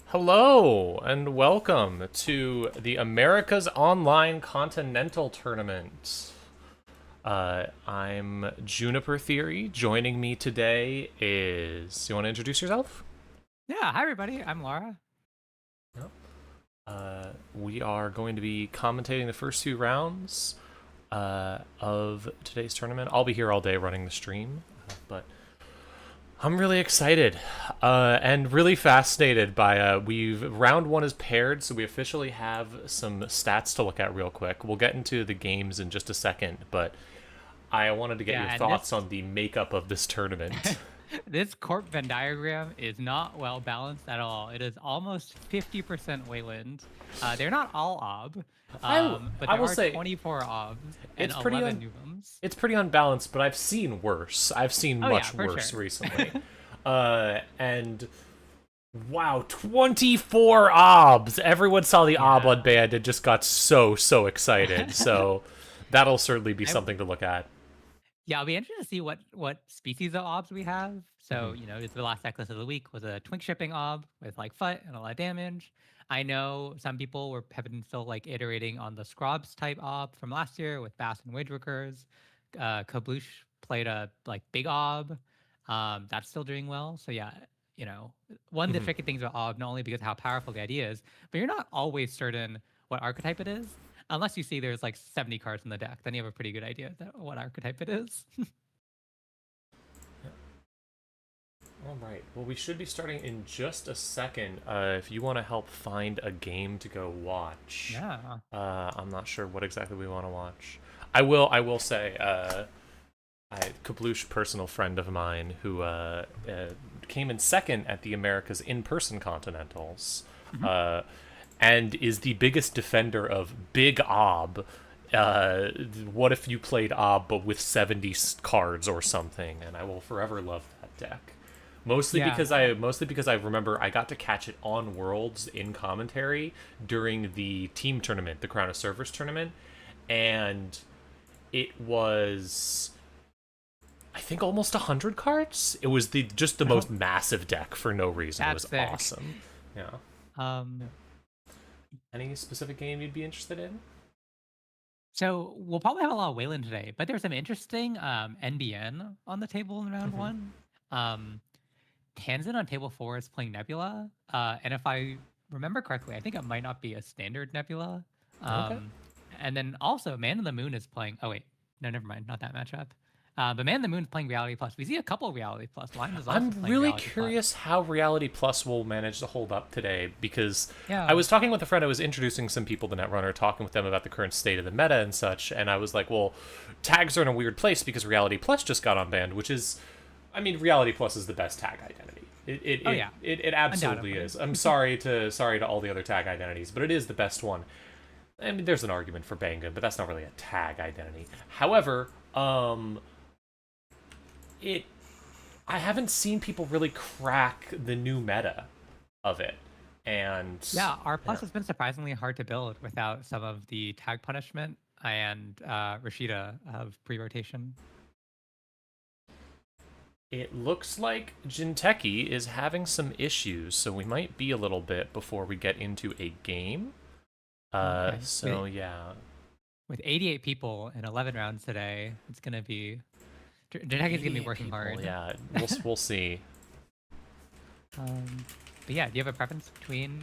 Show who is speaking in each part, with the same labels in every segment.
Speaker 1: Hello and welcome to the America's Online Continental Tournament. I'm Juniper Theory. Joining me today is... You want to introduce yourself?
Speaker 2: Yeah, hi everybody, I'm Laura.
Speaker 1: We are going to be commentating the first two rounds of today's tournament. I'll be here all day running the stream, but I'm really excited and really fascinated by round one is paired, so we officially have some stats to look at real quick. We'll get into the games in just a second, but I wanted to get your thoughts on the makeup of this tournament.
Speaker 2: This corp Venn diagram is not well balanced at all. It is almost 50% Wayland. They're not all ob,
Speaker 1: I
Speaker 2: but
Speaker 1: I
Speaker 2: there
Speaker 1: will
Speaker 2: are
Speaker 1: say
Speaker 2: 24 obs and
Speaker 1: it's pretty
Speaker 2: 11
Speaker 1: un
Speaker 2: newbums.
Speaker 1: it's pretty unbalanced, but I've seen worse. I've seen
Speaker 2: Oh yeah,
Speaker 1: much
Speaker 2: for
Speaker 1: worse
Speaker 2: sure.
Speaker 1: recently. And wow, 24 obs. Everyone saw the
Speaker 2: Yeah.
Speaker 1: Oblud band and just got so excited. So that'll certainly be
Speaker 2: I
Speaker 1: something to look at.
Speaker 2: Yeah, I'll be interested to see what species of obs we have. So,
Speaker 1: Mhm.
Speaker 2: it's the last necklace of the week was a twink shipping ob with like foot and a lot of damage. I know some people have been still like iterating on the Scrobs type ob from last year with Bass and Wage Workers. Kabloosh played a like big ob. That's still doing well. So yeah, one of the
Speaker 1: Mhm.
Speaker 2: tricky things about ob, not only because of how powerful the idea is, but you're not always certain what archetype it is. Unless you see there's like 70 cards in the deck, then you have a pretty good idea what archetype it is.
Speaker 1: All right. Well, we should be starting in just a second. If you want to help find a game to go watch,
Speaker 2: Yeah.
Speaker 1: I'm not sure what exactly we want to watch. I will say, Kabloosh, personal friend of mine, who came in second at the Americas in-person Continentals,
Speaker 2: Mhm.
Speaker 1: uh, and is the biggest defender of Big Ob. What if you played Ob but with 70 cards or something? And I will forever love that deck.
Speaker 2: Yeah.
Speaker 1: Mostly because I remember I got to catch it on Worlds in commentary during the team tournament, the Crown of Servers tournament, and it was, I think, almost 100 cards. It was the
Speaker 2: Oh,
Speaker 1: most massive deck for no reason. It
Speaker 2: that's
Speaker 1: was
Speaker 2: sick.
Speaker 1: awesome. Yeah.
Speaker 2: Um,
Speaker 1: Any specific game you'd be interested in?
Speaker 2: so we'll probably have a lot of Wayland today, but there's some interesting NBN on the table in round
Speaker 1: Hmm.
Speaker 2: one. Um, Tanzan on table four is playing Nebula. And if I remember correctly, I think it might not be a standard Nebula.
Speaker 1: Okay.
Speaker 2: Um, and then also Man in the Moon is playing. Oh wait, no, never mind, not that matchup. But Man in the Moon is playing Reality Plus. We see a couple of Reality Plus. Lines is also
Speaker 1: I'm
Speaker 2: playing
Speaker 1: really
Speaker 2: Reality Plus.
Speaker 1: curious how Reality Plus will manage to hold up today, because I
Speaker 2: Yeah.
Speaker 1: was talking with a friend. I was introducing some people to Netrunner, talking with them about the current state of the meta and such, and I was like, well, tags are in a weird place because Reality Plus just got unbanned, which is, I mean, Reality Plus is the best tag identity. It it,
Speaker 2: Oh
Speaker 1: it,
Speaker 2: yeah.
Speaker 1: it, it absolutely
Speaker 2: Undoubtedly.
Speaker 1: is. I'm sorry to all the other tag identities, but it is the best one. I mean, there's an argument for Bangan, but that's not really a tag identity. However, it I haven't seen people really crack the new meta of it, and
Speaker 2: Yeah, R
Speaker 1: yeah,
Speaker 2: plus has been surprisingly hard to build without some of the tag punishment and Rashida of pre-rotation.
Speaker 1: it looks like Jinteki is having some issues, so we might be a little bit before we get into a game.
Speaker 2: Okay.
Speaker 1: So yeah,
Speaker 2: With 88 people in 11 rounds today, it's gonna be Janeki's gonna be
Speaker 1: 88
Speaker 2: working
Speaker 1: people.
Speaker 2: hard.
Speaker 1: Yeah, we'll see.
Speaker 2: Um, but yeah, do you have a preference between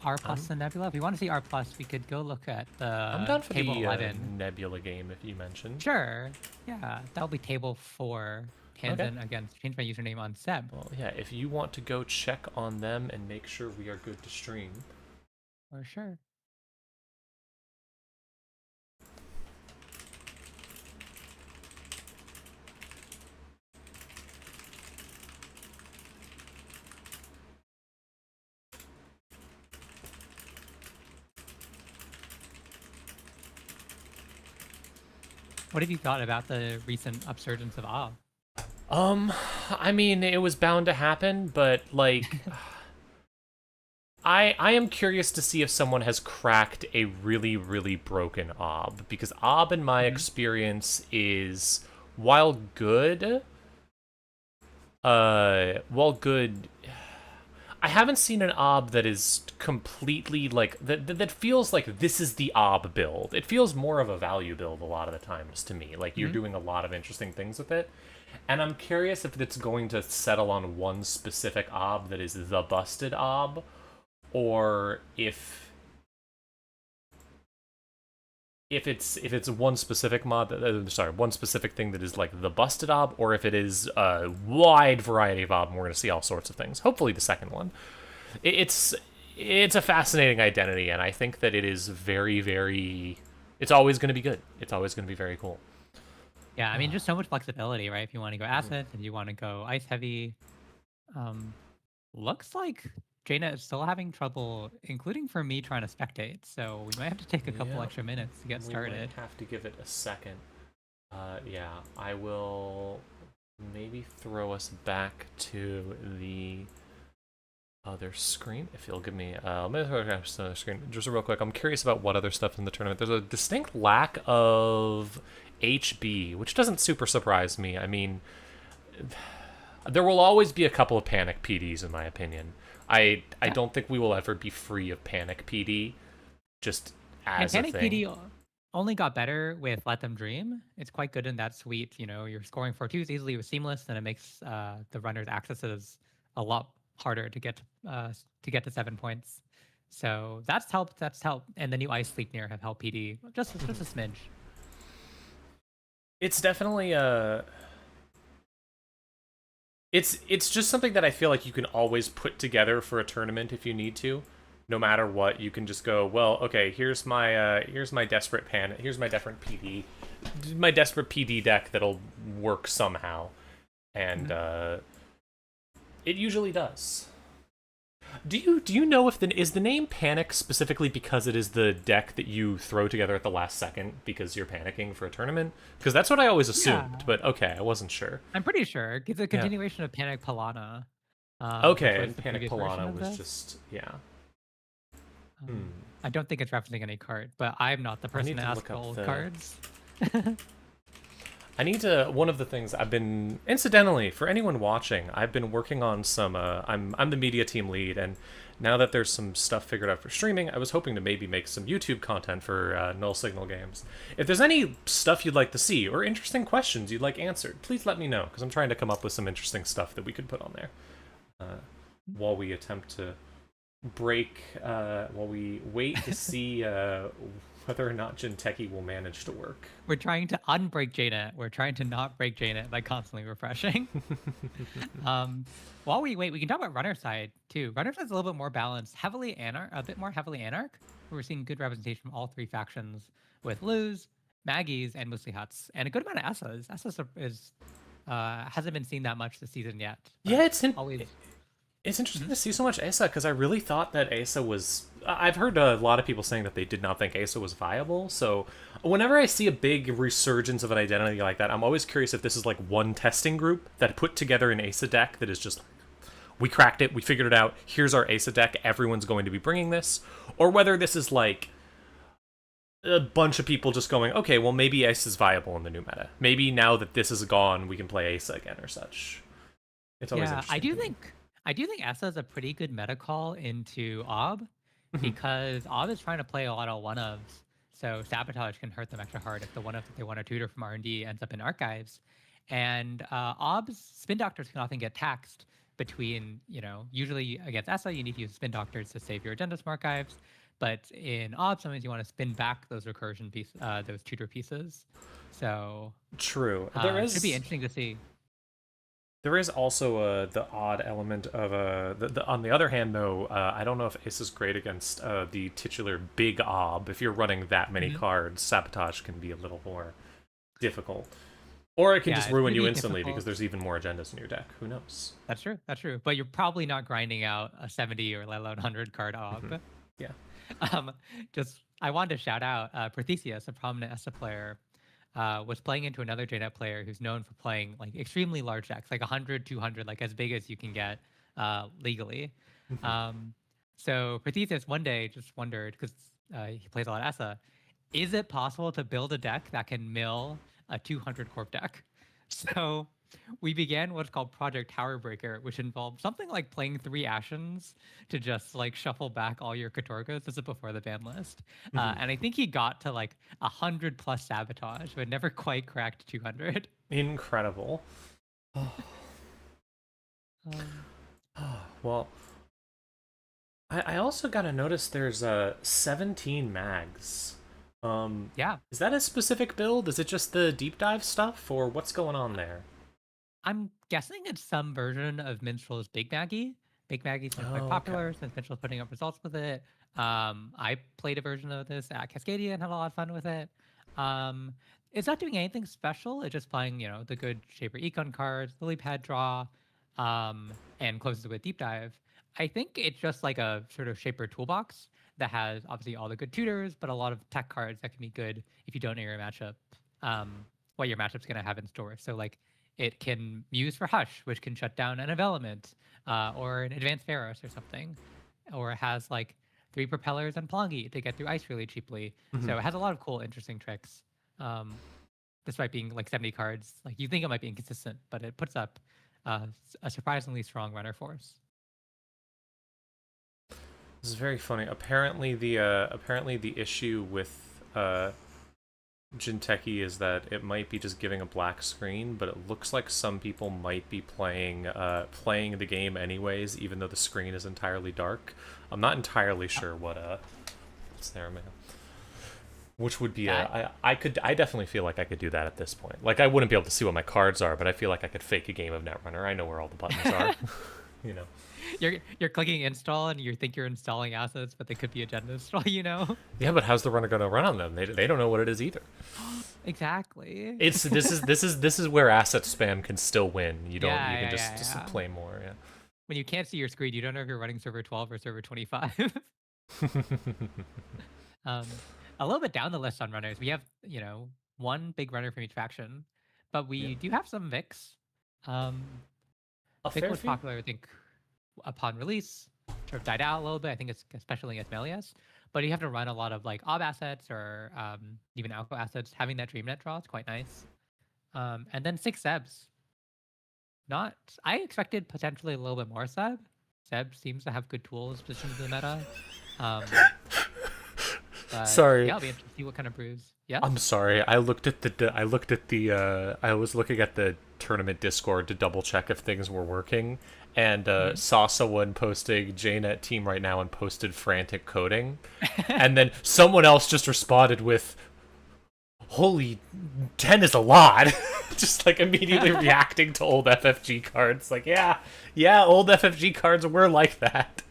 Speaker 2: R plus
Speaker 1: I'm
Speaker 2: and Nebula? If you want to see R plus, we could go look at
Speaker 1: I'm
Speaker 2: the
Speaker 1: down for
Speaker 2: table
Speaker 1: the
Speaker 2: 11.
Speaker 1: Nebula game if you mentioned.
Speaker 2: Sure. Yeah, that'll be table 4.
Speaker 1: Okay.
Speaker 2: Tanzan against change my username on Seb.
Speaker 1: Well, yeah, if you want to go check on them and make sure we are good to stream.
Speaker 2: For sure. What have you thought about the recent upsurgence of Av?
Speaker 1: Um, I mean, it was bound to happen, but like, I am curious to see if someone has cracked a really broken Ob, because Ob, in my
Speaker 2: Mhm.
Speaker 1: experience, is, while good, while good, I haven't seen an Ob that is completely like that feels like this is the Ob build. It feels more of a value build a lot of the times to me. Like you're
Speaker 2: Mhm.
Speaker 1: doing a lot of interesting things with it. And I'm curious if it's going to settle on one specific Ob that is the busted Ob, or if it's one specific mod one specific thing that is like the busted Ob, or if it is a wide variety of Ob, and we're going to see all sorts of things. Hopefully the second one. It's a fascinating identity, and I think that it is very it's always going to be good. It's always going to be very cool.
Speaker 2: Yeah, I mean, just so much flexibility, right? If you want to go acid, if you want to go ice heavy. Um, Looks like Jaina is still having trouble, including for me trying to spectate. So we might have to take a couple
Speaker 1: Yep,
Speaker 2: extra minutes to get
Speaker 1: we might
Speaker 2: started.
Speaker 1: have to give it a second. Yeah, I will maybe throw us back to the other screen if you'll give me. Let me throw us to another screen just real quick. I'm curious about what other stuff in the tournament. There's a distinct lack of HB, which doesn't super surprise me. I mean, there will always be a couple of panic PDs in my opinion. I
Speaker 2: Yeah.
Speaker 1: don't think we will ever be free of panic PD just
Speaker 2: And
Speaker 1: as a
Speaker 2: Panic
Speaker 1: thing.
Speaker 2: PD only got better with Let Them Dream. It's quite good in that suite. You know, you're scoring 4-2s easily with Seamless, and it makes the runner's accesses a lot harder to get to 7 points. So that's helped. That's helped. And the new Ice Sleipnir have helped PD just a smidge.
Speaker 1: It's definitely a it's just something that I feel like you can always put together for a tournament if you need to. No matter what, you can just go, well, okay, here's my desperate here's my desperate PD deck that'll work somehow. And it usually does. Do you know if the name Panic specifically because it is the deck that you throw together at the last second because you're panicking for a tournament? Because that's what I always
Speaker 2: Yeah,
Speaker 1: assumed, but okay, I wasn't sure.
Speaker 2: I'm pretty sure it's a
Speaker 1: Yeah.
Speaker 2: continuation of Panic Pilana, which
Speaker 1: Okay,
Speaker 2: was
Speaker 1: and
Speaker 2: the
Speaker 1: Panic
Speaker 2: previous version
Speaker 1: Pilana
Speaker 2: of
Speaker 1: was
Speaker 2: this.
Speaker 1: just yeah.
Speaker 2: Um,
Speaker 1: Hmm.
Speaker 2: I don't think it's referencing any card, but I'm not the
Speaker 1: I
Speaker 2: person
Speaker 1: need
Speaker 2: to
Speaker 1: to
Speaker 2: ask
Speaker 1: look
Speaker 2: for
Speaker 1: up
Speaker 2: old
Speaker 1: the.
Speaker 2: cards.
Speaker 1: I need to. One of the things I've been, incidentally, for anyone watching, I've been working on some. I'm the media team lead, and now that there's some stuff figured out for streaming, I was hoping to maybe make some YouTube content for Null Signal games. If there's any stuff you'd like to see or interesting questions you'd like answered, please let me know because I'm trying to come up with some interesting stuff that we could put on there while we attempt to while we wait to see whether or not Jinteki will manage to work.
Speaker 2: We're trying to unbreak JNet. We're trying to not break JNet by constantly refreshing. um, while we wait, we can talk about runner side too. Runner side is a little bit more balanced, heavily anarch, a bit more heavily anarch. We're seeing good representation from all three factions with Luz, Maggie's, and mostly Huts, and a good amount of Essas. Essas is hasn't been seen that much this season yet,
Speaker 1: Yeah,
Speaker 2: but always.
Speaker 1: it's interesting
Speaker 2: Mhm.
Speaker 1: to see so much Asa because I really thought that Asa was. I've heard a lot of people saying that they did not think Asa was viable. So whenever I see a big resurgence of an identity like that, I'm always curious if this is like one testing group that put together an Asa deck that is just we cracked it, we figured it out. Here's our Asa deck. Everyone's going to be bringing this, or whether this is like a bunch of people just going, okay, well maybe Ace is viable in the new meta. Maybe now that this is gone, we can play Ace again or such. It's always
Speaker 2: Yeah,
Speaker 1: interesting to me.
Speaker 2: I do think Essa is a pretty good meta call into Ob
Speaker 1: Mhm.
Speaker 2: because Ob is trying to play a lot of one ofs. So sabotage can hurt them extra hard if the one of that they want to tutor from R&D ends up in archives. And Ob's spin doctors can often get taxed between, you know, usually against Essa, you need to use spin doctors to save your agendas from archives. But in Ob, sometimes you want to spin back those recursion piece, those tutor pieces. So
Speaker 1: True.
Speaker 2: should be interesting to see.
Speaker 1: There is also the odd element of on the other hand, though, I don't know if Ace is great against the titular big ob. If you're running that many
Speaker 2: Mhm.
Speaker 1: cards, sabotage can be a little more difficult, or it can
Speaker 2: Yeah,
Speaker 1: just
Speaker 2: it's
Speaker 1: ruin
Speaker 2: going to
Speaker 1: you
Speaker 2: be
Speaker 1: instantly because
Speaker 2: difficult.
Speaker 1: there's even more agendas in your deck. Who knows?
Speaker 2: That's true. That's true. But you're probably not grinding out a 70 or let alone 100 card
Speaker 1: Hmm.
Speaker 2: ob.
Speaker 1: Yeah.
Speaker 2: Um, just I wanted to shout out Protheseus, a prominent ESTA player, was playing into another JNet player who's known for playing like extremely large decks, like 100, 200, like as big as you can get legally.
Speaker 1: Mhm.
Speaker 2: Um, so Protheseus one day just wondered because he plays a lot of ESTA, is it possible to build a deck that can mill a 200 corp deck? So we began what's called Project Tower Breaker, which involved something like playing 3 Ashens to just like shuffle back all your Katorgas. This is before the ban list.
Speaker 1: Mhm.
Speaker 2: And I think he got to like 100 plus sabotage, but never quite cracked 200.
Speaker 1: Incredible.
Speaker 2: Um,
Speaker 1: Well, I also gotta notice there's 17 mags.
Speaker 2: yeah,
Speaker 1: Is that a specific build? Is it just the deep dive stuff, or what's going on there?
Speaker 2: I'm guessing it's some version of Minstrel's Big Maggie. Big Maggie's been quite
Speaker 1: Oh, okay.
Speaker 2: popular since Minstrel's putting up results with it. I played a version of this at Cascadia and had a lot of fun with it. Um, it's not doing anything special. It's just playing, the good Shaper Econ cards, Lily Pad Draw, and closes with Deep Dive. I think it's just like a sort of Shaper toolbox that has obviously all the good tutors, but a lot of tech cards that can be good if you don't know your matchup, what your matchup's going to have in store. So, like, it can use for Hush, which can shut down an Element, or an Advanced Pharos or something. Or it has, like, 3 propellers and Plongi to get through ice really cheaply.
Speaker 1: Mhm.
Speaker 2: So it has a lot of cool, interesting tricks. Um, Despite being like 70 cards, like you think it might be inconsistent, but it puts up a surprisingly strong runner force.
Speaker 1: This is very funny. Apparently the issue with Jinteki is that it might be just giving a black screen, but it looks like some people might be playing the game anyways, even though the screen is entirely dark. I'm not entirely sure what's there, man. Which would be I definitely feel like I could do that at this point. Like, I wouldn't be able to see what my cards are, but I feel like I could fake a game of Netrunner. I know where all the buttons are. you know.
Speaker 2: You're clicking install and you think you're installing assets, but they could be agenda install.
Speaker 1: Yeah, but how's the runner going to run on them? They don't know what it is either.
Speaker 2: Exactly.
Speaker 1: This is where asset spam can still win. You don't
Speaker 2: Yeah,
Speaker 1: you can
Speaker 2: yeah,
Speaker 1: just
Speaker 2: yeah.
Speaker 1: play more. Yeah.
Speaker 2: When you can't see your screen, you don't know if you're running server 12 or server 25. Um, a little bit down the list on runners, we have, one big runner from each faction, but
Speaker 1: Yeah.
Speaker 2: we do have some Vix. Um,
Speaker 1: A
Speaker 2: Vic
Speaker 1: fair
Speaker 2: was
Speaker 1: few.
Speaker 2: popular, I think, upon release, sort of died out a little bit. I think it's especially as Melius, but you have to run a lot of like ob assets or even alpha assets. Having that DreamNet draw is quite nice. And then 6 Sebs. Not, I expected potentially a little bit more Seb. Seb seems to have good tools positioned in the meta. Um, but
Speaker 1: Sorry.
Speaker 2: yeah, I'll be interested to see what kind of brews. Yes.
Speaker 1: I'm sorry. I looked at I was looking at the tournament Discord to double check if things were working, and
Speaker 2: Mhm.
Speaker 1: saw someone posting JNet team right now and posted frantic coding, and then someone else just responded with, "Holy, 10 is a lot." Just like immediately reacting to old FFG cards. Like, yeah, old FFG cards were like that.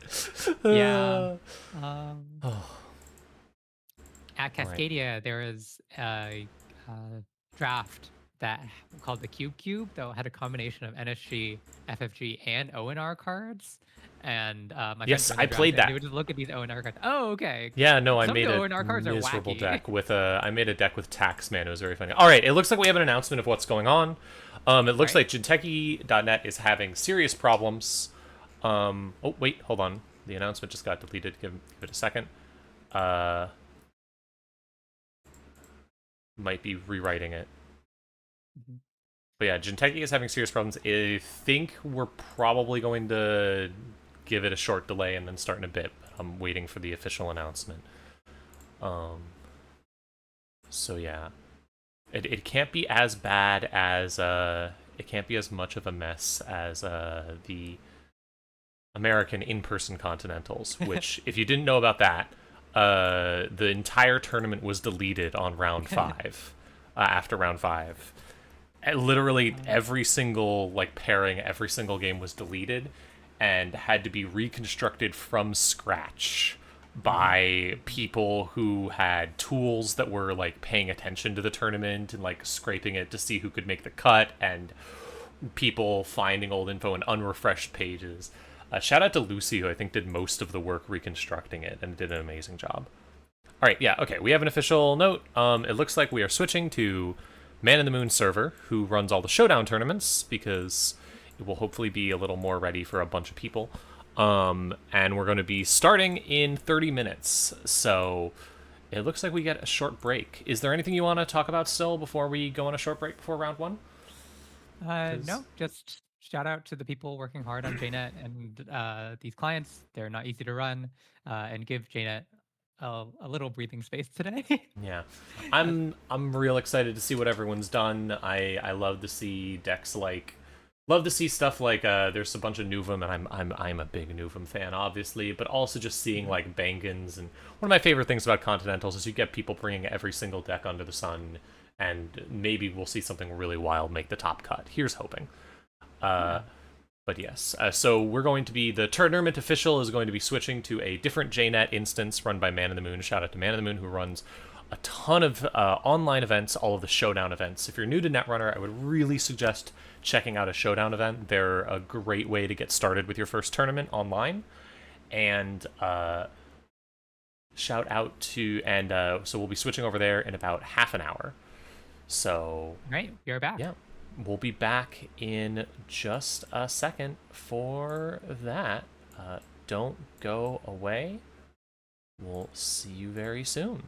Speaker 2: Yeah. Um,
Speaker 1: Oh,
Speaker 2: at
Speaker 1: all right.
Speaker 2: Cascadia, there is a draft that called the Cube Cube that had a combination of NSG, FFG, and ONR cards. And my friends
Speaker 1: Yes,
Speaker 2: were in
Speaker 1: I
Speaker 2: the draft,
Speaker 1: played
Speaker 2: and they
Speaker 1: that.
Speaker 2: would just look at these ONR cards. Oh, okay.
Speaker 1: Yeah, no, I
Speaker 2: Some of
Speaker 1: made
Speaker 2: the
Speaker 1: a
Speaker 2: ONR cards are
Speaker 1: miserable
Speaker 2: wacky.
Speaker 1: deck with a. I made a deck with Taxman. It was very funny. All right, it looks like we have an announcement of what's going on. It
Speaker 2: All
Speaker 1: looks
Speaker 2: right.
Speaker 1: like Jinteki.net is having serious problems. Oh wait, hold on. The announcement just got deleted. Give it a second. Uh, might be rewriting it.
Speaker 2: Mhm.
Speaker 1: But yeah, Jinteki is having serious problems. I think we're probably going to give it a short delay and then start in a bit. I'm waiting for the official announcement. Um, so yeah. It can't be as bad as it can't be as much of a mess as the American in-person Continentals, which if you didn't know about that, the entire tournament was deleted on round 5 after round 5. Literally
Speaker 2: Um,
Speaker 1: every single like pairing, every single game was deleted and had to be reconstructed from scratch
Speaker 2: mhm.
Speaker 1: by people who had tools that were like paying attention to the tournament and like scraping it to see who could make the cut, and people finding old info in unrefreshed pages. Shout out to Lucy, who I think did most of the work reconstructing it and did an amazing job. All right, yeah, okay. We have an official note. It looks like we are switching to Man in the Moon server, who runs all the showdown tournaments, because it will hopefully be a little more ready for a bunch of people. And we're going to be starting in 30 minutes. So it looks like we get a short break. Is there anything you want to talk about still before we go on a short break before round one? Because
Speaker 2: No, just shout out to the people working hard on JNet and these clients. They're not easy to run, and give JNet a little breathing space today.
Speaker 1: yeah,
Speaker 2: Uh,
Speaker 1: I'm real excited to see what everyone's done. I love to see decks like love to see stuff like there's a bunch of Nuvum, and I'm a big Nuvum fan, obviously, but also just seeing
Speaker 2: Mhm.
Speaker 1: like Bangans. And one of my favorite things about Continentals is you get people bringing every single deck under the sun, and maybe we'll see something really wild make the top cut. Here's hoping. Uh,
Speaker 2: Yeah.
Speaker 1: but yes, so we're going to be the tournament official is going to be switching to a different JNet instance run by Man in the Moon. Shout out to Man in the Moon, who runs a ton of online events, all of the showdown events. If you're new to Netrunner, I would really suggest checking out a showdown event. They're a great way to get started with your first tournament online. And shout out to, and so we'll be switching over there in about half an hour. So,
Speaker 2: Right, you're back.
Speaker 1: yeah, we'll be back in just a second for that. Don't go away. We'll see you very soon.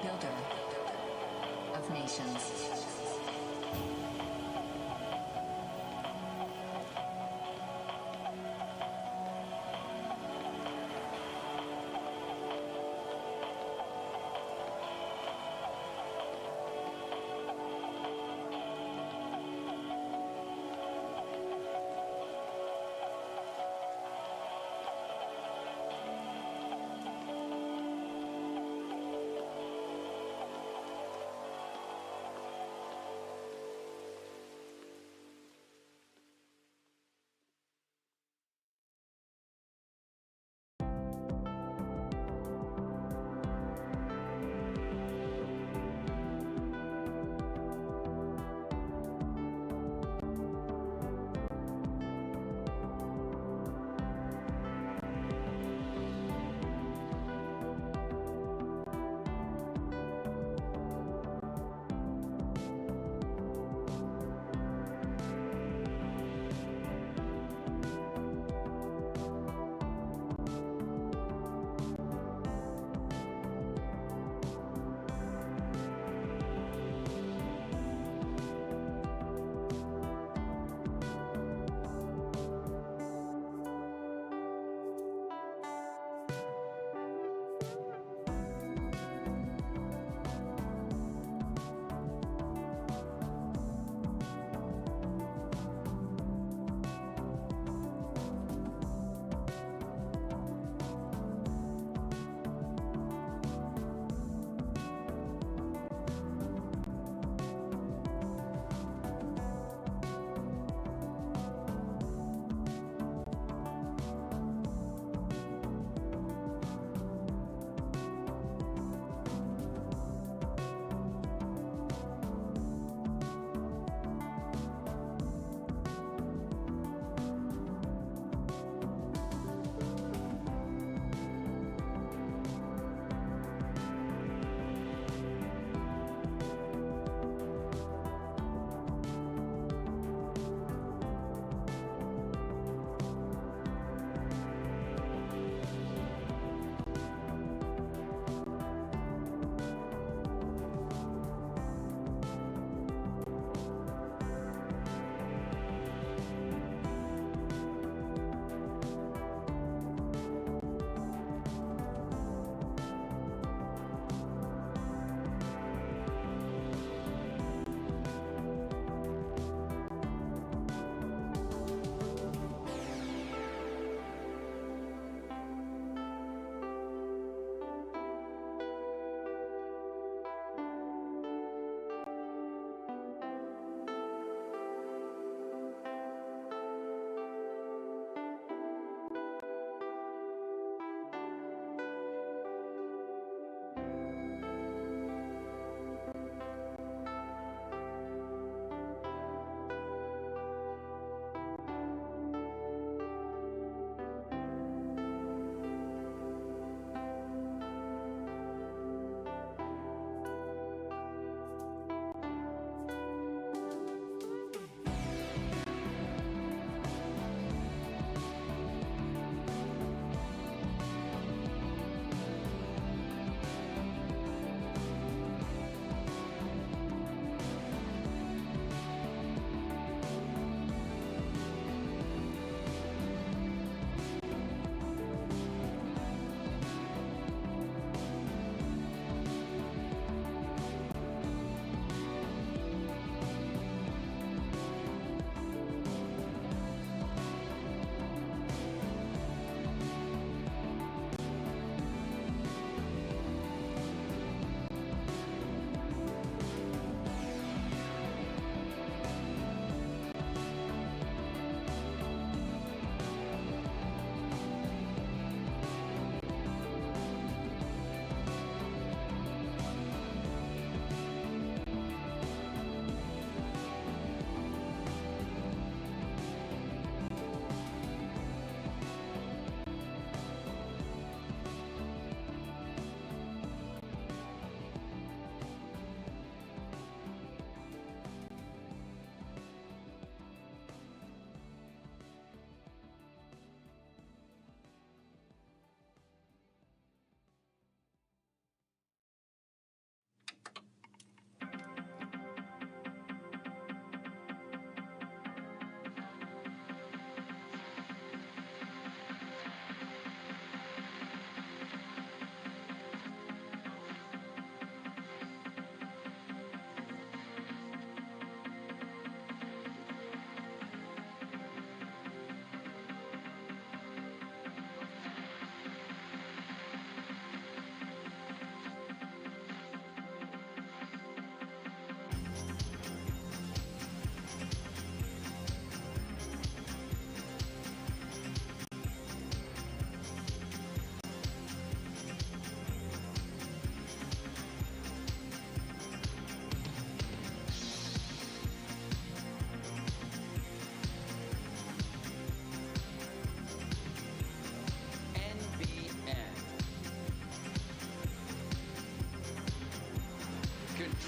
Speaker 3: builder of nations.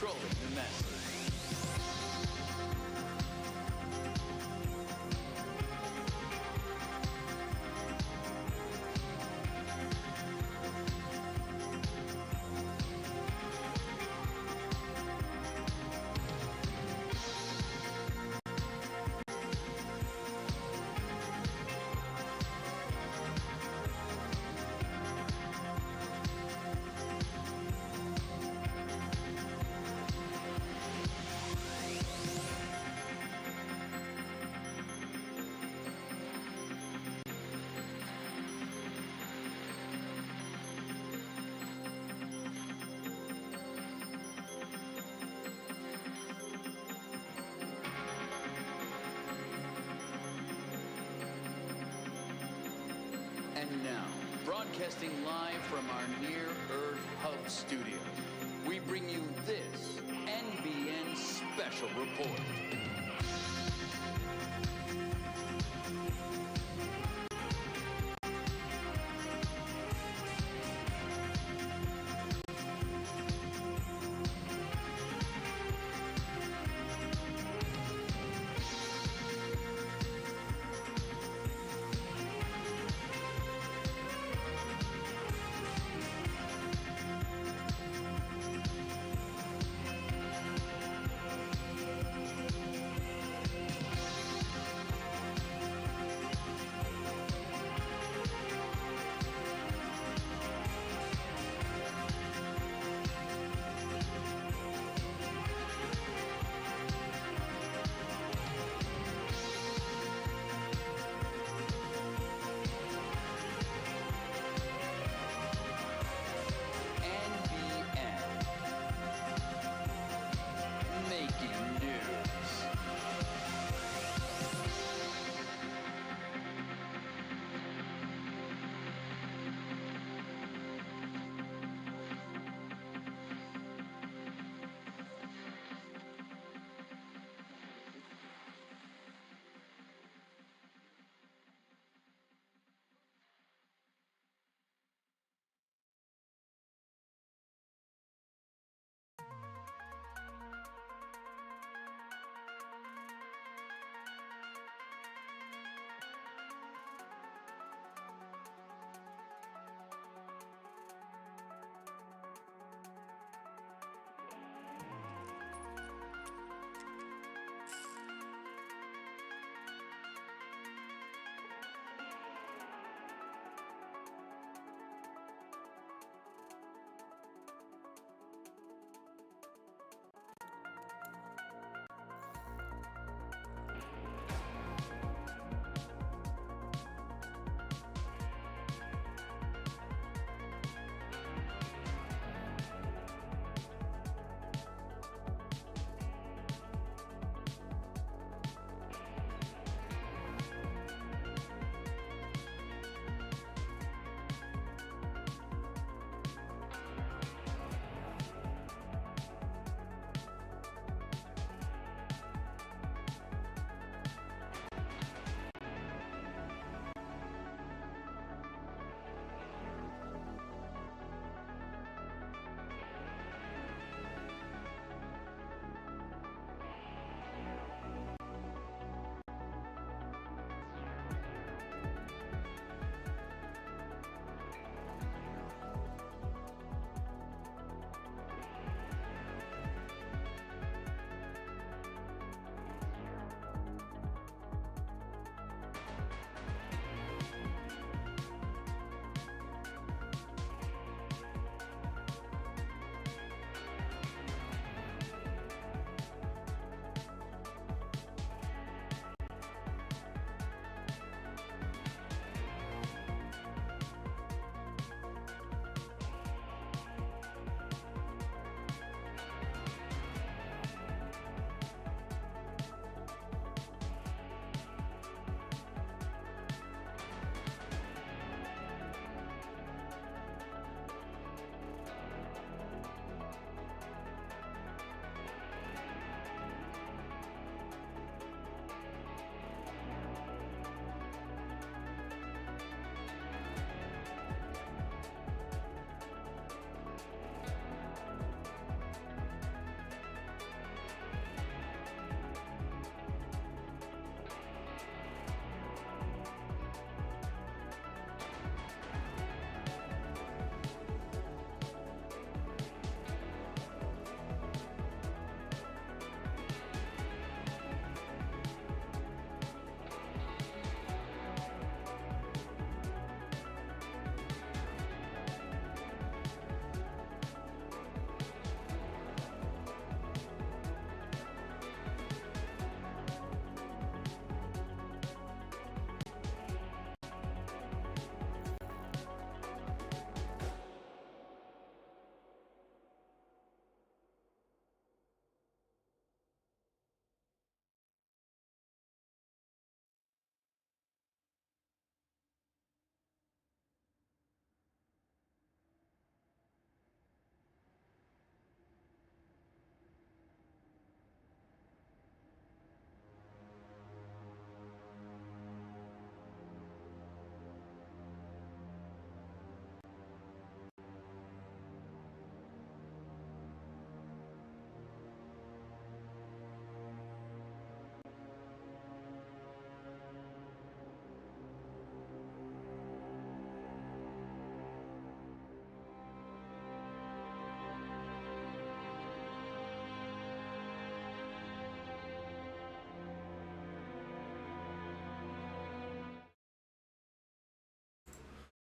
Speaker 4: controlling the masses. And now, broadcasting live from our near-Earth hub studio, we bring you this NBN special report.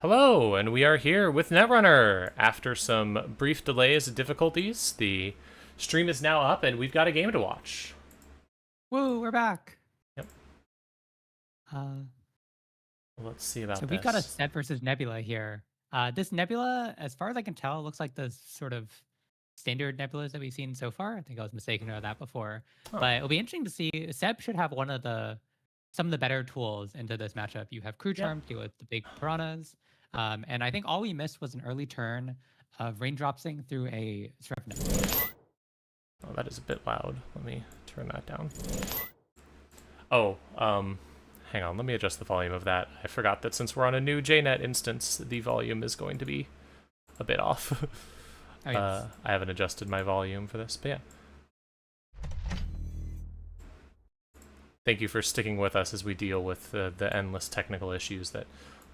Speaker 1: Hello, and we are here with Netrunner. After some brief delays and difficulties, the stream is now up, and we've got a game to watch.
Speaker 2: Woo, we're back.
Speaker 1: Yep.
Speaker 2: Uh,
Speaker 1: Let's see about
Speaker 2: so
Speaker 1: this.
Speaker 2: we've got a Seb versus Nebula here. This Nebula, as far as I can tell, looks like the sort of standard Nebulas that we've seen so far. I think I was mistaken about that before.
Speaker 1: Oh.
Speaker 2: But it'll be interesting to see. Seb should have some of the better tools into this matchup. You have Crew Charm to deal with the big piranhas. And I think all we missed was an early turn of raindropsing through a Shrevna.
Speaker 1: Oh, that is a bit loud. Let me turn that down. Oh, hang on. Let me adjust the volume of that. I forgot that since we're on a new JNet instance, the volume is going to be a bit off.
Speaker 2: Oh, yes.
Speaker 1: I haven't adjusted my volume for this, but yeah. Thank you for sticking with us as we deal with the endless technical issues that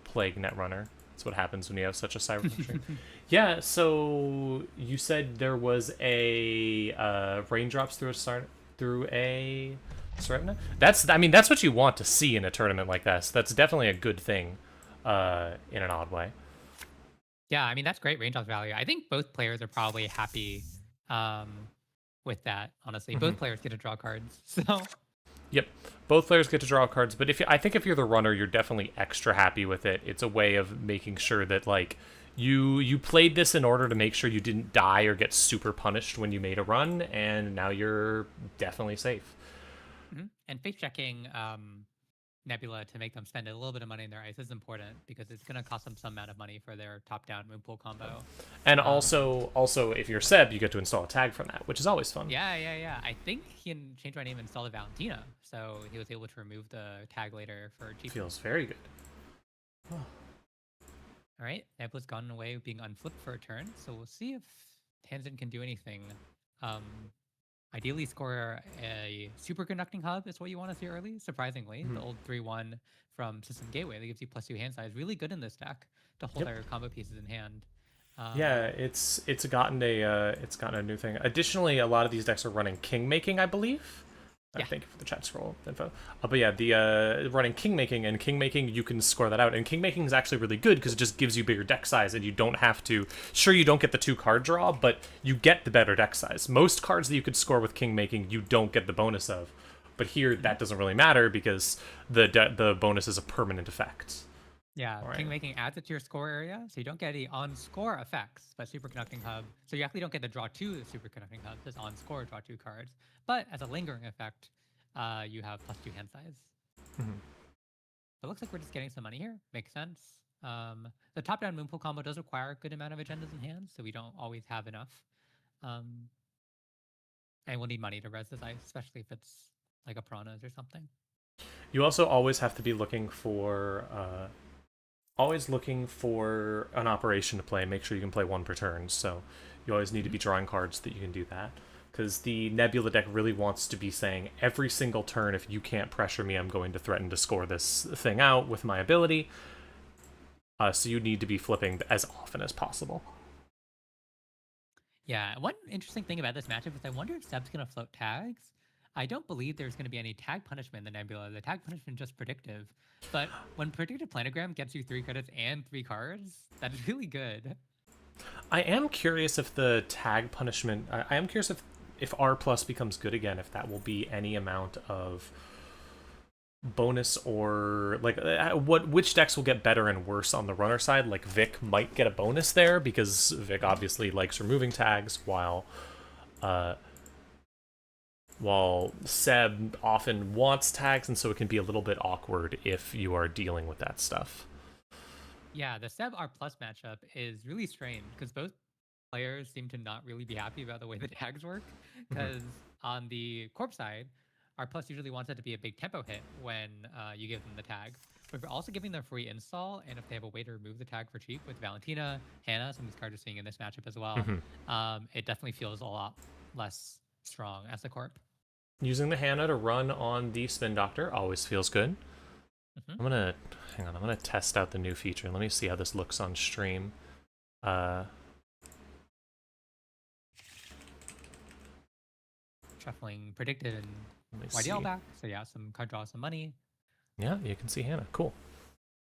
Speaker 1: plague Netrunner. That's what happens when you have such a cyberpunk stream. Yeah, so you said there was a raindrops through a Serena? That's what you want to see in a tournament like this. That's definitely a good thing, in an odd way.
Speaker 2: Yeah, I mean, that's great raindrops value. I think both players are probably happy with that, honestly. Both players get to draw cards. So
Speaker 1: Yep, both players get to draw cards, but I think if you're the runner, you're definitely extra happy with it. It's a way of making sure that like you played this in order to make sure you didn't die or get super punished when you made a run, and now you're definitely safe.
Speaker 2: and face checking Nebula to make them spend a little bit of money in their ice is important because it's going to cost them some amount of money for their top-down moonpool combo.
Speaker 1: And also, if you're Seb, you get to install a tag from that, which is always fun.
Speaker 2: Yeah. I think he can change my name and install the Valentina, so he was able to remove the tag later for cheap.
Speaker 1: Feels very good.
Speaker 2: All right, Nebula's gone away being unflipped for a turn, so we'll see if Tanzan can do anything. Ideally score a superconducting hub is what you want to see early, surprisingly. The old 3-1 from System Gateway that gives you +2 hand size. Really good in this deck to hold our combo pieces in hand.
Speaker 1: Yeah, it's gotten a new thing. Additionally, a lot of these decks are running king making, I believe.
Speaker 2: Yeah.
Speaker 1: Thank you for the chat scroll info. But yeah, the running king making, and king making, you can score that out. And king making is actually really good because it just gives you bigger deck size, and you don't have to. Sure, you don't get the 2 card draw, but you get the better deck size. Most cards that you could score with king making, you don't get the bonus of. But here, that doesn't really matter because the bonus is a permanent effect.
Speaker 2: Yeah,
Speaker 1: Right.
Speaker 2: king making adds it to your score area, so you don't get any on-score effects, but superconducting hub. So you actually don't get the draw 2 of superconducting hub, just on-score draw 2 cards. But as a lingering effect, you have +2 hand size. So it looks like we're just getting some money here. Makes sense. The top-down moonpool combo does require a good amount of agendas in hand, so we don't always have enough. And we'll need money to res this ice, especially if it's like a piranhas or something.
Speaker 1: You also always have to be looking for an operation to play. Make sure you can play 1 per turn. So you always need to be drawing cards that you can do that. Because the Nebula deck really wants to be saying, every single turn, if you can't pressure me, I'm going to threaten to score this thing out with my ability. So you need to be flipping as often as possible.
Speaker 2: Yeah, one interesting thing about this matchup is I wonder if Seb's going to float tags. I don't believe there's going to be any tag punishment in the Nebula. The tag punishment is just predictive. But when predictive planogram gets you 3 credits and 3 cards, that is really good.
Speaker 1: I am curious if the tag punishment... I am curious if R plus becomes good again, if that will be any amount of bonus or like which decks will get better and worse on the runner side. Like Vic might get a bonus there because Vic obviously likes removing tags, while Seb often wants tags, and so it can be a little bit awkward if you are dealing with that stuff.
Speaker 2: Yeah, the Seb R plus matchup is really strange because both players seem to not really be happy about the way the tags work. Because on the corp side, R plus usually wants it to be a big tempo hit when you give them the tag. But if you're also giving them free install, and if they have a way to remove the tag for cheap with Valentina, Hannah, some of these cards are seeing in this matchup as well, it definitely feels a lot less strong as the corp.
Speaker 1: Using the Hannah to run on the Spin Doctor always feels good. I'm gonna test out the new feature. Let me see how this looks on stream.
Speaker 2: Shuffling predicted and
Speaker 1: Let me
Speaker 2: YDL
Speaker 1: see.
Speaker 2: back. So yeah, some card draw, some money.
Speaker 1: Yeah, you can see Hannah. Cool.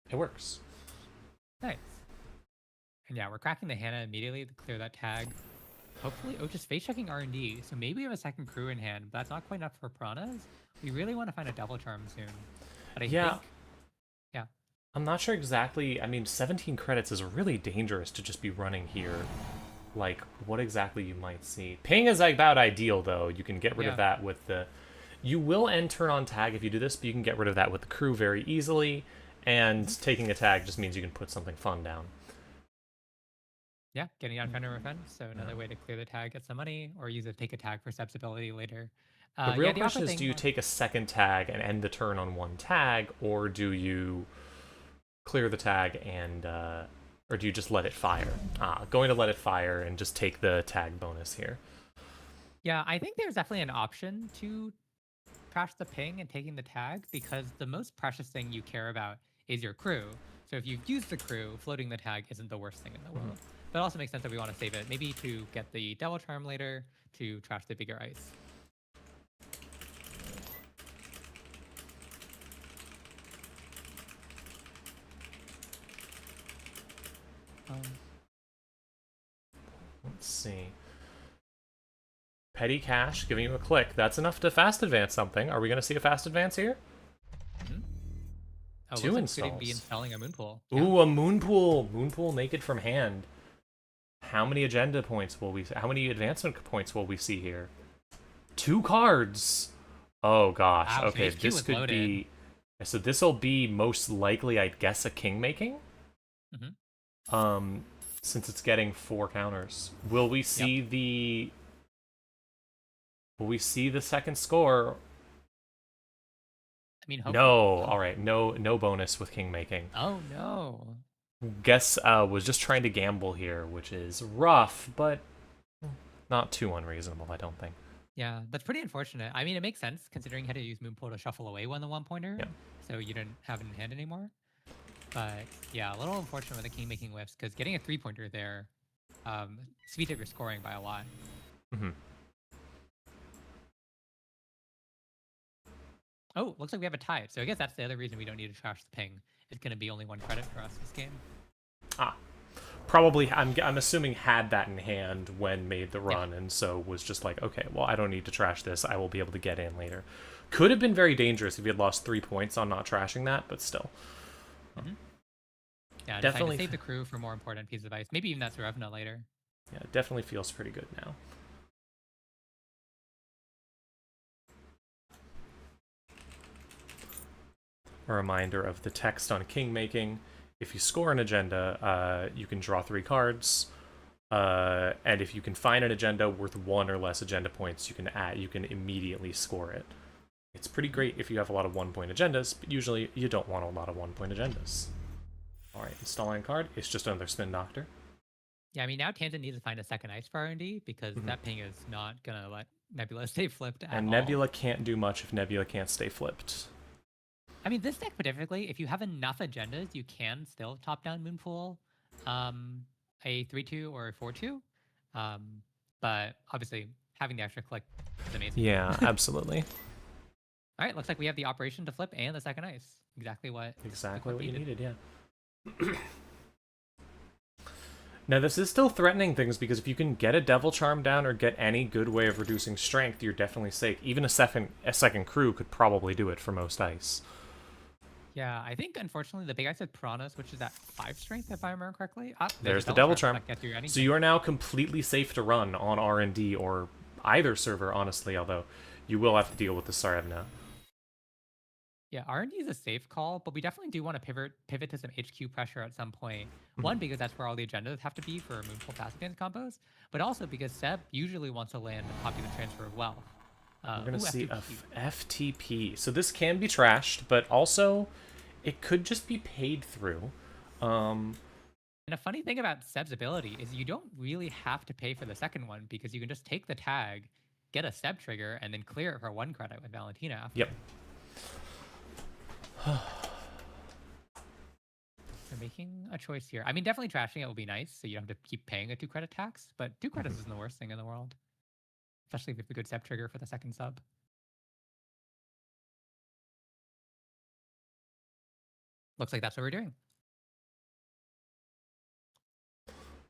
Speaker 1: It works.
Speaker 2: Nice. And yeah, we're cracking the Hannah immediately to clear that tag. Hopefully, oh, just face checking R&D. So maybe we have a second crew in hand, but that's not quite enough for piranhas. We really want to find a double charm soon. But I
Speaker 1: Yeah,
Speaker 2: think, yeah,
Speaker 1: I'm not sure exactly. I mean, 17 credits is really dangerous to just be running here. Like, what exactly you might see. Ping is about ideal, though. You can get rid of
Speaker 2: yeah.
Speaker 1: that with the... You will end turn on tag if you do this, but you can get rid of that with the crew very easily, and taking a tag just means you can put something fun down.
Speaker 2: Yeah, getting out Fender Revenge. So another way to clear the tag, get some money, or use a take a tag for subsibility later.
Speaker 1: The real
Speaker 2: Yeah, the
Speaker 1: question
Speaker 2: awkward
Speaker 1: is, do
Speaker 2: thing.
Speaker 1: you take a second tag and end the turn on one tag, or do you clear the tag and... or do you just let it fire? Going to let it fire and just take the tag bonus here.
Speaker 2: Yeah, I think there's definitely an option to trash the ping and taking the tag because the most precious thing you care about is your crew. So if you've used the crew, floating the tag isn't the worst thing in the world. But it also makes sense that we want to save it, maybe to get the devil charm later to trash the bigger ice. Um,
Speaker 1: Let's see. Petty cash, giving you a click. That's enough to fast advance something. Are we going to see a fast advance here?
Speaker 2: mhm. Oh,
Speaker 1: Two
Speaker 2: looks like we could even be
Speaker 1: installs.
Speaker 2: installing a moon pool.
Speaker 1: Ooh, a moon pool. Moon pool naked from hand. How many agenda points will we... How many advancement points will we see here? 2 cards. Oh, gosh.
Speaker 2: Wow, so
Speaker 1: Okay,
Speaker 2: HQ
Speaker 1: this
Speaker 2: was
Speaker 1: could
Speaker 2: loaded.
Speaker 1: be... So this will be most likely, I'd guess, a king making?
Speaker 2: Hmm.
Speaker 1: Since it's getting 4 counters. Will we see the... Will we see the second score?
Speaker 2: I mean,
Speaker 1: No.
Speaker 2: hopefully.
Speaker 1: All right. No bonus with king making.
Speaker 2: Oh, no.
Speaker 1: Guess was just trying to gamble here, which is rough, but not too unreasonable, I don't think.
Speaker 2: Yeah, that's pretty unfortunate. I mean, it makes sense considering you had to use Moonpool to shuffle away one the one pointer,
Speaker 1: Yeah.
Speaker 2: so you didn't have it in hand anymore. But yeah, a little unfortunate with the king making whiffs because getting a 3-pointer there speeds up your scoring by a lot.
Speaker 1: Mm-hmm.
Speaker 2: Oh, looks like we have a tie. So I guess that's the other reason we don't need to trash the ping. It's going to be only 1 credit for us this game.
Speaker 1: Probably, I'm assuming had that in hand when made the run, and so was just like, okay, well, I don't need to trash this. I will be able to get in later. Could have been very dangerous if he had lost 3 points on not trashing that, but still.
Speaker 2: Mm-hmm. Yeah,
Speaker 1: Definitely
Speaker 2: definitely save the crew for more important pieces of ice. Maybe even that Sarevna later.
Speaker 1: Yeah, it definitely feels pretty good now. A reminder of the text on king making. If you score an agenda, you can draw 3 cards. And if you can find an agenda worth 1 or less agenda points, you can immediately score it. It's pretty great if you have a lot of 1-point agendas, but usually you don't want a lot of 1-point agendas. Alright, installing card. It's just another Spin Doctor.
Speaker 2: Yeah, I mean, now Tanzan needs to find a second ice for R&D because that ping is not going to let Nebula stay flipped at all.
Speaker 1: And Nebula can't do much if Nebula can't stay flipped.
Speaker 2: I mean, this deck particularly, if you have enough agendas, you can still top down Moonpool a 3-2 or a 4-2. But obviously, having the extra click is amazing.
Speaker 1: Yeah, absolutely.
Speaker 2: All right, looks like we have the operation to flip and the second ice. Exactly what
Speaker 1: you needed, yeah. Now, this is still threatening things because if you can get a Devil Charm down or get any good way of reducing strength, you're definitely safe. Even a second crew could probably do it for most ice.
Speaker 2: Yeah, I think unfortunately the big ice with Piranhas, which is at 5 strength if I remember correctly.
Speaker 1: There's the Devil Charm.
Speaker 2: That gets you anything.
Speaker 1: So you are now completely safe to run on R&D or either server, honestly, although you will have to deal with the Sarevna.
Speaker 2: Yeah, R&D is a safe call, but we definitely do want to pivot to some HQ pressure at some point. One, because that's where all the agendas have to be for Moonpool passive dance combos, but also because Seb usually wants to land a popular transfer of wealth.
Speaker 1: We're going to see a FTP. So this can be trashed, but also it could just be paid through.
Speaker 2: And a funny thing about Seb's ability is you don't really have to pay for the second one because you can just take the tag, get a Seb trigger, and then clear it for 1 credit with Valentina after.
Speaker 1: Yep.
Speaker 2: They're making a choice here. I mean, definitely trashing it will be nice, so you don't have to keep paying a 2 credit tax, but 2 credits isn't the worst thing in the world. Especially if you have a good Seb trigger for the second sub. Looks like that's what we're doing.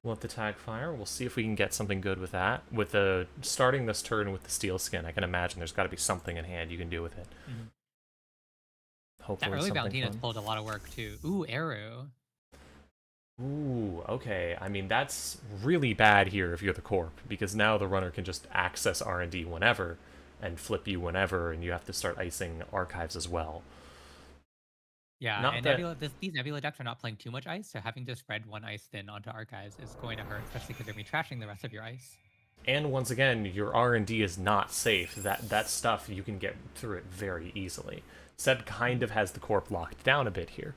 Speaker 1: let the tag fire. We'll see if we can get something good with that. Starting this turn with the steel skin, I can imagine there's got to be something in hand you can do with it.
Speaker 2: Mm-hmm.
Speaker 1: Hopefully
Speaker 2: That early
Speaker 1: something
Speaker 2: Valentina's
Speaker 1: fun.
Speaker 2: pulled a lot of work too. Ooh, arrow.
Speaker 1: Ooh, okay. I mean, that's really bad here if you're the corp, because now the runner can just access R&D whenever and flip you whenever, and you have to start icing archives as well.
Speaker 2: Yeah,
Speaker 1: Not
Speaker 2: and
Speaker 1: that...
Speaker 2: these Nebula decks are not playing too much ice, so having to spread one ice thin onto archives is going to hurt, especially because they're going to be trashing the rest of your ice.
Speaker 1: And once again, your R&D is not safe. That stuff, you can get through it very easily. Seb kind of has the corp locked down a bit here.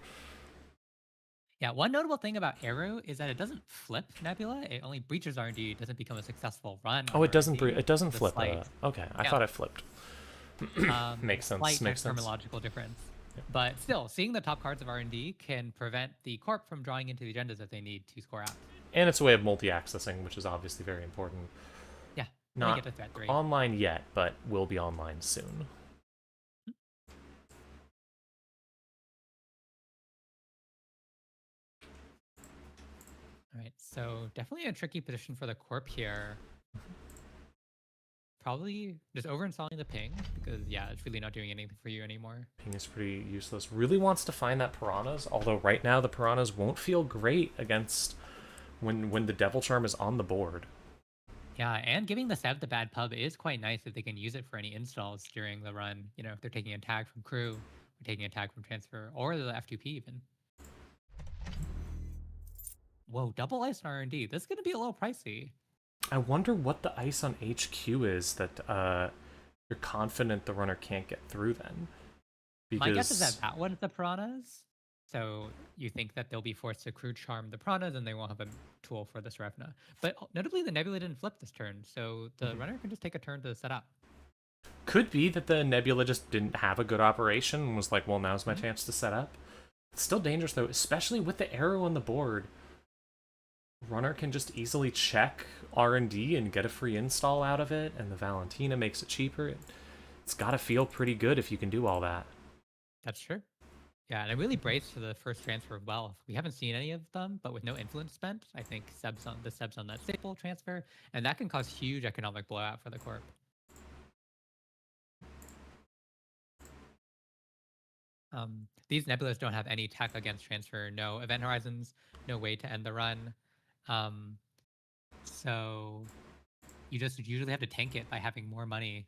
Speaker 2: Yeah, one notable thing about Arrow is that it doesn't flip Nebula. It only breaches R&D. It doesn't become a successful run.
Speaker 1: Oh, it doesn't.
Speaker 2: R&D.
Speaker 1: It doesn't
Speaker 2: The
Speaker 1: flip.
Speaker 2: slight,
Speaker 1: Okay, I
Speaker 2: yeah.
Speaker 1: thought it flipped. Makes sense.
Speaker 2: Slight
Speaker 1: Makes sense.
Speaker 2: terminological difference. But still, seeing the top cards of R&D can prevent the corp from drawing into the agendas that they need to score out.
Speaker 1: And it's a way of multi-accessing, which is obviously very important.
Speaker 2: Yeah,
Speaker 1: Not
Speaker 2: get to threat 3.
Speaker 1: online yet, but will be online soon.
Speaker 2: All right, so definitely a tricky position for the corp here. Probably just overinstalling the ping, because yeah, it's really not doing anything for you anymore.
Speaker 1: Ping is pretty useless. Really wants to find that piranhas, although right now the piranhas won't feel great against when the devil charm is on the board.
Speaker 2: Yeah, and giving the Seb the bad pub is quite nice if they can use it for any installs during the run. You know, if they're taking a tag from crew, or taking a tag from transfer, or the F2P even. Whoa, double ice on R&D. This is going to be a little pricey.
Speaker 1: I wonder what the ice on HQ is that you're confident the runner can't get through then. Because...
Speaker 2: My guess is that one's the piranhas. So you think that they'll be forced to crew charm the piranhas and they won't have a tool for the Serevna. But notably, the Nebula didn't flip this turn, so the runner can just take a turn to set up.
Speaker 1: Could be that the Nebula just didn't have a good operation and was like, well, now's my chance to set up. It's still dangerous, though, especially with the arrow on the board. Runner can just easily check R&D and get a free install out of it, and the Valentina makes it cheaper. It's got to feel pretty good if you can do all that.
Speaker 2: That's true. Yeah, and I really braced for the first transfer of wealth. We haven't seen any of them, but with no influence spent, I think Seb's on that staple transfer, and that can cause huge economic blowout for the corp. These Nebulas don't have any tech against transfer, no event horizons, no way to end the run. So you just usually have to tank it by having more money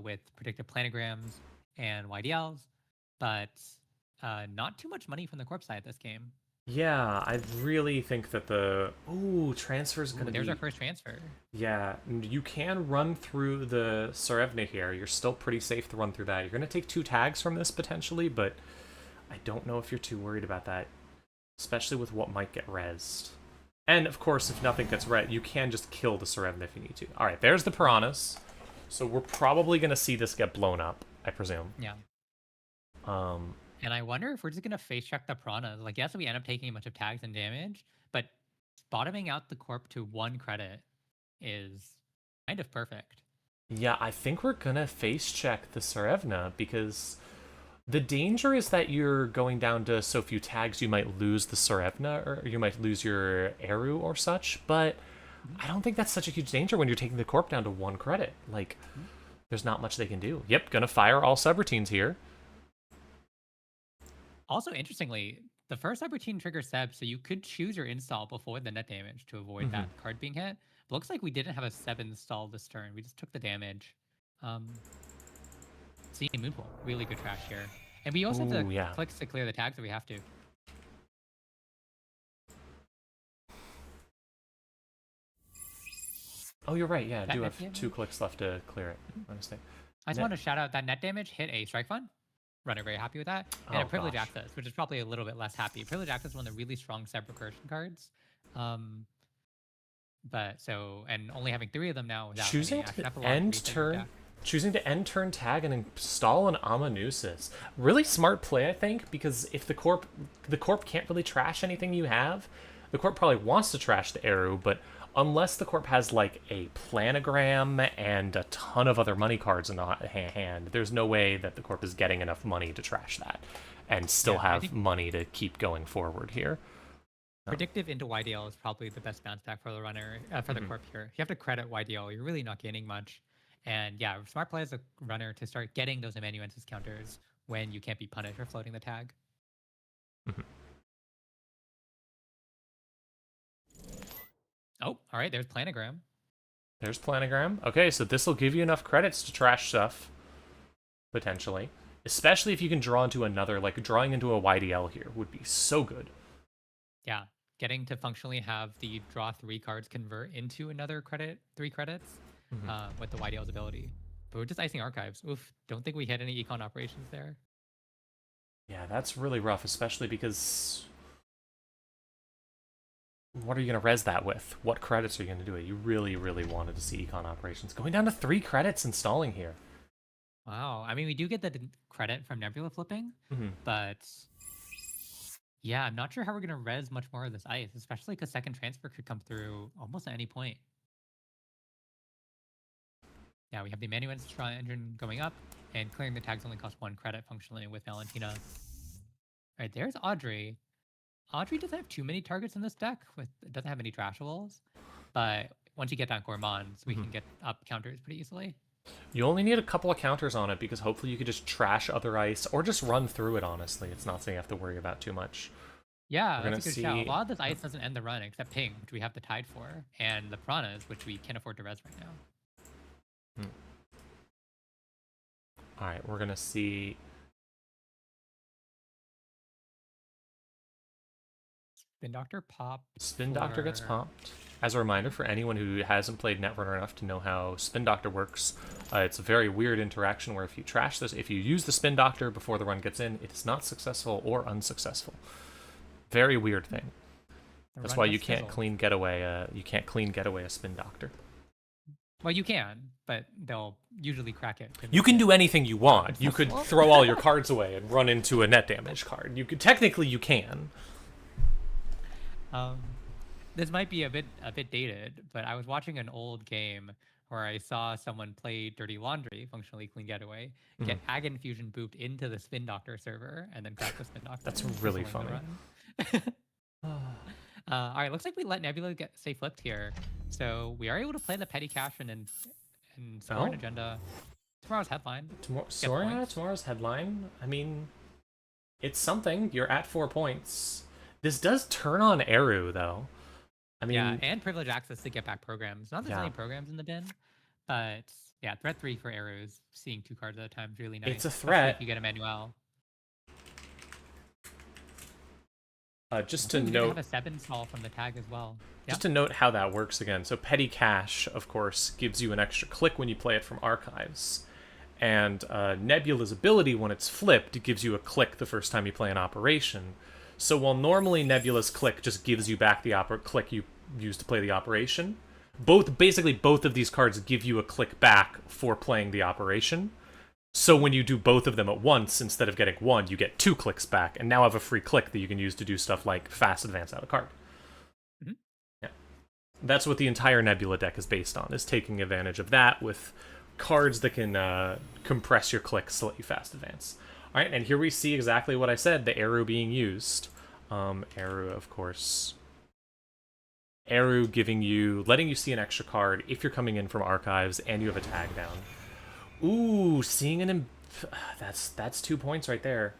Speaker 2: with predictive planograms and YDLs, but not too much money from the corp side this game.
Speaker 1: Yeah, I really think that the... Ooh, transfer's going to be...
Speaker 2: There's our first transfer.
Speaker 1: Yeah, you can run through the Serevna here. You're still pretty safe to run through that. You're going to take 2 tags from this, potentially, but I don't know if you're too worried about that, especially with what might get rezzed. And, of course, if nothing gets rezzed, you can just kill the Serevna if you need to. All right, there's the Piranhas. So we're probably going to see this get blown up, I presume.
Speaker 2: Yeah. And I wonder if we're just going to face check the Piranhas. Like, yes, we end up taking a bunch of tags and damage, but bottoming out the corp to 1 credit is kind of perfect.
Speaker 1: Yeah, I think we're going to face check the Serevna because the danger is that you're going down to so few tags you might lose the Serevna or you might lose your Eru or such, but I don't think that's such a huge danger when you're taking the corp down to 1 credit. Like, there's not much they can do. Yep, gonna fire all subroutines here.
Speaker 2: Also, interestingly, the first subroutine triggers Seb, so you could choose your install before the net damage to avoid that card being hit. But looks like we didn't have a Seb install this turn. We just took the damage. See Moonpool, really good trash here. And we also have to click to clear the tags if we have to.
Speaker 1: Oh, you're right. Yeah, I do have 2 clicks left to clear it. My mistake.
Speaker 2: I just want to shout out that net damage hit a strike fund. Runner very happy with that. And a privilege access, which is probably a little bit less happy. Privilege access is one of the really strong Seb recursion cards. But so, and only having 3 of them now without
Speaker 1: choosing to end turn tag and install an Amanusis. Really smart play, I think, because if the corp can't really trash anything you have, the corp probably wants to trash the Eru, but unless the corp has like a planogram and a ton of other money cards in the hand, there's no way that the corp is getting enough money to trash that and still have money to keep going forward here.
Speaker 2: Predictive into YDL is probably the best bounce back for the runner, for the corp here. If you have to credit YDL, you're really not gaining much. And yeah, smart play as a runner to start getting those amanuensis counters when you can't be punished for floating the tag. Oh, all right, there's Planogram.
Speaker 1: There's Planogram. Okay, so this will give you enough credits to trash stuff, potentially. Especially if you can draw into another, like drawing into a YDL here would be so good.
Speaker 2: Yeah, getting to functionally have the draw 3 cards convert into another 3 credits with the YDL's ability. But we're just icing archives. Oof, don't think we hit any econ operations there.
Speaker 1: Yeah, that's really rough, especially because what are you going to res that with? What credits are you going to do it? You really, really wanted to see econ operations. Going down to 3 credits installing here.
Speaker 2: Wow, I mean, we do get the credit from Nebula flipping, but yeah, I'm not sure how we're going to res much more of this ice, especially because second transfer could come through almost at any point. Yeah, we have the amanuensis draw engine going up, and clearing the tags only costs 1 credit functionally with Valentina. All right, there's Audrey. Audrey doesn't have too many targets in this deck. It doesn't have any trashables, but once you get down Gourmands, we can get up counters pretty easily.
Speaker 1: You only need a couple of counters on it because hopefully you could just trash other ice or just run through it, honestly. It's not something you have to worry about too much.
Speaker 2: Yeah,
Speaker 1: We're
Speaker 2: that's a
Speaker 1: gonna
Speaker 2: good shout. A
Speaker 1: see-
Speaker 2: lot of this ice doesn't end the run except Ping, which we have the Tide for, and the Piranhas, which we can't afford to res right now.
Speaker 1: Alright, we're going to see...
Speaker 2: Spin Doctor popped.
Speaker 1: Spin Doctor gets
Speaker 2: for-
Speaker 1: popped. As a reminder for anyone who hasn't played Netrunner enough to know how Spin Doctor works, it's a very weird interaction where if you trash this, if you use the Spin Doctor before the run gets in, it is not successful or unsuccessful. Very weird thing.
Speaker 2: the
Speaker 1: That's
Speaker 2: run
Speaker 1: why
Speaker 2: does
Speaker 1: you can't
Speaker 2: fizzle.
Speaker 1: clean getaway. You can't clean getaway a Spin Doctor.
Speaker 2: Well, you can, but they'll usually crack it.
Speaker 1: You can do anything you want. You could throw all your cards away and run into a net damage card. You could technically you can.
Speaker 2: This might be a bit dated, but I was watching an old game where I saw someone play Dirty Laundry, functionally clean getaway, get Ag Infusion booped into the Spin Doctor server, and then crack the Spin Doctor.
Speaker 1: That's really
Speaker 2: fizzling the run. All right, looks like we let Nebula stay flipped here, so we are able to play the petty cash and scoring
Speaker 1: Oh.
Speaker 2: agenda. Tomorrow's headline.
Speaker 1: Tomorrow's headline. I mean, it's something. You're at 4 points. This does turn on Eru, though. I mean,
Speaker 2: Yeah, and privilege access to get back programs. Not that there's
Speaker 1: Yeah.
Speaker 2: any programs in the bin, but yeah, threat 3 for arrows, seeing 2 cards at a time is really nice.
Speaker 1: It's a
Speaker 2: especially
Speaker 1: threat.
Speaker 2: If you get a manual.
Speaker 1: just to
Speaker 2: We
Speaker 1: note,
Speaker 2: have a 7 stall from the tag as well.
Speaker 1: just to note how that works again. So petty cash, of course, gives you an extra click when you play it from archives, and Nebula's ability, when it's flipped, it gives you a click the first time you play an operation. So while normally Nebula's click just gives you back the click you used to play the operation, basically both of these cards give you a click back for playing the operation. So when you do both of them at once, instead of getting 1, you get 2 clicks back, and now have a free click that you can use to do stuff like fast advance out of card. Yeah, that's what the entire Nebula deck is based on, is taking advantage of that with cards that can compress your clicks so that you fast advance. All right, and here we see exactly what I said, the Eru being used. Eru, of course. Eru letting you see an extra card if you're coming in from archives and you have a tag down. Ooh, seeing that's 2 points right there.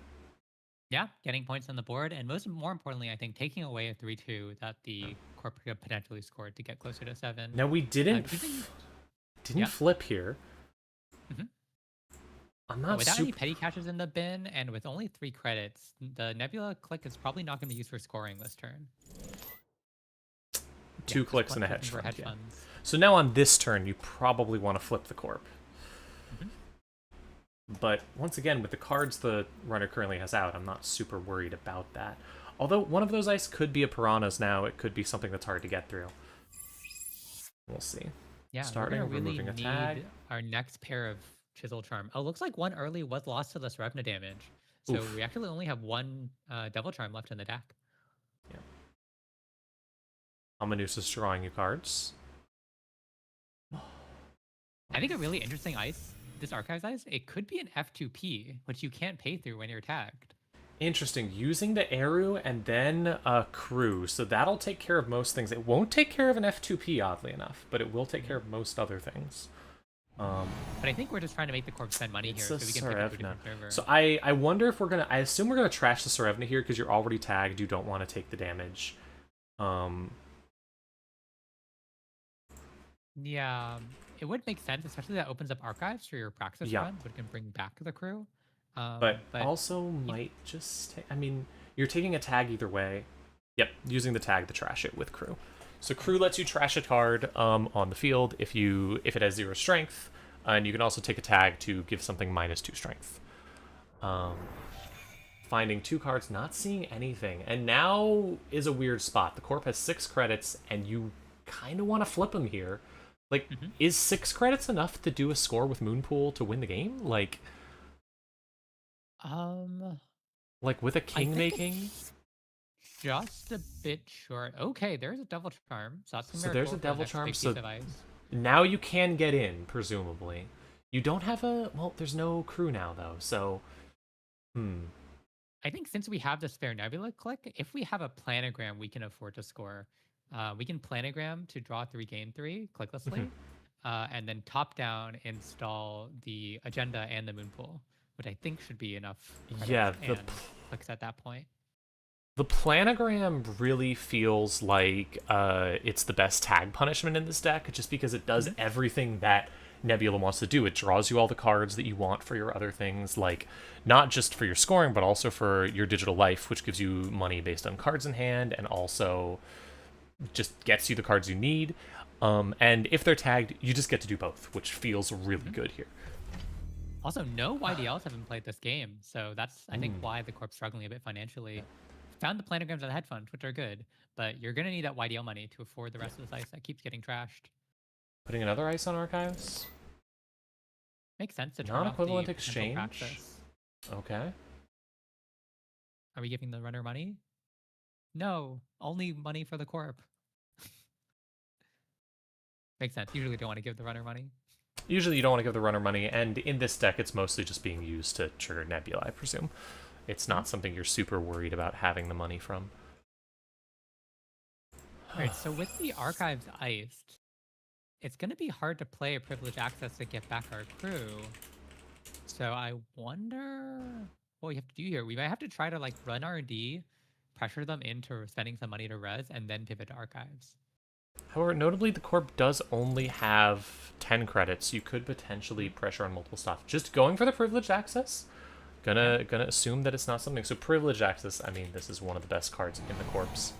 Speaker 2: Yeah, getting points on the board, and more importantly, I think taking away a 3-2 that the corp could potentially scored to get closer to 7.
Speaker 1: Now we didn't
Speaker 2: Yeah.
Speaker 1: flip here.
Speaker 2: Mhm.
Speaker 1: I'm
Speaker 2: But
Speaker 1: not
Speaker 2: without any
Speaker 1: super.
Speaker 2: petty caches in the bin, and with only 3 credits, the Nebula click is probably not going to be used for scoring this turn.
Speaker 1: 2
Speaker 2: just
Speaker 1: clicks and a
Speaker 2: flipping
Speaker 1: hedge
Speaker 2: for
Speaker 1: fund. Yeah.
Speaker 2: funds.
Speaker 1: So now on this turn, you probably want to flip the corp. But once again, with the cards the runner currently has out, I'm not super worried about that. Although one of those ice could be a Piranhas now, it could be something that's hard to get through. We'll see.
Speaker 2: Yeah,
Speaker 1: Starting,
Speaker 2: we're gonna really
Speaker 1: removing a
Speaker 2: need
Speaker 1: tag.
Speaker 2: our next pair of Chisel Charm. Oh, looks like one early was lost to this Revna damage. So
Speaker 1: Oof.
Speaker 2: we actually only have one Devil Charm left in the deck.
Speaker 1: Amanusis drawing you cards.
Speaker 2: I think a really interesting ice, this Archives ice, it could be an F2P, which you can't pay through when you're tagged.
Speaker 1: Interesting. Using the Eru and then a crew, so that'll take care of most things. It won't take care of an F2P, oddly enough, but it will take care of most other things.
Speaker 2: But I think we're just trying to make the corp spend money
Speaker 1: It's
Speaker 2: here,
Speaker 1: a
Speaker 2: so we can pick up a
Speaker 1: Sarevna.
Speaker 2: different server.
Speaker 1: So I wonder if we're gonna. I assume we're gonna trash the Sarevna here because you're already tagged. You don't want to take the damage.
Speaker 2: Yeah, it would make sense, especially that opens up archives for your practice
Speaker 1: Yeah.
Speaker 2: run, but can bring back the crew.
Speaker 1: But also might just. I mean, you're taking a tag either way. Yep, using the tag to trash it with crew. So crew lets you trash a card on the field if it has 0 strength, and you can also take a tag to give something -2 strength. Finding 2 cards, not seeing anything, and now is a weird spot. The corp has 6 credits, and you kind of want to flip them here. Like, is 6 credits enough to do a score with Moonpool to win the game? Like with a
Speaker 2: I
Speaker 1: king
Speaker 2: think
Speaker 1: making?
Speaker 2: it's just a bit short. Okay, there's a devil charm, so that's
Speaker 1: So there's a
Speaker 2: miracle for the
Speaker 1: devil
Speaker 2: next
Speaker 1: charm,
Speaker 2: big
Speaker 1: so
Speaker 2: piece of ice.
Speaker 1: now you can get in, presumably. You don't have a... Well, there's no crew now, though, so...
Speaker 2: I think since we have the spare nebula click, if we have a planogram, we can afford to score. We can planogram to draw 3, gain 3, clicklessly, and then top down install the agenda and the moon pool, which I think should be enough credits
Speaker 1: Yeah,
Speaker 2: and clicks at that point.
Speaker 1: the planogram really feels like it's the best tag punishment in this deck, just because it does everything that Nebula wants to do. It draws you all the cards that you want for your other things, like not just for your scoring, but also for your digital life, which gives you money based on cards in hand, and also just gets you the cards you need. And if they're tagged, you just get to do both, which feels really good here.
Speaker 2: Also, no YDLs haven't played this game, so that's, I think, why the corp's struggling a bit financially. Found the planograms at the hedge fund, which are good, but you're going to need that YDL money to afford the rest of this ice that keeps getting trashed.
Speaker 1: Putting another ice on archives?
Speaker 2: Makes sense to turn off the
Speaker 1: Non-equivalent
Speaker 2: potential
Speaker 1: exchange?
Speaker 2: praxis.
Speaker 1: Okay.
Speaker 2: Are we giving the runner money? No, only money for the corp. Makes sense. Usually don't want to give the runner money.
Speaker 1: Usually you don't want to give the runner money, and in this deck it's mostly just being used to trigger Nebula, I presume. It's not something you're super worried about having the money from.
Speaker 2: Alright, so with the archives iced, it's going to be hard to play a privileged access to get back our crew. So I wonder what we have to do here. We might have to try to like run R&D, pressure them into spending some money to res, and then pivot to archives.
Speaker 1: However, notably, the corp does only have 10 credits. You could potentially pressure on multiple stuff. Just going for the privileged access? Gonna assume that it's not something. So privileged access, I mean, this is one of the best cards in the corpse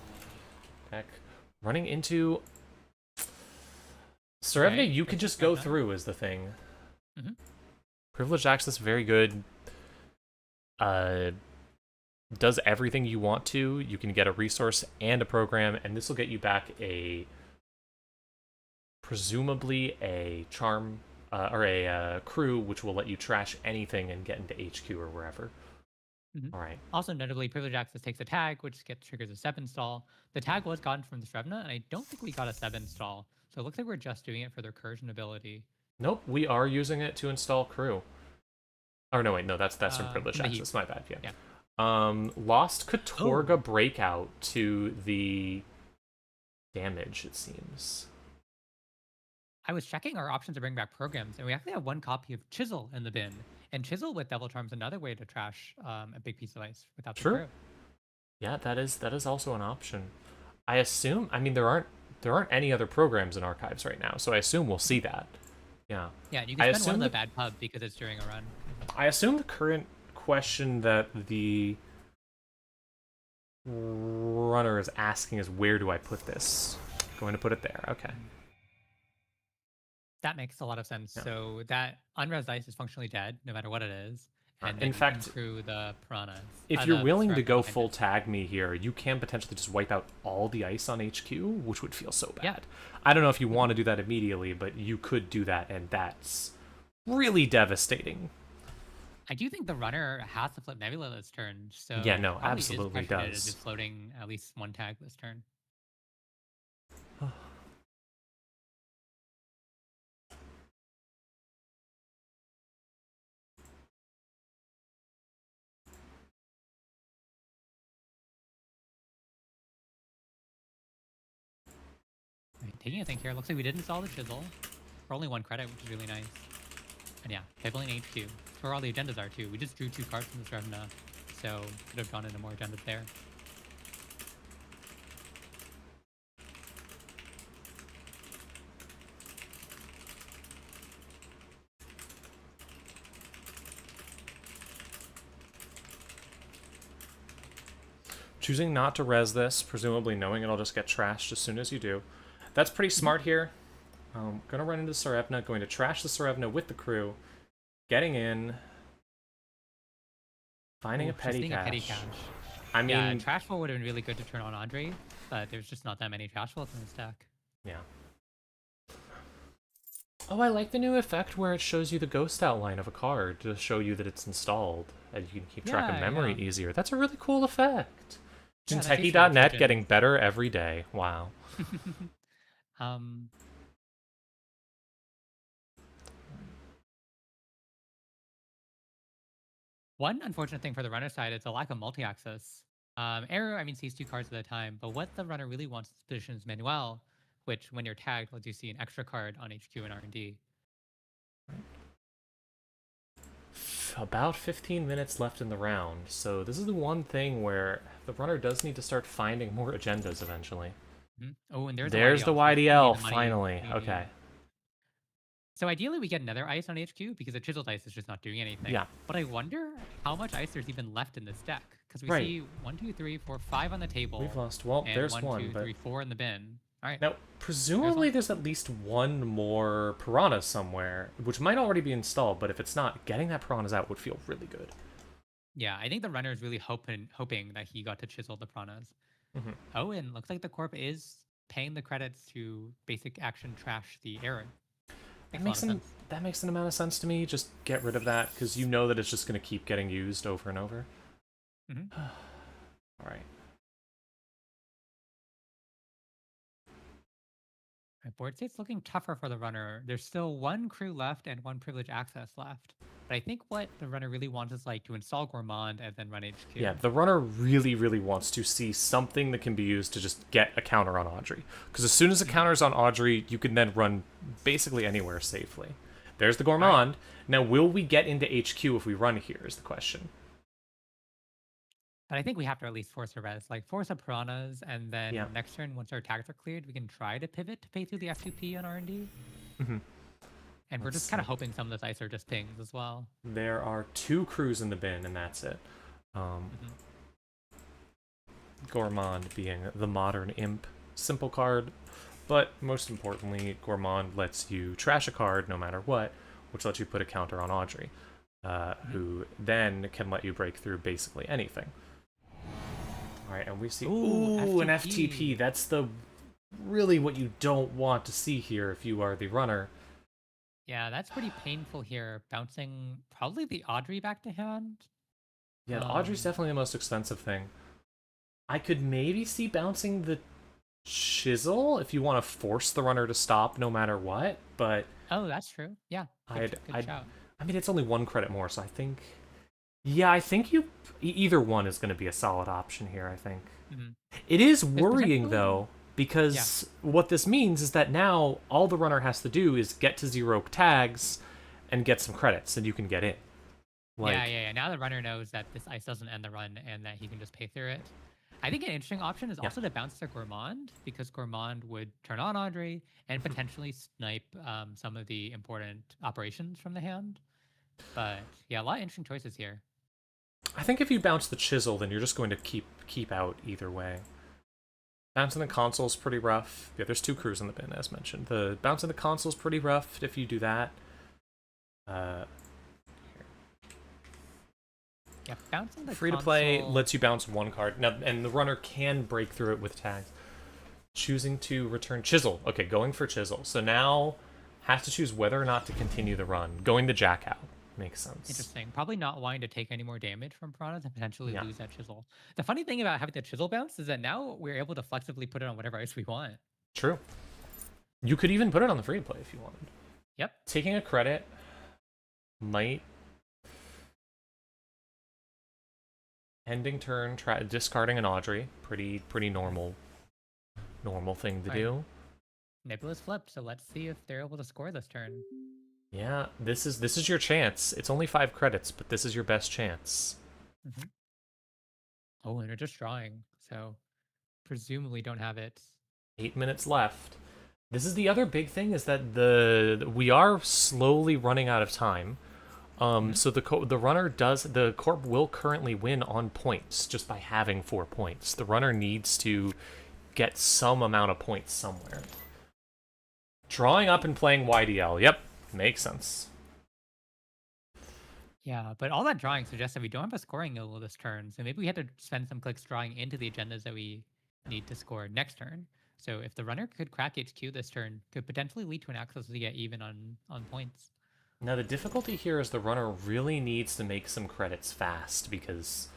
Speaker 1: deck. Running into Serevna,
Speaker 2: Okay,
Speaker 1: you could just go through is the thing. Privileged access, very good. Does everything you want to. You can get a resource and a program, and this will get you back presumably a charm or a crew, which will let you trash anything and get into HQ or wherever. All right.
Speaker 2: Also, notably, privileged access takes a tag, which triggers a 7 stall. The tag was gotten from the Shrevna, and I don't think we got a 7 stall. So it looks like we're just doing it for the recursion ability.
Speaker 1: Nope, we are using it to install crew. Oh no, wait, no, that's from privileged access. My bad. Yeah. Lost Katorga breakout to the damage, it seems.
Speaker 2: I was checking our options to bring back programs, and we actually have 1 copy of Chisel in the bin. And Chisel with Devil Charm is another way to trash a big piece of ice without the crew.
Speaker 1: Yeah, that is also an option. I assume. I mean, there aren't any other programs in archives right now, so I assume we'll see that. Yeah.
Speaker 2: Yeah, you can spend one on the bad pub because it's during a run.
Speaker 1: I assume the current question that the runner is asking is, where do I put this? Going to put it there. Okay.
Speaker 2: That makes a lot of sense.
Speaker 1: Yeah.
Speaker 2: So that unres ice is functionally dead, no matter what it is. And
Speaker 1: in fact,
Speaker 2: through the piranhas.
Speaker 1: If you're willing to go full tag me here, you can potentially just wipe out all the ice on HQ, which would feel so bad.
Speaker 2: Yeah.
Speaker 1: I don't know if you want to do that immediately, but you could do that, and that's really devastating.
Speaker 2: I do think the runner has to flip Nebula this turn. So
Speaker 1: yeah, no,
Speaker 2: probably
Speaker 1: absolutely
Speaker 2: is pressured
Speaker 1: does.
Speaker 2: into floating at least 1 tag this turn. taking a think here. Looks like we did install the chisel for only 1 credit, which is really nice. And yeah, pivoting HQ. That's where all the agendas are too. We just drew 2 cards from this Revna, so could have gone into more agendas there.
Speaker 1: Choosing not to res this, presumably knowing it'll just get trashed as soon as you do. That's pretty smart here. Gonna run into Sarevna, going to trash the Sarevna with the crew, getting in, finding
Speaker 2: Ooh,
Speaker 1: a petty
Speaker 2: just
Speaker 1: cache.
Speaker 2: a petty cache.
Speaker 1: I mean,
Speaker 2: Yeah, Trashful would have been really good to turn on Andre, but there's just not that many Trashfuls in this deck.
Speaker 1: yeah. Oh, I like the new effect where it shows you the ghost outline of a card to show you that it's installed, and you can keep track of
Speaker 2: Yeah,
Speaker 1: memory
Speaker 2: yeah.
Speaker 1: easier. That's a really cool effect.
Speaker 2: Yeah, that's useful
Speaker 1: Jinteki.net
Speaker 2: attention.
Speaker 1: getting better every day. Wow.
Speaker 2: um, One unfortunate thing for the runner side is a lack of multi-access. Arrow, I mean, sees 2 cards at a time, but what the runner really wants is positions Manuel, which when you're tagged lets you see an extra card on HQ and R&D.
Speaker 1: About 15 minutes left in the round, so this is the one thing where the runner does need to start finding more agendas eventually.
Speaker 2: Oh, and there's
Speaker 1: There's
Speaker 2: a
Speaker 1: the
Speaker 2: YDL, so that's gonna be
Speaker 1: YDL,
Speaker 2: the money
Speaker 1: finally.
Speaker 2: we need.
Speaker 1: Okay.
Speaker 2: So ideally we get another ice on HQ because the chiseled ice is just not doing anything.
Speaker 1: Yeah.
Speaker 2: But I wonder how much ice there's even left in this deck. Because we
Speaker 1: Right.
Speaker 2: see 1, 2, 3, 4, 5 on the table.
Speaker 1: We've lost. Well,
Speaker 2: and
Speaker 1: there's
Speaker 2: 1,
Speaker 1: one,
Speaker 2: 2,
Speaker 1: but
Speaker 2: 3, 4 in the bin. All right.
Speaker 1: now presumably there's at least one more piranha somewhere, which might already be installed. But if it's not, getting that piranhas out would feel really good.
Speaker 2: Yeah, I think the runner is really hoping that he got to chisel the piranhas.
Speaker 1: Mhm.
Speaker 2: Oh, and looks like the corp is paying the credits to basic action trash the error.
Speaker 1: That
Speaker 2: Makes a lot of sense.
Speaker 1: that makes an amount of sense to me. Just get rid of that because you know that it's just going to keep getting used over and over.
Speaker 2: Mhm.
Speaker 1: All right.
Speaker 2: Right, board state's looking tougher for the runner. There's still 1 crew left and 1 privilege access left. But I think what the runner really wants is like to install Gourmand and then run HQ.
Speaker 1: Yeah, the runner really, really wants to see something that can be used to just get a counter on Audrey. Because as soon as a counter's on Audrey, you can then run basically anywhere safely. There's the Gourmand. Now, will we get into HQ if we run here is the question.
Speaker 2: But I think we have to at least force a res, like force a piranhas, and then
Speaker 1: Yeah.
Speaker 2: next turn, once our tags are cleared, we can try to pivot to pay through the F2P on R&D.
Speaker 1: Mhm.
Speaker 2: And we're
Speaker 1: Let's
Speaker 2: just kind of
Speaker 1: see.
Speaker 2: hoping some of this ice are just pings as well.
Speaker 1: There are 2 crews in the bin, and that's it. Gourmand being the modern imp. Simple card, but most importantly, Gourmand lets you trash a card no matter what, which lets you put a counter on Audrey, who then can let you break through basically anything. All right, and we see
Speaker 2: Ooh,
Speaker 1: an
Speaker 2: FTP.
Speaker 1: FTP. That's the really what you don't want to see here if you are the runner.
Speaker 2: Yeah, that's pretty painful here. Bouncing probably the Audrey back to hand.
Speaker 1: Yeah, the Audrey's definitely the most expensive thing. I could maybe see bouncing the chisel if you want to force the runner to stop no matter what, but
Speaker 2: Oh, that's true. Yeah. Good shout.
Speaker 1: I mean, it's only 1 credit more, so I think... Yeah, I think either one is going to be a solid option here, I think.
Speaker 2: Mhm.
Speaker 1: It is
Speaker 2: There's
Speaker 1: worrying,
Speaker 2: potential-
Speaker 1: though, because what this means is that now all the runner has to do is get to 0 tags and get some credits, and you can get in.
Speaker 2: Yeah. Now the runner knows that this ice doesn't end the run and that he can just pay through it. I think an interesting option is also to bounce to Gourmand, because Gourmand would turn on Audrey and potentially snipe some of the important operations from the hand. But yeah, a lot of interesting choices here.
Speaker 1: I think if you bounce the chisel, then you're just going to keep out either way. Bouncing the console's pretty rough. Yeah, there's 2 crews in the bin, as mentioned. The bouncing the console's pretty rough if you do that.
Speaker 2: Yeah, bouncing the
Speaker 1: Free to play
Speaker 2: console-
Speaker 1: lets you bounce 1 card. Now, and the runner can break through it with tags. Choosing to return chisel. Okay, going for chisel. So now has to choose whether or not to continue the run. Going the jack out makes sense.
Speaker 2: Interesting. Probably not wanting to take any more damage from piranhas and potentially
Speaker 1: Yeah.
Speaker 2: lose that chisel. The funny thing about having the chisel bounce is that now we're able to flexibly put it on whatever ice we want.
Speaker 1: True. You could even put it on the free to play if you wanted.
Speaker 2: Yep.
Speaker 1: Taking a credit might ending turn, discarding an Audrey. Pretty normal thing to
Speaker 2: Right.
Speaker 1: do.
Speaker 2: Nebula's flipped, so let's see if they're able to score this turn.
Speaker 1: Yeah, this is your chance. It's only 5 credits, but this is your best chance.
Speaker 2: Oh, and they're just drawing, so presumably don't have it.
Speaker 1: 8 minutes left. This is the other big thing is that we are slowly running out of time. So the runner the corp will currently win on points just by having 4 points. The runner needs to get some amount of points somewhere. Drawing up and playing YDL. Yep, makes sense.
Speaker 2: Yeah, but all that drawing suggests that we don't have a scoring node this turn, so maybe we had to spend some clicks drawing into the agendas that we need to score next turn. So if the runner could crack HQ this turn, could potentially lead to an access to get even on points.
Speaker 1: Now the difficulty here is the runner really needs to make some credits fast because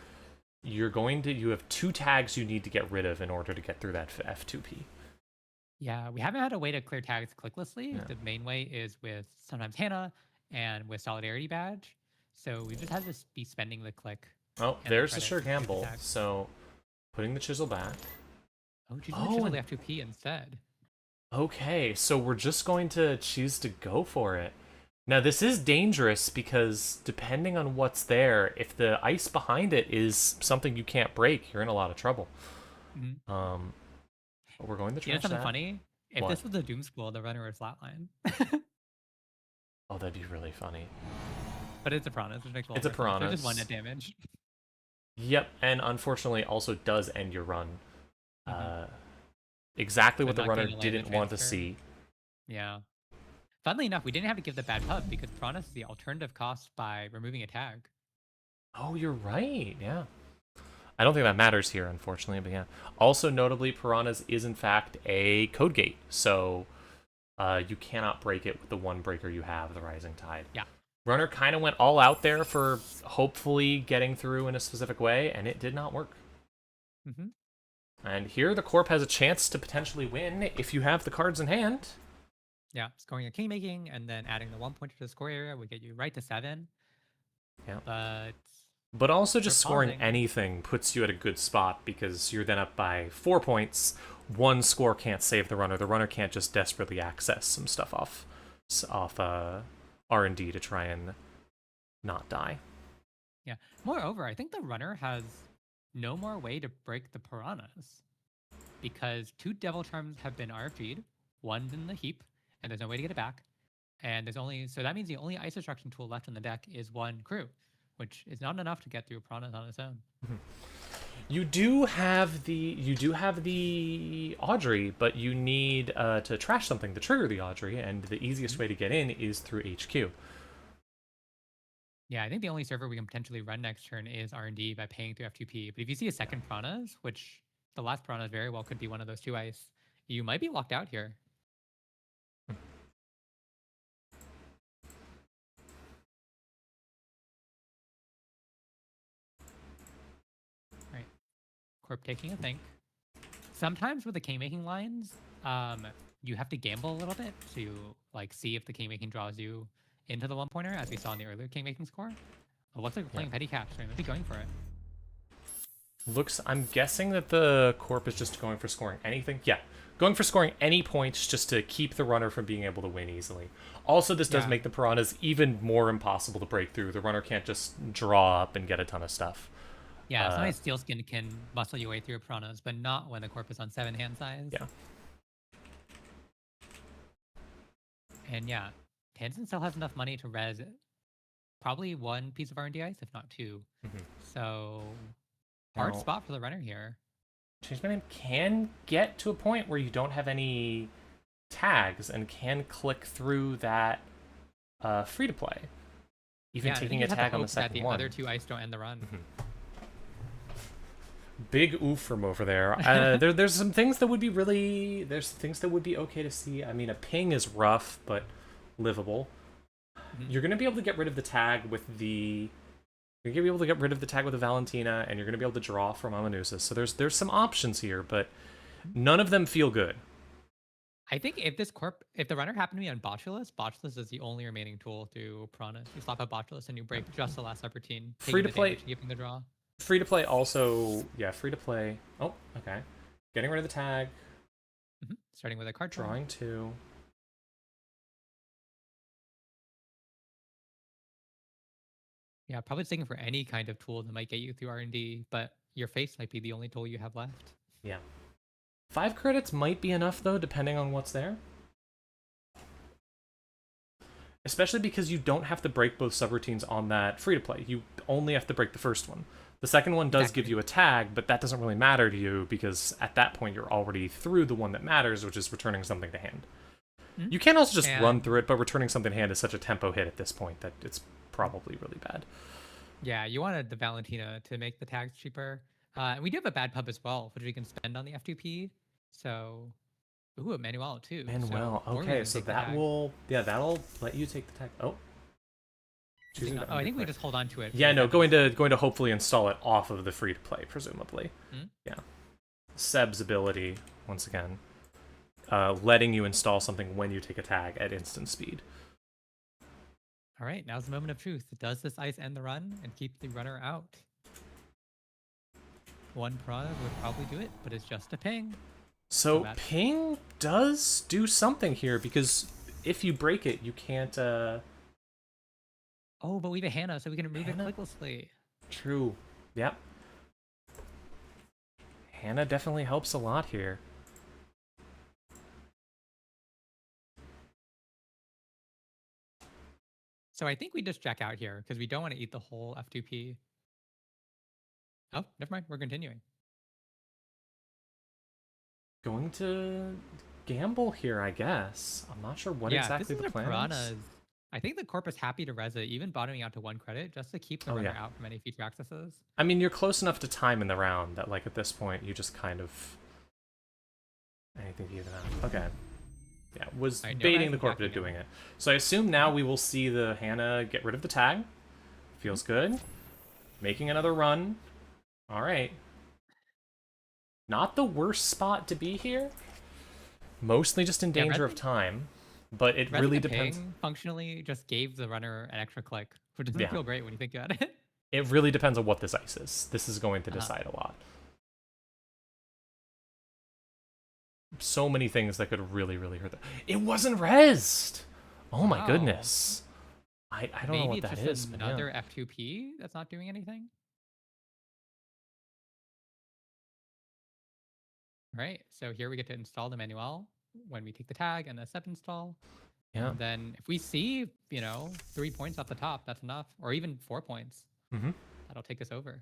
Speaker 1: you have 2 tags you need to get rid of in order to get through that F2P.
Speaker 2: Yeah, we haven't had a way to clear tags clicklessly.
Speaker 1: Yeah.
Speaker 2: The main way is with sometimes Hannah and with Solidarity Badge. So we just had to be spending the click.
Speaker 1: Oh,
Speaker 2: and the
Speaker 1: there's the
Speaker 2: credit
Speaker 1: sure
Speaker 2: to clear the
Speaker 1: gamble.
Speaker 2: tag.
Speaker 1: So putting the chisel back.
Speaker 2: Oh, choosing
Speaker 1: Oh,
Speaker 2: the chisel
Speaker 1: and-
Speaker 2: the F2P instead.
Speaker 1: Okay, so we're just going to choose to go for it. Now this is dangerous because depending on what's there, if the ice behind it is something you can't break, you're in a lot of trouble.
Speaker 2: Mhm.
Speaker 1: But we're going to
Speaker 2: You know
Speaker 1: trash
Speaker 2: something
Speaker 1: that.
Speaker 2: funny? If
Speaker 1: What?
Speaker 2: this was a Doom School, the runner would flatline.
Speaker 1: Oh, that'd be really funny.
Speaker 2: But it's a Piranhas, which makes a
Speaker 1: It's a
Speaker 2: lot more sense. They're just
Speaker 1: Piranhas.
Speaker 2: 1 net damage.
Speaker 1: Yep, and unfortunately also does end your run. Exactly
Speaker 2: So
Speaker 1: what the
Speaker 2: not
Speaker 1: runner
Speaker 2: getting to land the
Speaker 1: didn't want to
Speaker 2: transfer.
Speaker 1: see.
Speaker 2: Yeah. Funnily enough, we didn't have to give the bad pub because Piranhas is the alternative cost by removing a tag.
Speaker 1: Oh, you're right. Yeah. I don't think that matters here, unfortunately, but yeah. Also, notably, Piranhas is in fact a code gate, so you cannot break it with the one breaker you have, the Rising Tide.
Speaker 2: Yeah.
Speaker 1: Runner kind of went all out there for hopefully getting through in a specific way, and it did not work.
Speaker 2: Mm-hmm.
Speaker 1: And here, the Corp has a chance to potentially win if you have the cards in hand.
Speaker 2: Yeah, scoring a kingmaking and then adding the 1 pointer to the score area would get you right to 7.
Speaker 1: Yeah.
Speaker 2: But
Speaker 1: also just
Speaker 2: They're
Speaker 1: scoring
Speaker 2: pausing.
Speaker 1: anything puts you at a good spot because you're then up by 4 points. One score can't save the runner. The runner can't just desperately access some stuff off R&D to try and not die.
Speaker 2: yeah. Moreover, I think the runner has no more way to break the Piranhas because 2 Devil Charms have been RFG'd, one's in the heap, and there's no way to get it back. And so that means the only ice destruction tool left on the deck is 1 crew, which is not enough to get through Piranhas on its own.
Speaker 1: You do have the Audrey, but you need to trash something to trigger the Audrey, and the easiest way to get in is through HQ.
Speaker 2: Yeah, I think the only server we can potentially run next turn is R&D by paying through F2P. But if you see a second Piranhas, which the last Piranhas very well could be one of those 2 ice, you might be locked out here. Right. Corp taking a think. Sometimes with the king-making lines, you have to gamble a little bit to like see if the king-making draws you into the 1 pointer, as we saw in the earlier king-making score. It looks like we're playing petty cash, so we might be going for it.
Speaker 1: I'm guessing that the Corp is just going for scoring anything. Yeah, going for scoring any points just to keep the runner from being able to win easily. Also, this does
Speaker 2: Yeah.
Speaker 1: make the Piranhas even more impossible to break through. The runner can't just draw up and get a ton of stuff.
Speaker 2: Yeah, sometimes Steelskin can muscle your way through Piranhas, but not when the Corp is on 7 hand size.
Speaker 1: Yeah.
Speaker 2: And yeah, Tansen still has enough money to res probably 1 piece of R&D ice, if not 2. So hard
Speaker 1: Now-
Speaker 2: spot for the runner here.
Speaker 1: Change My Name can get to a point where you don't have any tags and can click through that free to play. Even
Speaker 2: Yeah, I think
Speaker 1: taking
Speaker 2: you
Speaker 1: a
Speaker 2: just have
Speaker 1: tag
Speaker 2: to
Speaker 1: on the
Speaker 2: hope that
Speaker 1: second
Speaker 2: the
Speaker 1: one.
Speaker 2: other 2 ice don't end the run.
Speaker 1: Big oof from over there. There's some things that would be okay to see. I mean, a ping is rough, but livable. You're gonna be able to get rid of the tag with the. You're gonna be able to get rid of the tag with the Valentina, and you're gonna be able to draw from Amanusis. So there's some options here, but none of them feel good.
Speaker 2: I think if the runner happened to be on Botulus, Botulus is the only remaining tool through Piranhas. You slap a Botulus and you break just the last subroutine.
Speaker 1: Free to play-
Speaker 2: Giving the draw.
Speaker 1: Free to play also, yeah, free to play. Oh, okay. Getting rid of the tag.
Speaker 2: Starting with a card draw.
Speaker 1: Drawing 2.
Speaker 2: Yeah, probably just looking for any kind of tool that might get you through R&D, but your face might be the only tool you have left.
Speaker 1: Yeah. 5 credits might be enough, though, depending on what's there. Especially because you don't have to break both subroutines on that free-to-play. You only have to break the first one. The second one does give you a tag, but that doesn't really matter to you because at that point you're already through the one that matters, which is returning something to hand. You can also just run through it, but returning something to hand is such a tempo hit at this point that it's probably really bad.
Speaker 2: Yeah, you wanted the Valentina to make the tags cheaper. And we do have a bad pub as well, which we can spend on the F2P. So, ooh, a Manuel too.
Speaker 1: Manuel,
Speaker 2: So, or we
Speaker 1: okay,
Speaker 2: can
Speaker 1: so
Speaker 2: take the
Speaker 1: that
Speaker 2: tag.
Speaker 1: will, yeah, that'll let you take the tag. Oh.
Speaker 2: Oh, I think we just hold on to it.
Speaker 1: Yeah, no, going to hopefully install it off of the free to play, presumably. Yeah. Seb's ability, once again, letting you install something when you take a tag at instant speed.
Speaker 2: All right, now's the moment of truth. Does this ice end the run and keep the runner out? One Piranha would probably do it, but it's just a ping.
Speaker 1: So ping does do something here because if you break it, you can't.
Speaker 2: Oh, but we have a Hannah, so we can remove it clicklessly.
Speaker 1: True. Yep. Hannah definitely helps a lot here.
Speaker 2: So I think we just jack out here because we don't want to eat the whole F2P. Oh, never mind. We're continuing.
Speaker 1: Going to gamble here, I guess. I'm not sure what exactly the plan is.
Speaker 2: I think the corp is happy to res it, even bottoming out to 1 credit, just to keep the runner out from any future accesses.
Speaker 1: I mean, you're close enough to time in the round that, like, at this point, you just kind of... anything to even out. Okay. Yeah, was baiting the corp into doing it. So I assume now we will see the Hannah get rid of the tag. Feels good. Making another run. Alright. Not the worst spot to be here. Mostly just in danger of time. But it really depends.
Speaker 2: Functionally just gave the runner an extra click, which doesn't feel great when you think about it.
Speaker 1: It really depends on what this ice is. This is going to decide a lot. So many things that could really, really hurt them. It wasn't rezzed! Oh my goodness. I don't know what that is.
Speaker 2: Maybe it's another F2P that's not doing anything? Right, so here we get to install the Manuel when we take the tag and the step install.
Speaker 1: Yeah.
Speaker 2: And then if we see, 3 points off the top, that's enough. Or even 4 points. That'll take us over.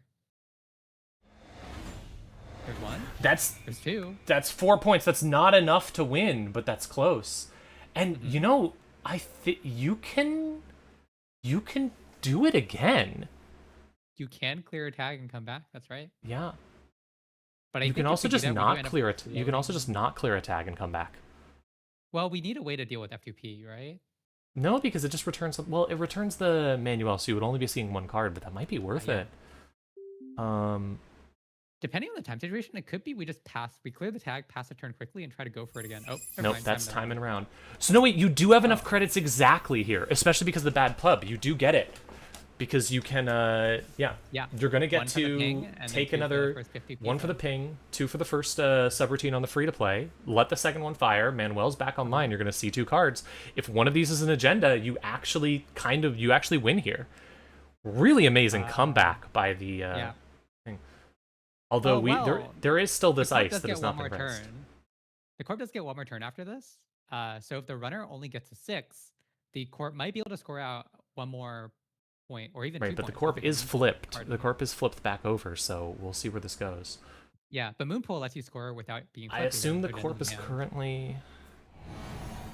Speaker 2: There's 1. There's 2.
Speaker 1: That's 4 points. That's not enough to win, but that's close. And I think you can do it again.
Speaker 2: You can clear a tag and come back. That's right.
Speaker 1: Yeah.
Speaker 2: But
Speaker 1: you can also just not clear it. You can also just not clear a tag and come back.
Speaker 2: Well, we need a way to deal with F2P, right?
Speaker 1: No, because it just returns. Well, it returns the Manuel, so you would only be seeing 1 card, but that might be worth it.
Speaker 2: Depending on the time situation, it could be we just we clear the tag, pass a turn quickly, and try to go for it again. Oh,
Speaker 1: nope, that's time and round. So no, wait, you do have enough credits exactly here, especially because of the bad pub. You do get it. Because you can, you're going to get to take another 1 for the ping, 2 for the first subroutine on the free-to-play, let the second one fire, Manuel's back online, you're going to see 2 cards. If one of these is an agenda, you actually win here. Really amazing comeback by the thing. Although there is still this ice that has not been rezzed.
Speaker 2: The corp does get 1 more turn after this, so if the runner only gets a 6, the corp might be able to score out 1 more point, or even 2
Speaker 1: but
Speaker 2: points.
Speaker 1: The corp is flipped. The corp is flipped back over, so we'll see where this goes.
Speaker 2: Yeah, but Moonpool lets you score without being flipped.
Speaker 1: I assume the corp is currently...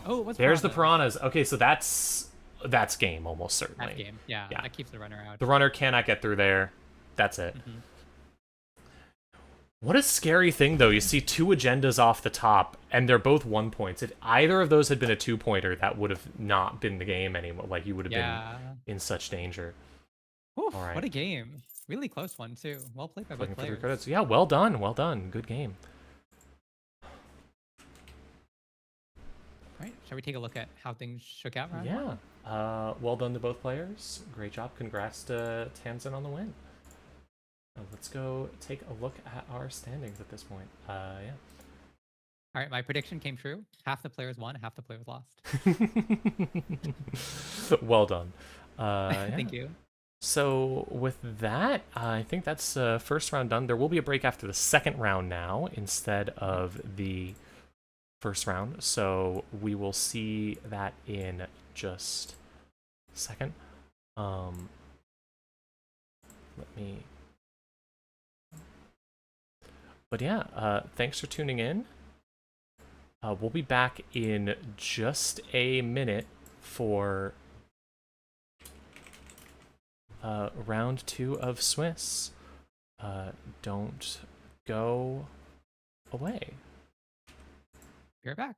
Speaker 2: Oh, what's
Speaker 1: there's the piranhas. Okay, so that's game, almost certainly.
Speaker 2: That's game, yeah, that keeps the runner out.
Speaker 1: The runner cannot get through there. That's it. What a scary thing, though. You see 2 agendas off the top, and they're both 1 points. If either of those had been a 2-pointer, that would have not been the game anymore. Like, you would have been in such danger.
Speaker 2: Oof, all right. What a game. Really close one, too. Well played by both players.
Speaker 1: Credits. Yeah, well done. Well done. Good game.
Speaker 2: All right, shall we take a look at how things shook out?
Speaker 1: Well done to both players. Great job. Congrats to Tanzan on the win. Let's go take a look at our standings at this point.
Speaker 2: All right, my prediction came true. Half the players won, half the players lost.
Speaker 1: Well done. Yeah.
Speaker 2: Thank you.
Speaker 1: So with that, I think that's first round done. There will be a break after the second round now instead of the first round. So we will see that in just a second. Let me. But yeah, thanks for tuning in. We'll be back in just a minute for round 2 of Swiss. Don't go away.
Speaker 2: Be right back.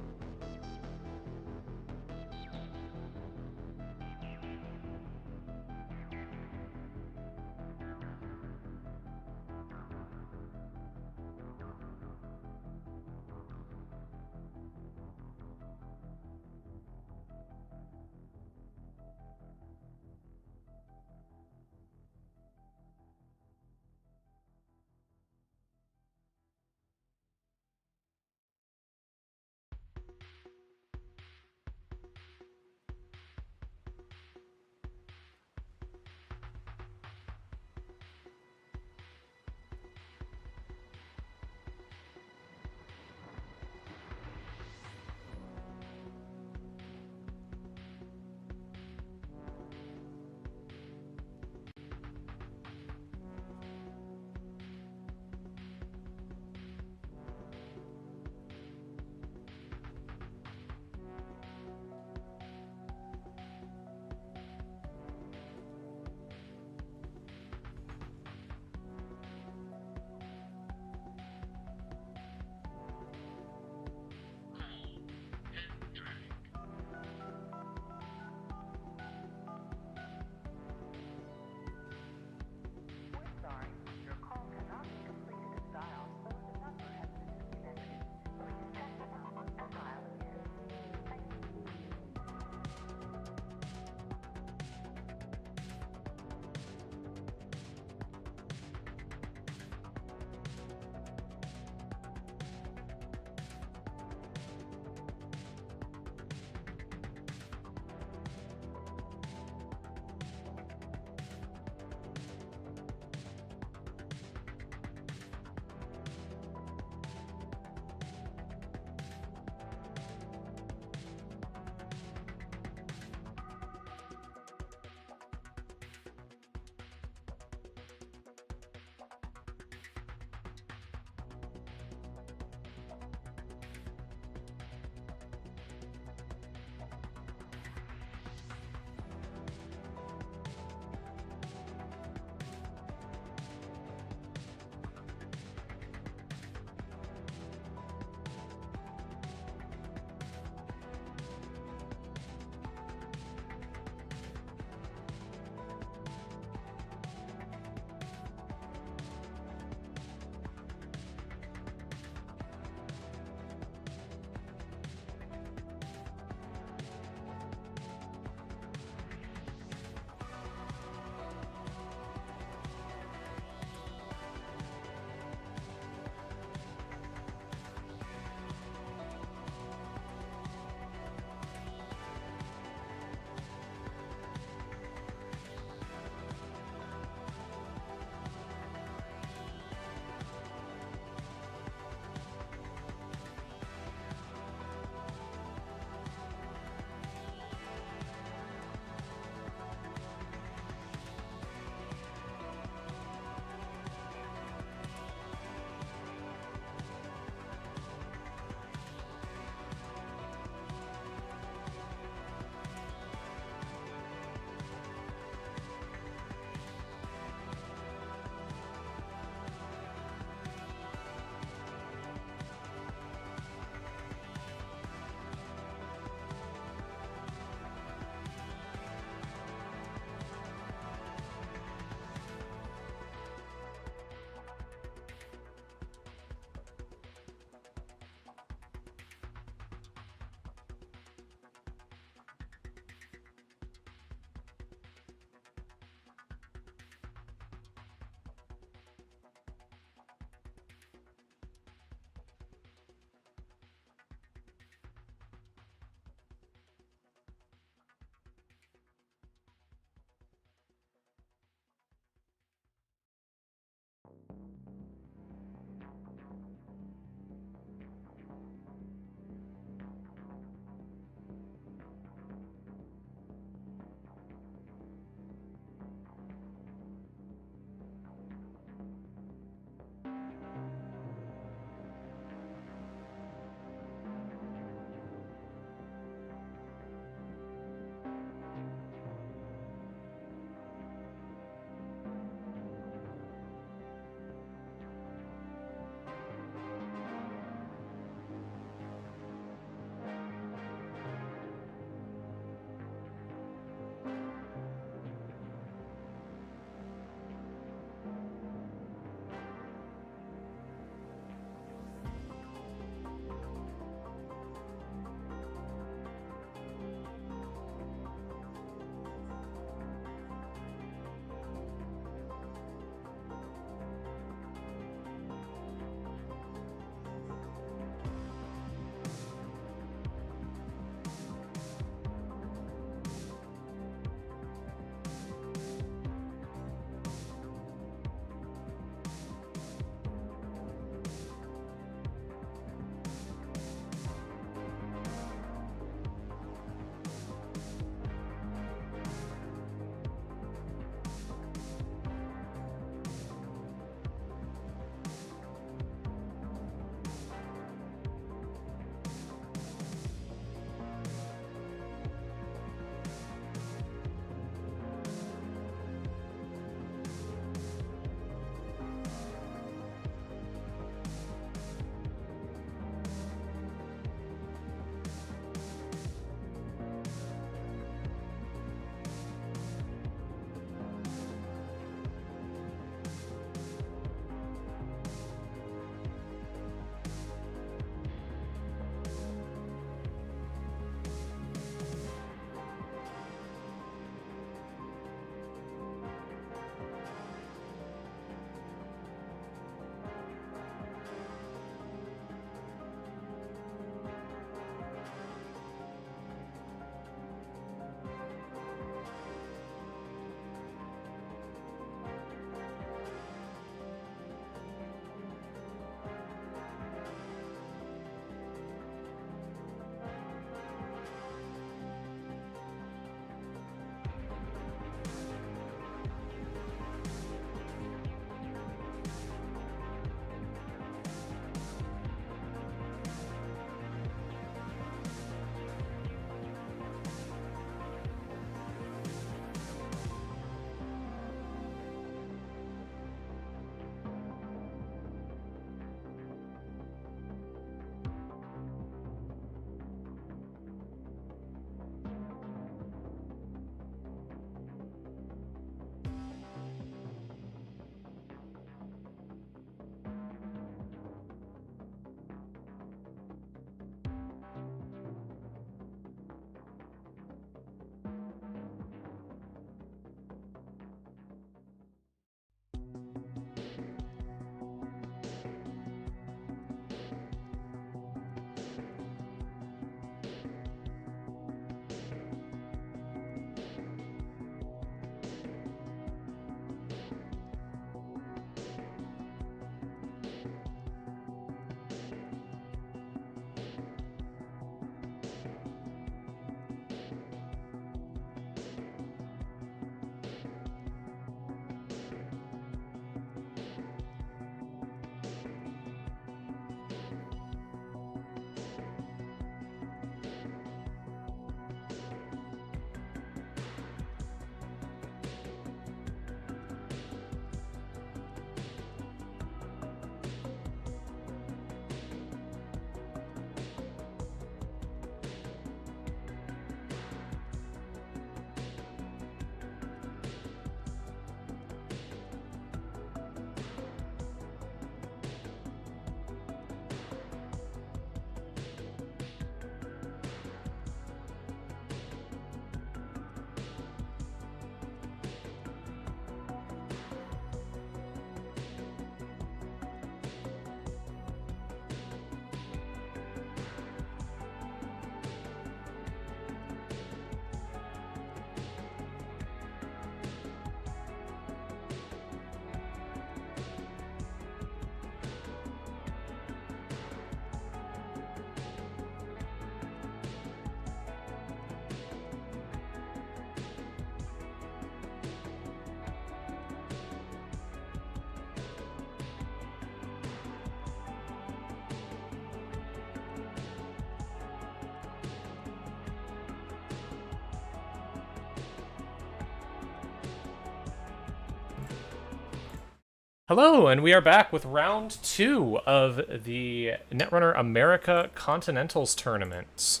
Speaker 1: Hello, and we are back with round 2 of the Netrunner America Continentals tournament.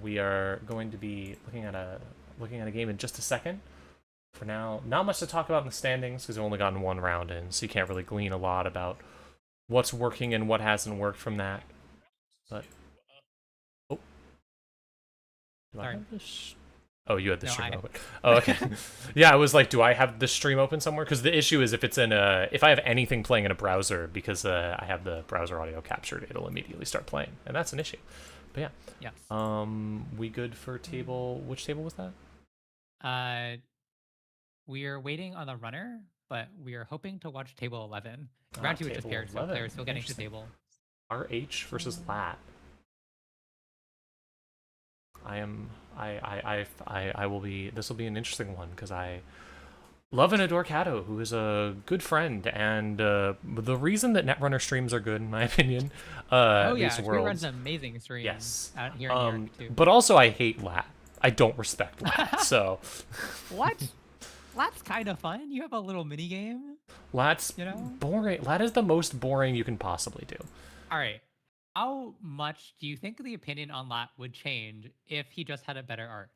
Speaker 1: We are going to be looking at a game in just a second. For now, not much to talk about in the standings because we've only gotten one round in, so you can't really glean a lot about what's working and what hasn't worked from that. But oh, do I
Speaker 2: Sorry.
Speaker 1: have this? Oh, you had the
Speaker 2: No,
Speaker 1: stream
Speaker 2: I-
Speaker 1: open. Oh, okay. Yeah, I was like, do I have the stream open somewhere? Because the issue is if it's in if I have anything playing in a browser, because I have the browser audio captured, it'll immediately start playing, and that's an issue. But yeah,
Speaker 2: Yes.
Speaker 1: we good for table? Which table was that?
Speaker 2: We are waiting on the runner, but we are hoping to watch table 11.
Speaker 1: Ah,
Speaker 2: Round 2 is just
Speaker 1: table
Speaker 2: paired, so
Speaker 1: 11.
Speaker 2: players still getting to
Speaker 1: Interesting.
Speaker 2: table.
Speaker 1: RH versus Lat. I will be. This will be an interesting one because I love and adore Kato, who is a good friend, and the reason that Netrunner streams are good, in my opinion,
Speaker 2: Oh yeah,
Speaker 1: these
Speaker 2: she
Speaker 1: worlds.
Speaker 2: runs an amazing stream.
Speaker 1: Yes.
Speaker 2: Out here in New York too.
Speaker 1: But also I hate Lat. I don't respect Lat. So
Speaker 2: What? That's kind of fun. You have a little mini game.
Speaker 1: Lat's
Speaker 2: You know?
Speaker 1: boring. Lat is the most boring you can possibly do.
Speaker 2: All right. How much do you think the opinion on Lat would change if he just had a better art?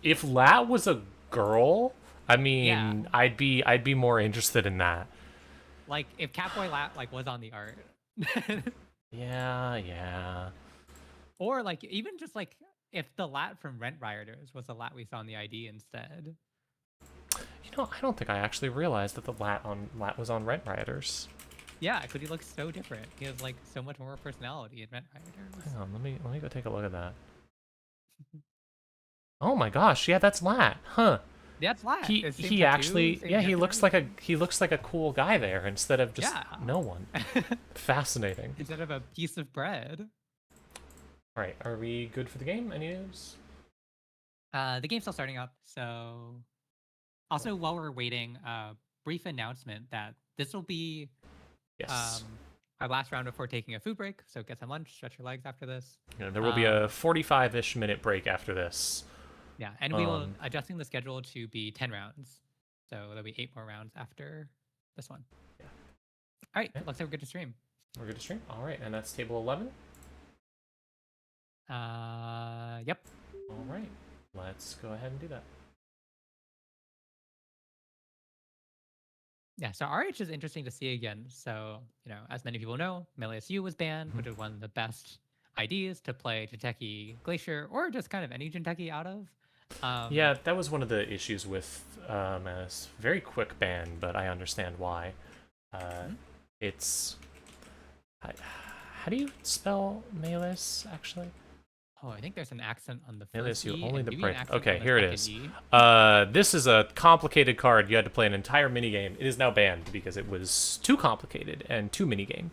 Speaker 1: If Lat was a girl, I mean,
Speaker 2: Yeah.
Speaker 1: I'd be more interested in that.
Speaker 2: Like if Catboy Lat like was on the art.
Speaker 1: Yeah.
Speaker 2: Or like even just like if the Lat from Rent Rioters was the Lat we saw in the ID instead.
Speaker 1: You know, I don't think I actually realized that the Lat was on Rent Rioters.
Speaker 2: Yeah, because he looks so different. He has like so much more personality in Rent Rioters.
Speaker 1: Hang on, let me go take a look at that. Oh my gosh, yeah, that's Lat, huh?
Speaker 2: That's Lat.
Speaker 1: He
Speaker 2: The same
Speaker 1: he
Speaker 2: tattoo,
Speaker 1: actually
Speaker 2: same
Speaker 1: yeah he
Speaker 2: haircut,
Speaker 1: looks like a cool guy there instead of just
Speaker 2: Yeah.
Speaker 1: no one. Fascinating.
Speaker 2: instead of a piece of bread.
Speaker 1: All right, are we good for the game? Any news?
Speaker 2: The game's still starting up, so also while we're waiting, brief announcement that this will be
Speaker 1: Yes.
Speaker 2: our last round before taking a food break. So get some lunch, stretch your legs after this.
Speaker 1: There will be a 45-ish minute break after this.
Speaker 2: Yeah, and we will
Speaker 1: Um,
Speaker 2: adjusting the schedule to be 10 rounds. So there'll be 8 more rounds after this one.
Speaker 1: Yeah.
Speaker 2: All right,
Speaker 1: Yeah.
Speaker 2: looks like we're good to stream.
Speaker 1: We're good to stream. All right, and that's table 11.
Speaker 2: Yep.
Speaker 1: All right, let's go ahead and do that.
Speaker 2: Yeah, so RH is interesting to see again. So, you know, as many people know, MeleeSU was banned, which is one of the best IDs to play Jinteki Glacier or just kind of any Jinteki out of.
Speaker 1: Yeah, that was one of the issues with it's a very quick ban, but I understand why. It's how do you spell Melis actually?
Speaker 2: Oh, I think there's an accent on the
Speaker 1: Melis,
Speaker 2: first
Speaker 1: you
Speaker 2: E
Speaker 1: only
Speaker 2: and
Speaker 1: the
Speaker 2: maybe an
Speaker 1: break.
Speaker 2: accent
Speaker 1: Okay,
Speaker 2: on the
Speaker 1: here it
Speaker 2: second
Speaker 1: is.
Speaker 2: E.
Speaker 1: This is a complicated card. You had to play an entire minigame. It is now banned because it was too complicated and too minigame.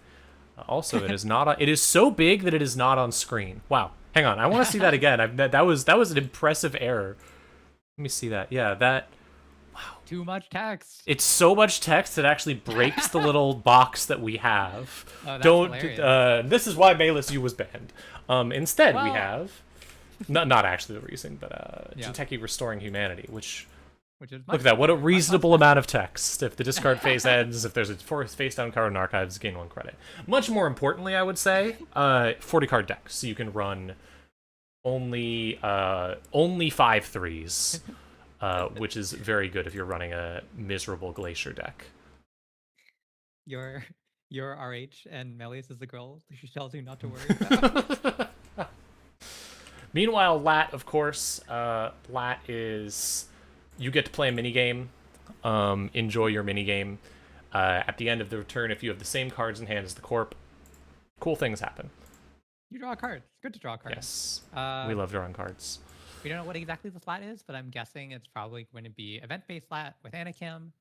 Speaker 1: Also, it is not. It is so big that it is not on screen. Wow. Hang on. I want to see that again. That was an impressive error. Let me see that. Yeah, that.
Speaker 2: Too much text.
Speaker 1: It's so much text it actually breaks the little box that we have.
Speaker 2: Oh, that's
Speaker 1: Don't.
Speaker 2: hilarious.
Speaker 1: This is why MeleeSU was banned. Instead, we
Speaker 2: Well-
Speaker 1: have. Not actually the reason, but
Speaker 2: Yeah.
Speaker 1: Jinteki Restoring Humanity, which.
Speaker 2: Which is
Speaker 1: Look at that. What a reasonable amount of text. If the discard phase ends, if there's a face down card in archives, gain 1 credit. Much more importantly, I would say, 40 card deck. So you can run only 5 threes, which is very good if you're running a miserable Glacier deck.
Speaker 2: Your RH and Melius is the girl she tells you not to worry about.
Speaker 1: Meanwhile, Lat, of course, Lat is you get to play a minigame. Enjoy your minigame. At the end of the turn, if you have the same cards in hand as the corp, cool things happen.
Speaker 2: You draw a card. It's good to draw a card.
Speaker 1: Yes,
Speaker 2: Uh,
Speaker 1: we love drawing cards.
Speaker 2: We don't know what exactly the slat is, but I'm guessing it's probably going to be event-based slat with Anacam.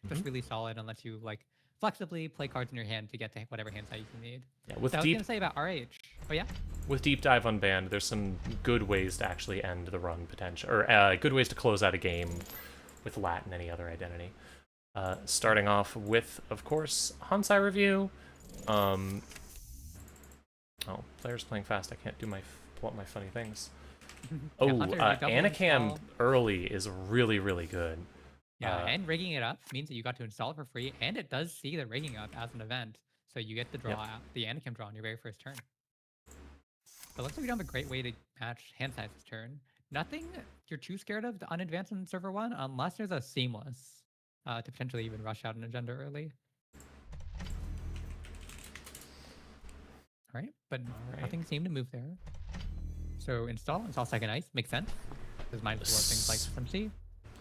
Speaker 2: Just really solid and lets you like flexibly play cards in your hand to get to whatever hand size you need.
Speaker 1: Yeah, with
Speaker 2: So I was
Speaker 1: deep
Speaker 2: gonna say about RH. Oh yeah.
Speaker 1: with deep dive unbanned, there's some good ways to actually end the run potential, or good ways to close out a game with Lat and any other identity. Starting off with, of course, Hansai review. Oh, players playing fast. I can't do pull up my funny things.
Speaker 2: Yeah,
Speaker 1: Oh,
Speaker 2: Hunter, you double
Speaker 1: Anacam
Speaker 2: install.
Speaker 1: early is really, really good.
Speaker 2: Yeah, and rigging it up means that you got to install it for free, and it does see the rigging up as an event, so you get the draw out, the Anakim draw on your very first turn. But looks like we don't have a great way to match hand size this turn. Nothing you're too scared of on advance in server 1, unless there's a seamless to potentially even rush out an agenda early. All right, but nothing seemed to move there. So install second ice, makes sense. Because mine is things like SMC.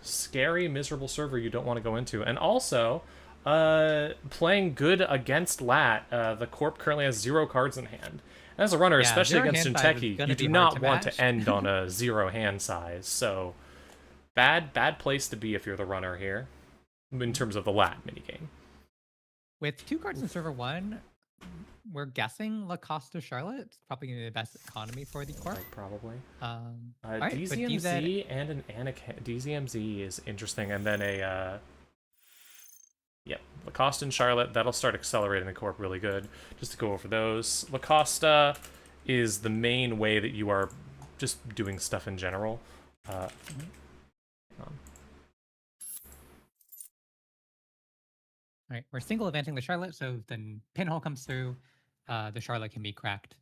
Speaker 1: Scary, miserable server you don't want to go into. And also, playing good against Lat, the Corp currently has 0 cards in hand. And as a runner, especially against Jinteki, you do not want to end on a 0 hand size. So, bad place to be if you're the runner here, in terms of the Lat minigame.
Speaker 2: With 2 cards in server 1, we're guessing Lacoste to Charlotte. It's probably going to be the best economy for the Corp.
Speaker 1: Probably.
Speaker 2: Right,
Speaker 1: DZMZ and an Anakin. DZMZ is interesting. And then Lacoste and Charlotte. That'll start accelerating the Corp really good. Just to go over those. Lacoste is the main way that you are just doing stuff in general. Hang on.
Speaker 2: All right, we're single advancing the Charlotte, so then Pinhole comes through. The Charlotte can be cracked,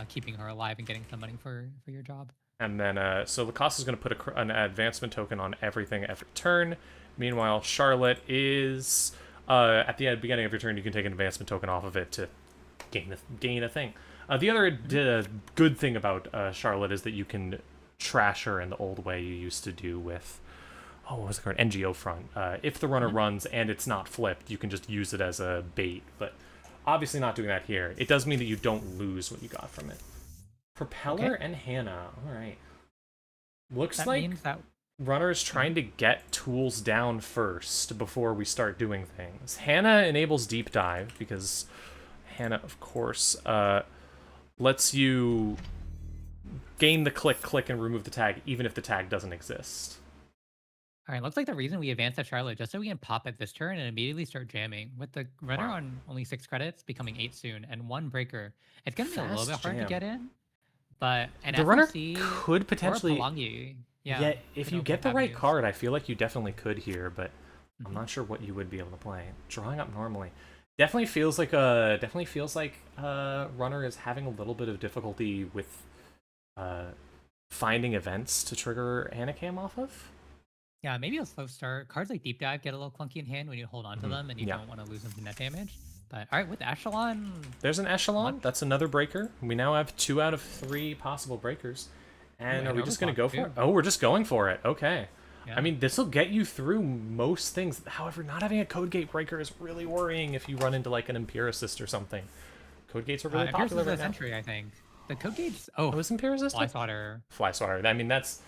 Speaker 2: keeping her alive and getting some money for your job.
Speaker 1: And then, so Lacoste is going to put an advancement token on everything every turn. Meanwhile, Charlotte is, at the beginning of your turn, you can take an advancement token off of it to gain a thing. The other good thing about Charlotte is that you can trash her in the old way you used to do with, what was it called? NGO front. If the runner runs and it's not flipped, you can just use it as a bait, but obviously not doing that here. It does mean that you don't lose what you got from it. Propeller and Hannah. All right. Looks
Speaker 2: that
Speaker 1: like
Speaker 2: means that
Speaker 1: runner is trying to get tools down first before we start doing things. Hannah enables deep dive because Hannah, of course, lets you gain the click, and remove the tag, even if the tag doesn't exist.
Speaker 2: All right, looks like the reason we advanced at Charlotte just so we can pop it this turn and immediately start jamming. With the runner on only 6 credits, becoming 8 soon, and 1 breaker, it's going to be a little bit hard to get in. But
Speaker 1: the runner could potentially.
Speaker 2: Yeah,
Speaker 1: if you get the right card, I feel like you definitely could here, but I'm not sure what you would be able to play. Drawing up normally definitely feels like runner is having a little bit of difficulty with finding events to trigger Anacam off of.
Speaker 2: Yeah, maybe a slow start. Cards like Deep Dive get a little clunky in hand when you hold on to them and you don't want to lose them to net damage. But all right, with Echelon...
Speaker 1: There's an Echelon. That's another breaker. We now have 2 out of 3 possible breakers. And are we just going to go for it? Oh, we're just going for it. Okay. Yeah. I mean, this will get you through most things. However, not having a Code Gate breaker is really worrying if you run into like an Empiricist or something. Code Gates are really popular right now.
Speaker 2: Century, I think. The Code Gates... Oh,
Speaker 1: it was Empiricist?
Speaker 2: Fly Swatter.
Speaker 1: Fly Swatter. I mean, that's...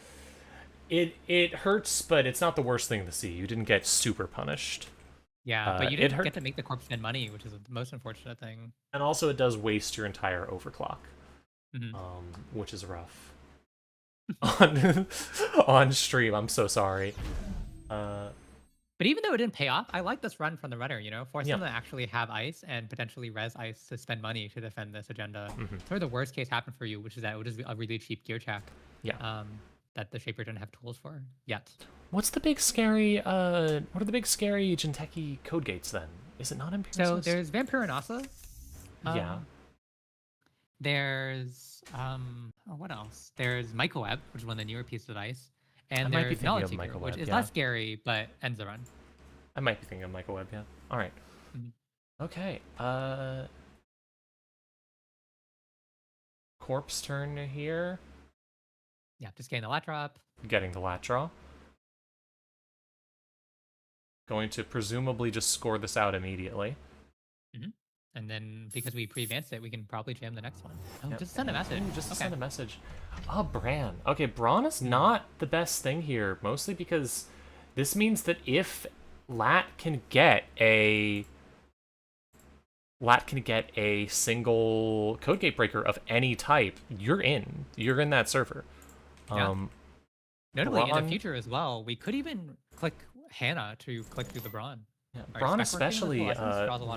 Speaker 1: It hurts, but it's not the worst thing to see. You didn't get super punished.
Speaker 2: Yeah, but you didn't get to make the Corp spend money, which is the most unfortunate thing.
Speaker 1: And also, it does waste your entire overclock, which is rough. on stream, I'm so sorry.
Speaker 2: But even though it didn't pay off, I like this run from the runner, force them to actually have ice and potentially res ice to spend money to defend this agenda. Sort of the worst case happened for you, which is that it would just be a really cheap gear check.
Speaker 1: Yeah.
Speaker 2: That the Shaper didn't have tools for yet.
Speaker 1: What's the big scary, what are the big scary Jinteki code gates then? Is it not Empiricist?
Speaker 2: So there's Vampire and Asa.
Speaker 1: Yeah.
Speaker 2: There's, what else? There's Microweb, which is one of the newer pieces of ice. And
Speaker 1: I might be
Speaker 2: there's Knowledge
Speaker 1: thinking of
Speaker 2: Seeker,
Speaker 1: Microweb,
Speaker 2: which is less scary, but ends the run.
Speaker 1: I might be thinking of Microweb, yeah. All right. Okay. Corpse turn here.
Speaker 2: Yeah, just getting the lat drop.
Speaker 1: Getting the lat draw. Going to presumably just score this out immediately.
Speaker 2: And then because we pre-advanced it, we can probably jam the next one. Oh, just send a message.
Speaker 1: Just send a message. Oh, Bran. Okay, Braun is not the best thing here, mostly because this means that if Lat can get a single code gate breaker of any type, you're in. You're in that server.
Speaker 2: Yeah. Notably, in the future as well, we could even click Hannah to click through the Braun.
Speaker 1: Yeah, Braun especially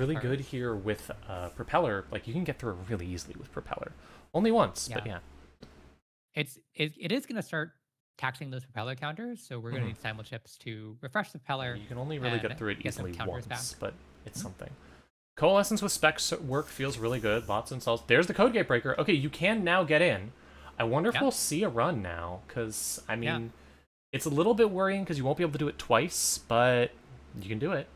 Speaker 1: really good here with Propeller. Like, you can get through it really easily with Propeller. Only once, but yeah.
Speaker 2: It is going to start taxing those propeller counters, so we're going to need simul chips to refresh the propeller.
Speaker 1: You can only really get
Speaker 2: and
Speaker 1: through it
Speaker 2: get some
Speaker 1: easily
Speaker 2: counters
Speaker 1: once,
Speaker 2: back.
Speaker 1: but it's something. Coalescence with spec work feels really good. Lots of installs. There's the code gate breaker. Okay, you can now get in. I wonder if
Speaker 2: Yeah.
Speaker 1: we'll see a run now, because, I mean,
Speaker 2: Yeah.
Speaker 1: it's a little bit worrying because you won't be able to do it twice, but you can do it.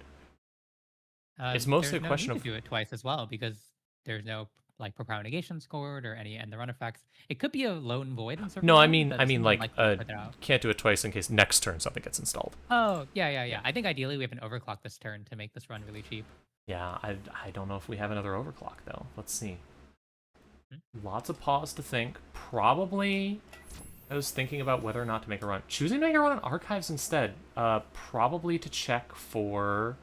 Speaker 1: It's mostly
Speaker 2: There's
Speaker 1: a
Speaker 2: no
Speaker 1: question
Speaker 2: need
Speaker 1: of...
Speaker 2: to do it twice as well because there's no like propel negation scored or any end the run effects. It could be a lone void in server
Speaker 1: No, I
Speaker 2: one,
Speaker 1: mean,
Speaker 2: but
Speaker 1: I
Speaker 2: it's
Speaker 1: mean, like,
Speaker 2: unlikely to put it out.
Speaker 1: can't do it twice in case next turn something gets installed.
Speaker 2: Oh, yeah. I think ideally we have an overclock this turn to make this run really cheap.
Speaker 1: Yeah, I don't know if we have another overclock, though. Let's see.
Speaker 2: Hmm?
Speaker 1: Lots of pause to think. Probably... I was thinking about whether or not to make a run. Choosing to make a run on archives instead. Probably to check for...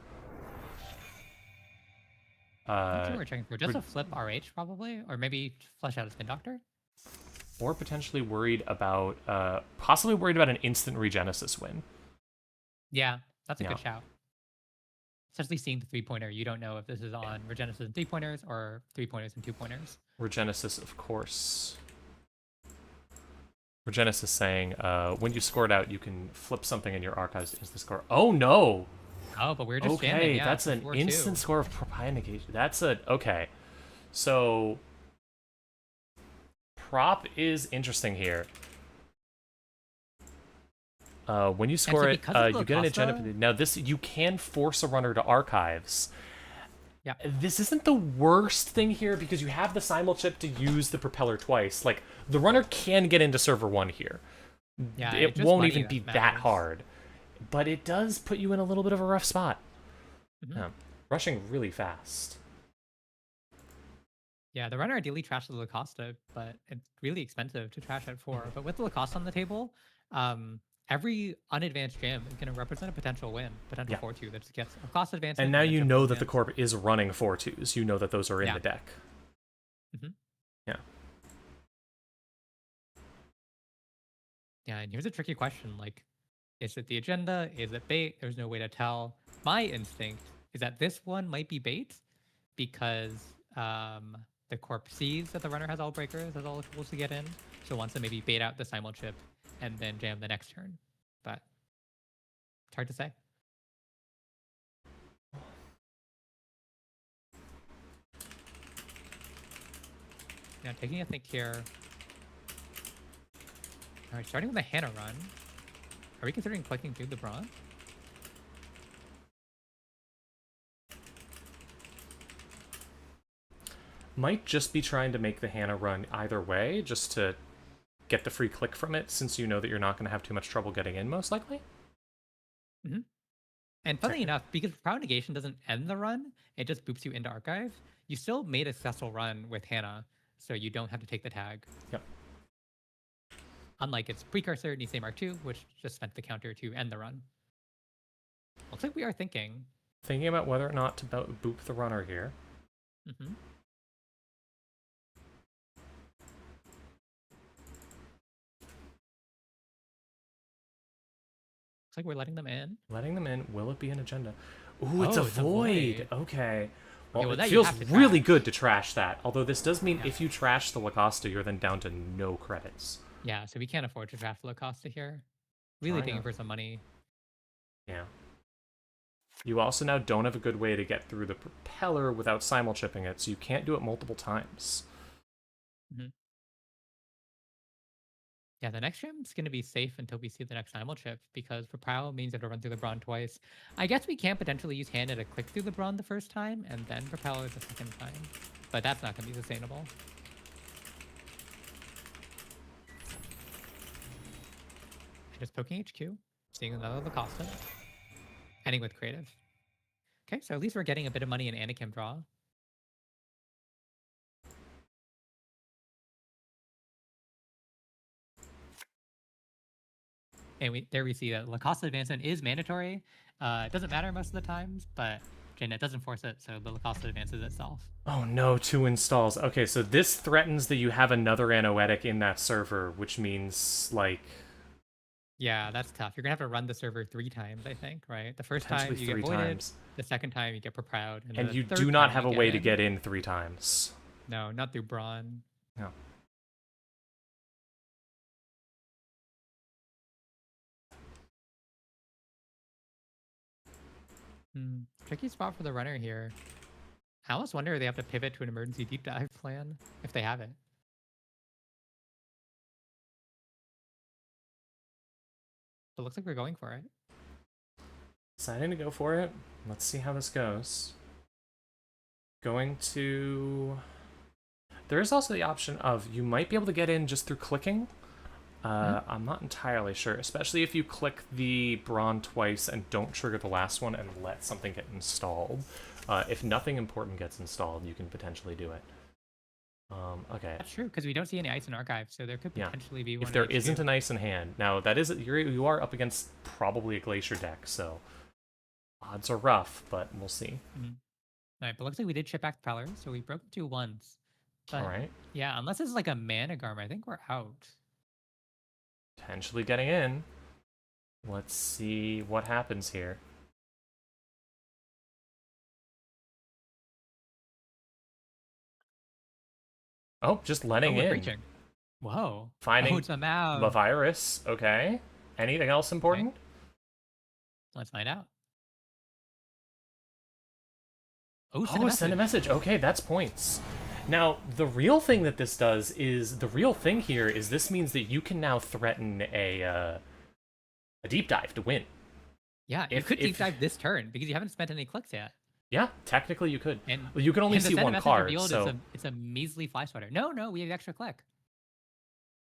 Speaker 2: That's what we're checking for. Just a flip RH probably, or maybe flush out a spin doctor.
Speaker 1: or potentially worried about... possibly worried about an instant regenesis win.
Speaker 2: Yeah, that's a
Speaker 1: Yeah.
Speaker 2: good shout. Especially seeing the 3-pointer, you don't know if this is on Regenesis and 3-pointers or 3-pointers and 2-pointers.
Speaker 1: Regenesis, of course. Regenesis saying, when you score it out, you can flip something in your archives to instant score. Oh, no!
Speaker 2: Oh, but we're just
Speaker 1: Okay,
Speaker 2: jamming. Yeah,
Speaker 1: that's
Speaker 2: it's
Speaker 1: an
Speaker 2: 4-2.
Speaker 1: instant score of propagation. That's a... Okay. So... Prop is interesting here. When you score it,
Speaker 2: because of
Speaker 1: you get an
Speaker 2: Costa-
Speaker 1: agenda. Now, this... You can force a runner to archives.
Speaker 2: Yeah.
Speaker 1: This isn't the worst thing here because you have the simul chip to use the propeller twice. Like, the runner can get into server 1 here.
Speaker 2: Yeah,
Speaker 1: It
Speaker 2: it's just
Speaker 1: won't
Speaker 2: money
Speaker 1: even be that
Speaker 2: matters.
Speaker 1: hard. But it does put you in a little bit of a rough spot.
Speaker 2: Mhm.
Speaker 1: Yeah. Rushing really fast.
Speaker 2: Yeah, the runner ideally trashed the Lacosta, but it's really expensive to trash at 4. But with the Lacosta on the table, every unadvanced jam is going to represent a potential win, potential
Speaker 1: Yeah.
Speaker 2: 4-2 that just gets a cost advancement.
Speaker 1: And now
Speaker 2: a
Speaker 1: you
Speaker 2: triple
Speaker 1: know that the
Speaker 2: advance.
Speaker 1: corp is running 4-2s. You know that those are in
Speaker 2: Yeah.
Speaker 1: the deck.
Speaker 2: Mhm.
Speaker 1: Yeah.
Speaker 2: Yeah, and here's a tricky question. Like, is it the agenda? Is it bait? There's no way to tell. My instinct is that this one might be bait because the corp sees that the runner has all breakers, has all the tools to get in. So wants to maybe bait out the simul chip and then jam the next turn. But it's hard to say. Yeah, taking a think here. All right, starting with a Hannah run. Are we considering clicking through the bronze?
Speaker 1: Might just be trying to make the Hannah run either way, just to get the free click from it, since you know that you're not going to have too much trouble getting in, most likely.
Speaker 2: And funnily enough, because Proud Negation doesn't end the run, it just boops you into Archive, you still made a successful run with Hannah, so you don't have to take the tag.
Speaker 1: Yep.
Speaker 2: Unlike its precursor, Nisei Mark II, which just spent the counter to end the run. Looks like we are thinking.
Speaker 1: Thinking about whether or not to boop the runner here.
Speaker 2: Mm-hmm. Looks like we're letting them in.
Speaker 1: Letting them in. Will it be an agenda? Ooh, it's a
Speaker 2: Oh, it's a
Speaker 1: void.
Speaker 2: void.
Speaker 1: Okay. Well,
Speaker 2: well,
Speaker 1: it
Speaker 2: that you
Speaker 1: feels
Speaker 2: have to
Speaker 1: really
Speaker 2: trash.
Speaker 1: good to trash that. Although this does mean
Speaker 2: Yeah.
Speaker 1: if you trash the Lacosta, you're then down to no credits.
Speaker 2: Yeah, so we can't afford to draft Lacosta here. Really
Speaker 1: Trying
Speaker 2: digging
Speaker 1: to-
Speaker 2: for some money.
Speaker 1: Yeah. You also now don't have a good way to get through the propeller without simul chipping it, so you can't do it multiple times.
Speaker 2: Yeah, the next gym's going to be safe until we see the next simul chip, because for Prowl means you have to run through the Brawn twice. I guess we can potentially use Hannah to click through the Brawn the first time, and then Propeller the second time. But that's not going to be sustainable. Just poking HQ, seeing another Lacosta, ending with creative. Okay, so at least we're getting a bit of money in Anakim draw. And there we see that Lacosta advancement is mandatory. It doesn't matter most of the times, but Janet doesn't force it, so the Lacosta advances itself.
Speaker 1: Oh no, 2 installs. Okay, so this threatens that you have another Anoetic in that server, which means, like...
Speaker 2: Yeah, that's tough. You're going to have to run the server 3 times, I think, right? The first time
Speaker 1: Potentially
Speaker 2: you
Speaker 1: 3
Speaker 2: get voided,
Speaker 1: times.
Speaker 2: the second time you get proud,
Speaker 1: And
Speaker 2: the
Speaker 1: you
Speaker 2: third
Speaker 1: do not
Speaker 2: time
Speaker 1: have a
Speaker 2: you
Speaker 1: way to
Speaker 2: in.
Speaker 1: get in 3 times.
Speaker 2: No, not through Brawn.
Speaker 1: No.
Speaker 2: Tricky spot for the runner here. I almost wonder if they have to pivot to an emergency deep dive plan if they have it. But it looks like we're going for it.
Speaker 1: Deciding to go for it. Let's see how this goes. Going to... There is also the option of you might be able to get in just through clicking. I'm not entirely sure, especially if you click the Brawn twice and don't trigger the last one and let something get installed. If nothing important gets installed, you can potentially do it. Okay.
Speaker 2: That's true, because we don't see any ice in archive, so there could
Speaker 1: Yeah.
Speaker 2: potentially be one.
Speaker 1: If there
Speaker 2: in
Speaker 1: isn't
Speaker 2: HQ.
Speaker 1: an ice in hand, now that is you are up against probably a glacier deck, so odds are rough, but we'll see.
Speaker 2: All right, but looks like we did chip back the Prowler, so we broke 2 once. But
Speaker 1: All right,
Speaker 2: yeah, unless it's like a mana garm, I think we're out.
Speaker 1: potentially getting in. Let's see what happens here. Oh, just letting
Speaker 2: we're
Speaker 1: in.
Speaker 2: breaching. Whoa.
Speaker 1: Finding
Speaker 2: Oh, it's a mouse.
Speaker 1: the virus. Okay. Anything else important?
Speaker 2: Let's find out. Oh,
Speaker 1: Send a message. Okay, that's points. Now, the real thing that this does is this means that you can now threaten a deep dive to win.
Speaker 2: Yeah, you could deep dive this turn because you haven't spent any clicks yet.
Speaker 1: Yeah, technically you could.
Speaker 2: And
Speaker 1: Well, you can only
Speaker 2: and the
Speaker 1: see
Speaker 2: send a
Speaker 1: one
Speaker 2: message
Speaker 1: card,
Speaker 2: revealed
Speaker 1: so...
Speaker 2: it's a measly fly sweater. No, we have extra click.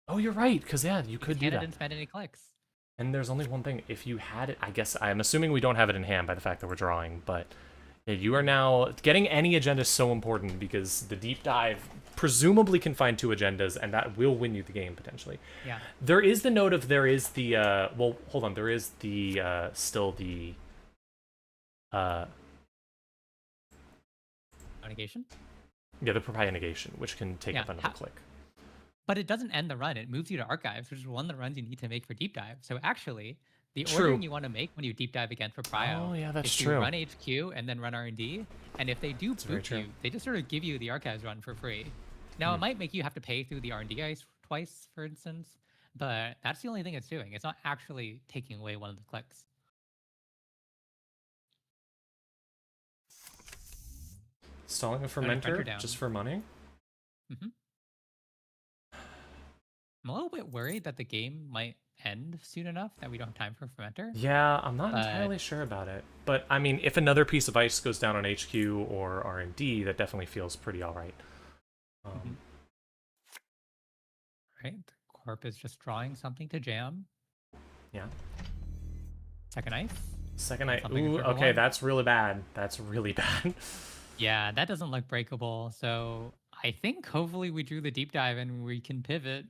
Speaker 1: Oh, you're right, because yeah, you could do
Speaker 2: Hannah
Speaker 1: that.
Speaker 2: didn't spend any clicks.
Speaker 1: And there's only one thing. If you had it, I guess I'm assuming we don't have it in hand by the fact that we're drawing, but you are now getting any agenda is so important because the deep dive presumably can find 2 agendas, and that will win you the game potentially.
Speaker 2: Yeah.
Speaker 1: There is the note of there is the well, hold on, there is the still the
Speaker 2: negation.
Speaker 1: yeah, the Papaya negation, which can take up another click.
Speaker 2: But it doesn't end the run. It moves you to archives, which is one of the runs you need to make for deep dive. So actually, the
Speaker 1: True.
Speaker 2: ordering you want to make when you deep dive again for Prio
Speaker 1: Oh, yeah, that's
Speaker 2: is
Speaker 1: true.
Speaker 2: to run HQ and then run R&D. And if they do
Speaker 1: very
Speaker 2: boot
Speaker 1: true.
Speaker 2: you, they just sort of give you the archives run for free. Now, it might make you have to pay through the R&D ice twice, for instance, but that's the only thing it's doing. It's not actually taking away one of the clicks.
Speaker 1: Stalling a
Speaker 2: Putting Fermenter
Speaker 1: fermenter
Speaker 2: down.
Speaker 1: just for money.
Speaker 2: I'm a little bit worried that the game might end soon enough that we don't have time for Fermenter.
Speaker 1: Yeah, I'm not entirely sure about it. But, I mean, if another piece of ice goes down on HQ or R&D, that definitely feels pretty alright.
Speaker 2: Right? The Corp is just drawing something to jam.
Speaker 1: Yeah.
Speaker 2: Second ice.
Speaker 1: Second ice.
Speaker 2: Something
Speaker 1: Ooh,
Speaker 2: for
Speaker 1: okay,
Speaker 2: everyone.
Speaker 1: that's really bad. That's really bad.
Speaker 2: Yeah, that doesn't look breakable. So I think hopefully we drew the deep dive and we can pivot.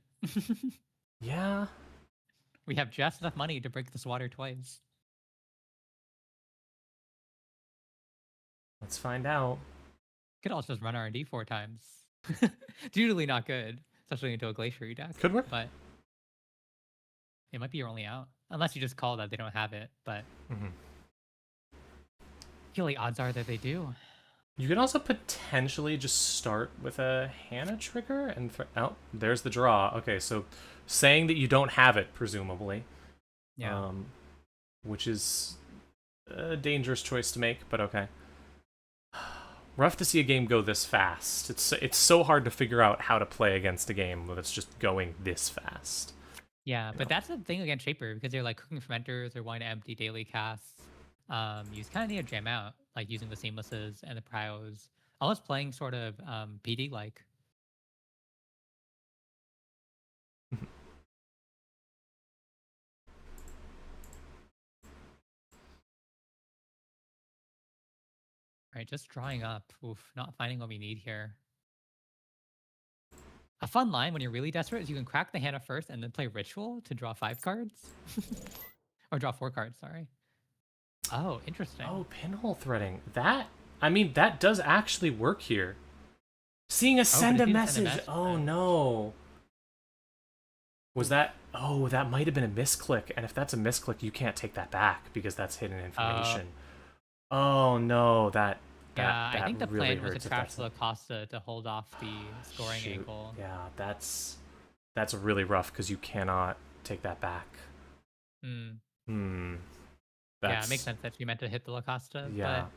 Speaker 1: Yeah.
Speaker 2: We have just enough money to break this water twice.
Speaker 1: Let's find out.
Speaker 2: Could also just run R&D 4 times. It's usually not good, especially into a glacier deck.
Speaker 1: Could work.
Speaker 2: But it might be your only out. Unless you just call that they don't have it. But I feel like odds are that they do.
Speaker 1: You could also potentially just start with a Hannah trigger and... oh, there's the draw. Okay, so saying that you don't have it, presumably.
Speaker 2: Yeah.
Speaker 1: Which is a dangerous choice to make, but okay. Rough to see a game go this fast. It's so hard to figure out how to play against a game that's just going this fast.
Speaker 2: Yeah, but that's the thing against Shaper, because they're like cooking fermenters or wanting to empty daily casts. You kind of need to jam out, like using the seamlesses and the prios. Almost playing sort of PD like. Right, just drawing up. Oof, not finding what we need here. A fun line when you're really desperate is you can crack the Hannah first and then play Ritual to draw 5 cards. Or draw 4 cards, sorry. Oh, interesting.
Speaker 1: Oh, pinhole threading. That, I mean, that does actually work here. Seeing a send a message. Oh, no. Was that... Oh, that might have been a misclick. And if that's a misclick, you can't take that back because that's hidden information. Oh, no. That
Speaker 2: I think the
Speaker 1: really
Speaker 2: plan was
Speaker 1: hurts
Speaker 2: to
Speaker 1: if
Speaker 2: trash
Speaker 1: that's
Speaker 2: the Costa to hold off the scoring
Speaker 1: Shoot.
Speaker 2: angle.
Speaker 1: Yeah, that's really rough because you cannot take that back.
Speaker 2: Yeah, it makes
Speaker 1: That's
Speaker 2: sense that she meant to hit the La Costa,
Speaker 1: yeah,
Speaker 2: but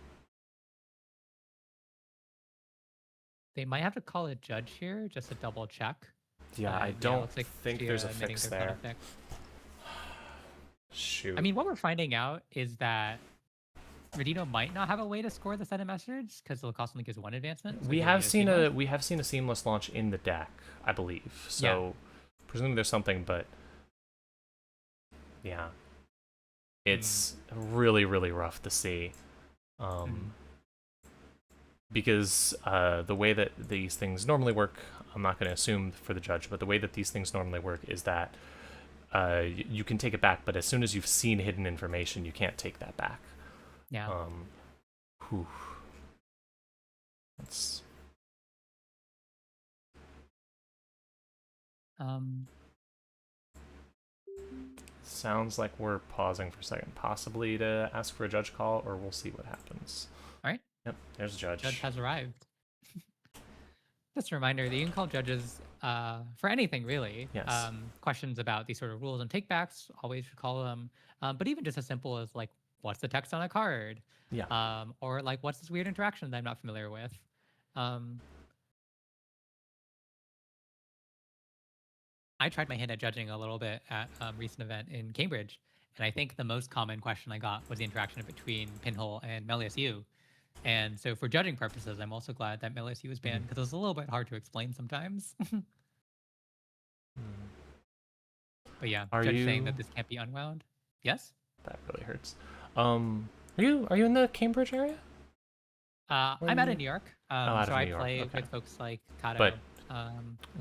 Speaker 2: they might have to call a judge here just to double check.
Speaker 1: yeah. I
Speaker 2: But yeah, it
Speaker 1: don't
Speaker 2: looks like
Speaker 1: think there's a
Speaker 2: admitting
Speaker 1: fix
Speaker 2: there's not a
Speaker 1: there.
Speaker 2: fix. I
Speaker 1: Shoot.
Speaker 2: mean, what we're finding out is that Redino might not have a way to score the send a message because the Lacoste link is one advancement. So
Speaker 1: We
Speaker 2: he'll
Speaker 1: have
Speaker 2: need a
Speaker 1: seen
Speaker 2: seamless.
Speaker 1: a seamless launch in the deck, I believe.
Speaker 2: Yeah.
Speaker 1: So presumably there's something, but yeah, it's really really rough to see, because the way that these things normally work, I'm not going to assume for the judge, but the way that these things normally work is that you can take it back, but as soon as you've seen hidden information, you can't take that back.
Speaker 2: Yeah.
Speaker 1: Whew. That's sounds like we're pausing for a second, possibly to ask for a judge call, or we'll see what happens.
Speaker 2: All right.
Speaker 1: Yep, there's a judge.
Speaker 2: Judge has arrived. Just a reminder that you can call judges for anything, really.
Speaker 1: Yes.
Speaker 2: Questions about these sort of rules and takebacks, always should call them. But even just as simple as like, what's the text on a card?
Speaker 1: Yeah.
Speaker 2: Or like, what's this weird interaction that I'm not familiar with? I tried my hand at judging a little bit at a recent event in Cambridge, and I think the most common question I got was the interaction between Pinhole and Melius U. And so, for judging purposes, I'm also glad that Melius U was banned because it was a little bit hard to explain sometimes. But yeah,
Speaker 1: Are
Speaker 2: judge
Speaker 1: you?
Speaker 2: saying that this can't be unwound. Yes.
Speaker 1: That really hurts. Are you in the Cambridge area?
Speaker 2: I'm out of New York,
Speaker 1: out
Speaker 2: so
Speaker 1: of
Speaker 2: I
Speaker 1: New York,
Speaker 2: play
Speaker 1: okay.
Speaker 2: with folks like Kato.
Speaker 1: But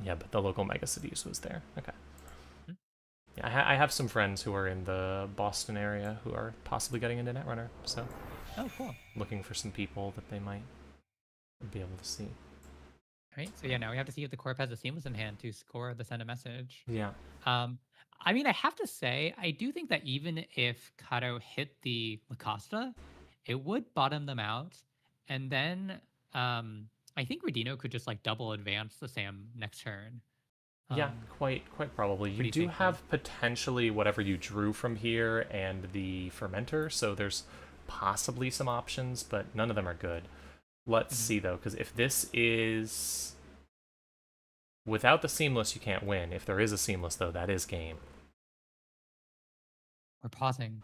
Speaker 1: yeah, but the local megacities was there. Okay.
Speaker 2: Hmm.
Speaker 1: Yeah, I have some friends who are in the Boston area who are possibly getting into Netrunner, so
Speaker 2: Oh, cool.
Speaker 1: looking for some people that they might be able to see.
Speaker 2: All right. So yeah, now we have to see if the corp has a seamless in hand to score the send a message.
Speaker 1: Yeah.
Speaker 2: I mean, I have to say, I do think that even if Kato hit the Lacosta, it would bottom them out. And then I think Redino could just like double advance the Sam next turn.
Speaker 1: Yeah, quite probably. You
Speaker 2: pretty
Speaker 1: do
Speaker 2: safely.
Speaker 1: have potentially whatever you drew from here and the fermenter, so there's possibly some options, but none of them are good. Let's see though, because if this is without the seamless, you can't win. If there is a seamless though, that is game.
Speaker 2: We're pausing.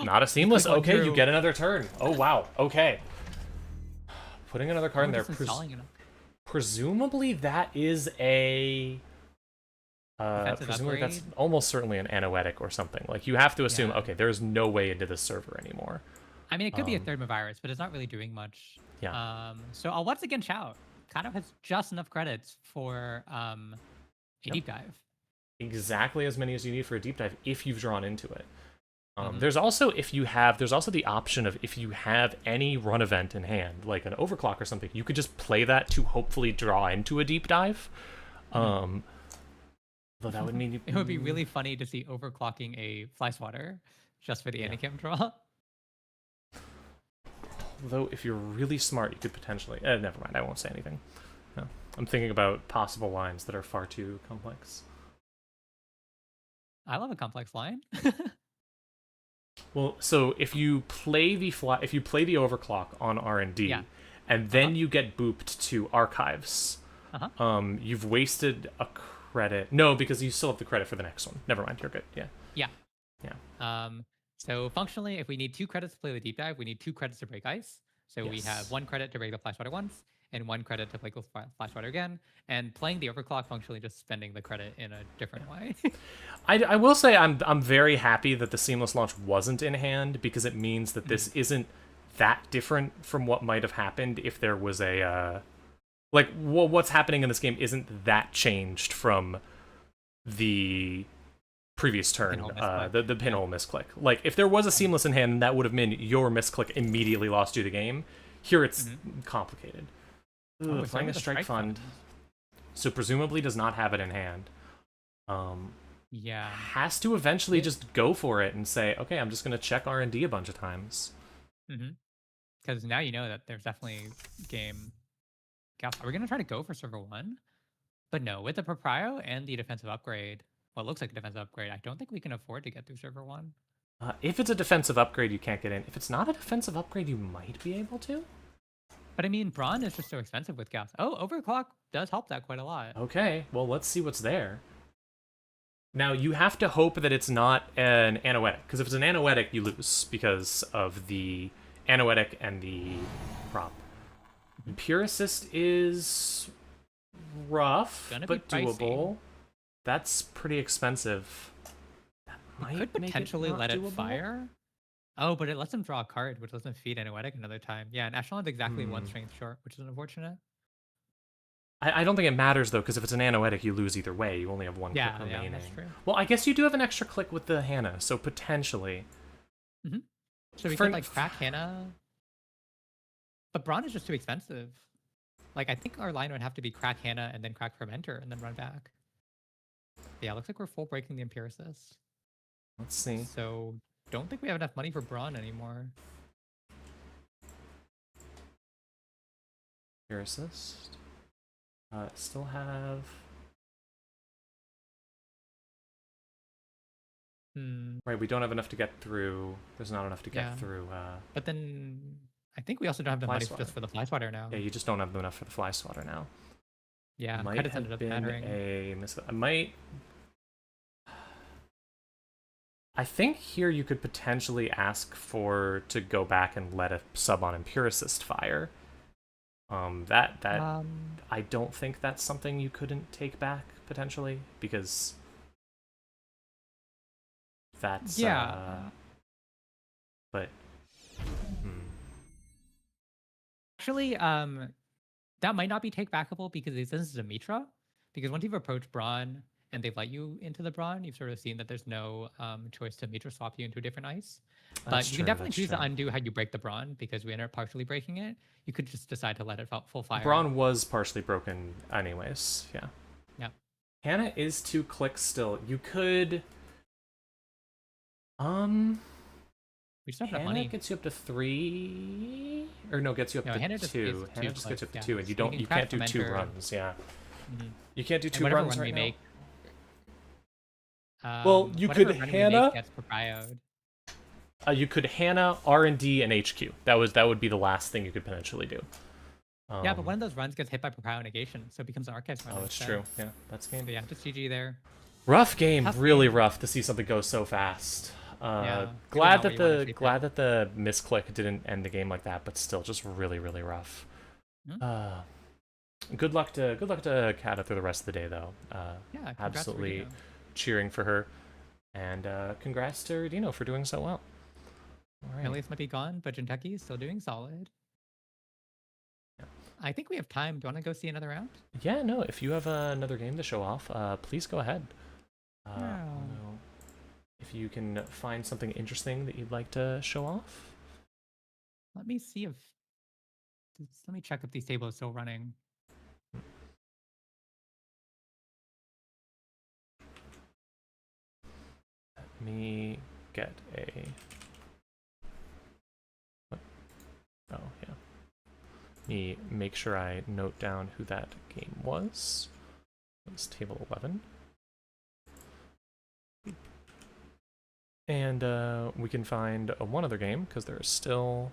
Speaker 1: Not a seamless.
Speaker 2: click on
Speaker 1: Okay, you
Speaker 2: Drew.
Speaker 1: get another turn. Oh wow. Okay. Putting another card in there.
Speaker 2: Just installing it.
Speaker 1: Presumably that is a
Speaker 2: Defensive
Speaker 1: presumably that's
Speaker 2: upgrade?
Speaker 1: almost certainly an anoetic or something. Like you have to assume,
Speaker 2: Yeah.
Speaker 1: okay, there's no way into this server anymore.
Speaker 2: I mean, it could be a third virus, but it's not really doing much.
Speaker 1: Yeah.
Speaker 2: So I'll once again shout. Kato has just enough credits for a deep dive.
Speaker 1: Exactly as many as you need for a deep dive if you've drawn into it. There's also the option of if you have any run event in hand, like an overclock or something, you could just play that to hopefully draw into a deep dive. Though that would mean
Speaker 2: It would be really funny to see overclocking a fly swatter just for the Anakim draw.
Speaker 1: Though if you're really smart, you could potentially. Never mind. I won't say anything. No. I'm thinking about possible lines that are far too complex.
Speaker 2: I love a complex line.
Speaker 1: Well, so if you play the overclock on R&D,
Speaker 2: Yeah.
Speaker 1: and then you get booped to archives, you've wasted a credit. No, because you still have the credit for the next one. Never mind, you're good. Yeah.
Speaker 2: Yeah.
Speaker 1: Yeah.
Speaker 2: So functionally, if we need 2 credits to play the deep dive, we need 2 credits to break ice. So we have
Speaker 1: Yes.
Speaker 2: 1 credit to break the flash water once, and 1 credit to break the flash water again. And playing the overclock functionally just spending the credit in a different way.
Speaker 1: I will say I'm very happy that the seamless launch wasn't in hand, because it means that this isn't that different from what might have happened if there was a what's happening in this game isn't that changed from the previous turn,
Speaker 2: Pinhole misclick.
Speaker 1: the pinhole misclick. Like if there was a seamless in hand, that would have meant your misclick immediately lost you the game. Here it's complicated.
Speaker 2: It's
Speaker 1: Playing
Speaker 2: over
Speaker 1: a
Speaker 2: the
Speaker 1: strike fund, so presumably does not have it in hand.
Speaker 2: Yeah.
Speaker 1: Has to eventually just go for it and say, okay, I'm just gonna check R&D a bunch of times.
Speaker 2: Because now you know that there's definitely game. Are we gonna try to go for server 1? But no, with the Proprio and the defensive upgrade, what looks like a defensive upgrade, I don't think we can afford to get through server 1.
Speaker 1: If it's a defensive upgrade, you can't get in. If it's not a defensive upgrade, you might be able to.
Speaker 2: But I mean, Brawn is just so expensive with gas. Oh, overclock does help that quite a lot.
Speaker 1: Okay, well, let's see what's there. Now, you have to hope that it's not an anoetic, because if it's an anoetic, you lose because of the anoetic and the prop. Empiricist is rough,
Speaker 2: Gonna
Speaker 1: but
Speaker 2: be pricey.
Speaker 1: doable. That's pretty expensive. That might
Speaker 2: Could
Speaker 1: make
Speaker 2: potentially
Speaker 1: not
Speaker 2: let it
Speaker 1: doable.
Speaker 2: fire. Oh, but it lets him draw a card, which lets him feed Anoetic another time. Yeah, and Echelon's exactly one strength short, which is unfortunate.
Speaker 1: I don't think it matters, though, because if it's an anoetic, you lose either way. You only have one
Speaker 2: Yeah,
Speaker 1: click
Speaker 2: yeah,
Speaker 1: remaining.
Speaker 2: that's true.
Speaker 1: Well, I guess you do have an extra click with the Hannah, so potentially.
Speaker 2: So we
Speaker 1: For-
Speaker 2: could like crack Hannah. But Brawn is just too expensive. Like, I think our line would have to be crack Hannah and then crack Fermenter and then run back. Yeah, looks like we're full breaking the Empiricist.
Speaker 1: Let's see.
Speaker 2: So don't think we have enough money for Brawn anymore.
Speaker 1: Empiricist. Still have... Right, we don't have enough to get through. There's not enough to get
Speaker 2: Yeah.
Speaker 1: through.
Speaker 2: But then I think we also don't have the
Speaker 1: Fly
Speaker 2: money
Speaker 1: swatter.
Speaker 2: just for the fly swatter now.
Speaker 1: Yeah, you just don't have enough for the fly swatter now.
Speaker 2: Yeah,
Speaker 1: Might
Speaker 2: credits
Speaker 1: have
Speaker 2: ended up
Speaker 1: been
Speaker 2: mattering.
Speaker 1: a I might. I think here you could potentially ask for to go back and let a sub on Empiricist fire. That I don't think that's something you couldn't take back potentially because that's
Speaker 2: Yeah.
Speaker 1: But
Speaker 2: Actually, that might not be take backable because this is a Mitra. Because once you've approached Brawn and they've let you into the Brawn, you've sort of seen that there's no choice to Mitra swap you into a different ice. But
Speaker 1: That's
Speaker 2: you
Speaker 1: true,
Speaker 2: can definitely
Speaker 1: that's
Speaker 2: choose to
Speaker 1: true.
Speaker 2: undo how you break the Brawn because we ended up partially breaking it. You could just decide to let it full fire.
Speaker 1: Brawn was partially broken anyways. Yeah.
Speaker 2: Yeah.
Speaker 1: Hannah is 2 clicks still. You could.
Speaker 2: We just don't have enough
Speaker 1: Hannah
Speaker 2: money.
Speaker 1: gets you up to 3, or no, gets you up
Speaker 2: No,
Speaker 1: to
Speaker 2: Hannah just
Speaker 1: 2.
Speaker 2: gets
Speaker 1: Hannah
Speaker 2: two
Speaker 1: just gets you up to
Speaker 2: clicks,
Speaker 1: 2,
Speaker 2: yeah.
Speaker 1: and you
Speaker 2: So we
Speaker 1: don't.
Speaker 2: can
Speaker 1: You
Speaker 2: crack
Speaker 1: can't do 2
Speaker 2: Fermenter.
Speaker 1: runs. Yeah,
Speaker 2: Mhm.
Speaker 1: you can't do
Speaker 2: And
Speaker 1: 2
Speaker 2: whatever
Speaker 1: runs
Speaker 2: run
Speaker 1: right
Speaker 2: we
Speaker 1: now.
Speaker 2: make.
Speaker 1: Well, you
Speaker 2: whatever
Speaker 1: could
Speaker 2: run we
Speaker 1: Hannah-
Speaker 2: make gets propioed.
Speaker 1: You could Hannah, R&D, and HQ. That would be the last thing you could potentially do.
Speaker 2: Yeah, but one of those runs gets hit by propio negation, so it becomes an archives run.
Speaker 1: Oh, it's
Speaker 2: instead.
Speaker 1: true. Yeah, that's game.
Speaker 2: So yeah, just GG there.
Speaker 1: Rough game,
Speaker 2: Tough
Speaker 1: really
Speaker 2: game.
Speaker 1: rough to see something go so fast.
Speaker 2: Yeah, really
Speaker 1: glad
Speaker 2: not
Speaker 1: that
Speaker 2: what you wanna
Speaker 1: the
Speaker 2: see
Speaker 1: glad that the misclick didn't end the game like that, but still just really rough.
Speaker 2: Mhm.
Speaker 1: Good luck to Kata through the rest of the day though.
Speaker 2: Yeah, congrats to
Speaker 1: Absolutely
Speaker 2: Rodino.
Speaker 1: cheering for her, and congrats to Rodino for doing so well. All right.
Speaker 2: Elias might be gone, but Kentucky is still doing solid.
Speaker 1: Yeah.
Speaker 2: I think we have time. Do you want to go see another round?
Speaker 1: Yeah, no. If you have another game to show off, please go ahead.
Speaker 2: Yeah.
Speaker 1: If you can find something interesting that you'd like to show off.
Speaker 2: Let me see if. Let me check if these tables are still running.
Speaker 1: Let me get a. What? Oh yeah. Let me make sure I note down who that game was. It was table 11. And we can find one other game because there is still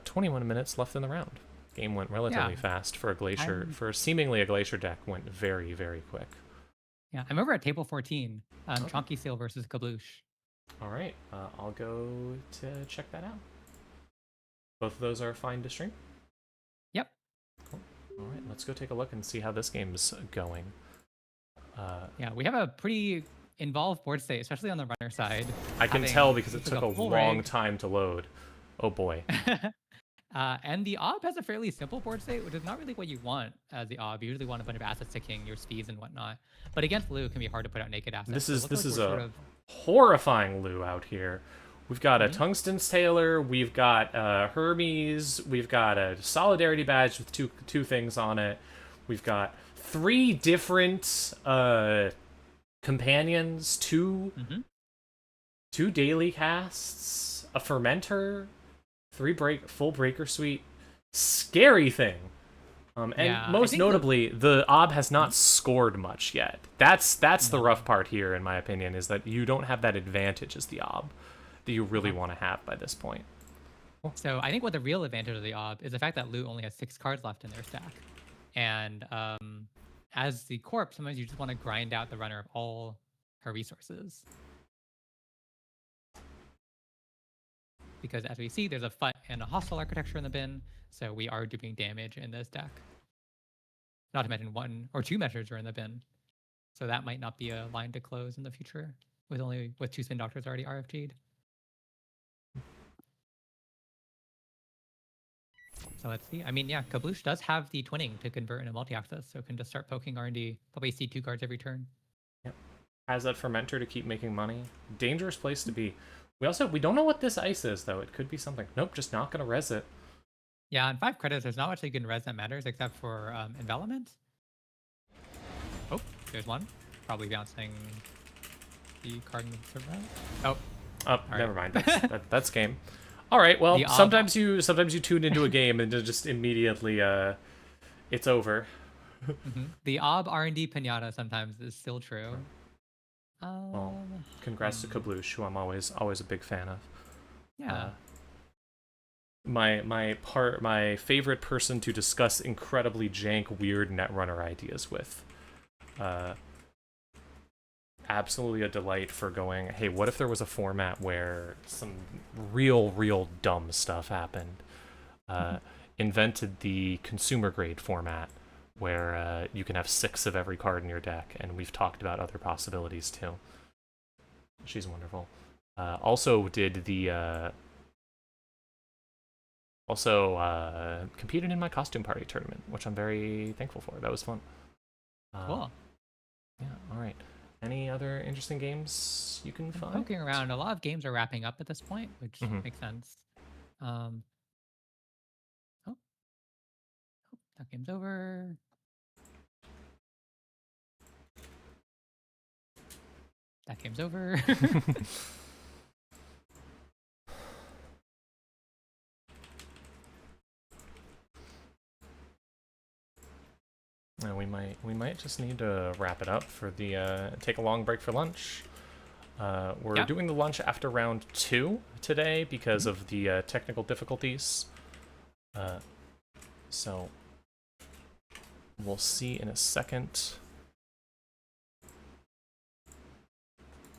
Speaker 1: 21 minutes left in the round. Game went relatively fast for a glacier. For seemingly a glacier deck, went very quick.
Speaker 2: Yeah, I'm over at table 14. Chonky Seal versus Kabloosh.
Speaker 1: All right, I'll go to check that out. Both of those are fine to stream.
Speaker 2: Yep.
Speaker 1: Cool. All right, let's go take a look and see how this game's going.
Speaker 2: Yeah, we have a pretty involved board state, especially on the runner side.
Speaker 1: I can
Speaker 2: having
Speaker 1: tell because it
Speaker 2: just
Speaker 1: took
Speaker 2: like
Speaker 1: a
Speaker 2: full
Speaker 1: long
Speaker 2: rig.
Speaker 1: time to load. Oh boy.
Speaker 2: And the OB has a fairly simple board state, which is not really what you want as the OB. You usually want a bunch of assets sticking, your speeds and whatnot. But against Lou, it can be hard to put out naked assets.
Speaker 1: This
Speaker 2: So it
Speaker 1: is
Speaker 2: looks
Speaker 1: this
Speaker 2: like
Speaker 1: is
Speaker 2: we're
Speaker 1: a
Speaker 2: sort of-
Speaker 1: horrifying Lou out here. We've got a Tungsten's Tailor, we've got Hermes, we've got a Solidarity Badge with two things on it. We've got 3 different companions, two daily casts, a Fermenter, 3 full Breaker Suite. Scary thing. And
Speaker 2: Yeah, I
Speaker 1: most
Speaker 2: think
Speaker 1: notably, the Ob has not scored much yet. That's the rough part here, in my opinion, is that you don't have that advantage as the Ob that you really want to have by this point.
Speaker 2: So I think what the real advantage of the Ob is the fact that Loot only has 6 cards left in their stack. And as the corp, sometimes you just want to grind out the runner of all her resources. Because as we see, there's a FUT and a hostile architecture in the bin, so we are doing damage in this deck. Not to mention 1 or 2 measures are in the bin. So that might not be a line to close in the future with 2 spin doctors already RFG'd. So let's see. I mean, yeah, Kabloosh does have the twinning to convert into multi-access, so it can just start poking R&D. Probably see 2 cards every turn.
Speaker 1: Yep. Has that fermenter to keep making money. Dangerous place to be. We don't know what this ice is, though. It could be something. Nope, just not gonna res it.
Speaker 2: Yeah, on 5 credits, there's not much you can res that matters except for envelopment. Oh, there's one. Probably bouncing the card in the server. Oh,
Speaker 1: Oh, never mind. That's game. All right. Well, sometimes you tune into a game and just immediately it's over.
Speaker 2: The Ob R&D pinata sometimes is still true.
Speaker 1: Well, congrats to Kabloosh, who I'm always a big fan of.
Speaker 2: Yeah.
Speaker 1: My favorite person to discuss incredibly jank, weird Netrunner ideas with. Absolutely a delight for going, hey, what if there was a format where some real dumb stuff happened? Invented the consumer grade format where you can have 6 of every card in your deck, and we've talked about other possibilities too. She's wonderful. Also did the competed in my costume party tournament, which I'm very thankful for. That was fun.
Speaker 2: Cool.
Speaker 1: Yeah, all right. Any other interesting games you can find?
Speaker 2: Poking around, a lot of games are wrapping up at this point, which makes sense. Oh, that game's over. That game's over.
Speaker 1: We might just need to wrap it up for the take a long break for lunch. We're doing the lunch after round 2 today because of the technical difficulties. So we'll see in a second.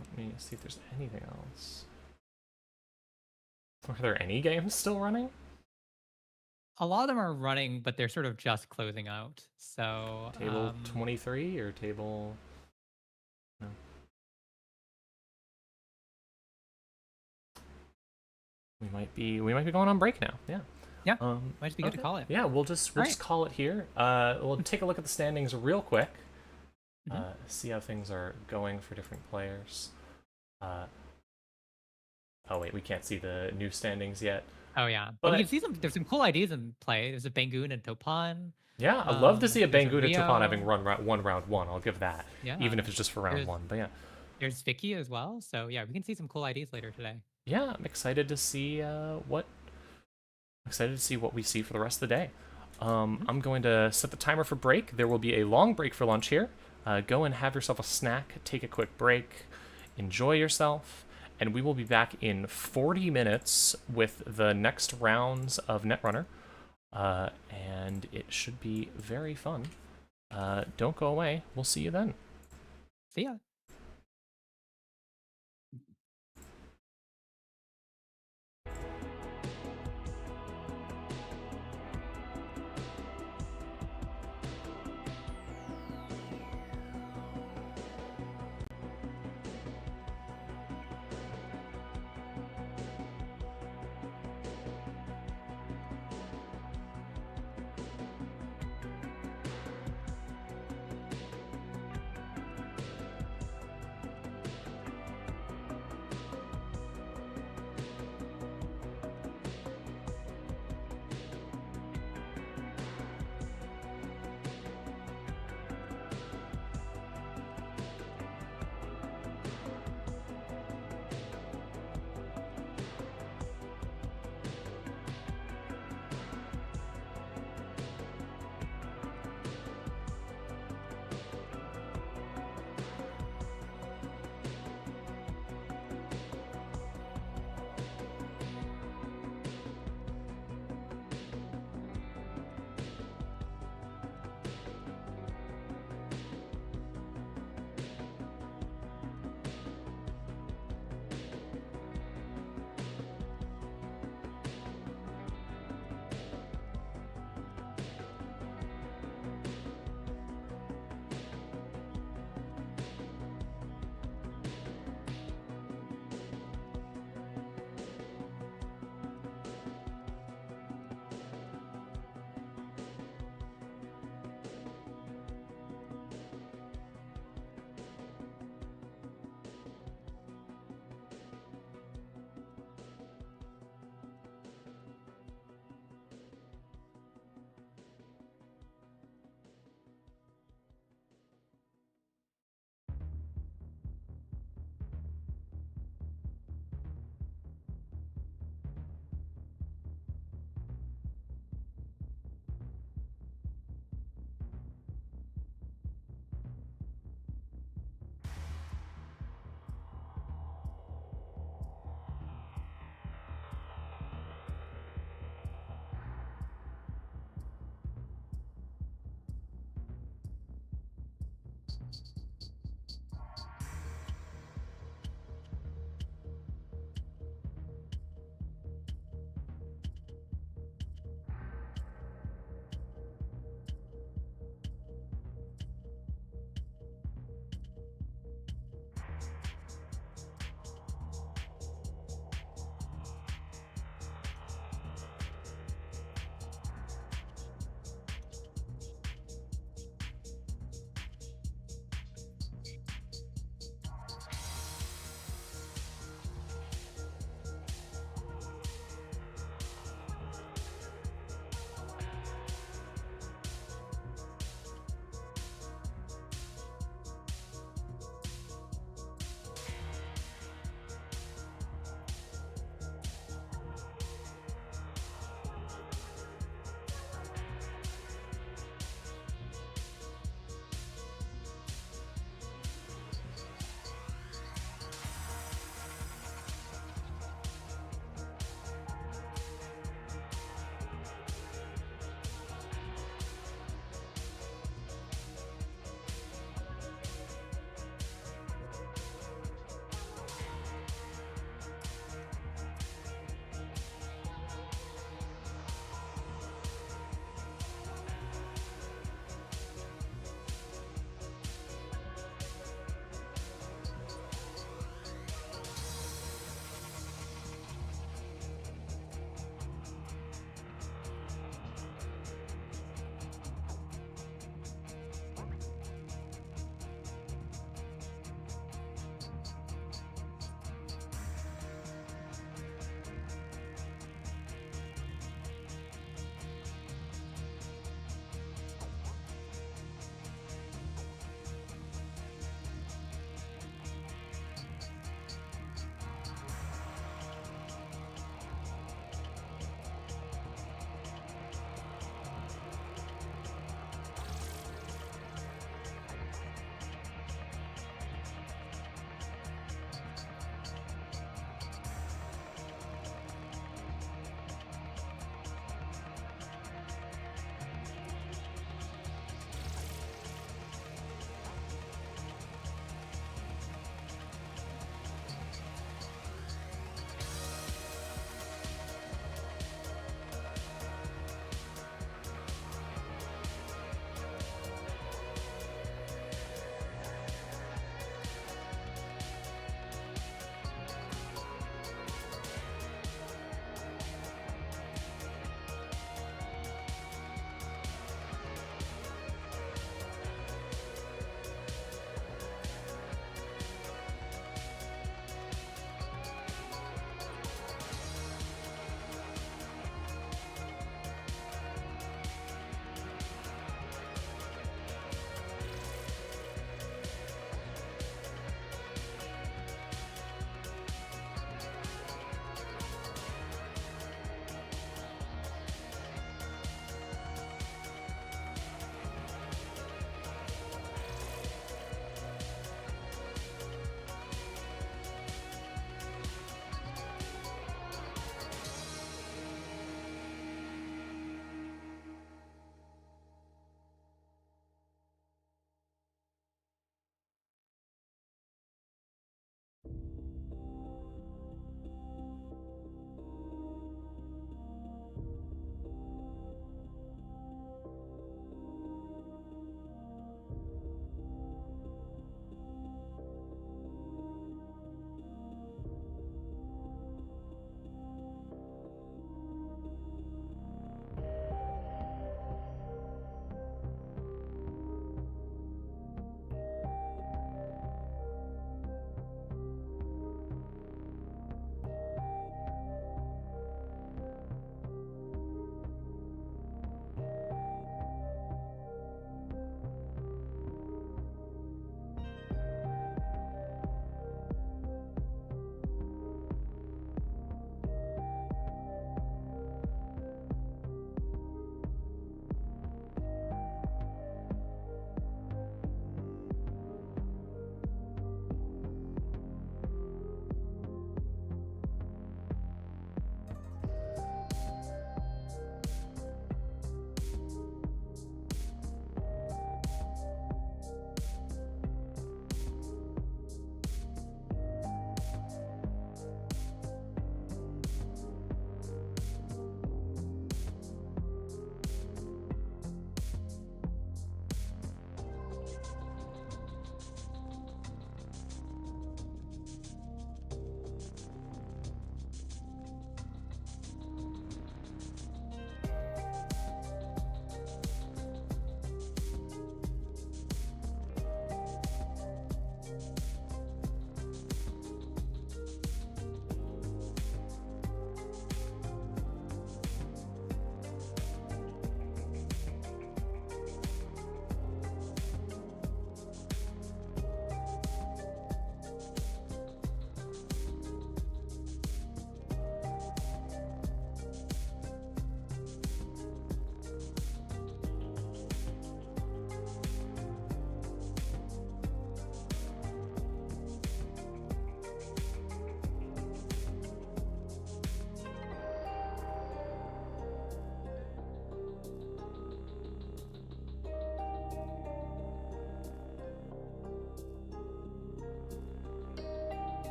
Speaker 1: Let me see if there's anything else. Are there any games still running?
Speaker 2: A lot of them are running, but they're sort of just closing out. So
Speaker 1: table 23 or table. No. We might be going on break now. Yeah.
Speaker 2: Yeah. Might be good to call it.
Speaker 1: Yeah, we'll just call it here. We'll take a look at the standings real quick. See how things are going for different players. Oh wait, we can't see the new standings yet.
Speaker 2: Oh yeah, but we can see there's some cool ideas in play. There's a Bangoon and Topan.
Speaker 1: Yeah, I'd love to see a Bangoon and Topan having run round 1. I'll give that.
Speaker 2: Yeah.
Speaker 1: Even if it's just for round 1. But yeah.
Speaker 2: There's Vicky as well. So yeah, we can see some cool ideas later today.
Speaker 1: Yeah, I'm excited to see what we see for the rest of the day. I'm going to set the timer for break. There will be a long break for lunch here. Go and have yourself a snack, take a quick break, enjoy yourself, and we will be back in 40 minutes with the next rounds of Netrunner, and it should be very fun. Don't go away. We'll see you then.
Speaker 2: See ya.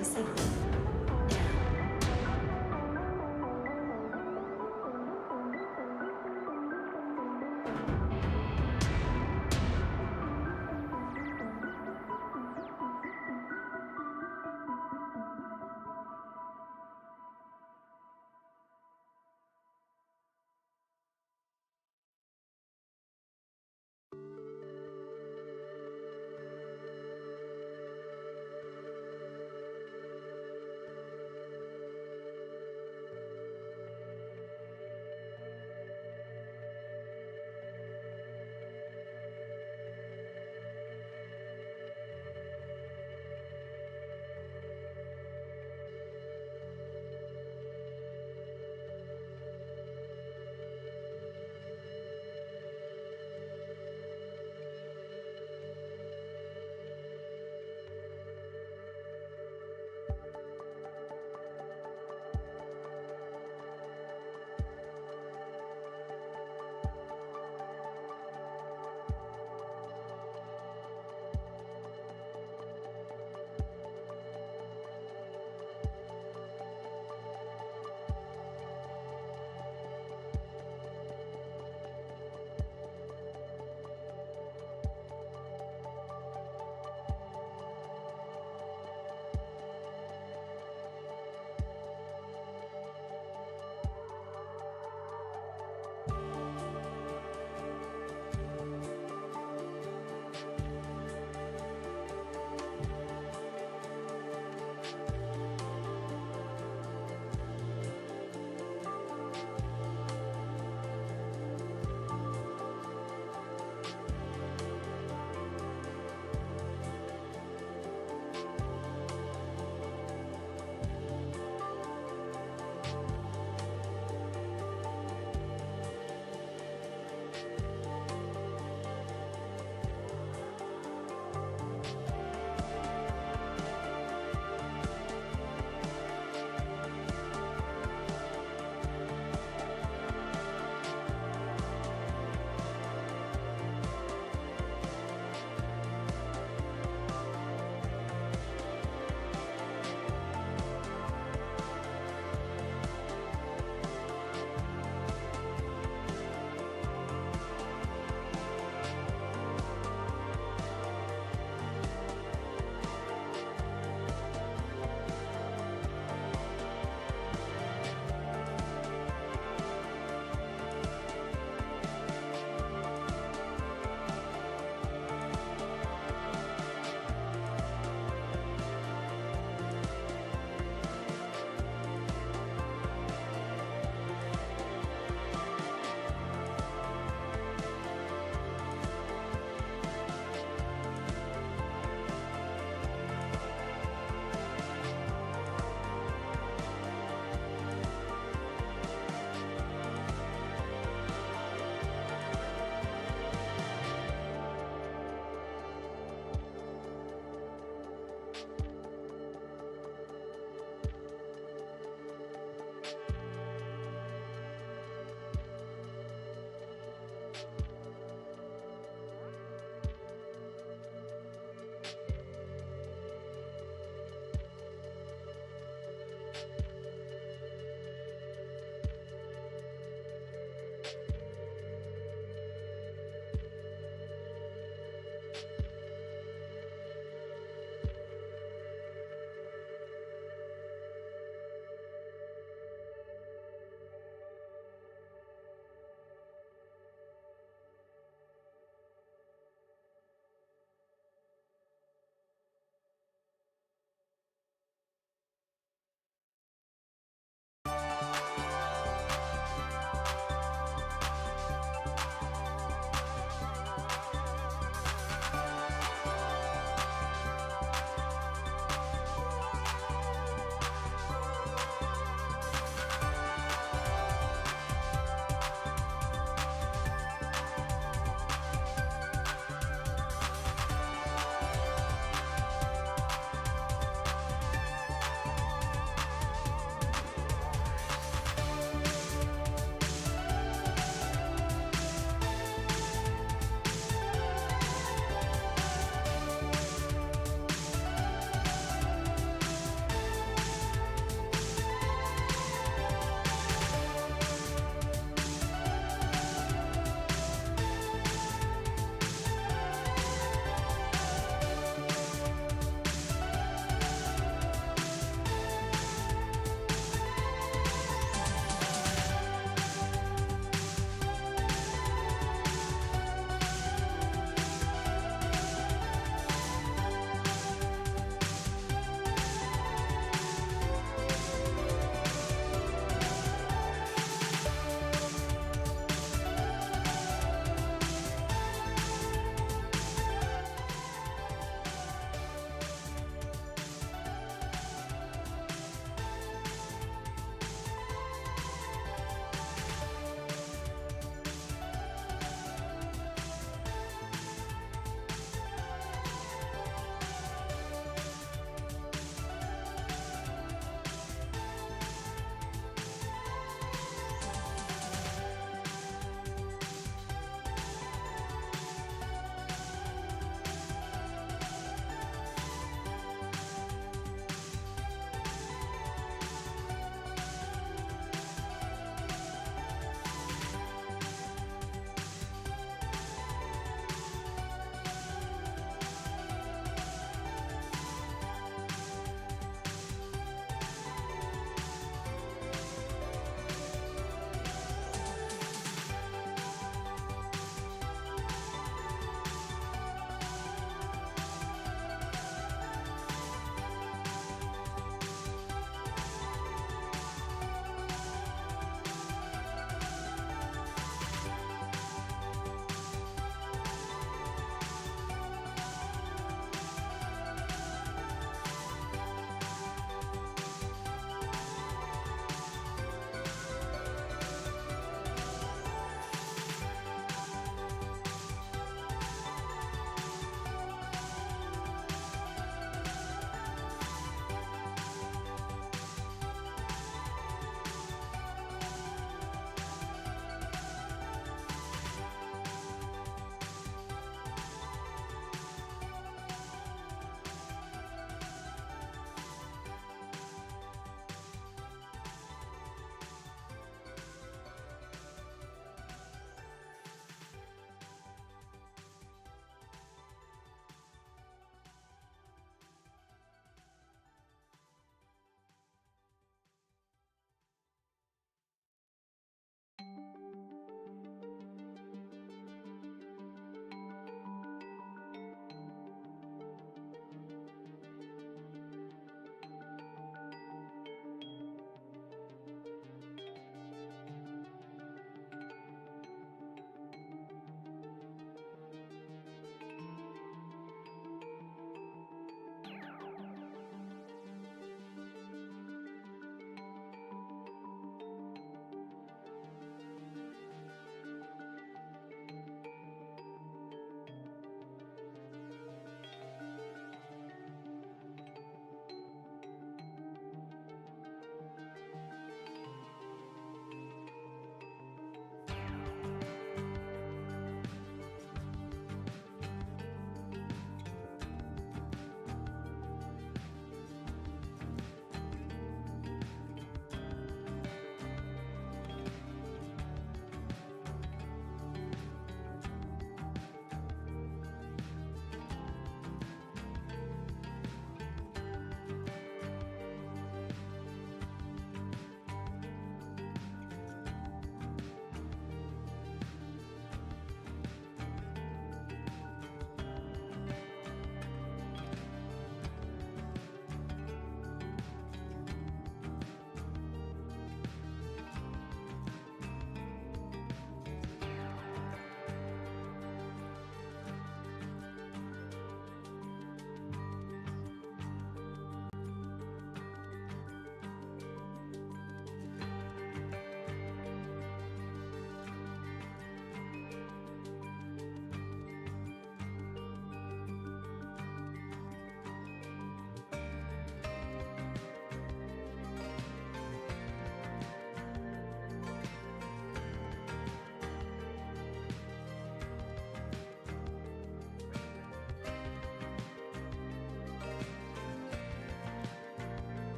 Speaker 5: a secret.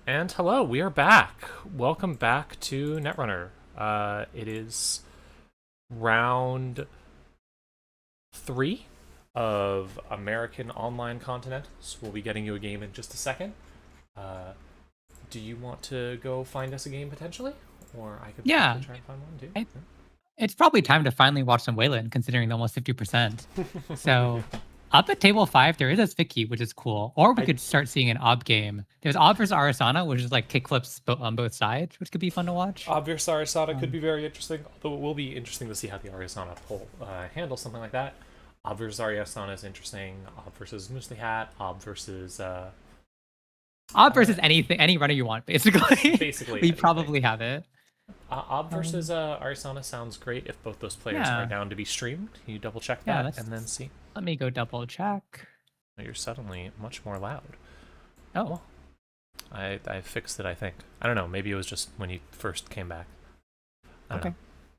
Speaker 1: And hello, we are back. Welcome back to Netrunner. It is round 3 of American Online Continentals. We'll be getting you a game in just a second. Do you want to go find us a game potentially? Or I could
Speaker 2: Yeah.
Speaker 1: try and find one too.
Speaker 2: It's probably time to finally watch some Wayland, considering almost 50%. So, up at table 5, there is a Vicky, which is cool. Or we could start seeing an Ob game. There's Ob versus Arasana, which is like kickflips on both sides, which could be fun to watch.
Speaker 1: Ob versus Arasana could be very interesting, although it will be interesting to see how the Arasana pull handles something like that. Ob versus Arasana is interesting. Ob versus Moosely Hat. Ob versus...
Speaker 2: Ob versus any runner you want, basically.
Speaker 1: Basically
Speaker 2: we
Speaker 1: anything.
Speaker 2: probably have it.
Speaker 1: Ob versus Arasana sounds great if both those players
Speaker 2: Yeah.
Speaker 1: are down to be streamed. Can you double check
Speaker 2: Yeah,
Speaker 1: that and then see?
Speaker 2: Let me go double check.
Speaker 1: You're suddenly much more loud.
Speaker 2: Oh,
Speaker 1: I fixed it, I think. I don't know. Maybe it was just when you first came back. I don't
Speaker 2: okay.
Speaker 1: know.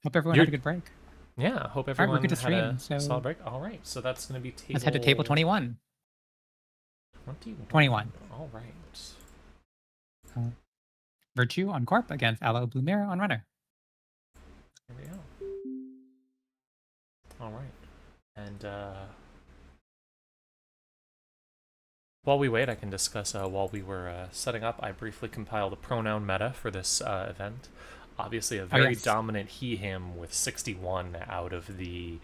Speaker 2: Hope everyone had a good break.
Speaker 1: Yeah, hope
Speaker 2: we're
Speaker 1: everyone
Speaker 2: good to
Speaker 1: had a
Speaker 2: stream, so-
Speaker 1: solid break. All right, so that's going to be table...
Speaker 2: Let's head to table 21. 21.
Speaker 1: All right.
Speaker 2: Virtue on Corp against Aloe Blue Mirror on Runner.
Speaker 1: Here we go. All right. And while we wait, I can discuss while we were setting up, I briefly compiled a pronoun meta for this event. Obviously, a very
Speaker 2: yes.
Speaker 1: dominant he/him with 61 out of the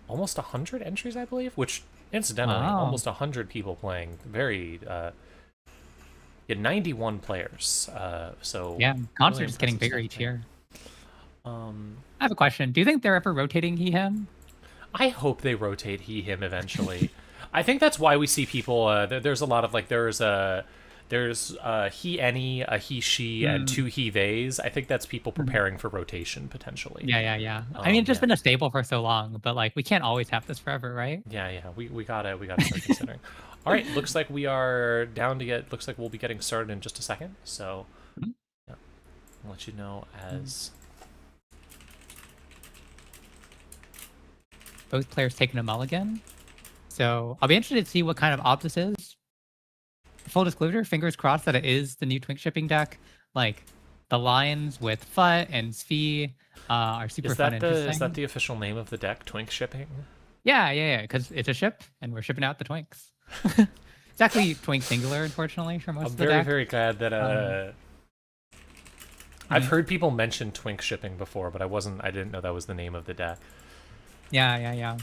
Speaker 1: almost 100 entries, I believe, which, incidentally,
Speaker 2: Wow.
Speaker 1: almost 100 people playing. Very... yeah, 91 players. So
Speaker 2: Yeah, concerts
Speaker 1: really
Speaker 2: is getting
Speaker 1: impressive
Speaker 2: bigger
Speaker 1: stuff
Speaker 2: each
Speaker 1: there.
Speaker 2: year. I have a question. Do you think they're ever rotating he him?
Speaker 1: I hope they rotate he/him eventually. I think that's why we see people. There's a lot of like there's he any, a he she, and 2 he theys. I think that's people preparing for rotation potentially.
Speaker 2: Yeah. I mean, it's just been a staple for so long, but like we can't always have this forever, right?
Speaker 1: Yeah. We gotta start considering. All right, looks like we are down to get. Looks like we'll be getting started in just a second. So, yeah, I'll let you know as.
Speaker 2: Both players taking a mulligan. So I'll be interested to see what kind of ob this is. Full disclosure, fingers crossed that it is the new Twink shipping deck. Like the lines with Fut and Svi are super
Speaker 1: Is
Speaker 2: fun
Speaker 1: that
Speaker 2: and
Speaker 1: the
Speaker 2: interesting.
Speaker 1: official name of the deck? Twink shipping.
Speaker 2: Yeah, because it's a ship and we're shipping out the Twinks. It's actually Twink singular, unfortunately, for most
Speaker 1: I'm
Speaker 2: of the deck.
Speaker 1: very glad that I've heard people mention Twink shipping before, but I didn't know that was the name of the deck.
Speaker 2: Yeah.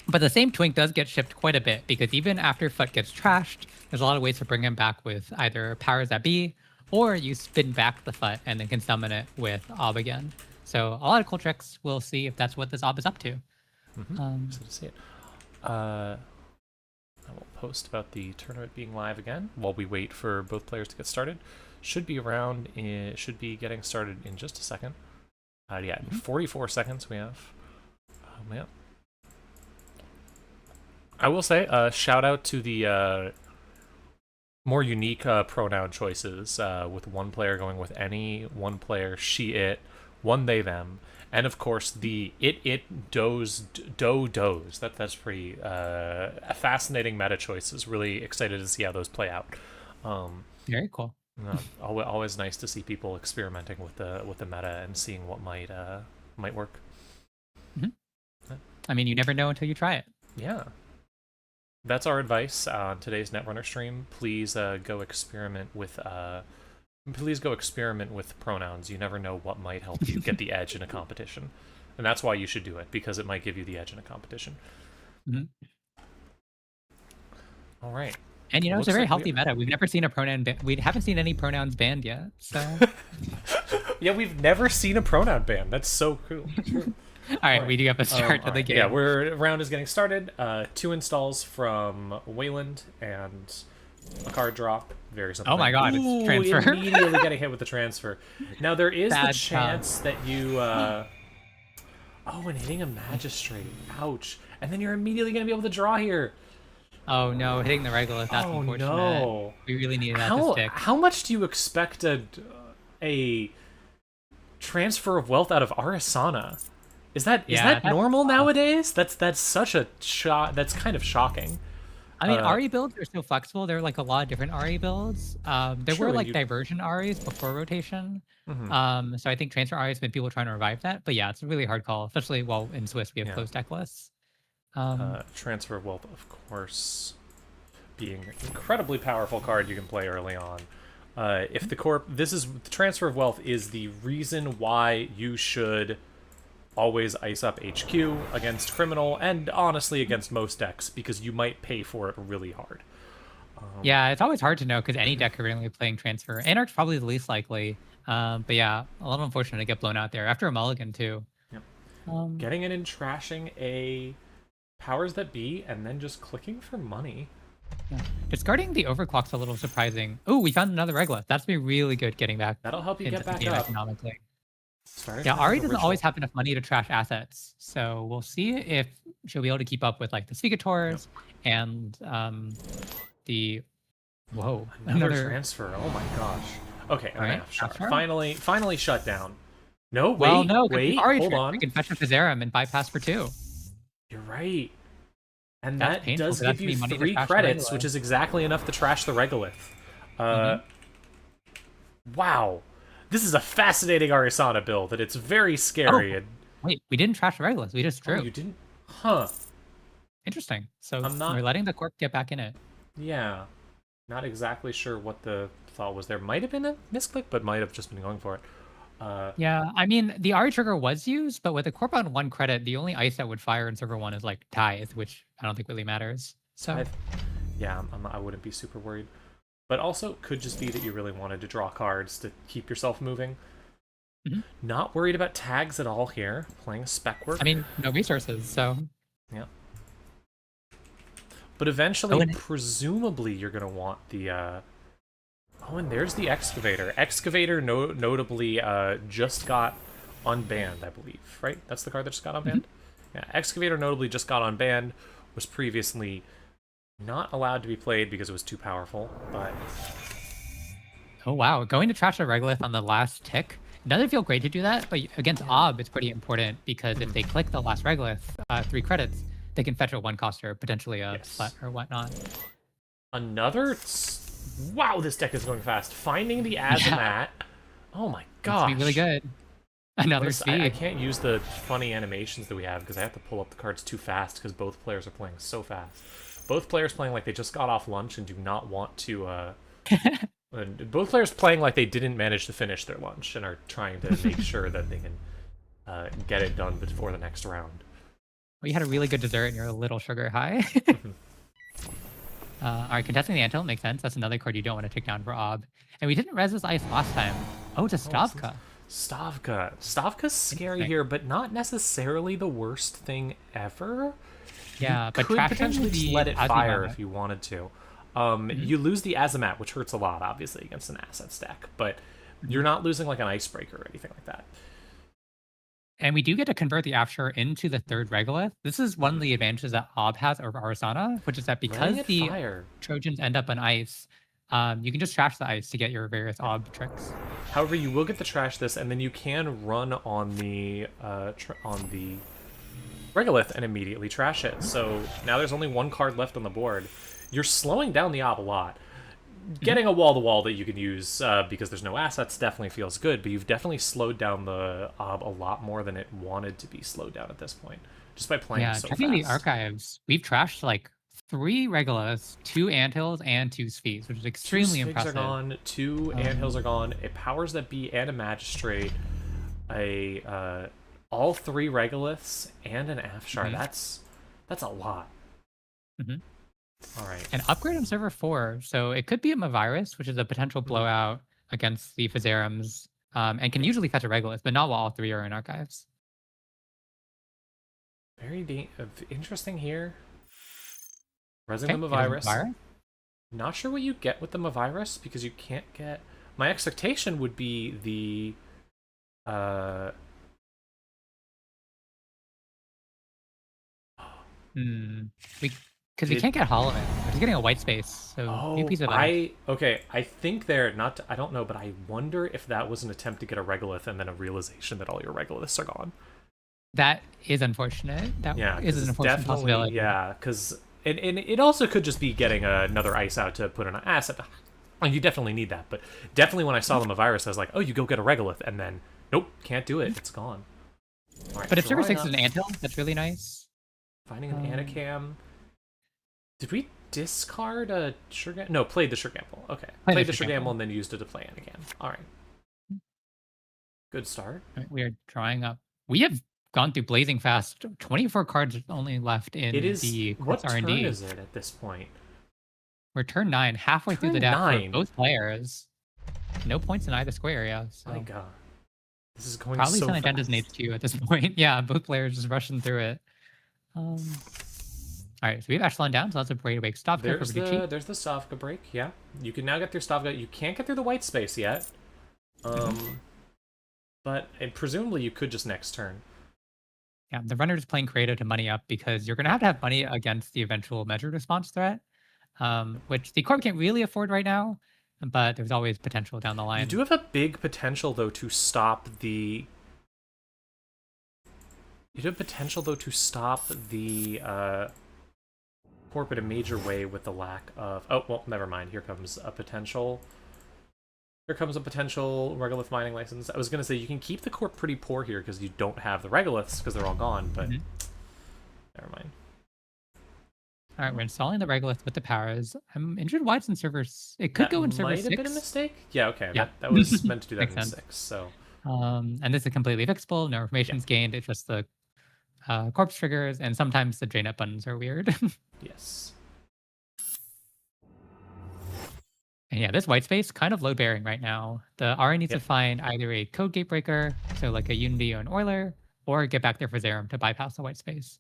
Speaker 2: But the same Twink does get shipped quite a bit because even after Fut gets trashed, there's a lot of ways to bring him back with either powers that be, or you spin back the Fut and then can summon it with Ob again. So a lot of cool tricks. We'll see if that's what this Ob is up to.
Speaker 1: Excited to see it. I will post about the tournament being live again while we wait for both players to get started. Should be getting started in just a second. Yeah, 44 seconds we have. Oh man. I will say, shout out to the more unique pronoun choices, with one player going with any, one player she, it, one they, them, and of course the it, does, does. That's pretty a fascinating meta choices. Really excited to see how those play out.
Speaker 2: Very cool.
Speaker 1: Always nice to see people experimenting with the meta and seeing what might work.
Speaker 2: I mean, you never know until you try it.
Speaker 1: Yeah. That's our advice on today's Netrunner stream. Please go experiment with pronouns. You never know what might help you get the edge in a competition, and that's why you should do it, because it might give you the edge in a competition. All right.
Speaker 2: And you know, it's
Speaker 1: Looks
Speaker 2: a very
Speaker 1: like
Speaker 2: healthy meta. We've never seen a pronoun. We haven't seen any pronouns banned yet. So
Speaker 1: Yeah, we've never seen a pronoun ban. That's so cool.
Speaker 2: all right, we do have a start to the game.
Speaker 1: Yeah, round is getting started. 2 installs from Wayland and a card drop. Very simple.
Speaker 2: Oh my god, it's transfer.
Speaker 1: Immediately getting hit with the transfer. Now there is the
Speaker 2: Bad
Speaker 1: chance that you oh, and hitting a magistrate. Ouch. And then you're immediately gonna be able to draw here.
Speaker 2: Oh no, hitting the Regolith, that's
Speaker 1: Oh,
Speaker 2: unfortunate.
Speaker 1: no.
Speaker 2: We really needed that to stick.
Speaker 1: How much do you expect a transfer of wealth out of Arasana? Is that
Speaker 2: Yeah, that's
Speaker 1: normal
Speaker 2: tough.
Speaker 1: nowadays? That's such a shock. That's kind of shocking.
Speaker 2: I mean,
Speaker 1: Uh,
Speaker 2: RE builds are so flexible. There are like a lot of different RE builds. There
Speaker 1: True,
Speaker 2: were
Speaker 1: and
Speaker 2: like
Speaker 1: you.
Speaker 2: diversion REs before rotation.
Speaker 1: Mhm.
Speaker 2: So I think transfer REs been people trying to revive that. But yeah, it's a really hard call, especially while in Swiss we have
Speaker 1: Yeah.
Speaker 2: closed deck lists. Um,
Speaker 1: Transfer of Wealth, of course, being an incredibly powerful card you can play early on. If the corp, this is the Transfer of Wealth is the reason why you should always ice up HQ against Criminal and honestly against most decks because you might pay for it really hard.
Speaker 2: yeah, it's always hard to know because any deck could randomly playing transfer. Anarch's probably the least likely. But yeah, a little unfortunate to get blown out there after a mulligan too.
Speaker 1: Yep.
Speaker 2: Um,
Speaker 1: Getting in and trashing a powers that be and then just clicking for money.
Speaker 2: yeah. Discarding the overclock's a little surprising. Oh, we found another Regla. That's be really good getting back
Speaker 1: That'll help you
Speaker 2: into
Speaker 1: get
Speaker 2: the
Speaker 1: back
Speaker 2: game
Speaker 1: up.
Speaker 2: economically.
Speaker 1: Starting
Speaker 2: Yeah,
Speaker 1: to
Speaker 2: Ari
Speaker 1: have the
Speaker 2: doesn't always
Speaker 1: ritual.
Speaker 2: have enough money to trash assets, so we'll see if she'll be able to keep up with like the Spigators and the whoa
Speaker 1: Another transfer. Oh my gosh. Okay, an
Speaker 2: Alright,
Speaker 1: Afshar.
Speaker 2: Afshar.
Speaker 1: Finally shut down. No, wait,
Speaker 2: well no
Speaker 1: wait,
Speaker 2: Ari
Speaker 1: hold
Speaker 2: trick.
Speaker 1: on.
Speaker 2: We can fetch a Fizerum and bypass for 2.
Speaker 1: You're right. And
Speaker 2: That's
Speaker 1: that
Speaker 2: painful,
Speaker 1: does
Speaker 2: so that's
Speaker 1: give you
Speaker 2: gonna be money to
Speaker 1: 3
Speaker 2: trash the
Speaker 1: credits,
Speaker 2: Regolith.
Speaker 1: which is exactly enough to trash the Regolith. Wow. This is a fascinating Arisana build, and it's very scary.
Speaker 2: Oh,
Speaker 1: And
Speaker 2: wait, we didn't trash the Regolith, we just drew.
Speaker 1: you didn't? Huh.
Speaker 2: Interesting. So
Speaker 1: I'm not-
Speaker 2: we're letting the Corp get back in it.
Speaker 1: Yeah. Not exactly sure what the thought was there. Might have been a misclick, but might have just been going for it.
Speaker 2: Yeah, I mean, the Ari trigger was used, but with the Corp on 1 credit, the only ice that would fire in server 1 is like Tithe, which I don't think really matters. So
Speaker 1: Yeah, I wouldn't be super worried. But also, could just be that you really wanted to draw cards to keep yourself moving.
Speaker 2: Mhm.
Speaker 1: Not worried about tags at all here. Playing a spec work.
Speaker 2: I mean, no resources, so
Speaker 1: Yeah. But eventually,
Speaker 2: Oh, and-
Speaker 1: presumably, you're going to want the... Oh, and there's the Excavator. Excavator notably just got unbanned, I believe, right? That's the card that just got unbanned? Yeah, Excavator notably just got unbanned, was previously not allowed to be played because it was too powerful, but...
Speaker 2: oh wow, going to trash a Regolith on the last tick. It doesn't feel great to do that, but against Ob, it's pretty important because if they click the last Regolith, 3 credits, they can fetch a 1-coster, potentially a
Speaker 1: Yes.
Speaker 2: slut or whatnot.
Speaker 1: Another... Wow, this deck is going fast. Finding the Azamat. Oh my gosh.
Speaker 2: It's be really good. Another speed.
Speaker 1: I can't use the funny animations that we have because I have to pull up the cards too fast because both players are playing so fast. Both players playing like they just got off lunch and do not want to... and both players playing like they didn't manage to finish their lunch and are trying to make sure that they can get it done before the next round.
Speaker 2: Well, you had a really good dessert and you're a little sugar high. All right, contesting the Antelope makes sense. That's another card you don't want to take down for Ob. And we didn't res this ice last time. Oh, it's a Stavka.
Speaker 1: Stavka. Stavka's scary
Speaker 2: Interesting.
Speaker 1: here, but not necessarily the worst thing ever.
Speaker 2: Yeah,
Speaker 1: You
Speaker 2: but
Speaker 1: could
Speaker 2: trashing
Speaker 1: potentially just
Speaker 2: the
Speaker 1: let it fire
Speaker 2: Azimuth-
Speaker 1: if you wanted to. You lose the Azamat, which hurts a lot, obviously, against an asset stack, but you're not losing like an icebreaker or anything like that.
Speaker 2: And we do get to convert the Afshar into the 3rd Regolith. This is one of the advantages that Ob has over Arisana, which is that because
Speaker 1: Letting it
Speaker 2: the
Speaker 1: fire.
Speaker 2: Trojans end up on ice, you can just trash the ice to get your various Ob tricks.
Speaker 1: However, you will get to trash this, and then you can run on the Regolith and immediately trash it. So now there's only 1 card left on the board. You're slowing down the Ob a lot. Getting a wall-to-wall that you can use because there's no assets definitely feels good, but you've definitely slowed down the Ob a lot more than it wanted to be slowed down at this point, just by playing
Speaker 2: Yeah,
Speaker 1: so
Speaker 2: checking the
Speaker 1: fast.
Speaker 2: archives, we've trashed like 3 Regoliths, 2 Anthills, and 2 Sphees, which is extremely
Speaker 1: 2 Spigs
Speaker 2: impressive.
Speaker 1: are gone, 2 Anthills are gone, a Powers That Be and a Magistrate, all 3 Regoliths, and an Afshar. That's a lot.
Speaker 2: Mhm.
Speaker 1: All right.
Speaker 2: An upgrade on server 4, so it could be a Mavirus, which is a potential blowout against the Fizerums, and can usually fetch a Regolith, but not while all 3 are in archives.
Speaker 1: Very interesting here. Resing
Speaker 2: Okay,
Speaker 1: the
Speaker 2: it is a
Speaker 1: Mavirus. Not sure what you get with the Mavirus because you can't get... My expectation would be the...
Speaker 2: Because we can't get Hollow in. We're just getting a white space, so
Speaker 1: Oh,
Speaker 2: new piece of ice.
Speaker 1: I think they're not. I don't know, but I wonder if that was an attempt to get a Regolith and then a realization that all your Regoliths are gone.
Speaker 2: That is unfortunate. That
Speaker 1: Yeah,
Speaker 2: is
Speaker 1: 'cause
Speaker 2: an
Speaker 1: it's
Speaker 2: unfortunate
Speaker 1: definitely.
Speaker 2: possibility.
Speaker 1: Yeah, because and it also could just be getting another ice out to put an asset. Oh, you definitely need that, but definitely when I saw them a virus, I was like, oh, you go get a regolith, and then nope, can't do it. It's gone. All right,
Speaker 2: But if server
Speaker 1: drawing
Speaker 2: 6 is
Speaker 1: up,
Speaker 2: an anthill, that's really nice.
Speaker 1: finding an Anacam. Did we discard a Sugar? No, played the Sugar Gamble. Okay, played the Sugar Gamble and then used it to play Anacam. All right, good start.
Speaker 2: We are drawing up. We have gone through blazing fast. 24 cards only left in
Speaker 1: It is
Speaker 2: the
Speaker 1: what
Speaker 2: Quartz
Speaker 1: turn
Speaker 2: R&D.
Speaker 1: is it at this point?
Speaker 2: We're turn 9, halfway through the
Speaker 1: Turn
Speaker 2: deck
Speaker 1: 9?
Speaker 2: for both players. No points in either square area. So
Speaker 1: My God, this is going
Speaker 2: probably
Speaker 1: so
Speaker 2: some
Speaker 1: fast.
Speaker 2: agendas needs to at this point. Yeah, both players just rushing through it. All right, so we have Echelon down, so that's a great awake stop there for BG.
Speaker 1: There's the Stavka break. Yeah, you can now get through Stavka. You can't get through the white space yet. But presumably you could just next turn.
Speaker 2: Yeah, the runner is playing creative to money up because you're going to have money against the eventual measured response threat, which the Corp can't really afford right now, but there's always potential down the line.
Speaker 1: You do have a big potential, though, to stop the... You do have potential, though, to stop the Corp in a major way with the lack of... Oh, well, never mind. Here comes a potential... Here comes a potential regolith mining license. I was going to say, you can keep the Corp pretty poor here because you don't have the regoliths because they're all gone, but never mind.
Speaker 2: All right, we're installing the regolith with the powers. I'm interested why it's in servers. It could go in server 6.
Speaker 1: Might have been a mistake? Yeah, okay.
Speaker 2: Yeah.
Speaker 1: That was meant to do that
Speaker 2: Makes
Speaker 1: in
Speaker 2: sense.
Speaker 1: 6, so...
Speaker 2: And this is completely fixable. No information's gained. It's just the corpse triggers, and sometimes the drain up buttons are weird.
Speaker 1: Yes.
Speaker 2: And yeah, this white space kind of load bearing right now. The RA needs to
Speaker 1: Yep.
Speaker 2: find either a code gate breaker, so like a Unity or an Euler, or get back there for Zerum to bypass the white space.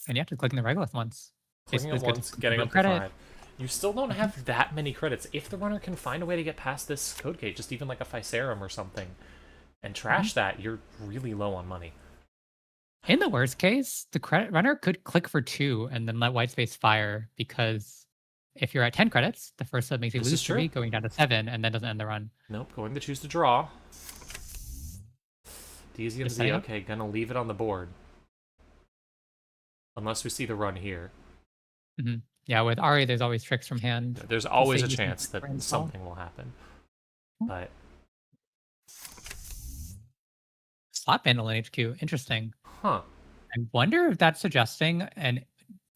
Speaker 2: And yeah, just clicking the regolith once.
Speaker 1: Clicking
Speaker 2: Basically,
Speaker 1: it
Speaker 2: it's good
Speaker 1: once, getting up to
Speaker 2: credit.
Speaker 1: 5. You still don't have that many credits. If the runner can find a way to get past this code gate, just even like a Physarum or something, and trash that, you're really low on money.
Speaker 2: In the worst case, the credit runner could click for 2 and then let white space fire, because if you're at 10 credits, the first sub makes you
Speaker 1: This
Speaker 2: lose
Speaker 1: is true.
Speaker 2: 3, going down to 7, and then doesn't end the run.
Speaker 1: Nope, going to choose to draw. DZ and
Speaker 2: Just
Speaker 1: Z,
Speaker 2: setting up.
Speaker 1: okay, gonna leave it on the board. Unless we see the run here.
Speaker 2: Yeah, with Ari, there's always tricks from hand.
Speaker 1: There's always a
Speaker 2: say you can
Speaker 1: chance that
Speaker 2: install.
Speaker 1: something will happen. But,
Speaker 2: Slot Vandal in HQ, interesting.
Speaker 1: huh.
Speaker 2: I wonder if that's suggesting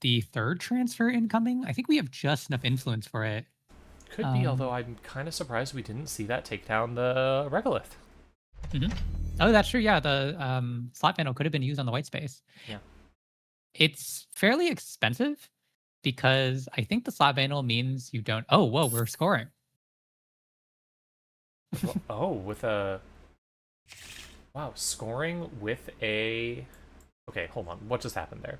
Speaker 2: the third transfer incoming. I think we have just enough influence for it.
Speaker 1: Could be, although I'm kind of surprised we didn't see that take down the regolith.
Speaker 2: Oh, that's true. Yeah, the slot vandal could have been used on the white space.
Speaker 1: Yeah.
Speaker 2: It's fairly expensive because I think the slot vandal means you don't. Oh, whoa, we're scoring.
Speaker 1: Oh, with a... Wow, scoring with a... Okay, hold on. What just happened there?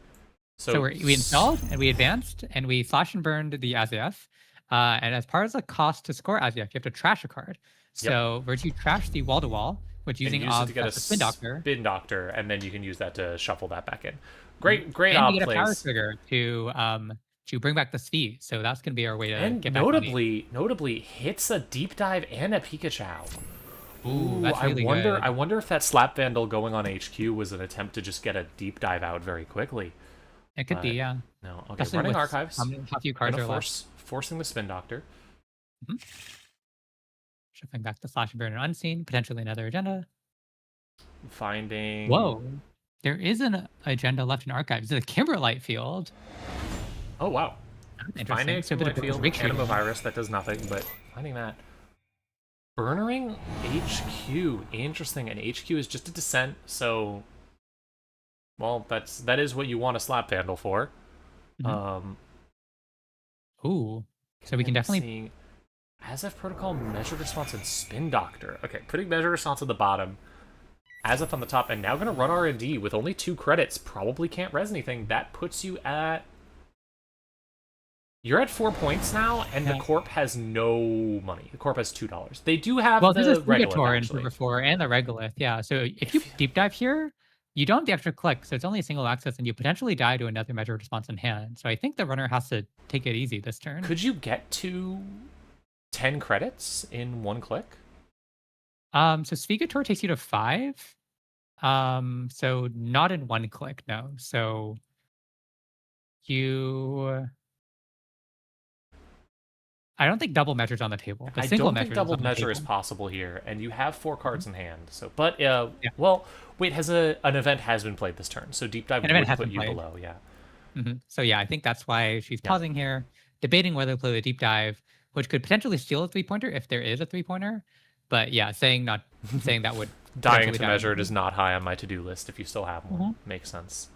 Speaker 2: So we installed and we advanced and we slash and burned the Aziaf. And as part of the cost to score Aziaf, you have to trash a card. So Virtue trashed the wall to wall, which using
Speaker 1: use it
Speaker 2: Ob
Speaker 1: to get a
Speaker 2: as a spin doctor.
Speaker 1: Spin doctor, and then you can use that to shuffle that back in. Great
Speaker 2: And
Speaker 1: Ob
Speaker 2: we get a power
Speaker 1: plays.
Speaker 2: trigger to bring back the Sphi. So that's gonna be our way to
Speaker 1: And
Speaker 2: get back money.
Speaker 1: notably hits a deep dive and a Pikachu.
Speaker 2: Ooh, that's really
Speaker 1: I
Speaker 2: good.
Speaker 1: wonder if that Slap Vandal going on HQ was an attempt to just get a deep dive out very quickly.
Speaker 2: It could be, yeah.
Speaker 1: No, okay,
Speaker 2: Especially
Speaker 1: running
Speaker 2: with
Speaker 1: archives.
Speaker 2: how few cards
Speaker 1: Gonna
Speaker 2: are left.
Speaker 1: forcing the Spin Doctor.
Speaker 2: Shuffling back the slash and burn and unseen, potentially another agenda.
Speaker 1: Finding...
Speaker 2: Whoa. There is an agenda left in archives. It's a Kimberlite field.
Speaker 1: Oh, wow.
Speaker 2: Interesting.
Speaker 1: Finding a
Speaker 2: So a bit of
Speaker 1: field,
Speaker 2: break streak.
Speaker 1: Anima Virus, that does nothing, but finding that. Burnering HQ, interesting, and HQ is just a descent, so... Well, that is what you want a Slap Vandal for.
Speaker 2: Ooh. So we can definitely...
Speaker 1: Seeing Azef Protocol, Measured Response, and Spin Doctor. Okay, putting Measured Response at the bottom, Azef on the top, and now gonna run R&D with only 2 credits. Probably can't res anything. That puts you at... You're at 4 points now, and the Corp has no money. The Corp has $2. They do have
Speaker 2: Well,
Speaker 1: the
Speaker 2: this is
Speaker 1: Regolith,
Speaker 2: Fugator in
Speaker 1: actually.
Speaker 2: Silver 4 and the Regolith, yeah. So if you deep dive here, you don't have the extra click, so it's only a single access, and you potentially die to another measured response in hand. So I think the runner has to take it easy this turn.
Speaker 1: Could you get to 10 credits in 1 click?
Speaker 2: So Svigator takes you to 5. So not in one click, no. So you I don't think double measure's on the table, but
Speaker 1: I
Speaker 2: single
Speaker 1: don't think
Speaker 2: measure is
Speaker 1: double
Speaker 2: on the
Speaker 1: measure is
Speaker 2: table.
Speaker 1: possible here, and you have 4 cards in hand. So, but
Speaker 2: Yeah.
Speaker 1: well, wait, has an event has been played this turn, so deep dive
Speaker 2: An event
Speaker 1: would
Speaker 2: has
Speaker 1: put
Speaker 2: been
Speaker 1: you
Speaker 2: played.
Speaker 1: below. Yeah,
Speaker 2: So yeah, I think that's why she's
Speaker 1: yeah.
Speaker 2: pausing here, debating whether to play the deep dive, which could potentially steal a 3-pointer if there is a 3-pointer. But yeah, saying that would
Speaker 1: Dying
Speaker 2: potentially
Speaker 1: to
Speaker 2: die.
Speaker 1: measure it is not high on my to-do list. If you still have one,
Speaker 2: Mhm.
Speaker 1: makes sense.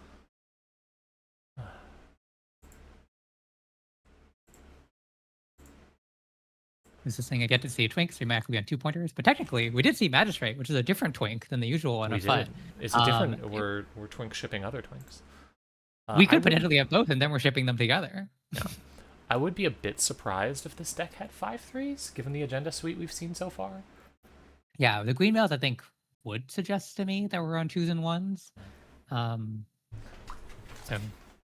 Speaker 2: This is saying I get to see a twink, so we might actually be on 2-pointers. But technically, we did see magistrate, which is a different twink than the usual one
Speaker 1: We
Speaker 2: of
Speaker 1: did.
Speaker 2: FUT.
Speaker 1: It's a different.
Speaker 2: It-
Speaker 1: We're twink shipping other twinks.
Speaker 2: we
Speaker 1: I
Speaker 2: could
Speaker 1: would
Speaker 2: potentially have both, and then we're shipping them together.
Speaker 1: yeah. I would be a bit surprised if this deck had 5/3s, given the agenda suite we've seen so far.
Speaker 2: Yeah, the green males I think would suggest to me that we're on 2s and 1s. So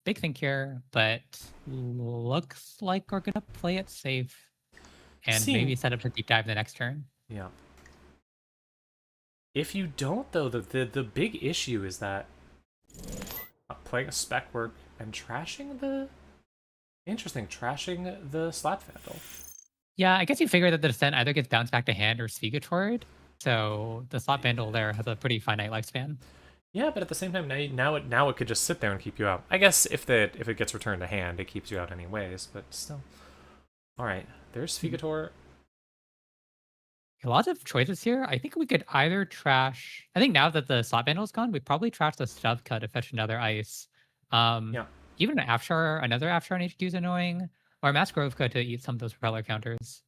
Speaker 2: big think here, but looks like we're gonna play it safe and maybe set up to deep dive the next turn.
Speaker 1: Yeah. If you don't, though, the big issue is that playing a spec work and trashing the Slap Vandal.
Speaker 2: Yeah, I guess you figure that the descent either gets bounced back to hand or Svigatoried. So the slot vandal there has a pretty finite lifespan.
Speaker 1: Yeah, but at the same time, now it could just sit there and keep you out. I guess if it gets returned to hand, it keeps you out anyways. But still, all right. There's Svigator.
Speaker 2: Lots of choices here. I think we could either trash. I think now that the slot vandal's gone, we probably trash the stub cut to fetch another ice.
Speaker 1: Yeah.
Speaker 2: Even an another Afshar on HQ is annoying, or a Mass Grove cut to eat some of those propeller counters.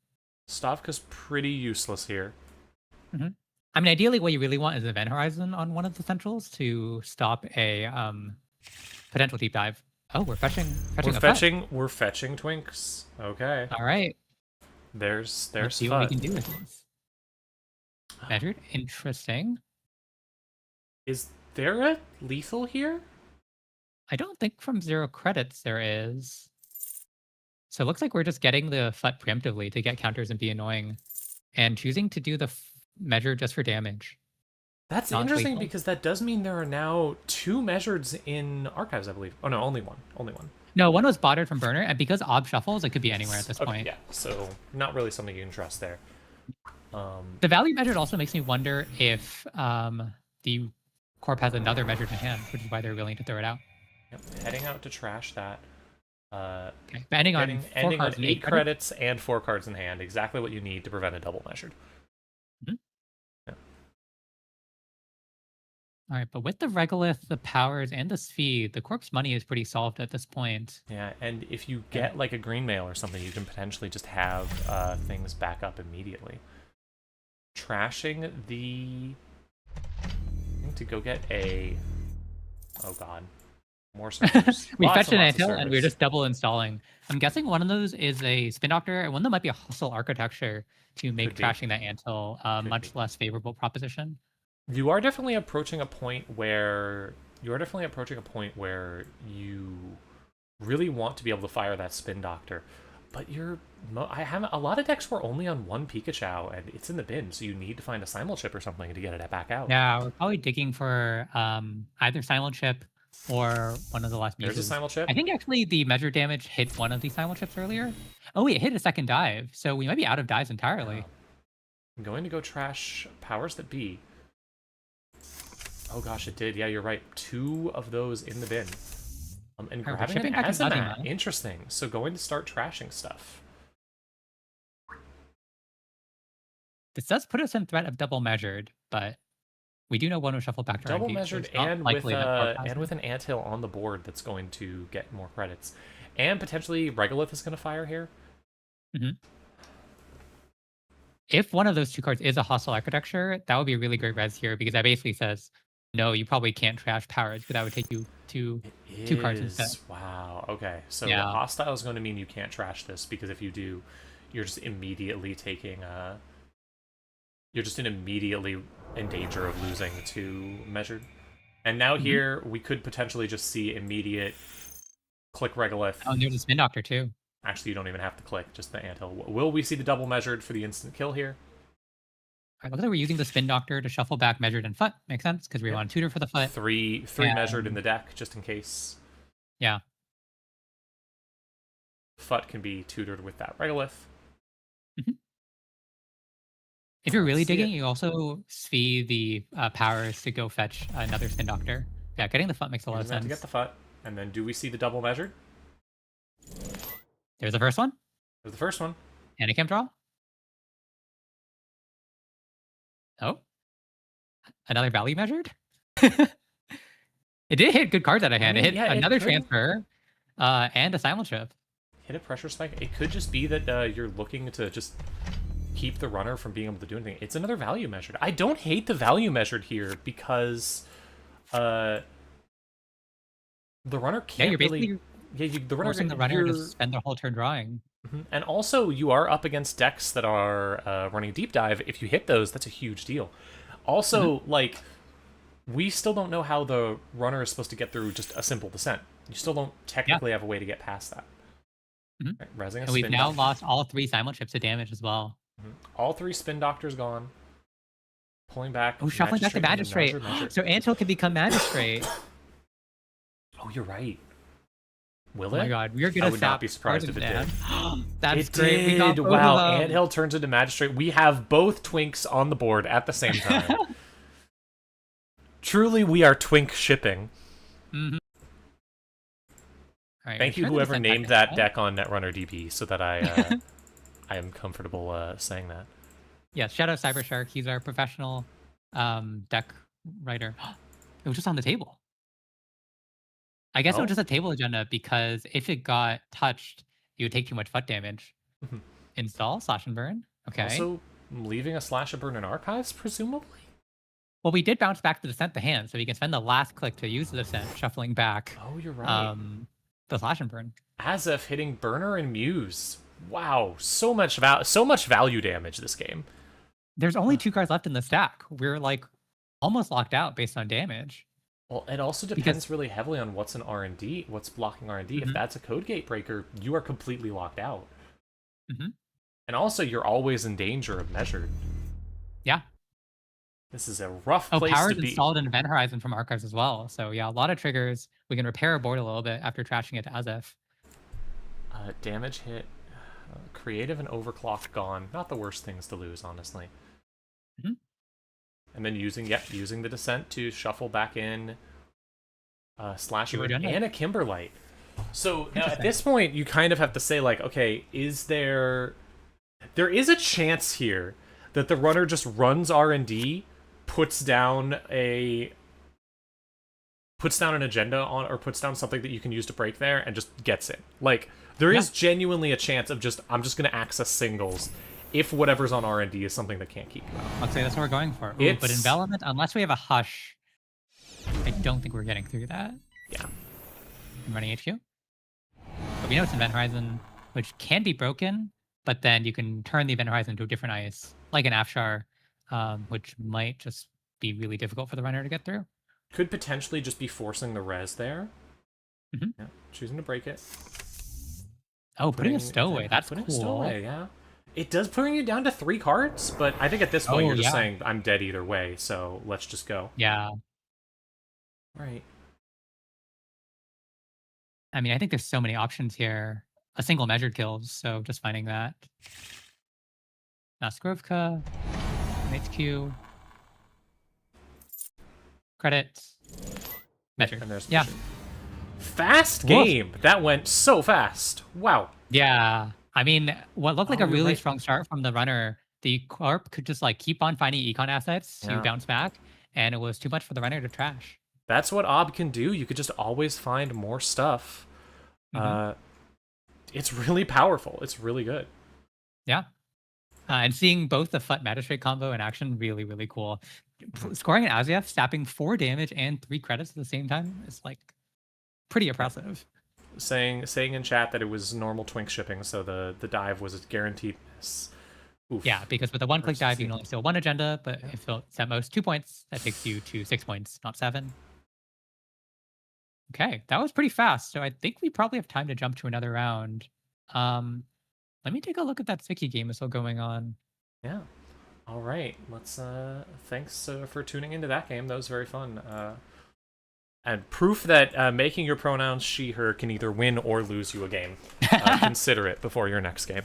Speaker 1: Stavka's pretty useless here.
Speaker 2: I mean, ideally, what you really want is an event horizon on one of the centrals to stop a potential deep dive. Oh, we're fetching.
Speaker 1: We're fetching twinks. Okay.
Speaker 2: All right.
Speaker 1: There's
Speaker 2: Let's see what we can do with this. Measured. Interesting.
Speaker 1: Is there a lethal here?
Speaker 2: I don't think from 0 credits there is. So it looks like we're just getting the FUT preemptively to get counters and be annoying, and choosing to do the measure just for damage.
Speaker 1: That's
Speaker 2: Not
Speaker 1: interesting
Speaker 2: lethal.
Speaker 1: because that does mean there are now 2 measures in archives, I believe. Oh no, only one. Only one.
Speaker 2: No, one was botted from burner, and because Ob shuffles, it could be anywhere at this
Speaker 1: Okay,
Speaker 2: point.
Speaker 1: yeah, so not really something you can trust there.
Speaker 2: The value measured also makes me wonder if the corp has another measured in hand, which is why they're willing to throw it out.
Speaker 1: Yep, heading out to trash that.
Speaker 2: Okay, but ending on 4
Speaker 1: ending
Speaker 2: cards
Speaker 1: on
Speaker 2: and
Speaker 1: 8 credits and 4 cards in hand. Exactly what you need to prevent a double measured.
Speaker 2: All right, but with the Regolith, the powers, and the speed, the corpse money is pretty solved at this point.
Speaker 1: Yeah, and if you get like a green mail or something, you can potentially just have things back up immediately. Trashing the... I need to go get a... Oh god. More servers.
Speaker 2: We
Speaker 1: Lots
Speaker 2: fetched
Speaker 1: and
Speaker 2: an
Speaker 1: lots of
Speaker 2: antill and we're
Speaker 1: servers.
Speaker 2: just double installing. I'm guessing one of those is a spin doctor, and one of them might be a hostile architecture to make
Speaker 1: Could be.
Speaker 2: trashing that antill much
Speaker 1: be.
Speaker 2: less favorable proposition.
Speaker 1: You are definitely approaching a point where you really want to be able to fire that spin doctor, but I have a lot of decks were only on 1 Pikachu and it's in the bin, so you need to find a simul chip or something to get it back out.
Speaker 2: Yeah, we're probably digging for either silent chip or one of the last
Speaker 1: There's
Speaker 2: muses.
Speaker 1: a simul chip.
Speaker 2: I think actually the measure damage hit one of the silent chips earlier. Oh, it hit a second dive, so we might be out of dives entirely.
Speaker 1: I'm going to go trash powers that be. Oh gosh, it did. Yeah, you're right. 2 of those in the bin. And
Speaker 2: We're
Speaker 1: grabbing
Speaker 2: shipping
Speaker 1: an
Speaker 2: back to
Speaker 1: Azima.
Speaker 2: Azima.
Speaker 1: Interesting. So going to start trashing stuff.
Speaker 2: This does put us in threat of double measured, but we do know one will shuffle back to our
Speaker 1: Double
Speaker 2: gate, so
Speaker 1: measured
Speaker 2: it's not
Speaker 1: and
Speaker 2: likely that Corp has
Speaker 1: with
Speaker 2: it.
Speaker 1: an anthill on the board that's going to get more credits. And potentially Regolith is going to fire here.
Speaker 2: If one of those 2 cards is a hostile architecture, that would be a really great res here, because that basically says, no, you probably can't trash powers, because that would take you to 2 cards instead.
Speaker 1: Wow. Okay. So
Speaker 2: Yeah.
Speaker 1: hostile is going to mean you can't trash this, because if you do, you're just immediately taking you're just immediately in danger of losing to measured. And now here we could potentially just see immediate click Regolith.
Speaker 2: Oh, and there's a spin doctor too.
Speaker 1: Actually, you don't even have to click, just the anthill. Will we see the double measured for the instant kill here?
Speaker 2: right, looks like we're using the Spin Doctor to shuffle back Measured and Foot. Makes sense because we
Speaker 1: Yep.
Speaker 2: want to tutor for the foot.
Speaker 1: Three measured in the deck, just in case.
Speaker 2: Yeah.
Speaker 1: Foot can be tutored with that regolith.
Speaker 2: If you're really
Speaker 1: Let's see
Speaker 2: digging,
Speaker 1: it.
Speaker 2: you also see the powers to go fetch another Spin Doctor. Yeah, getting the foot makes a lot of
Speaker 1: Using that to get
Speaker 2: sense.
Speaker 1: the foot. And then do we see the double measured?
Speaker 2: There's the first one.
Speaker 1: There's the first one.
Speaker 2: Handicam draw. Oh, another value measured. It did hit good cards out of hand.
Speaker 1: mean,
Speaker 2: It hit
Speaker 1: yeah, it
Speaker 2: another
Speaker 1: could.
Speaker 2: transfer and a silent shift.
Speaker 1: Hit a pressure spike. It could just be that you're looking to just keep the runner from being able to do anything. It's another value measured. I don't hate the value measured here because the runner can't
Speaker 2: you're
Speaker 1: really.
Speaker 2: basically
Speaker 1: The runner
Speaker 2: forcing the runner to
Speaker 1: you're-
Speaker 2: spend their whole turn drawing.
Speaker 1: And also, you are up against decks that are running deep dive. If you hit those, that's a huge deal. Also, like, we still don't know how the runner is supposed to get through just a simple descent. You still don't technically have a way to get past that. Right, rezzing a
Speaker 2: And we've
Speaker 1: spin
Speaker 2: now
Speaker 1: doctor.
Speaker 2: lost all 3 silent shifts to damage as well.
Speaker 1: All 3 spin doctors gone. Pulling back.
Speaker 2: Oh, shuffling back to
Speaker 1: Magistrate
Speaker 2: Magistrate.
Speaker 1: and Measure.
Speaker 2: So Antil can become Magistrate.
Speaker 1: Oh, you're right. Will
Speaker 2: Oh
Speaker 1: it?
Speaker 2: my god, we're gonna
Speaker 1: I would not
Speaker 2: sap
Speaker 1: be surprised if it did.
Speaker 2: That's
Speaker 1: It
Speaker 2: great. We got
Speaker 1: did.
Speaker 2: both
Speaker 1: Wow.
Speaker 2: of them.
Speaker 1: Anthill turns into Magistrate. We have both Twinks on the board at the same time. Truly, we are Twink shipping.
Speaker 2: Mhm. All right,
Speaker 1: Thank you,
Speaker 2: return the
Speaker 1: whoever
Speaker 2: descent back
Speaker 1: named
Speaker 2: to
Speaker 1: that
Speaker 2: Antil.
Speaker 1: deck on Netrunner DB, so that I am comfortable saying that.
Speaker 2: Yes, shout out Cybershark. He's our professional deck writer. It was just on the table. I guess it
Speaker 1: Oh.
Speaker 2: was just a table agenda because if it got touched, you would take too much foot damage.
Speaker 1: Mhm.
Speaker 2: Install, slash and burn. Okay.
Speaker 1: Also, leaving a slash of burn in archives, presumably?
Speaker 2: Well, we did bounce back the descent to hand, so we can spend the last click to use the descent, shuffling back
Speaker 1: Oh, you're right.
Speaker 2: the slash and burn.
Speaker 1: Azef hitting Burner and Muse. Wow, so much value damage this game.
Speaker 2: There's only 2 cards left in the stack. We're like almost locked out based on damage.
Speaker 1: Well, it also depends really heavily on what's an R&D, what's blocking R&D. If that's a code gate breaker, you are completely locked out. And also, you're always in danger of measured.
Speaker 2: Yeah.
Speaker 1: This is a rough
Speaker 2: Oh,
Speaker 1: place
Speaker 2: power's
Speaker 1: to be.
Speaker 2: installed in Event Horizon from archives as well. So yeah, a lot of triggers. We can repair our board a little bit after trashing it to Azef.
Speaker 1: Damage hit, creative and overclock gone. Not the worst things to lose, honestly. And then using the descent to shuffle back in slash and a Kimberlite. So now at this point, you kind of have to say like, okay, there is a chance here that the runner just runs R&D, puts down an agenda on, or puts down something that you can use to break there, and just gets it. Like, there is genuinely a chance of I'm just going to access singles if whatever's on R&D is something that can't keep you out.
Speaker 2: I'd say that's what we're going for. Ooh, but envelopment, unless we have a hush, I don't think we're getting through that.
Speaker 1: Yeah.
Speaker 2: I'm running HQ. But we know it's Event Horizon, which can be broken, but then you can turn the Event Horizon into a different ice, like an Afshar, which might just be really difficult for the runner to get through.
Speaker 1: Could potentially just be forcing the res there. Yeah, choosing to break it.
Speaker 2: Oh, putting a stowaway. That's
Speaker 1: putting
Speaker 2: cool.
Speaker 1: a stowaway, yeah. It does bring you down to 3 cards, but I think at this point you're just saying, I'm dead either way, so let's just go.
Speaker 2: Yeah.
Speaker 1: Right.
Speaker 2: I mean, I think there's so many options here. A single measured kills, so just finding that. Naskrovka, HQ, credits, measured.
Speaker 1: And there's
Speaker 2: yeah.
Speaker 1: Fast game. That went so fast. Wow.
Speaker 2: Yeah. I mean, what looked like a really
Speaker 1: right.
Speaker 2: strong start from the runner, the Corp could just like keep on finding econ assets to bounce back, and it was too much for the runner to trash.
Speaker 1: That's what Ob can do. You could just always find more stuff. It's really powerful. It's really good.
Speaker 2: Yeah. And seeing both the Fut Magistrate combo in action, really, really cool. Scoring an Azief, stapping 4 damage and 3 credits at the same time is like pretty impressive.
Speaker 1: Saying in chat that it was normal Twink shipping, so the dive was a guaranteed miss. Oof.
Speaker 2: Yeah, because with a one-click dive, you can only steal 1 agenda, but if it's at most 2 points, that takes you to 6 points, not 7. Okay, that was pretty fast. So I think we probably have time to jump to another round. Let me take a look at that Sticky game is still going on.
Speaker 1: Yeah. All right, let's. Thanks for tuning into that game. That was very fun. And proof that making your pronouns she/her can either win or lose you a game. Consider it before your next game.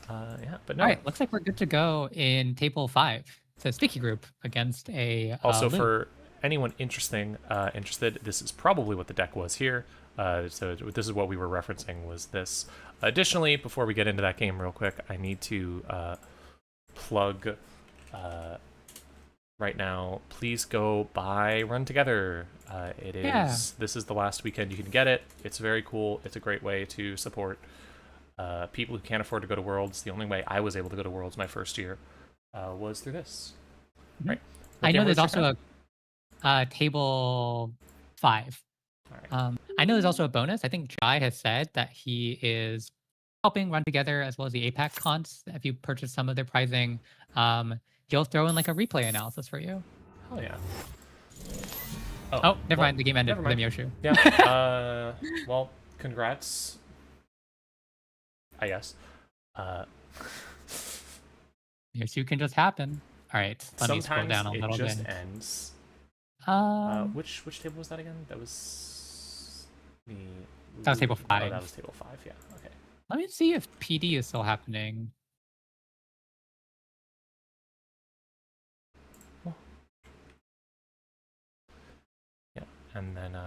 Speaker 1: Yeah, but no.
Speaker 2: All right, looks like we're good to go in table 5. So sticky group against a
Speaker 1: Also,
Speaker 2: Lou.
Speaker 1: for anyone interested, this is probably what the deck was here. So this is what we were referencing was this. Additionally, before we get into that game real quick, I need to plug right now. Please go buy Run Together. It is
Speaker 2: Yeah.
Speaker 1: This is the last weekend you can get it. It's very cool. It's a great way to support people who can't afford to go to Worlds. The only way I was able to go to Worlds my first year was through this.
Speaker 2: Mhm.
Speaker 1: Right.
Speaker 2: I know there's
Speaker 1: also
Speaker 2: also a table 5.
Speaker 1: All right.
Speaker 2: I know there's also a bonus. I think Jai has said that he is helping Run Together as well as the APAC cons. If you purchase some of their pricing, he'll throw in like a replay analysis for you.
Speaker 1: Hell yeah.
Speaker 2: Oh, never mind. The game ended
Speaker 1: never
Speaker 2: for
Speaker 1: mind.
Speaker 2: them Yoshu.
Speaker 1: Yeah. Well, congrats. I guess.
Speaker 2: Yoshu can just happen. All right, let me scroll
Speaker 1: Sometimes
Speaker 2: down a
Speaker 1: it
Speaker 2: little
Speaker 1: just
Speaker 2: bit.
Speaker 1: ends. Which table was that again? That was the.
Speaker 2: That was table
Speaker 1: Oh,
Speaker 2: 5.
Speaker 1: that was table 5. Yeah. Okay.
Speaker 2: Let me see if PD is still happening.
Speaker 1: Yeah, and then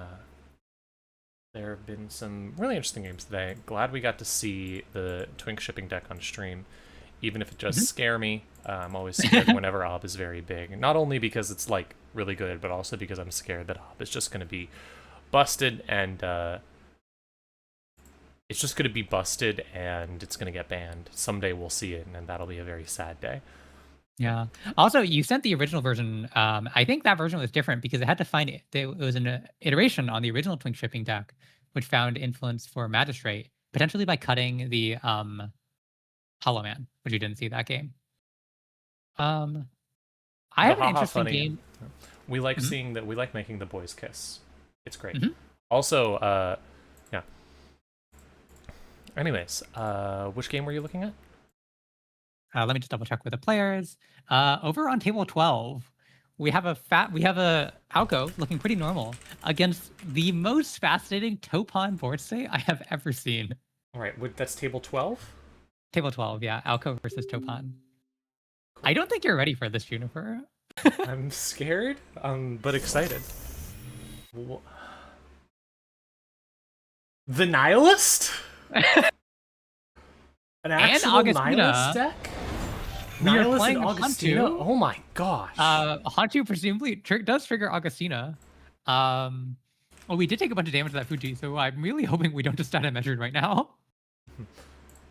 Speaker 1: there have been some really interesting games today. Glad we got to see the Twink shipping deck on stream, even if it does scare me. I'm always scared whenever Ob is very big. Not only because it's like really good, but also because I'm scared that Ob is just going to be busted and it's just going to be busted and it's going to get banned. Someday we'll see it, and that'll be a very sad day.
Speaker 2: Yeah. Also, you sent the original version. I think that version was different because it had to find it. It was an iteration on the original Twink shipping deck, which found influence for Magistrate, potentially by cutting the Hollow Man, which you didn't see that game. I
Speaker 1: The
Speaker 2: have an
Speaker 1: haha
Speaker 2: interesting
Speaker 1: funny.
Speaker 2: game.
Speaker 1: We like seeing that. We like making the boys kiss. It's great.
Speaker 2: Mhm.
Speaker 1: Also, yeah. Anyways, which game were you looking at?
Speaker 2: Let me just double check with the players. Over on table 12, we have a Alco looking pretty normal against the most fascinating Topon board state I have ever seen.
Speaker 1: All right, that's table 12.
Speaker 2: Table 12, yeah, Alco versus Topon. I don't think you're ready for this, Juniper.
Speaker 1: I'm scared, but excited. The Nihilist? An actual
Speaker 2: Augustina.
Speaker 1: Nihilist deck?
Speaker 2: We are
Speaker 1: Nihilist
Speaker 2: playing
Speaker 1: and
Speaker 2: a
Speaker 1: Augustina?
Speaker 2: Hantu.
Speaker 1: Oh my gosh.
Speaker 2: Hantu presumably does trigger Augustina. Well, we did take a bunch of damage to that Fuji, so I'm really hoping we don't just die measured right now.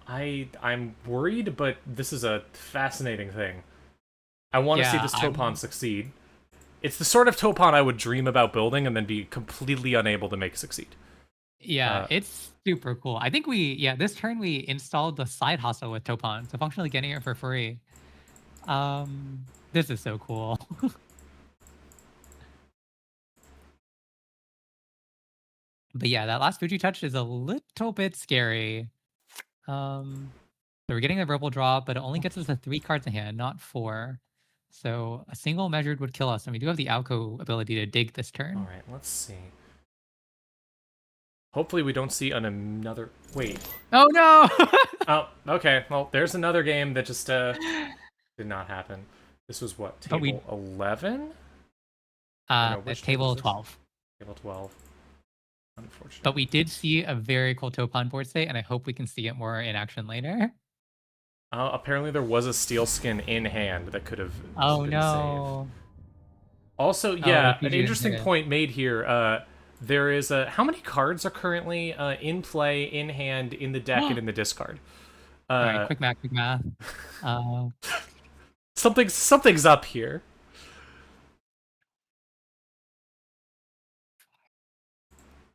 Speaker 1: I'm worried, but this is a fascinating thing. I want to see this Topon succeed. It's the sort of Topon I would dream about building and then be completely unable to make succeed.
Speaker 2: Yeah, it's super cool. I think this turn we installed the side hustle with Topon, so functionally getting it for free. This is so cool. But yeah, that last Fuji touch is a little bit scary. So we're getting a verbal draw, but it only gets us to 3 cards in hand, not 4. So a single measured would kill us, and we do have the Alco ability to dig this turn.
Speaker 1: All right, let's see. Hopefully we don't see another... Wait.
Speaker 2: Oh, no!
Speaker 1: Oh, okay. Well, there's another game that just did not happen. This was what, table 11?
Speaker 2: It's table 12.
Speaker 1: Table 12. Unfortunately.
Speaker 2: But we did see a very cool Topon board state, and I hope we can see it more in action later.
Speaker 1: Apparently there was a steel skin in hand that could have been
Speaker 2: no.
Speaker 1: saved. Also, yeah, an
Speaker 2: PG
Speaker 1: interesting
Speaker 2: didn't
Speaker 1: point made here. There is how many cards are currently in play, in hand, in the deck, and in the discard?
Speaker 2: All right, quick math.
Speaker 1: Something's up here.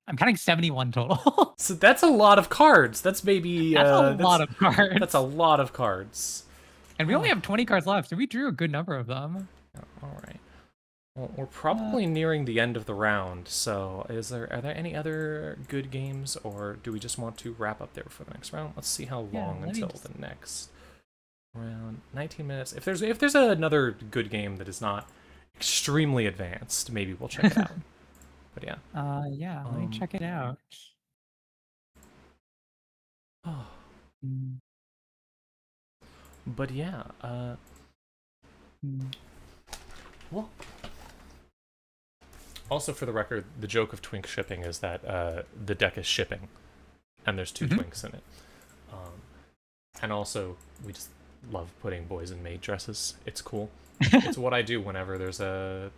Speaker 2: I'm counting 71 total.
Speaker 1: So that's a lot of cards. That's maybe
Speaker 2: That's a lot of cards.
Speaker 1: That's a lot of cards.
Speaker 2: And we only have 20 cards left, so we drew a good number of them.
Speaker 1: All right. Well, we're probably nearing the end of the round. So, are there any other good games, or do we just want to wrap up there for the next round? Let's see how long until the next Around 19 minutes. If there's another good game that is not extremely advanced, maybe we'll check it out. But yeah.
Speaker 2: Yeah, let me check it out. Mm,
Speaker 1: But yeah,
Speaker 2: mm.
Speaker 1: well. Also, for the record, the joke of Twink shipping is that the deck is shipping, and there's 2 Twinks in it. And also, we just love putting boys in maid dresses. It's cool. It's what I do whenever there's a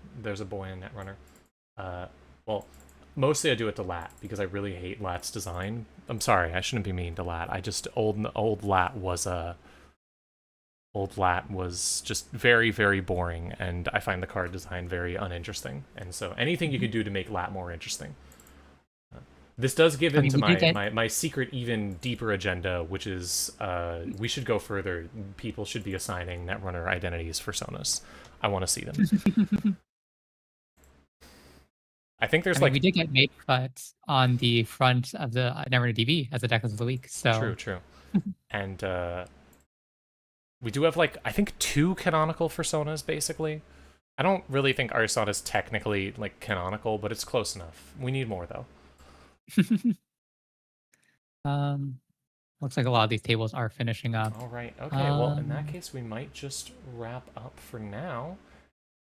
Speaker 1: boy in Netrunner. Well, mostly I do it to Lat because I really hate Lat's design. I'm sorry, I shouldn't be mean to Lat. I just old Lat was just very, very boring, and I find the card design very uninteresting. And so anything you could do to make Lat more interesting. This does give into my secret, even deeper agenda, which is we should go further. People should be assigning Netrunner identities for Sonas. I want to see them. I think there's
Speaker 2: we did get made cuts on the front of the Netrunner DB as a deck of the week. So
Speaker 1: True. And we do have I think 2 canonical personas basically. I don't really think Arson is technically canonical, but it's close enough. We need more though.
Speaker 2: Looks like a lot of these tables are finishing up.
Speaker 1: All right. Okay. Well, in that case, we might just wrap up for now.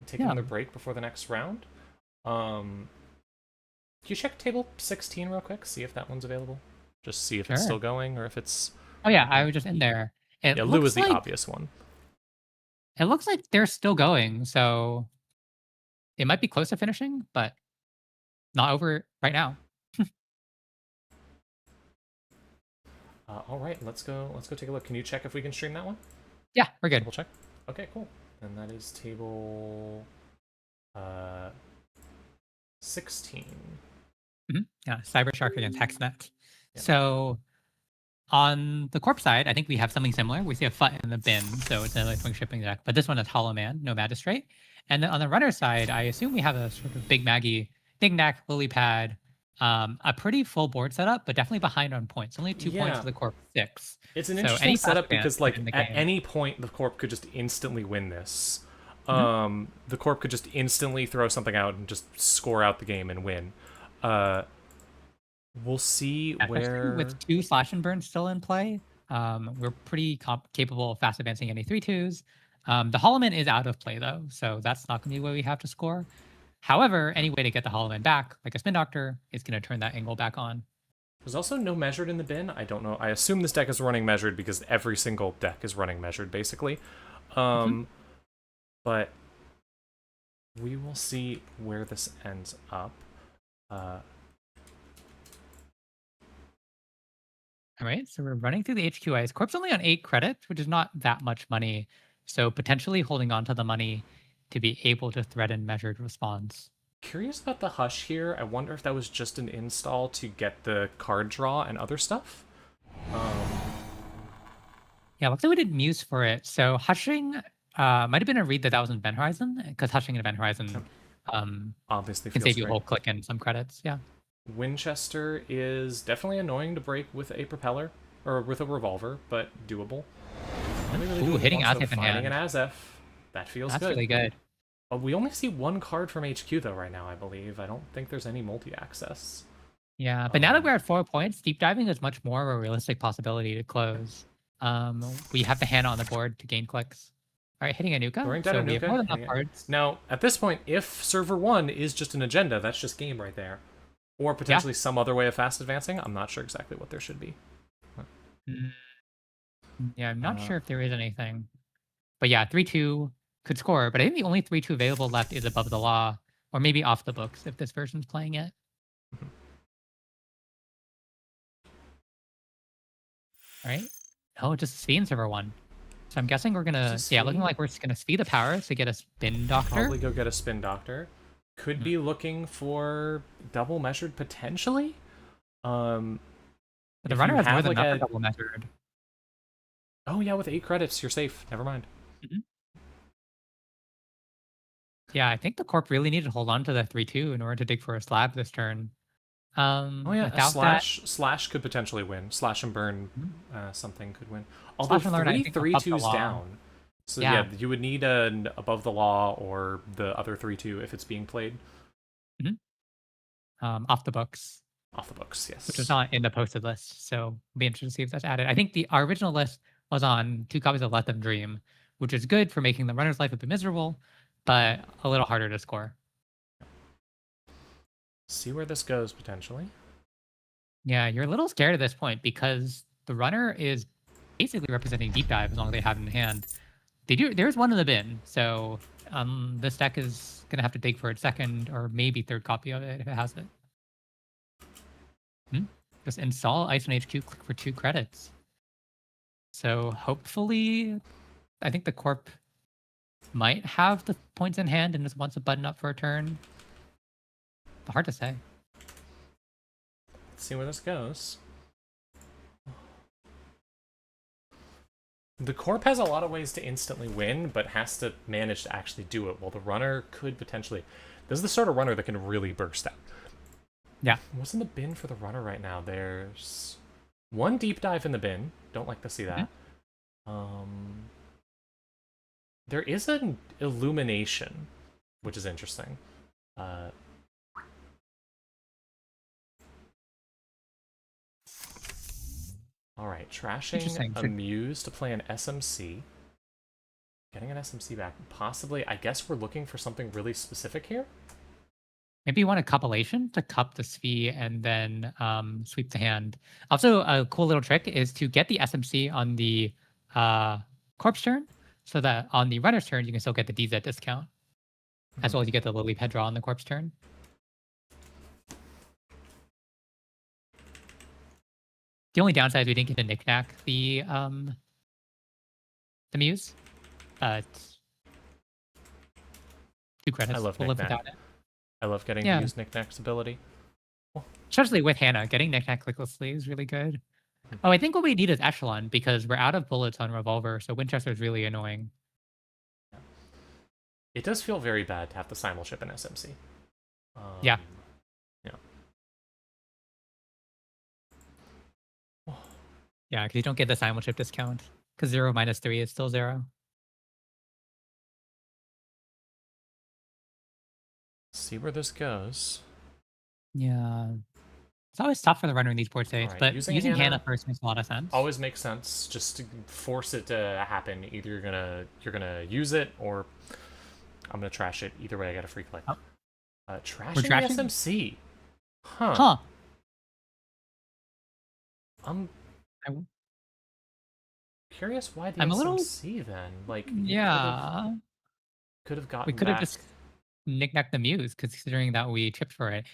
Speaker 1: Take another break before the next round. Can you check table 16 real quick? See if that one's available. Just see if it's still going or if it's.
Speaker 2: Oh yeah, I was just in there.
Speaker 1: Lou is the obvious one.
Speaker 2: It looks like they're still going, so it might be close to finishing, but not over right now.
Speaker 1: All right, let's go take a look. Can you check if we can stream that one?
Speaker 2: Yeah, we're good.
Speaker 1: We'll check. Okay, cool. And that is table 16.
Speaker 2: Yeah, Cybershark against Hexnet. Yeah. So on the corp side, I think we have something similar. We see a FUT in the bin, so it's another swing shipping deck. But this one is Hollow Man, no Magistrate. And then on the runner side, I assume we have a sort of Big Maggie, Big Knack, Lily Pad, a pretty full board setup, but definitely behind on points. Only 2 points for the corp 6.
Speaker 1: It's an interesting setup because at any point the corp could just instantly win this. The corp could just instantly throw something out and just score out the game and win. We'll see where
Speaker 2: with 2 slash and burn still in play. We're pretty capable of fast advancing any 3/2s. The Hollowman is out of play though, so that's not going to be where we have to score. However, any way to get the Hollowman back, like a Spin Doctor, is going to turn that angle back on.
Speaker 1: There's also no measured in the bin. I don't know. I assume this deck is running measured because every single deck is running measured, basically. But we will see where this ends up.
Speaker 2: All right, so we're running through the HQIs. Corp's only on 8 credits, which is not that much money. So potentially holding on to the money to be able to threaten measured response.
Speaker 1: Curious about the Hush here. I wonder if that was just an install to get the card draw and other stuff.
Speaker 2: Yeah, looks like we did Muse for it. So Hushing might have been a read that was in Event Horizon, because Hushing in Event Horizon
Speaker 1: obviously
Speaker 2: can save you a whole click and some credits. Yeah.
Speaker 1: Winchester is definitely annoying to break with a propeller or with a revolver, but doable.
Speaker 2: Ooh, hitting Azef in hand.
Speaker 1: An Azef. That feels good.
Speaker 2: That's really good.
Speaker 1: We only see 1 card from HQ though right now, I believe. I don't think there's any multi-access.
Speaker 2: Yeah, but now that we're at 4 points, deep diving is much more of a realistic possibility to close. We have the hand on the board to gain clicks. All right, hitting Anuka. So we have more than enough cards.
Speaker 1: Now, at this point, if server 1 is just an agenda, that's just game right there. Or potentially some other way of fast advancing. I'm not sure exactly what there should be.
Speaker 2: Yeah, I'm not sure if there is anything. But yeah, 3-2 could score. But I think the only 3-2 available left is Above the Law, or maybe Off the Books if this version's playing it. All right. Oh, just Spin server 1. So I'm guessing we're gonna looking like we're just gonna speed the power to get a Spin Doctor.
Speaker 1: Probably go get a Spin Doctor. Could be looking for double measured potentially.
Speaker 2: But the runner has more than enough for double measured.
Speaker 1: Oh yeah, with 8 credits, you're safe. Never mind.
Speaker 2: Yeah, I think the corp really needed to hold on to the 3-2 in order to dig for a slab this turn.
Speaker 1: Oh yeah, a
Speaker 2: Without that,
Speaker 1: slash could potentially win. Slash and burn, something could win. Although
Speaker 2: Slash and Learn, I
Speaker 1: three
Speaker 2: think,
Speaker 1: three
Speaker 2: above the
Speaker 1: twos
Speaker 2: law.
Speaker 1: down, so yeah,
Speaker 2: Yeah.
Speaker 1: you would need an above the law or the other 3/2 if it's being played
Speaker 2: Mhm. Off the books,
Speaker 1: off the books.
Speaker 2: which is
Speaker 1: Yes.
Speaker 2: not in the posted list. So it'll be interesting to see if that's added. I think our original list was on 2 copies of Let Them Dream, which is good for making the runner's life a bit miserable, but a little harder to score.
Speaker 1: See where this goes potentially.
Speaker 2: Yeah, you're a little scared at this point because the runner is basically representing deep dive as long as they have it in hand. There's one in the bin, so this deck is gonna have to dig for its second or maybe third copy of it if it has it. Just install Ice and HQ, click for 2 credits. So hopefully, I think the Corp might have the points in hand and just wants a button up for a turn. But hard to say.
Speaker 1: Let's see where this goes. The Corp has a lot of ways to instantly win, but has to manage to actually do it, while the runner could potentially... This is the sort of runner that can really burst out.
Speaker 2: Yeah.
Speaker 1: What's in the bin for the runner right now? There's one deep dive in the bin. Don't like to see that. There is an illumination, which is interesting. All right, trashing
Speaker 2: Interesting.
Speaker 1: a Muse to play an SMC. Getting an SMC back. Possibly, I guess we're looking for something really specific here.
Speaker 2: Maybe you want a cupellation to cup the Sphere and then sweep the hand. Also, a cool little trick is to get the SMC on the Corpse turn, so that on the runner's turn, you can still get the DZ discount, as well as you get the Lily Ped draw on the Corpse turn. The only downside is we didn't get to knick-knack the Muse, but 2 credits.
Speaker 1: I love
Speaker 2: we'll live
Speaker 1: knick-knack.
Speaker 2: without it.
Speaker 1: I love getting
Speaker 2: Yeah.
Speaker 1: to use Knick-Knack's ability.
Speaker 2: Especially with Hannah, getting knick-knack clicklessly is really good. Oh, I think what we need is Echelon because we're out of bullets on Revolver, so Winchester is really annoying.
Speaker 1: It does feel very bad to have to simul ship an SMC.
Speaker 2: Yeah.
Speaker 1: Yeah.
Speaker 2: Yeah, because you don't get the simul chip discount. Because 0 minus 3 is still 0.
Speaker 1: See where this goes.
Speaker 2: Yeah. It's always tough for the runner in these board states,
Speaker 1: Alright,
Speaker 2: but
Speaker 1: using
Speaker 2: using
Speaker 1: Hannah
Speaker 2: Hannah first makes a lot of sense.
Speaker 1: Always makes sense. Just to force it to happen. Either you're gonna use it, or I'm gonna trash it. Either way, I got a free click.
Speaker 2: Oh.
Speaker 1: Trashing
Speaker 2: We're
Speaker 1: the
Speaker 2: trashing?
Speaker 1: SMC. Huh.
Speaker 2: Huh.
Speaker 1: I'm
Speaker 2: I-
Speaker 1: curious why the
Speaker 2: I'm a little-
Speaker 1: SMC then. Like,
Speaker 2: Yeah.
Speaker 1: could have gotten
Speaker 2: We could have
Speaker 1: back.
Speaker 2: just knick-knacked the Muse, considering that we chipped for it.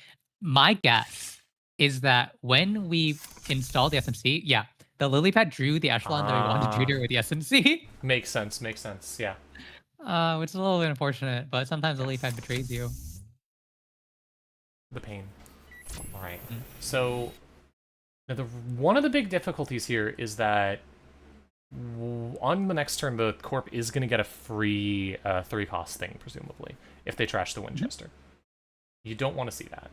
Speaker 2: My guess is that when we installed the SMC, yeah, the lily pad drew the echelon that we wanted to do with the SMC,
Speaker 1: Makes sense. Makes sense. Yeah.
Speaker 2: which is a little bit unfortunate, but sometimes the lily pad betrays you.
Speaker 1: The pain. All right. So, now one of the big difficulties here is that on the next turn, the Corp is going to get a free 3-cost thing, presumably, if they trash the Winchester. You don't want to see that.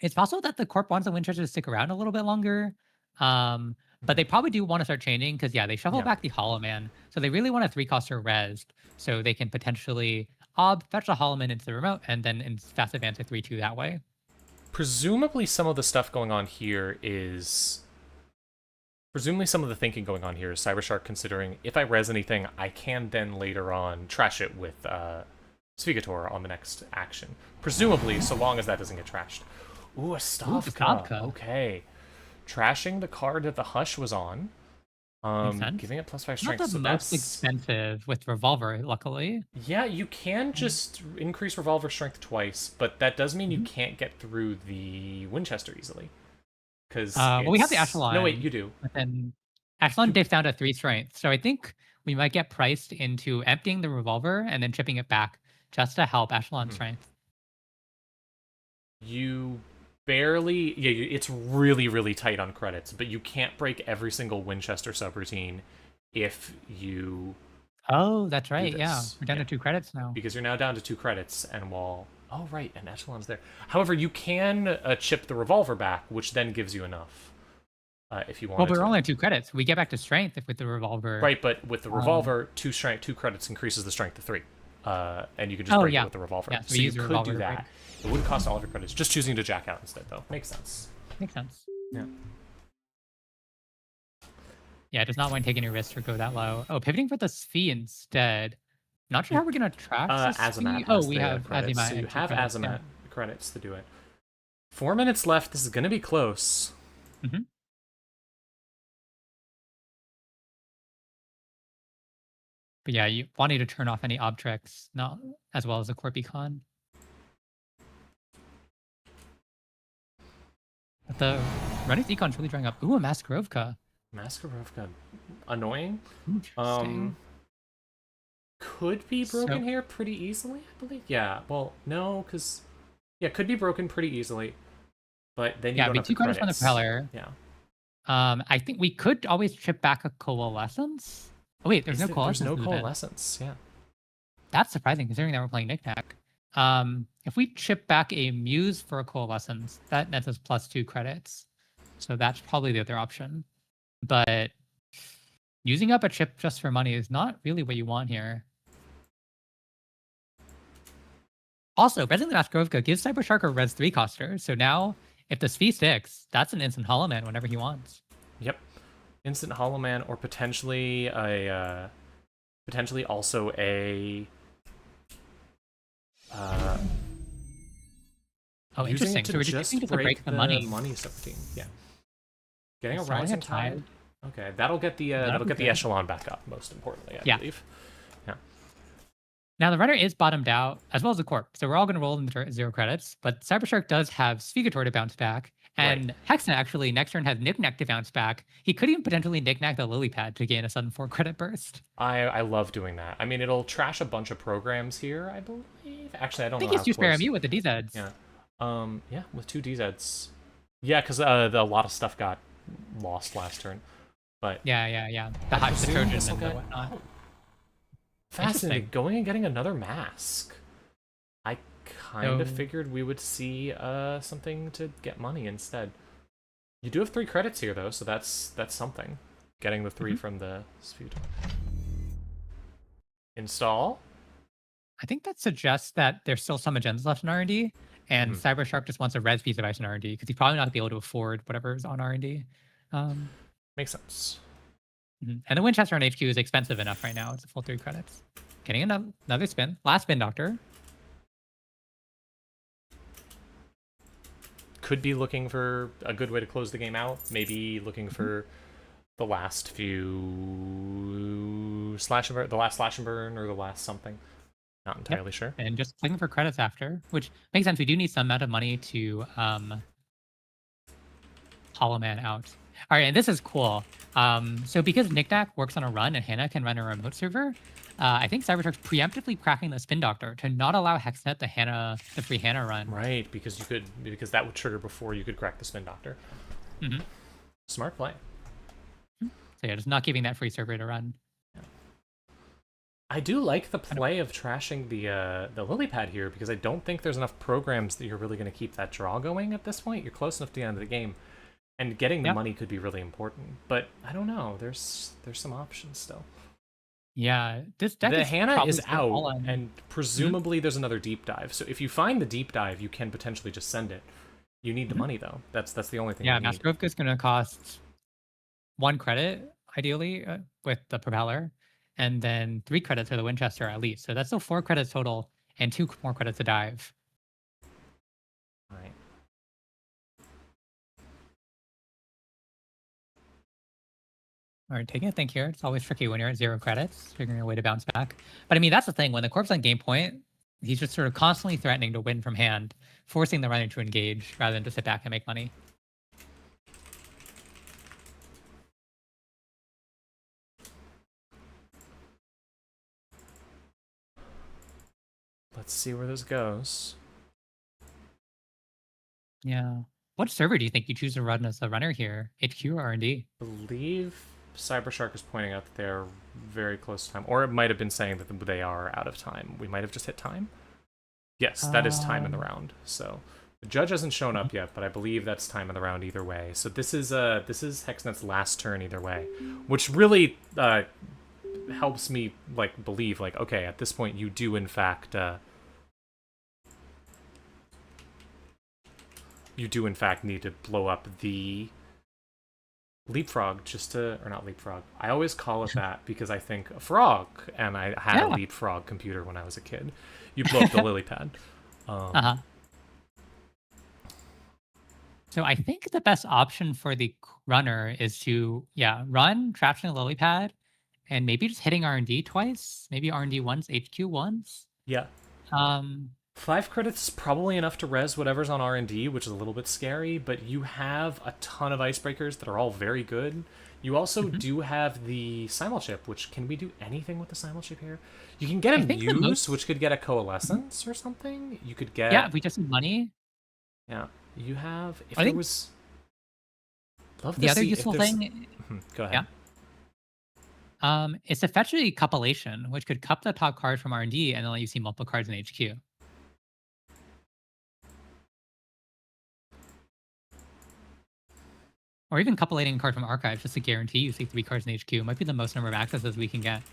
Speaker 2: It's possible that the Corp wants the Winchester to stick around a little bit longer, but they probably do want to start changing because, yeah, they shuffle
Speaker 1: Yeah.
Speaker 2: back the Hollow Man, so they really want a 3-coster res, so they can potentially fetch the Hollow Man into the remote and then fast advance a 3-2 that way.
Speaker 1: Presumably, some of the stuff going on here is... Presumably, some of the thinking going on here is Cybershark considering, if I res anything, I can then later on trash it with Svigator on the next action. Presumably, so long as that doesn't get trashed. Ooh, a Stavka.
Speaker 2: Stavka.
Speaker 1: Okay. Trashing the card that the Hush was on.
Speaker 2: sense.
Speaker 1: Giving it +5
Speaker 2: Not
Speaker 1: strength.
Speaker 2: the
Speaker 1: So
Speaker 2: most
Speaker 1: that's...
Speaker 2: expensive with Revolver, luckily.
Speaker 1: Yeah, you can just increase Revolver strength twice, but that does mean you can't get through the Winchester easily. Because
Speaker 2: Well, we have the Echelon.
Speaker 1: No, wait, you do.
Speaker 2: But then Echelon dips down to 3 strength. So I think we might get priced into emptying the Revolver and then chipping it back just to help Echelon strength.
Speaker 1: You barely... Yeah, it's really, really tight on credits, but you can't break every single Winchester subroutine if you...
Speaker 2: Oh, that's right. Yeah.
Speaker 1: this.
Speaker 2: We're down
Speaker 1: Yeah.
Speaker 2: to 2 credits now.
Speaker 1: Because you're now down to 2 credits, and while Oh, right, and Echelon's there. However, you can chip the revolver back, which then gives you enough if you
Speaker 2: Well,
Speaker 1: wanted
Speaker 2: but we're
Speaker 1: to.
Speaker 2: only at 2 credits. We get back to strength if with the revolver.
Speaker 1: Right, but with the revolver, 2 credits increases the strength to 3. And you can just
Speaker 2: Oh,
Speaker 1: break
Speaker 2: yeah.
Speaker 1: it with the revolver.
Speaker 2: Yeah, so
Speaker 1: so
Speaker 2: we
Speaker 1: you
Speaker 2: use the
Speaker 1: could
Speaker 2: revolver
Speaker 1: do
Speaker 2: to break.
Speaker 1: that. It wouldn't cost all of your credits. Just choosing to jack out instead, though. Makes sense.
Speaker 2: Makes sense.
Speaker 1: Yeah.
Speaker 2: Yeah, does not want to take any risks or go that low. Oh, pivoting for the Sphi instead. Not sure how we're gonna track this.
Speaker 1: Azamat
Speaker 2: Oh,
Speaker 1: has
Speaker 2: we
Speaker 1: the
Speaker 2: have
Speaker 1: credits.
Speaker 2: Azamat.
Speaker 1: So you
Speaker 2: and 2
Speaker 1: have
Speaker 2: credits, yeah.
Speaker 1: Azamat credits to do it. 4 minutes left. This is going to be close.
Speaker 2: Mhm. But yeah, you wanting to turn off any objects, not as well as the core beacon. But the running beacon's really drawing up. Ooh, a Maskarovka.
Speaker 1: Maskarovka, annoying.
Speaker 2: Interesting.
Speaker 1: Could be broken
Speaker 2: So-
Speaker 1: here pretty easily, I believe. Yeah, well, no, because... Yeah, could be broken pretty easily. But then you
Speaker 2: yeah,
Speaker 1: don't
Speaker 2: be
Speaker 1: have
Speaker 2: 2
Speaker 1: the
Speaker 2: credits on the
Speaker 1: credits.
Speaker 2: propeller.
Speaker 1: Yeah.
Speaker 2: I think we could always chip back a coalescence. Oh wait, there's no coalescence.
Speaker 1: There's no
Speaker 2: in the event.
Speaker 1: coalescence, yeah.
Speaker 2: That's surprising considering that we're playing Knick-Knack. If we chip back a Muse for a coalescence, that nets us +2 credits. So that's probably the other option. But using up a chip just for money is not really what you want here. Also, Resing the Maskarovka gives Cybershark a Res 3 coster. So now, if the Sphi sticks, that's an instant Hollow Man whenever he wants.
Speaker 1: Yep. Instant Hollow Man, or potentially a... potentially also a...
Speaker 2: Oh,
Speaker 1: using
Speaker 2: interesting.
Speaker 1: it to
Speaker 2: So we're
Speaker 1: just
Speaker 2: just to break the money.
Speaker 1: money subroutine. Yeah. Getting a
Speaker 2: Selling
Speaker 1: rising
Speaker 2: a tide.
Speaker 1: tide. Okay, that'll get the
Speaker 2: That'll be good.
Speaker 1: echelon back up. Most importantly, I
Speaker 2: Yeah.
Speaker 1: believe.
Speaker 2: Now the runner is bottomed out, as well as the corp. So we're all going to roll in the 0 credits. But Cybershark does have Sphegator to bounce back, and Hexnet actually next turn has Knick-Knack to bounce back. He could even potentially Knick-Knack the Lily Pad to gain a sudden 4 credit burst.
Speaker 1: I love doing that. I mean, it'll trash a bunch of programs here, I believe. Actually, I don't
Speaker 2: I think
Speaker 1: know
Speaker 2: he's
Speaker 1: how
Speaker 2: too spare
Speaker 1: close.
Speaker 2: MU with the DZs.
Speaker 1: Yeah. Yeah, with 2 DZs. Yeah, because a lot of stuff got lost last turn. But
Speaker 2: Yeah. The hot the
Speaker 1: presume
Speaker 2: Trojan
Speaker 1: this'll
Speaker 2: and the
Speaker 1: get-
Speaker 2: whatnot.
Speaker 1: oh. Fascinating.
Speaker 2: Interesting.
Speaker 1: Going and getting another mask. I kind of
Speaker 2: So-
Speaker 1: figured we would see something to get money instead. You do have 3 credits here, though, so that's something. Getting the 3 from the Sphere. Install.
Speaker 2: I think that suggests that there's still some agendas left in R&D, and Cybershark just wants a res piece of ice in R&D because he's probably not going to be able to afford whatever is on R&D.
Speaker 1: Makes sense.
Speaker 2: And the Winchester on HQ is expensive enough right now. It's a full 3 credits. Getting another spin. Last spin, Doctor.
Speaker 1: Could be looking for a good way to close the game out. Maybe looking for the last few the last slash and burn or the last something. Not entirely sure.
Speaker 2: And just clicking for credits after, which makes sense. We do need some amount of money to Hollow Man out. All right, and this is cool. So because Knick-Knack works on a run and Hannah can run a remote server, I think Cybershark's preemptively cracking the Spin Doctor to not allow Hexnet the free Hannah run.
Speaker 1: Right, because that would trigger before you could crack the Spin Doctor.
Speaker 2: Mhm.
Speaker 1: Smart play.
Speaker 2: So yeah, just not giving that free server to run.
Speaker 1: I do like the play of trashing the lily pad here because I don't think there's enough programs that you're really going to keep that draw going at this point. You're close enough to the end of the game, and getting the money could be really important. But I don't know. There's some options still.
Speaker 2: Yeah, this deck
Speaker 1: The
Speaker 2: is
Speaker 1: Hannah
Speaker 2: probably
Speaker 1: is
Speaker 2: still
Speaker 1: out,
Speaker 2: all on-
Speaker 1: and presumably there's another deep dive. So if you find the deep dive, you can potentially just send it. You need the money though. That's the only thing.
Speaker 2: Yeah,
Speaker 1: you need.
Speaker 2: Maskarovka is going to cost 1 credit, ideally, with the propeller, and then 3 credits for the Winchester at least. So that's still 4 credits total, and 2 more credits to dive.
Speaker 1: All right.
Speaker 2: All right, taking a think here. It's always tricky when you're at 0 credits, figuring a way to bounce back. But I mean, that's the thing. When the corp's on game point, he's just sort of constantly threatening to win from hand, forcing the runner to engage rather than to sit back and make money.
Speaker 1: Let's see where this goes.
Speaker 2: Yeah. What server do you think you choose to run as a runner here? HQ or R&D?
Speaker 1: I believe Cybershark is pointing out that they're very close to time, or it might have been saying that they are out of time. We might have just hit time. Yes, that is time in the round. So the judge hasn't shown up yet, but I believe that's time in the round either way. So this is Hexnet's last turn either way, which really helps me like believe like, okay, at this point you do in fact need to blow up the leapfrog just to, or not leapfrog. I always call it that because I think a frog, and I had a leapfrog computer when I was a kid. You blow up the lily pad.
Speaker 2: So I think the best option for the runner is to run, trashing the lily pad, and maybe just hitting R&D twice, maybe R&D once, HQ once.
Speaker 1: Yeah.
Speaker 2: Um,
Speaker 1: 5 credits is probably enough to res whatever's on R&D, which is a little bit scary, but you have a ton of icebreakers that are all very good. You also do have the simulchip, which can we do anything with the simulchip here? You can get a muse, which could get a coalescence or something. You could get...
Speaker 2: Yeah, if we just need money.
Speaker 1: Yeah. You have... If
Speaker 2: I
Speaker 1: there
Speaker 2: think
Speaker 1: was... Love to
Speaker 2: the other
Speaker 1: see
Speaker 2: useful thing...
Speaker 1: Go ahead.
Speaker 2: It's effectively cupellation, which could cup the top card from R&D and then let you see multiple cards in HQ. Or even couplelating a card from Archive just to guarantee you see 3 cards in HQ might be the most number of accesses we can get.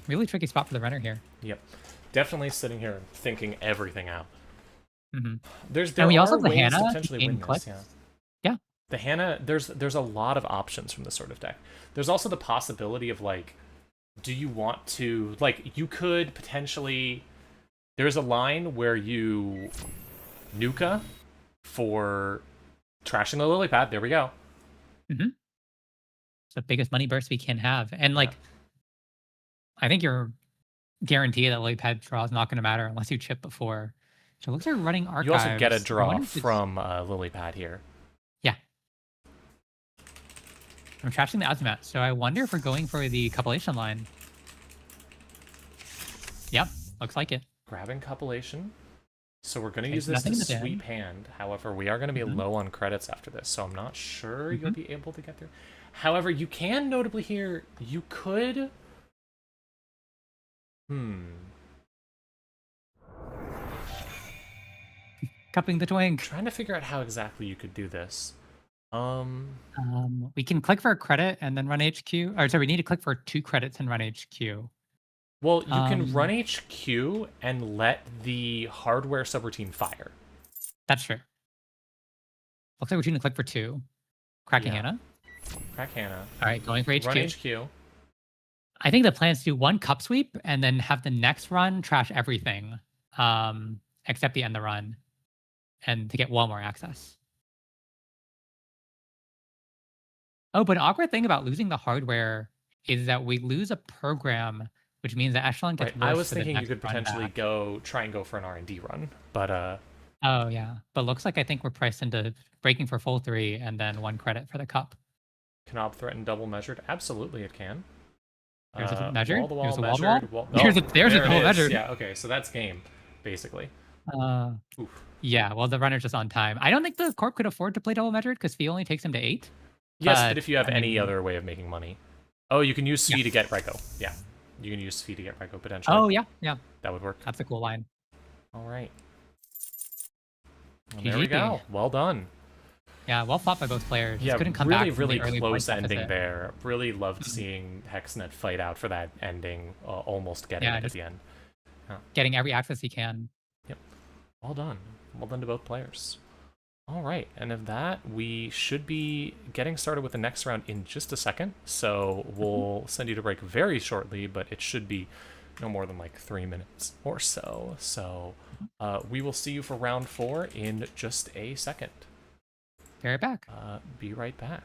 Speaker 2: Really tricky spot for the runner here.
Speaker 1: Yep. Definitely sitting here thinking everything out. There
Speaker 2: and we
Speaker 1: are
Speaker 2: also have the
Speaker 1: ways
Speaker 2: Hannah
Speaker 1: to potentially win
Speaker 2: clicks.
Speaker 1: this,
Speaker 2: Yeah.
Speaker 1: The Hannah, there's a lot of options from this sort of deck. There's also the possibility of, like, do you want to... Like, you could potentially... There's a line where you Nuka for trashing the lily pad. There we go.
Speaker 2: It's the biggest money burst we can have. And, like, I think you're guaranteed that lily pad draw is not going to matter unless you chip before. So it looks like we're running Archives.
Speaker 1: You also get a draw from lily pad here.
Speaker 2: Yeah. I'm trashing the Azimat, so I wonder if we're going for the cupellation line. Yep, looks like it.
Speaker 1: Grabbing cupellation. So we're going to use this to sweep hand. However, we are going to be low on credits after this, so I'm not sure you'll be able to get through. However, you can notably here, you could...
Speaker 2: Cupping the twink.
Speaker 1: Trying to figure out how exactly you could do this.
Speaker 2: We can click for a credit and then run HQ. Or sorry, we need to click for 2 credits and run HQ.
Speaker 1: Well, you can run HQ and let the hardware subroutine fire.
Speaker 2: That's true. Looks like we're going to click for 2. Cracking Hannah.
Speaker 1: Crack Hannah.
Speaker 2: All right, going for HQ.
Speaker 1: Run HQ.
Speaker 2: I think the plan is to do 1 cup sweep and then have the next run trash everything, except the end the run, and to get 1 more access. Oh, but an awkward thing about losing the hardware is that we lose a program, which means that Echelon gets worse.
Speaker 1: I was thinking you could potentially try and go for an R&D run, but
Speaker 2: Oh yeah, but looks like I think we're priced into breaking for full 3 and then 1 credit for the cup.
Speaker 1: Can Ob threaten double measured? Absolutely, it can.
Speaker 2: There's a measured.
Speaker 1: Wall to wall
Speaker 2: There's a
Speaker 1: measured.
Speaker 2: wall. There's a double measured.
Speaker 1: Yeah. Okay. So that's game, basically.
Speaker 2: Yeah. Well, the runner's just on time. I don't think the corp could afford to play double measured because fee only takes him to 8.
Speaker 1: Yes, but if you have any other way of making money, you can use Svi to get Rego. Yeah, you can use Svi to get Rego potentially.
Speaker 2: Oh yeah.
Speaker 1: That would work.
Speaker 2: That's a cool line.
Speaker 1: All right. Well, there we go. Well done.
Speaker 2: Yeah, well fought by both players.
Speaker 1: Yeah,
Speaker 2: couldn't come
Speaker 1: really,
Speaker 2: back
Speaker 1: really
Speaker 2: the
Speaker 1: close ending there. Really loved seeing Hexnet fight out for that ending, almost getting it at the end.
Speaker 2: Getting every access he can.
Speaker 1: Yep. Well done. Well done to both players. All right, and of that, we should be getting started with the next round in just a second. So we'll send you to break very shortly, but it should be no more than like 3 minutes or so. So we will see you for round 4 in just a second.
Speaker 2: Be right back.
Speaker 1: Be right back.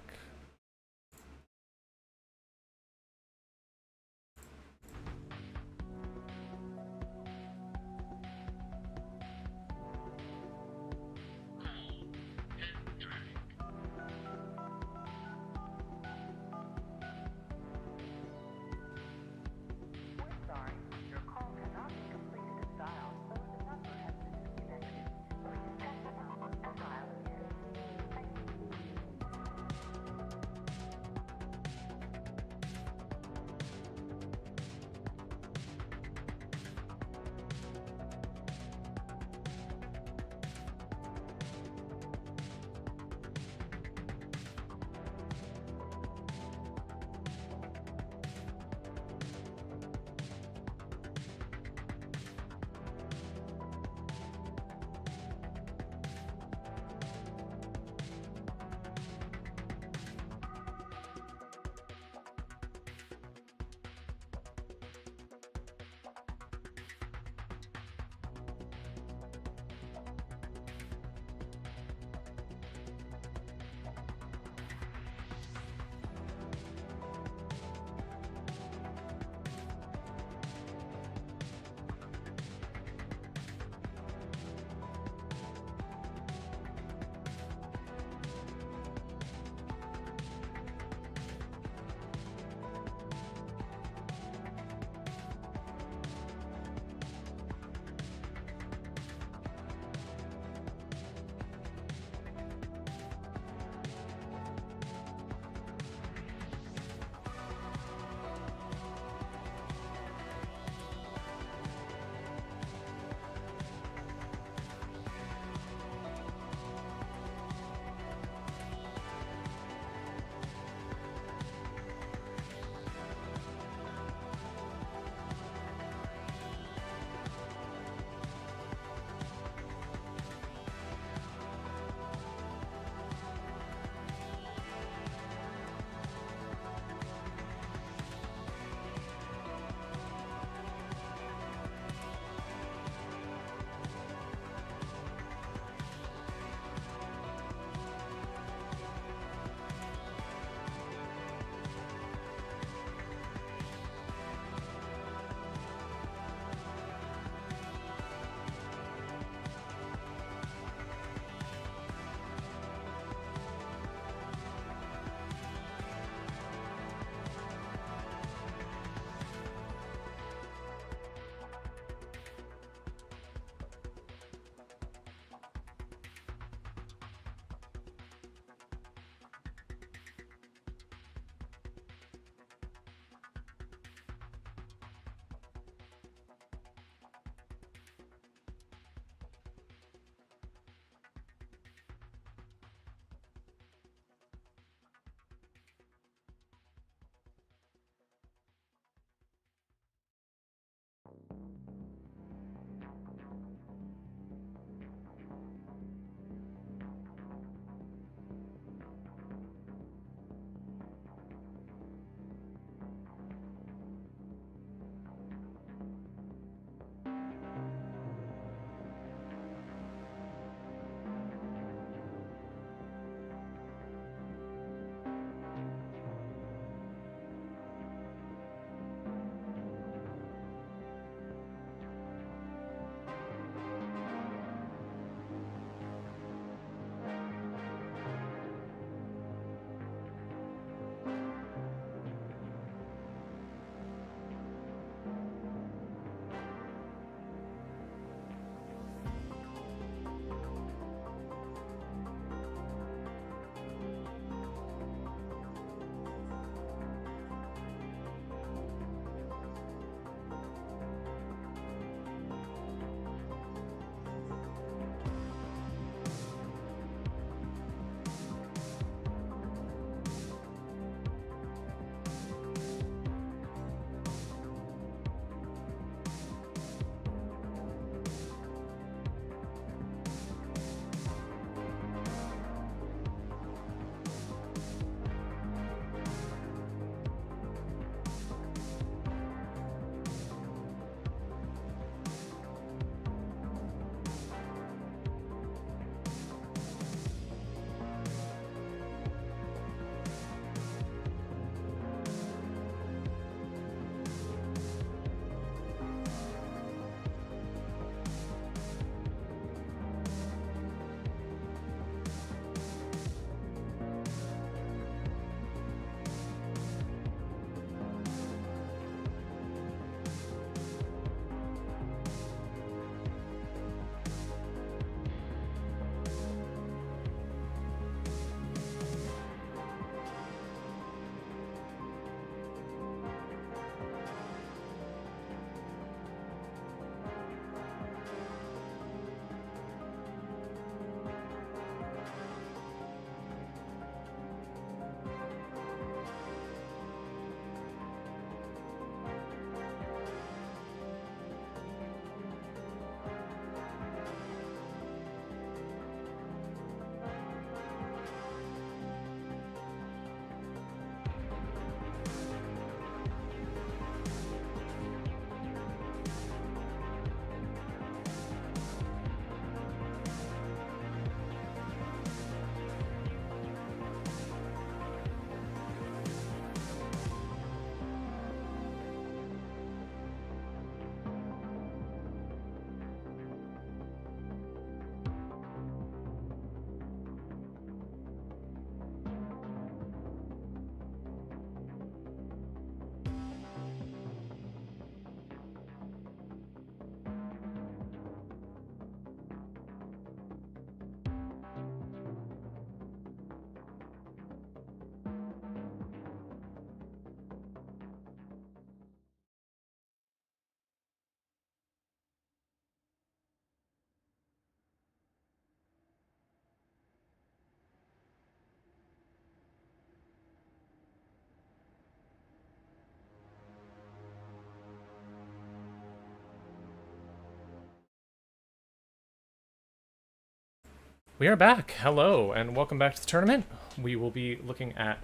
Speaker 1: We are back. Hello, and welcome back to the tournament. We will be looking at,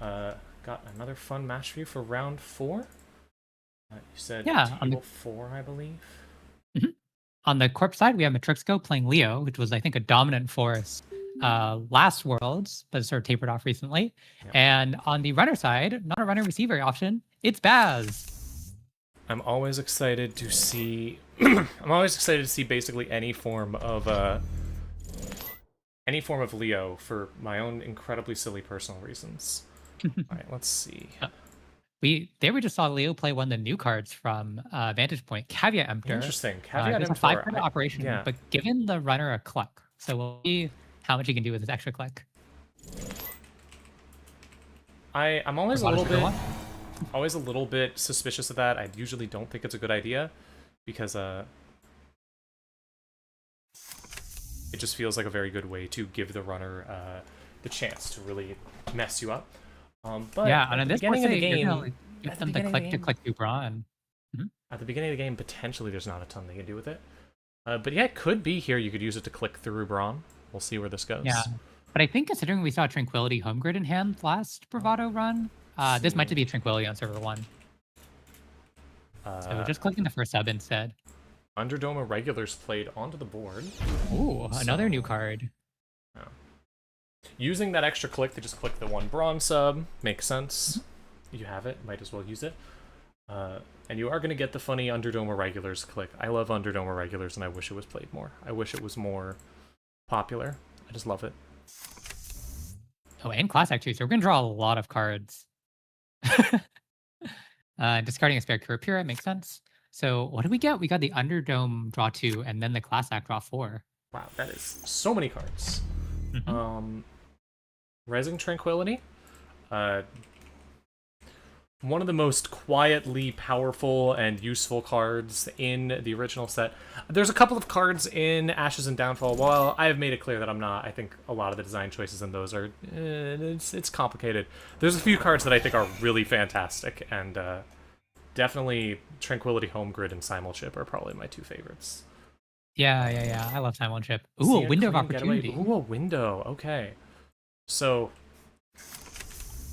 Speaker 1: got another fun match for you for round 4. You said
Speaker 2: Yeah, on
Speaker 1: table
Speaker 2: the
Speaker 1: 4, I believe.
Speaker 2: on the corp side, we have Matrixco playing Leo, which was I think a dominant force last Worlds, but sort of tapered off recently.
Speaker 1: Yep.
Speaker 2: And on the runner side, not a runner we see very often. It's Baz.
Speaker 1: I'm always excited to see. I'm always excited to see basically any form of Leo for my own incredibly silly personal reasons. All right, let's see.
Speaker 2: We just saw Leo play one of the new cards from Vantage Point, Caveat Emptor.
Speaker 1: Interesting. Caveat
Speaker 2: It's a
Speaker 1: Emptor.
Speaker 2: 5-card operation,
Speaker 1: yeah.
Speaker 2: but given the runner a cluck. So we'll see how much he can do with his extra click.
Speaker 1: I'm always a
Speaker 2: About
Speaker 1: little
Speaker 2: trigger
Speaker 1: bit,
Speaker 2: one.
Speaker 1: always a little bit suspicious of that. I usually don't think it's a good idea because it just feels like a very good way to give the runner the chance to really mess you up. But
Speaker 2: Yeah,
Speaker 1: at
Speaker 2: and in
Speaker 1: the
Speaker 2: this
Speaker 1: beginning of the
Speaker 2: you're
Speaker 1: game,
Speaker 2: gonna, like, get them to click to Braun. Mhm.
Speaker 1: At the beginning of the game, potentially there's not a ton they can do with it. But yeah, it could be here. You could use it to click through Brawn. We'll see where this goes.
Speaker 2: Yeah. But I think considering we saw Tranquility home grid in hand last Bravado run, this might
Speaker 1: See.
Speaker 2: be Tranquility on server 1. So just clicking the first sub instead.
Speaker 1: Underdome Irregulars played onto the board.
Speaker 2: Ooh, another new card.
Speaker 1: Using that extra click to just click the one Brawn sub makes sense. You have it, might as well use it. And you are going to get the funny Underdome Irregulars click. I love Underdome Irregulars, and I wish it was played more. I wish it was more popular. I just love it.
Speaker 2: Oh, and class actually. So we're gonna draw a lot of cards. Discarding a spare Kurapura makes sense. So what do we get? We got the Underdome draw 2, and then the class act draw 4.
Speaker 1: Wow, that is so many cards. Rising Tranquility. One of the most quietly powerful and useful cards in the original set. There's a couple of cards in Ashes and Downfall. Well, I have made it clear that I'm not. I think a lot of the design choices in those are... it's complicated. There's a few cards that I think are really fantastic, and definitely Tranquility Home Grid and Simulchip are probably my two favorites.
Speaker 2: Yeah. I love Time on Chip. Ooh, a window of opportunity.
Speaker 1: Ooh, a window. Okay. So...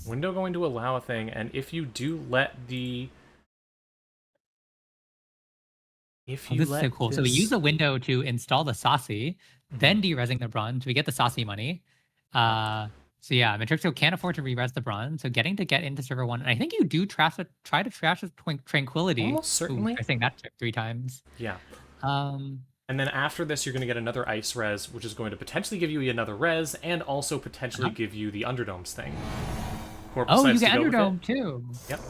Speaker 1: window going to allow a thing, and if you do let the...
Speaker 2: This is so cool. So we use the window to install the Saucy, then de-resing the bronze. We get the Saucy money. So yeah, Matrixo can't afford to re-res the bronze, so getting into server 1. And I think you do try to trash with Tranquility.
Speaker 1: Almost certainly.
Speaker 2: Ooh, I think that took 3 times.
Speaker 1: Yeah. And then after this, you're going to get another Ice Res, which is going to potentially give you another Res, and also potentially give you the Underdomes thing.
Speaker 2: You get Underdome too.
Speaker 1: Yep.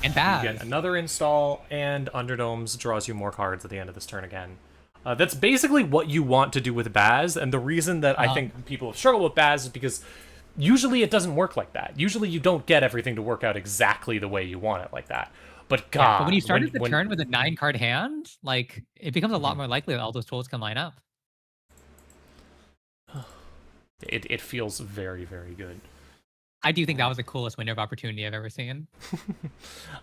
Speaker 2: And Baz.
Speaker 1: You get another install, and Underdomes draws you more cards at the end of this turn again. That's basically what you want to do with Baz, and the reason that I think people have struggled with Baz is because usually it doesn't work like that. Usually you don't get everything to work out exactly the way you want it like that. But God,
Speaker 2: but when you started the turn with a 9-card hand, like it becomes a lot more likely that all those tools can line up.
Speaker 1: It feels very, very good.
Speaker 2: I do think that was the coolest window of opportunity I've ever seen.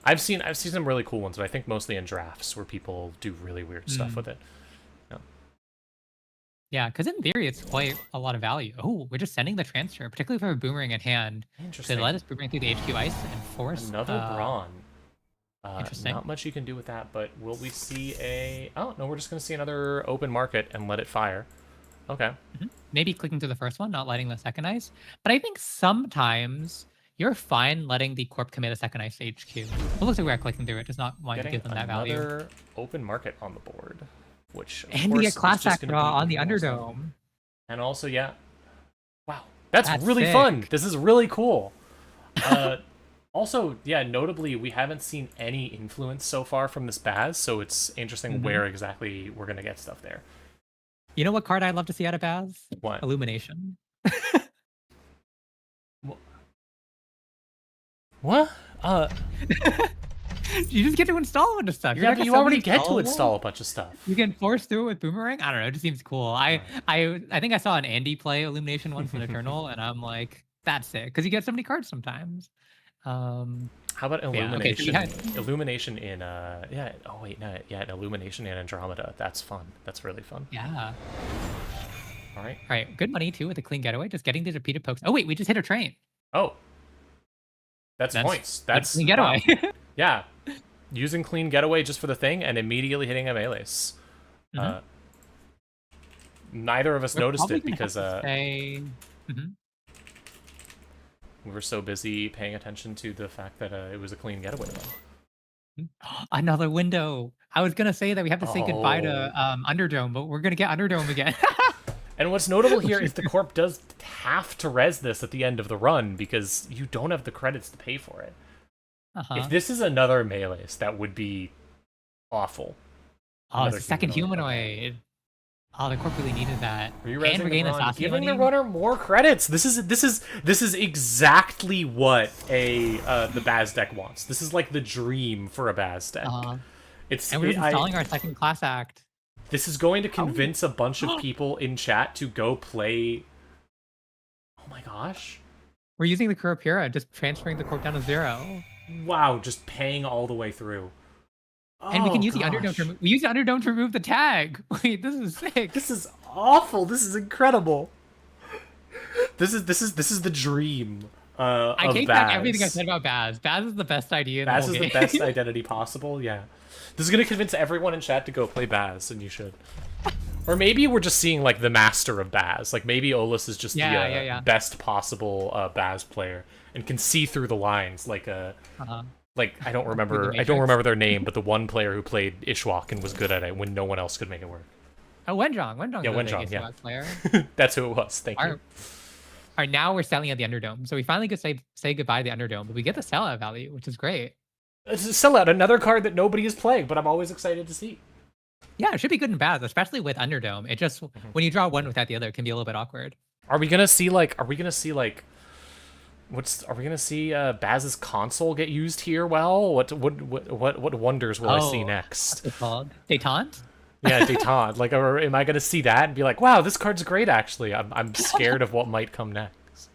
Speaker 1: I've seen some really cool ones, but I think mostly in drafts where people do really weird stuff with it.
Speaker 2: Yeah, because in theory, it's quite a lot of value. Oh, we're just sending the transfer, particularly for a Boomerang in hand.
Speaker 1: Interesting.
Speaker 2: To let us Boomerang through the HQ Ice and force...
Speaker 1: Another Brawn.
Speaker 2: Interesting.
Speaker 1: Not much you can do with that, but will we see a... Oh, no, we're just going to see another open market and let it fire. Okay.
Speaker 2: Maybe clicking to the first one, not letting the second ice. But I think sometimes you're fine letting the Corp commit a second ice to HQ. It looks like we're clicking through it, just not wanting to give them that value.
Speaker 1: Another open market on the board, which of
Speaker 2: and
Speaker 1: course,
Speaker 2: we get class act
Speaker 1: gonna
Speaker 2: draw
Speaker 1: be
Speaker 2: on the
Speaker 1: awesome.
Speaker 2: Underdome.
Speaker 1: And also, yeah. Wow. That's really
Speaker 2: sick.
Speaker 1: fun. This is really cool. Also, yeah, notably, we haven't seen any influence so far from this Baz, so it's interesting where exactly we're going to get stuff there.
Speaker 2: You know what card I'd love to see out of Baz?
Speaker 1: What?
Speaker 2: Illumination.
Speaker 1: What?
Speaker 2: You just get to install a bunch of stuff.
Speaker 1: Yeah, but you already get to install a bunch of stuff.
Speaker 2: You can force through it with Boomerang? I don't know, it just seems cool. I think I saw an Andy play Illumination once in Eternal, and I'm like, that's it. Because you get so many cards sometimes.
Speaker 1: How about Illumination?
Speaker 2: Yeah, okay, so
Speaker 1: Illumination in Illumination in Andromeda. That's fun. That's really fun.
Speaker 2: Yeah.
Speaker 1: All
Speaker 2: right. Good money too with a clean getaway. Just getting the repeated pokes. Oh wait, we just hit a train.
Speaker 1: Oh. That's points. That's
Speaker 2: clean getaway.
Speaker 1: Wow. Yeah. Using clean getaway just for the thing and immediately hitting a melees. Neither of us noticed it because we were so busy paying attention to the fact that it was a clean getaway.
Speaker 2: Another window. I was gonna say that we have to say goodbye to Underdome, but we're gonna get Underdome again.
Speaker 1: And what's notable here is the Corp does have to res this at the end of the run because you don't have the credits to pay for it. If this is another melees, that would be awful.
Speaker 2: Oh, it's a second humanoid. Oh, the Corp really needed that.
Speaker 1: And regain giving the runner more credits. This is exactly what the Baz deck wants. This is like the dream for a Baz deck.
Speaker 2: And we're just installing our second class act.
Speaker 1: This is going to convince a bunch of people in chat to go play. Oh my gosh!
Speaker 2: We're using the Kurapura, just transferring the Corp down to 0.
Speaker 1: Wow, just paying all the way through.
Speaker 2: And we can use the
Speaker 1: gosh.
Speaker 2: Underdome to we use the Underdome to remove the tag. Wait, this is sick.
Speaker 1: This is awful. This is incredible. This is the dream.
Speaker 2: I
Speaker 1: of
Speaker 2: take
Speaker 1: Baz.
Speaker 2: back everything I said about Baz. Baz is the best idea in
Speaker 1: Baz
Speaker 2: the
Speaker 1: is
Speaker 2: whole
Speaker 1: the
Speaker 2: game.
Speaker 1: best identity possible. Yeah, this is gonna convince everyone in chat to go play Baz, and you should. Or maybe we're just seeing like the master of Baz. Like maybe Olus is just the best possible Baz player and can see through the lines. Like like I don't remember their name, but the one player who played Ishwak and was good at it when no one else could make it work.
Speaker 2: Oh, Wenjong.
Speaker 1: Yeah,
Speaker 2: Wenjong's
Speaker 1: Wenjong. Yeah,
Speaker 2: player.
Speaker 1: that's who it was. Thank you.
Speaker 2: All right, now we're selling at the Underdome. So we finally could say goodbye to the Underdome, but we get the sellout value, which is great.
Speaker 1: It's a sellout, another card that nobody is playing, but I'm always excited to see.
Speaker 2: Yeah, it should be good and bad, especially with Underdome. It just when you draw one without the other, it can be a little bit awkward.
Speaker 1: Are we gonna see like? Are we gonna see Baz's console get used here? Well, what wonders will I see next?
Speaker 2: What's it called? Detente?
Speaker 1: Yeah, Detente. Like, or am I gonna see that and be like, wow, this card's great? Actually, I'm scared of what might come next.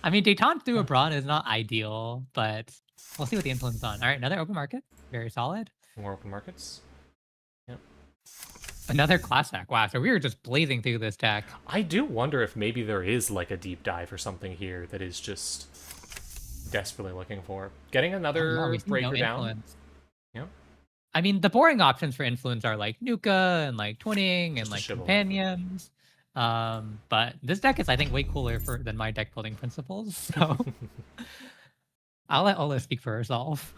Speaker 2: I mean, Detente through a Brawn is not ideal, but we'll see what the influence is on. All right, another open market, very solid.
Speaker 1: More open markets. Yep.
Speaker 2: Another class deck. Wow, so we were just blazing through this deck.
Speaker 1: I do wonder if maybe there is like a deep dive or something here that is just desperately looking for getting another breaker down. Yep.
Speaker 2: I mean, the boring options for influence are like Nuka and like twinning and like companions. But this deck is, I think, way cooler than my deck building principles. So I'll let Ola speak for herself.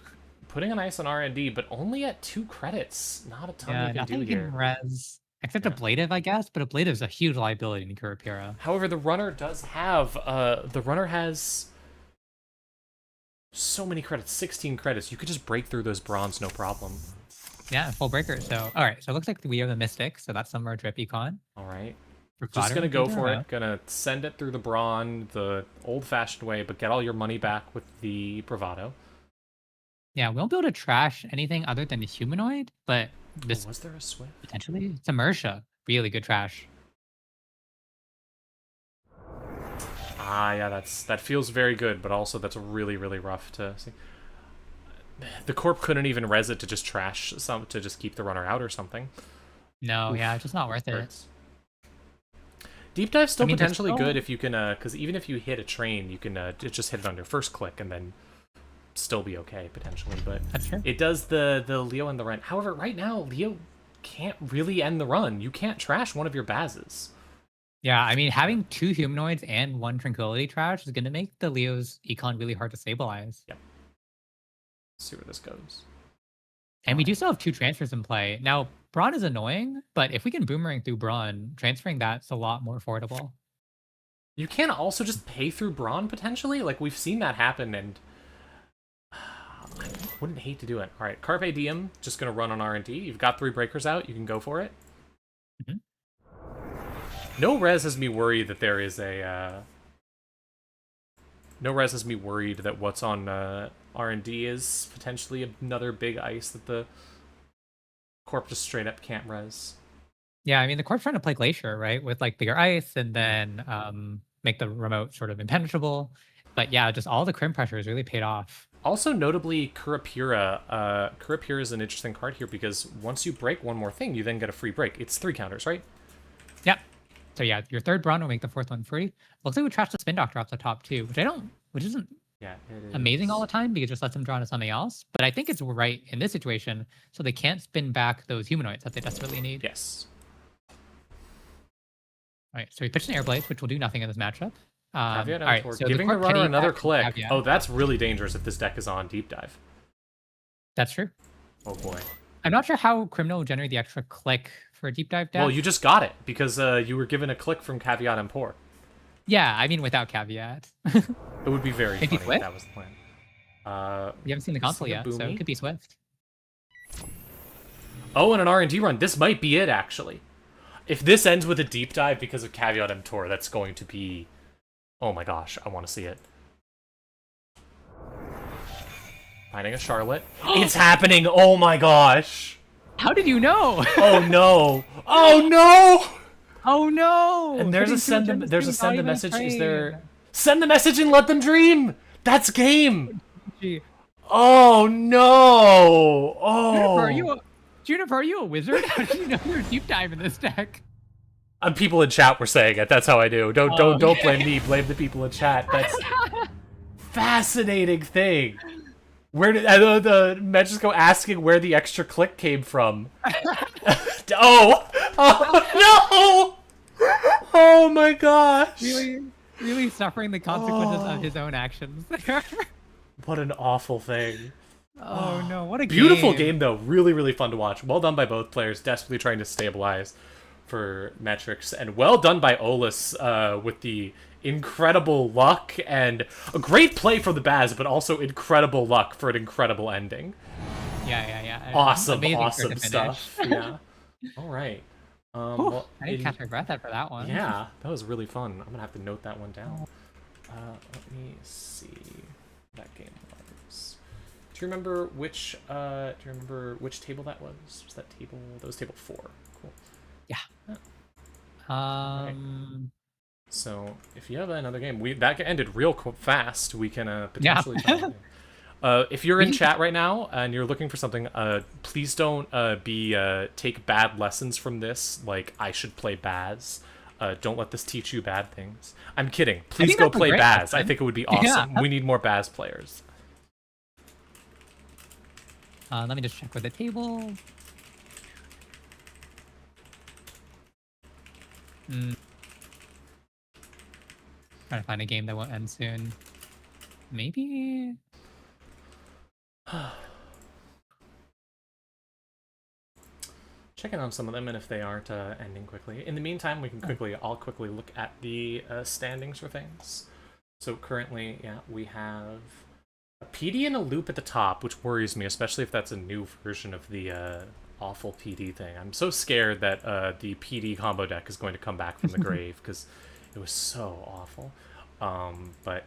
Speaker 1: Putting an ice on R&D, but only at 2 credits. Not a ton you can do here.
Speaker 2: Res, except Ablative, I guess, but Ablative is a huge liability in Kurapira.
Speaker 1: However, the runner does have the runner has so many credits, 16 credits. You could just break through those bronze, no problem.
Speaker 2: Yeah, full breaker. So all right, so it looks like we are the Mystics, so that's some more drip econ.
Speaker 1: All right. Just gonna go for it. Gonna send it through the brawn the old-fashioned way, but get all your money back with the bravado.
Speaker 2: Yeah, we won't be able to trash anything other than the humanoid, but this
Speaker 1: was there a Swift?
Speaker 2: Potentially, it's a Mersha. Really good trash.
Speaker 1: Ah, yeah, that feels very good, but also that's really, really rough to see. The Corp couldn't even res it to just trash to just keep the runner out or something.
Speaker 2: No, yeah, it's just not worth it.
Speaker 1: Deep dive's still potentially good if you can, because even if you hit a train, you can just hit it on your first click and then still be okay potentially. But it does the Leo and the run. However, right now Leo can't really end the run. You can't trash one of your Bazes.
Speaker 2: Yeah, I mean, having 2 humanoids and 1 tranquility trash is going to make the Leo's econ really hard to stabilize.
Speaker 1: Yep. Let's see where this goes.
Speaker 2: And we do still have 2 transfers in play. Now, Brawn is annoying, but if we can boomerang through Brawn, transferring that's a lot more affordable.
Speaker 1: You can also just pay through Brawn potentially. Like, we've seen that happen, and I wouldn't hate to do it. All right, Carpe Diem, just going to run on R&D. You've got 3 breakers out. You can go for it.
Speaker 2: Mm-hmm.
Speaker 1: No res has me worried that there is a... No res has me worried that what's on R&D is potentially another big ice that the Corp just straight up can't res.
Speaker 2: Yeah, I mean, the Corp's trying to play Glacier, right? With like bigger ice and then make the remote sort of impenetrable. But yeah, just all the crim pressure has really paid off.
Speaker 1: Also, notably, Kurapira. Kurapira is an interesting card here because once you break one more thing, you then get a free break. It's 3 counters, right?
Speaker 2: Yep. So yeah, your 3rd Brawn will make the 4th one free. Looks like we trashed the Spin Doctor off the top too, which isn't amazing all the time because it just lets them draw into something else. But I think it's right in this situation, so they can't spin back those humanoids that they desperately need.
Speaker 1: Yes.
Speaker 2: All right, so we pitched an Airblade, which will do nothing in this matchup. All
Speaker 1: right, so giving the runner another click. Caveat. Oh, that's really dangerous if this deck is on Deep Dive.
Speaker 2: That's true.
Speaker 1: Oh boy.
Speaker 2: I'm not sure how Criminal will generate the extra click for a Deep Dive deck.
Speaker 1: Well, you just got it because you were given a click from Caveat and Pour.
Speaker 2: Yeah, I mean without Caveat.
Speaker 1: It would be very funny if that was the plan.
Speaker 2: You haven't seen the console yet, so it could be Swift.
Speaker 1: Oh, and an R&D run. This might be it, actually. If this ends with a Deep Dive because of Caveat and Tour, that's going to be... Oh my gosh, I want to see it. Finding a Charlotte. It's happening! Oh my gosh!
Speaker 2: How did you know?
Speaker 1: Oh no! Oh no!
Speaker 2: Oh no!
Speaker 1: And there's a send a message. Is there... Send the message and let them dream! That's game! Oh no!
Speaker 2: Juniper,
Speaker 1: Oh.
Speaker 2: Juniper, are you a wizard? How did you know you're deep dive in this deck?
Speaker 1: People in chat were saying it. That's how I do. Don't
Speaker 2: Okay.
Speaker 1: blame me. Blame the people in chat. That's fascinating thing. Where did I know the Mexico asking where the extra click came from? Oh! Oh no! Oh my gosh!
Speaker 2: Really suffering the consequences of his own actions.
Speaker 1: What an awful thing.
Speaker 2: Oh no, what a
Speaker 1: Beautiful game though. Really, really fun to watch. Well done by both players, desperately trying to stabilize for metrics, and well done by Olus with the incredible luck and a great play from the Baz, but also incredible luck for an incredible ending.
Speaker 2: Yeah.
Speaker 1: Awesome,
Speaker 2: Amazing start
Speaker 1: awesome
Speaker 2: to finish.
Speaker 1: stuff. Yeah. All right.
Speaker 2: Whew,
Speaker 1: Well,
Speaker 2: I didn't catch my breath after that one.
Speaker 1: yeah, that was really fun. I'm gonna have to note that one down. Let me see. That game was. Do you remember which? Do you remember which table that was? Was that table? That was table 4. Cool.
Speaker 2: Yeah.
Speaker 1: So if you have another game, that ended real fast. We can
Speaker 2: Yeah.
Speaker 1: potentially. If you're in chat right now and you're looking for something, please don't take bad lessons from this. Like I should play Baz. Don't let this teach you bad things. I'm kidding. Please
Speaker 2: think
Speaker 1: go
Speaker 2: that's a
Speaker 1: play
Speaker 2: great
Speaker 1: Baz.
Speaker 2: lesson.
Speaker 1: I think it would be
Speaker 2: Yeah.
Speaker 1: awesome. We need more Baz players.
Speaker 2: Let me just check with the table. Trying to find a game that won't end soon. Maybe.
Speaker 1: Checking on some of them, and if they aren't ending quickly. In the meantime, we can I'll quickly look at the standings for things. So currently, yeah, we have a PD and a loop at the top, which worries me, especially if that's a new version of the awful PD thing. I'm so scared that the PD combo deck is going to come back from the grave, because it was so awful. But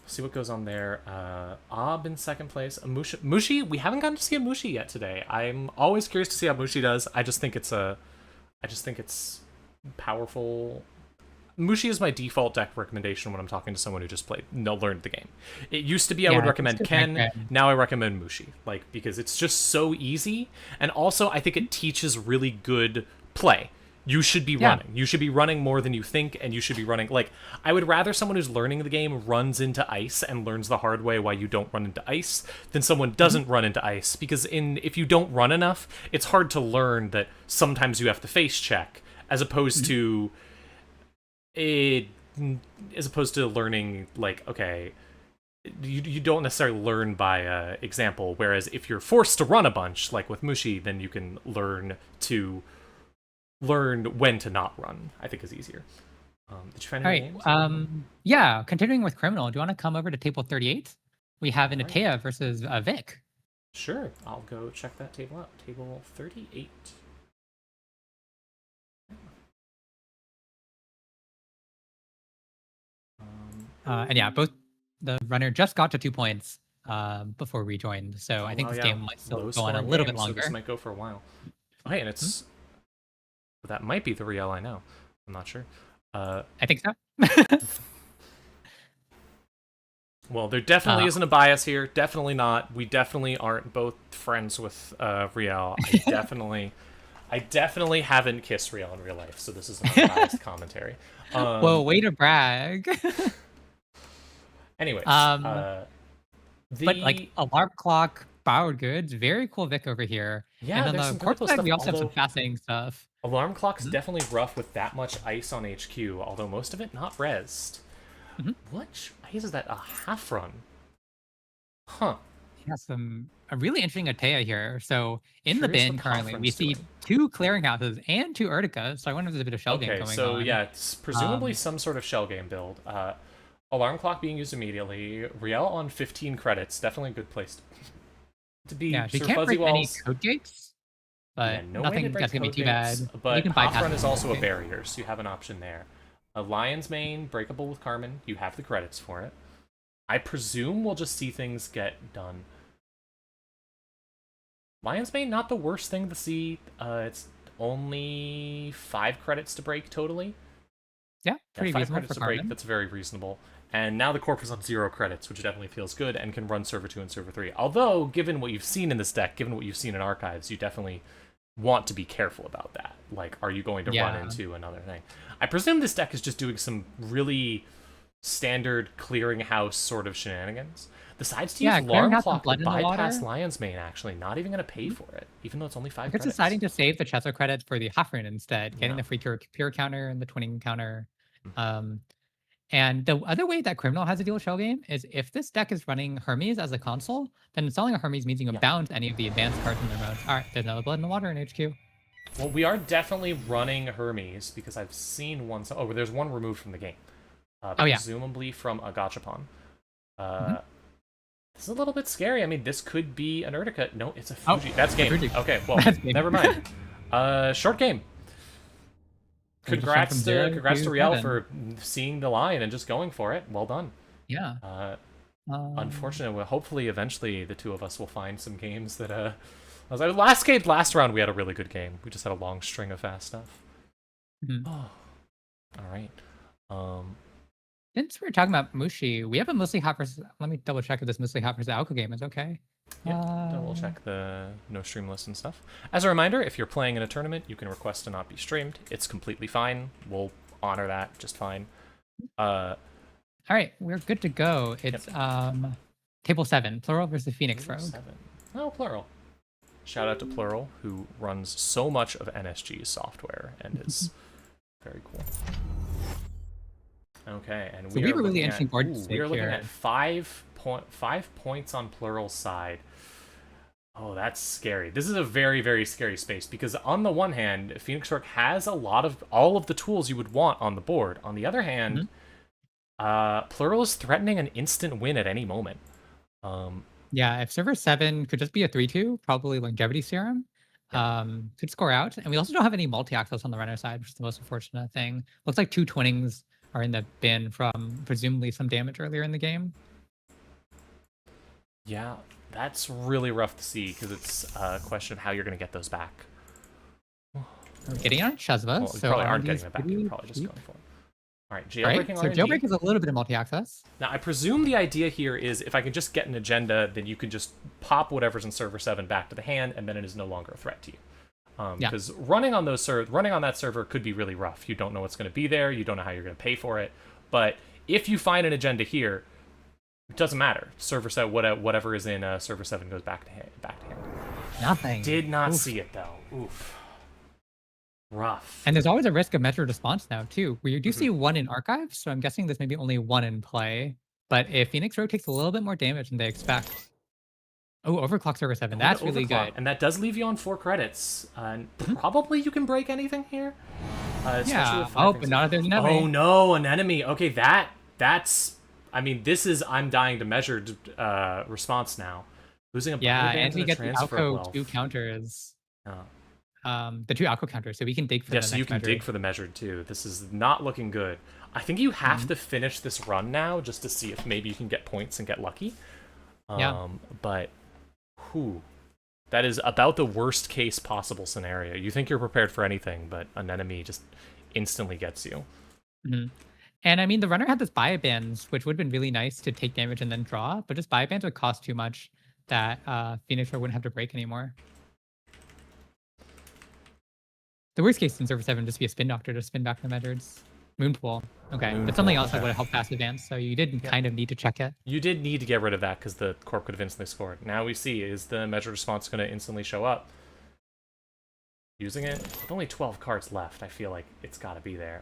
Speaker 1: see what goes on there. Ob in second place. Mushi, we haven't gotten to see a Mushi yet today. I'm always curious to see how Mushi does. I just think it's powerful. Mushi is my default deck recommendation when I'm talking to someone who just learned the game. It used to be I would recommend Ken. Now I recommend Mushi, because it's just so easy, and also I think it teaches really good play. You should be running. You should be running more than you think, and you should be running. I would rather someone who's learning the game runs into ice and learns the hard way why you don't run into ice than someone doesn't run into ice, because if you don't run enough, it's hard to learn that sometimes you have to face check, as opposed to learning, okay, you don't necessarily learn by example, whereas if you're forced to run a bunch, like with Mushi, then you can learn when to not run. I think is easier. Did you find any names?
Speaker 2: Yeah, continuing with Criminal, do you want to come over to table 38? We have Inatea versus Vic.
Speaker 1: Sure, I'll go check that table out. Table 38.
Speaker 2: And yeah, both the runner just got to 2 points before rejoined, so I think this game might still go on a little bit longer.
Speaker 1: So this might go for a while. Oh, hey, and it's that might be the Riel I know. I'm not sure.
Speaker 2: I think so.
Speaker 1: Well, there definitely isn't a bias here. Definitely not. We definitely aren't both friends with Riel. I definitely haven't kissed Riel in real life, so this is an unbiased commentary.
Speaker 2: Whoa, way to brag.
Speaker 1: Anyways,
Speaker 2: but alarm clock, borrowed goods, very cool Vic over here.
Speaker 1: Yeah,
Speaker 2: and on the court side, we also have some fascinating stuff.
Speaker 1: Alarm clock's definitely rough with that much ice on HQ, although most of it not rezzed. What ice is that? A half run? Huh.
Speaker 2: He has a really interesting Atea here. So in the bin currently, we see 2 clearinghouses and 2 Urticas. So I wonder if there's a bit of shell game going on.
Speaker 1: So yeah, it's presumably some sort of shell game build. Alarm clock being used immediately. Riel on 15 credits, definitely a good place to be.
Speaker 2: Yeah, she can't break any code gates, but nothing that's gonna be too bad.
Speaker 1: But half run is also a barrier, so you have an option there. A Lion's Mane, breakable with Carmen. You have the credits for it. I presume we'll just see things get done. Lion's Mane, not the worst thing to see. It's only 5 credits to break totally.
Speaker 2: Yeah, pretty
Speaker 1: 5
Speaker 2: reasonable
Speaker 1: credits
Speaker 2: for
Speaker 1: to break.
Speaker 2: Carmen.
Speaker 1: That's very reasonable. And now the Corp is on 0 credits, which definitely feels good, and can run Server 2 and Server 3. Although, given what you've seen in this deck, given what you've seen in Archives, you definitely want to be careful about that. Like, are you going to run into another thing? I presume this deck is just doing some really standard clearinghouse sort of shenanigans. Decides to use Alarm Clock to bypass Lion's Mane, actually. Not even going to pay for it, even though it's only 5 credits.
Speaker 2: It's deciding to save the Chesser credit for the Hoffrin instead, getting the free pure counter and the twinning counter. And the other way that Criminal has to deal with Shell Game is if this deck is running Hermes as a console, then installing a Hermes means you can bounce any of the advanced cards in their modes. All right, there's another Blood in the Water in HQ.
Speaker 1: Well, we are definitely running Hermes because I've seen one. Oh, there's one removed from the game. Presumably from a Gachapon. This is a little bit scary. I mean, this could be an Urtica. No, it's a Fuji. That's game. Okay, well, never mind. Short game. Congrats to Riel for seeing the line and just going for it. Well done.
Speaker 2: Yeah.
Speaker 1: Unfortunately, hopefully, eventually, the two of us will find some games that. Last round, we had a really good game. We just had a long string of fast stuff. Oh. All right.
Speaker 2: Since we're talking about Mushi, we have a mostly hot versus. Let me double check if this mostly hot versus Alco game is okay.
Speaker 1: Yeah, double check the no stream list and stuff. As a reminder, if you're playing in a tournament, you can request to not be streamed. It's completely fine. We'll honor that just fine. All
Speaker 2: right, we're good to go. It's table 7, Plural versus Phoenix Rogue.
Speaker 1: 7. Oh, Plural. Shout out to Plural, who runs so much of NSG's software and is very cool. Okay, and we are really interesting board. We are looking at 5 points on Plural's side. Oh, that's scary. This is a very, very scary space because on the one hand, Phoenix Rogue has all of the tools you would want on the board. On the other hand, Plural is threatening an instant win at any moment.
Speaker 2: Yeah, if server 7 could just be a 3-2, probably Longevity Serum, could score out. And we also don't have any multi-access on the runner side, which is the most unfortunate thing. Looks like 2 twinnings are in the bin from presumably some damage earlier in the game.
Speaker 1: Yeah, that's really rough to see because it's a question of how you're going to get those back.
Speaker 2: We're getting on Chesva,
Speaker 1: well,
Speaker 2: so
Speaker 1: you probably aren't getting it back. You're probably just going for it. All right, jailbreaking
Speaker 2: so jailbreak is a little bit of multi-access.
Speaker 1: Now, I presume the idea here is if I can just get an agenda, then you can just pop whatever's in server 7 back to the hand, and then it is no longer a threat to you. Because running on that server could be really rough. You don't know what's going to be there. You don't know how you're going to pay for it. But if you find an agenda here, it doesn't matter. Server 7, whatever is in server 7 goes back to hand.
Speaker 2: Nothing.
Speaker 1: Did not see it though. Oof. Rough.
Speaker 2: And there's always a risk of measured response now too. We do see 1 in archives, so I'm guessing there's maybe only 1 in play. But if Phoenix Rogue takes a little bit more damage than they expect. Oh, overclock server 7. That's really good.
Speaker 1: And that does leave you on 4 credits. Probably you can break anything here.
Speaker 2: Yeah. But not if there's an enemy.
Speaker 1: Oh no, an enemy. Okay, that's. I mean, this is I'm dying to measured response now. Losing a
Speaker 2: and we get the Alco 2 counters. The 2 Alco counters, so we can dig for the next
Speaker 1: so you can
Speaker 2: measured.
Speaker 1: dig for the measured too. This is not looking good. I think you have to finish this run now just to see if maybe you can get points and get lucky. But that is about the worst case possible scenario. You think you're prepared for anything, but an enemy just instantly gets you.
Speaker 2: And I mean, the runner had this biobands, which would have been really nice to take damage and then draw, but just biobands would cost too much that Phoenix Rogue wouldn't have to break anymore. The worst case in server 7 just be a spin doctor to spin back the measures. Moonpool. Okay, but something else that would have helped pass advance, so you did kind of need to check it.
Speaker 1: You did need to get rid of that because the Corp could have instantly scored. Now we see, is the measured response going to instantly show up? Using it? With only 12 cards left, I feel like it's got to be there.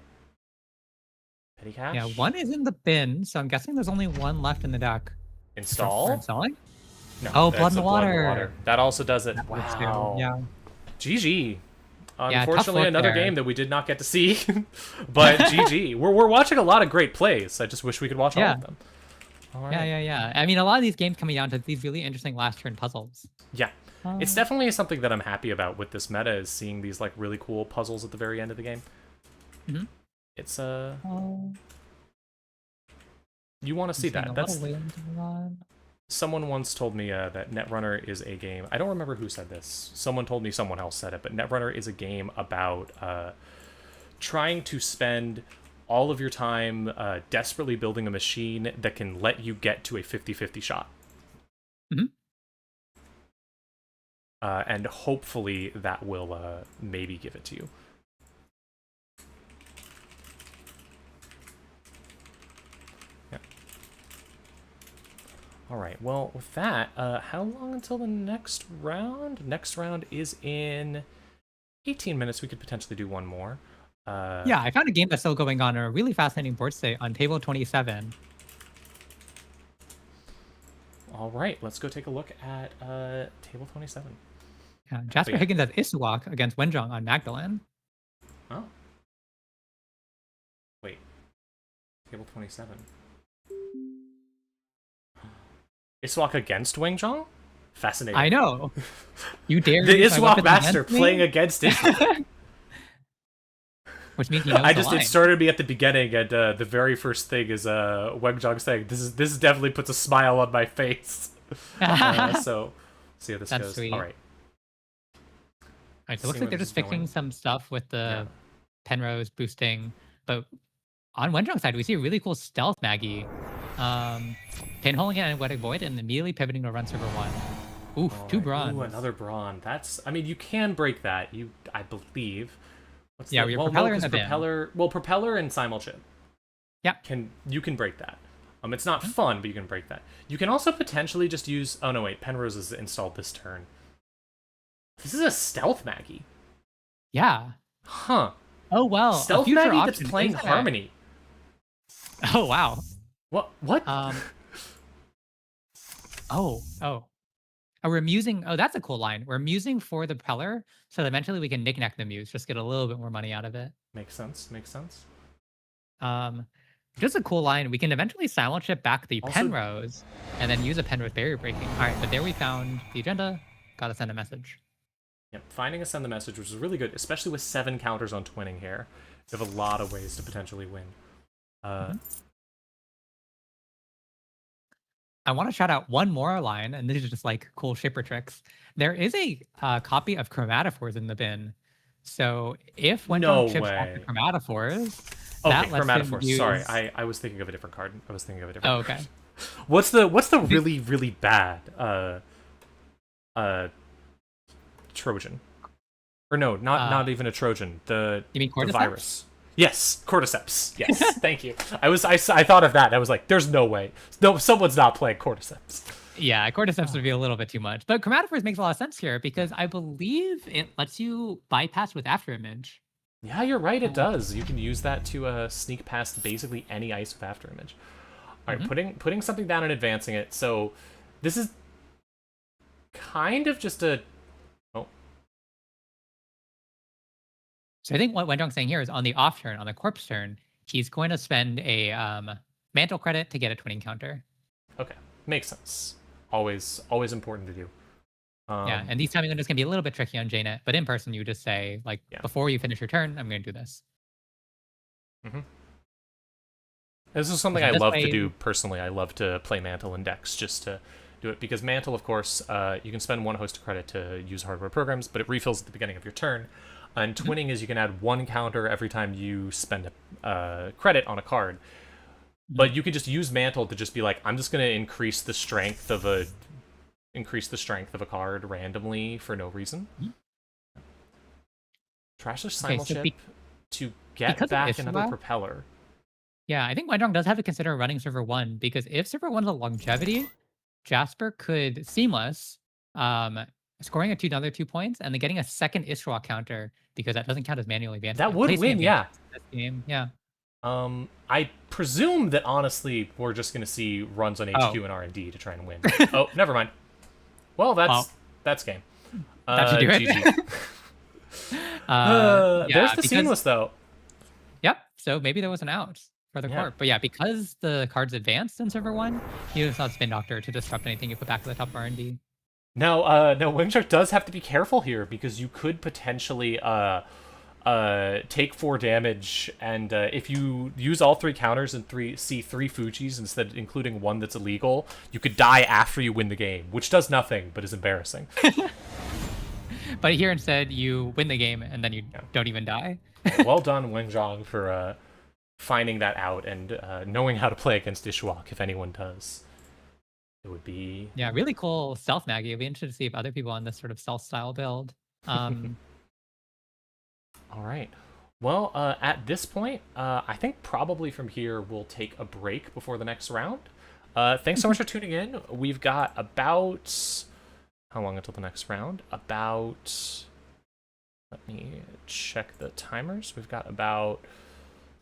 Speaker 1: Petty cash?
Speaker 2: Yeah, 1 is in the bin, so I'm guessing there's only 1 left in the deck.
Speaker 1: Install?
Speaker 2: Installing?
Speaker 1: No,
Speaker 2: oh, Blood in the Water.
Speaker 1: That also does it. Wow.
Speaker 2: Yeah.
Speaker 1: GG. Unfortunately, another game that we did not get to see, but GG. We're watching a lot of great plays. I just wish we could watch all of them. All right.
Speaker 2: Yeah. I mean, a lot of these games coming down to these really interesting last turn puzzles.
Speaker 1: Yeah, it's definitely something that I'm happy about with this meta is seeing these like really cool puzzles at the very end of the game. It's you want to see that. That's someone once told me that Netrunner is a game. I don't remember who said this. Someone told me someone else said it, but Netrunner is a game about trying to spend all of your time desperately building a machine that can let you get to a 50-50 shot.
Speaker 2: Mhm.
Speaker 1: And hopefully that will maybe give it to you. Yeah. All right. Well, with that, how long until the next round? Next round is in 18 minutes. We could potentially do one more.
Speaker 2: Yeah, I found a game that's still going on, a really fascinating board state on table 27.
Speaker 1: All right. Let's go take a look at table 27.
Speaker 2: Yeah, Jasper
Speaker 1: yeah.
Speaker 2: Higgins has Isuwak against Wenjong on Magdalene.
Speaker 1: Oh. Wait. Table 27. Iswak against Wang Zhang? Fascinating.
Speaker 2: I know. You dare
Speaker 1: The
Speaker 2: use my
Speaker 1: Iswak
Speaker 2: weapons
Speaker 1: master
Speaker 2: against me?
Speaker 1: playing against Iswak.
Speaker 2: Which means he knows
Speaker 1: I
Speaker 2: the
Speaker 1: just
Speaker 2: line.
Speaker 1: it started me at the beginning, and the very first thing is Wang Zhang saying, "This definitely puts a smile on my face." So see how this
Speaker 2: That's
Speaker 1: goes.
Speaker 2: sweet.
Speaker 1: All right.
Speaker 2: All right, so it looks
Speaker 1: See
Speaker 2: like
Speaker 1: where
Speaker 2: they're
Speaker 1: this
Speaker 2: just
Speaker 1: is going.
Speaker 2: fixing some stuff with the
Speaker 1: Yeah.
Speaker 2: Penrose boosting, but on Wenjong's side, we see a really cool stealth Maggie. Pinholing it and Wedding Void and immediately pivoting to run server 1. Oof,
Speaker 1: All
Speaker 2: two
Speaker 1: right.
Speaker 2: bronze.
Speaker 1: Ooh, another brawn. That's. I mean, you can break that. I believe. What's
Speaker 2: Yeah,
Speaker 1: the,
Speaker 2: we have
Speaker 1: well,
Speaker 2: Propeller
Speaker 1: no,
Speaker 2: in
Speaker 1: 'cause
Speaker 2: the bin.
Speaker 1: propeller. Well, propeller and simulchip.
Speaker 2: Yeah.
Speaker 1: You can break that. It's not fun, but you can break that. You can also potentially just use. Oh no, wait. Penrose is installed this turn. This is a stealth Maggie.
Speaker 2: Yeah.
Speaker 1: Huh.
Speaker 2: Oh well. a
Speaker 1: Stealth
Speaker 2: future
Speaker 1: Maggie that's
Speaker 2: option,
Speaker 1: playing
Speaker 2: isn't it?
Speaker 1: Harmony.
Speaker 2: Oh wow.
Speaker 1: What?
Speaker 2: Oh. Oh, we're musing. Oh, that's a cool line. We're musing for the Propeller, so that eventually we can knick-knack the Muse, just get a little bit more money out of it.
Speaker 1: Makes sense. Makes sense.
Speaker 2: Just a cool line. We can eventually simulchip back the
Speaker 1: Also-
Speaker 2: Penrose and then use a Penrose barrier breaking. All right, but there we found the agenda. Gotta send a message.
Speaker 1: Yep. Finding a send the message, which is really good, especially with 7 counters on twinning here. You have a lot of ways to potentially win.
Speaker 2: I want to shout out one more line, and these are just like cool shipper tricks. There is a copy of Chromatophores in the bin. So if Wenjong
Speaker 1: No
Speaker 2: chips off the
Speaker 1: way.
Speaker 2: Chromatophores,
Speaker 1: Okay,
Speaker 2: that lets him
Speaker 1: Chromatophore.
Speaker 2: use...
Speaker 1: Sorry, I was thinking of a different card. I was thinking of a different
Speaker 2: Oh,
Speaker 1: card.
Speaker 2: okay.
Speaker 1: What's the really, really bad Trojan? Or no, not even a Trojan. The
Speaker 2: You mean
Speaker 1: the
Speaker 2: Cordyceps?
Speaker 1: virus. Yes, Cordyceps. Yes, thank you. I thought of that. I was like, there's no way. No, someone's not playing Cordyceps.
Speaker 2: Yeah, Cordyceps would be a little bit too much. But Chromatophores makes a lot of sense here because I believe it lets you bypass with Afterimage.
Speaker 1: Yeah, you're right. It does. You can use that to sneak past basically any ice with Afterimage. All right, putting something down and advancing it. So this is kind of just a. Oh,
Speaker 2: So I think what Wenjong's saying here is on the off turn, on the corpse turn, he's going to spend a mantle credit to get a twinning counter.
Speaker 1: okay, makes sense. Always important to do.
Speaker 2: Yeah, and these timing windows can be a little bit tricky on JNet, but in person you just say, like,
Speaker 1: Yeah.
Speaker 2: before you finish your turn, I'm going to do this.
Speaker 1: This is something
Speaker 2: So
Speaker 1: I
Speaker 2: this
Speaker 1: love
Speaker 2: way-
Speaker 1: to do personally. I love to play Mantle and Dex just to do it because Mantle, of course, you can spend 1 host of credit to use hardware programs, but it refills at the beginning of your turn. And twinning is you can add 1 counter every time you spend a credit on a card. But you could just use Mantle to just be like, I'm just going to increase the strength of a card randomly for no reason. Trash the
Speaker 2: Okay, so
Speaker 1: Simulchip to get
Speaker 2: because of
Speaker 1: back another
Speaker 2: Ishmael?
Speaker 1: propeller.
Speaker 2: Yeah, I think Wenjong does have to consider running server 1 because if server 1's a longevity, Jasper could seamless scoring another 2 points and then getting a second Isra counter because that doesn't count as manual advancement.
Speaker 1: That would
Speaker 2: Placement
Speaker 1: win, yeah.
Speaker 2: advancement in this game. Yeah.
Speaker 1: I presume that honestly we're just going to see runs on HQ and R&D to try and win. Oh, never mind. Well, that's game.
Speaker 2: That should do it.
Speaker 1: GG.
Speaker 2: Yeah,
Speaker 1: There's the
Speaker 2: because-
Speaker 1: seamless though.
Speaker 2: Yep. So maybe there was an out for the
Speaker 1: Yeah.
Speaker 2: corp. But yeah, because the card's advanced in server 1, you just not Spin Doctor to disrupt anything you put back to the top of R&D.
Speaker 1: Now, Wingchuck does have to be careful here because you could potentially take 4 damage, and if you use all 3 counters and see 3 Fujis instead, including 1 that's illegal, you could die after you win the game, which does nothing but is embarrassing.
Speaker 2: But here instead, you win the game and then you don't even die.
Speaker 1: Well done, Wenjong, for finding that out and knowing how to play against Ishwak if anyone does. It would be
Speaker 2: Yeah, really cool stealth Maggie. It'd be interesting to see if other people on this sort of stealth style build.
Speaker 1: all right. Well, at this point, I think probably from here we'll take a break before the next round. Thanks so much for tuning in. We've got about how long until the next round? About let me check the timers. We've got about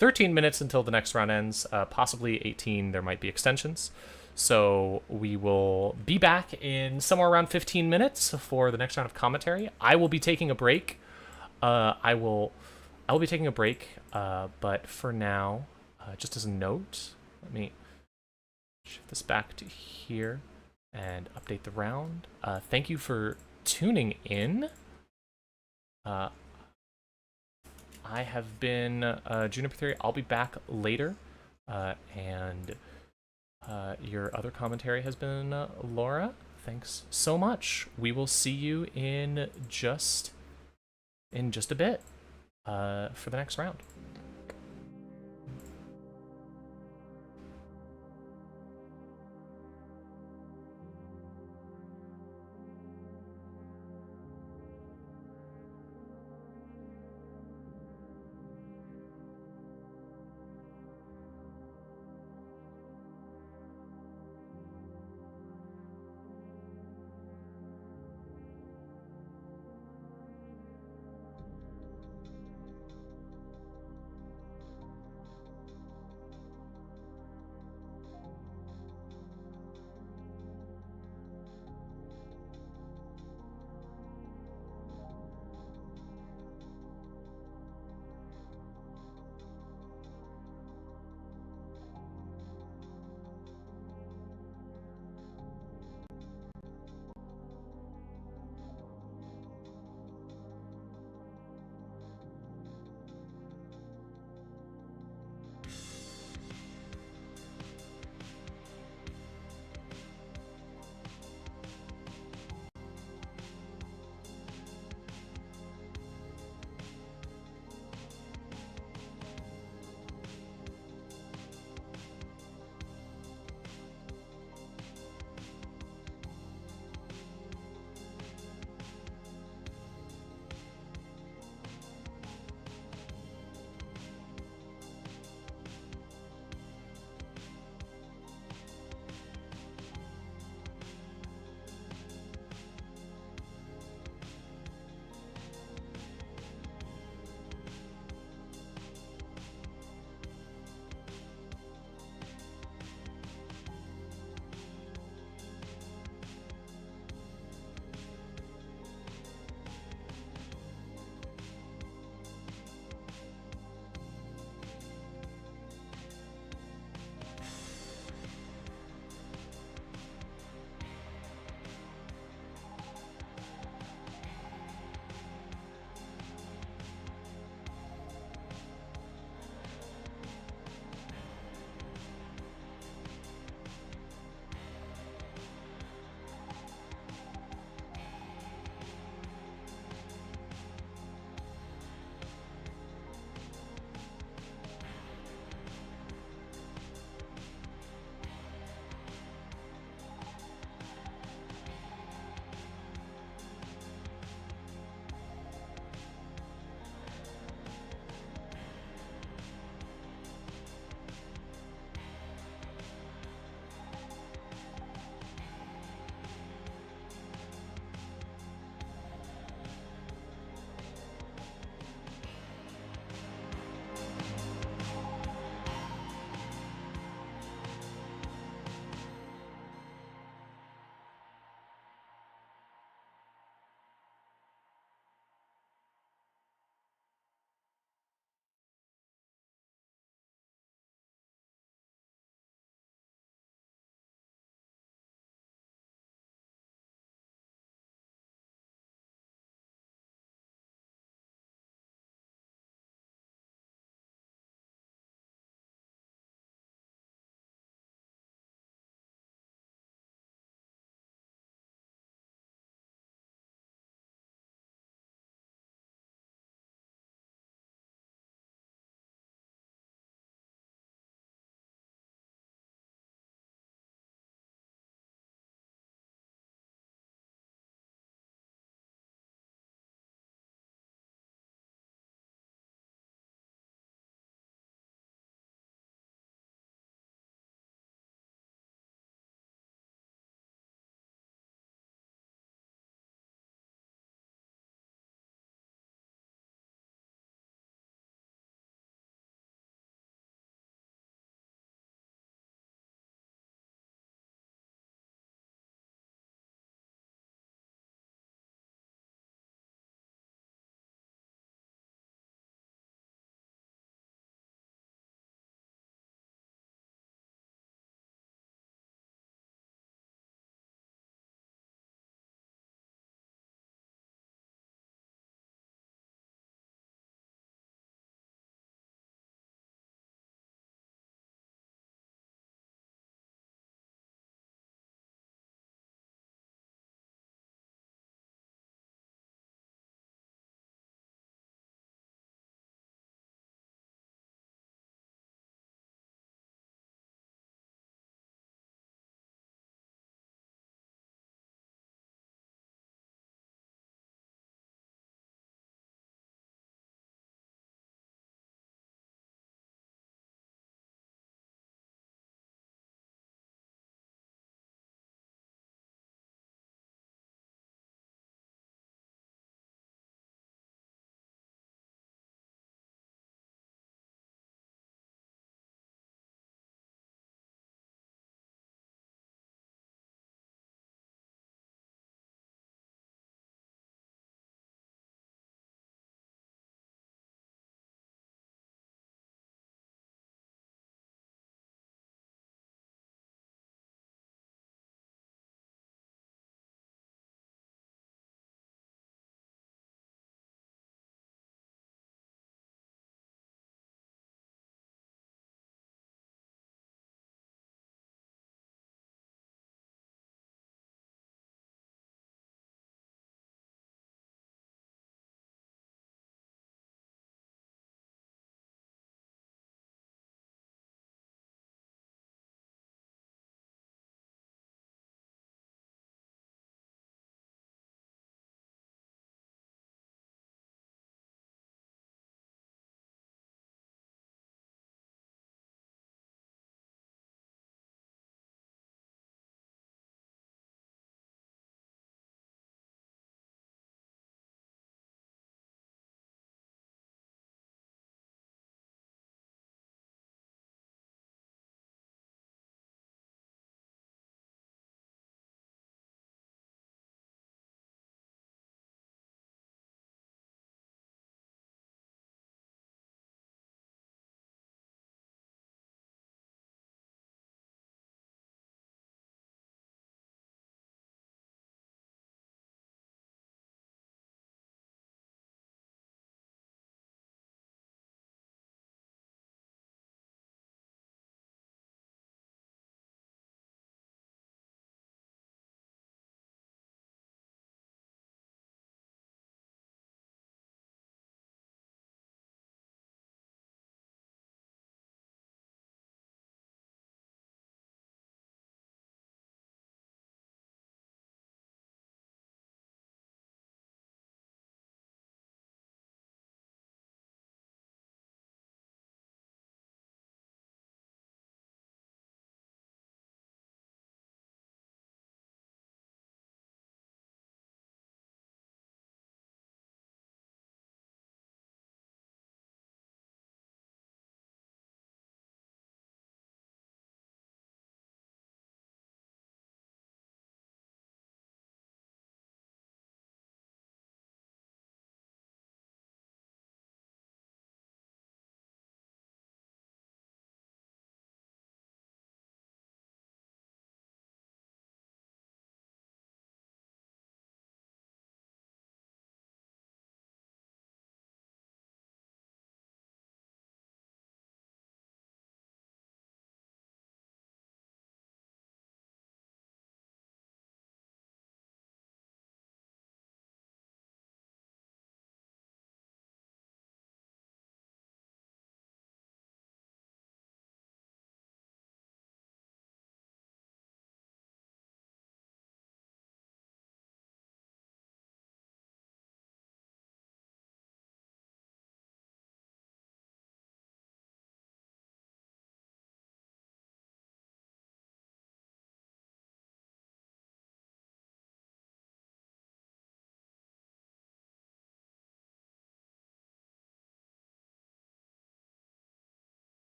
Speaker 1: 13 minutes until the next round ends. Possibly 18. There might be extensions. So we will be back in somewhere around 15 minutes for the next round of commentary. I will be taking a break. I will be taking a break. But for now, just as a note, let me shift this back to here and update the round. Thank you for tuning in. I have been Juniper Theory. I'll be back later. And your other commentary has been Laura. Thanks so much. We will see you in just a bit for the next round.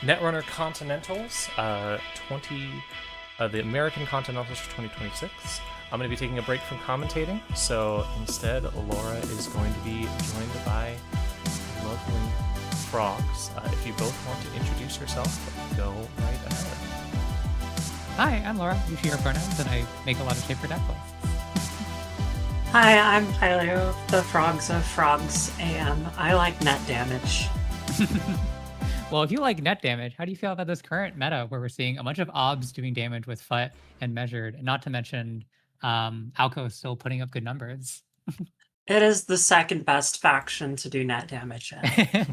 Speaker 1: Netrunner Continentals, the American Continentals for 2026. I'm going to be taking a break from commentating, so instead, Laura is going to be joined by lovely frogs. If you both want to introduce yourself, go right ahead.
Speaker 2: Hi, I'm Laura. Use your pronouns, and I make a lot of shape for deck lists.
Speaker 5: Hi, I'm Tyler, the Frogs of Frogs, and I like net damage.
Speaker 2: Well, if you like net damage, how do you feel about this current meta where we're seeing a bunch of obs doing damage with FUT and measured, not to mention Alco still putting up good numbers?
Speaker 5: It is the second best faction to do net damage in.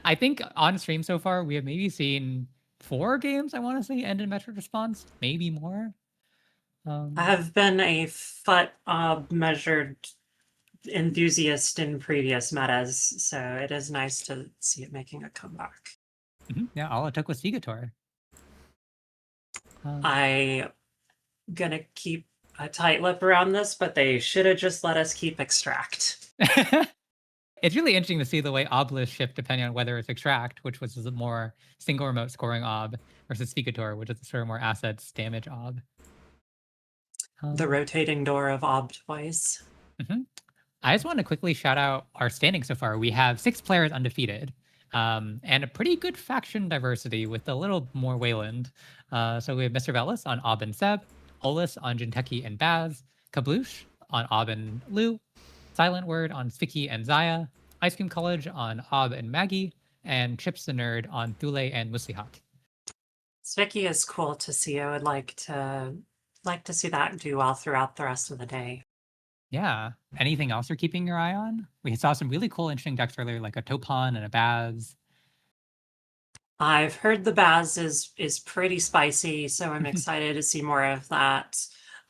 Speaker 2: I think on stream so far, we have maybe seen 4 games, I want to say, end in measured response, maybe more.
Speaker 5: I have been a FUT measured enthusiast in previous metas, so it is nice to see it making a comeback.
Speaker 2: Yeah, all it took was Segator.
Speaker 5: I'm gonna keep a tight lip around this, but they should have just let us keep extract.
Speaker 2: It's really interesting to see the way Obelisk shift depending on whether it's Extract, which was a more single remote scoring ob, versus Segator, which is a sort of more assets damage ob.
Speaker 5: The rotating door of ob twice.
Speaker 2: I just want to quickly shout out our standing so far. We have 6 players undefeated, and a pretty good faction diversity with a little more Wayland. So we have Mr. Velas on Ob and Seb, Olus on Jinteki and Baz, Kabloosh on Ob and Lou, Silent Word on Spicky and Zaya, Ice Cream College on Ob and Maggie, and Chips the Nerd on Thule and Muslihat.
Speaker 5: Spicky is cool to see. I would like to see that do well throughout the rest of the day.
Speaker 2: Yeah. Anything else you're keeping your eye on? We saw some really cool, interesting decks earlier, like a Topon and a Baz.
Speaker 5: I've heard the Baz is pretty spicy, so I'm excited to see more of that.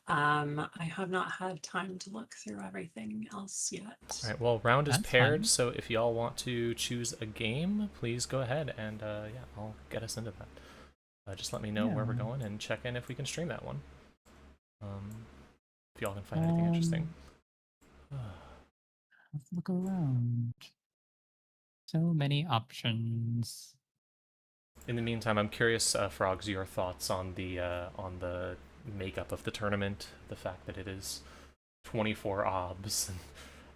Speaker 5: I have not had time to look through everything else yet.
Speaker 1: All right, well, round is
Speaker 2: That's
Speaker 1: paired,
Speaker 2: fine.
Speaker 1: so if y'all want to choose a game, please go ahead, and yeah, I'll get us into that. Just let me know where we're
Speaker 2: Yeah.
Speaker 1: going and check in if we can stream that one. If y'all can find anything interesting.
Speaker 2: Let's look around. So many options.
Speaker 1: In the meantime, I'm curious, Frogs, your thoughts on the makeup of the tournament, the fact that it is 24 obs, and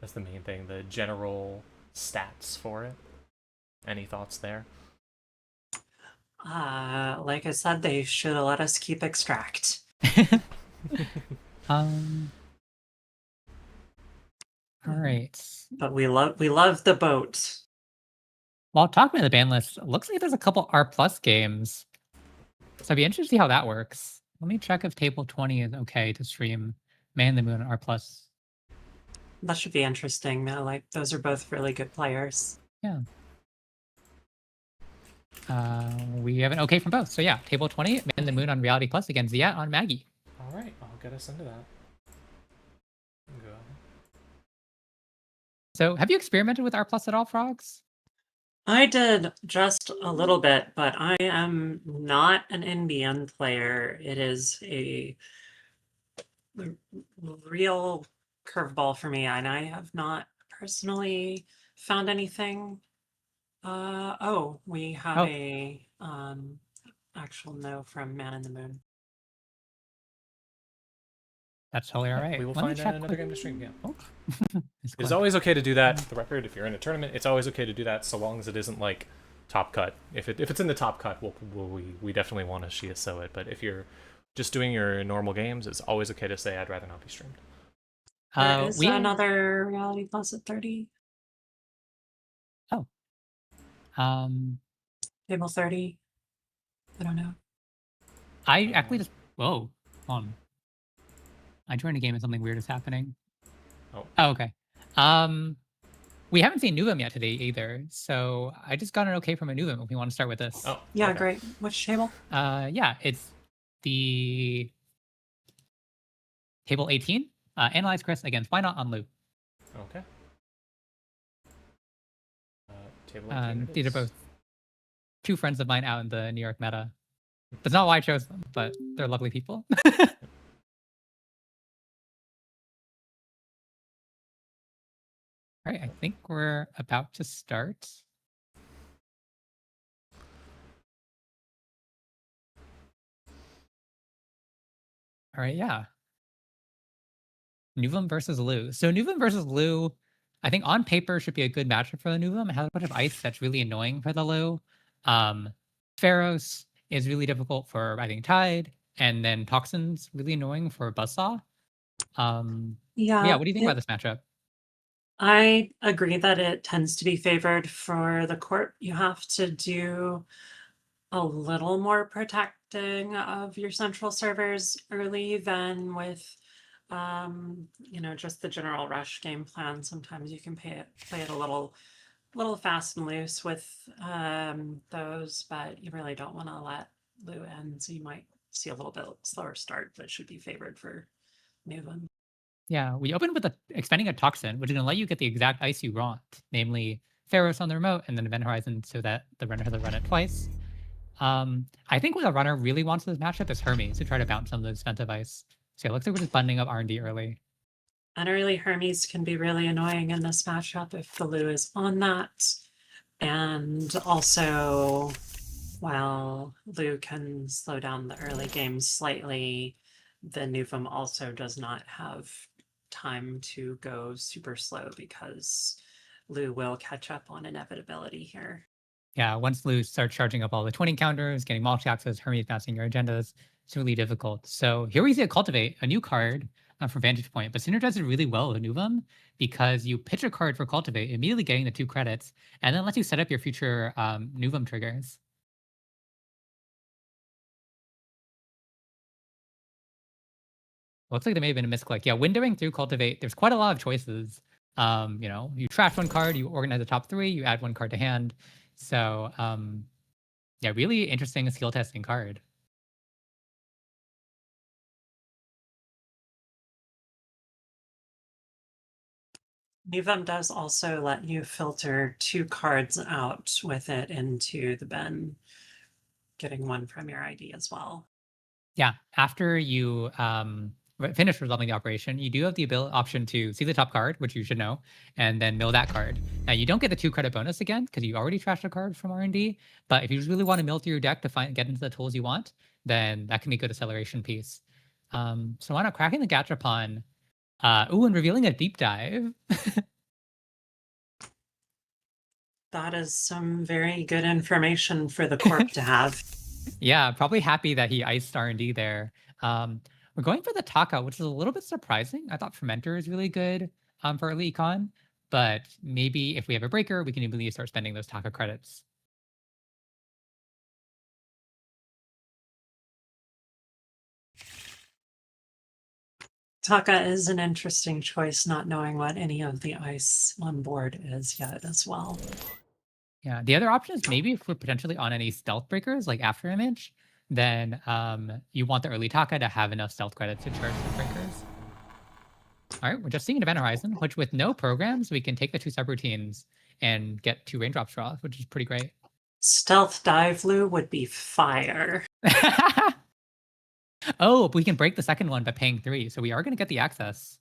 Speaker 1: that's the main thing, the general stats for it. Any thoughts there?
Speaker 5: Like I said, they should have let us keep extract.
Speaker 2: All right.
Speaker 5: But we love the boat.
Speaker 2: While talking about the ban list, it looks like there's a couple R plus games. So I'd be interested to see how that works. Let me check if table 20 is okay to stream Man in the Moon and R plus.
Speaker 5: That should be interesting. Like those are both really good players.
Speaker 2: Yeah. We have an okay from both. So yeah, table 20, Man in the Moon on Reality Plus against Ziet on Maggie.
Speaker 1: All right, I'll get us into that. Go.
Speaker 2: So have you experimented with R plus at all, Frogs?
Speaker 5: I did just a little bit, but I am not an NBN player. It is a real curveball for me, and I have not personally found anything. Oh, we have a actual no from Man in the Moon.
Speaker 2: That's totally all
Speaker 1: Yeah,
Speaker 2: right.
Speaker 1: we will
Speaker 2: Let me
Speaker 1: find
Speaker 2: check
Speaker 1: another
Speaker 2: quick-
Speaker 1: game to stream. Yeah.
Speaker 2: Oh.
Speaker 1: It's always okay to do that. For the record, if you're in a tournament, it's always okay to do that, so long as it isn't like top cut. If it's in the top cut, we definitely want to Shia it. But if you're just doing your normal games, it's always okay to say I'd rather not be streamed.
Speaker 5: There is
Speaker 2: we
Speaker 5: another Reality Plus at 30.
Speaker 2: Oh.
Speaker 5: Table 30. I don't know.
Speaker 2: I actually just whoa, hold on. I joined a game and something weird is happening.
Speaker 1: Oh.
Speaker 2: Okay. We haven't seen Nuvum yet today either, so I just got an okay from a Nuvum if we want to start with this.
Speaker 1: Oh,
Speaker 5: Yeah,
Speaker 1: okay.
Speaker 5: great. Which table?
Speaker 2: Yeah, it's the table 18. Analyze Chris against Why Not on Lou.
Speaker 1: Okay. Table 18 it
Speaker 2: These are
Speaker 1: is.
Speaker 2: both 2 friends of mine out in the New York meta. That's not why I chose them, but they're lovely people. All right, I think we're about to start. All right, yeah. Nuvum versus Lu. So Nuvum versus Lu, I think on paper should be a good matchup for the Nuvum. It has a bunch of ice that's really annoying for the Lu. Pharos is really difficult for, I think, Tide, and then Toxin's really annoying for Buzzsaw. Yeah, what do you think about this matchup?
Speaker 5: I agree that it tends to be favored for the court. You have to do a little more protecting of your central servers early than with just the general rush game plan. Sometimes you can play it a little fast and loose with those, but you really don't want to let Lou in. So you might see a little bit slower start, but should be favored for Nuvum.
Speaker 2: Yeah, we opened with expending a Toxin, which is going to let you get the exact ice you want, namely Pharos on the remote and then Event Horizon so that the runner has to run it twice. I think what a runner really wants in this matchup is Hermes to try to bounce some of the expensive ice. So it looks like we're just bundling up R&D early.
Speaker 5: And early Hermes can be really annoying in this matchup if the Lou is on that. And also, while Lou can slow down the early game slightly, the Nuvum also does not have time to go super slow because Lou will catch up on inevitability here.
Speaker 2: Yeah, once Lou starts charging up all the 20 counters, getting multi access, Hermes bouncing your agendas, it's really difficult. So here we see a Cultivate, a new card for Vantage Point, but synergizes really well with Nuvum because you pitch a card for Cultivate, immediately getting the 2 credits, and then lets you set up your future Nuvum triggers. Looks like there may have been a misclick. Yeah, windowing through Cultivate, there's quite a lot of choices. You trash one card, you organize the top 3, you add 1 card to hand. So yeah, really interesting skill testing card.
Speaker 5: Nuvum does also let you filter 2 cards out with it into the bin, getting 1 from your ID as well.
Speaker 2: Yeah, after you finish resolving the operation, you do have the option to see the top card, which you should know, and then mill that card. Now you don't get the 2 credit bonus again because you already trashed a card from R&D. But if you really want to mill through your deck to get into the tools you want, then that can be a good acceleration piece. So why not cracking the Gachapon? And revealing a deep dive.
Speaker 5: That is some very good information for the corp to have.
Speaker 2: Yeah, probably happy that he iced R&D there. We're going for the Taka, which is a little bit surprising. I thought Fermenter is really good for early econ, but maybe if we have a breaker, we can immediately start spending those Taka credits.
Speaker 5: Taka is an interesting choice, not knowing what any of the ice on board is yet as well.
Speaker 2: Yeah, the other option is maybe if we're potentially on any stealth breakers, like After Image, then you want the early Taka to have enough stealth credits to charge the breakers. All right, we're just seeing an Event Horizon, which with no programs, we can take the 2 subroutines and get 2 raindrops draws, which is pretty great.
Speaker 5: Stealth dive Lou would be fire.
Speaker 2: Oh, we can break the second one by paying 3, so we are going to get the access.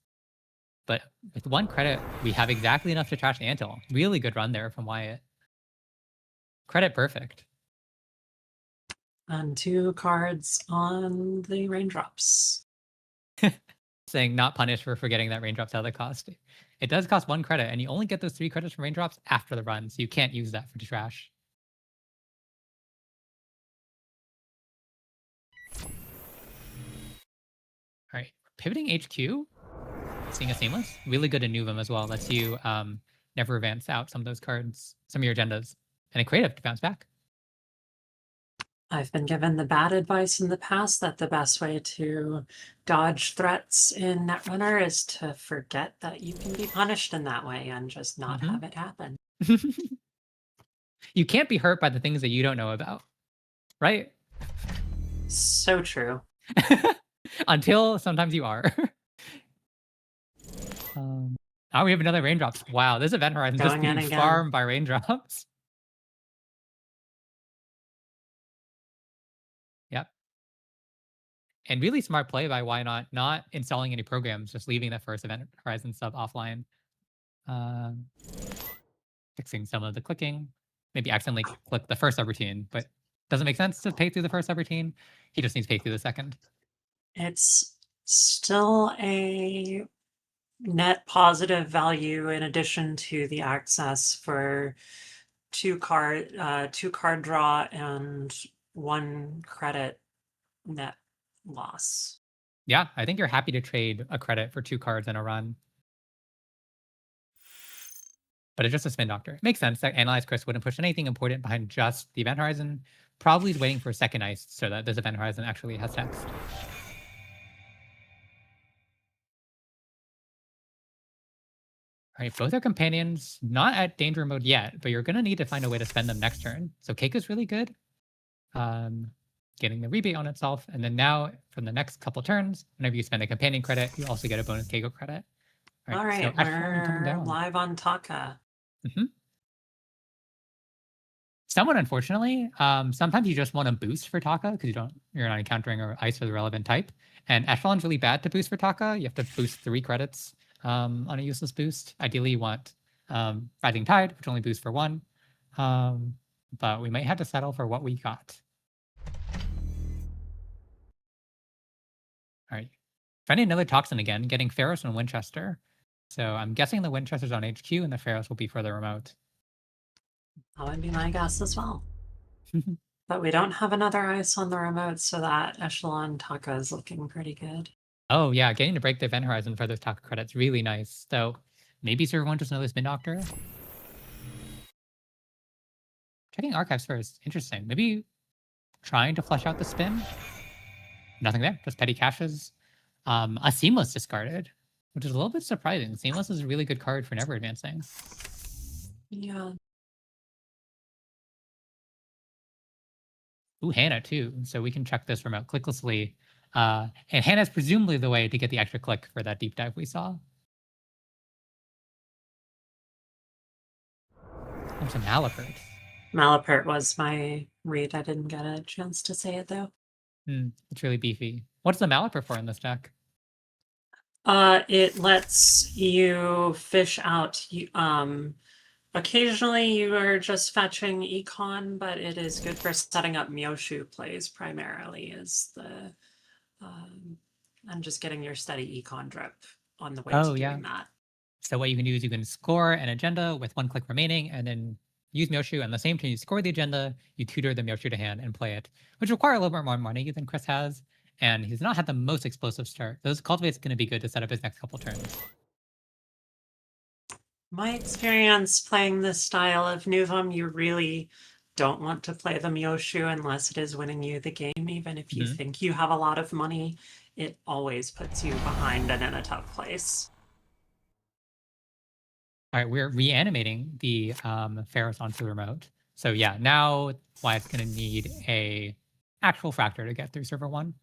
Speaker 2: But with 1 credit, we have exactly enough to trash the Antil. Really good run there from Wyatt. Credit perfect.
Speaker 5: And 2 cards on the raindrops.
Speaker 2: Saying not punished for forgetting that raindrops out of the cost. It does cost 1 credit, and you only get those 3 credits from raindrops after the run, so you can't use that for trash. All right, pivoting HQ, seeing a seamless, really good in Nuvum as well. Lets you never advance out some of those cards, some of your agendas, and a creative to bounce back.
Speaker 5: I've been given the bad advice in the past that the best way to dodge threats in Netrunner is to forget that you can be punished in that way and just not have it happen.
Speaker 2: You can't be hurt by the things that you don't know about, right?
Speaker 5: So true.
Speaker 2: Until sometimes you are. Now we have another raindrops. Wow, this Event Horizon just being farmed by raindrops. Yep. And really smart play by why not installing any programs, just leaving that first Event Horizon sub offline. Fixing some of the clicking. Maybe accidentally click the first subroutine, but doesn't make sense to pay through the first subroutine. He just needs to pay through the second.
Speaker 5: It's Still a net positive value in addition to the access for two card draw and 1 credit net loss.
Speaker 2: Yeah, I think you're happy to trade a credit for 2 cards in a run. But it's just a spin doctor. It makes sense that Analyze Chris wouldn't push anything important behind just the event horizon. Probably is waiting for a second ice so that this event horizon actually has text. All right, both are companions, not at danger mode yet, but you're going to need to find a way to spend them next turn. So Cake is really good, getting the rebate on itself. And then now, from the next couple turns, whenever you spend a companion credit, you also get a bonus Keiko credit.
Speaker 5: All right,
Speaker 2: so Echelon coming
Speaker 5: we're
Speaker 2: down.
Speaker 5: live on Taka.
Speaker 2: Somewhat unfortunately, sometimes you just want to boost for Taka because you're not encountering or ice for the relevant type. And Echelon's really bad to boost for Taka. You have to boost 3 credits on a useless boost. Ideally, you want Rising Tide, which only boosts for 1. But we might have to settle for what we got. All right. Finding another Toxin again, getting Pharos and Winchester. So I'm guessing the Winchester's on HQ and the Pharos will be further remote.
Speaker 5: That would be my guess as well. But we don't have another ice on the remote, so that Echelon Taka is looking pretty good.
Speaker 2: Oh yeah, getting to break the event horizon for those Taka credits, really nice. So maybe Server 1 just another Spin Doctor. Checking archives first. Interesting. Maybe trying to flesh out the spin. Nothing there. Just petty caches. A Seamless discarded, which is a little bit surprising. Seamless is a really good card for never advancing.
Speaker 5: Yeah.
Speaker 2: Ooh, Hannah too. So we can check this remote clicklessly. And Hannah's presumably the way to get the extra click for that deep dive we saw. There's a Malapert.
Speaker 5: Malapert was my read. I didn't get a chance to say it though.
Speaker 2: It's really beefy. What's the Malapert for in this deck?
Speaker 5: It lets you fish out. Occasionally you are just fetching econ, but it is good for setting up Myoshu plays primarily. Is the and just getting your steady econ drip on the way to doing that.
Speaker 2: So what you can do is you can score an agenda with 1 click remaining, and then use Myoshu. And the same time you score the agenda, you tutor the Myoshu to hand and play it, which require a little bit more money than Chris has. And he's not had the most explosive start. Those cultivate's going to be good to set up his next couple turns.
Speaker 5: My experience playing this style of Nuvum, you really don't want to play the Myoshu unless it is winning you the game. Even if you think you have a lot of money, it always puts you behind and in a tough place.
Speaker 2: All right, we're reanimating the Pharos onto the remote. So yeah, now Wyatt's going to need a actual Fractor to get through server 1.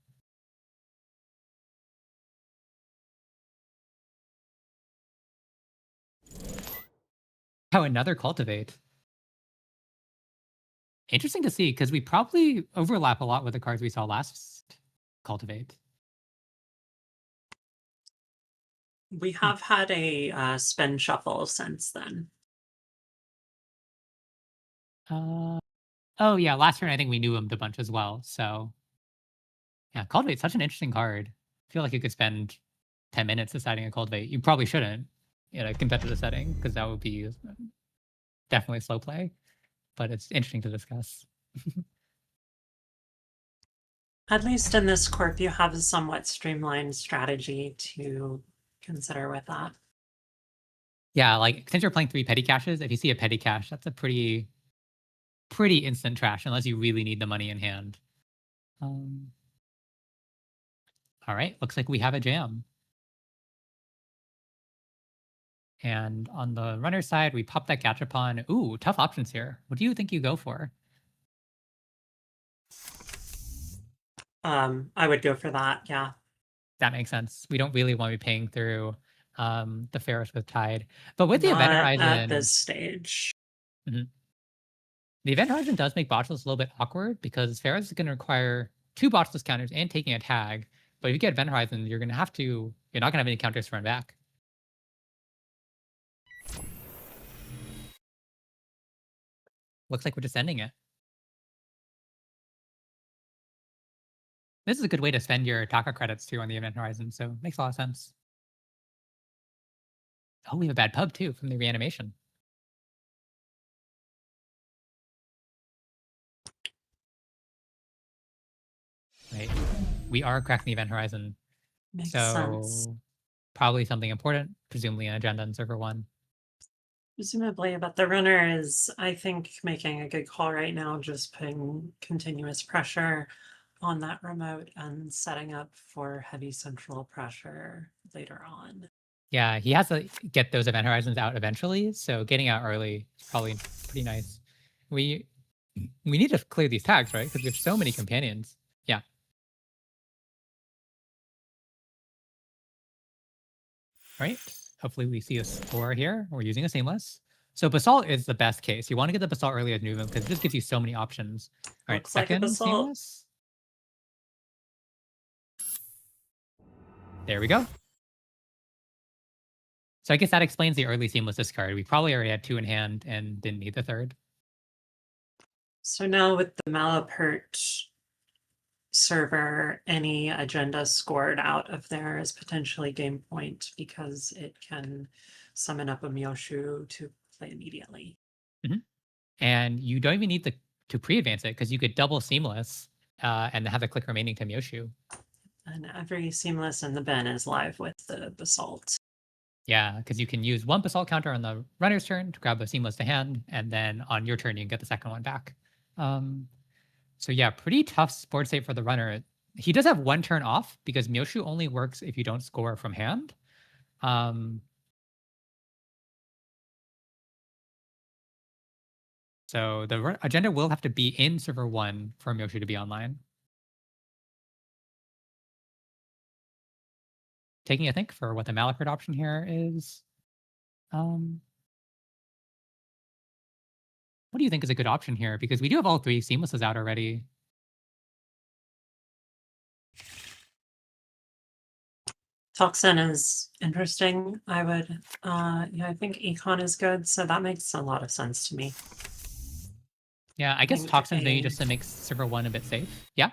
Speaker 2: Oh, another Cultivate. Interesting to see, because we probably overlap a lot with the cards we saw last Cultivate.
Speaker 5: We have had a spin shuffle since then.
Speaker 2: Oh yeah, last turn I think we knew him a bunch as well. So yeah, Cultivate's such an interesting card. I feel like you could spend 10 minutes deciding a Cultivate. You probably shouldn't in a competitive setting, because that would be definitely slow play. But it's interesting to discuss.
Speaker 5: At least in this corp, you have a somewhat streamlined strategy to consider with that.
Speaker 2: Yeah, like since you're playing 3 petty caches, if you see a petty cache, that's a pretty instant trash unless you really need the money in hand. All right, looks like we have a jam. And on the runner side, we pop that Gachapon. Ooh, tough options here. What do you think you go for?
Speaker 5: I would go for that, yeah.
Speaker 2: That makes sense. We don't really want to be paying through the Pharos with Tide. But with the Event
Speaker 5: Not
Speaker 2: Horizon...
Speaker 5: at this stage.
Speaker 2: The Event Horizon does make botchless a little bit awkward, because Pharos is going to require 2 botchless counters and taking a tag. But if you get Event Horizon, you're not going to have any counters to run back. Looks like we're just ending it. This is a good way to spend your Taka credits too on the Event Horizon, so it makes a lot of sense. Oh, we have a bad pub too from the reanimation. Right. We are cracking the Event Horizon.
Speaker 5: Makes
Speaker 2: so
Speaker 5: sense.
Speaker 2: probably something important, presumably an agenda in server 1.
Speaker 5: Presumably, but the runner is, I think, making a good call right now, just putting continuous pressure on that remote and setting up for heavy central pressure later on.
Speaker 2: Yeah, he has to get those Event Horizons out eventually, so getting out early is probably pretty nice. We need to clear these tags, right? Because we have so many companions. Yeah. All right. Hopefully we see a score here. We're using a seamless. So Basalt is the best case. You want to get the Basalt early as Nuvum because this gives you so many options. All right,
Speaker 5: Looks like a
Speaker 2: second
Speaker 5: Basalt.
Speaker 2: seamless. There we go. So I guess that explains the early seamless discard. We probably already had 2 in hand and didn't need the third.
Speaker 5: So now with the Malapert server, any agenda scored out of there is potentially game point because it can summon up a Myoshu to play immediately.
Speaker 2: And you don't even need to pre-advance it because you could double seamless and have the click remaining to Myoshu.
Speaker 5: And every seamless in the bin is live with the Basalt.
Speaker 2: Yeah, because you can use 1 Basalt counter on the runner's turn to grab a seamless to hand, and then on your turn you can get the second one back. So yeah, pretty tough board state for the runner. He does have 1 turn off because Myoshu only works if you don't score from hand. So the agenda will have to be in server 1 for Myoshu to be online. Taking a think for what the Malapert option here is. What do you think is a good option here? Because we do have all 3 seamlesses out already.
Speaker 5: Toxin is interesting. I would, yeah, I think Econ is good, so that makes a lot of sense to me.
Speaker 2: Yeah, I guess
Speaker 5: think
Speaker 2: Toxin's maybe
Speaker 5: a-
Speaker 2: just to make server 1 a bit safe. Yeah.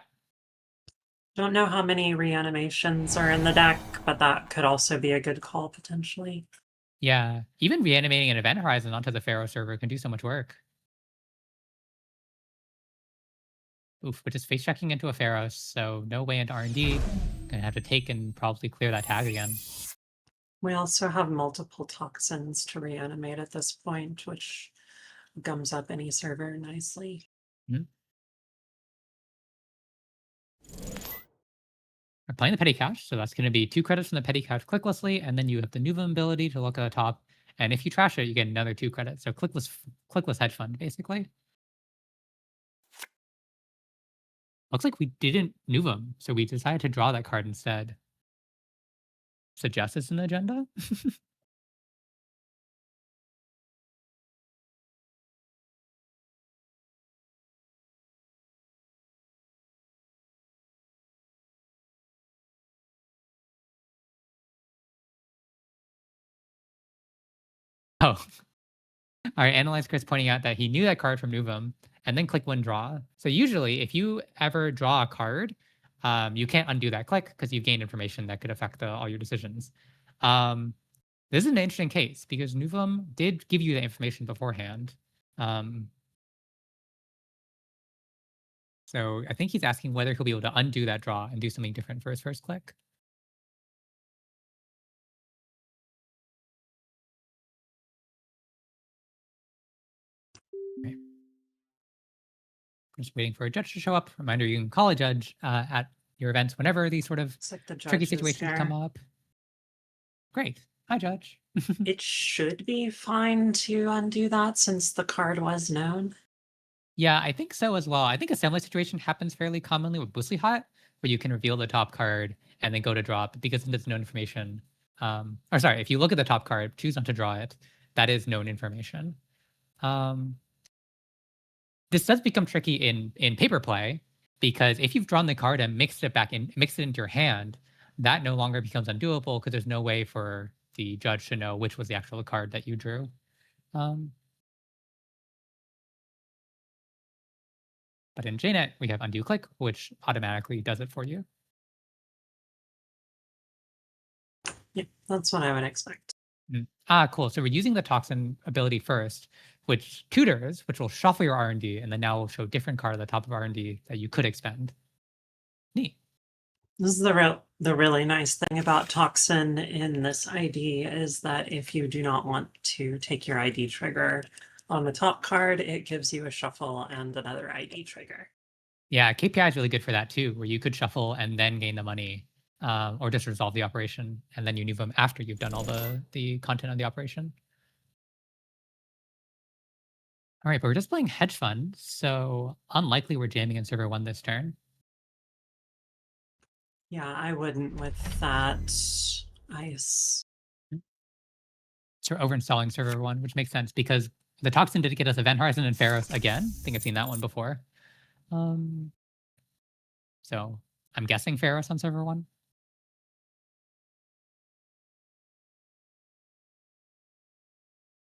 Speaker 5: Don't know how many reanimations are in the deck, but that could also be a good call potentially.
Speaker 2: Yeah, even reanimating an Event Horizon onto the Pharaoh server can do so much work. Oof, but just face checking into a Pharaoh, so no way into R&D. Gonna have to take and probably clear that tag again.
Speaker 5: We also have multiple toxins to reanimate at this point, which gums up any server nicely.
Speaker 2: We're playing the Petty Cache, so that's going to be 2 credits from the Petty Cache clicklessly, and then you have the Nuvum ability to look at the top, and if you trash it, you get another 2 credits. So clickless hedge fund, basically. Looks like we didn't Nuvum, so we decided to draw that card instead. Suggest it's an agenda? Oh. All right, Analyze Chris pointing out that he knew that card from Nuvum and then click 1 draw. So usually if you ever draw a card, you can't undo that click because you've gained information that could affect all your decisions. This is an interesting case because Nuvum did give you the information beforehand. So I think he's asking whether he'll be able to undo that draw and do something different for his first click. Right. Just waiting for a judge to show up. Reminder, you can call a judge at your events whenever these sort of
Speaker 5: It's like the
Speaker 2: tricky
Speaker 5: judge is
Speaker 2: situations come
Speaker 5: here.
Speaker 2: up. Great. Hi, Judge.
Speaker 5: It should be fine to undo that since the card was known.
Speaker 2: Yeah, I think so as well. I think assembly situation happens fairly commonly with Boostly Hot, where you can reveal the top card and then go to draw it because it's known information. Or sorry, if you look at the top card, choose not to draw it, that is known information. This does become tricky in paper play because if you've drawn the card and mixed it into your hand, that no longer becomes undoable because there's no way for the judge to know which was the actual card that you drew. But But in JNet, we have undo click, which automatically does it for you.
Speaker 5: Yeah, that's what I would expect.
Speaker 2: Cool. So we're using the toxin ability first, which tutors, which will shuffle your R&D, and then now will show different card at the top of R&D that you could expend. Neat.
Speaker 5: This is the really nice thing about Toxin in this ID is that if you do not want to take your ID trigger on the top card, it gives you a shuffle and another ID trigger.
Speaker 2: Yeah, KPI is really good for that too, where you could shuffle and then gain the money, or just resolve the operation, and then you move them after you've done all the content on the operation. All right, but we're just playing hedge fund, so unlikely we're jamming in server 1 this turn.
Speaker 5: Yeah, I wouldn't with that ice.
Speaker 2: So we're overinstalling server 1, which makes sense because the toxin did get us Event Horizon and Pharaohs again. I think I've seen that one before. So I'm guessing Pharaohs on server 1.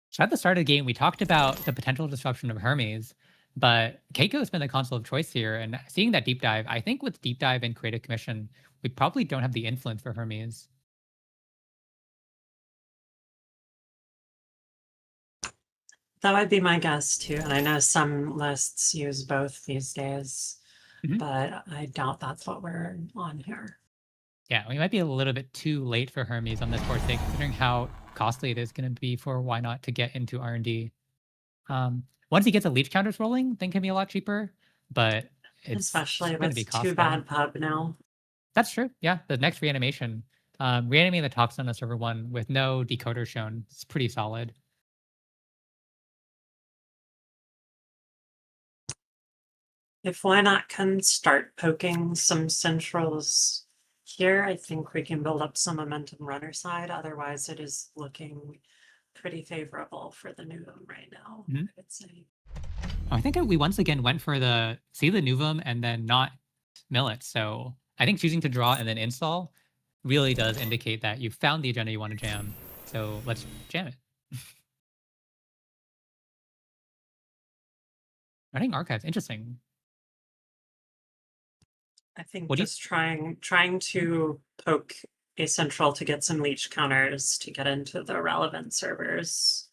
Speaker 2: So at the start of the game, we talked about the potential disruption of Hermes, but Keiko has been the console of choice here. And seeing that deep dive, I think with deep dive and creative commission, we probably don't have the influence for Hermes.
Speaker 5: That would be my guess too. And I know some lists use both these days, but I doubt that's what we're on here.
Speaker 2: Yeah, we might be a little bit too late for Hermes on this board state, considering how costly it is going to be for why not to get into R&D. Once he gets the leech counters rolling, then can be a lot cheaper, but it's
Speaker 5: especially
Speaker 2: going to
Speaker 5: with
Speaker 2: be costly.
Speaker 5: too bad pub now.
Speaker 2: That's true. Yeah, the next reanimation, reanimating the toxin on server 1 with no decoder shown, it's pretty solid.
Speaker 5: If why not can start poking some centrals here, I think we can build up some momentum runner side. Otherwise, it is looking pretty favorable for the Nuvum right now, I would say.
Speaker 2: I think we once again went for the Nuvum and then not mill it. So I think choosing to draw and then install really does indicate that you found the agenda you want to jam. So let's jam it. Running archives, interesting.
Speaker 5: I think just trying to poke a central to get some leech counters to get into the relevant servers.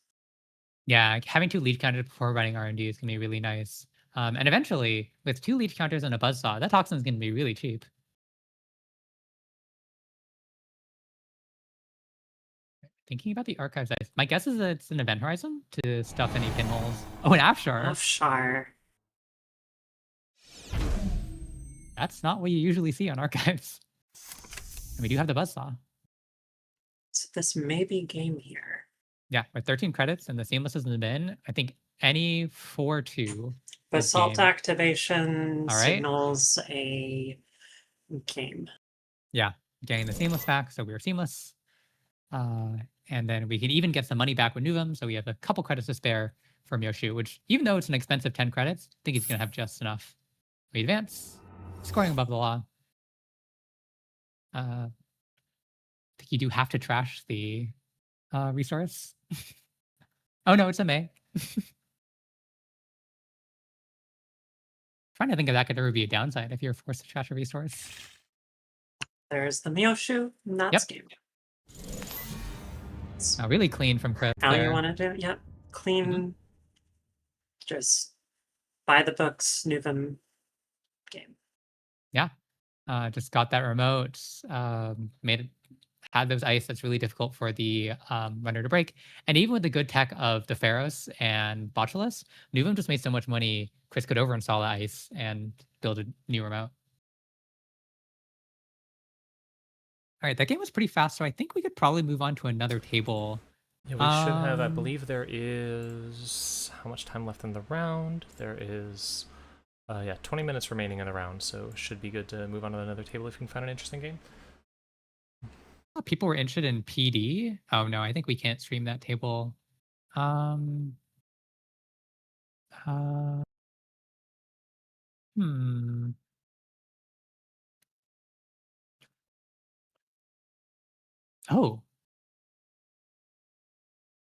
Speaker 2: Yeah, having 2 leech counters before running R&D is going to be really nice. And eventually, with 2 leech counters and a buzzsaw, that toxin is going to be really cheap. Thinking about the archives, my guess is that it's an Event Horizon to stuff any pinholes. Oh, an Afshar.
Speaker 5: Afshar.
Speaker 2: That's not what you usually see on archives. And we do have the buzzsaw.
Speaker 5: So this may be game here.
Speaker 2: Yeah, with 13 credits and the seamless is in the bin, I think any 4-2.
Speaker 5: Basalt activation
Speaker 2: All right.
Speaker 5: signals a game.
Speaker 2: Yeah, getting the seamless back, so we were seamless. And then we can even get some money back with Nuvum, so we have a couple credits to spare from Yoshu, which even though it's an expensive 10 credits, I think he's going to have just enough. We advance, scoring above the law. I think you do have to trash the resource. Oh no, it's a May. Trying to think if that could ever be a downside if you're forced to trash a resource.
Speaker 5: There's the Myoshu, and that's game.
Speaker 2: Really clean from Chris.
Speaker 5: How you want to do it? Yep. Clean, just by the books, Nuvum game.
Speaker 2: Yeah. Just got that remote, had those ice that's really difficult for the runner to break. And even with the good tech of the Pharaohs and Botulus, Nuvum just made so much money, Chris could overinstall the ice and build a new remote. All right, that game was pretty fast, so I think we could probably move on to another table.
Speaker 1: Yeah, we should have, I believe there is, how much time left in the round? There is, 20 minutes remaining in the round, so should be good to move on to another table if you can find an interesting game.
Speaker 2: People were interested in PD. Oh no, I think we can't stream that table. Oh.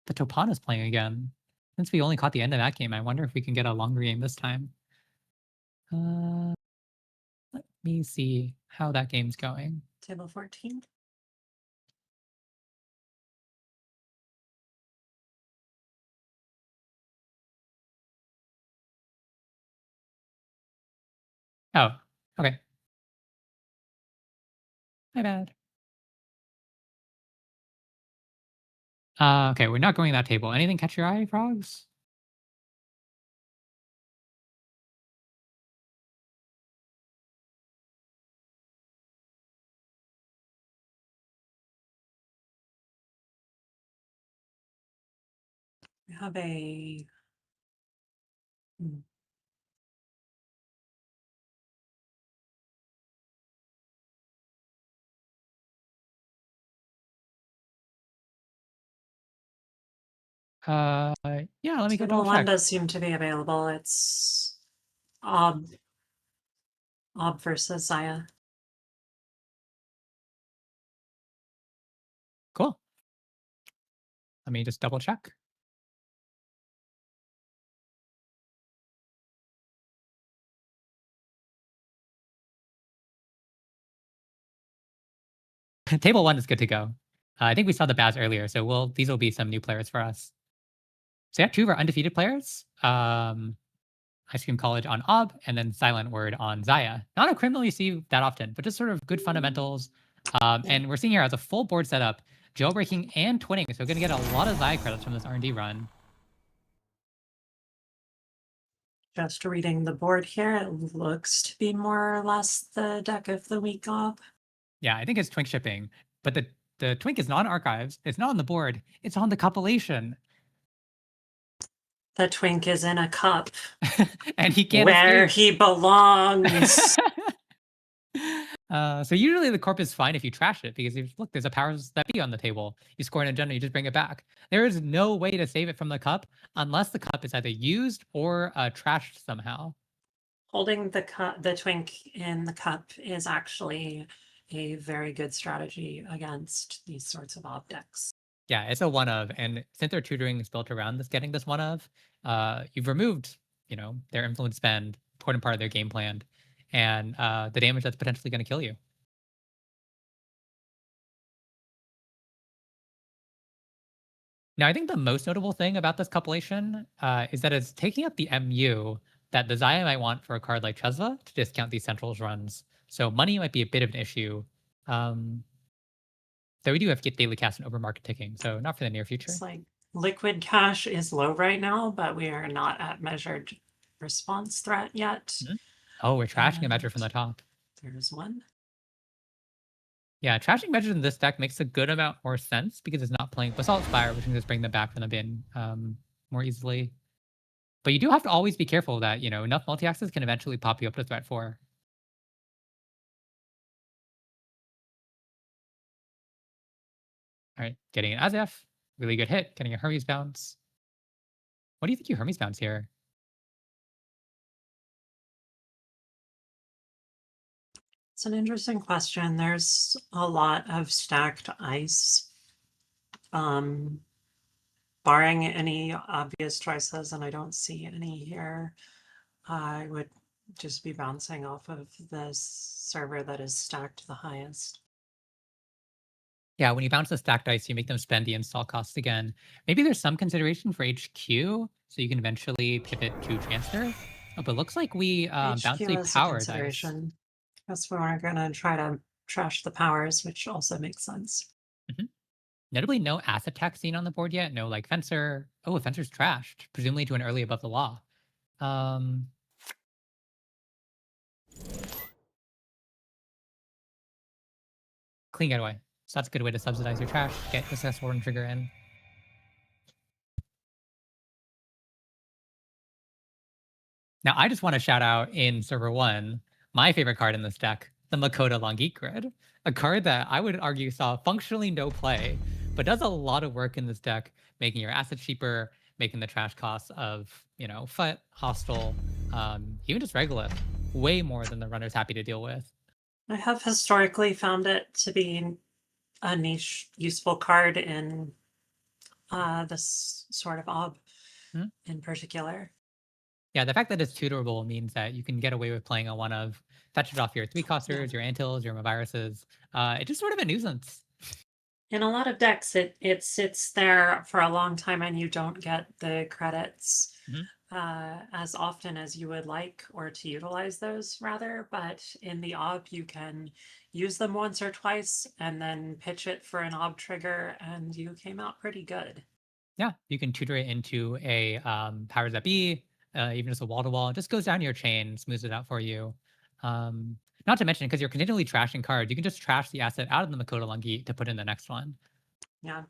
Speaker 2: The Topan is playing again. Since we only caught the end of that game, I wonder if we can get a longer game this time. Let me see how that game's going.
Speaker 5: Table 14.
Speaker 2: Oh, okay. My bad. Okay, we're not going that table. Anything catch your eye, frogs?
Speaker 5: We have a hmm,
Speaker 2: Yeah, let me go
Speaker 5: table
Speaker 2: double
Speaker 5: 1
Speaker 2: check.
Speaker 5: does seem to be available. It's Ob versus Zaya.
Speaker 2: Cool. Let me just double check. Table 1 is good to go. I think we saw the Baz earlier, so these will be some new players for us. So yeah, 2 of our undefeated players. Ice Cream College on Ob, and then Silent Word on Zaya. Not a criminal you see that often, but just sort of good fundamentals. And we're seeing here as a full board setup, jailbreaking and twinning. So we're going to get a lot of Zaya credits from this R&D run.
Speaker 5: Just reading the board here, it looks to be more or less the deck of the week Ob.
Speaker 2: Yeah, I think it's twink shipping, but the twink is not in archives. It's not on the board. It's on the compilation.
Speaker 5: The twink is in a cup
Speaker 2: And he can't
Speaker 5: where
Speaker 2: escape.
Speaker 5: he belongs.
Speaker 2: So usually the corp is fine if you trash it because if look, there's a powers that be on the table. You score an agenda, you just bring it back. There is no way to save it from the cup unless the cup is either used or trashed somehow.
Speaker 5: Holding the twink in the cup is actually a very good strategy against these sorts of Ob decks.
Speaker 2: Yeah, it's a one of, and since their tutoring is built around this getting this one of, you've removed, their influence spend, important part of their game plan, and the damage that's potentially going to kill you. Now, I think the most notable thing about this compilation is that it's taking up the MU that the Zaya might want for a card like Chesva to discount these centrals runs. So money might be a bit of an issue. Though we do have daily cast and overmarket ticking, so not for the near future.
Speaker 5: It's like liquid cash is low right now, but we are not at measured response threat yet.
Speaker 2: Mm-hmm. Oh, we're trashing a measure from the top.
Speaker 5: There's one.
Speaker 2: Yeah, trashing measures in this deck makes a good amount more sense because it's not playing Basalt Spire, which can just bring them back from the bin more easily. But you do have to always be careful that, enough multi-axes can eventually pop you up to threat 4. All right, getting an Azef. Really good hit. Getting a Hermes bounce. What do you think you Hermes bounce here?
Speaker 5: It's an interesting question. There's a lot of stacked ice. Barring any obvious choices, and I don't see any here, I would just be bouncing off of the server that is stacked the highest.
Speaker 2: Yeah, when you bounce the stacked dice, you make them spend the install costs again. Maybe there's some consideration for HQ, so you can eventually pivot to transfer. Oh, but it looks like we bounce
Speaker 5: HQ
Speaker 2: the
Speaker 5: is a
Speaker 2: power dice.
Speaker 5: consideration. Guess we are gonna try to trash the powers, which also makes sense.
Speaker 2: Notably, no asset tax seen on the board yet. No like fencer. Oh, fencer's trashed, presumably to an early above the law. Clean getaway. So that's a good way to subsidize your trash. Get successful and trigger in. Now, I just want to shout out in server 1, my favorite card in this deck, the Makota Longeek Grid. A card that I would argue saw functionally no play, but does a lot of work in this deck, making your assets cheaper, making the trash costs of, FUT, Hostile, even just Regolith, way more than the runner's happy to deal with.
Speaker 5: I have historically found it to be a niche, useful card in this sort of Ob in particular.
Speaker 2: Yeah, the fact that it's tutorable means that you can get away with playing a one of fetch it off your three costers, your antils, your viruses. It's just sort of a nuisance.
Speaker 5: In a lot of decks, it sits there for a long time and you don't get the credits
Speaker 2: Mhm.
Speaker 5: as often as you would like, or to utilize those rather. But in the OB, you can use them once or twice and then pitch it for an OB trigger, and you came out pretty good.
Speaker 2: Yeah, you can tutor it into a powers that be, even just a wall to wall. It just goes down your chain, smooths it out for you. Not to mention, because you're continually trashing cards, you can just trash the asset out of the Makoto Lungi to put in the next one.
Speaker 5: Yeah.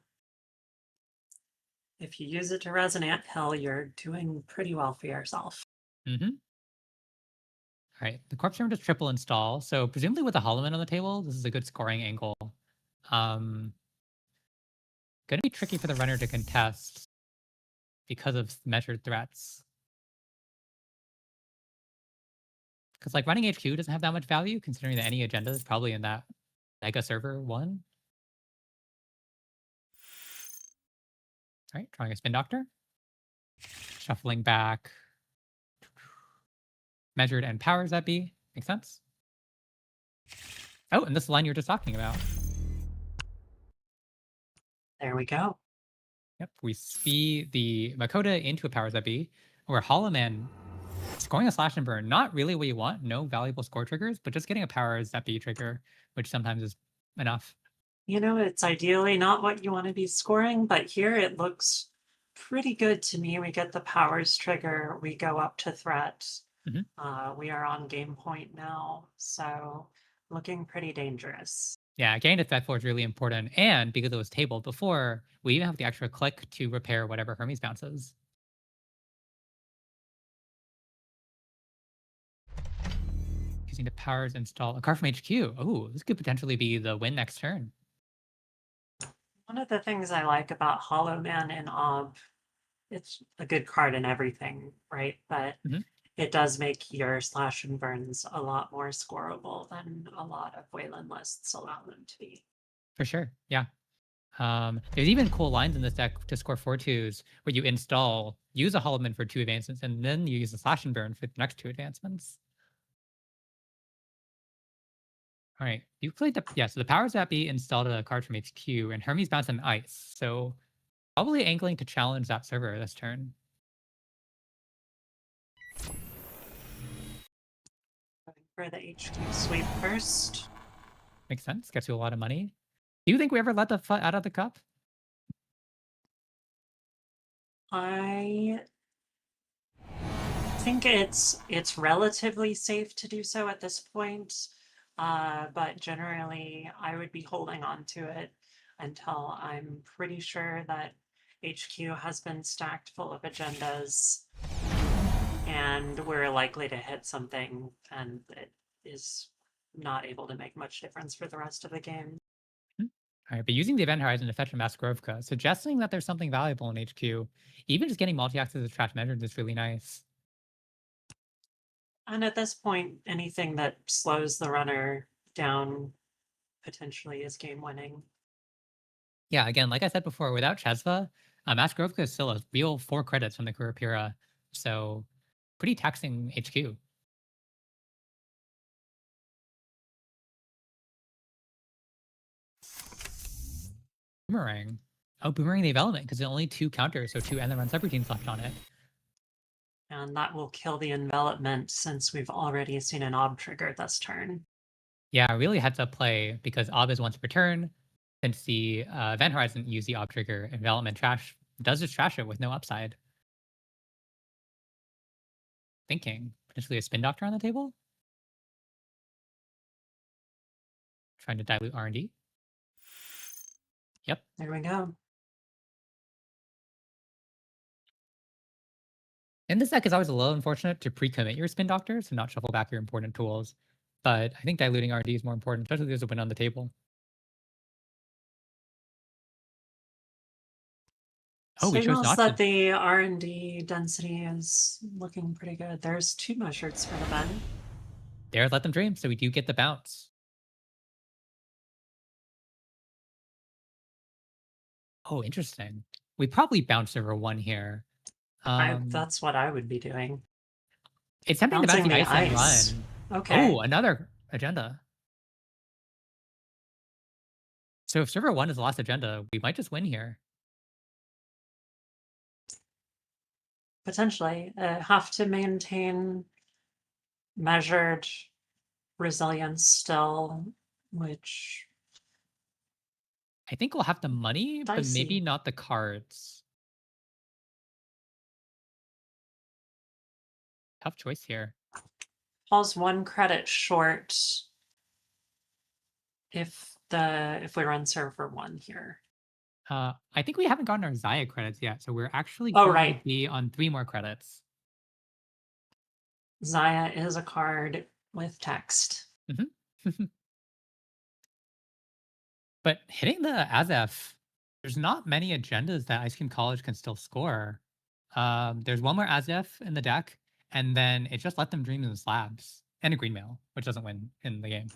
Speaker 5: If you use it to resonate hell, you're doing pretty well for yourself.
Speaker 2: Mm-hmm. All right, the corpse room just triple install. So presumably with a Hollow Man on the table, this is a good scoring angle. Um, Going to be tricky for the runner to contest because of measured threats. Because like running HQ doesn't have that much value, considering that any agenda is probably in that mega server one. All right, drawing a spin doctor, shuffling back, measured and powers that be. Makes sense. Oh, and this is the line you were just talking about.
Speaker 5: There we go.
Speaker 2: Yep, we see the Makoto into a powers that be, where Hollow Man scoring a slash and burn, not really what you want, no valuable score triggers, but just getting a powers that be trigger, which sometimes is enough.
Speaker 5: You know, it's ideally not what you want to be scoring, but here it looks pretty good to me. We get the powers trigger, we go up to threat.
Speaker 2: Mhm.
Speaker 5: We are on game point now, so looking pretty dangerous.
Speaker 2: Yeah, getting to threat 4 is really important. And because it was tabled before, we even have the extra click to repair whatever Hermes bounces. Using the powers install a card from HQ. Oh, this could potentially be the win next turn.
Speaker 5: One of the things I like about Hollow Man and Ob, it's a good card in everything, right? But
Speaker 2: Mhm.
Speaker 5: it does make your slash and burns a lot more scoreable than a lot of Wayland lists allow them to be.
Speaker 2: For sure. Yeah. There's even cool lines in this deck to score 4/2s where you install, use a Hollow Man for 2 advancements, and then you use a slash and burn for the next 2 advancements. All right. You played the so the powers that be installed a card from HQ and Hermes bounced an ice. So probably angling to challenge that server this turn.
Speaker 5: Going for the HQ sweep first.
Speaker 2: Makes sense. Gets you a lot of money. Do you think we ever let the foot out of the cup?
Speaker 5: I think it's relatively safe to do so at this point, but generally I would be holding on to it until I'm pretty sure that HQ has been stacked full of agendas and we're likely to hit something and it is not able to make much difference for the rest of the game.
Speaker 2: All right, but using the event horizon to fetch a Maskarovka, suggesting that there's something valuable in HQ, even just getting multi-access to trash measures is really nice.
Speaker 5: And at this point, anything that slows the runner down potentially is game winning.
Speaker 2: Yeah, again, like I said before, without Chesva, Maskarovka is still a real 4 credits from the Kurapira, so pretty taxing HQ. Boomerang. Oh, Boomerang the Development, because there's only 2 counters, so 2 end run subroutines left on it.
Speaker 5: And that will kill the envelopment since we've already seen an ob trigger this turn.
Speaker 2: Yeah, really heads up play because Ob is once per turn. Since the Event Horizon use the Ob trigger, Envelopment Trash does just trash it with no upside. Thinking potentially a Spin Doctor on the table? Trying to dilute R&D. Yep.
Speaker 5: There we go.
Speaker 2: In this deck, it's always a little unfortunate to pre-commit your Spin Doctor, so not shuffle back your important tools. But I think diluting R&D is more important, especially if there's a win on the table. Oh, we chose
Speaker 5: Signals
Speaker 2: not
Speaker 5: that
Speaker 2: to.
Speaker 5: the R&D density is looking pretty good. There's 2 measures for the Ben.
Speaker 2: There, let them dream, so we do get the bounce. Oh, interesting. We probably bounce over 1 here.
Speaker 5: That's what I would be doing.
Speaker 2: It's tempting to bounce
Speaker 5: Bouncing
Speaker 2: the
Speaker 5: the
Speaker 2: ice and
Speaker 5: ice.
Speaker 2: run.
Speaker 5: Okay.
Speaker 2: Oh, another agenda. So if server 1 is the last agenda, we might just win here.
Speaker 5: Potentially. Have to maintain measured resilience still, which
Speaker 2: I think we'll have the money, but maybe
Speaker 5: dicey.
Speaker 2: not the cards. Tough choice here.
Speaker 5: Falls 1 credit short if we run server 1 here.
Speaker 2: I think we haven't gotten our Zaya credits yet, so we're actually
Speaker 5: Oh,
Speaker 2: going to
Speaker 5: right.
Speaker 2: be on 3 more credits.
Speaker 5: Zaya is a card with text.
Speaker 2: But hitting the Azef, there's not many agendas that Ice Cream College can still score. There's one more Azef in the deck, and then it just let them dream in the slabs and a green mail, which doesn't win in the game.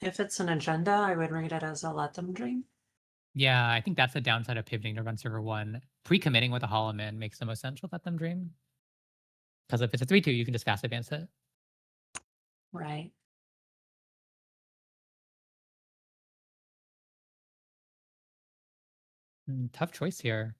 Speaker 5: If it's an agenda, I would rate it as a let them dream.
Speaker 2: Yeah, I think that's the downside of pivoting to run server 1. Pre-committing with a Hollow Man makes the most sense with let them dream. Because if it's a 3-2, you can just fast advance it.
Speaker 5: Right.
Speaker 2: Tough choice here.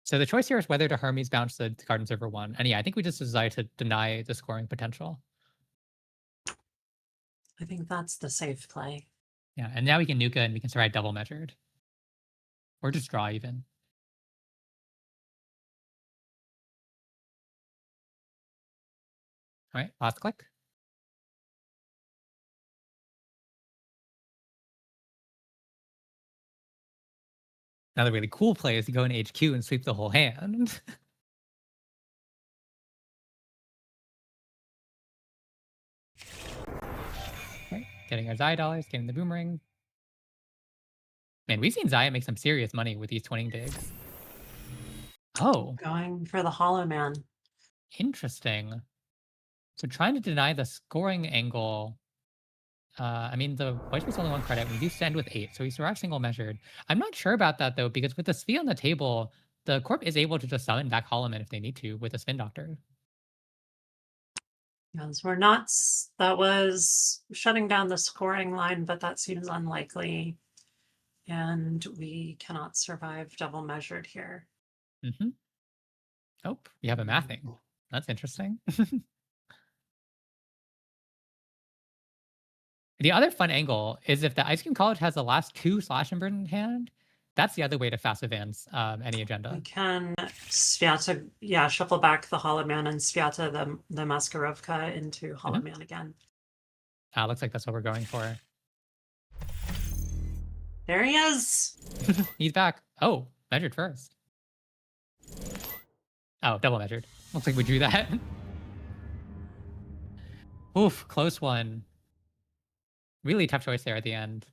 Speaker 2: So the choice here is whether to Hermes bounce the card in server 1. And yeah, I think we just decide to deny the scoring potential.
Speaker 5: I think that's the safe play.
Speaker 2: Yeah, and now we can Nuka and we can survive double measured. Or just draw even. All right, last click. Another really cool play is to go in HQ and sweep the whole hand. Right, getting our Zaya dollars, getting the boomerang. Man, we've seen Zaya make some serious money with these 20 digs. Oh,
Speaker 5: Going for the Hollow Man.
Speaker 2: interesting. So trying to deny the scoring angle. I mean, the white space only 1 credit. We do send with 8, so we survive single measured. I'm not sure about that though, because with the Sphere on the table, the Corp is able to just summon back Hollow Man if they need to with a Spin Doctor.
Speaker 5: Yes, we're not. That was shutting down the scoring line, but that seems unlikely. And we cannot survive double measured here.
Speaker 2: Mm-hmm. Oh, we have a mathing. That's interesting. The other fun angle is if the Ice Cream College has the last 2 slash and burn in hand, that's the other way to fast advance any
Speaker 5: We
Speaker 2: agenda.
Speaker 5: can Sviata, yeah, shuffle back the Hollow Man and Sviata the Maskarovka into Hollow Man again.
Speaker 2: Looks like that's what we're going for.
Speaker 5: There he is.
Speaker 2: He's back. Oh, measured first. Oh, double measured. Looks like we drew that. Oof, close one. Really tough choice there at the end.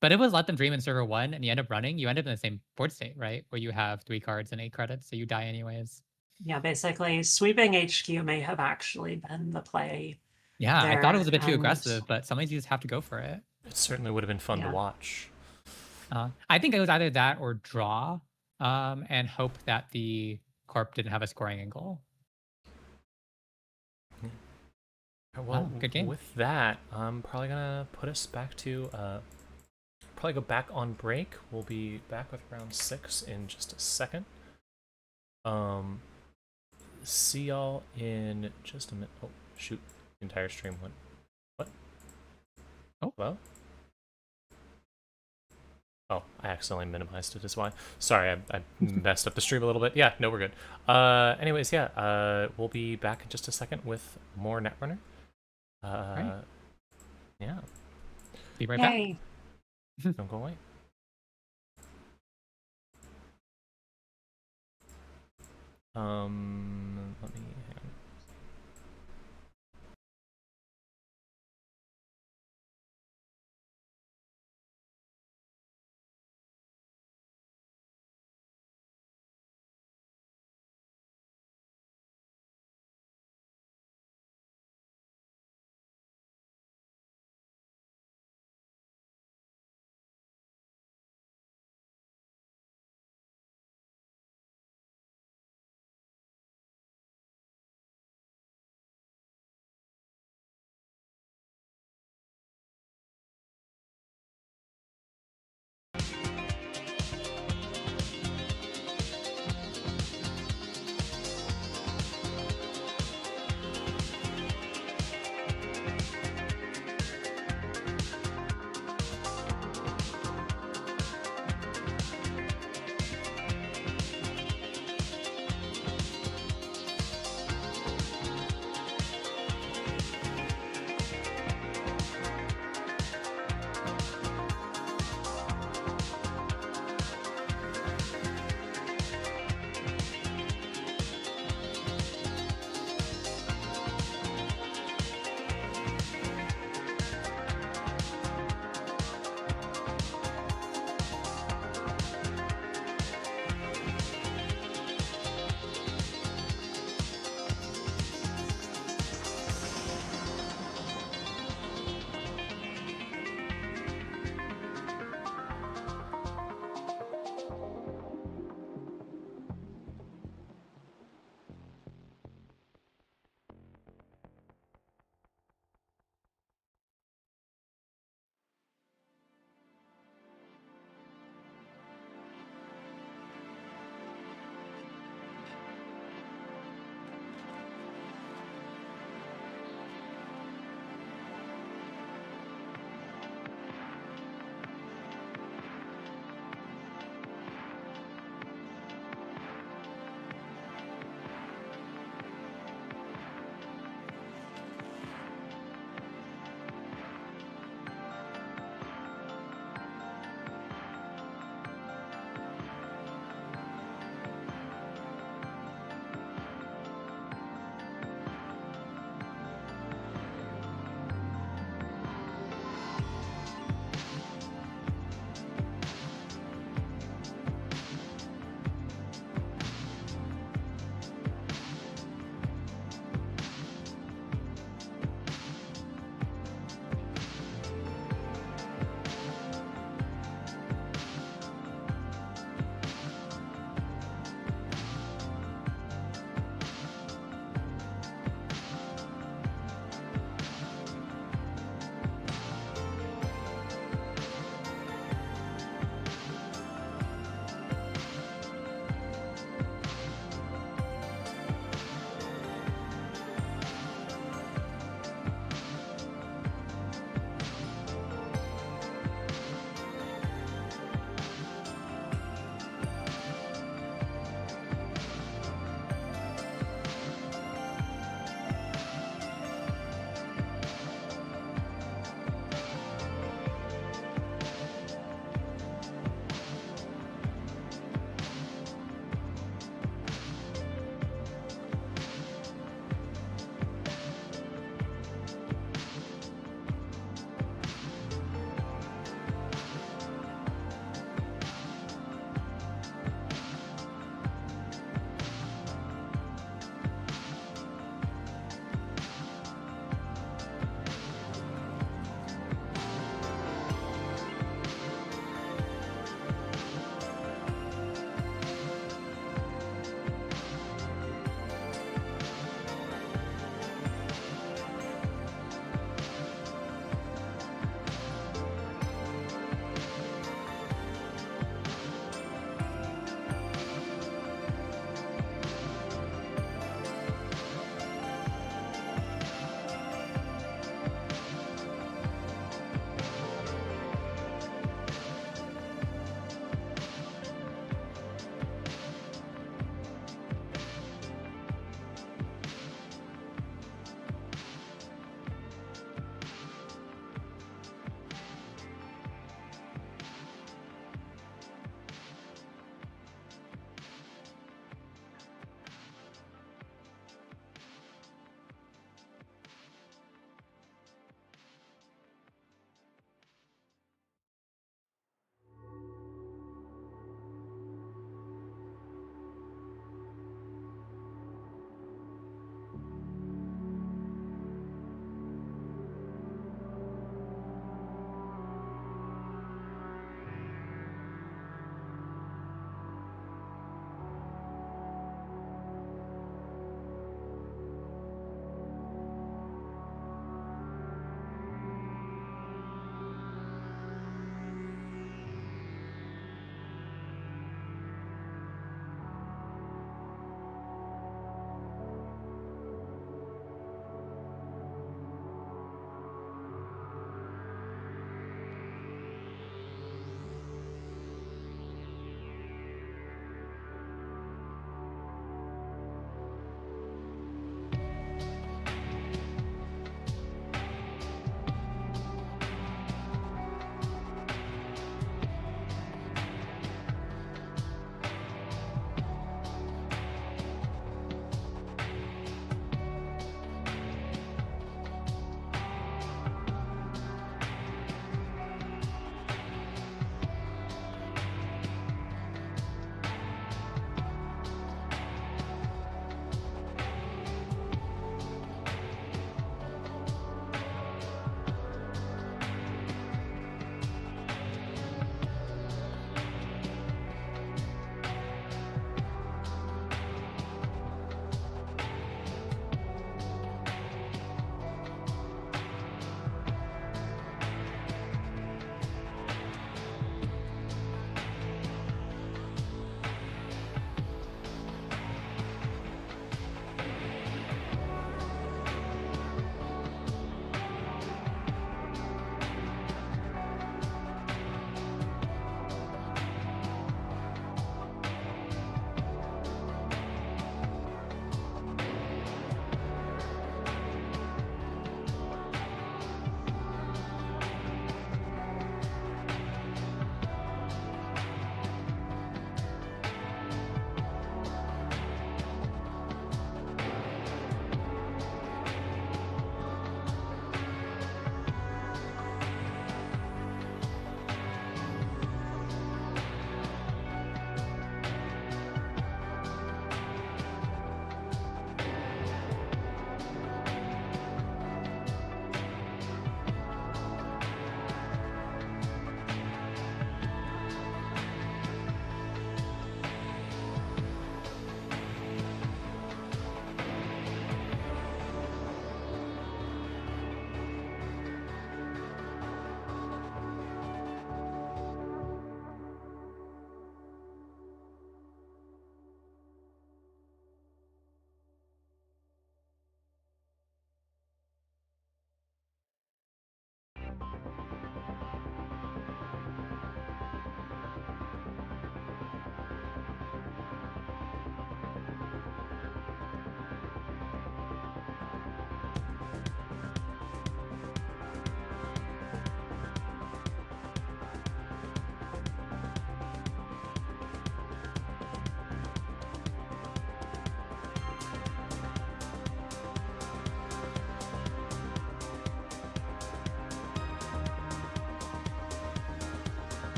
Speaker 2: But it was let them dream in server 1 and you end up running. You end up in the same board state, right? Where you have 3 cards and 8 credits, so you die anyways.
Speaker 5: Yeah, basically sweeping HQ may have actually been the play.
Speaker 2: Yeah, I thought it was a bit too
Speaker 5: and-
Speaker 2: aggressive, but sometimes you just have to go for it.
Speaker 1: It certainly would have been fun to
Speaker 5: Yeah.
Speaker 1: watch.
Speaker 2: I think it was either that or draw and hope that the Corp didn't have a scoring angle.
Speaker 1: Well,
Speaker 2: good game.
Speaker 1: with that, I'm probably gonna put us back to probably go back on break. We'll be back with round 6 in just a second. See y'all in just a minute. Oh shoot, the entire stream went. What?
Speaker 2: Oh.
Speaker 1: Well. Oh, I accidentally minimized it, is why. Sorry, I messed up the stream a little bit. Yeah, no, we're good. Anyways, yeah, we'll be back in just a second with more Netrunner.
Speaker 2: Right.
Speaker 1: Yeah,
Speaker 2: Be right
Speaker 5: Yay.
Speaker 1: don't go away. Let me hang on.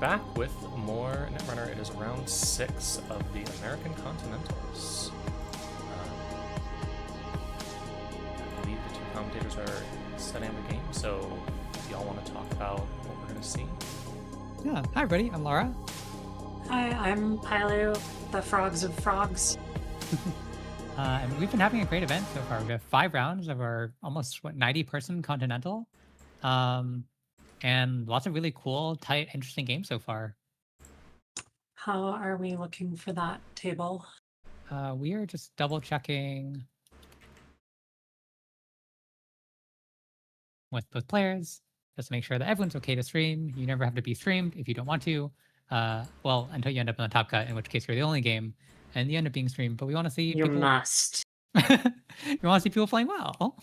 Speaker 1: back with more Netrunner. It is round 6 of the American Continentals. I believe the two commentators are setting the game, so if y'all want to talk about what we're going to see.
Speaker 2: Yeah. Hi, everybody. I'm Laura.
Speaker 5: Hi, I'm Pylo, the frogs of frogs.
Speaker 2: And we've been having a great event so far. We have 5 rounds of our almost 90-person Continental, and lots of really cool, tight, interesting games so far.
Speaker 5: How are we looking for that table?
Speaker 2: We are just double checking with both players just to make sure that everyone's okay to stream. You never have to be streamed if you don't want to. Well, until you end up in the top cut, in which case you're the only game, and you end up being streamed. But we want to see
Speaker 5: You
Speaker 2: people.
Speaker 5: must.
Speaker 2: We want to see people playing well.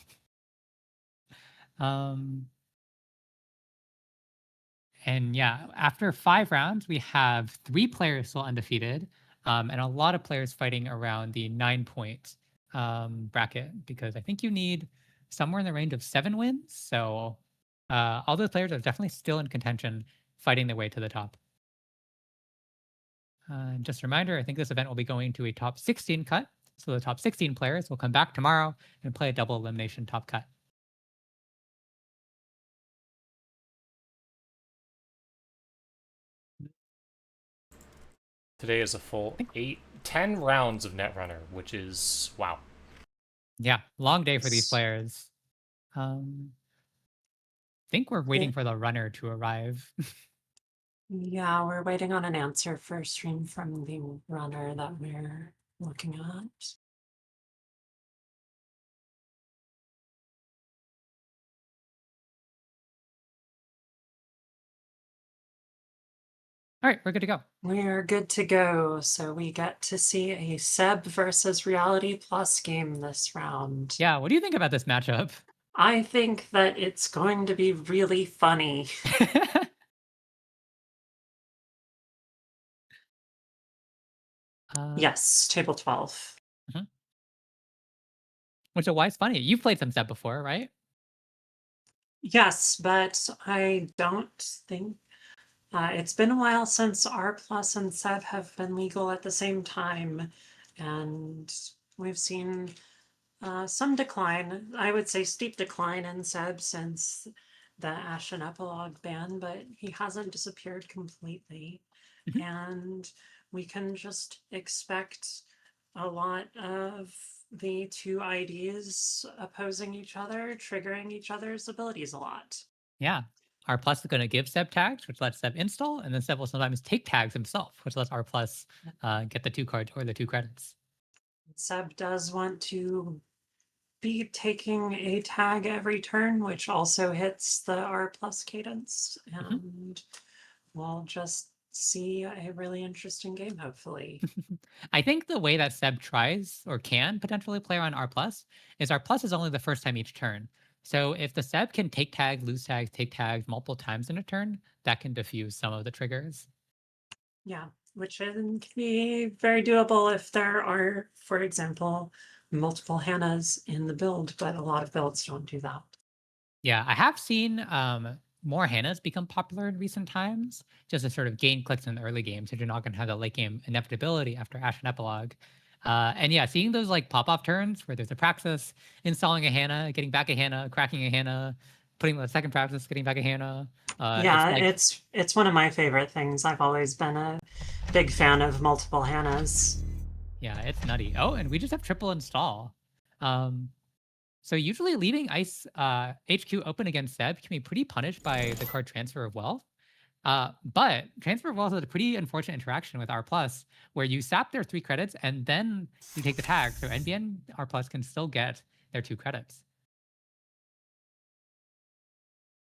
Speaker 2: And yeah, after 5 rounds, we have 3 players still undefeated, and a lot of players fighting around the 9-point bracket, because I think you need somewhere in the range of 7 wins. So all those players are definitely still in contention, fighting their way to the top. Just a reminder, I think this event will be going to a top 16 cut. So the top 16 players will come back tomorrow and play a double elimination top cut.
Speaker 1: Today is a full 10 rounds of Netrunner, which is, wow.
Speaker 2: Yeah, long day for these players. I think we're waiting for the runner to arrive.
Speaker 5: Yeah, we're waiting on an answer for a stream from the runner that we're looking at.
Speaker 2: All right, we're good to go.
Speaker 5: We're good to go. So we get to see a Seb versus Reality Plus game this round.
Speaker 2: Yeah, what do you think about this matchup?
Speaker 5: I think that it's going to be really funny. Yes, table 12.
Speaker 2: Which is why it's funny. You've played some Seb before, right?
Speaker 5: Yes, but I don't think it's been a while since R Plus and Seb have been legal at the same time, and we've seen some decline. I would say steep decline in Seb since the Ashen Epilogue ban, but he hasn't disappeared completely. And we can just expect a lot of the two IDs opposing each other, triggering each other's abilities a lot.
Speaker 2: Yeah. R Plus is going to give Seb tags, which lets Seb install, and then Seb will sometimes take tags himself, which lets R Plus get the 2 cards or the 2 credits.
Speaker 5: Seb does want to be taking a tag every turn, which also hits the R Plus cadence, and we'll just see a really interesting game, hopefully.
Speaker 2: I think the way that Seb tries or can potentially play around R Plus is R Plus is only the first time each turn. So if the Seb can take tags, lose tags, take tags multiple times in a turn, that can diffuse some of the triggers.
Speaker 5: Yeah, which can be very doable if there are, for example, multiple Hannahs in the build, but a lot of builds don't do that.
Speaker 2: Yeah, I have seen more Hannahs become popular in recent times, just to sort of gain clicks in the early game, so you're not going to have the late game inevitability after Ashen Epilogue. And yeah, seeing those like pop-off turns where there's a Praxis, installing a Hannah, getting back a Hannah, cracking a Hannah, putting the second Praxis, getting back a Hannah.
Speaker 5: Yeah, it's one of my favorite things. I've always been a big fan of multiple Hannahs.
Speaker 2: Yeah, it's nutty. Oh, and we just have triple install. So usually leaving Ice HQ open against Seb can be pretty punished by the card Transfer of Wealth. But Transfer of Wealth is a pretty unfortunate interaction with R+, where you sap their 3 credits and then you take the tag. So NBN R+ can still get their 2 credits.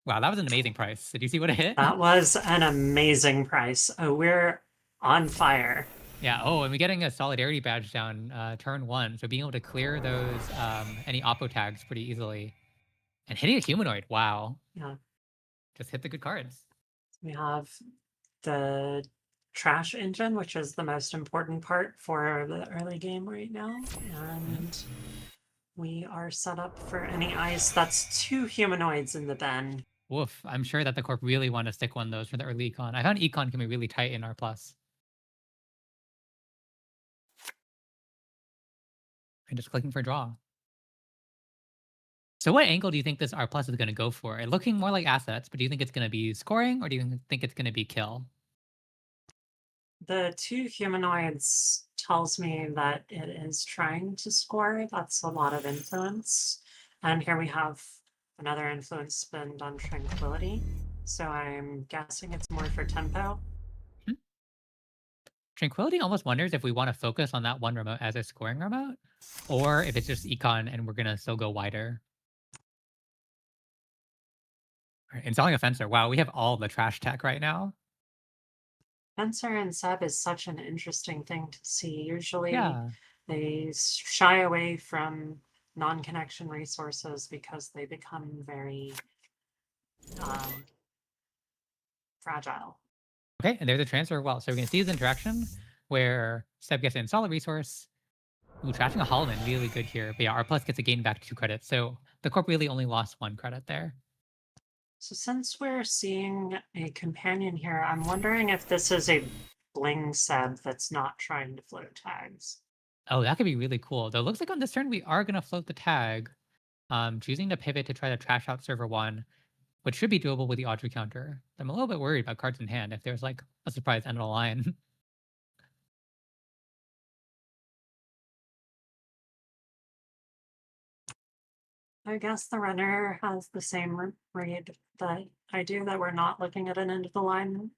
Speaker 2: Wow, that was an amazing price. Did you see what it hit?
Speaker 5: That was an amazing price. Oh, we're on fire.
Speaker 2: Yeah. Oh, and we're getting a Solidarity badge down turn 1. So being able to clear those any oppo tags pretty easily. And hitting a humanoid. Wow.
Speaker 5: Yeah.
Speaker 2: Just hit the good cards.
Speaker 5: We have the trash engine, which is the most important part for the early game right now. And we are set up for any ice. That's 2 humanoids in the den.
Speaker 2: Woof. I'm sure that the corp really want to stick one of those for the early econ. I found econ can be really tight in R+. And just clicking for draw. So what angle do you think this R+ is going to go for? It's looking more like assets, but do you think it's going to be scoring or do you think it's going to be kill?
Speaker 5: The two humanoids tells me that it is trying to score. That's a lot of influence. And here we have another influence spend on tranquility. So I'm guessing it's more for tempo.
Speaker 2: Tranquility almost wonders if we want to focus on that one remote as a scoring remote, or if it's just econ and we're going to still go wider. All right, installing a fencer. Wow, we have all the trash tech right now.
Speaker 5: Fencer and sub is such an interesting thing to see. Usually
Speaker 2: Yeah.
Speaker 5: they shy away from non-connection resources because they become very fragile.
Speaker 2: Okay, and there's a transfer well. So we're going to see this interaction where Seb gets to install a resource. Ooh, trashing a Holloman, really good here. But yeah, R+ gets to gain back 2 credits. So the corp really only lost 1 credit there.
Speaker 5: So since we're seeing a companion here, I'm wondering if this is a bling seb that's not trying to float tags.
Speaker 2: Oh, that could be really cool. Though it looks like on this turn we are going to float the tag, choosing to pivot to try to trash out server 1, which should be doable with the Audrey counter. I'm a little bit worried about cards in hand if there's like a surprise end of the line.
Speaker 5: I guess the runner has the same read that I do, that we're not looking at an end of the line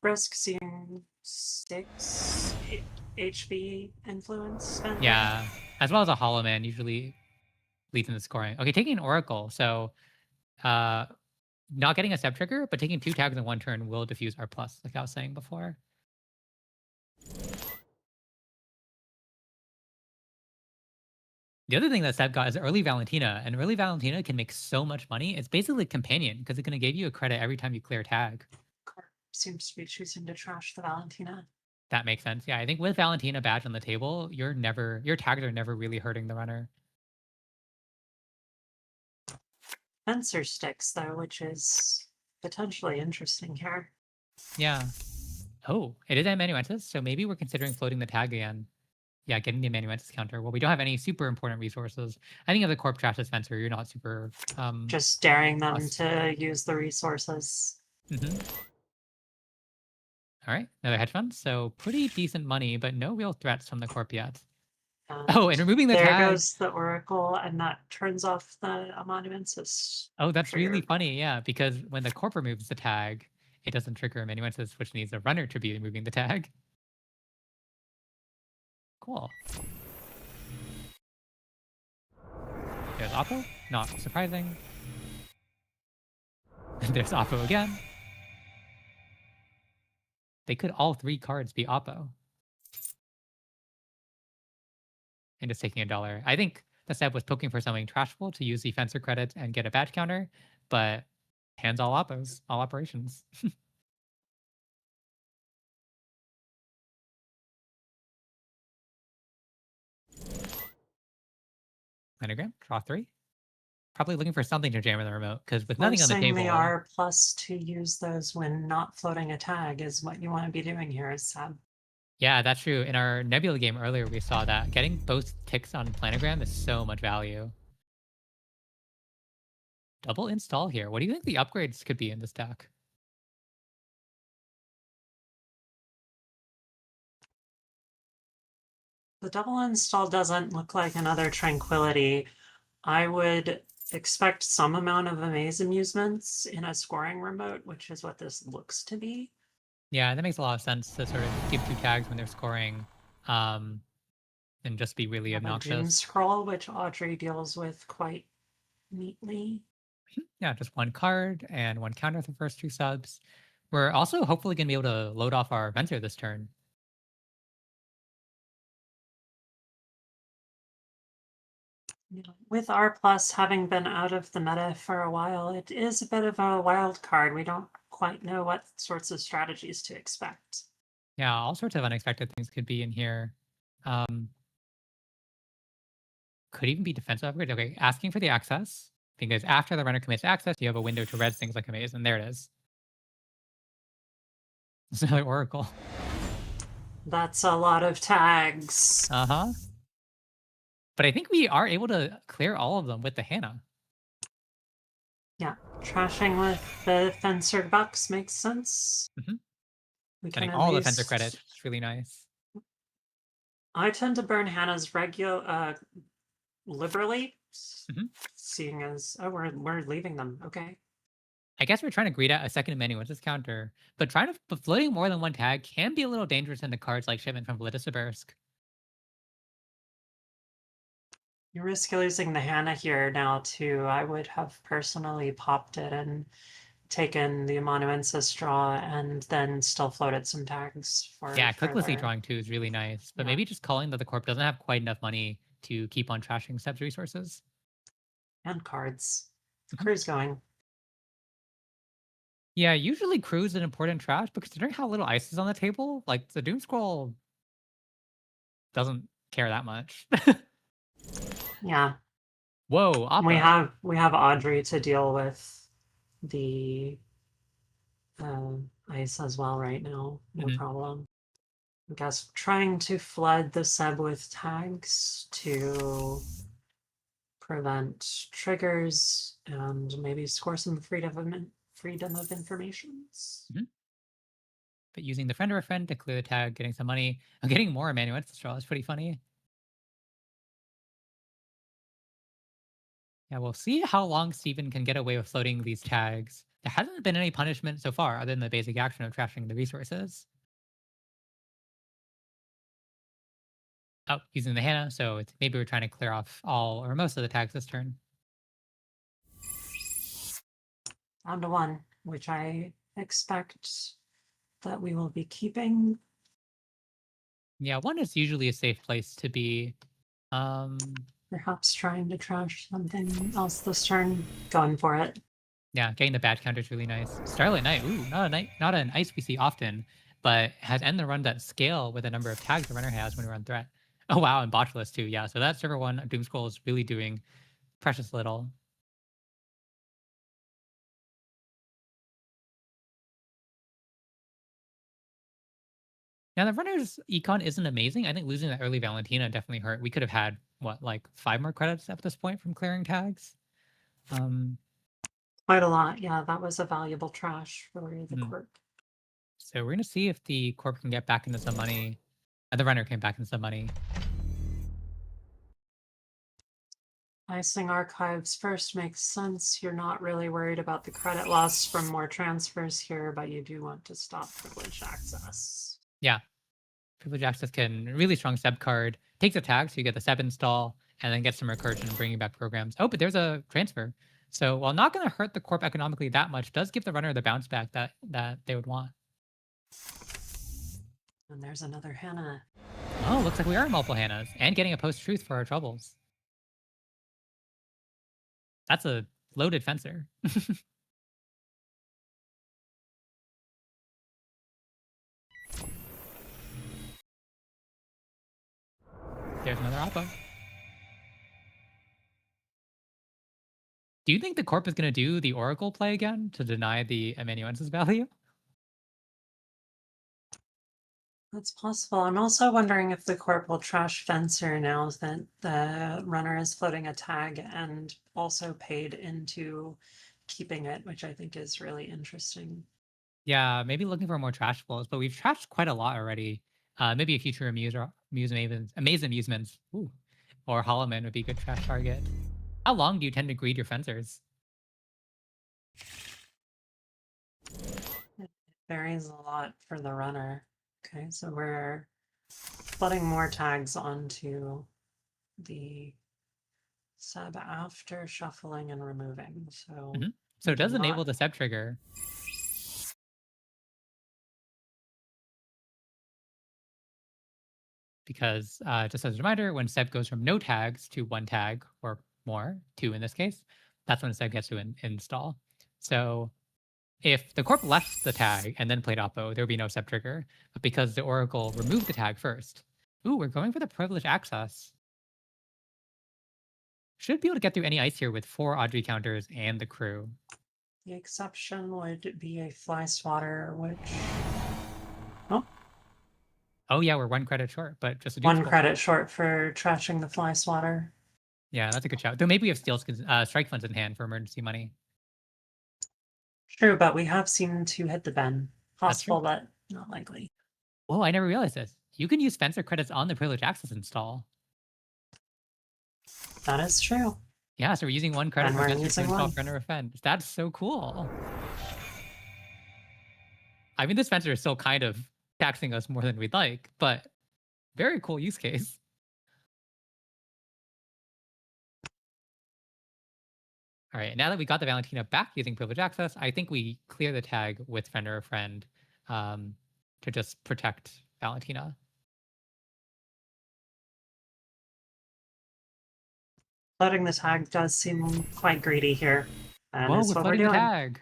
Speaker 5: risk, seeing 6 HV influence spend.
Speaker 2: Yeah, as well as a Hollow Man usually leads in the scoring. Okay, taking an Oracle. So not getting a step trigger, but taking 2 tags in 1 turn will diffuse R+, like I was saying before. The other thing that Seb got is early Valentina, and early Valentina can make so much money. It's basically a companion because it's going to give you a credit every time you clear a tag.
Speaker 5: Corp seems to be choosing to trash the Valentina.
Speaker 2: That makes sense. Yeah, I think with Valentina badge on the table, your tags are never really hurting the runner.
Speaker 5: Fencer sticks though, which is potentially interesting here.
Speaker 2: Yeah. Oh, it is amanuensis, so maybe we're considering floating the tag again. Yeah, getting the amanuensis counter. Well, we don't have any super important resources. I think if the corp trashes Fencer, you're not super
Speaker 5: Just daring them
Speaker 2: plus.
Speaker 5: to use the resources.
Speaker 2: All right, another hedge fund. So pretty decent money, but no real threats from the corp yet.
Speaker 5: And
Speaker 2: Oh, and removing the
Speaker 5: there
Speaker 2: tag.
Speaker 5: goes the Oracle, and that turns off the amanuensis.
Speaker 2: Oh, that's really
Speaker 5: trigger.
Speaker 2: funny. Yeah, because when the corp removes the tag, it doesn't trigger amanuensis, which needs a runner to be removing the tag. Cool. There's Oppo. Not surprising. There's Oppo again. They could all 3 cards be Oppo. And just taking $1. I think the step was poking for something trashful to use the fencer credit and get a badge counter, but hands all Oppos, all operations. Anagram, draw 3. Probably looking for something to jam in the remote, because with nothing on the
Speaker 5: Forcing
Speaker 2: table.
Speaker 5: the R plus to use those when not floating a tag is what you want to be doing here, is Seb.
Speaker 2: Yeah, that's true. In our Nebula game earlier, we saw that getting both ticks on planogram is so much value. Double install here. What do you think the upgrades could be in this deck?
Speaker 5: The double install doesn't look like another Tranquility. I would expect some amount of Amaze Amusements in a scoring remote, which is what this looks to be.
Speaker 2: Yeah, that makes a lot of sense to sort of give 2 tags when they're scoring, and just be really
Speaker 5: Have a Doom
Speaker 2: obnoxious.
Speaker 5: Scroll, which Audrey deals with quite neatly.
Speaker 2: Yeah, just 1 card and 1 counter for the first 2 subs. We're also hopefully going to be able to load off our Venture this turn.
Speaker 5: With R plus having been out of the meta for a while, it is a bit of a wild card. We don't quite know what sorts of strategies to expect.
Speaker 2: Yeah, all sorts of unexpected things could be in here. Could even be defensive upgrade. Okay, asking for the access. because after the runner commits access, you have a window to res things like a maze, and there it is. It's another oracle.
Speaker 5: That's a lot of tags.
Speaker 2: Uh-huh. But I think we are able to clear all of them with the Hannah.
Speaker 5: Yeah, trashing with the fencered bucks makes sense.
Speaker 2: Mhm.
Speaker 5: We can
Speaker 2: Getting
Speaker 5: at
Speaker 2: all the
Speaker 5: least...
Speaker 2: fencer credits, which is really nice.
Speaker 5: I tend to burn Hannah's liberally,
Speaker 2: Mhm.
Speaker 5: seeing as we're leaving them. Okay.
Speaker 2: I guess we're trying to greed out a second amanuensis counter, but floating more than one tag can be a little dangerous into cards like Shipment from Vladisibirsk.
Speaker 5: You risk losing the Hannah here now too. I would have personally popped it and taken the amanuensis draw and then still floated some tags for
Speaker 2: Yeah, clicklessly
Speaker 5: further.
Speaker 2: drawing 2 is really nice, but
Speaker 5: Yeah.
Speaker 2: maybe just calling that the corp doesn't have quite enough money to keep on trashing Seb's resources.
Speaker 5: And cards. The
Speaker 2: Mhm.
Speaker 5: crew's going.
Speaker 2: Yeah, usually crew's an important trash, but considering how little ice is on the table, like the Doom Scroll doesn't care that much.
Speaker 5: Yeah.
Speaker 2: Whoa, Oppa.
Speaker 5: We have Audrey to deal with the ice as well right now. No
Speaker 2: Mhm.
Speaker 5: problem. I guess trying to flood the sub with tags to prevent triggers and maybe score some freedom of informations.
Speaker 2: But using the friend of a friend to clear the tag, getting some money. I'm getting more amanuensis draw. It's pretty funny. Yeah, we'll see how long Steven can get away with floating these tags. There hasn't been any punishment so far other than the basic action of trashing the resources. Oh, using the Hannah, so maybe we're trying to clear off all or most of the tags this turn.
Speaker 5: Down to 1, which I expect that we will be keeping.
Speaker 2: Yeah, 1 is usually a safe place to be.
Speaker 5: Perhaps trying to trash something else this turn. Going for it.
Speaker 2: Yeah, getting the bad counter is really nice. Starlight Knight, ooh, not an ice we see often, but has end the run at scale with the number of tags the runner has when we run threat. Oh wow, and botchless too. Yeah, so that server 1 Doom Scroll is really doing precious little. Now the runner's econ isn't amazing. I think losing that early Valentina definitely hurt. We could have had what, like 5 more credits at this point from clearing tags.
Speaker 5: Quite a lot. Yeah, that was a valuable trash for the corp.
Speaker 2: So we're gonna see if the corp can get back into some money. The runner came back into some money.
Speaker 5: Icing archives first makes sense. You're not really worried about the credit loss from more transfers here, but you do want to stop privileged access.
Speaker 2: Yeah. Privilege access can really strong Seb card. Takes a tag, so you get the Seb install, and then get some recursion and bringing back programs. Oh, but there's a transfer. So while not going to hurt the corp economically that much, does give the runner the bounce back that they would want.
Speaker 5: And there's another Hannah.
Speaker 2: Oh, looks like we are multiple Hannahs and getting a post-truth for our troubles. That's a loaded fencer. There's another Oppo. Do you think the corp is going to do the Oracle play again to deny the amanuensis value?
Speaker 5: That's possible. I'm also wondering if the corp will trash fencer now that the runner is floating a tag and also paid into keeping it, which I think is really interesting.
Speaker 2: Yeah, maybe looking for more trash flows, but we've trashed quite a lot already. Maybe a future Amaze Amusements, ooh, or Holloman would be a good trash target. How long do you tend to greed your fencers?
Speaker 5: It varies a lot for the runner. Okay, so we're flooding more tags onto the sub after shuffling and removing. So,
Speaker 2: So it does
Speaker 5: do
Speaker 2: enable
Speaker 5: not-
Speaker 2: the Seb trigger. Because just as a reminder, when Seb goes from no tags to 1 tag or more, 2 in this case, that's when Seb gets to install. So if the corp left the tag and then played Oppo, there would be no Seb trigger. But because the Oracle removed the tag first, ooh, we're going for the privileged access. should be able to get through any ice here with 4 Audrey counters and the crew.
Speaker 5: The exception would be a fly swatter, which. Oh,
Speaker 2: Oh yeah, we're 1 credit short, but just a
Speaker 5: one
Speaker 2: dupes
Speaker 5: credit short for trashing the fly swatter.
Speaker 2: Yeah, that's a good shout. Though maybe we have steals, strike funds in hand for emergency money.
Speaker 5: True, but we have seen two hit the Ben.
Speaker 2: That's true.
Speaker 5: Possible, but not likely.
Speaker 2: Oh, I never realized this. You can use Fencer credits on the privilege access install.
Speaker 5: That is true.
Speaker 2: Yeah, so we're using 1 credit
Speaker 5: And
Speaker 2: for
Speaker 5: we're
Speaker 2: Fencer to
Speaker 5: using
Speaker 2: install
Speaker 5: one.
Speaker 2: friend or offend. That's so cool. I mean, this Fencer is still kind of taxing us more than we'd like, but very cool use case. All right, now that we got the Valentina back using privilege access, I think we clear the tag with friend or friend to just protect Valentina.
Speaker 5: Loading the tag does seem quite greedy here. And
Speaker 2: Whoa,
Speaker 5: it's
Speaker 2: we're
Speaker 5: what we're
Speaker 2: flooding the
Speaker 5: doing.
Speaker 2: tag.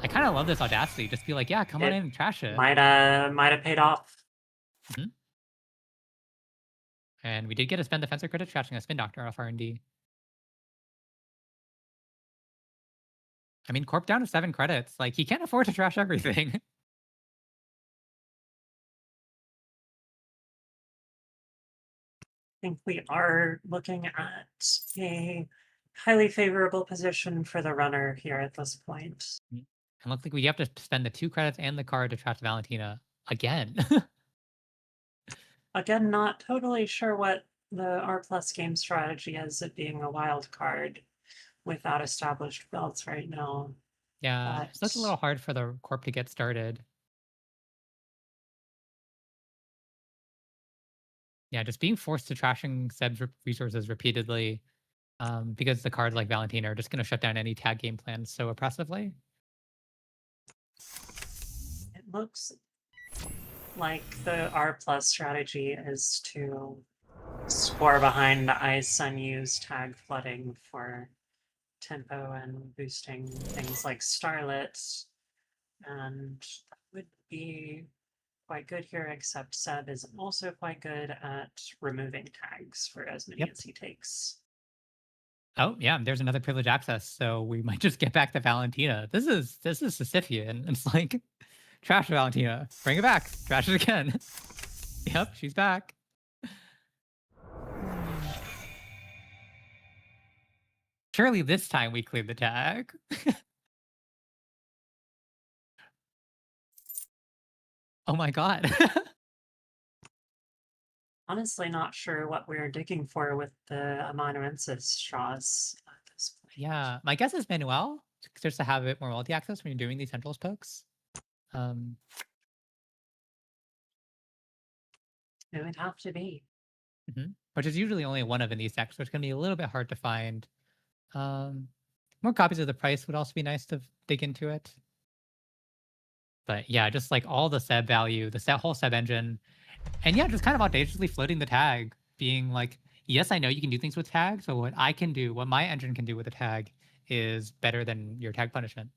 Speaker 2: I kind of love this audacity. Just be like, yeah, come on
Speaker 5: It
Speaker 2: in and trash it.
Speaker 5: might have paid off.
Speaker 2: And we did get a spend the Fencer credit trashing a spin doctor off R&D. I mean, Corp down to 7 credits. Like, he can't afford to trash everything.
Speaker 5: I think we are looking at a highly favorable position for the runner here at this point.
Speaker 2: And looks like we have to spend the 2 credits and the card to trash Valentina again.
Speaker 5: Again, not totally sure what the R plus game strategy is, it being a wild card without established belts right now.
Speaker 2: Yeah, so that's a little hard for the Corp to get started. Yeah, just being forced to trashing Seb's resources repeatedly because the cards like Valentina are just going to shut down any tag game plans so oppressively.
Speaker 5: It looks like the R plus strategy is to score behind ice unused tag flooding for tempo and boosting things like Starlit. And that would be quite good here, except Seb is also quite good at removing tags for as many as he takes.
Speaker 2: Oh yeah, there's another privilege access, so we might just get back to Valentina. This is Sisyphean. It's like trash Valentina, bring it back, trash it again. Yep, she's back. Surely this time we cleared the tag. Oh my god.
Speaker 5: Honestly, not sure what we're digging for with the amanuensis straws at this point.
Speaker 2: Yeah, my guess is Manuel, just to have a bit more multi-access when you're doing these centrals pokes.
Speaker 5: It would have to be.
Speaker 2: Which is usually only one of in these decks, so it's going to be a little bit hard to find. More copies of the price would also be nice to dig into it. But yeah, just like all the Seb value, the whole Seb engine, and yeah, just kind of audaciously floating the tag, being like, yes, I know you can do things with tags, but what I can do, what my engine can do with a tag is better than your tag punishment.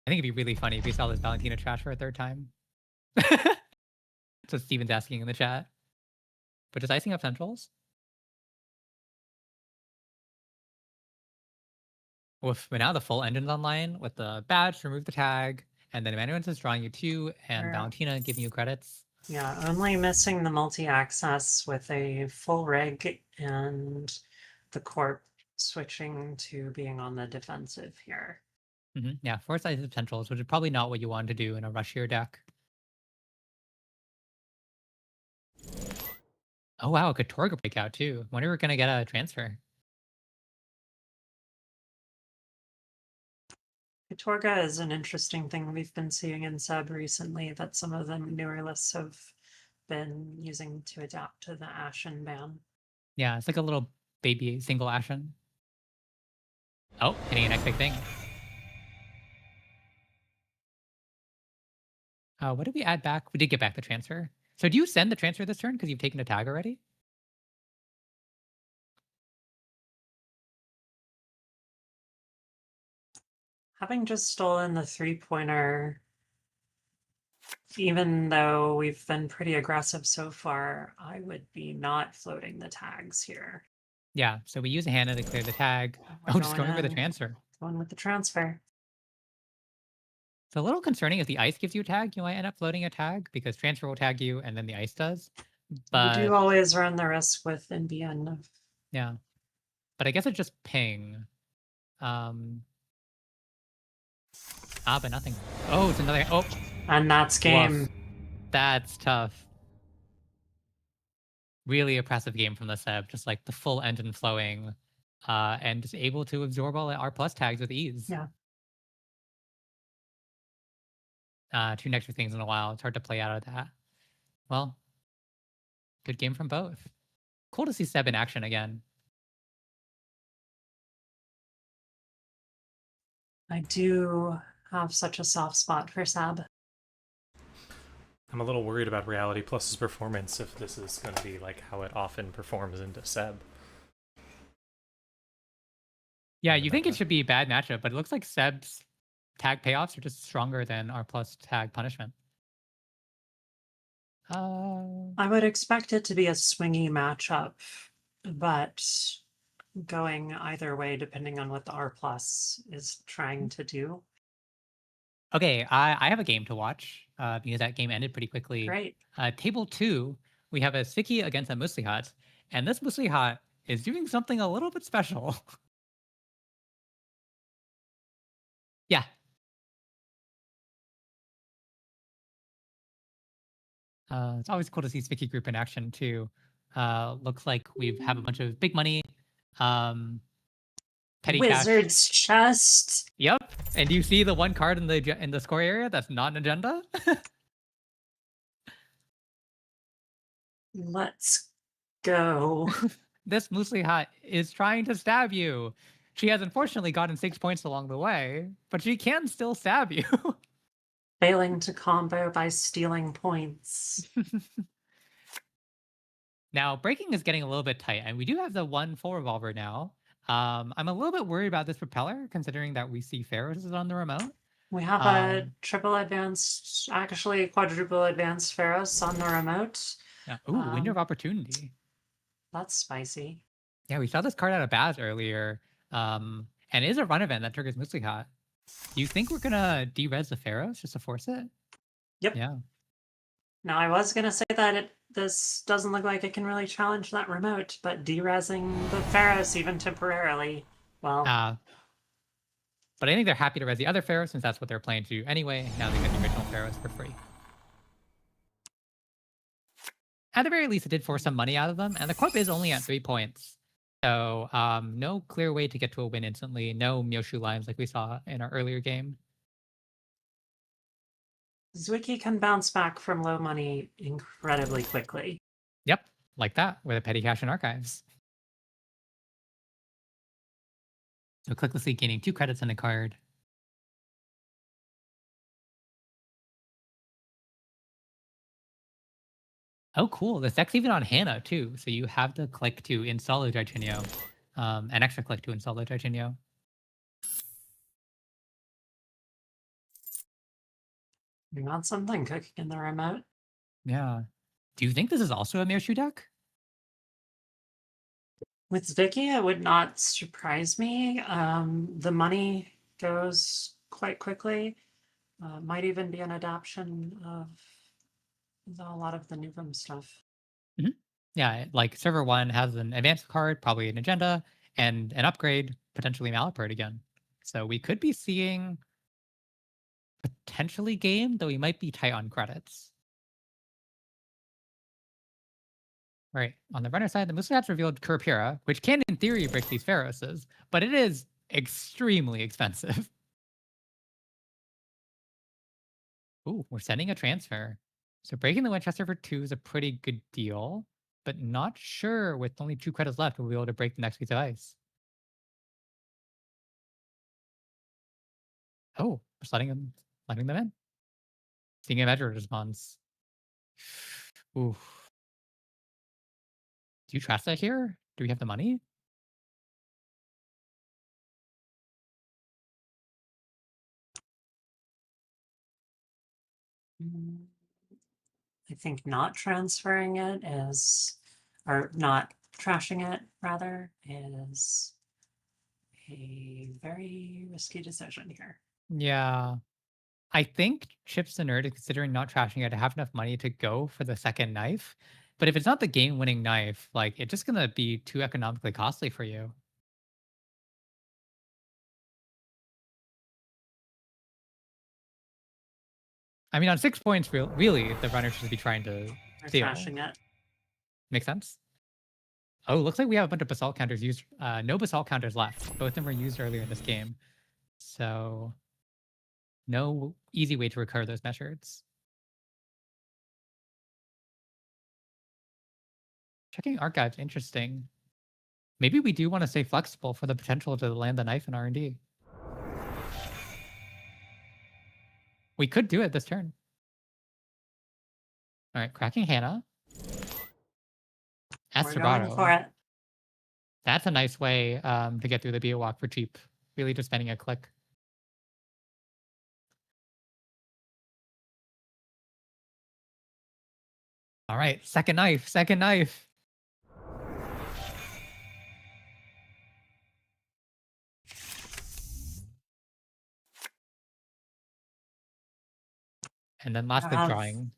Speaker 2: I think it'd be really funny if we saw this Valentina trash for a 3rd time. So Steven's asking in the chat. But just icing up centrals. With now the full engine's online with the badge, remove the tag, and then Amanuensis is drawing you 2, and
Speaker 5: Sure.
Speaker 2: Valentina giving you credits.
Speaker 5: Yeah, only missing the multi-access with a full rig and the corp switching to being on the defensive here.
Speaker 2: Yeah, 4 sizes of centrals, which is probably not what you want to do in a rushier deck. Oh wow, a Katorga breakout too. Wonder if we're gonna get a transfer.
Speaker 5: Katorga is an interesting thing we've been seeing in Sub recently that some of the newer lists have been using to adapt to the Ashen ban.
Speaker 2: Yeah, it's like a little baby single Ashen. Oh, hitting a next big thing. What did we add back? We did get back the transfer. So do you send the transfer this turn because you've taken a tag already?
Speaker 5: Having just stolen the 3-pointer even though we've been pretty aggressive so far, I would be not floating the tags here.
Speaker 2: Yeah, so we use a Hannah to clear the tag.
Speaker 5: We're
Speaker 2: Oh, just going for the
Speaker 5: in,
Speaker 2: transfer.
Speaker 5: going with the transfer.
Speaker 2: It's a little concerning if the ice gives you a tag, you might end up floating a tag because transfer will tag you and then the ice does.
Speaker 5: You
Speaker 2: But
Speaker 5: do always run the risk with NBN of
Speaker 2: yeah. But I guess it's just ping. But nothing. Oh, it's another. Oh,
Speaker 5: and that's game.
Speaker 2: woof. That's tough. Really oppressive game from the Seb, just like the full engine flowing, and just able to absorb all the R plus tags with ease.
Speaker 5: Yeah.
Speaker 2: Two negative things in a while. It's hard to play out of that. Well, good game from both. Cool to see Seb in action again.
Speaker 5: I do have such a soft spot for Sab.
Speaker 1: I'm a little worried about Reality Plus's performance if this is going to be like how it often performs into Seb.
Speaker 2: Yeah, you think it should be a bad matchup, but it looks like Seb's tag payoffs are just stronger than R plus tag punishment.
Speaker 5: I would expect it to be a swingy matchup, but going either way depending on what the R plus is trying to do.
Speaker 2: Okay, I have a game to watch because that game ended pretty quickly.
Speaker 5: Great.
Speaker 2: Table 2, we have a Siki against a Muslihat, and this Muslihat is doing something a little bit special. Yeah. It's always cool to see Siki group in action too. Looks like we have a bunch of big money. Petty cash.
Speaker 5: Wizard's chest.
Speaker 2: Yep. And do you see the one card in the score area that's not an agenda?
Speaker 5: Let's go.
Speaker 2: This Muslihat is trying to stab you. She has unfortunately gotten 6 points along the way, but she can still stab you.
Speaker 5: Failing to combo by stealing points.
Speaker 2: Now, breaking is getting a little bit tight, and we do have the 1-4 revolver now. I'm a little bit worried about this propeller, considering that we see Pharaohs is on the remote.
Speaker 5: We have a triple advanced, actually quadruple advanced Pharaohs on the remote.
Speaker 2: Yeah. Ooh, window of opportunity.
Speaker 5: That's spicy.
Speaker 2: Yeah, we saw this card out of Baz earlier, and it is a run event that triggers Muslihat. Do you think we're gonna de-res the Pharaohs just to force it?
Speaker 5: Yep.
Speaker 2: Yeah.
Speaker 5: Now I was gonna say that this doesn't look like it can really challenge that remote, but de-resing the Pharaohs even temporarily, well.
Speaker 2: But I think they're happy to res the other Pharaohs since that's what they're planning to do anyway. Now they get the original Pharaohs for free. At the very least, it did force some money out of them, and the corp is only at 3 points. So no clear way to get to a win instantly. No Myoshu lines like we saw in our earlier game.
Speaker 5: Zwicky can bounce back from low money incredibly quickly.
Speaker 2: Yep, like that with a petty cash and archives. So Clicklessly gaining 2 credits on a card. Oh, cool. The deck's even on Hannah, too. So you have the click to install the Gitinho, an extra click to install the Gitinho.
Speaker 5: You want something cooking in the remote?
Speaker 2: Yeah. Do you think this is also a Mirshu deck?
Speaker 5: With Vicky, it would not surprise me. The money goes quite quickly. Might even be an adaptation of a lot of the Nuvum stuff.
Speaker 2: Yeah, like server 1 has an advanced card, probably an agenda, and an upgrade, potentially Malapert again. So we could be seeing potentially game, though we might be tight on credits. Right. On the runner side, the Muslihat's revealed Kurapira, which can in theory break these Pharaohs, but it is extremely expensive. Ooh, we're sending a transfer. So breaking the Winchester for 2 is a pretty good deal, but not sure with only 2 credits left we'll be able to break the next piece of ice. Oh, just letting them in. Seeing a measure response. Ooh. Do you trust that here? Do we have the money?
Speaker 5: I think not transferring it is, or not trashing it rather, is a very risky decision here.
Speaker 2: Yeah. I think Chips the Nerd is considering not trashing it to have enough money to go for the second knife. But if it's not the game winning knife, like it's just gonna be too economically costly for you. I mean, on 6 points, really, the runner should be trying to
Speaker 5: They're
Speaker 2: steal.
Speaker 5: trashing it.
Speaker 2: Make sense? Oh, looks like we have a bunch of basalt counters used. No basalt counters left. Both of them were used earlier in this game. So no easy way to recur those measures. Checking archives, interesting. Maybe we do want to stay flexible for the potential to land the knife in R&D. We could do it this turn. All right, cracking Hannah.
Speaker 5: We're going for
Speaker 2: Estrabado.
Speaker 5: it.
Speaker 2: That's a nice way to get through the Beat Walk for cheap. Really just spending a click. All right, second knife, second knife. And then last click
Speaker 5: Have
Speaker 2: drawing.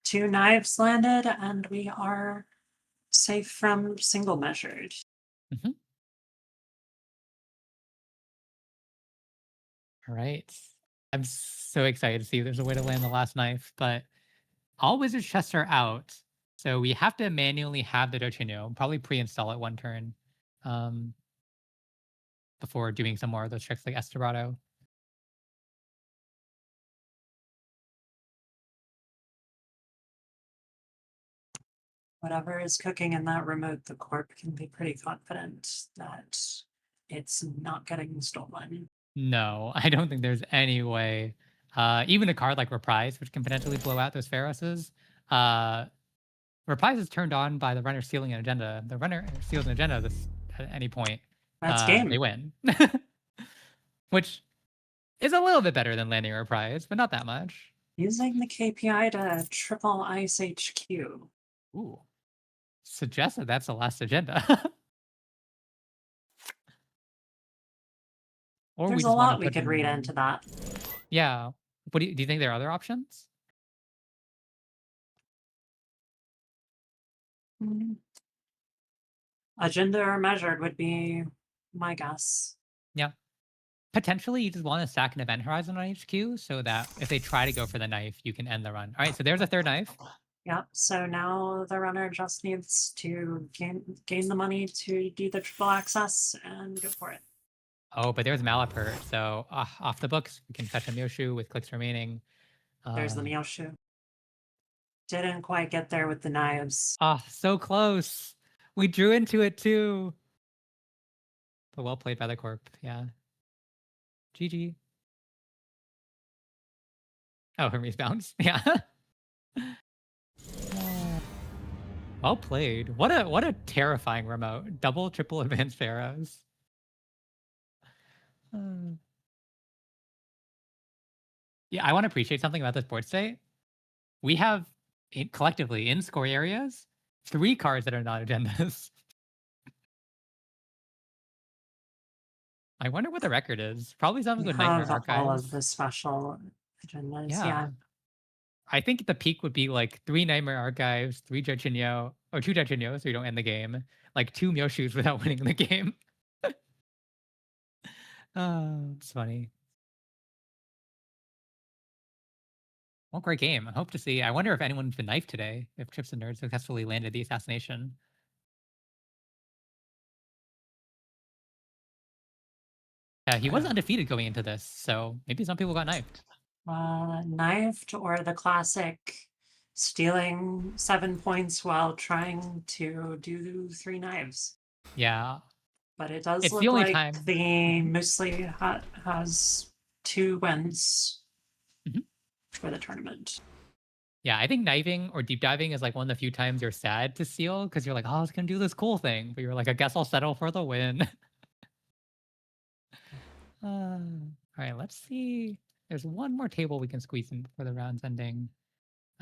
Speaker 5: 2 knives landed, and we are safe from single measured.
Speaker 2: Mhm. All right. I'm so excited to see if there's a way to land the last knife, but all wizard chests are out. So we have to manually have the Docino, probably pre-install it one turn before doing some more of those tricks like Esterado.
Speaker 5: Whatever is cooking in that remote, the corp can be pretty confident that it's not getting stolen.
Speaker 2: No, I don't think there's any way. Even a card like Reprise, which can potentially blow out those Pharoses. Reprise is turned on by the runner stealing an agenda. The runner steals an agenda this at any point.
Speaker 5: That's game.
Speaker 2: They win. Which is a little bit better than landing a Reprise, but not that much.
Speaker 5: Using the KPI to triple Ice HQ.
Speaker 2: Ooh. Suggests that that's the last agenda. Or
Speaker 5: There's
Speaker 2: we
Speaker 5: a
Speaker 2: just want to
Speaker 5: lot we
Speaker 2: put
Speaker 5: could read
Speaker 2: in-
Speaker 5: into that.
Speaker 2: Yeah. What do you think there are other options?
Speaker 5: Agenda or measured would be my guess.
Speaker 2: Yeah. Potentially, you just want to stack an event horizon on HQ so that if they try to go for the knife, you can end the run. All right, so there's a third knife.
Speaker 5: Yep, so now the runner just needs to gain the money to do the triple access and go for it.
Speaker 2: Oh, but there's Malapert, so off the books. We can fetch a Myoshu with clicks remaining.
Speaker 5: There's the Myoshu. Didn't quite get there with the knives.
Speaker 2: So close. We drew into it too. But well played by the Corp, yeah. GG. Oh, Hermes bounce. Yeah. Well played. What a terrifying remote. Double, triple advanced pharaohs. Yeah, I want to appreciate something about this board state. We have collectively in score areas 3 cards that are not agendas. I wonder what the record is. Probably something
Speaker 5: We
Speaker 2: with Nightmare
Speaker 5: have all
Speaker 2: Archives.
Speaker 5: of the special agendas.
Speaker 2: Yeah.
Speaker 5: Yeah.
Speaker 2: I think the peak would be like 3 Nightmare Archives, 3 Judginyo, or 2 Judginyo, so you don't end the game. Like 2 Myoshus without winning the game. It's funny. Well, great game. I hope to see. I wonder if anyone's been knifed today, if Chips and Nerds successfully landed the assassination. He was undefeated going into this, so maybe some people got knifed.
Speaker 5: Knifed or the classic stealing 7 points while trying to do 3 knives.
Speaker 2: Yeah.
Speaker 5: But it does
Speaker 2: It's
Speaker 5: look
Speaker 2: the only
Speaker 5: like
Speaker 2: time.
Speaker 5: the Muesli has 2 wins
Speaker 2: Mhm.
Speaker 5: for the tournament.
Speaker 2: Yeah, I think knifing or deep diving is like one of the few times you're sad to steal because you're like, oh, I was gonna do this cool thing, but you're like, I guess I'll settle for the win. All right, let's see. There's one more table we can squeeze in before the round's ending.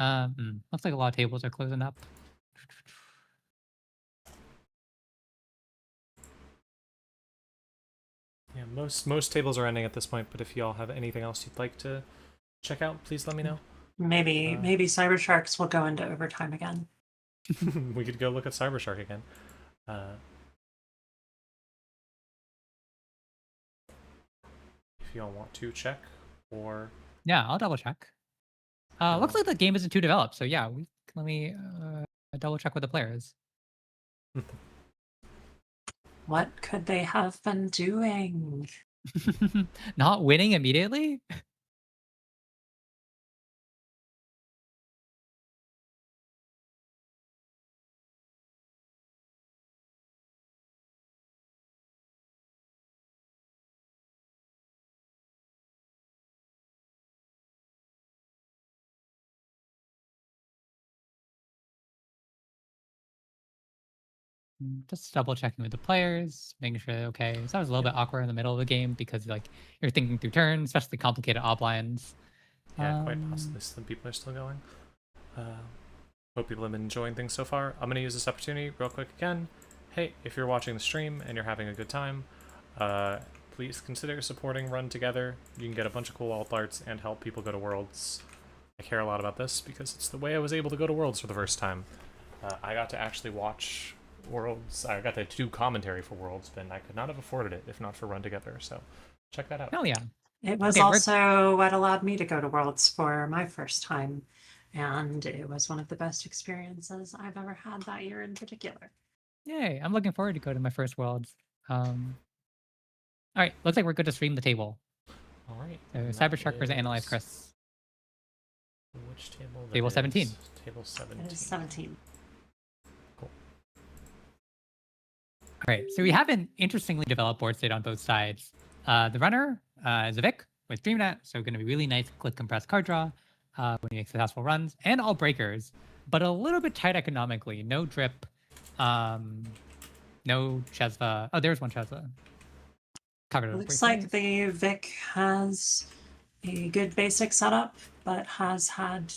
Speaker 2: Looks like a lot of tables are closing up.
Speaker 1: Yeah, most tables are ending at this point, but if y'all have anything else you'd like to check out, please let me know.
Speaker 5: Maybe Cyber Sharks will go into overtime again.
Speaker 1: We could go look at Cybershark again. If y'all want to check, or
Speaker 2: Yeah, I'll double check. Looks like the game isn't too developed, so yeah, let me double check with the players.
Speaker 5: What could they have been doing?
Speaker 2: Not winning immediately? Just double checking with the players, making sure they're okay. So that was a little bit awkward in the middle of the game because like you're thinking through turns, especially complicated ob lines.
Speaker 1: yeah, quite possibly some people are still going. Hope people have been enjoying things so far. I'm gonna use this opportunity real quick again. Hey, if you're watching the stream and you're having a good time, please consider supporting Run Together. You can get a bunch of cool alt arts and help people go to Worlds. I care a lot about this because it's the way I was able to go to Worlds for the first time. I got to actually watch Worlds. I got to do commentary for Worlds, but I could not have afforded it if not for Run Together. So check that out.
Speaker 2: Oh yeah.
Speaker 5: It was
Speaker 2: Okay,
Speaker 5: also what allowed me to go to Worlds for my first time, and it was one of the best experiences I've ever had that year in particular.
Speaker 2: Yay, I'm looking forward to go to my first Worlds. All right, looks like we're good to stream the table.
Speaker 1: All right.
Speaker 2: So Cybershark versus Analyze Chris.
Speaker 1: Which table?
Speaker 2: Table 17.
Speaker 1: Table 17.
Speaker 5: It is 17.
Speaker 1: Cool.
Speaker 2: All right, so we have an interestingly developed board state on both sides. The runner is a Vic with DreamNet, so going to be really nice click compressed card draw when you make successful runs, and all breakers, but a little bit tight economically. No drip, no Chesva. Oh, there's one Chesva. Covered it up
Speaker 5: Looks
Speaker 2: briefly.
Speaker 5: like the Vic has a good basic setup, but has had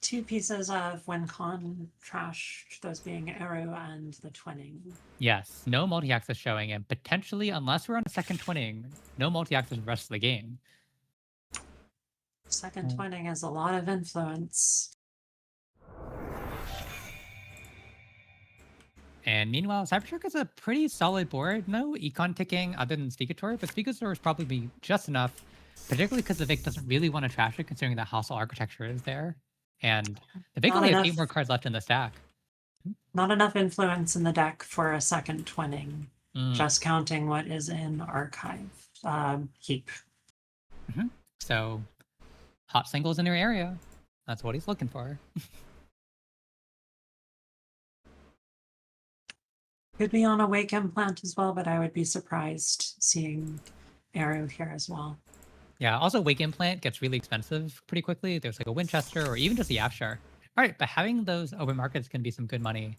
Speaker 5: two pieces of WinCon trash, those being Arrow and the Twinning.
Speaker 2: Yes, no multi-access showing, and potentially, unless we're on a second Twinning, no multi-access the rest of the game.
Speaker 5: Second Twinning has a lot of influence.
Speaker 2: And meanwhile, Cybershark is a pretty solid board. No econ ticking other than Speakator, but Speakator is probably just enough, particularly because the Vic doesn't really want to trash it, considering that hostile architecture is there. And the Vic
Speaker 5: Not
Speaker 2: only has
Speaker 5: enough.
Speaker 2: 8 more cards left in the stack.
Speaker 5: Not enough influence in the deck for a second Twinning.
Speaker 2: Mm.
Speaker 5: Just counting what is in Archive heap.
Speaker 2: So, hot singles in your area. That's what he's looking for.
Speaker 5: Could be on a Wake Implant as well, but I would be surprised seeing Arrow here as well.
Speaker 2: Yeah, also Wake Implant gets really expensive pretty quickly. There's like a Winchester or even just the Yapshar. All right, but having those open markets can be some good money,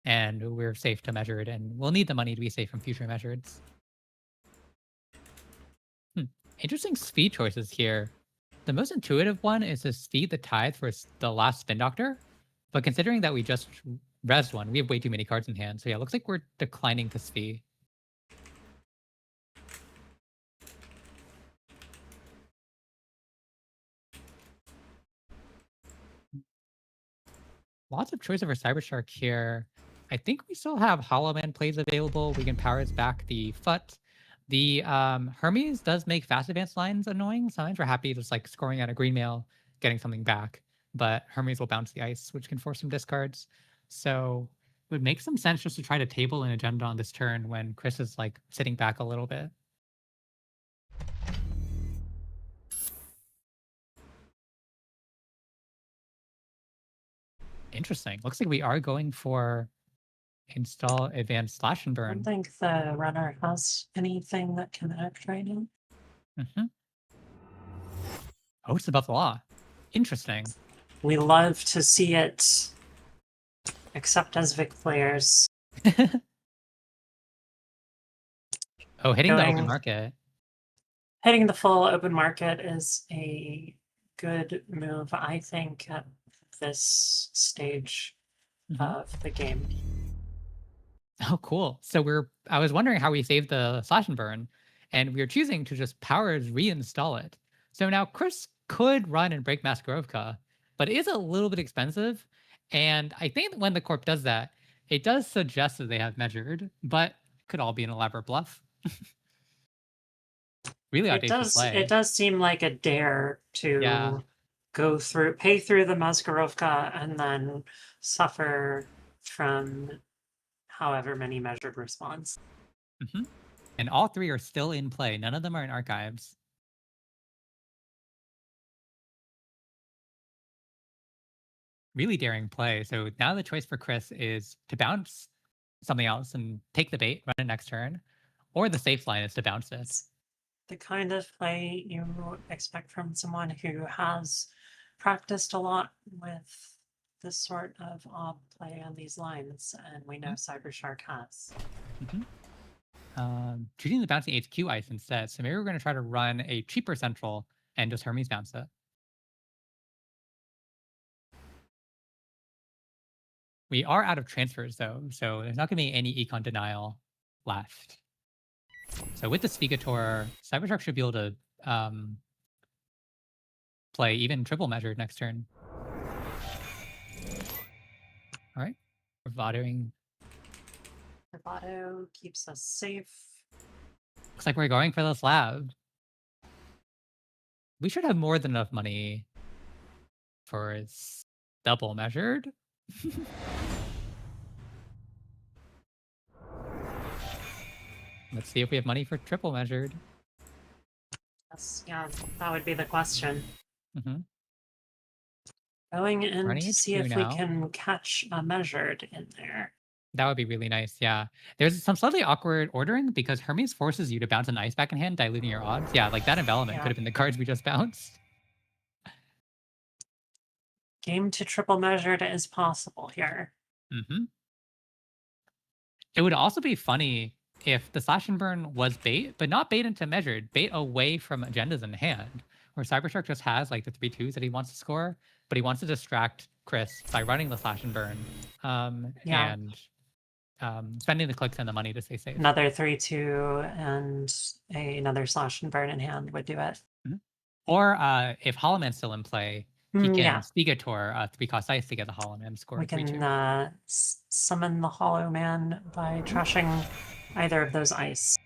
Speaker 2: and we're safe to measure it, and we'll need the money to be safe from future measures. Interesting speed choices here. The most intuitive one is to speed the Tithe for the last Spin Doctor, but considering that we just res one, we have way too many cards in hand. So yeah, looks like we're declining to speed. Lots of choice over Cybershark here. I think we still have Hollow Man plays available. We can powers back the Fut. The Hermes does make fast advance lines annoying. Sometimes we're happy just like scoring out a green mail, getting something back. But Hermes will bounce the ice, which can force some discards. So it would make some sense just to try to table an agenda on this turn when Chris is like sitting back a little bit. Interesting. Looks like we are going for install advanced slash and
Speaker 5: I
Speaker 2: burn.
Speaker 5: don't think the runner has anything that can act right now.
Speaker 2: Oh, it's above the law. Interesting.
Speaker 5: We love to see it, except as Vic players.
Speaker 2: Oh, hitting the open
Speaker 5: Going-
Speaker 2: market.
Speaker 5: Hitting the full open market is a good move, I think, at this stage
Speaker 2: Mhm.
Speaker 5: of the game.
Speaker 2: Oh, cool. So I was wondering how we saved the slash and burn, and we were choosing to just powers reinstall it. So now Chris could run and break Maskarovka, but it is a little bit expensive. And I think that when the corp does that, it does suggest that they have measured, but it could all be an elaborate bluff. Really audacious
Speaker 5: It
Speaker 2: play.
Speaker 5: does seem like a dare
Speaker 2: Yeah.
Speaker 5: to pay through the Maskarovka and then suffer from however many measured response.
Speaker 2: hmm And all three are still in play. None of them are in archives. Really daring play. So now the choice for Chris is to bounce something else and take the bait, run it next turn, or the safe line is to bounce it.
Speaker 5: It's the kind of play you expect from someone who has practiced a lot with this sort of odd play on these lines, and we know Cybershark has.
Speaker 2: Choosing the bouncing HQ ice instead. So maybe we're going to try to run a cheaper central and just Hermes bounce it. We are out of transfers though, so there's not going to be any econ denial left. So with the Spigator, Cybershark should be able to play even triple measured next turn. All right, bravadoing.
Speaker 5: Bravado keeps us safe.
Speaker 2: Looks like we're going for the slab. We should have more than enough money for its double measured. Let's see if we have money for triple measured.
Speaker 5: Yeah, that would be the question.
Speaker 2: Mm-hmm.
Speaker 5: Going in
Speaker 2: Running
Speaker 5: to see
Speaker 2: HQ
Speaker 5: if we
Speaker 2: now.
Speaker 5: can catch a measured in there.
Speaker 2: That would be really nice. Yeah. There's some slightly awkward ordering because Hermes forces you to bounce an ice back in hand, diluting your odds. Yeah, like that envelopment
Speaker 5: Yeah.
Speaker 2: could have been the cards we just bounced.
Speaker 5: Game to triple measured is possible here.
Speaker 2: Mm-hmm. It would also be funny if the slash and burn was bait, but not bait into measured, bait away from agendas in hand, where Cybershark just has like the 3-2s that he wants to score, but he wants to distract Chris by running the slash and burn
Speaker 5: Yeah.
Speaker 2: and spending the clicks and the money to stay safe.
Speaker 5: Another 3-2 and another slash and burn in hand would do it.
Speaker 2: Or if Hollow Man's still in play, he can
Speaker 5: Yeah.
Speaker 2: Spigator 3-cost ice to get the Hollow Man score.
Speaker 5: We
Speaker 2: 3-2.
Speaker 5: can summon the Hollow Man by trashing either of those ice.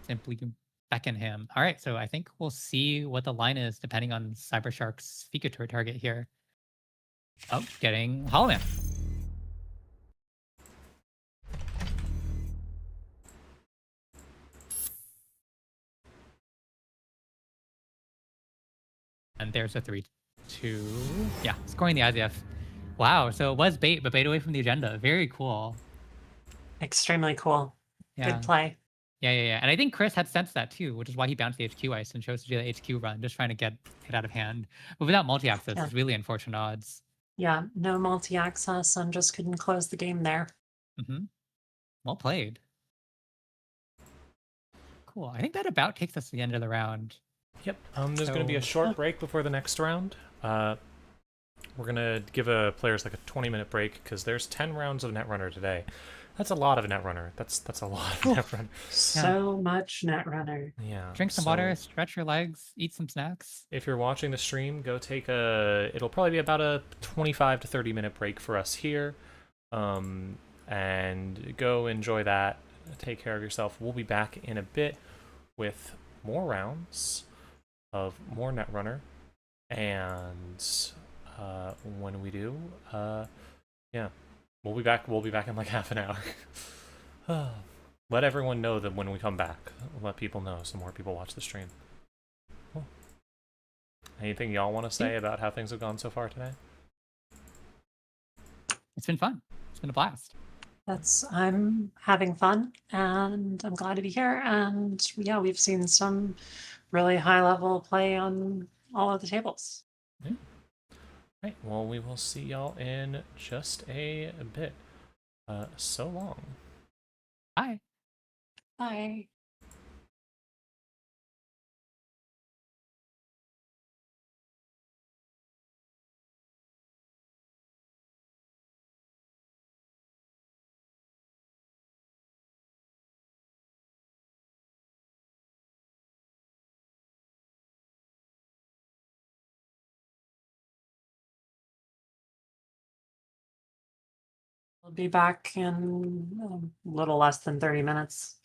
Speaker 2: Simply beckon him. All right, so I think we'll see what the line is depending on Cybershark's Spigator target here. Oh, getting Hollow Man. And there's a 3-2. Yeah, scoring the IZF. Wow, so it was bait, but bait away from the agenda. Very cool.
Speaker 5: Extremely cool.
Speaker 2: Yeah.
Speaker 5: Good play.
Speaker 2: Yeah. And I think Chris had sensed that too, which is why he bounced the HQ ice and chose to do the HQ run, just trying to get it out of hand. But without multi-access, it's really unfortunate odds.
Speaker 5: Yeah, no multi-access and just couldn't close the game there.
Speaker 2: Mm-hmm. Well played. Cool. I think that about takes us to the end of the round.
Speaker 1: Yep. There's going to be a short break before the next round. We're going to give players like a 20-minute break because there's 10 rounds of Netrunner today. That's a lot of Netrunner. That's a lot of Netrunner.
Speaker 5: So much Netrunner.
Speaker 1: Yeah.
Speaker 2: Drink some water, stretch your legs, eat some snacks.
Speaker 1: If you're watching the stream, go take it'll probably be about a 25 to 30-minute break for us here. And go enjoy that. Take care of yourself. We'll be back in a bit with more rounds of more Netrunner. And when we do, yeah, we'll be back in like half an hour. Let everyone know that when we come back. Let people know so more people watch the stream. Cool. Anything y'all want to say about how things have gone so far today?
Speaker 2: It's been fun. It's been a blast.
Speaker 5: I'm having fun and I'm glad to be here. And yeah, we've seen some really high level play on all of the tables.
Speaker 1: Yeah. Right. Well, we will see y'all in just a bit. So long.
Speaker 2: Bye.
Speaker 5: Bye. I'll be back in a little less than 30 minutes.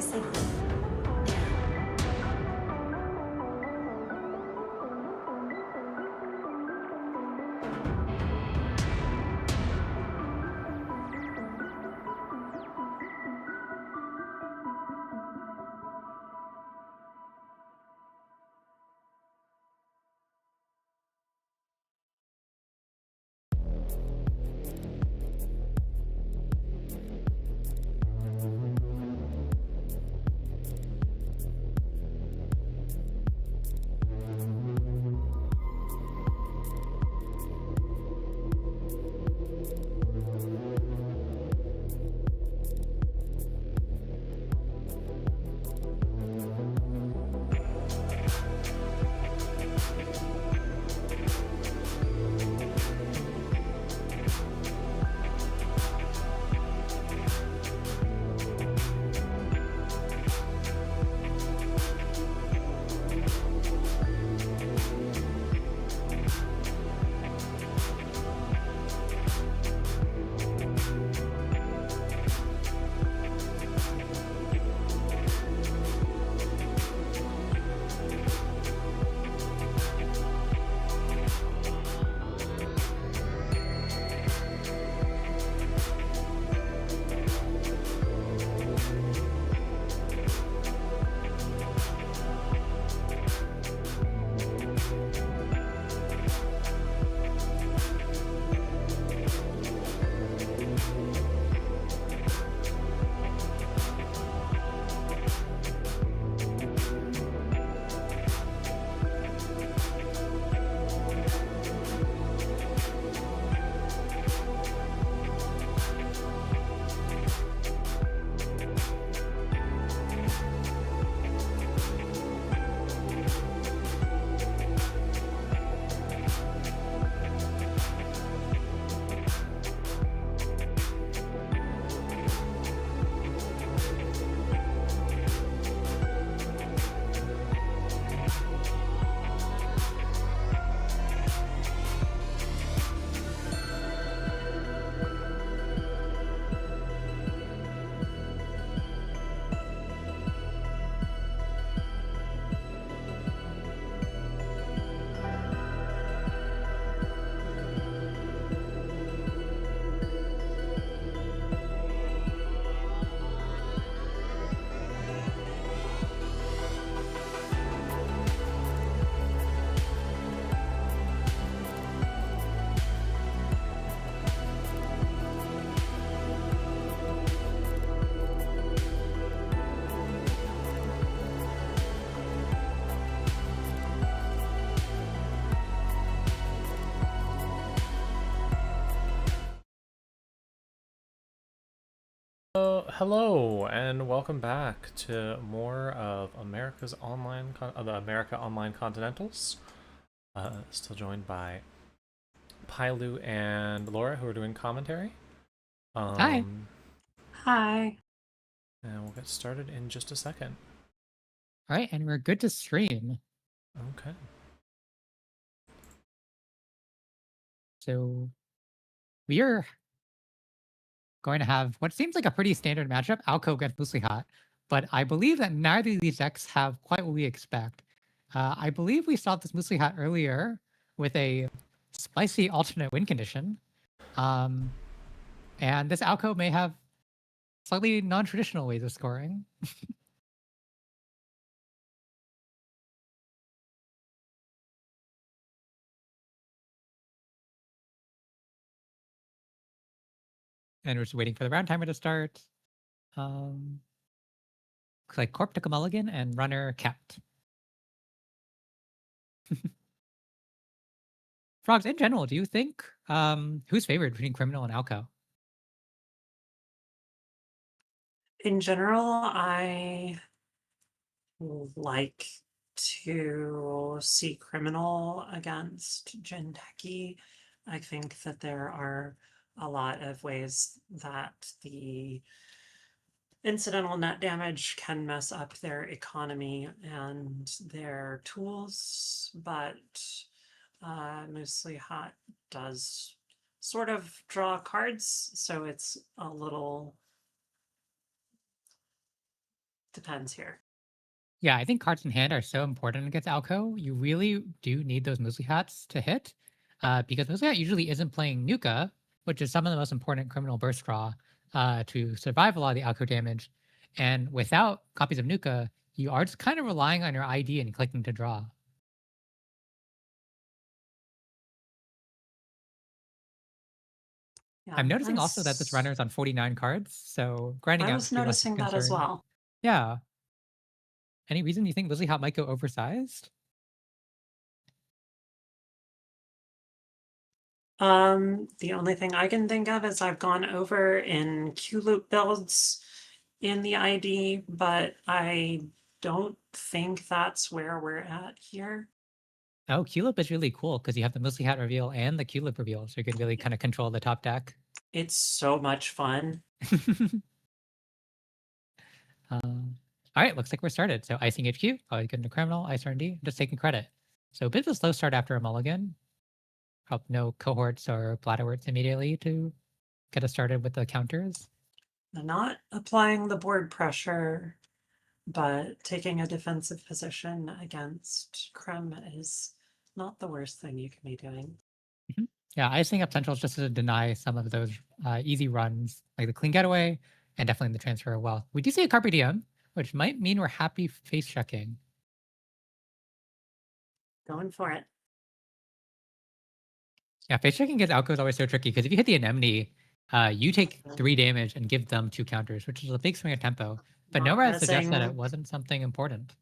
Speaker 3: to safety. There.
Speaker 1: Hello and welcome back to more of the America Online Continentals. Still joined by Pailu and Laura, who are doing commentary.
Speaker 2: Hi.
Speaker 5: Hi.
Speaker 1: And we'll get started in just a second.
Speaker 2: All right, and we're good to stream.
Speaker 1: Okay.
Speaker 2: So we are going to have what seems like a pretty standard matchup. Alco against Loosely Hot, but I believe that neither of these decks have quite what we expect. I believe we saw this Loosely Hot earlier with a spicy alternate win condition. And this Alco may have slightly non-traditional ways of scoring. And we're just waiting for the round timer to start. Looks like Corp took a mulligan and runner kept. Frogs, in general, do you think who's favored between Criminal and Alco?
Speaker 5: In general, I like to see Criminal against Jinteki. I think that there are a lot of ways that the incidental net damage can mess up their economy and their tools, but Mostly Hot does sort of draw cards, so it's a little depends here.
Speaker 2: Yeah, I think cards in hand are so important against Alco. You really do need those Moosey Hats to hit, because Moosey Hat usually isn't playing Nuka, which is some of the most important criminal burst draw to survive a lot of the Alco damage. And without copies of Nuka, you are just kind of relying on your ID and clicking to draw.
Speaker 5: Yeah,
Speaker 2: I'm noticing also that this runner is on 49 cards, so grinding
Speaker 5: I
Speaker 2: out
Speaker 5: was
Speaker 2: should be less of a
Speaker 5: noticing that as
Speaker 2: concern.
Speaker 5: well.
Speaker 2: Yeah. Any reason you think Moosey Hat might go oversized?
Speaker 5: The only thing I can think of is I've gone over in Q loop builds in the ID, but I don't think that's where we're at here.
Speaker 2: Oh, Culip is really cool because you have the Moosey Hat reveal and the Culip reveal, so you can really kind of control the top deck.
Speaker 5: It's so much fun.
Speaker 2: All right, looks like we're started. So icing HQ, always good into criminal, ice R&D, just taking credit. So a bit of a slow start after a mulligan. Hope no cohorts or bladderworts immediately to get us started with the counters.
Speaker 5: Not applying the board pressure, but taking a defensive position against Krem is not the worst thing you can be doing.
Speaker 2: Yeah, icing up centrals just to deny some of those easy runs, like the clean getaway and definitely the transfer of wealth. We do see a Carpe Diem, which might mean we're happy face checking.
Speaker 5: Going for it.
Speaker 2: Yeah, face checking against Alco is always so tricky because if you hit the anemone, you take 3 damage and give them 2 counters, which is a big swing of tempo. But
Speaker 5: Not
Speaker 2: Nomad suggests that it
Speaker 5: missing.
Speaker 2: wasn't something important.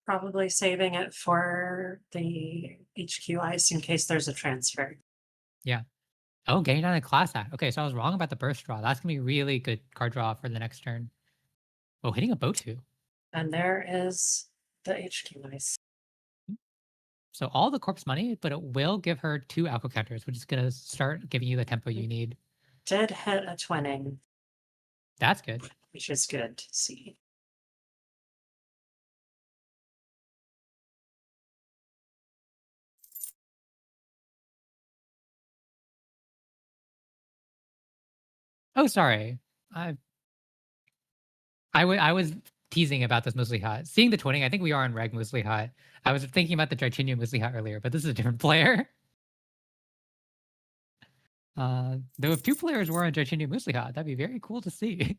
Speaker 5: Probably saving it for the HQ ice in case there's a transfer.
Speaker 2: Yeah. Oh, getting down a class act. Okay, so I was wrong about the burst draw. That's gonna be really good card draw for the next turn. Oh, hitting a Botu.
Speaker 5: And there is the HQ ice.
Speaker 2: So all the corpse money, but it will give her 2 alco counters, which is gonna start giving you the tempo you need.
Speaker 5: Did hit a twinning,
Speaker 2: That's good.
Speaker 5: which is good to see.
Speaker 2: Oh, sorry. I was teasing about this Muesli Hut. Seeing the twinning, I think we are on Reg Muesli Hut. I was thinking about the Jartinian Muesli Hut earlier, but this is a different player. Though if 2 players were on Jartinian Muesli Hut, that'd be very cool to see.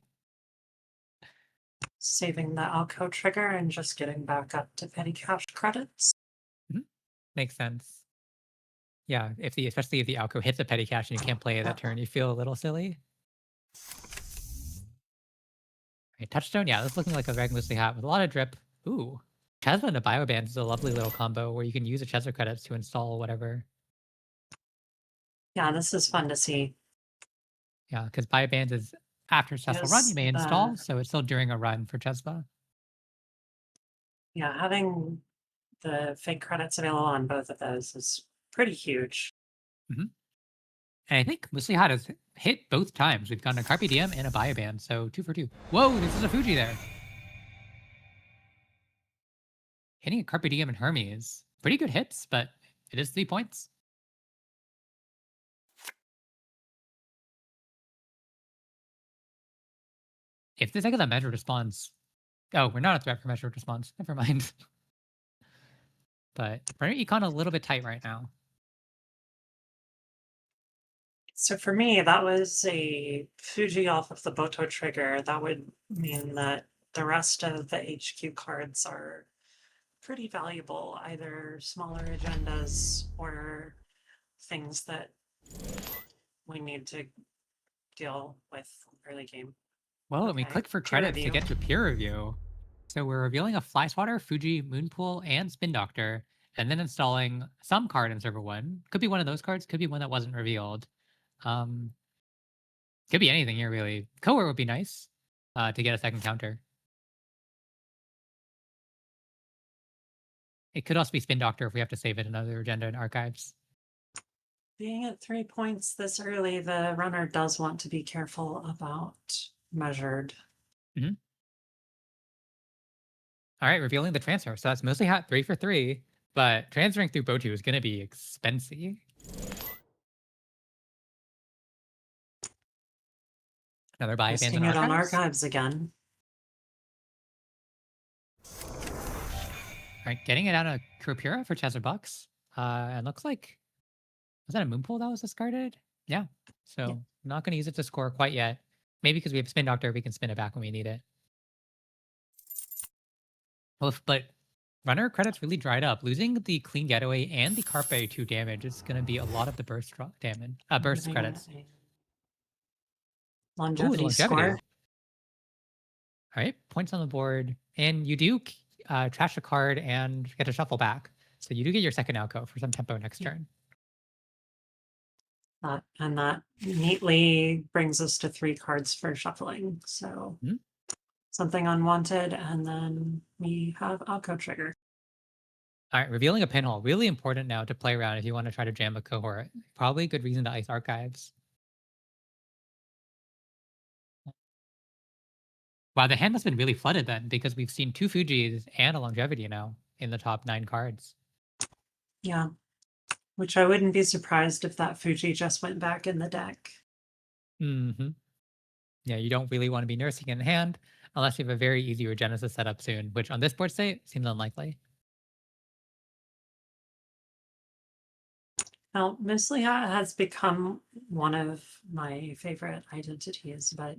Speaker 5: Saving the Alco trigger and just getting back up to petty cash credits.
Speaker 2: Makes sense. Yeah, especially if the Alco hits a petty cash and you can't play it that turn, you feel a little silly. Right, touchstone, yeah, this is looking like a Reg Muesli Hat with a lot of drip. Ooh. Chesma and a Bioband is a lovely little combo where you can use a Chesma credits to install whatever.
Speaker 5: Yeah, this is fun to see.
Speaker 2: Yeah, because Biobands is after a successful run, you may install, so it's still during a run for Chesma.
Speaker 5: Yeah, having the fake credits available on both of those is pretty huge.
Speaker 2: And I think Muesli Hat has hit both times. We've gotten a Carpe Diem and a Bioband, so 2 for 2. Whoa, this is a Fuji there. Hitting a Carpe Diem and Hermes. Pretty good hits, but it is 3 points. If this second that measured response... Oh, we're not a threat for measured response. Never mind. But runner econ a little bit tight right now.
Speaker 5: So for me, that was a Fuji off of the Boto trigger. That would mean that the rest of the HQ cards are pretty valuable, either smaller agendas or things that we need to deal with early game.
Speaker 2: Well, and we
Speaker 5: Okay,
Speaker 2: click for
Speaker 5: peer
Speaker 2: credits to
Speaker 5: review.
Speaker 2: get to peer review. So we're revealing a Fly Swatter, Fuji, Moonpool, and Spin Doctor, and then installing some card in server 1. Could be one of those cards, could be one that wasn't revealed. Could be anything here, really. Cohort would be nice to get a second counter. It could also be Spin Doctor if we have to save it in another agenda in archives.
Speaker 5: Being at 3 points this early, the runner does want to be careful about measured.
Speaker 2: All right, revealing the transfer. So that's mostly hot 3 for 3, but transferring through Botu is going to be expensive. Another buy bands
Speaker 5: Posting
Speaker 2: on
Speaker 5: it on
Speaker 2: archives.
Speaker 5: archives again.
Speaker 2: All right, getting it out of Kurapura for Chester Bucks. And looks like, was that a Moonpool that was discarded? Yeah. So
Speaker 5: Yeah.
Speaker 2: not going to use it to score quite yet. Maybe because we have Spin Doctor, we can spin it back when we need it. Well, but runner credits really dried up. Losing the clean getaway and the Carpe 2 damage is going to be a lot of the burst damage, burst
Speaker 5: Giving
Speaker 2: credits.
Speaker 5: a
Speaker 2: Ooh,
Speaker 5: longevity
Speaker 2: longevity.
Speaker 5: score.
Speaker 2: All right, points on the board, and you do trash a card and get a shuffle back. So you do get your second outgo for some tempo next
Speaker 5: Yeah.
Speaker 2: turn.
Speaker 5: And that neatly brings us to 3 cards for shuffling. So
Speaker 2: Mhm.
Speaker 5: something unwanted, and then we have Alco trigger.
Speaker 2: All right, revealing a pinhole. Really important now to play around if you want to try to jam a cohort. Probably a good reason to ice archives. Wow, the hand must have been really flooded then because we've seen 2 Fujis and a longevity now in the top 9 cards.
Speaker 5: Yeah. Which I wouldn't be surprised if that Fuji just went back in the deck.
Speaker 2: Mm-hmm. Yeah, you don't really want to be nursing in hand unless you have a very easy Regenesis setup soon, which on this board state seems unlikely.
Speaker 5: Now, Miss has become one of my favorite identities, but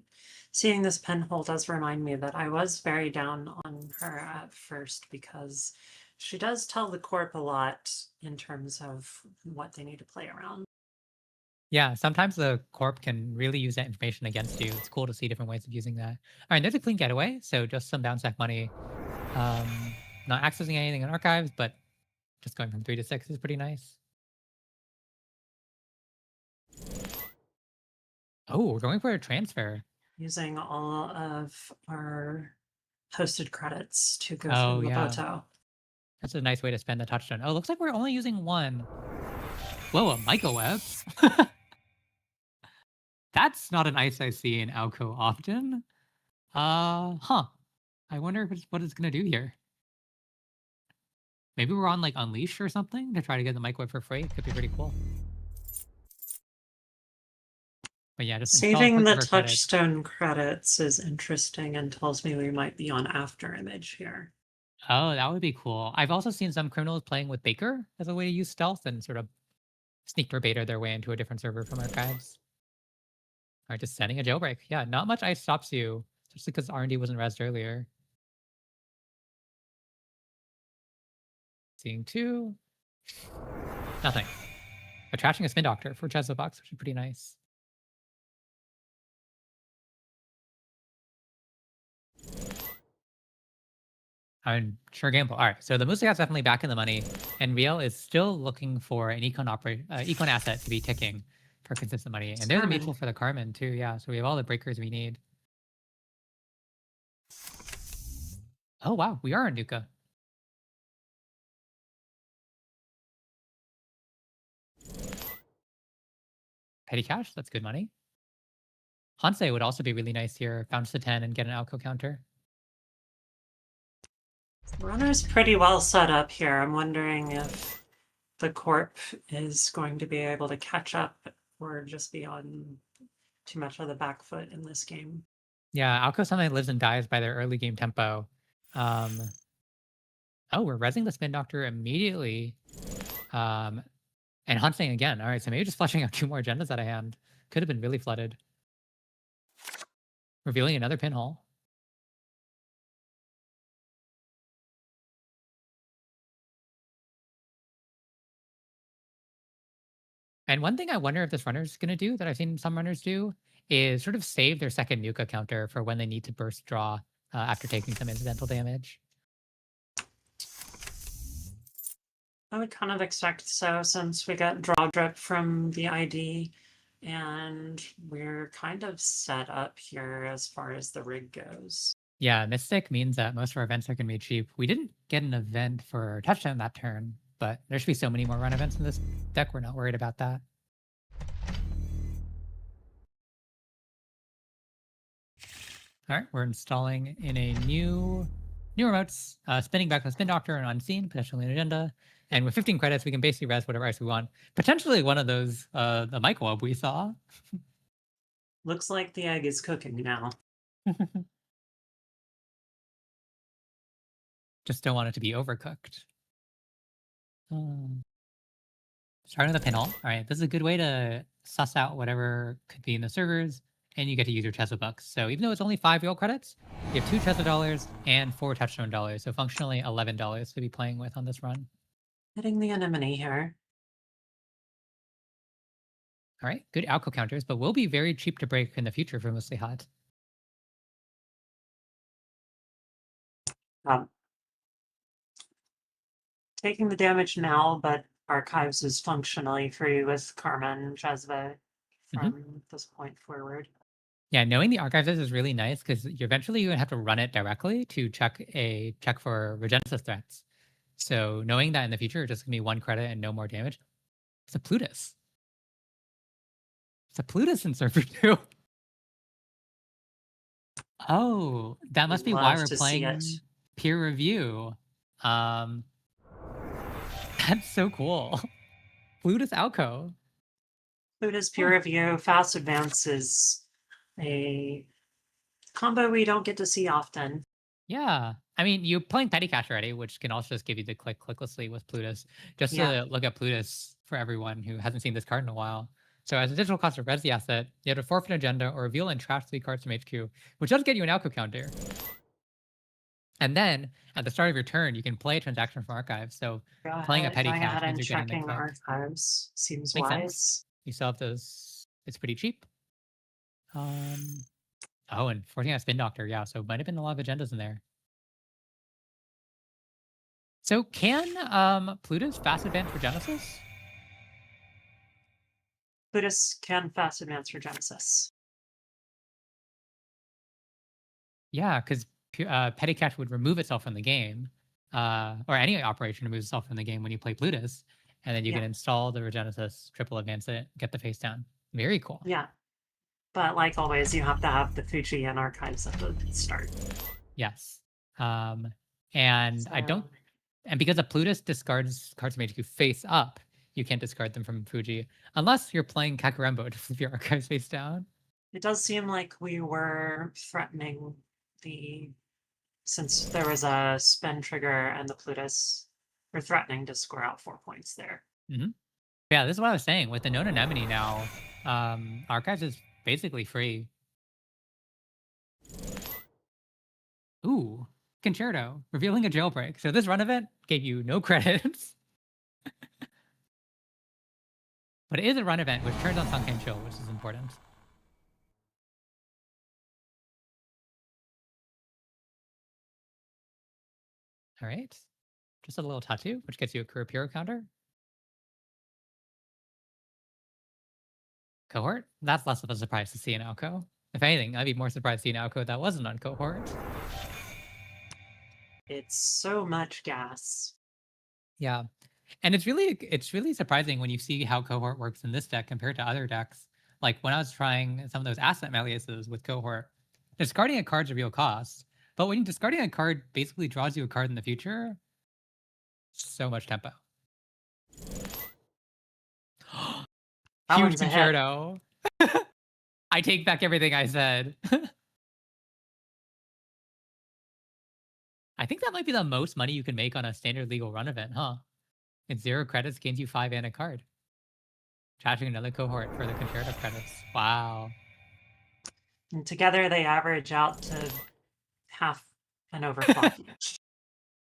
Speaker 5: seeing this pinhole does remind me that I was very down on her at first because she does tell the corp a lot in terms of what they need to play around.
Speaker 2: Yeah, sometimes the corp can really use that information against you. It's cool to see different ways of using that. All right, there's a clean getaway, so just some bounce back money. Not accessing anything in archives, but just going from 3 to 6 is pretty nice. Oh, we're going for a transfer.
Speaker 5: Using all of our posted credits to go
Speaker 2: Oh,
Speaker 5: through
Speaker 2: yeah.
Speaker 5: Laboto.
Speaker 2: That's a nice way to spend the touchstone. Oh, looks like we're only using 1. Whoa, a microweb? That's not an ice I see in Alco often. Huh. I wonder what it's gonna do here. Maybe we're on like Unleash or something to try to get the microwave for free. Could be pretty cool. But yeah, just install
Speaker 5: Saving the
Speaker 2: her credits.
Speaker 5: touchstone credits is interesting and tells me we might be on after image here.
Speaker 2: Oh, that would be cool. I've also seen some criminals playing with Baker as a way to use stealth and sort of sneak verbatim their way into a different server from archives. All right, just sending a jailbreak. Yeah, not much ice stops you, especially because R&D wasn't rezzed earlier. Seeing 2. Nothing. Attracting a Spin Doctor for Chesla Box, which is pretty nice. I mean, sure gamble. All right, so the Musicat's definitely back in the money, and Riel is still looking for an econ asset to be ticking for consistent money. And there's a mutual for the Carmen too, yeah. So we have all the breakers we need. Oh wow, we are in Nuka. Petty cash, that's good money. Hansei would also be really nice here. Bounce to 10 and get an Alco counter.
Speaker 5: Runner's pretty well set up here. I'm wondering if the corp is going to be able to catch up or just be on too much of the back foot in this game.
Speaker 2: Yeah, Alco sometimes lives and dies by their early game tempo. Oh, we're rezzing the Spin Doctor immediately. And Hunting again. All right, so maybe just flushing out 2 more agendas out of hand. Could have been really flooded. Revealing another pinhole. And one thing I wonder if this runner is going to do that I've seen some runners do is sort of save their second Nuka counter for when they need to burst draw after taking some incidental damage.
Speaker 5: I would kind of expect so since we got draw drip from the ID and we're kind of set up here as far as the rig goes.
Speaker 2: Yeah, Mystic means that most of our events are going to be cheap. We didn't get an event for touchdown that turn, but there should be so many more run events in this deck. We're not worried about that. All right, we're installing in a new remotes, spinning back the Spin Doctor and Unseen, potentially an agenda. And with 15 credits, we can basically res whatever ice we want. Potentially one of those, the microwave we saw.
Speaker 5: Looks like the egg is cooking now.
Speaker 2: Just don't want it to be overcooked. Starting with a pinhole. All right, this is a good way to suss out whatever could be in the servers, and you get to use your Chesa bucks. So even though it's only 5 real credits, you have 2 Chesa dollars and 4 touchstone dollars. So functionally $11 to be playing with on this run.
Speaker 5: Hitting the anemone here.
Speaker 2: All right, good alco counters, but will be very cheap to break in the future for mostly hot.
Speaker 5: Um, taking the damage now, but Archives is functionally free with Carmen Jezva from this point forward.
Speaker 2: Yeah, knowing the archives is really nice because eventually you're gonna have to run it directly to check for Regenesis threats. So knowing that in the future, it's just gonna be 1 credit and no more damage. It's a Plutus. It's a Plutus in server 2. Oh, that must be why
Speaker 5: Love
Speaker 2: we're
Speaker 5: to see it.
Speaker 2: playing peer review. That's so cool. Plutus Alco.
Speaker 5: Plutus Peer Review, Fast Advance is a combo we don't get to see often.
Speaker 2: Yeah. I mean, you're playing Petty Cash already, which can also just give you the clicklessly with Plutus. Just
Speaker 5: Yeah.
Speaker 2: to look at Plutus for everyone who hasn't seen this card in a while. So as a digital cost of res the asset, you have to forfeit an agenda or reveal and trash 3 cards from HQ, which does get you an Alco counter. And then at the start of your turn, you can play a transaction from archives. So playing a Petty
Speaker 5: Going
Speaker 2: Cash
Speaker 5: ahead and
Speaker 2: means you're getting the
Speaker 5: checking
Speaker 2: click.
Speaker 5: Archives seems
Speaker 2: Makes
Speaker 5: wise.
Speaker 2: sense. You still have those. It's pretty cheap. Oh, and 14 Spin Doctor. Yeah, so might have been a lot of agendas in there. So can Plutus fast advance for Genesis?
Speaker 5: Plutus can Fast Advance for Genesis.
Speaker 2: Yeah, because Petty Cash would remove itself from the game, or any operation removes itself from the game when you play Plutus, and then you can install the Regenesis, triple advance it, get the face down. Very cool.
Speaker 5: Yeah. But like always, you have to have the Fuji and Archives at the start.
Speaker 2: Yes. And I don't, and because a Plutus discards cards from HQ face up, you can't discard them from Fuji unless you're playing Kakarembo to flip your archives face down.
Speaker 5: It does seem like we were threatening since there was a spin trigger and the Plutus, we're threatening to score out 4 points there.
Speaker 2: Yeah, this is what I was saying. With the known anemone now, archives is basically free. Ooh, Concerto, revealing a jailbreak. So this run event gave you no credits. But it is a run event which turns on Sunken Chill, which is important. All right. Just a little tattoo, which gets you a career hero counter. Cohort? That's less of a surprise to see in Alco. If anything, I'd be more surprised to see an Alco that wasn't on Cohort.
Speaker 5: It's so much gas.
Speaker 2: Yeah. And it's really surprising when you see how Cohort works in this deck compared to other decks. Like when I was trying some of those asset maliases with Cohort, discarding a card's a real cost. But when discarding a card basically draws you a card in the future, so much tempo.
Speaker 5: That
Speaker 2: Huge
Speaker 5: one's a hit.
Speaker 2: concerto. I take back everything I said. I think that might be the most money you can make on a standard legal run event, huh? It's 0 credits, gains you 5 and a card. Trashing another cohort for the concerto credits. Wow.
Speaker 5: And together they average out to half an overclock each.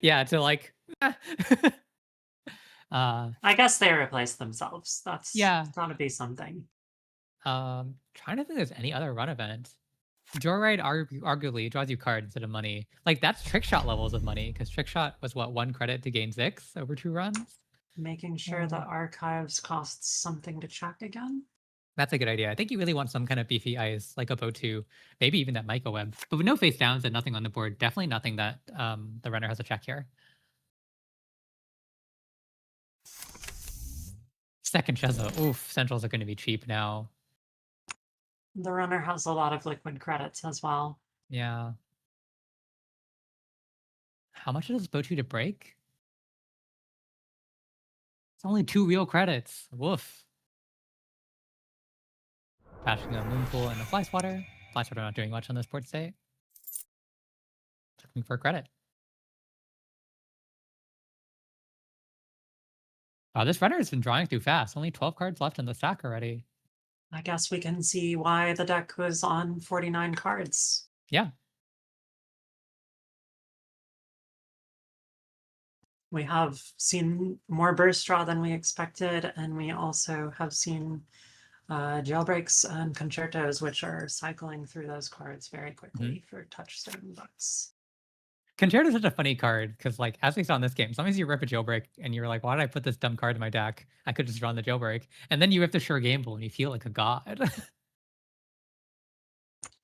Speaker 2: Yeah, to like
Speaker 5: I guess they replace themselves. That's gotta be something.
Speaker 2: Trying to think if there's any other run event. Joyride arguably draws you cards instead of money. Like that's trick shot levels of money, because trick shot was what, 1 credit to gain 6 over 2 runs?
Speaker 5: Making sure the archives costs something to check again.
Speaker 2: That's a good idea. I think you really want some kind of beefy ice, like a O2, maybe even that Micro Web. But with no face downs and nothing on the board, definitely nothing that the runner has to check here. Second Cheza. Oof, centrals are going to be cheap now.
Speaker 5: The runner has a lot of liquid credits as well.
Speaker 2: Yeah. How much is Botu to break? It's only 2 real credits. Woof. Bashing a Moonpool and a Fly Swatter. Fly Swatter not doing much on this port state. Looking for a credit. Wow, this runner has been drawing through fast. Only 12 cards left in the stack already.
Speaker 5: I guess we can see why the deck was on 49 cards.
Speaker 2: Yeah.
Speaker 5: We have seen more burst draw than we expected, and we also have seen jailbreaks and concertos, which are cycling through those cards very quickly for touchstone bucks.
Speaker 2: Concerto is such a funny card because, like, as we saw in this game, sometimes you rip a jailbreak and you're like, why did I put this dumb card in my deck? I could just run the jailbreak. And then you rip the sure gamble and you feel like a god.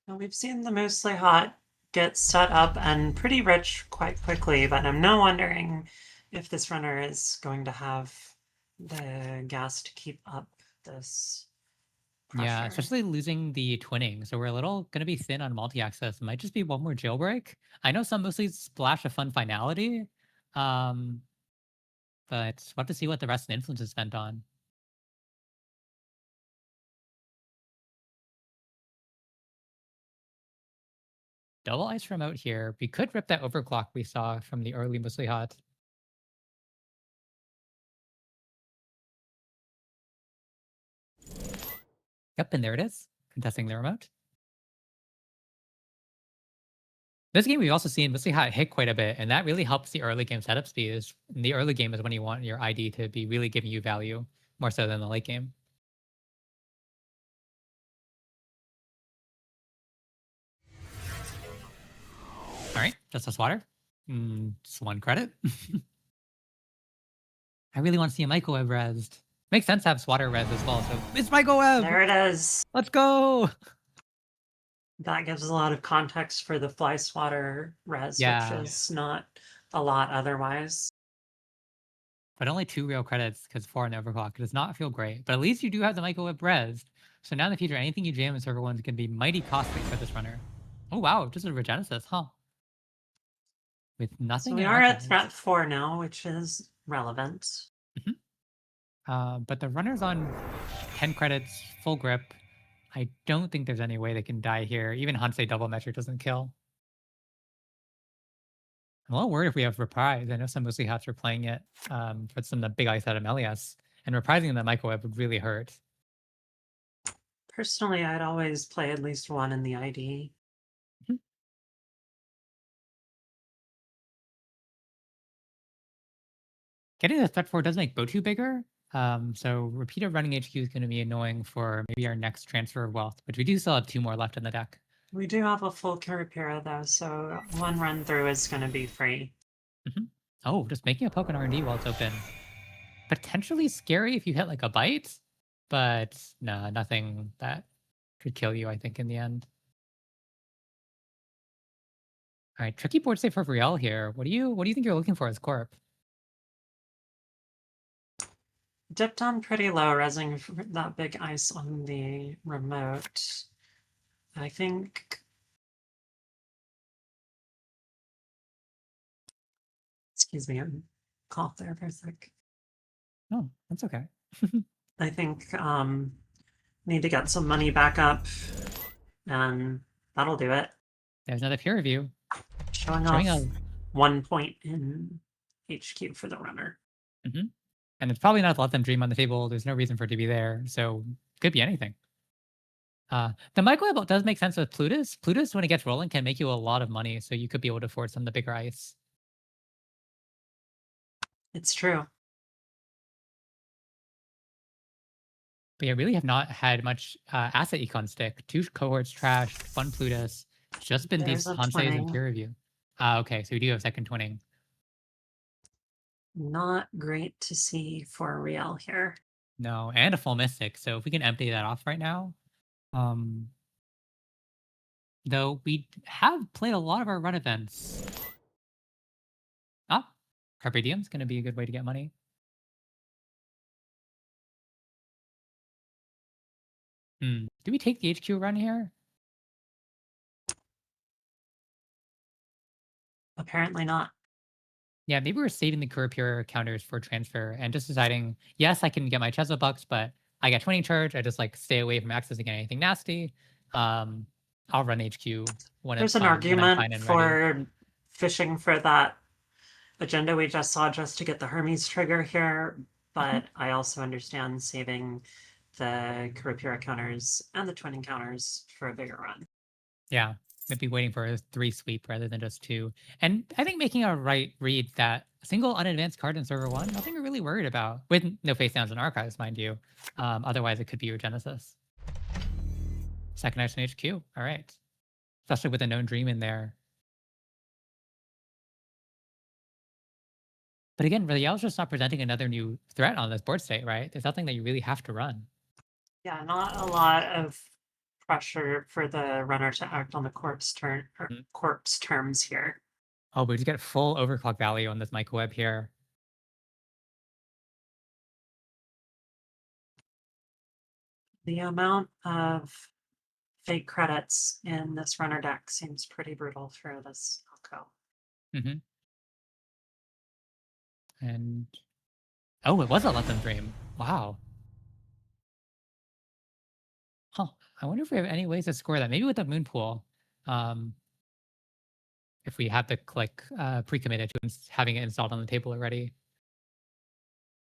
Speaker 5: Well, we've seen the mostly hot get set up and pretty rich quite quickly, but I'm now wondering if this runner is going to have the gas to keep up this pressure.
Speaker 2: Yeah, especially losing the twinning. So we're a little going to be thin on multi-access. Might just be one more jailbreak. I know some mostly splash a fun finality. But we'll have to see what the rest of the influence is spent on. Double ice remote here. We could rip that overclock we saw from the early mostly hot. Yep, and there it is. Contesting the remote. This game we've also seen mostly hot hit quite a bit, and that really helps the early game setup speed. In the early game is when you want your ID to be really giving you value, more so than the late game. All right, just us water. Just one credit. I really want to see a microwave rezzed. Makes sense to have swatter res as well. So it's microwave.
Speaker 5: There it is.
Speaker 2: Let's go.
Speaker 5: That gives a lot of context for the fly swatter res,
Speaker 2: Yeah.
Speaker 5: which is not a lot otherwise.
Speaker 2: But only 2 real credits because 4 on overclock. It does not feel great. But at least you do have the microwave rezzed. So now in the future, anything you jam in server 1 is going to be mighty costly for this runner. Oh wow, just a Regenesis, huh? With nothing.
Speaker 5: So we
Speaker 2: in
Speaker 5: are at
Speaker 2: archives.
Speaker 5: threat 4 now, which is relevant.
Speaker 2: But the runner's on 10 credits, full grip. I don't think there's any way they can die here. Even Hansei double metric doesn't kill. I'm a little worried if we have Reprise. I know some mostly hots are playing it for some of the big ice out of Melias. And reprising in the microwave would really hurt.
Speaker 5: Personally, I'd always play at least one in the ID.
Speaker 2: Getting the threat 4 does make Botu bigger. So repeated running HQ is going to be annoying for maybe our next transfer of wealth, which we do still have 2 more left in the deck.
Speaker 5: We do have a full Kurapira though, so one run through is going to be free.
Speaker 2: Oh, just making a poke on R&D while it's open. Potentially scary if you hit like a bite, but no, nothing that could kill you, I think, in the end. All right, tricky board state for Riel here. What do you think you're looking for as Corp?
Speaker 5: Dipped on pretty low, resing that big ice on the remote. I think. Excuse me, I'm coughed there for a sec.
Speaker 2: Oh, that's okay.
Speaker 5: I think need to get some money back up, and that'll do it.
Speaker 2: There's another peer review.
Speaker 5: Showing
Speaker 2: Showing
Speaker 5: off
Speaker 2: a
Speaker 5: 1 point in HQ for the runner.
Speaker 2: And it's probably not let them dream on the table. There's no reason for it to be there. So could be anything. The microwave does make sense with Plutus. Plutus, when it gets rolling, can make you a lot of money. So you could be able to afford some of the bigger ice.
Speaker 5: It's true.
Speaker 2: But yeah, really have not had much asset econ stick. 2 cohorts trashed, fun Plutus. Just been these
Speaker 5: There's a
Speaker 2: Hanseis and
Speaker 5: twinning.
Speaker 2: peer review. Okay, so we do have second twinning.
Speaker 5: Not great to see for Riel here.
Speaker 2: No, and a full Mystic. So if we can empty that off right now. Though we have played a lot of our run events. Carpe Diem's going to be a good way to get money. Do we take the HQ run here?
Speaker 5: Apparently not.
Speaker 2: Yeah, maybe we're saving the Kurapura counters for transfer and just deciding, yes, I can get my Chesa bucks, but I got 20 charge. I just like stay away from accessing anything nasty. I'll run HQ when
Speaker 5: There's
Speaker 2: it's
Speaker 5: an
Speaker 2: fine, when I'm fine
Speaker 5: argument
Speaker 2: and ready.
Speaker 5: for fishing for that agenda we just saw just to get the Hermes trigger here. but I also understand saving the Kurapira counters and the twin encounters for a bigger run.
Speaker 2: Yeah, maybe waiting for a 3 sweep rather than just 2. And I think making a right read that a single unadvanced card in server 1, nothing we're really worried about. With no face downs and archives, mind you. Otherwise, it could be your Genesis. Second Ice HQ. All right. Especially with a known dream in there. But again, Raziel's just not presenting another new threat on this board state, right? There's nothing that you really have to run.
Speaker 5: Yeah, not a lot of pressure for the runner to act on the corpse terms here.
Speaker 2: Oh, but we just get full overclock value on this microweb here.
Speaker 5: The amount of fake credits in this runner deck seems pretty brutal for this Alco.
Speaker 2: Mm-hmm. And oh, it was a Let Them Dream. Wow. Huh. I wonder if we have any ways to score that. Maybe with the moon pool. If we have the click pre-committed to having it installed on the table already.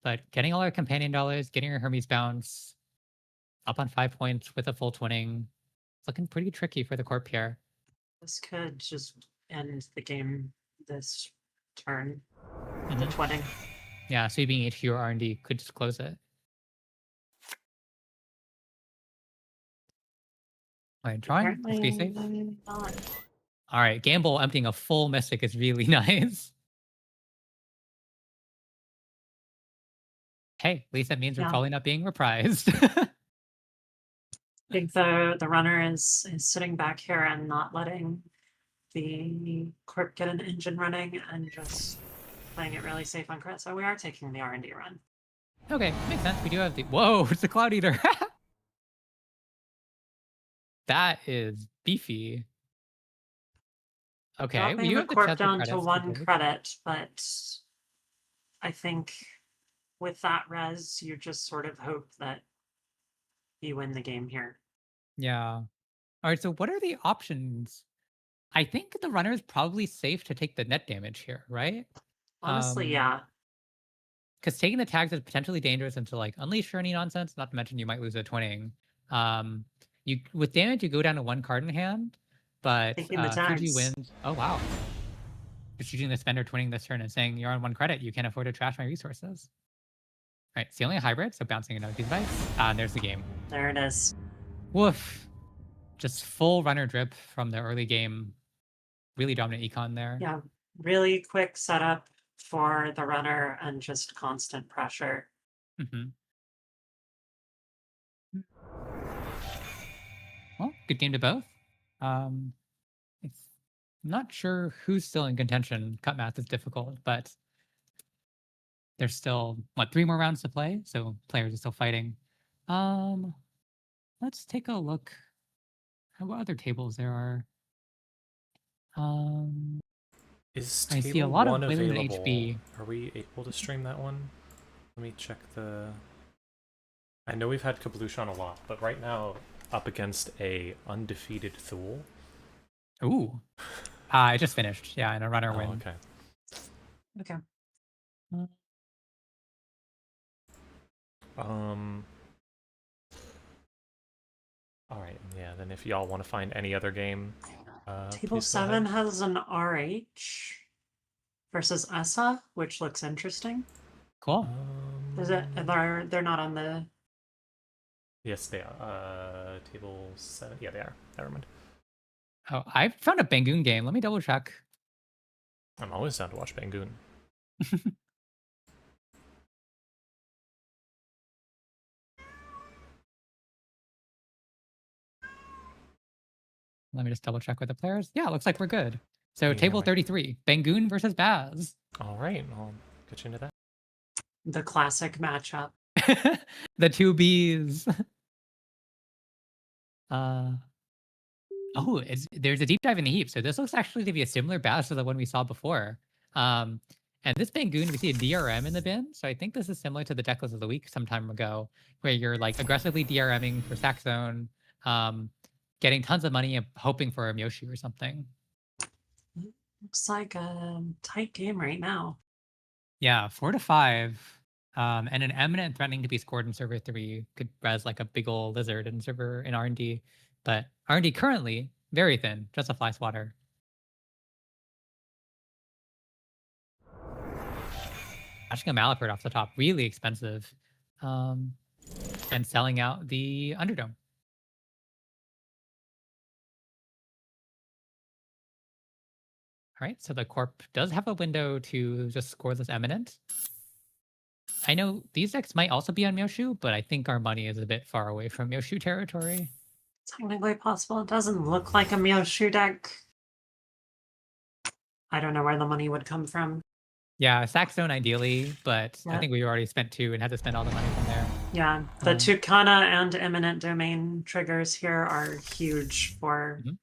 Speaker 2: But getting all our companion dollars, getting our Hermes bounce, up on 5 points with a full twinning. It's looking pretty tricky for the Corp here.
Speaker 5: This could just end the game this turn. The twinning.
Speaker 2: Yeah, so being HQ or R&D could just close it. All right, drawing. Let's be safe.
Speaker 5: Not.
Speaker 2: All right, gamble emptying a full Mystic is really nice. Hey, at least that means we're
Speaker 5: Yeah.
Speaker 2: probably not being reprised.
Speaker 5: I think the runner is sitting back here and not letting the corp get an engine running and just playing it really safe on crit. So we are taking the R&D run.
Speaker 2: Okay, makes sense. We do have the whoa, it's a Cloud Eater. That is beefy. Okay,
Speaker 5: Dropping
Speaker 2: we do
Speaker 5: the
Speaker 2: have the
Speaker 5: corp
Speaker 2: chest of
Speaker 5: down to
Speaker 2: credits,
Speaker 5: 1
Speaker 2: good.
Speaker 5: credit, but I think with that res, you just sort of hope that you win the game here.
Speaker 2: Yeah. All right, so what are the options? I think the runner is probably safe to take the net damage here, right?
Speaker 5: Honestly, yeah.
Speaker 2: Because taking the tags is potentially dangerous into like unleash or any nonsense. Not to mention you might lose a twinning. You with damage you go down to 1 card in hand, but
Speaker 5: Taking the
Speaker 2: Fuji
Speaker 5: tags.
Speaker 2: wins. Oh wow! Just using the spender twinning this turn and saying you're on 1 credit, you can't afford to trash my resources. All right, it's the only hybrid, so bouncing another piece of ice. And there's the game.
Speaker 5: There it is.
Speaker 2: Woof! Just full runner drip from the early game. Really dominant econ there.
Speaker 5: Yeah, really quick setup for the runner and just constant pressure.
Speaker 2: Well, good game to both. It's not sure who's still in contention. Cut math is difficult, but there's still 3 more rounds to play, so players are still fighting. Let's take a look at what other tables there are.
Speaker 1: Is
Speaker 2: I
Speaker 1: table
Speaker 2: see a lot of
Speaker 1: 1
Speaker 2: women in
Speaker 1: available?
Speaker 2: HB.
Speaker 1: Are we able to stream that one? Let me check the... I know we've had Kablush on a lot, but right now up against a undefeated Thule.
Speaker 2: Ooh. I just finished. Yeah, and a runner win.
Speaker 1: Okay.
Speaker 5: Okay.
Speaker 1: All right. Yeah. Then if y'all want to find any other game,
Speaker 5: Table
Speaker 1: please go
Speaker 5: 7
Speaker 1: ahead.
Speaker 5: has an RH versus ESSA, which looks interesting.
Speaker 2: Cool.
Speaker 5: Is it? They're not on the.
Speaker 1: Yes, they are. Table 7. Yeah, they are. Never mind.
Speaker 2: Oh, I found a Bangoon game. Let me double check.
Speaker 1: I'm always down to watch Bangoon.
Speaker 2: Let me just double check with the players. Yeah, it looks like we're good. So
Speaker 1: Yeah,
Speaker 2: table
Speaker 1: right.
Speaker 2: 33, Bangoon versus Baz.
Speaker 1: All right, I'll get you into that.
Speaker 5: The classic matchup.
Speaker 2: The 2 Bs. Oh, there's a deep dive in the heap. So this looks actually to be a similar Baz to the one we saw before. And this Bangoon, we see a DRM in the bin. So I think this is similar to the decklist of the week some time ago, where you're like aggressively DRMing for sack zone, getting tons of money and hoping for a Myoshi or something.
Speaker 5: Looks like a tight game right now.
Speaker 2: Yeah, 4 to 5. And an eminent threatening to be scored in server 3 could res like a big ol' lizard in server in R&D. But R&D currently, very thin, just a fly swatter. Catching a Malapert off the top, really expensive. And selling out the Underdome. All right, so the Corp does have a window to just score this Eminent. I know these decks might also be on Myoshu, but I think our money is a bit far away from Myoshu territory.
Speaker 5: Technically possible. It doesn't look like a Myoshu deck. I don't know where the money would come from.
Speaker 2: Yeah, Saxstone ideally, but I
Speaker 5: Yeah.
Speaker 2: think we already spent 2 and had to spend all the money from there.
Speaker 5: Yeah, the Tucana and Eminent Domain triggers here are huge for.
Speaker 2: Mhm.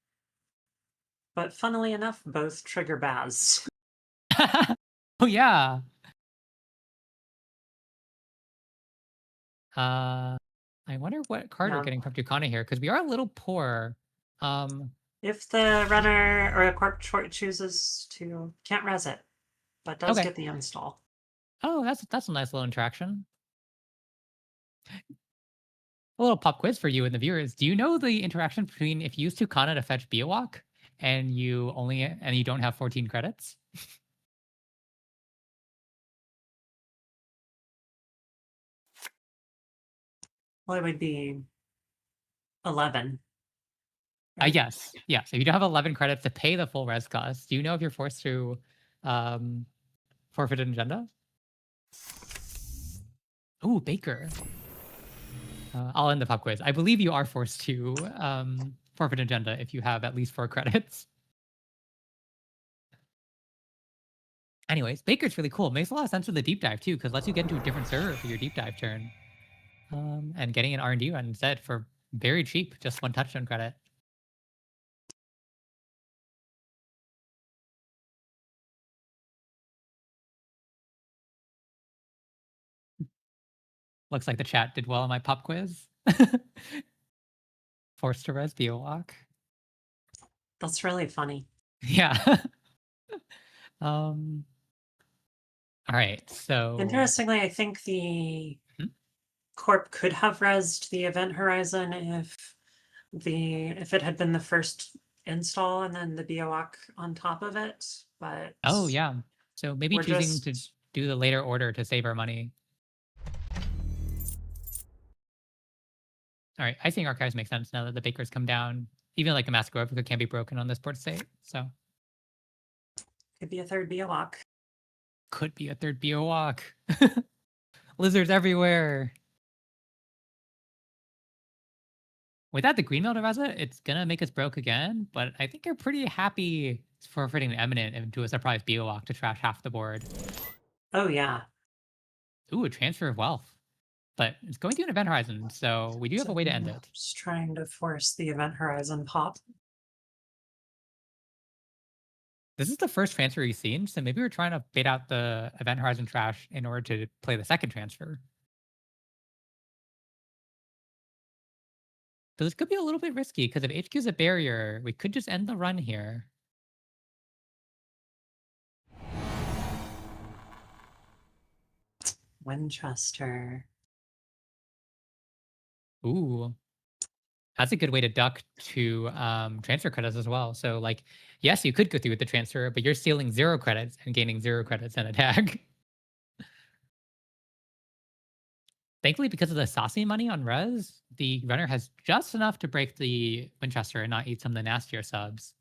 Speaker 5: But funnily enough, both trigger Baz.
Speaker 2: Oh yeah. I wonder what card we're
Speaker 5: Yeah.
Speaker 2: getting from Tucana here, because we are a little poor.
Speaker 5: If the runner or a corp chooses to, can't res it, but does
Speaker 2: Okay.
Speaker 5: get the install.
Speaker 2: Oh, that's a nice little interaction. A little pop quiz for you and the viewers. Do you know the interaction between if you use Tucana to fetch Biowak and you don't have 14 credits?
Speaker 5: Well, it would be 11. Right?
Speaker 2: Yes. Yes. If you don't have 11 credits to pay the full res cost, do you know if you're forced to forfeit an agenda? Ooh, Baker. I'll end the pop quiz. I believe you are forced to forfeit agenda if you have at least 4 credits. Anyways, Baker's really cool. Makes a lot of sense for the deep dive too, because lets you get into a different server for your deep dive turn. And getting an R&D run instead for very cheap, just 1 touchdown credit. Looks like the chat did well on my pop quiz. Forced to res Biowak.
Speaker 5: That's really funny.
Speaker 2: Yeah. All right, so
Speaker 5: Interestingly, I think the
Speaker 2: Hmm?
Speaker 5: Corp could have resed the Event Horizon if it had been the first install and then the Biowak on top of it. But
Speaker 2: oh yeah. So maybe
Speaker 5: we're
Speaker 2: choosing to
Speaker 5: just
Speaker 2: do the later order to save our money. All right, Icing Archives makes sense now that the Bakers come down. Even like a Mask of Replica can be broken on this board state, so
Speaker 5: could be a third Biowak.
Speaker 2: could be a third Biowak. Lizards everywhere. Without the green mill to res it, it's gonna make us broke again, but I think you're pretty happy forfeiting the Eminent into a surprise Biowak to trash half the board.
Speaker 5: Oh yeah.
Speaker 2: Ooh, a transfer of wealth. But it's going to an Event Horizon, so we do have a way to end it.
Speaker 5: Just trying to force the Event Horizon pop.
Speaker 2: This is the first transfer we've seen, so maybe we're trying to bait out the Event Horizon trash in order to play the second transfer. So this could be a little bit risky, because if HQ is a barrier, we could just end the run here.
Speaker 5: Winchester.
Speaker 2: Ooh. That's a good way to duck to transfer credits as well. So, like, yes, you could go through with the transfer, but you're stealing 0 credits and gaining 0 credits in a tag. Thankfully, because of the saucy money on res, the runner has just enough to break the Winchester and not eat some of the nastier subs.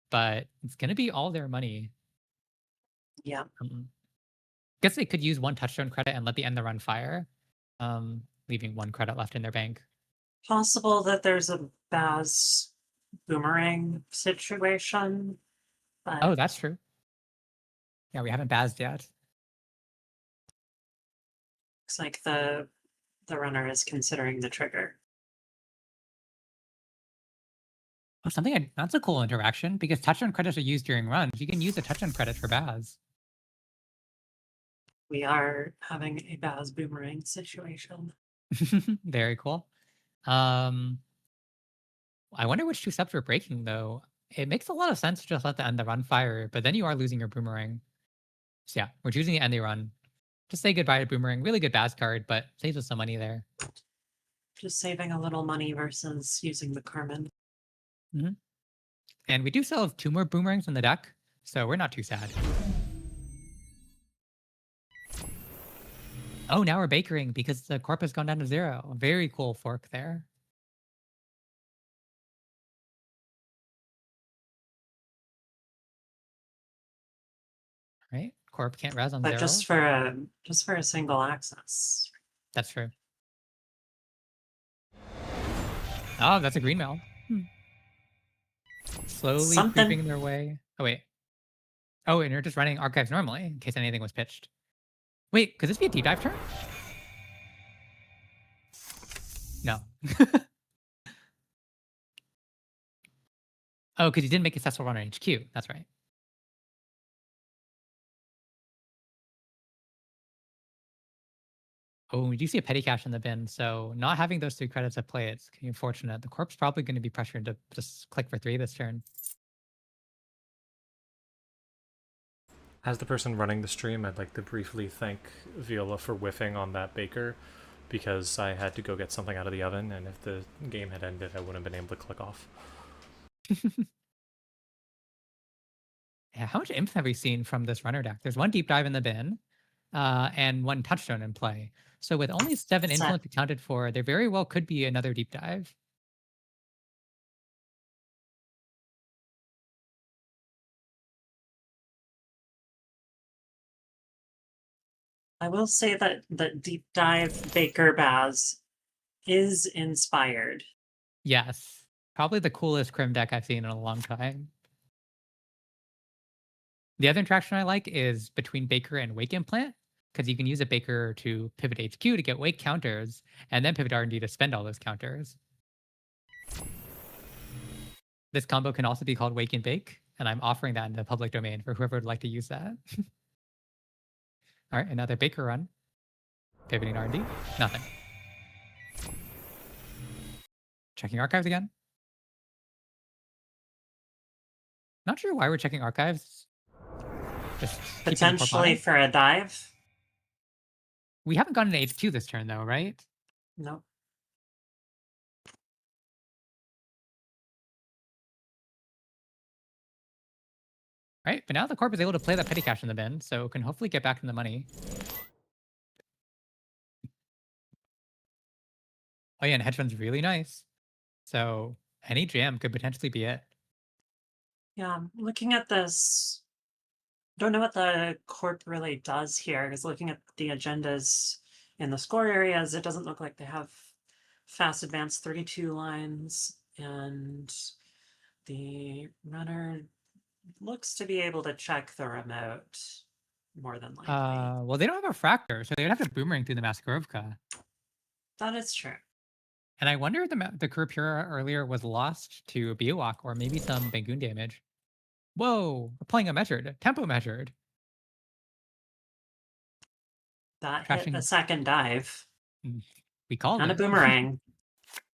Speaker 2: But it's going to be all their money.
Speaker 5: Yeah.
Speaker 2: Guess they could use 1 touchdown credit and let the end the run fire, leaving 1 credit left in their bank.
Speaker 5: Possible that there's a Baz boomerang situation. But
Speaker 2: Oh, that's true. Yeah, we haven't bazzed yet.
Speaker 5: looks like the runner is considering the trigger.
Speaker 2: Oh, that's a cool interaction, because touchdown credits are used during runs. You can use a touchdown credit for Baz.
Speaker 5: We are having a Baz boomerang situation.
Speaker 2: Very cool. I wonder which 2 steps we're breaking, though. It makes a lot of sense to just let the end the run fire, but then you are losing your boomerang. So yeah, we're choosing the end the run Just say goodbye to Boomerang. Really good Baz card, but saves us some money there.
Speaker 5: Just saving a little money versus using the Carmen.
Speaker 2: And we do still have 2 more Boomerangs in the deck, so we're not too sad. Oh, now we're bakering because the corp has gone down to 0. Very cool fork there. Right? Corp can't res on
Speaker 5: But
Speaker 2: 0.
Speaker 5: just for a single access.
Speaker 2: That's true. Oh, that's a green mail. Slowly
Speaker 5: Something.
Speaker 2: creeping their way. Oh, wait. Oh, and you're just running archives normally in case anything was pitched. Wait, could this be a deep dive turn? No. Oh, because you didn't make a successful run on HQ. That's right. Oh, we do see a petty cash in the bin, so not having those 3 credits at play, it's unfortunate. The corp's probably going to be pressured to just click for 3 this turn.
Speaker 1: As the person running the stream, I'd like to briefly thank Viola for whiffing on that baker, because I had to go get something out of the oven, and if the game had ended, I wouldn't have been able to click off.
Speaker 2: Yeah, how much imp have we seen from this runner deck? There's 1 deep dive in the bin, and 1 touchstone in play. So with only 7
Speaker 5: What's that?
Speaker 2: influence accounted for, there very well could be another deep dive.
Speaker 5: I will say that the deep dive Baker Baz is inspired.
Speaker 2: Yes, probably the coolest Crim deck I've seen in a long time. The other interaction I like is between Baker and Wake Implant, because you can use a Baker to pivot HQ to get Wake counters, and then pivot R&D to spend all those counters. This combo can also be called Wake and Bake, and I'm offering that in the public domain for whoever would like to use that. All right, another Baker run. Pivoting R&D, nothing. Checking archives again. Not sure why we're checking archives. Just keeping the corp
Speaker 5: Potentially
Speaker 2: high.
Speaker 5: for a dive.
Speaker 2: We haven't gotten an HQ this turn though, right?
Speaker 5: Nope.
Speaker 2: Right, but now the corp is able to play that petty cash in the bin, so can hopefully get back in the money. Oh yeah, and hedge fund's really nice. So any jam could potentially be it.
Speaker 5: Yeah, looking at this, don't know what the corp really does here, because looking at the agendas in the score areas, it doesn't look like they have fast advance 32 lines, and the runner looks to be able to check the remote more than likely.
Speaker 2: Well, they don't have a fractor, so they would have to boomerang through the Maskarovka.
Speaker 5: That is true.
Speaker 2: And I wonder if the Kurapura earlier was lost to Biowak or maybe some Bangoon damage. Whoa, we're playing a measured, tempo measured.
Speaker 5: That hit
Speaker 2: Crashing.
Speaker 5: a second dive
Speaker 2: We called
Speaker 5: and a
Speaker 2: it.
Speaker 5: boomerang.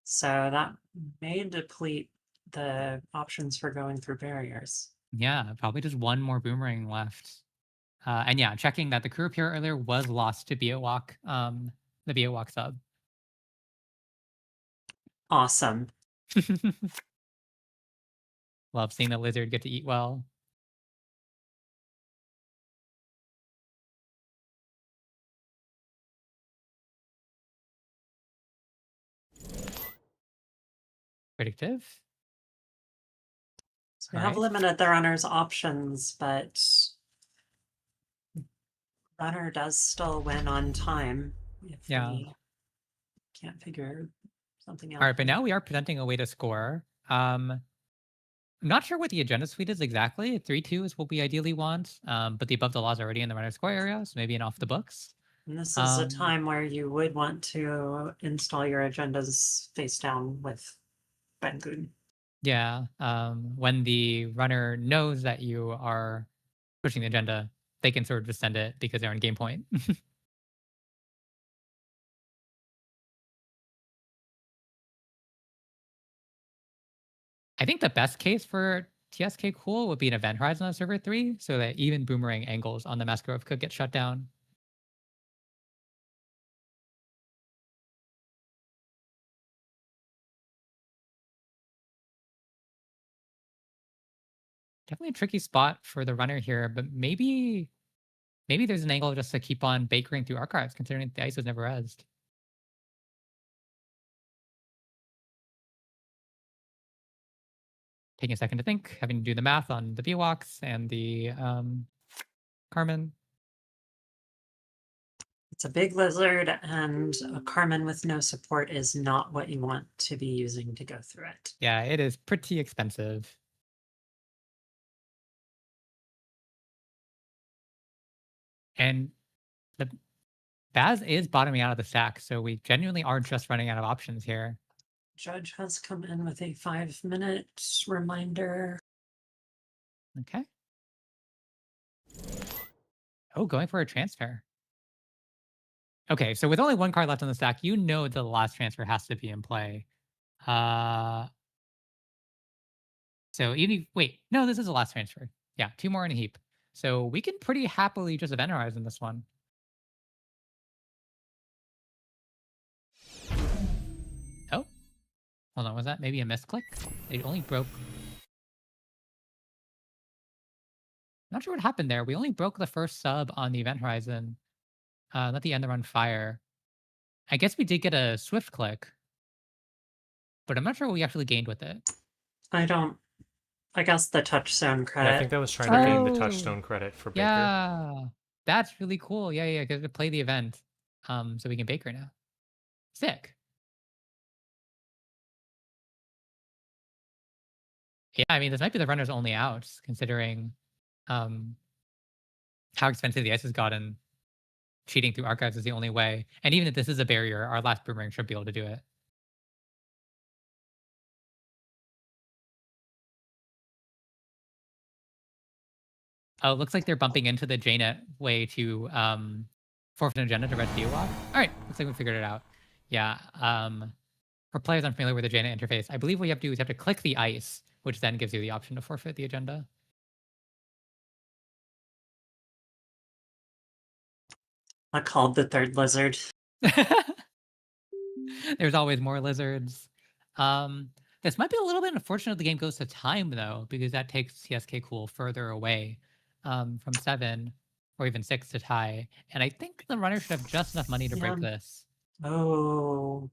Speaker 5: So that may deplete the options for going through barriers.
Speaker 2: Yeah, probably just 1 more boomerang left. And yeah, checking that the Kurapura earlier was lost to Biowak, the Biowak sub.
Speaker 5: Awesome.
Speaker 2: Love seeing the lizard get to eat well. Predictive.
Speaker 5: So we have limited the runner's options, but runner does still win on time if we can't figure something out.
Speaker 2: All right, but now we are presenting a way to score. I'm not sure what the agenda suite is exactly. 3-2 is what we ideally want, but the above the law is already in the runner score area, so maybe an off the books.
Speaker 5: And this is a time where you would want to install your agendas face down with Bangoon.
Speaker 2: Yeah, when the runner knows that you are pushing the agenda, they can sort of just send it because they're on game point. I think the best case for TSK Cool would be an event horizon on server 3, so that even boomerang angles on the Maskarovka get shut down. Definitely a tricky spot for the runner here, but maybe there's an angle just to keep on bakering through archives, considering the ice was never rezzed. Taking a second to think, having to do the math on the VWalks and the Carmen.
Speaker 5: It's a big lizard, and a Carmen with no support is not what you want to be using to go through it.
Speaker 2: Yeah, it is pretty expensive. And the Baz is bottoming out of the stack, so we genuinely are just running out of options here.
Speaker 5: Judge has come in with a 5-minute reminder.
Speaker 2: Okay. Oh, going for a transfer. Okay, so with only one card left on the stack, you know the last transfer has to be in play. So wait, no, this is the last transfer. Yeah, 2 more in a heap. So we can pretty happily just event horizon this one. Oh, hold on, was that maybe a misclick? It only broke. Not sure what happened there. We only broke the first sub on the event horizon. Not the end run fire. I guess we did get a swift click, but I'm not sure what we actually gained with it.
Speaker 5: I guess the touchstone credit.
Speaker 1: Yeah, I think that was trying to gain the
Speaker 2: Oh,
Speaker 1: touchstone credit for Baker.
Speaker 2: yeah, that's really cool. Yeah, because to play the event, so we can Baker now. Sick. Yeah, I mean, this might be the runner's only out, considering how expensive the ice has gotten. Cheating through archives is the only way. And even if this is a barrier, our last boomerang should be able to do it. Oh, it looks like they're bumping into the JNet way to forfeit an agenda to red view walk. All right, looks like we figured it out. Yeah. For players unfamiliar with the JNet interface, I believe what you have to do is you have to click the ice, which then gives you the option to forfeit the agenda.
Speaker 5: I called the third lizard.
Speaker 2: There's always more lizards. This might be a little bit unfortunate the game goes to time, though, because that takes CSK Cool further away from 7 or even 6 to tie. And I think the runner should have just enough money to break this.
Speaker 5: Oh,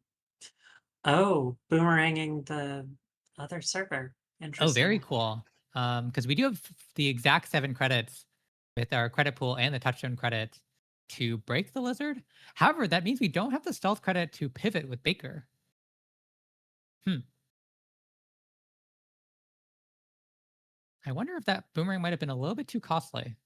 Speaker 5: boomeranging the other server. Interesting.
Speaker 2: Oh, very cool. Because we do have the exact 7 credits with our credit pool and the touchstone credit to break the lizard. However, that means we don't have the stealth credit to pivot with Baker. I wonder if that boomerang might have been a little bit too costly.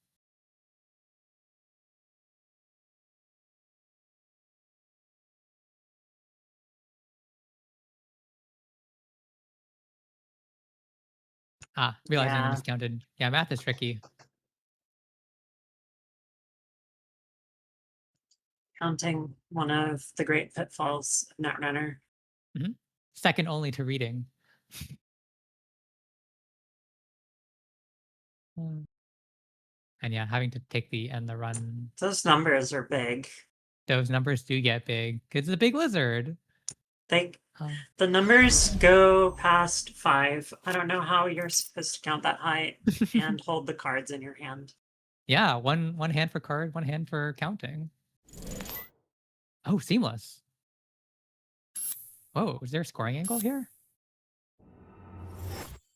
Speaker 2: Realizing
Speaker 5: Yeah.
Speaker 2: discounted. Yeah, math is tricky.
Speaker 5: Counting one of the great pitfalls of Netrunner.
Speaker 2: Second only to reading. And yeah, having to take the end the run.
Speaker 5: Those numbers are big.
Speaker 2: Those numbers do get big. It's a big lizard.
Speaker 5: The numbers go past 5. I don't know how you're supposed to count that high and hold the cards in your hand.
Speaker 2: Yeah, one hand for card, one hand for counting. Oh, seamless. Whoa, is there a scoring angle here?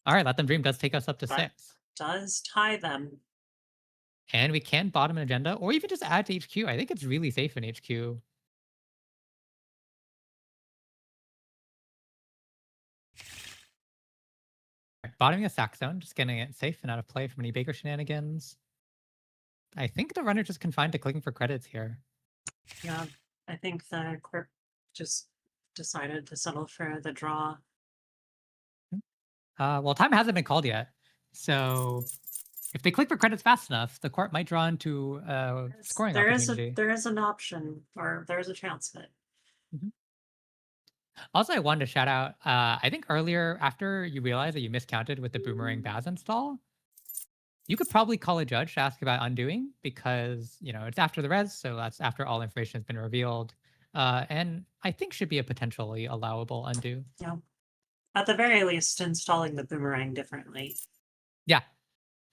Speaker 2: All right, Let Them Dream does take us up to
Speaker 5: That
Speaker 2: 6.
Speaker 5: does tie them.
Speaker 2: And we can bottom an agenda or even just add to HQ. I think it's really safe in HQ. Bottoming a sack zone, just getting it safe and out of play from any Baker shenanigans. I think the runner just confined to clicking for credits here.
Speaker 5: Yeah, I think the clerk just decided to settle for the draw.
Speaker 2: Well, time hasn't been called yet. So if they click for credits fast enough, the court might draw into a scoring opportunity.
Speaker 5: There is an option, or there is a chance of it.
Speaker 2: Also, I wanted to shout out, I think earlier, after you realized that you miscounted with the Boomerang Baz install, you could probably call a judge to ask about undoing because, it's after the res, so that's after all information has been revealed. And I think should be a potentially allowable undo.
Speaker 5: Yeah. At the very least, installing the boomerang differently.
Speaker 2: Yeah.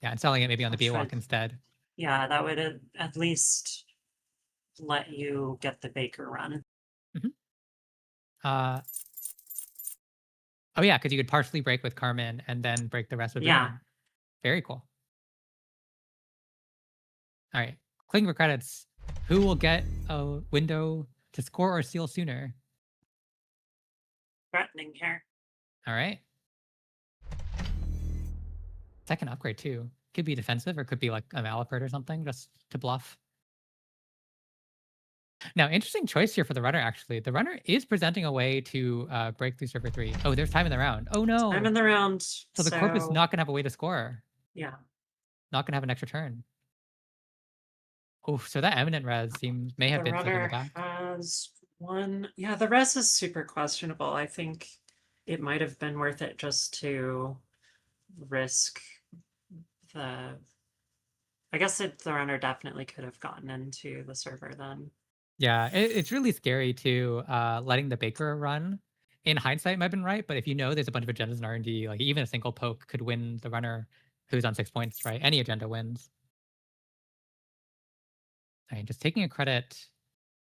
Speaker 2: Yeah, and selling it maybe on the
Speaker 5: I'll try
Speaker 2: B walk
Speaker 5: to-
Speaker 2: instead.
Speaker 5: Yeah, that would at least let you get the Baker run.
Speaker 2: Uh, oh yeah, because you could partially break with Carmen and then break the rest with
Speaker 5: Yeah.
Speaker 2: Boomerang. Very cool. All right, clicking for credits. Who will get a window to score or steal sooner?
Speaker 5: Threatening here.
Speaker 2: All right. Second upgrade too. Could be defensive or could be like a Malapert or something just to bluff. Now, interesting choice here for the runner, actually. The runner is presenting a way to break through server 3. Oh, there's time in the round. Oh, no.
Speaker 5: I'm in the round.
Speaker 2: So the corp is not going to have a way to score.
Speaker 5: Yeah.
Speaker 2: Not going to have an extra turn. Oh, so that eminent res may have
Speaker 5: The
Speaker 2: been flipping the
Speaker 5: runner
Speaker 2: back.
Speaker 5: has one. Yeah, the res is super questionable. I think it might have been worth it just to risk the. I guess the runner definitely could have gotten into the server then.
Speaker 2: Yeah, it's really scary too, letting the Baker run. In hindsight, it might have been right, but if you know there's a bunch of agendas in R&D, like even a single poke could win the runner who's on 6 points, right? Any agenda wins. All right, just taking a credit,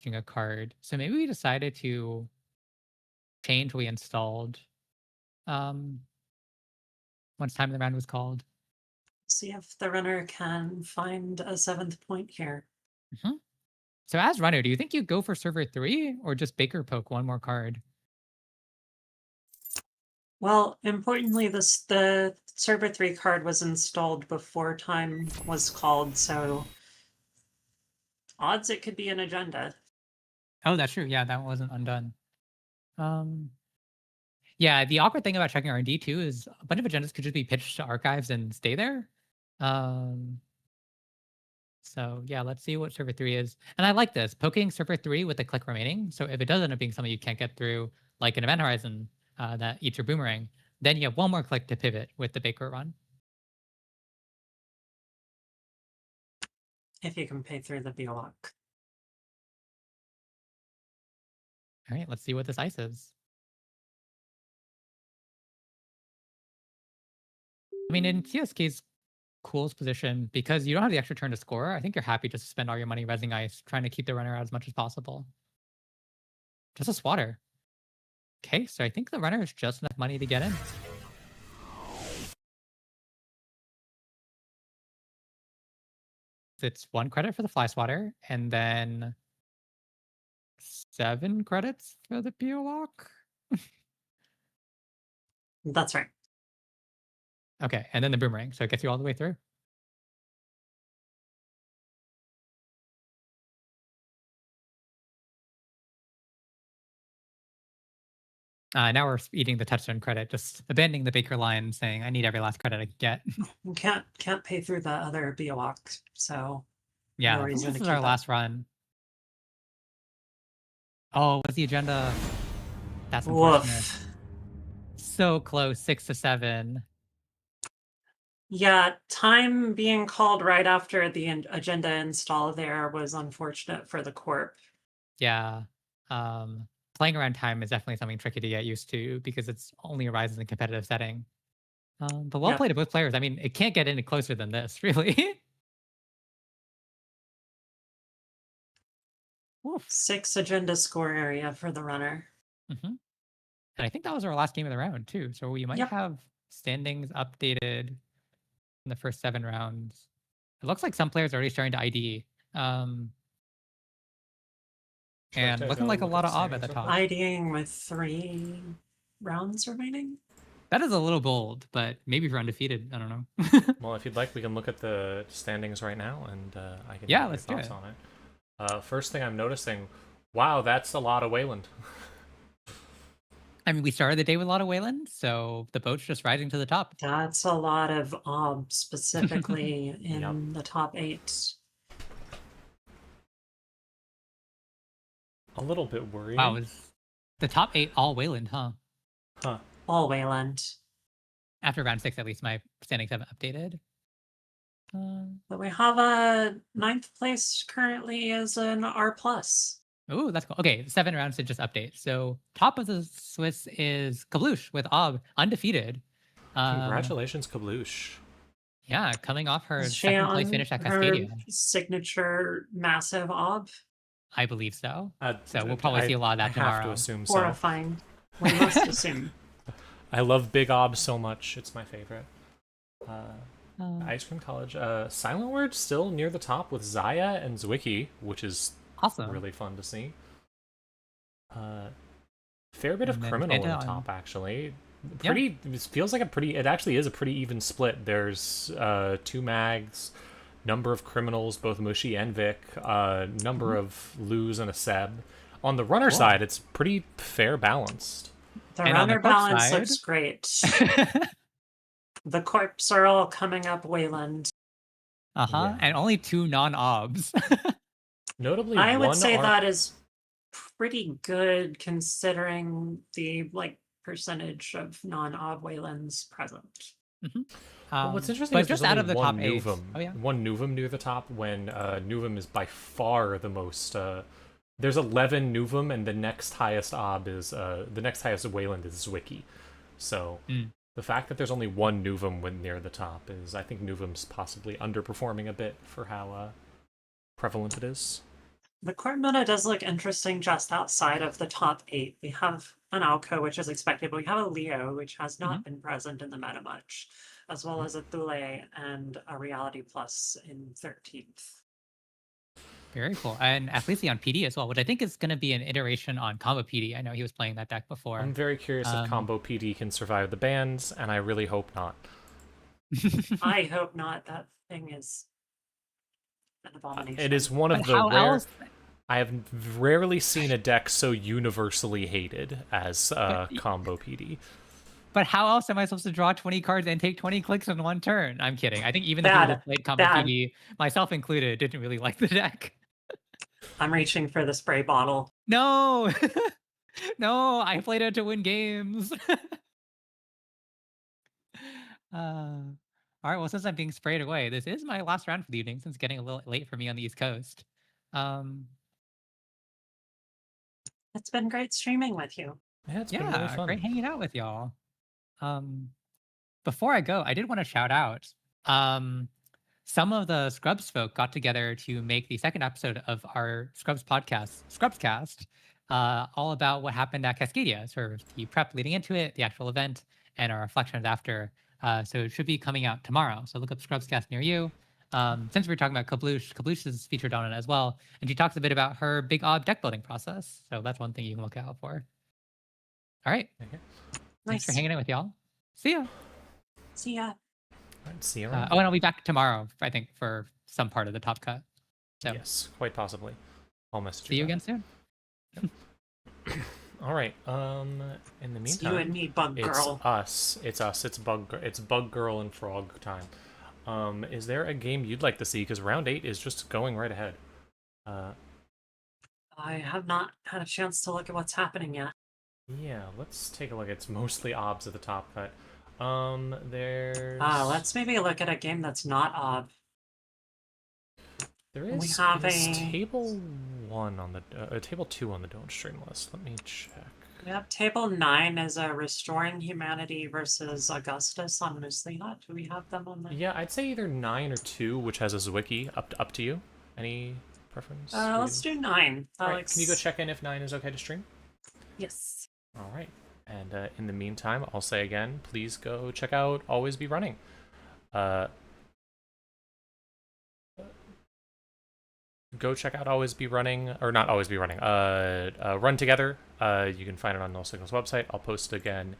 Speaker 2: taking a card. So maybe we decided to change what we installed once time in the round was called.
Speaker 5: See if the runner can find a 7th point here.
Speaker 2: So as runner, do you think you go for server 3 or just Baker poke one more card?
Speaker 5: Well, importantly, the server 3 card was installed before time was called, so odds it could be an agenda.
Speaker 2: Oh, that's true. Yeah, that wasn't undone. Yeah, the awkward thing about checking R&D too is a bunch of agendas could just be pitched to archives and stay there. So yeah, let's see what server 3 is. And I like this, poking server 3 with the click remaining. So if it does end up being something you can't get through, like an event horizon that eats your boomerang, then you have one more click to pivot with the Baker run.
Speaker 5: If you can pay through the block.
Speaker 2: All right, let's see what this ice is. I mean, in TSK's coolest position, because you don't have the extra turn to score, I think you're happy just to spend all your money resing ice, trying to keep the runner out as much as possible. Just a swatter. Okay, so I think the runner has just enough money to get in. It's 1 credit for the fly swatter, and then 7 credits for the PO lock.
Speaker 5: That's right.
Speaker 2: Okay, and then the boomerang, so it gets you all the way through. Now we're eating the touchdown credit, just abandoning the Baker line, saying, I need every last credit I can get.
Speaker 5: You can't pay through the other block, so
Speaker 2: Yeah,
Speaker 5: no
Speaker 2: I think
Speaker 5: reason
Speaker 2: this
Speaker 5: to
Speaker 2: is
Speaker 5: keep
Speaker 2: our
Speaker 5: up.
Speaker 2: last run. Oh, what's the agenda? That's unfortunate.
Speaker 5: Woof.
Speaker 2: So close, 6 to 7.
Speaker 5: Yeah, time being called right after the agenda install there was unfortunate for the corp.
Speaker 2: Yeah. Playing around time is definitely something tricky to get used to because it's only arises in a competitive setting. But well
Speaker 5: Yep.
Speaker 2: played to both players. I mean, it can't get any closer than this, really. Oof.
Speaker 5: 6 agenda score area for the runner.
Speaker 2: And I think that was our last game of the round, too. So we might
Speaker 5: Yep.
Speaker 2: have standings updated in the first 7 rounds. It looks like some players are already starting to ID. And looking like a lot of ob at the top.
Speaker 5: IDing with 3 rounds remaining.
Speaker 2: That is a little bold, but maybe if you're undefeated, I don't know.
Speaker 1: Well, if you'd like, we can look at the standings right now, and I can
Speaker 2: Yeah,
Speaker 1: get your
Speaker 2: let's do
Speaker 1: thoughts
Speaker 2: it.
Speaker 1: on it. First thing I'm noticing, wow, that's a lot of Wayland.
Speaker 2: I mean, we started the day with a lot of Wayland, so the boat's just rising to the top.
Speaker 5: That's a lot of ob, specifically in the top 8.
Speaker 1: A little bit worrying.
Speaker 2: Wow, is the top 8 all Wayland, huh?
Speaker 1: Huh.
Speaker 5: All Wayland.
Speaker 2: After round 6, at least my standings haven't updated.
Speaker 5: But we have a 9th place currently as an R+.
Speaker 2: Oh, that's cool. Okay, 7 rounds to just update. So top of the Swiss is Kabloosh with Ob, undefeated.
Speaker 1: Congratulations, Kabloosh.
Speaker 2: Yeah, coming off her
Speaker 5: Is she
Speaker 2: second place
Speaker 5: on
Speaker 2: finish at
Speaker 5: her
Speaker 2: Cascadia.
Speaker 5: signature massive ob?
Speaker 2: I believe so.
Speaker 1: Uh,
Speaker 2: So we'll probably see a lot of
Speaker 1: I
Speaker 2: that
Speaker 1: have to
Speaker 2: tomorrow.
Speaker 1: assume so.
Speaker 5: Horrifying. We must assume.
Speaker 1: I love Big Ob so much. It's my favorite.
Speaker 2: Uh,
Speaker 1: Ice Cream College. Silent Word still near the top with Zaya and Zwicky, which is
Speaker 2: awesome.
Speaker 1: really fun to see. Fair bit of
Speaker 2: And then
Speaker 1: Criminal in the
Speaker 2: Fanta on-
Speaker 1: top, actually.
Speaker 2: Yeah.
Speaker 1: Pretty. It feels like a pretty. It actually is a pretty even split. There's 2 mags, number of criminals, both Mushy and Vic, number of Luz and a Seb. On the runner
Speaker 2: Cool.
Speaker 1: side, it's pretty fair balanced.
Speaker 5: The
Speaker 2: And on the
Speaker 5: runner
Speaker 2: corpse
Speaker 5: balance
Speaker 2: side-
Speaker 5: looks great. The corpse are all coming up Wayland.
Speaker 2: Uh-huh.
Speaker 1: Yeah.
Speaker 2: And only 2 non-obs.
Speaker 1: Notably,
Speaker 5: I would
Speaker 1: one
Speaker 5: say
Speaker 1: ar-
Speaker 5: that is pretty good considering the percentage of non-ob Waylands present.
Speaker 1: Well, what's interesting
Speaker 2: but
Speaker 1: is
Speaker 2: just
Speaker 1: there's
Speaker 2: out
Speaker 1: only
Speaker 2: of the
Speaker 1: one
Speaker 2: top 8.
Speaker 1: Nuvum.
Speaker 2: Oh yeah.
Speaker 1: One Nuvum near the top when Nuvum is by far the most. There's 11 Nuvum, and the next highest Ob is the next highest Wayland is Zwicky. So the fact that there's only one Nuvum when near the top is, I think Nuvum's possibly underperforming a bit for how prevalent it is.
Speaker 5: The court meta does look interesting just outside of the top 8. We have an Alco, which is expected, but we have a Leo, which has not been present in the meta much, as well as a Thule and a Reality Plus in 13th.
Speaker 2: Very cool. And Athletes on PD as well, which I think is going to be an iteration on Combo PD. I know he was playing that deck before.
Speaker 1: I'm very curious if Combo PD can survive the bans, and I really hope not.
Speaker 5: I hope not. That thing is an abomination.
Speaker 1: It is one of
Speaker 2: But
Speaker 1: the
Speaker 2: how
Speaker 1: rare.
Speaker 2: else?
Speaker 1: I have rarely seen a deck so universally hated as Combo PD.
Speaker 2: But how else am I supposed to draw 20 cards and take 20 clicks in one turn? I'm kidding. I think even the people
Speaker 5: Bad.
Speaker 2: who played Combo
Speaker 5: Bad.
Speaker 2: PD, myself included, didn't really like the deck.
Speaker 5: I'm reaching for the spray bottle.
Speaker 2: No! No, I played it to win games. All right, well, since I'm being sprayed away, this is my last round for the evening since it's getting a little late for me on the East Coast.
Speaker 5: It's been great streaming with you.
Speaker 1: Yeah, it's been really fun.
Speaker 2: Great hanging out with y'all. Before I go, I did want to shout out some of the Scrubs folk got together to make the second episode of our Scrubs podcast, Scrubscast, all about what happened at Cascadia, sort of the prep leading into it, the actual event, and our reflections after. So it should be coming out tomorrow. So look up Scrubscast near you. Since we were talking about Kabloosh is featured on it as well, and she talks a bit about her big ob deck building process. So that's one thing you can look out for. All right.
Speaker 1: Okay.
Speaker 2: Thanks for
Speaker 5: Nice.
Speaker 2: hanging out with y'all. See ya.
Speaker 5: See ya.
Speaker 1: Right, see you around.
Speaker 2: And I'll be back tomorrow, I think, for some part of the top cut. So
Speaker 1: Yes, quite possibly. I'll message
Speaker 2: see you
Speaker 1: back.
Speaker 2: again soon.
Speaker 1: All right. In the
Speaker 5: It's
Speaker 1: meantime,
Speaker 5: you and me, Bug Girl.
Speaker 1: It's us. It's Bug Girl and Frog time. Is there a game you'd like to see? Because round 8 is just going right ahead.
Speaker 5: I have not had a chance to look at what's happening yet.
Speaker 1: Yeah, let's take a look. It's mostly obs at the top cut. There's
Speaker 5: Let's maybe look at a game that's not ob.
Speaker 1: there
Speaker 5: we
Speaker 1: is
Speaker 5: have
Speaker 1: it is
Speaker 5: a-
Speaker 1: table 1 on the table 2 on the Don't Stream list. Let me check.
Speaker 5: Yep, table 9 is a Restoring Humanity versus Augustus on Muslihat. Do we have them on the?
Speaker 1: Yeah, I'd say either 9 or 2, which has a Zwicky. Up to you. Any preference?
Speaker 5: Let's do 9. That
Speaker 1: All right,
Speaker 5: looks-
Speaker 1: can you go check in if 9 is okay to stream?
Speaker 5: Yes.
Speaker 1: All right. And in the meantime, I'll say again, please go check out Always Be Running. Go check out Always Be Running, or not Always Be Running, Run Together. You can find it on No Signal's website. I'll post it again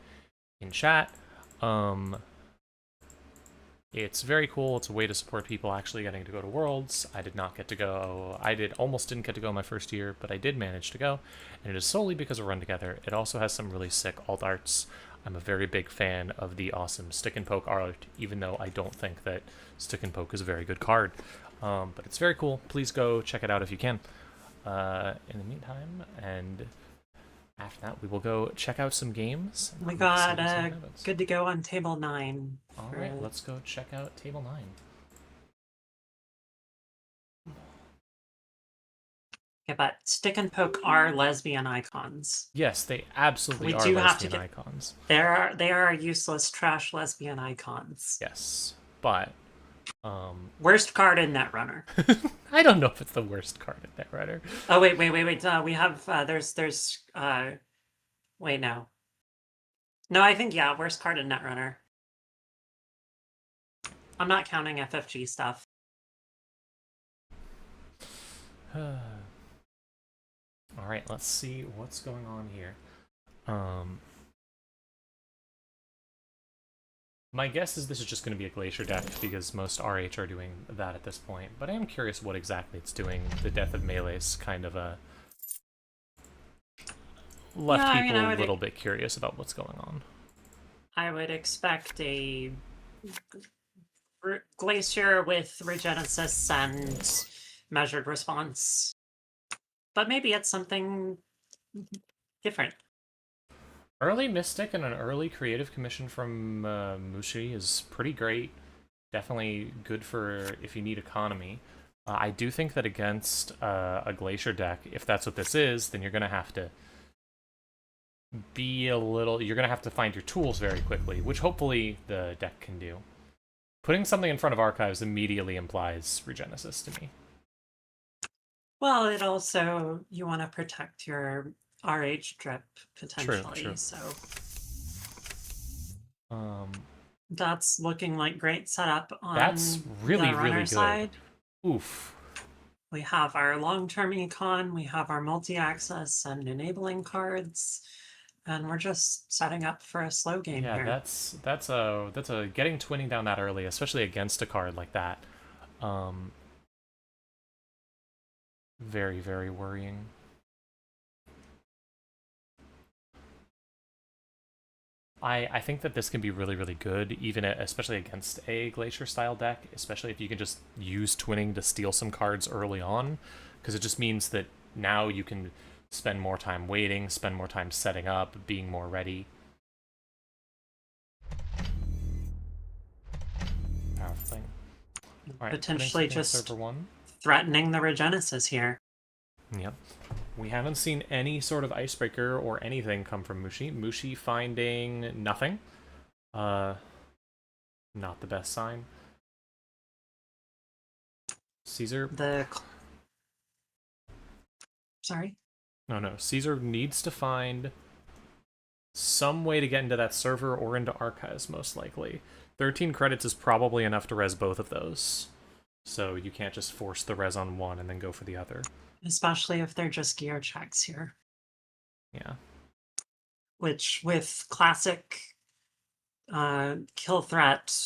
Speaker 1: in chat. It's very cool. It's a way to support people actually getting to go to Worlds. I did not get to go. Almost didn't get to go my first year, but I did manage to go. And it is solely because of Run Together. It also has some really sick alt arts. I'm a very big fan of the awesome Stick and Poke art, even though I don't think that Stick and Poke is a very good card. But it's very cool. Please go check it out if you can. In the meantime, and after that, we will go check out some games.
Speaker 5: We
Speaker 1: and
Speaker 5: got
Speaker 1: see what happens.
Speaker 5: good to go on table 9.
Speaker 1: All
Speaker 5: for-
Speaker 1: right, let's go check out table 9.
Speaker 5: Yeah, but Stick and Poke are lesbian icons.
Speaker 1: Yes, they absolutely
Speaker 5: We
Speaker 1: are
Speaker 5: do have to
Speaker 1: lesbian icons.
Speaker 5: They are useless trash lesbian icons.
Speaker 1: Yes, but
Speaker 5: Worst card in Netrunner.
Speaker 1: I don't know if it's the worst card in Netrunner.
Speaker 5: Oh wait. We have wait, no. No, I think yeah, worst card in Netrunner. I'm not counting FFG stuff.
Speaker 1: All right, let's see what's going on here. My guess is this is just going to be a Glacier deck because most RH are doing that at this point, but I am curious what exactly it's doing. The Death of Melee's kind of left
Speaker 5: Yeah, I mean,
Speaker 1: people
Speaker 5: I
Speaker 1: a
Speaker 5: would
Speaker 1: little bit curious about what's going on.
Speaker 5: I would expect a Glacier with Regenesis and measured response. But maybe it's something different.
Speaker 1: Early Mystic and an early Creative Commission from Mushi is pretty great. Definitely good for if you need economy. I do think that against a Glacier deck, if that's what this is, then you're going to have to be a little... You're going to have to find your tools very quickly, which hopefully the deck can do. Putting something in front of Archives immediately implies Regenesis to me.
Speaker 5: Well, it also, you want to protect your RH drip potentially,
Speaker 1: True.
Speaker 5: so that's looking like great setup on
Speaker 1: That's really,
Speaker 5: the runner
Speaker 1: really good.
Speaker 5: side.
Speaker 1: Oof.
Speaker 5: We have our long-term econ, we have our multi-access and enabling cards, and we're just setting up for a slow game
Speaker 1: Yeah,
Speaker 5: here.
Speaker 1: that's a getting twinning down that early, especially against a card like that. Very, very worrying. I think that this can be really, really good, even especially against a Glacier-style deck, especially if you can just use twinning to steal some cards early on, because it just means that now you can spend more time waiting, spend more time setting up, being more ready. Powerful thing. All right,
Speaker 5: Potentially just
Speaker 1: server 1.
Speaker 5: threatening the Regenesis here.
Speaker 1: Yep. We haven't seen any sort of icebreaker or anything come from Mushi. Mushi finding nothing. Not the best sign. Caesar...
Speaker 5: Sorry?
Speaker 1: No. Caesar needs to find some way to get into that server or into Archives, most likely. 13 credits is probably enough to res both of those. So you can't just force the res on one and then go for the other.
Speaker 5: Especially if they're just gear checks here.
Speaker 1: Yeah.
Speaker 5: Which, with classic kill threat,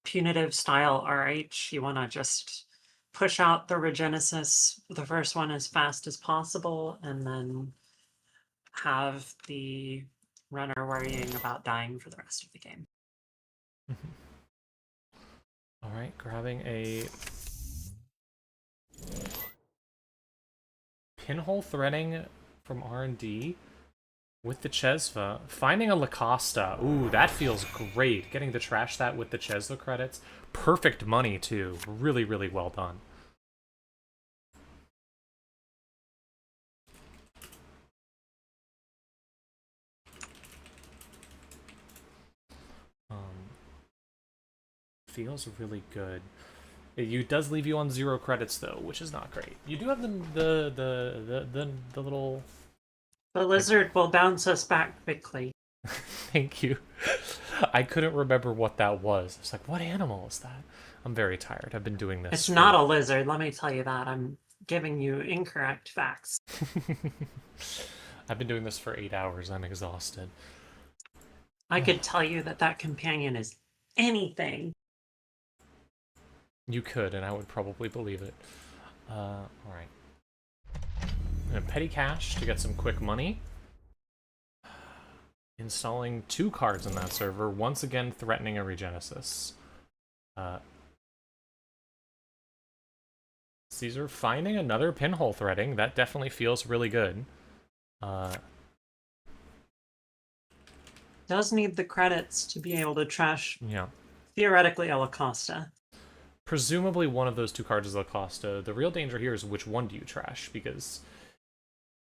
Speaker 5: punitive style RH, you want to just push out the Regenesis, the first one, as fast as possible, and then have the runner worrying about dying for the rest of the game.
Speaker 1: All right, grabbing a pinhole threading from R&D with the Chesva. Finding a Lacosta. Ooh, that feels great. Getting to trash that with the Chesva credits. Perfect money, too. Really, really well done. Feels really good. It does leave you on 0 credits though, which is not great. You do have the little...
Speaker 5: The lizard will bounce us back quickly.
Speaker 1: Thank you. I couldn't remember what that was. It's like, what animal is that? I'm very tired. I've been doing this.
Speaker 5: It's not a lizard, let me tell you that. I'm giving you incorrect facts.
Speaker 1: I've been doing this for 8 hours. I'm exhausted.
Speaker 5: I could tell you that that companion is anything.
Speaker 1: You could, and I would probably believe it. Alright. Petty cash to get some quick money. Installing 2 cards in that server, once again threatening a Regenesis. Caesar finding another pinhole threading. That definitely feels really good.
Speaker 5: Does need the credits to be able to trash,
Speaker 1: Yeah.
Speaker 5: theoretically, a Lacosta.
Speaker 1: Presumably one of those 2 cards is Lacosta. The real danger here is which one do you trash, because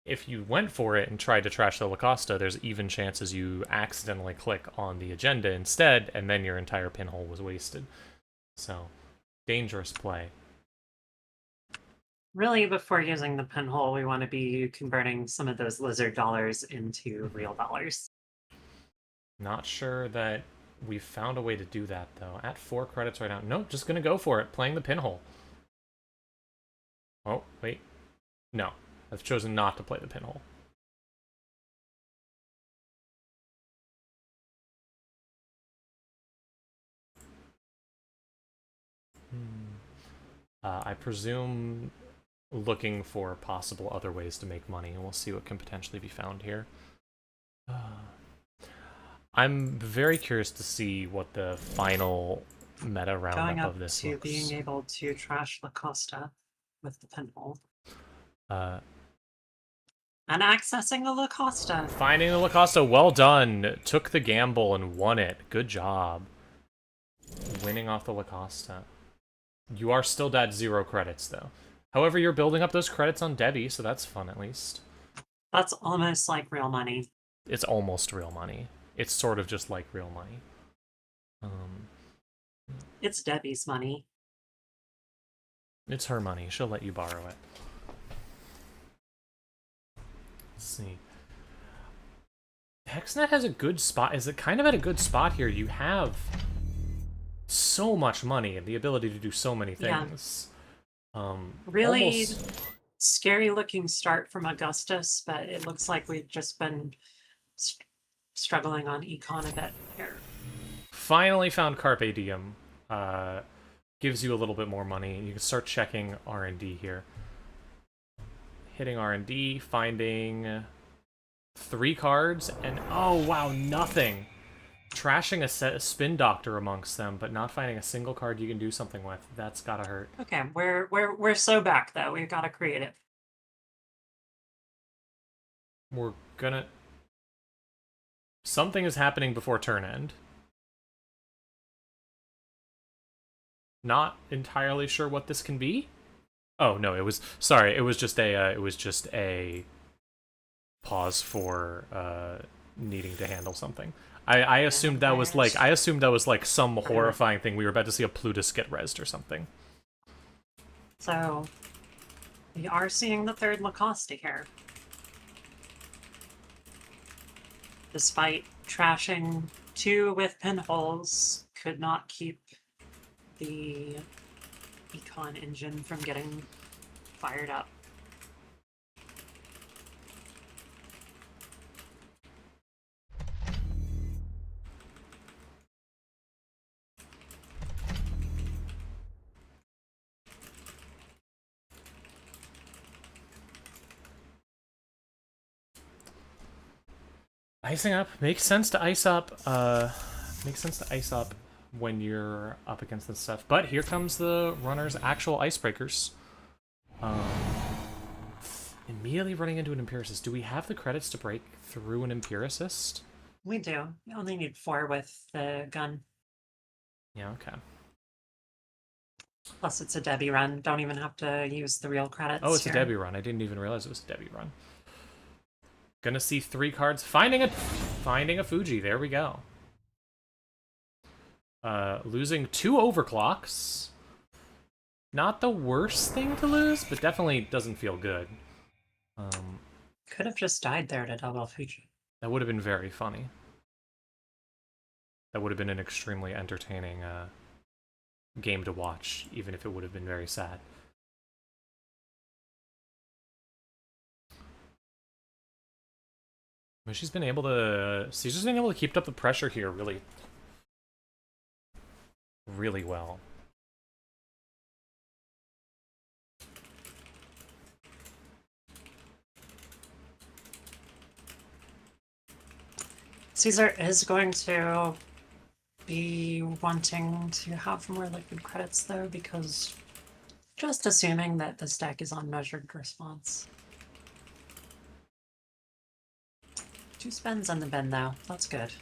Speaker 1: if you went for it and tried to trash the Lacosta, there's even chances you accidentally click on the agenda instead, and then your entire pinhole was wasted. So, dangerous play.
Speaker 5: Really, before using the pinhole, we want to be converting some of those lizard dollars into real dollars.
Speaker 1: Not sure that we've found a way to do that, though. At 4 credits right now. Nope, just gonna go for it. Playing the pinhole. Oh, wait. No. I've chosen not to play the pinhole. I presume looking for possible other ways to make money, and we'll see what can potentially be found here. I'm very curious to see what the final meta
Speaker 5: Going
Speaker 1: roundup
Speaker 5: up
Speaker 1: of this
Speaker 5: to
Speaker 1: looks.
Speaker 5: being able to trash La Costa with the pinhole.
Speaker 1: Uh,
Speaker 5: And accessing the La Costa.
Speaker 1: Finding the La Costa, well done. Took the gamble and won it. Good job. Winning off the La Costa. You are still at 0 credits, though. However, you're building up those credits on Debbie, so that's fun at least.
Speaker 5: That's almost like real money.
Speaker 1: It's almost real money. It's sort of just like real money.
Speaker 5: It's Debbie's money.
Speaker 1: It's her money. She'll let you borrow it. Let's see. Hexnet has a good spot. Is it kind of at a good spot here? You have so much money and the ability to do so many things.
Speaker 5: Really
Speaker 1: almost...
Speaker 5: scary looking start from Augustus, but it looks like we've just been struggling on econ a bit here.
Speaker 1: Finally found Carpe Diem. Gives you a little bit more money. You can start checking R&D here. Hitting R&D, finding 3 cards, and oh wow, nothing. Trashing a spin doctor amongst them, but not finding a single card you can do something with. That's gotta hurt.
Speaker 5: Okay, we're so back though. We've got to create it.
Speaker 1: We're gonna... Something is happening before turn end. Not entirely sure what this can be. Oh no, it was... Sorry, it was just a pause for needing to handle something. I assumed that was like some horrifying thing. We were about to see a Plutus get rezzed or something.
Speaker 5: So we are seeing the 3rd La Costa here. Despite trashing 2 with pinholes, could not keep the econ engine from getting fired up.
Speaker 1: Icing up. Makes sense to ice up. Makes sense to ice up when you're up against this stuff. But here comes the runner's actual icebreakers. Immediately running into an empiricist. Do we have the credits to break through an empiricist?
Speaker 5: We do. We only need 4 with the gun.
Speaker 1: Yeah, okay.
Speaker 5: Plus it's a Debbie run. Don't even have to use the real credits.
Speaker 1: Oh, it's
Speaker 5: here.
Speaker 1: a Debbie run. I didn't even realize it was a Debbie run. Gonna see 3 cards. Finding a Fuji. There we go. Losing 2 overclocks. Not the worst thing to lose, but definitely doesn't feel good.
Speaker 5: Could have just died there to double Fuji.
Speaker 1: That would have been very funny. That would have been an extremely entertaining game to watch, even if it would have been very sad. But she's been able to keep up the pressure here really, really well.
Speaker 5: Caesar is going to be wanting to have more liquid credits though, because just assuming that this deck is on measured response. 2 spins in the bin though, that's good.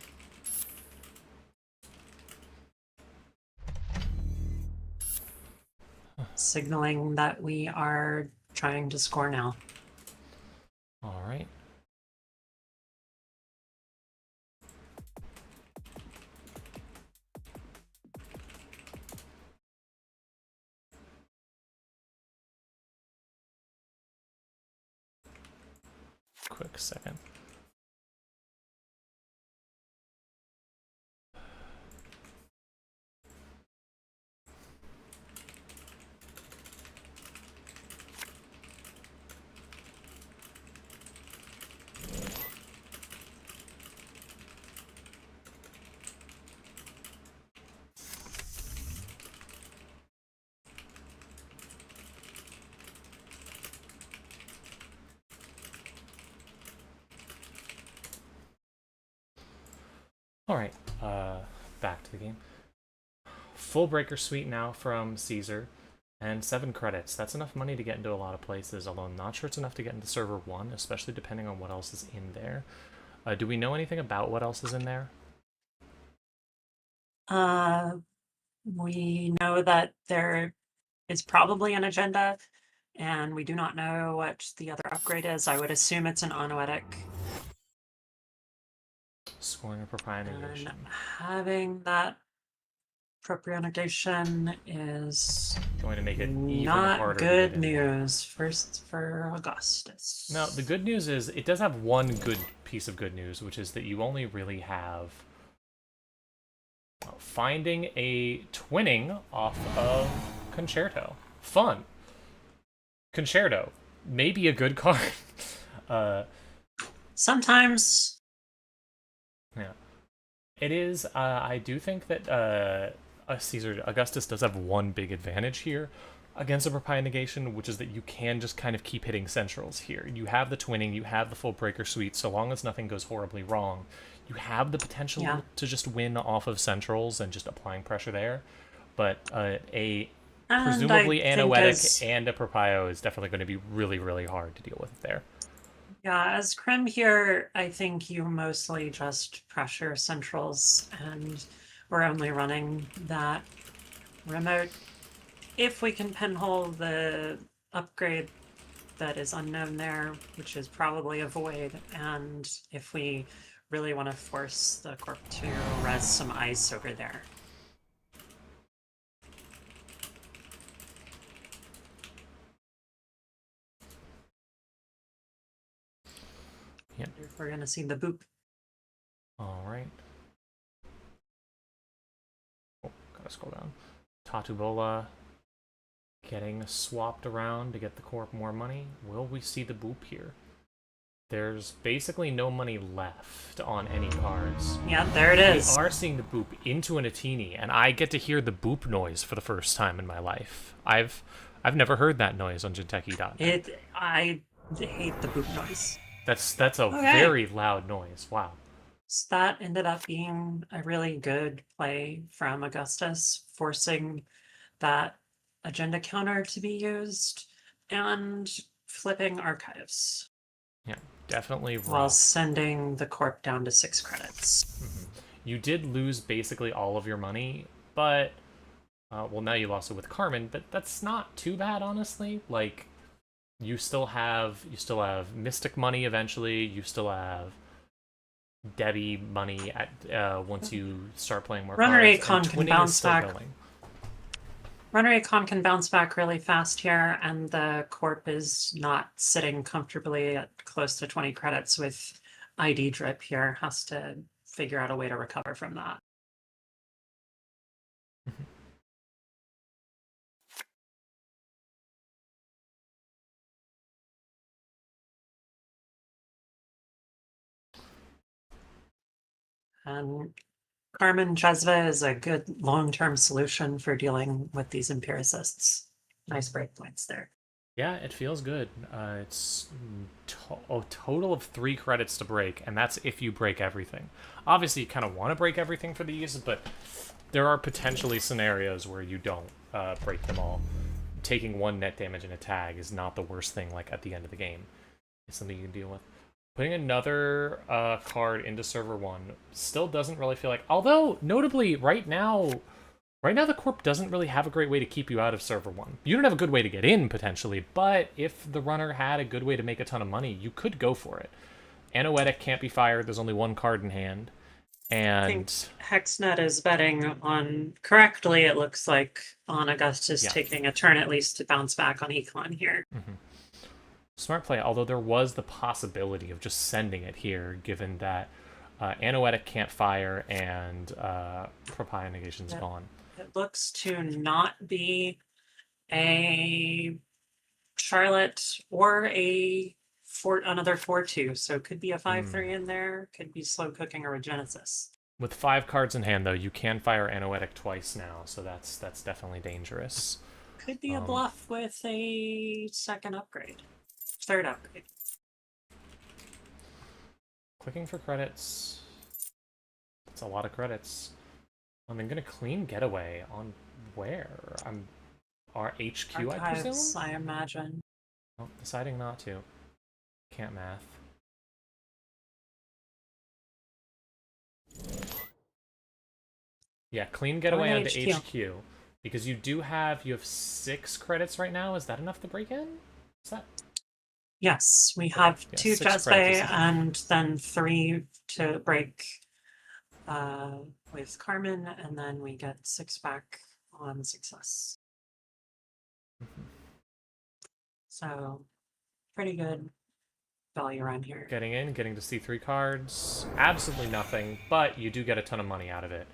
Speaker 5: Signaling that we are trying to score now.
Speaker 1: All right. quick second. Alright, back to the game. Full breaker suite now from Caesar, and 7 credits. That's enough money to get into a lot of places, although I'm not sure it's enough to get into server 1, especially depending on what else is in there. Do we know anything about what else is in there?
Speaker 5: We know that there is probably an agenda, and we do not know what the other upgrade is. I would assume it's an onoetic.
Speaker 1: Scoring a propionegation.
Speaker 5: And having that propionegation is
Speaker 1: Going to make it even
Speaker 5: not
Speaker 1: harder to
Speaker 5: good
Speaker 1: get in.
Speaker 5: news for Augustus.
Speaker 1: Now, the good news is, it does have one good piece of good news, which is that you only really have finding a twinning off of Concerto. Fun. Concerto. Maybe a good card.
Speaker 5: Sometimes.
Speaker 1: Yeah. It is, I do think that Augustus does have one big advantage here against a propionegation, which is that you can just kind of keep hitting centrals here. You have the twinning, you have the full breaker suite, so long as nothing goes horribly wrong, you have the potential to just win off of centrals and just applying pressure there. But presumably anoetic and a propio is definitely going to be really, really hard to deal with there.
Speaker 5: Yeah, as Krim here, I think you mostly just pressure centrals, and we're only running that remote. If we can pinhole the upgrade that is unknown there, which is probably a void, and if we really want to force the corp to res some ice over there.
Speaker 1: Yep.
Speaker 5: We're gonna see the boop.
Speaker 1: All right. Oh, gotta scroll down. Tatubola getting swapped around to get the corp more money. Will we see the boop here? There's basically no money left on any cards.
Speaker 5: Yeah, there it is.
Speaker 1: We are seeing the boop into an Atini, and I get to hear the boop noise for the first time in my life. I've never heard that noise on Jinteki.net.
Speaker 5: I hate the boop noise.
Speaker 1: That's a very loud noise. Wow.
Speaker 5: So that ended up being a really good play from Augustus, forcing that agenda counter to be used and flipping archives.
Speaker 1: Yeah, definitely rough.
Speaker 5: While sending the corp down to 6 credits.
Speaker 1: You did lose basically all of your money, but well, now you lost it with Carmen, but that's not too bad, honestly. Like, you still have Mystic money eventually. You still have Debbie money at once you start playing more
Speaker 5: Runaway
Speaker 1: cards.
Speaker 5: Con can bounce back. Runaway Con can bounce back really fast here, and the corp is not sitting comfortably at close to 20 credits with ID drip here. Has to figure out a way to recover from that. And Carmen Jezva is a good long-term solution for dealing with these empiricists. Nice breakpoints there.
Speaker 1: Yeah, it feels good. It's a total of 3 credits to break, and that's if you break everything. Obviously, you kind of want to break everything for these, but there are potentially scenarios where you don't break them all. Taking 1 net damage in a tag is not the worst thing, like, at the end of the game. It's something you can deal with. Putting another card into server 1 still doesn't really feel like... Although, notably, right now the corp doesn't really have a great way to keep you out of server 1. You don't have a good way to get in, potentially, but if the runner had a good way to make a ton of money, you could go for it. Anoetic can't be fired, there's only 1 card in hand. And
Speaker 5: I think Hexnet is betting on, correctly, it looks like, on Augustus taking a turn at least to bounce back on Econ here.
Speaker 1: Smart play, although there was the possibility of just sending it here, given that Anoetic can't fire and Propia Negation's
Speaker 5: Yep.
Speaker 1: gone.
Speaker 5: It looks to not be a Charlotte or another 4/2, so it could be a 5/3 in there, could be slow cooking or a Genesis.
Speaker 1: With 5 cards in hand, though, you can fire Anoetic twice now, so that's definitely dangerous.
Speaker 5: Could be a bluff with a third upgrade.
Speaker 1: Clicking for credits. That's a lot of credits. I'm gonna clean getaway on where? Our HQ, I
Speaker 5: Archives,
Speaker 1: presume?
Speaker 5: I imagine.
Speaker 1: Oh, deciding not to. Can't math. Yeah, clean getaway
Speaker 5: Going
Speaker 1: onto
Speaker 5: to
Speaker 1: HQ. Because you have 6 credits right now. Is that enough to break in? Is that?
Speaker 5: Yes, we
Speaker 1: Okay,
Speaker 5: have
Speaker 1: yeah,
Speaker 5: 2
Speaker 1: 6
Speaker 5: Jazz
Speaker 1: credits
Speaker 5: Bay
Speaker 1: is-
Speaker 5: and then 3 to break with Carmen, and then we get 6 back on success. So, pretty good value around here.
Speaker 1: Getting in, getting to see 3 cards. Absolutely nothing, but you do get a ton of money out of it.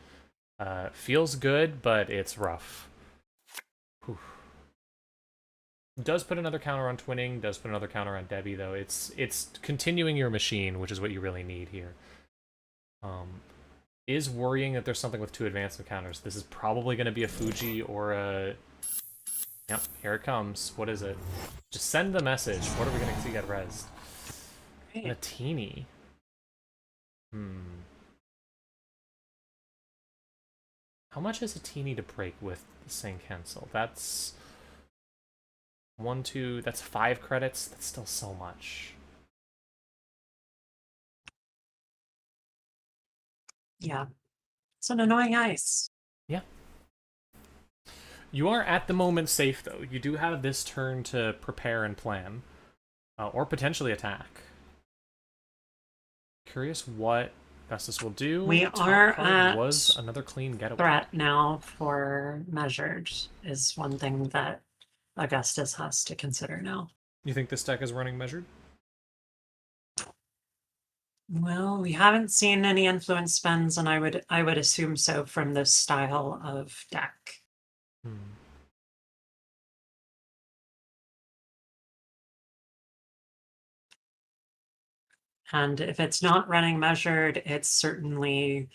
Speaker 1: Feels good, but it's rough. Whew. Does put another counter on Twinning, does put another counter on Debbie, though. It's continuing your machine, which is what you really need here. Is worrying that there's something with 2 advancement counters. This is probably going to be a Fuji or a... Yep, here it comes. What is it? Just send the message. What are we going to see get rezzed? And a teeny. How much is a teeny to break with Saint Cancel? That's 1, 2, that's 5 credits. That's still so much.
Speaker 5: Yeah. It's an annoying ice.
Speaker 1: Yeah. You are at the moment safe, though. You do have this turn to prepare and plan. Or potentially attack. Curious what Augustus will do.
Speaker 5: We
Speaker 1: Top
Speaker 5: are
Speaker 1: card
Speaker 5: at
Speaker 1: was another clean getaway.
Speaker 5: Threat now for measured is one thing that Augustus has to consider now.
Speaker 1: You think this deck is running measured?
Speaker 5: Well, we haven't seen any influence spends, and I would assume so from this style of deck. And if it's not running measured, it's certainly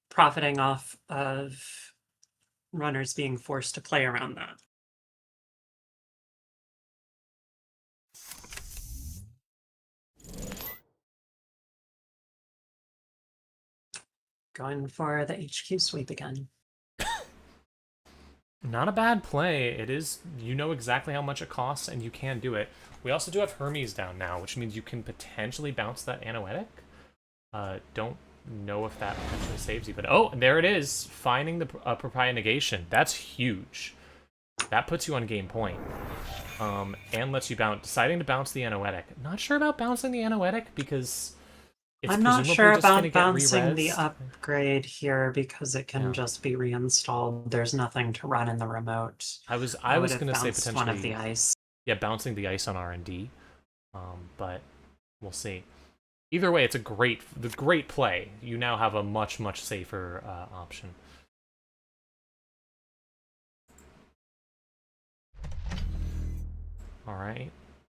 Speaker 5: profiting off of runners being forced to play around that. Going for the HQ sweep again.
Speaker 1: Not a bad play. It is, you know exactly how much it costs, and you can do it. We also do have Hermes down now, which means you can potentially bounce that Anoetic. Don't know if that potentially saves you, but oh, there it is. Finding the Propia Negation. That's huge. That puts you on game point. And lets you bounce, deciding to bounce the Anoetic. Not sure about bouncing the Anoetic, because it's
Speaker 5: I'm not
Speaker 1: presumably
Speaker 5: sure
Speaker 1: just gonna
Speaker 5: about
Speaker 1: get
Speaker 5: bouncing the
Speaker 1: re-rezzed.
Speaker 5: upgrade here because it can
Speaker 1: Yeah.
Speaker 5: just be reinstalled. There's nothing to run in the remote.
Speaker 1: I was
Speaker 5: would have
Speaker 1: gonna say
Speaker 5: bounced
Speaker 1: potentially
Speaker 5: one of the ice.
Speaker 1: Yeah, bouncing the ice on R&D, but we'll see. Either way, it's a great play. You now have a much safer option. All right,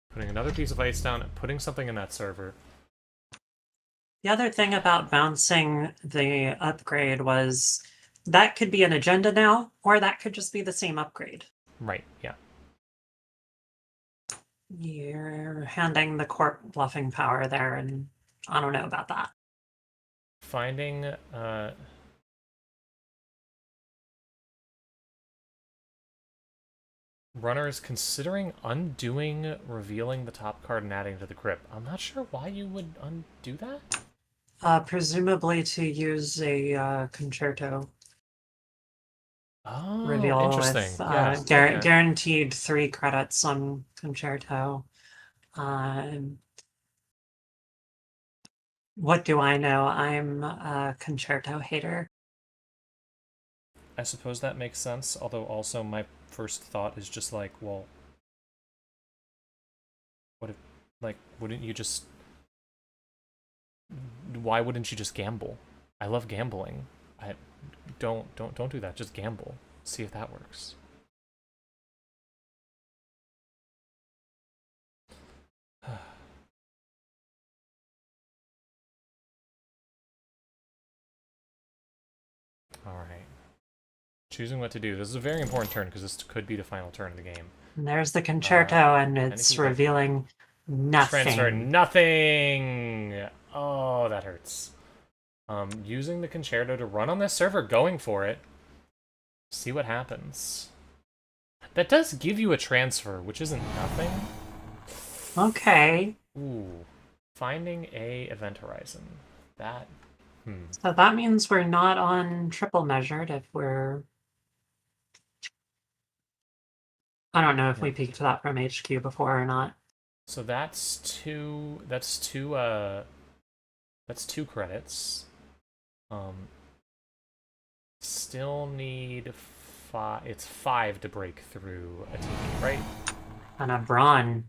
Speaker 1: putting another piece of ice down, and putting something in that server.
Speaker 5: The other thing about bouncing the upgrade was that could be an agenda now, or that could just be the same upgrade.
Speaker 1: Right. Yeah.
Speaker 5: You're handing the corp bluffing power there, and I don't know about that.
Speaker 1: Finding runner is considering undoing, revealing the top card and adding to the grip. I'm not sure why you would undo that.
Speaker 5: Presumably to use a concerto
Speaker 1: Oh,
Speaker 5: reveal
Speaker 1: interesting.
Speaker 5: with
Speaker 1: Yeah. Okay.
Speaker 5: guaranteed 3 credits on concerto. What do I know? I'm a concerto hater.
Speaker 1: I suppose that makes sense, although also my first thought is just like, well, Like, wouldn't you just... Why wouldn't you just gamble? I love gambling. Don't do that. Just gamble. See if that works. Alright. Choosing what to do. This is a very important turn because this could be the final turn of the game.
Speaker 5: And there's the concerto, and
Speaker 1: if
Speaker 5: it's
Speaker 1: you get-
Speaker 5: revealing nothing.
Speaker 1: Transfer nothing! Oh, that hurts. Using the concerto to run on this server, going for it. See what happens. That does give you a transfer, which isn't nothing.
Speaker 5: Okay.
Speaker 1: Ooh. Finding a event horizon. That...
Speaker 5: So that means we're not on triple measured if we're... I don't know if we peeked that from HQ before or not.
Speaker 1: So that's two credits. Still need 5. It's 5 to break through a TV, right?
Speaker 5: And a brawn.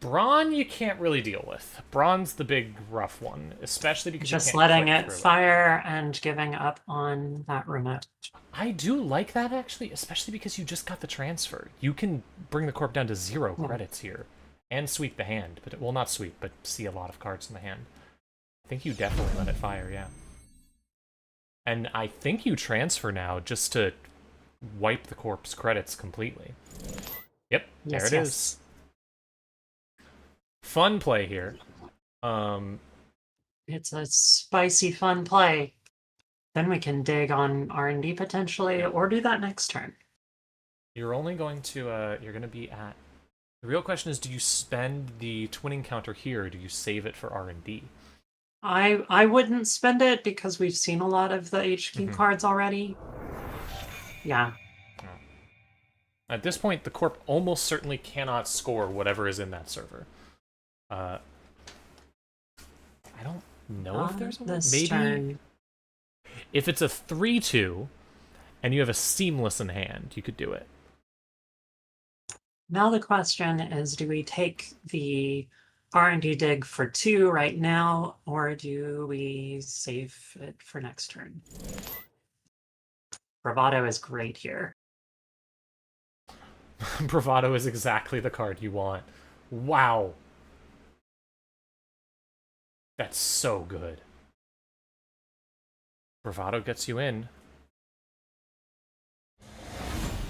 Speaker 1: Brawn you can't really deal with. Brawn's the big rough one, especially because
Speaker 5: Just
Speaker 1: you can't
Speaker 5: letting
Speaker 1: click
Speaker 5: it
Speaker 1: through
Speaker 5: fire and giving up on that remote.
Speaker 1: I do like that actually, especially because you just got the transfer. You can bring the corp down to 0 credits here, and sweep the hand. But well, not sweep, but see a lot of cards in the hand. I think you definitely let it fire, yeah. And I think you transfer now just to wipe the corp's credits completely. Yep, there
Speaker 5: Yes,
Speaker 1: it
Speaker 5: yes.
Speaker 1: is. Fun play here.
Speaker 5: It's a spicy, fun play. Then we can dig on R&D potentially, or do that next turn.
Speaker 1: You're only going to, you're going to be at... The real question is, do you spend the twinning counter here, or do you save it for R&D?
Speaker 5: I wouldn't spend it because we've seen a lot of the HQ cards already. Yeah.
Speaker 1: At this point, the corp almost certainly cannot score whatever is in that server. I don't know if there's a way.
Speaker 5: This
Speaker 1: Maybe
Speaker 5: turn.
Speaker 1: if it's a 3-2 and you have a seamless in hand, you could do it.
Speaker 5: Now the question is, do we take the R&D dig for 2 right now, or do we save it for next turn? Bravado is great here.
Speaker 1: Bravado is exactly the card you want. Wow. That's so good. Bravado gets you in.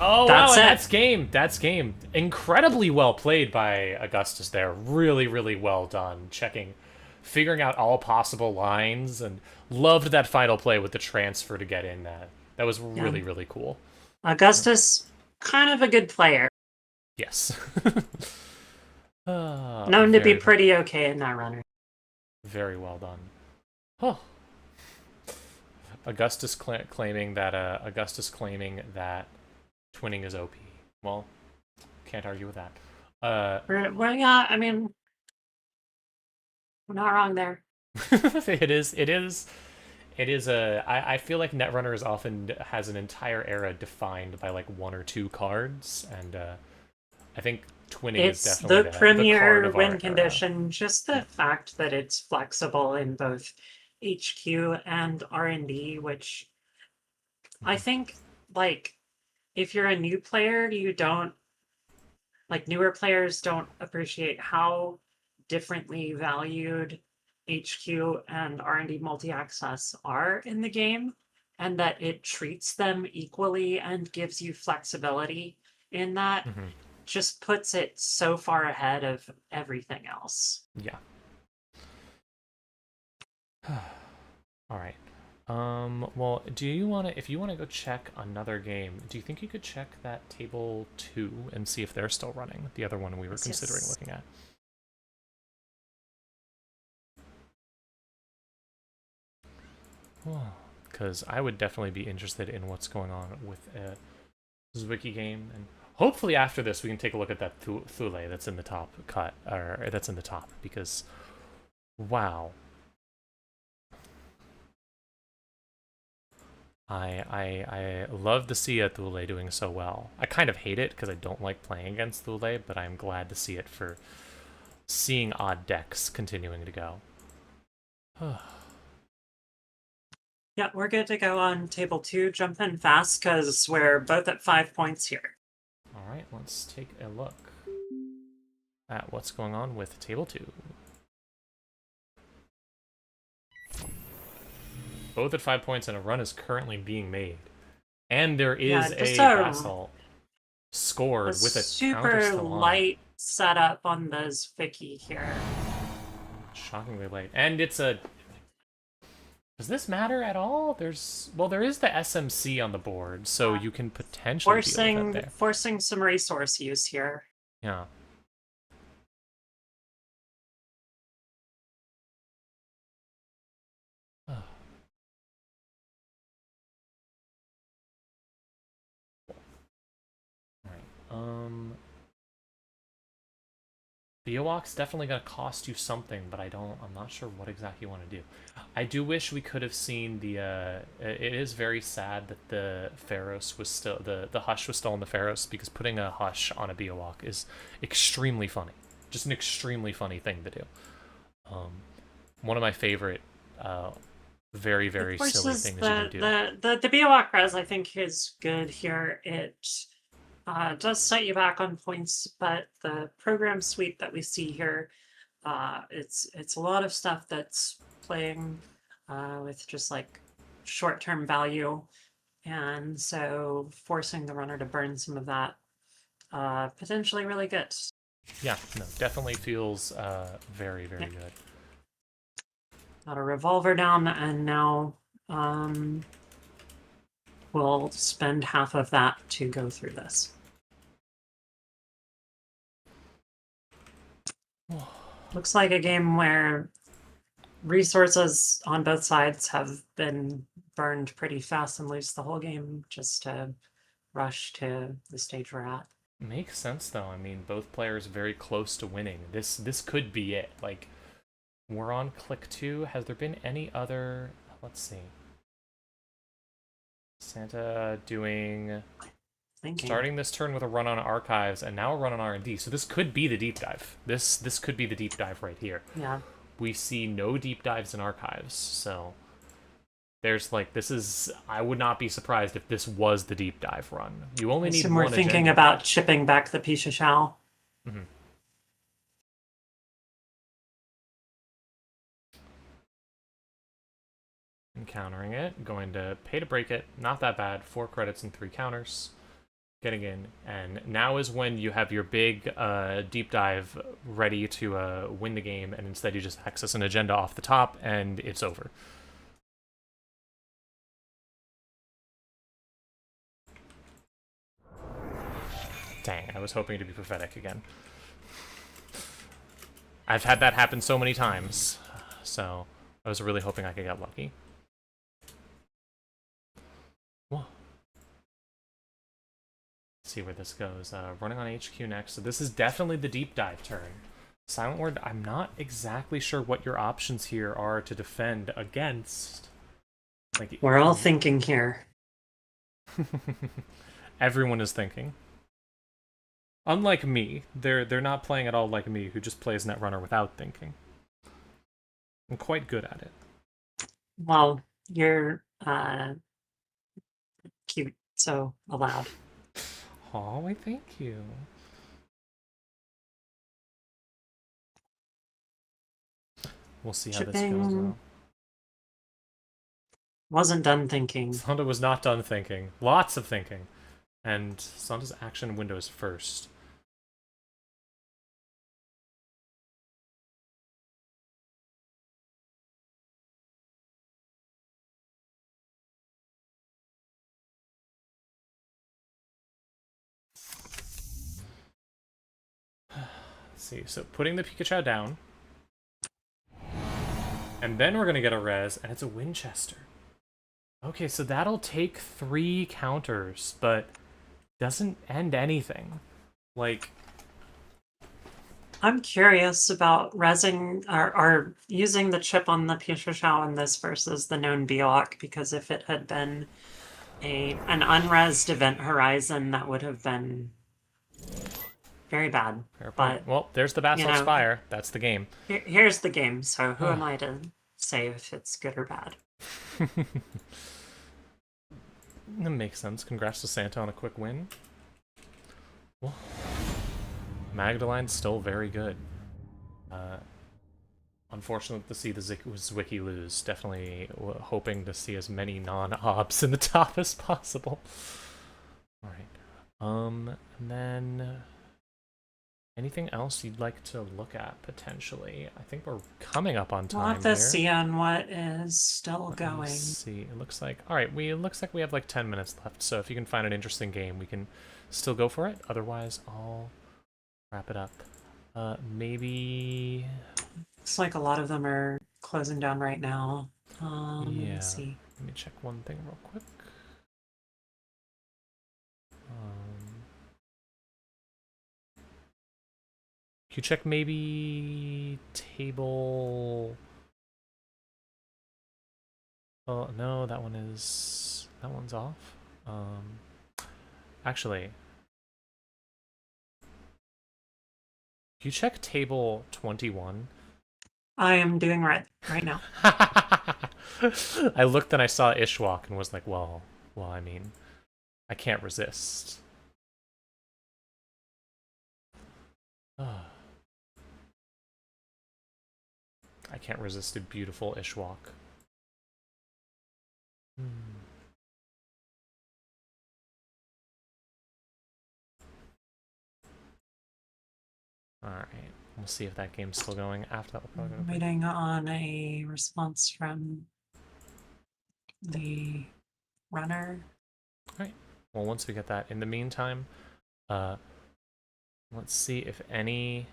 Speaker 1: Oh,
Speaker 5: That's
Speaker 1: wow, and
Speaker 5: it.
Speaker 1: that's game. That's game. Incredibly well played by Augustus there. Really, really well done. Figuring out all possible lines, and loved that final play with the transfer to get in that. That was really, really cool.
Speaker 5: Augustus, kind of a good player.
Speaker 1: Yes.
Speaker 5: Known to be pretty okay in that runner.
Speaker 1: Very well done. Oh. Augustus claiming that twinning is OP. Well, can't argue with that.
Speaker 5: We're not, I mean, we're not wrong there.
Speaker 1: It is I feel like Netrunner often has an entire era defined by like 1 or 2 cards, and I think twinning is
Speaker 5: It's
Speaker 1: definitely
Speaker 5: the
Speaker 1: card
Speaker 5: premier
Speaker 1: of our
Speaker 5: win
Speaker 1: era.
Speaker 5: condition. Just the fact that it's flexible in both HQ and R&D, which I think, like, if you're a new player, you don't, like, newer players don't appreciate how differently valued HQ and R&D multi-access are in the game, and that it treats them equally and gives you flexibility in that. Just puts it so far ahead of everything else.
Speaker 1: Yeah. All right. Well, if you want to go check another game, do you think you could check that table 2 and see if they're still running? The other one we were considering looking at. Because I would definitely be interested in what's going on with this wiki game, and hopefully after this we can take a look at that Thule that's in the top cut, or that's in the top, because wow. I love to see a Thule doing so well. I kind of hate it because I don't like playing against Thule, but I'm glad to see it for seeing odd decks continuing to go.
Speaker 5: Yeah, we're good to go on table 2. Jump in fast because we're both at 5 points here.
Speaker 1: All right, let's take a look at what's going on with table 2. Both at 5 points, and a run is currently being made. And there is
Speaker 5: Yeah, just
Speaker 1: a
Speaker 5: a-
Speaker 1: basalt scored with a counter
Speaker 5: super
Speaker 1: still on.
Speaker 5: light setup on those Vicky here.
Speaker 1: Shockingly light. And it's a... Does this matter at all? There is the SMC on the board, so you can potentially deal with it there.
Speaker 5: Forcing some resource use here.
Speaker 1: Yeah. Biowak's definitely gonna cost you something, but I'm not sure what exactly you want to do. I do wish we could have seen the it is very sad that the Pharos was still the Hush was still on the Pharos, because putting a Hush on a Biowak is extremely funny. Just an extremely funny thing to do. One of my favorite very, very silly things you can do.
Speaker 5: The Biowak res, I think, is good here. It does set you back on points, but the program suite that we see here, it's a lot of stuff that's playing with just like short-term value, and so forcing the runner to burn some of that potentially really good.
Speaker 1: Yeah, no, definitely feels very, very good.
Speaker 5: Got a revolver down, and now we'll spend half of that to go through this. Looks like a game where resources on both sides have been burned pretty fast and loose the whole game, just to rush to the stage we're at.
Speaker 1: Makes sense, though. I mean, both players very close to winning. This could be it. Like, we're on click 2. Has there been any other... Let's see. Santa doing... Starting this turn with a run on archives, and now a run on R&D. So this could be the deep dive. This could be the deep dive right here.
Speaker 5: Yeah.
Speaker 1: We see no deep dives in archives, so there's like, this is... I would not be surprised if this was the deep dive run. You only need one
Speaker 5: we're thinking
Speaker 1: agenda.
Speaker 5: about chipping back the Pisha Shao.
Speaker 1: Mm-hmm. Encountering it, going to pay to break it, not that bad, 4 credits and 3 counters, getting in, and now is when you have your big deep dive ready to win the game, and instead you just access an agenda off the top, and it's over. Dang, I was hoping to be prophetic again. I've had that happen so many times, so I was really hoping I could get lucky. Whoa. Let's see where this goes. Running on HQ next, so this is definitely the deep dive turn. Silent Word, I'm not exactly sure what your options here are to defend against. Like,
Speaker 5: We're all thinking here.
Speaker 1: Everyone is thinking. Unlike me, they're not playing at all like me, who just plays Netrunner without thinking. I'm quite good at it.
Speaker 5: Well, you're cute, so allowed.
Speaker 1: Oh, why thank you. We'll see how this goes, though.
Speaker 5: Wasn't done thinking.
Speaker 1: Santa was not done thinking. Lots of thinking. And Santa's action window is first. Let's see, so putting the Pikachu down. And then we're gonna get a res, and it's a Winchester. Okay, so that'll take 3 counters, but doesn't end anything. Like,
Speaker 5: I'm curious about resing or using the chip on the Pisha Shao in this versus the known Biowak, because if it had been an unresed Event Horizon, that would have been very bad.
Speaker 1: Fair
Speaker 5: But
Speaker 1: point. Well, there's the Basalt
Speaker 5: know-
Speaker 1: Spire. That's the game.
Speaker 5: here's the game, so who am I to say if it's good or bad?
Speaker 1: That makes sense. Congrats to Santa on a quick win. Well, Magdalene's still very good. Unfortunate to see the Zwicky lose. Definitely hoping to see as many non-obs in the top as possible. Alright. And then... anything else you'd like to look at, potentially? I think we're coming up on
Speaker 5: We'll
Speaker 1: time
Speaker 5: have to
Speaker 1: here.
Speaker 5: see on what is still
Speaker 1: Let me
Speaker 5: going.
Speaker 1: see. It looks like... alright, it looks like we have like 10 minutes left, so if you can find an interesting game, we can still go for it. Otherwise, I'll wrap it up. Maybe...
Speaker 5: Looks like a lot of them are closing down right now. Let me
Speaker 1: Yeah.
Speaker 5: see.
Speaker 1: Let me check one thing real quick. Can you check maybe table... oh, no, that one's off. Actually... can you check table 21?
Speaker 5: I am doing right now.
Speaker 1: I looked and I saw Ishwalk and was like, well, I mean, I can't resist. I can't resist a beautiful Ishwalk. Alright, we'll see if that game's still going. After that, we'll probably go to break.
Speaker 5: Waiting on a response from the runner.
Speaker 1: Alright, well, once we get that, in the meantime, let's see if anything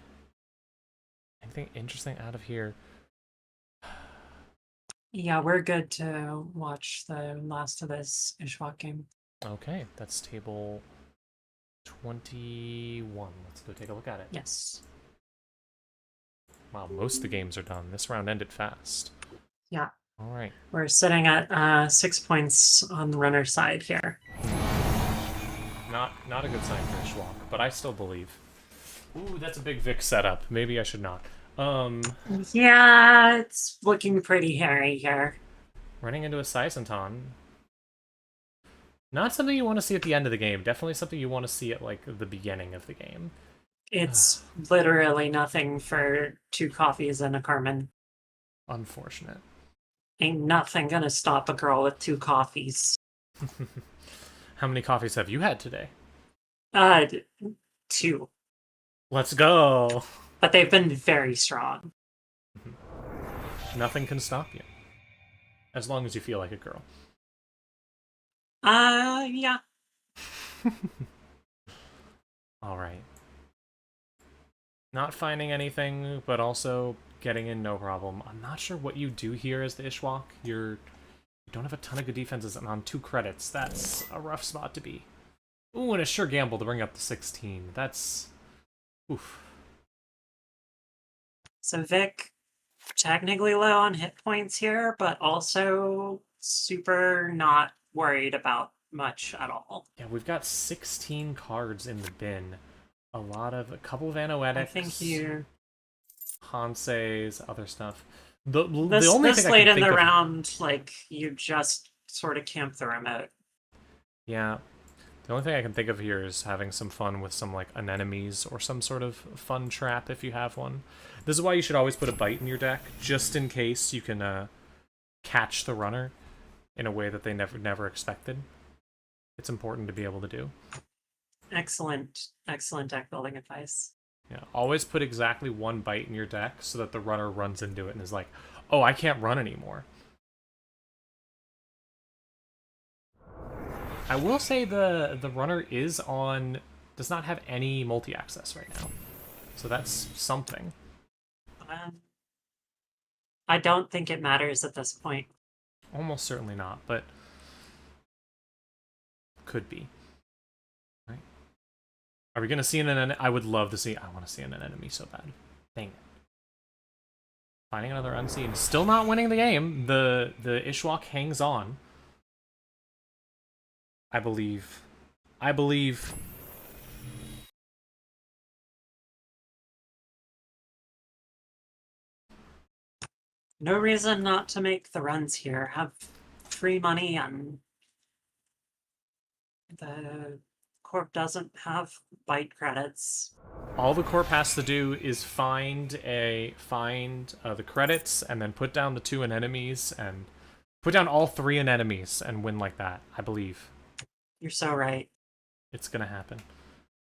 Speaker 1: interesting out of here.
Speaker 5: Yeah, we're good to watch the last of this Ishwak game.
Speaker 1: Okay, that's table 21. Let's go take a look at it.
Speaker 5: Yes.
Speaker 1: Wow, most of the games are done. This round ended fast.
Speaker 5: Yeah.
Speaker 1: All right.
Speaker 5: We're sitting at 6 points on the runner side here.
Speaker 1: Not a good sign for Ishwalk, but I still believe. Ooh, that's a big Vic setup. Maybe I should not.
Speaker 5: Yeah, it's looking pretty hairy here.
Speaker 1: Running into a Saisenton. Not something you want to see at the end of the game. Definitely something you want to see at, like, the beginning of the game.
Speaker 5: It's literally nothing for 2 coffees and a Carmen.
Speaker 1: Unfortunate.
Speaker 5: Ain't nothing gonna stop a girl with 2 coffees.
Speaker 1: How many coffees have you had today?
Speaker 5: 2.
Speaker 1: Let's go!
Speaker 5: But they've been very strong.
Speaker 1: Nothing can stop you. As long as you feel like a girl.
Speaker 5: Yeah.
Speaker 1: Alright. Not finding anything, but also getting in no problem. I'm not sure what you do here as the Ishwalk. You don't have a ton of good defenses, and on 2 credits, that's a rough spot to be. Ooh, and a sure gamble to bring up to 16. That's... oof.
Speaker 5: So Vic, technically low on hit points here, but also super not worried about much at all.
Speaker 1: Yeah, we've got 16 cards in the bin. A couple of Anoetics.
Speaker 5: I think you...
Speaker 1: Hanse's, other stuff. The
Speaker 5: This
Speaker 1: only thing I
Speaker 5: late
Speaker 1: can
Speaker 5: in
Speaker 1: think
Speaker 5: the
Speaker 1: of...
Speaker 5: round, like, you just sort of camp the remote.
Speaker 1: Yeah. The only thing I can think of here is having some fun with some, like, anemones or some sort of fun trap if you have one. This is why you should always put a bite in your deck, just in case you can catch the runner in a way that they never expected. It's important to be able to do.
Speaker 5: Excellent deck building advice.
Speaker 1: Yeah, always put exactly 1 bite in your deck so that the runner runs into it and is like, oh, I can't run anymore. I will say the runner does not have any multi-access right now. So that's something.
Speaker 5: I don't think it matters at this point.
Speaker 1: Almost certainly not, but could be. Right? Are we going to see an enemy? I would love to see... I want to see an enemy so bad. Dang it. Finding another unseen. Still not winning the game. The Ishwalk hangs on. I believe.
Speaker 5: No reason not to make the runs here. Have free money and the corp doesn't have bite credits.
Speaker 1: All the corp has to do is find the credits and then put down the 2 anemones and put down all 3 anemones and win like that. I believe
Speaker 5: You're so right.
Speaker 1: it's gonna happen.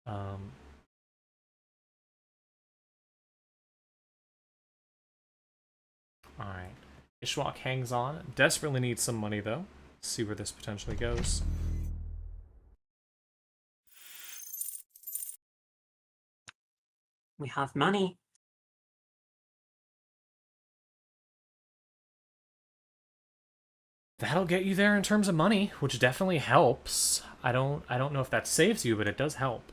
Speaker 1: All right. Ishwak hangs on. Desperately needs some money though. See where this potentially goes.
Speaker 5: We have money.
Speaker 1: That'll get you there in terms of money, which definitely helps. I don't know if that saves you, but it does help.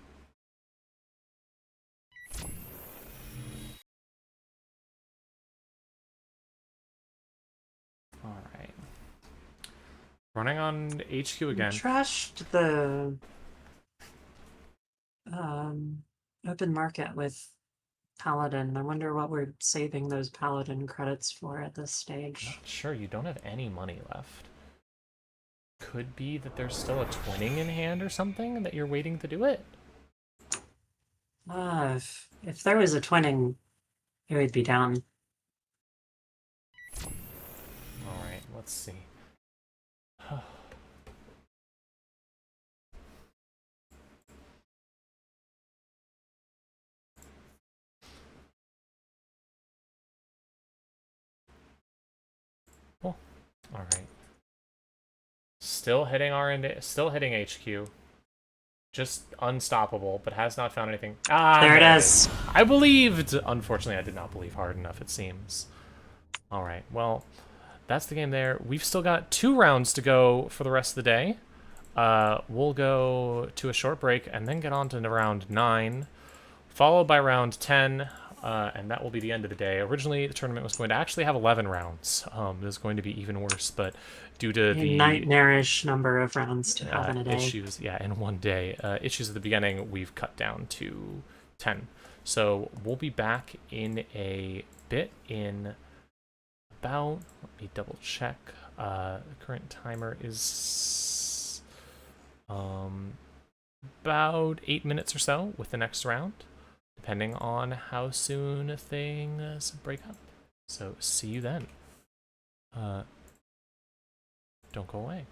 Speaker 1: All right. Running on HQ again.
Speaker 5: Trashed the open market with Paladin. I wonder what we're saving those Paladin credits for at this stage.
Speaker 1: Not sure, you don't have any money left. Could be that there's still a twinning in hand or something that you're waiting to do it.
Speaker 5: If there was a twinning, it would be down.
Speaker 1: Alright, let's see. Cool. Alright. Still hitting still hitting HQ. Just unstoppable, but has not found anything. Ah,
Speaker 5: There it is.
Speaker 1: I believed! Unfortunately, I did not believe hard enough, it seems. Alright, well, that's the game there. We've still got 2 rounds to go for the rest of the day. We'll go to a short break and then get on to round 9, followed by round 10, and that will be the end of the day. Originally, the tournament was going to actually have 11 rounds. It was going to be even worse, but due to the
Speaker 5: nightmarish number of rounds to have in a day.
Speaker 1: issues, in one day, issues at the beginning, we've cut down to 10. So we'll be back in a bit in about, let me double check, the current timer is about 8 minutes or so with the next round, depending on how soon things break up. So see you then. Don't go away.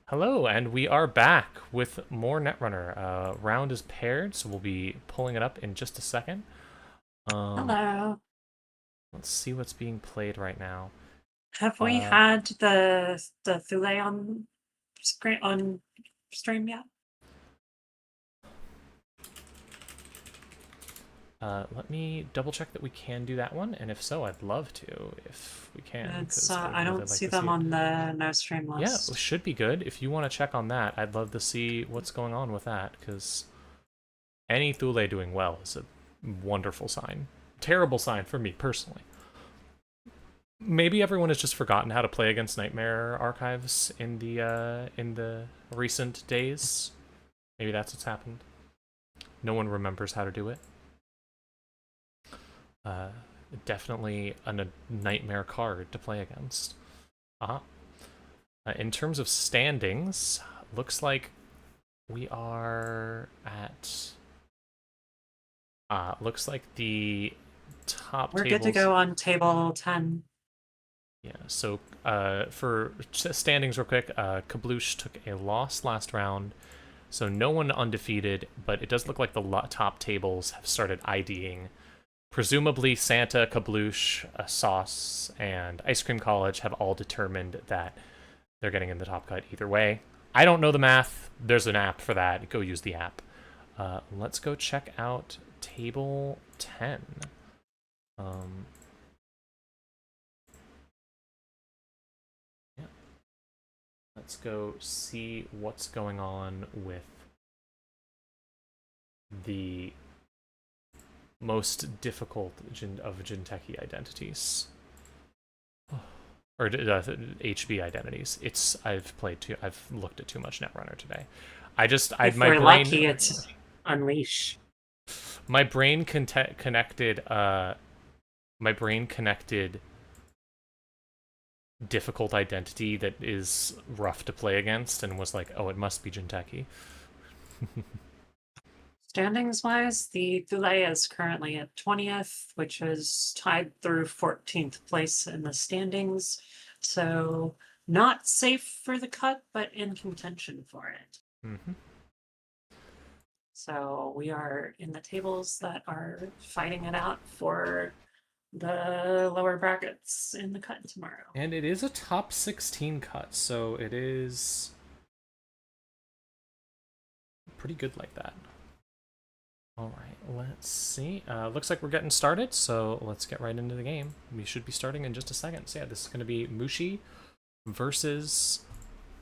Speaker 1: Hello, and we are back with more Netrunner. Round is paired, so we'll be pulling it up in just a second.
Speaker 5: Hello.
Speaker 1: Let's see what's being played right now.
Speaker 5: Have we had the Thule on screen on stream yet?
Speaker 1: Let me double check that we can do that one, and if so, I'd love to, if we can.
Speaker 5: It's
Speaker 1: 'Cause
Speaker 5: I
Speaker 1: would
Speaker 5: don't
Speaker 1: really like
Speaker 5: see
Speaker 1: to
Speaker 5: them
Speaker 1: it.
Speaker 5: on the no stream
Speaker 1: Yeah,
Speaker 5: list.
Speaker 1: it should be good. If you want to check on that, I'd love to see what's going on with that, because any Thule doing well is a wonderful sign. Terrible sign for me, personally. Maybe everyone has just forgotten how to play against Nightmare Archives in the recent days. Maybe that's what's happened. No one remembers how to do it. Definitely a nightmare card to play against. In terms of standings, looks like we are at. Looks like the top.
Speaker 5: We're
Speaker 1: tables...
Speaker 5: good to go on table 10.
Speaker 1: Yeah. So for standings, real quick, Kabloosh took a loss last round, so no one undefeated. But it does look like the top tables have started IDing. Presumably, Santa, Kabloosh, Sauce, and Ice Cream College have all determined that they're getting in the top cut either way. I don't know the math. There's an app for that. Go use the app. Let's go check out table 10. Yeah. Let's go see what's going on with the most difficult of Jinteki identities, or HB identities. I've looked at too much Netrunner today.
Speaker 5: If we're lucky, it's Unleash.
Speaker 1: My brain connected. My brain connected difficult identity that is rough to play against, and was like, oh, it must be Jinteki.
Speaker 5: Standings wise, the Thule is currently at 20th, which is tied through 14th place in the standings. So not safe for the cut, but in contention for it.
Speaker 1: Mm-hmm.
Speaker 5: So we are in the tables that are fighting it out for the lower brackets in the cut tomorrow.
Speaker 1: And it is a top 16 cut, so it is pretty good like that. All right, let's see. Looks like we're getting started, so let's get right into the game. We should be starting in just a second. So yeah, this is going to be Mushi versus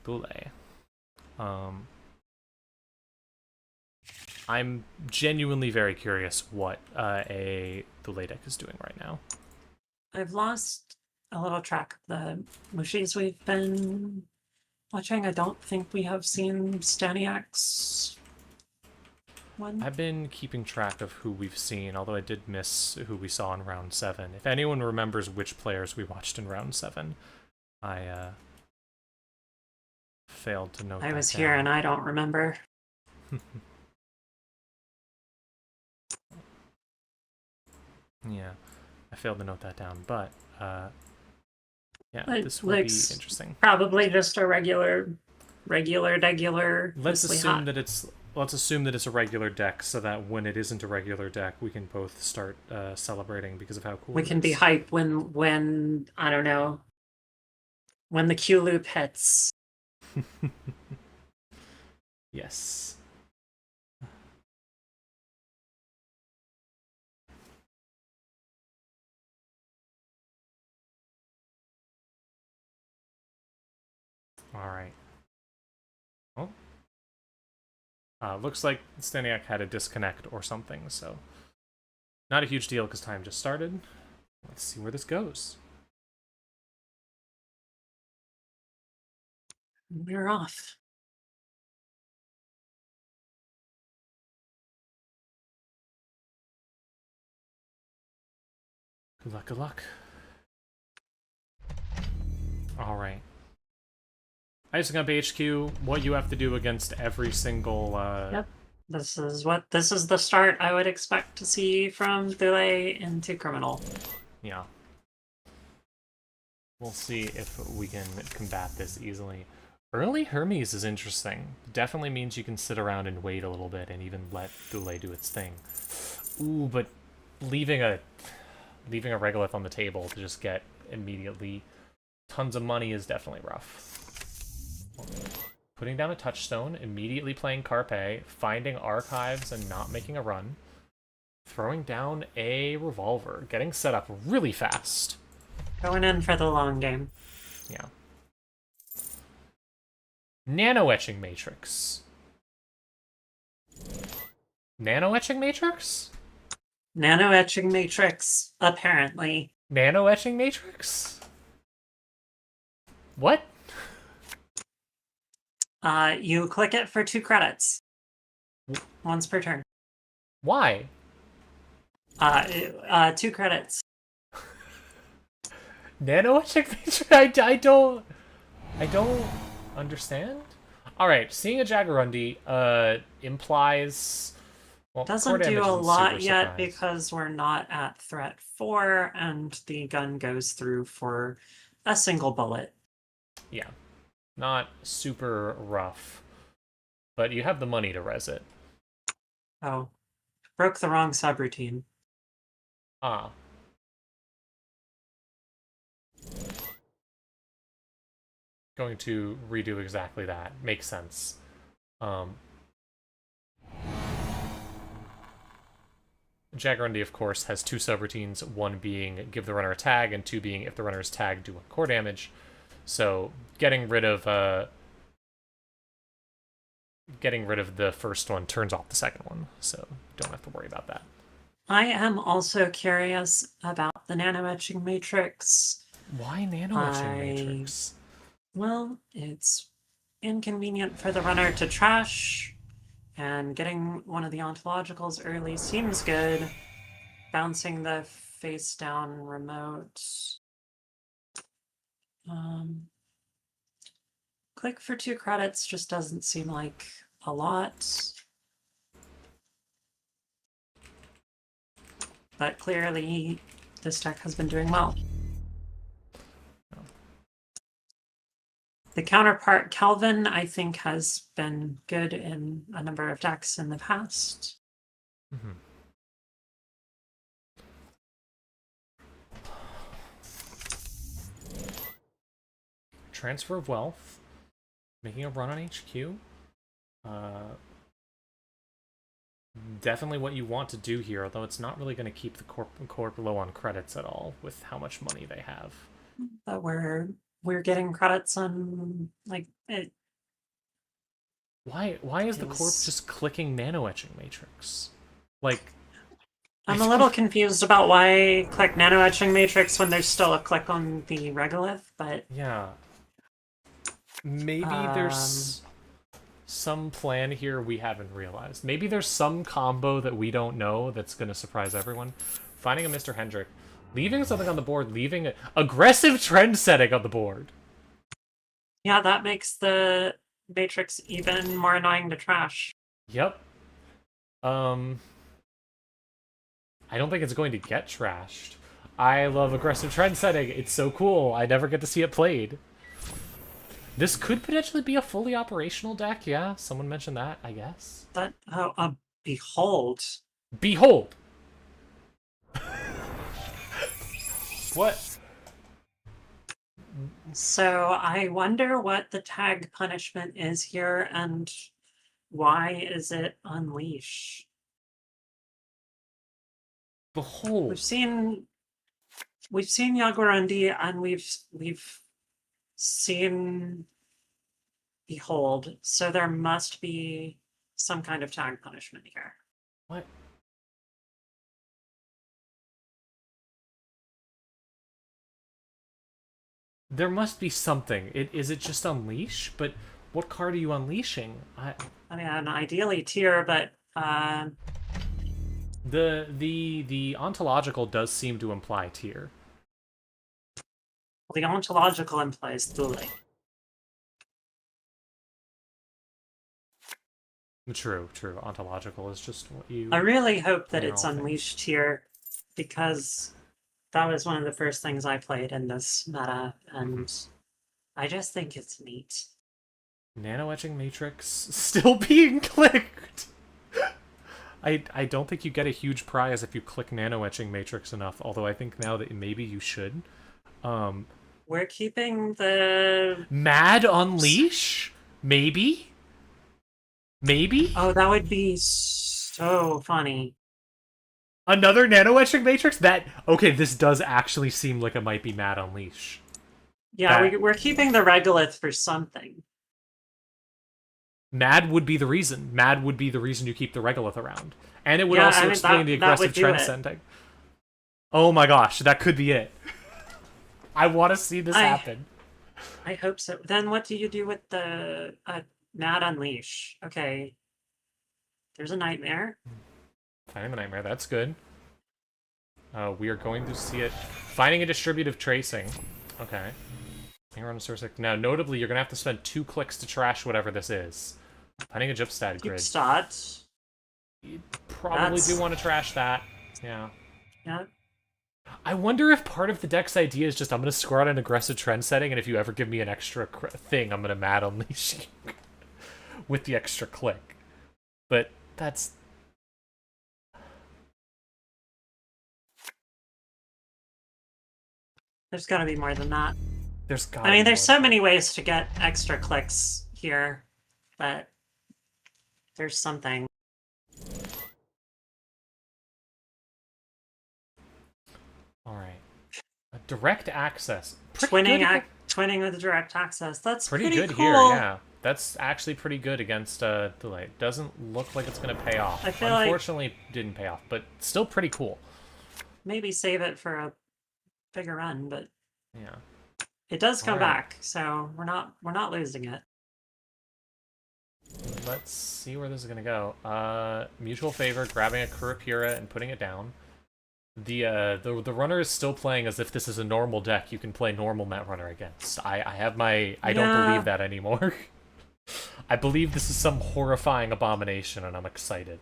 Speaker 1: Thule. I'm genuinely very curious what a Thule deck is doing right now.
Speaker 5: I've lost a little track of the Mushis we've been watching. I don't think we have seen Staniak's one.
Speaker 1: I've been keeping track of who we've seen, although I did miss who we saw in round 7. If anyone remembers which players we watched in round 7, I failed to note.
Speaker 5: I was here and I don't remember.
Speaker 1: Yeah, I failed to note that down, but yeah,
Speaker 5: It
Speaker 1: this will be
Speaker 5: looks
Speaker 1: interesting.
Speaker 5: Probably just a regular.
Speaker 1: Let's assume that it's a regular deck, so that when it isn't a regular deck, we can both start celebrating because of how cool.
Speaker 5: We can be hyped when I don't know, when the Q loop hits.
Speaker 1: Yes. All right. Oh. Looks like Staniak had a disconnect or something, so not a huge deal because time just started. Let's see where this goes.
Speaker 5: We're off.
Speaker 1: Good luck, good luck. All right. Icing up HQ, what you have to do against every single...
Speaker 5: Yep. This is the start I would expect to see from Thule into Criminal.
Speaker 1: Yeah. We'll see if we can combat this easily. Early Hermes is interesting. Definitely means you can sit around and wait a little bit and even let Dule do its thing. Ooh, but leaving a regolith on the table to just get immediately tons of money is definitely rough. Putting down a touchstone, immediately playing Carpe, finding archives and not making a run. Throwing down a revolver, getting set up really fast.
Speaker 5: Going in for the long game.
Speaker 1: Yeah. Nano etching matrix. Nano etching matrix?
Speaker 5: Nano etching matrix, apparently.
Speaker 1: Nano etching matrix? What?
Speaker 5: You click it for 2 credits. Once per turn.
Speaker 1: Why?
Speaker 5: 2 credits.
Speaker 1: Nano etching matrix? I don't understand. All right, seeing a Jagarundi implies well, core
Speaker 5: Doesn't
Speaker 1: damage
Speaker 5: do a
Speaker 1: isn't
Speaker 5: lot
Speaker 1: super
Speaker 5: yet
Speaker 1: surprised.
Speaker 5: because we're not at threat 4 and the gun goes through for a single bullet.
Speaker 1: Yeah, not super rough, but you have the money to res it.
Speaker 5: Oh, broke the wrong subroutine.
Speaker 1: Ah. Going to redo exactly that. Makes sense. Jagarundi, of course, has 2 subroutines, one being give the runner a tag, and 2 being if the runner is tagged, do 1 core damage. So getting rid of the first one turns off the second one, so don't have to worry about that.
Speaker 5: I am also curious about the nano etching matrix.
Speaker 1: Why nano etching matrix?
Speaker 5: Well, it's inconvenient for the runner to trash, and getting one of the ontologicals early seems good. Bouncing the face down remote. Click for 2 credits just doesn't seem like a lot. But clearly, this deck has been doing well. The counterpart, Calvin, I think has been good in a number of decks in the past.
Speaker 1: Mm-hmm. Transfer of wealth, making a run on HQ. Definitely what you want to do here, although it's not really going to keep the corp low on credits at all with how much money they have.
Speaker 5: But we're getting credits on like it.
Speaker 1: Why is the corp just clicking nano etching matrix? Like,
Speaker 5: I'm a little confused about why click nano etching matrix when there's still a click on the regolith, but
Speaker 1: yeah, maybe there's some plan here we haven't realized. Maybe there's some combo that we don't know that's going to surprise everyone. Finding a Mr. Hendrick, leaving something on the board, leaving aggressive trend setting on the board.
Speaker 5: Yeah, that makes the matrix even more annoying to trash.
Speaker 1: Yep. I don't think it's going to get trashed. I love aggressive trend setting. It's so cool. I never get to see it played. This could potentially be a fully operational deck. Yeah, someone mentioned that, I guess.
Speaker 5: That behold.
Speaker 1: Behold. What?
Speaker 5: So I wonder what the tag punishment is here and why is it unleash?
Speaker 1: Behold.
Speaker 5: We've seen Yaguarundi and we've seen Behold, so there must be some kind of tag punishment here.
Speaker 1: What? There must be something. Is it just unleash? But what card are you unleashing?
Speaker 5: I mean, ideally tier, but
Speaker 1: the ontological does seem to imply tier.
Speaker 5: the ontological implies Thule.
Speaker 1: True. Ontological is just what you...
Speaker 5: I really hope that
Speaker 1: in
Speaker 5: it's
Speaker 1: all things.
Speaker 5: unleashed here, because that was one of the first things I played in this meta, and I just think it's neat.
Speaker 1: Nano etching matrix still being clicked. I don't think you get a huge prize if you click nano etching matrix enough, although I think now that maybe you should.
Speaker 5: We're keeping the...
Speaker 1: Mad Unleash? Maybe? Maybe?
Speaker 5: Oh, that would be so funny.
Speaker 1: Another nano etching matrix? Okay, this does actually seem like it might be Mad Unleash.
Speaker 5: Yeah,
Speaker 1: That-
Speaker 5: we're keeping the regolith for something.
Speaker 1: Mad would be the reason. Mad would be the reason you keep the regolith around. And it would
Speaker 5: Yeah,
Speaker 1: also
Speaker 5: I mean,
Speaker 1: explain the
Speaker 5: that would
Speaker 1: aggressive
Speaker 5: do it.
Speaker 1: transcending. Oh my gosh, that could be it. I want to see this happen.
Speaker 5: I hope so. Then what do you do with the Mad Unleash? Okay. There's a nightmare.
Speaker 1: Finding the nightmare, that's good. We are going to see it. Finding a distributive tracing. Okay. Hang on a sec. Now, notably, you're going to have to spend 2 clicks to trash whatever this is. Finding a Gypstad grid.
Speaker 5: Gypstad.
Speaker 1: You probably
Speaker 5: That's...
Speaker 1: do want to trash that. Yeah.
Speaker 5: Yeah.
Speaker 1: I wonder if part of the deck's idea is just I'm going to score out an aggressive trend setting, and if you ever give me an extra thing, I'm going to Mad Unleash you with the extra click. But that's...
Speaker 5: There's got to be more than that.
Speaker 1: There's got.
Speaker 5: I mean, there's so many ways to get extra clicks here, but there's something.
Speaker 1: All right. Direct access.
Speaker 5: Twinning with direct access. That's
Speaker 1: pretty good
Speaker 5: cool.
Speaker 1: here, yeah. That's actually pretty good against delay. Doesn't look like it's going to pay off.
Speaker 5: I feel like...
Speaker 1: Unfortunately, didn't pay off, but still pretty cool.
Speaker 5: Maybe save it for a bigger run, but
Speaker 1: yeah,
Speaker 5: it does come
Speaker 1: Alright.
Speaker 5: back, so we're not losing it.
Speaker 1: Let's see where this is going to go. Mutual favor, grabbing a Kurapura and putting it down. The runner is still playing as if this is a normal deck you can play normal Met Runner against. I have my... I don't believe that anymore. I believe this is some horrifying abomination, and I'm excited.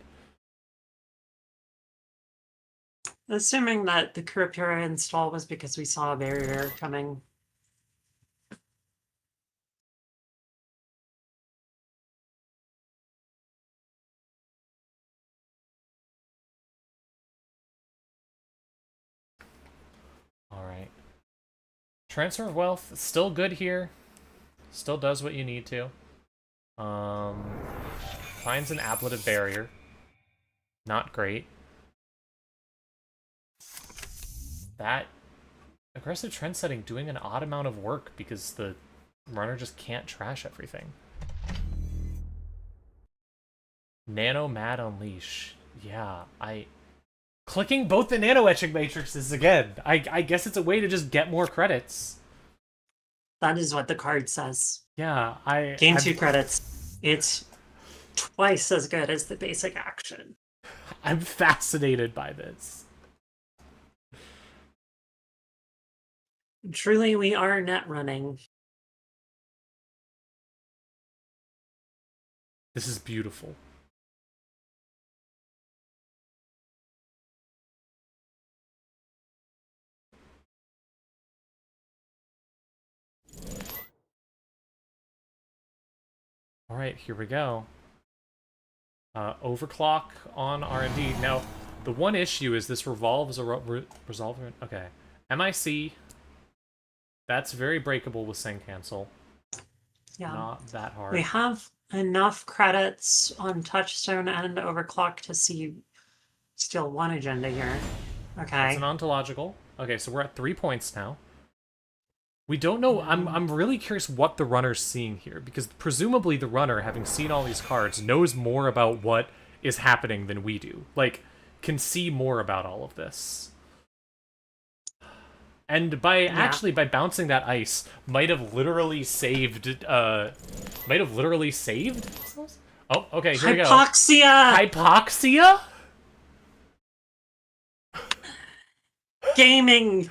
Speaker 5: Assuming that the Kurapura install was because we saw a barrier coming.
Speaker 1: Alright. Transfer of Wealth, still good here. Still does what you need to. Finds an ablative barrier. Not great. That aggressive trend setting doing an odd amount of work because the runner just can't trash everything. Nano Mad Unleash. Yeah, clicking both the nano etching matrices again. I guess it's a way to just get more credits.
Speaker 5: That is what the card says.
Speaker 1: Yeah,
Speaker 5: Gain 2 credits. It's twice as good as the basic action.
Speaker 1: I'm fascinated by this.
Speaker 5: Truly, we are net running.
Speaker 1: This is beautiful. All right, here we go. Overclock on R&D. Now, the one issue is this revolves a resolver. Okay, MIC. That's very breakable with Send Cancel.
Speaker 5: Yeah.
Speaker 1: Not that hard.
Speaker 5: We have enough credits on Touchstone and Overclock to see still one agenda here. Okay.
Speaker 1: It's an ontological. Okay, so we're at 3 points now. We don't know. I'm really curious what the runner's seeing here, because presumably the runner, having seen all these cards, knows more about what is happening than we do. Like, can see more about all of this. And by actually by bouncing that ice, might have literally saved. Oh, okay. Here we go.
Speaker 5: Hypoxia. Gaming.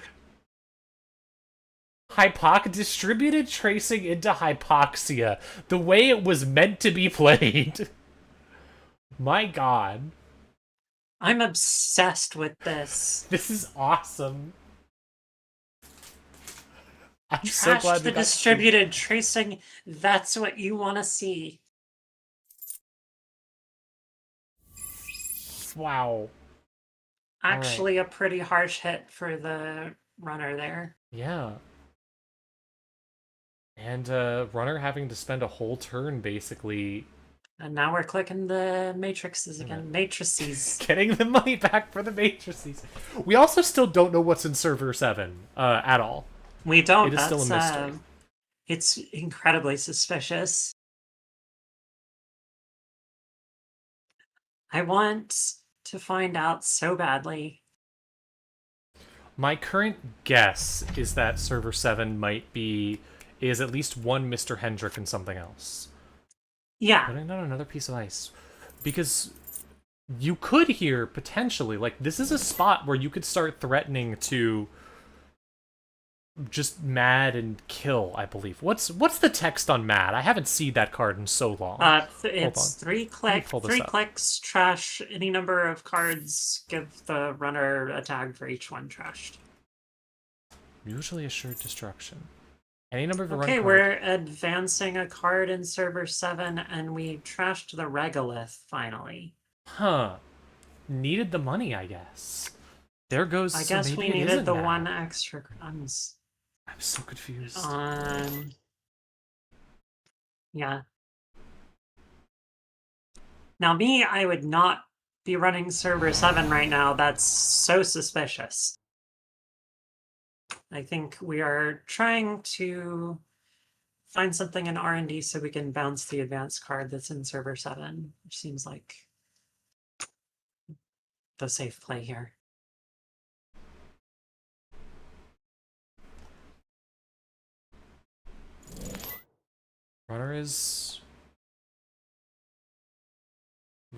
Speaker 1: Distributed tracing into hypoxia. The way it was meant to be played. My god.
Speaker 5: I'm obsessed with this.
Speaker 1: This is awesome. I'm so
Speaker 5: Trash
Speaker 1: glad
Speaker 5: the
Speaker 1: we got to see-
Speaker 5: distributed tracing. That's what you want to see.
Speaker 1: Wow.
Speaker 5: Actually, a pretty harsh hit for the runner there.
Speaker 1: Yeah. And runner having to spend a whole turn basically
Speaker 5: And now we're clicking the matrices again. Matrices.
Speaker 1: getting the money back for the matrices. We also still don't know what's in server 7 at all.
Speaker 5: We don't.
Speaker 1: It is still a
Speaker 5: That's,
Speaker 1: mystery.
Speaker 5: it's incredibly suspicious. I want to find out so badly.
Speaker 1: My current guess is that server 7 is at least one Mr. Hendrick and something else.
Speaker 5: Yeah.
Speaker 1: Putting down another piece of ice. Because you could here, potentially, like, this is a spot where you could start threatening to just mad and kill, I believe. What's the text on mad? I haven't seen that card in so long.
Speaker 5: It's
Speaker 1: on.
Speaker 5: 3 clicks, trash any number of cards, give the runner a tag for each one trashed.
Speaker 1: Mutually assured destruction. Any number of
Speaker 5: Okay,
Speaker 1: run
Speaker 5: we're advancing a card in server 7, and we trashed the regolith finally.
Speaker 1: Huh. Needed the money, I guess. There goes.
Speaker 5: I
Speaker 1: so
Speaker 5: guess
Speaker 1: maybe
Speaker 5: we
Speaker 1: it
Speaker 5: needed
Speaker 1: isn't
Speaker 5: the
Speaker 1: mad.
Speaker 5: one extra.
Speaker 1: I'm so confused.
Speaker 5: Yeah. Now, me, I would not be running server 7 right now. That's so suspicious. I think we are trying to find something in R&D so we can bounce the advanced card that's in server 7, which seems like the safe play here.
Speaker 1: Runner is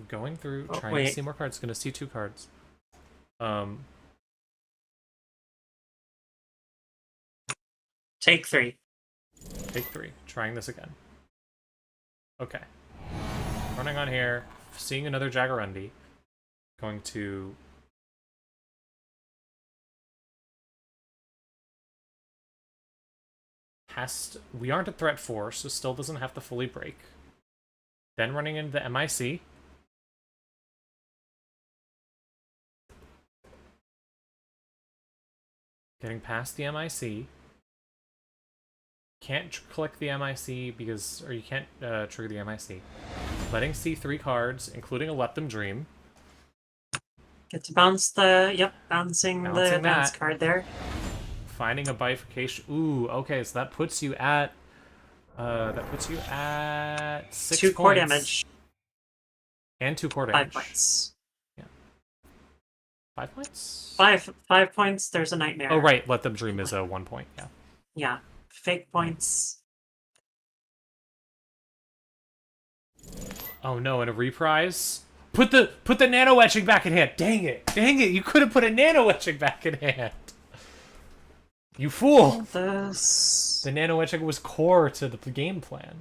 Speaker 1: going through,
Speaker 5: Oh,
Speaker 1: trying to see more cards. Going to see 2 cards.
Speaker 5: Take 3.
Speaker 1: Take 3. Trying this again. Okay. Running on here, seeing another Jagarundi. Going to we aren't at threat 4, so still doesn't have to fully break. Then running into the MIC. Getting past the MIC. Can't click the MIC because, or you can't trigger the MIC. Letting see 3 cards, including a Let Them Dream.
Speaker 5: Get to bounce the, bouncing the advanced card there.
Speaker 1: Finding a bifurcation. Ooh, okay, so that puts you at 6
Speaker 5: 2
Speaker 1: points.
Speaker 5: core damage.
Speaker 1: And 2 core damage.
Speaker 5: 5 points.
Speaker 1: Yeah. 5 points?
Speaker 5: 5 points, there's a nightmare.
Speaker 1: Oh, right, Let Them Dream is a 1 point, yeah.
Speaker 5: Yeah. Fake points.
Speaker 1: Oh no, and a reprise? Put the nano etching back in hand. Dang it. You could have put a nano etching back in hand. You fool! The nano etching was core to the game plan.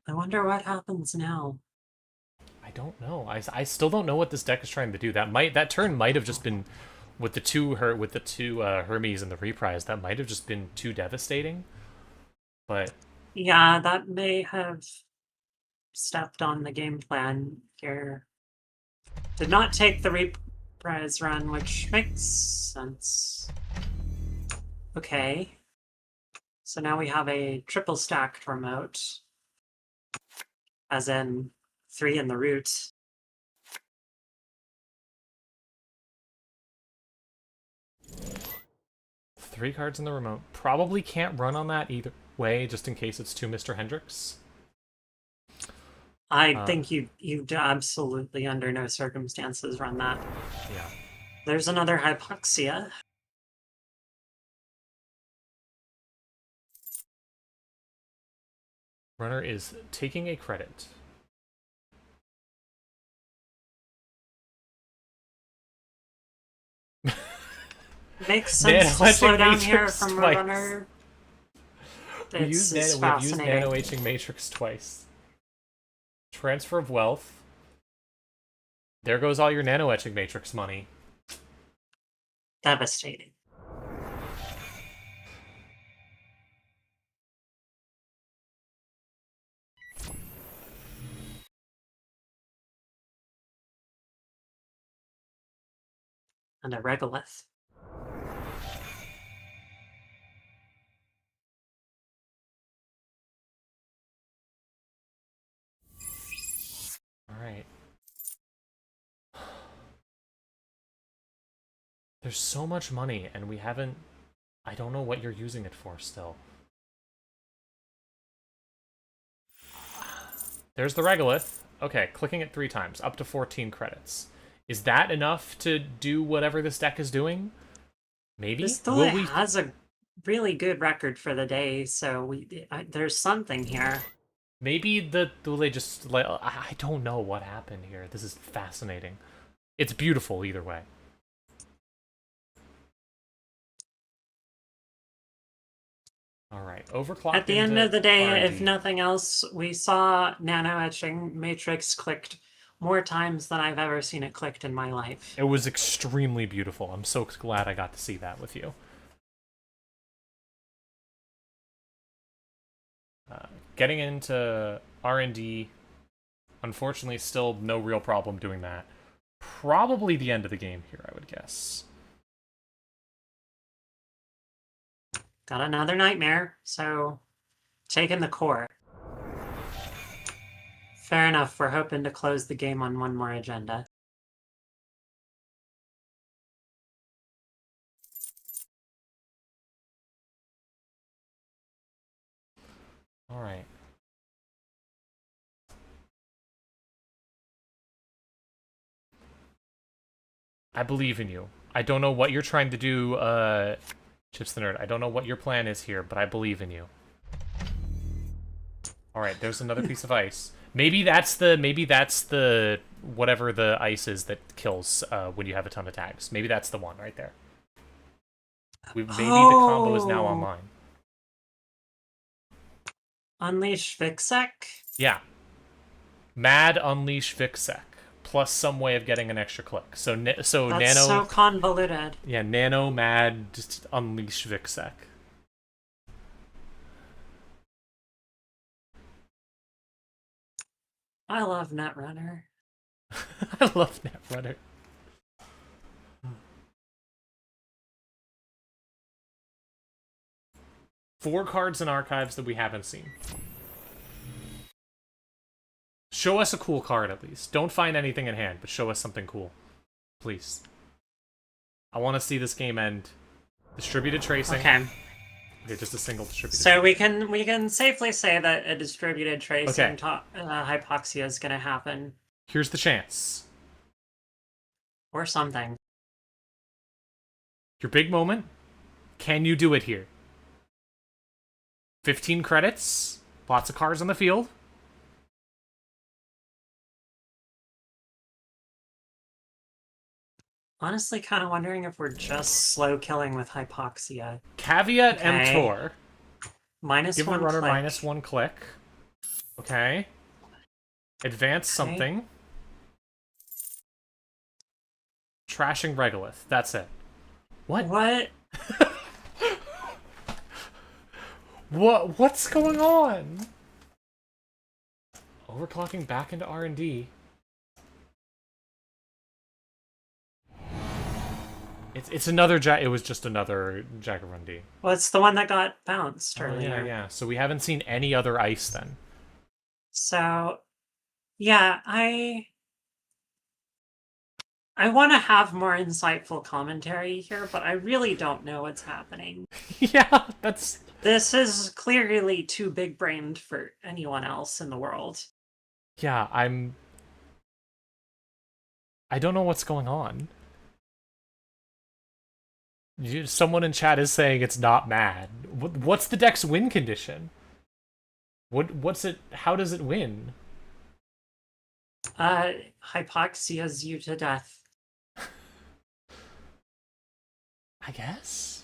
Speaker 5: I wonder what happens now.
Speaker 1: I don't know. I still don't know what this deck is trying to do. That turn might have just been with the two Hermes and the reprise. That might have just been too devastating. But
Speaker 5: yeah, that may have stepped on the game plan here. Did not take the reprise run, which makes sense. Okay. So now we have a triple stacked remote. As in 3 in the root.
Speaker 1: Three cards in the remote. Probably can't run on that either way, just in case it's 2 Mr. Hendricks.
Speaker 5: I think you absolutely under no circumstances run that.
Speaker 1: Yeah.
Speaker 5: There's another hypoxia.
Speaker 1: Runner is taking a credit.
Speaker 5: Makes sense to slow down here from a
Speaker 1: twice.
Speaker 5: Runner.
Speaker 1: We've used Nano Etching Matrix twice. Transfer of Wealth. There goes all your nano etching matrix money.
Speaker 5: Devastating. And a regolith.
Speaker 1: All right. There's so much money, and we haven't... I don't know what you're using it for still. There's the regolith. Okay, clicking it 3 times, up to 14 credits. Is that enough to do whatever this deck is doing? Maybe?
Speaker 5: This Thule has a really good record for the day, so there's something here.
Speaker 1: Maybe the Thule just... like, I don't know what happened here. This is fascinating. It's beautiful either way. Alright, overclock.
Speaker 5: At the end of the day,
Speaker 1: R&D.
Speaker 5: if nothing else, we saw nano etching matrix clicked more times than I've ever seen it clicked in my life.
Speaker 1: It was extremely beautiful. I'm so glad I got to see that with you. Getting into R&D, unfortunately, still no real problem doing that. Probably the end of the game here, I would guess.
Speaker 5: Got another nightmare, so taking the core. Fair enough, we're hoping to close the game on one more agenda.
Speaker 1: Alright. I believe in you. I don't know what you're trying to do, Chips the Nerd. I don't know what your plan is here, but I believe in you. Alright, there's another piece of ice. Maybe that's the whatever the ice is that kills when you have a ton of tags. Maybe that's the one right there. Maybe the combo is now online.
Speaker 5: Unleash Vixek?
Speaker 1: Yeah. Mad Unleash Vixek. Plus some way of getting an extra click. So
Speaker 5: That's
Speaker 1: Nano...
Speaker 5: so convoluted.
Speaker 1: Yeah, Nano, Mad, just Unleash Vixek.
Speaker 5: I love Netrunner.
Speaker 1: I love Netrunner. Four cards in archives that we haven't seen. Show us a cool card at least. Don't find anything in hand, but show us something cool. Please. I want to see this game end. Distributed tracing.
Speaker 5: Okay.
Speaker 1: Okay, just a single distributed.
Speaker 5: So we can safely say that a distributed tracing hypoxia is going to happen.
Speaker 1: Here's the chance.
Speaker 5: Or something.
Speaker 1: Your big moment. Can you do it here? 15 credits. Lots of cards on the field.
Speaker 5: Honestly, kind of wondering if we're just slow killing with hypoxia.
Speaker 1: Caveat
Speaker 5: Okay.
Speaker 1: emptor.
Speaker 5: Minus
Speaker 1: Give the
Speaker 5: one
Speaker 1: runner
Speaker 5: click.
Speaker 1: -1 click. Okay. Advance something. Trashing regolith. That's it. What?
Speaker 5: What?
Speaker 1: What's going on? Overclocking back into R&D. It's another it was just another Jagarundi.
Speaker 5: Well, it's the one that got bounced
Speaker 1: Oh,
Speaker 5: earlier.
Speaker 1: yeah. So we haven't seen any other ice then.
Speaker 5: So, yeah, I want to have more insightful commentary here, but I really don't know what's happening.
Speaker 1: Yeah, that's...
Speaker 5: This is clearly too big-brained for anyone else in the world.
Speaker 1: Yeah, I don't know what's going on. Someone in chat is saying it's not mad. What's the deck's win condition? What's it? How does it win?
Speaker 5: Hypoxia's you to death.
Speaker 1: I guess.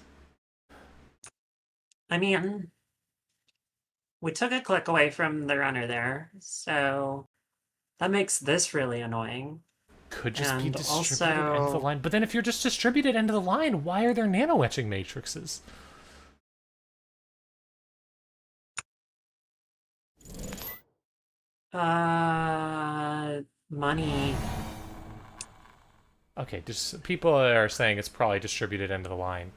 Speaker 5: I mean, we took a click away from the runner there, so that makes this really annoying.
Speaker 1: Could just be
Speaker 5: And
Speaker 1: distributed end of the
Speaker 5: also-
Speaker 1: line. But then if you're just distributed end of the line, why are there nano etching matrices?
Speaker 5: Money.
Speaker 1: Okay, just people are saying it's probably distributed end of the line.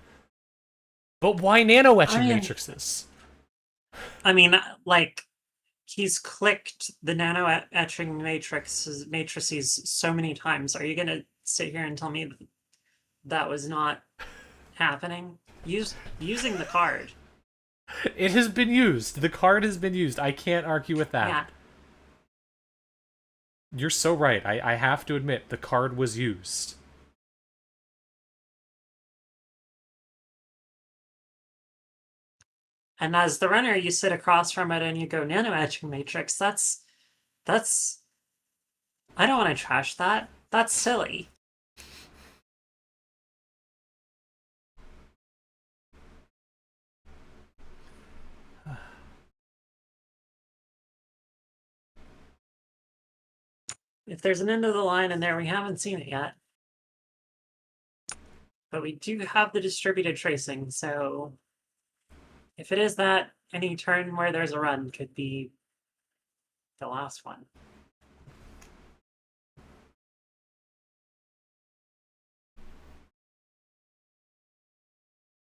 Speaker 1: But why nano etching matrices?
Speaker 5: I mean, like, he's clicked the nano etching matrices so many times. Are you gonna sit here and tell me that was not happening? Using the card.
Speaker 1: It has been used. The card has been used. I can't argue with that.
Speaker 5: Yeah.
Speaker 1: You're so right. I have to admit, the card was used.
Speaker 5: And as the runner, you sit across from it and you go nano etching matrix. That's I don't want to trash that. That's silly. If there's an end of the line in there, we haven't seen it yet. But we do have the distributed tracing, so if it is that, any turn where there's a run could be the last one.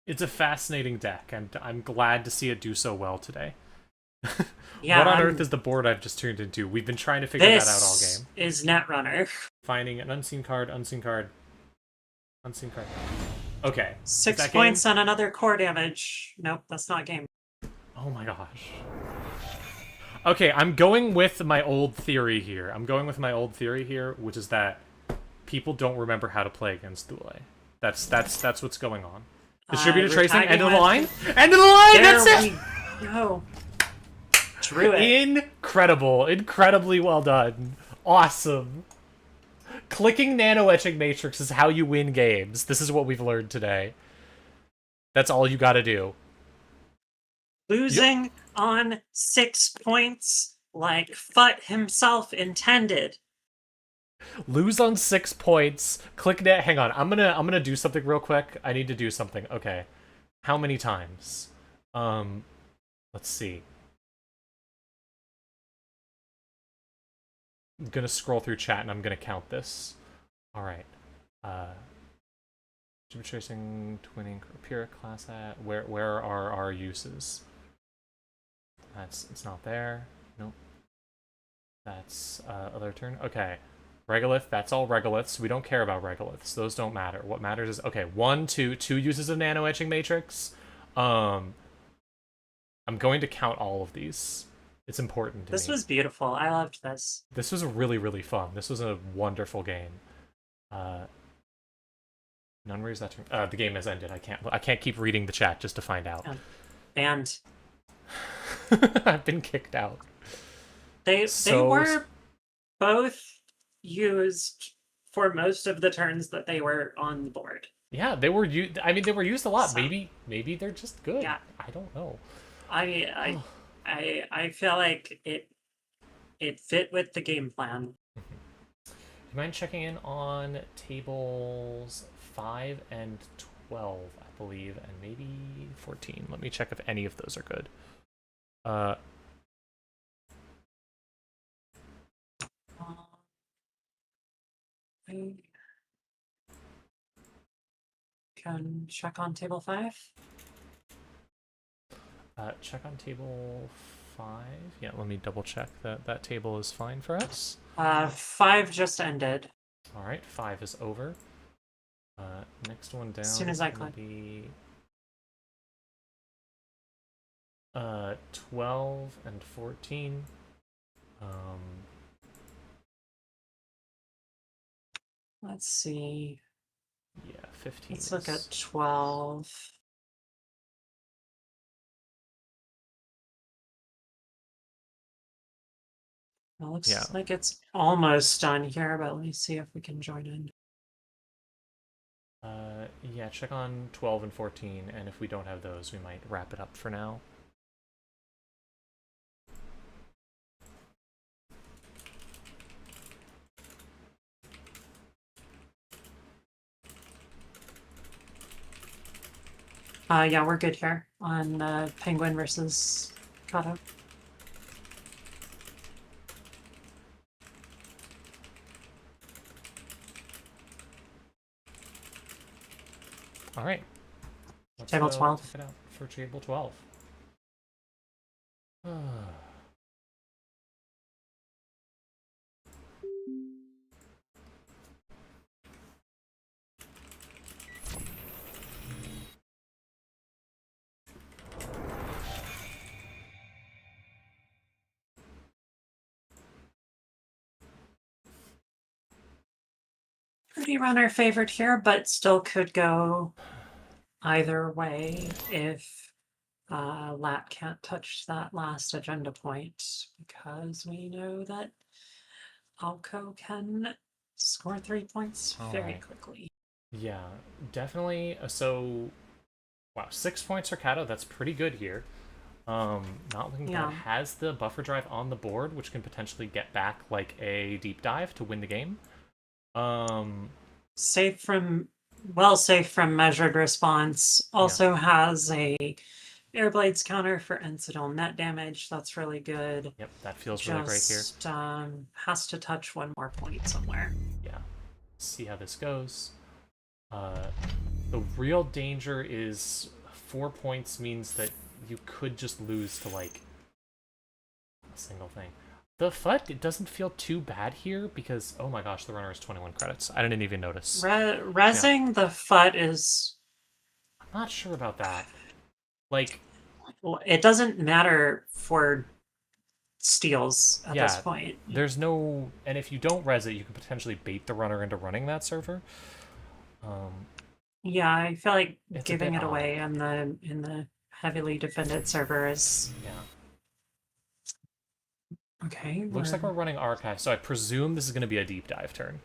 Speaker 1: It's a fascinating deck, and I'm glad to see it do so well today.
Speaker 5: Yeah,
Speaker 1: what on earth is the board I've just turned into? We've been trying to figure that out all
Speaker 5: this
Speaker 1: game.
Speaker 5: is Netrunner.
Speaker 1: Finding an unseen card, unseen card, unseen card. Okay.
Speaker 5: 6
Speaker 1: Is that
Speaker 5: points
Speaker 1: game?
Speaker 5: on another core damage. Nope, that's not game.
Speaker 1: Oh my gosh. Okay, I'm going with my old theory here. Which is that people don't remember how to play against Thule. That's what's going on. Distributed
Speaker 5: we're
Speaker 1: tracing,
Speaker 5: tagging
Speaker 1: end of the
Speaker 5: with-
Speaker 1: line? End of the line!
Speaker 5: There
Speaker 1: That's it!
Speaker 5: we go. Drew it.
Speaker 1: Incredible. Incredibly well done. Awesome. Clicking nano etching matrix is how you win games. This is what we've learned today. That's all you gotta do.
Speaker 5: Losing on 6 points like Fut himself intended.
Speaker 1: Lose on 6 points. Click net. Hang on. I'm gonna do something real quick. I need to do something. Okay. How many times? Let's see. I'm gonna scroll through chat and I'm gonna count this. All right. Jim tracing, twinning, pure class hat. Where are our uses? It's not there. Nope. That's other turn. Okay. Regolith, that's all regoliths. We don't care about regoliths. Those don't matter. What matters is, okay, two uses of nano etching matrix. I'm going to count all of these. It's important to me.
Speaker 5: This was beautiful. I loved this.
Speaker 1: This was really, really fun. This was a wonderful game. None where is that turn? The game has ended. I can't keep reading the chat just to find out.
Speaker 5: And
Speaker 1: I've been kicked out.
Speaker 5: they
Speaker 1: So-
Speaker 5: were both used for most of the turns that they were on the board.
Speaker 1: Yeah, they were used. I mean, they were used a lot.
Speaker 5: So-
Speaker 1: Maybe they're just good.
Speaker 5: Yeah.
Speaker 1: I don't know.
Speaker 5: I feel like it fit with the game plan.
Speaker 1: Do you mind checking in on tables 5 and 12, I believe, and maybe 14? Let me check if any of those are good.
Speaker 5: I can check on table 5.
Speaker 1: Check on table 5. Yeah, let me double check that table is fine for us.
Speaker 5: 5 just ended.
Speaker 1: All right, 5 is over. Next one down.
Speaker 5: As soon as
Speaker 1: is
Speaker 5: I
Speaker 1: gonna
Speaker 5: click.
Speaker 1: be 12 and 14.
Speaker 5: Let's see.
Speaker 1: Yeah, 15.
Speaker 5: Let's look
Speaker 1: is-
Speaker 5: at 12. It looks
Speaker 1: Yeah.
Speaker 5: like it's almost done here, but let me see if we can join in.
Speaker 1: Yeah, check on 12 and 14, and if we don't have those, we might wrap it up for now.
Speaker 5: Yeah, we're good here on Penguin versus Kato.
Speaker 1: All right. Let's
Speaker 5: Table 12.
Speaker 1: check it out for table 12.
Speaker 5: Pretty runner favorite here, but still could go either way if Lat can't touch that last agenda point, because we know that Alco can score 3 points very
Speaker 1: Alright.
Speaker 5: quickly.
Speaker 1: Yeah, definitely. So, wow, 6 points for Kato. That's pretty good here. Not looking
Speaker 5: Yeah.
Speaker 1: bad. Has the buffer drive on the board, which can potentially get back like a deep dive to win the game.
Speaker 5: Safe from measured response. Also has a Airblades counter for incidental net damage. That's really good.
Speaker 1: Yep, that feels really great here.
Speaker 5: Just has to touch one more point somewhere.
Speaker 1: Yeah. See how this goes. The real danger is 4 points means that you could just lose to like a single thing. The FUT, it doesn't feel too bad here because, oh my gosh, the runner is 21 credits. I didn't even notice.
Speaker 5: Rezzing the FUT is...
Speaker 1: I'm not sure about that. Like...
Speaker 5: Well, it doesn't matter for steals at this point.
Speaker 1: There's no... And if you don't res it, you can potentially bait the runner into running that server.
Speaker 5: Yeah, I feel like
Speaker 1: It's
Speaker 5: giving it away in the heavily defended server is...
Speaker 1: Yeah.
Speaker 5: Okay.
Speaker 1: Looks like we're running Archive, so I presume this is going to be a deep dive turn.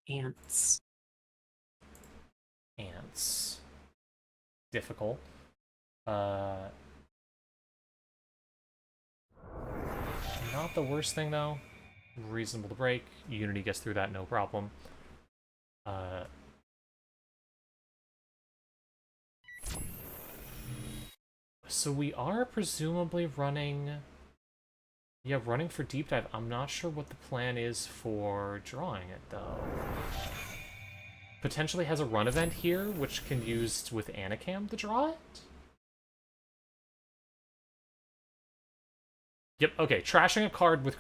Speaker 5: Ants.
Speaker 1: Ants. Difficult. Not the worst thing, though. Reasonable to break. Unity gets through that, no problem. So we are presumably running... Yeah, running for deep dive. I'm not sure what the plan is for drawing it, though. Potentially has a run event here, which can use with Anacam to draw it? Yep, okay. Trashing a card with...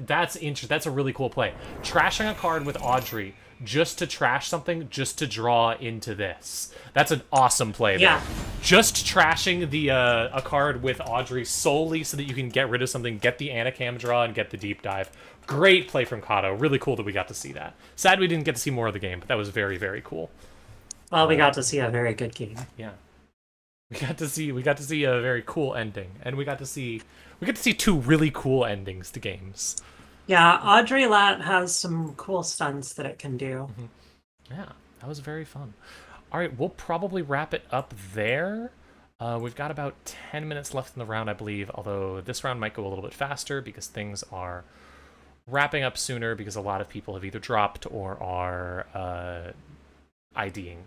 Speaker 1: That's interesting. That's a really cool play. Trashing a card with Audrey just to trash something, just to draw into this. That's an awesome play there.
Speaker 5: Yeah.
Speaker 1: Just trashing the a card with Audrey solely so that you can get rid of something, get the Anacam draw, and get the deep dive. Great play from Kato. Really cool that we got to see that. Sad we didn't get to see more of the game, but that was very, very cool.
Speaker 5: Well, we got to see a very good game.
Speaker 1: Yeah. We got to see a very cool ending, and we got to see two really cool endings to games.
Speaker 5: Yeah, Audrey Lat has some cool stunts that it can do.
Speaker 1: Yeah, that was very fun. All right, we'll probably wrap it up there. We've got about 10 minutes left in the round, I believe, although this round might go a little bit faster because things are wrapping up sooner because a lot of people have either dropped or are IDing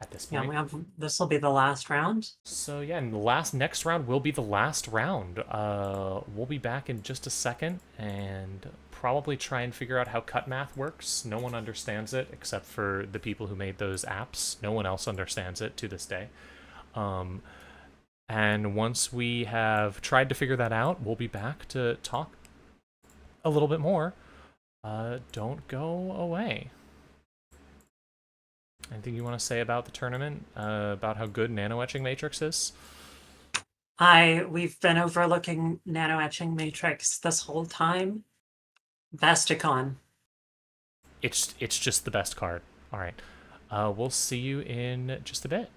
Speaker 1: at this point.
Speaker 5: Yeah, this will be the last round.
Speaker 1: So yeah, and the next round will be the last round. We'll be back in just a second and probably try and figure out how cut math works. No one understands it except for the people who made those apps. No one else understands it to this day. And once we have tried to figure that out, we'll be back to talk a little bit more. Don't go away. Anything you want to say about the tournament? About how good Nano Etching Matrix is?
Speaker 5: We've been overlooking Nano Etching Matrix this whole time. Vesticon.
Speaker 1: It's just the best card. All right. We'll see you in just a bit.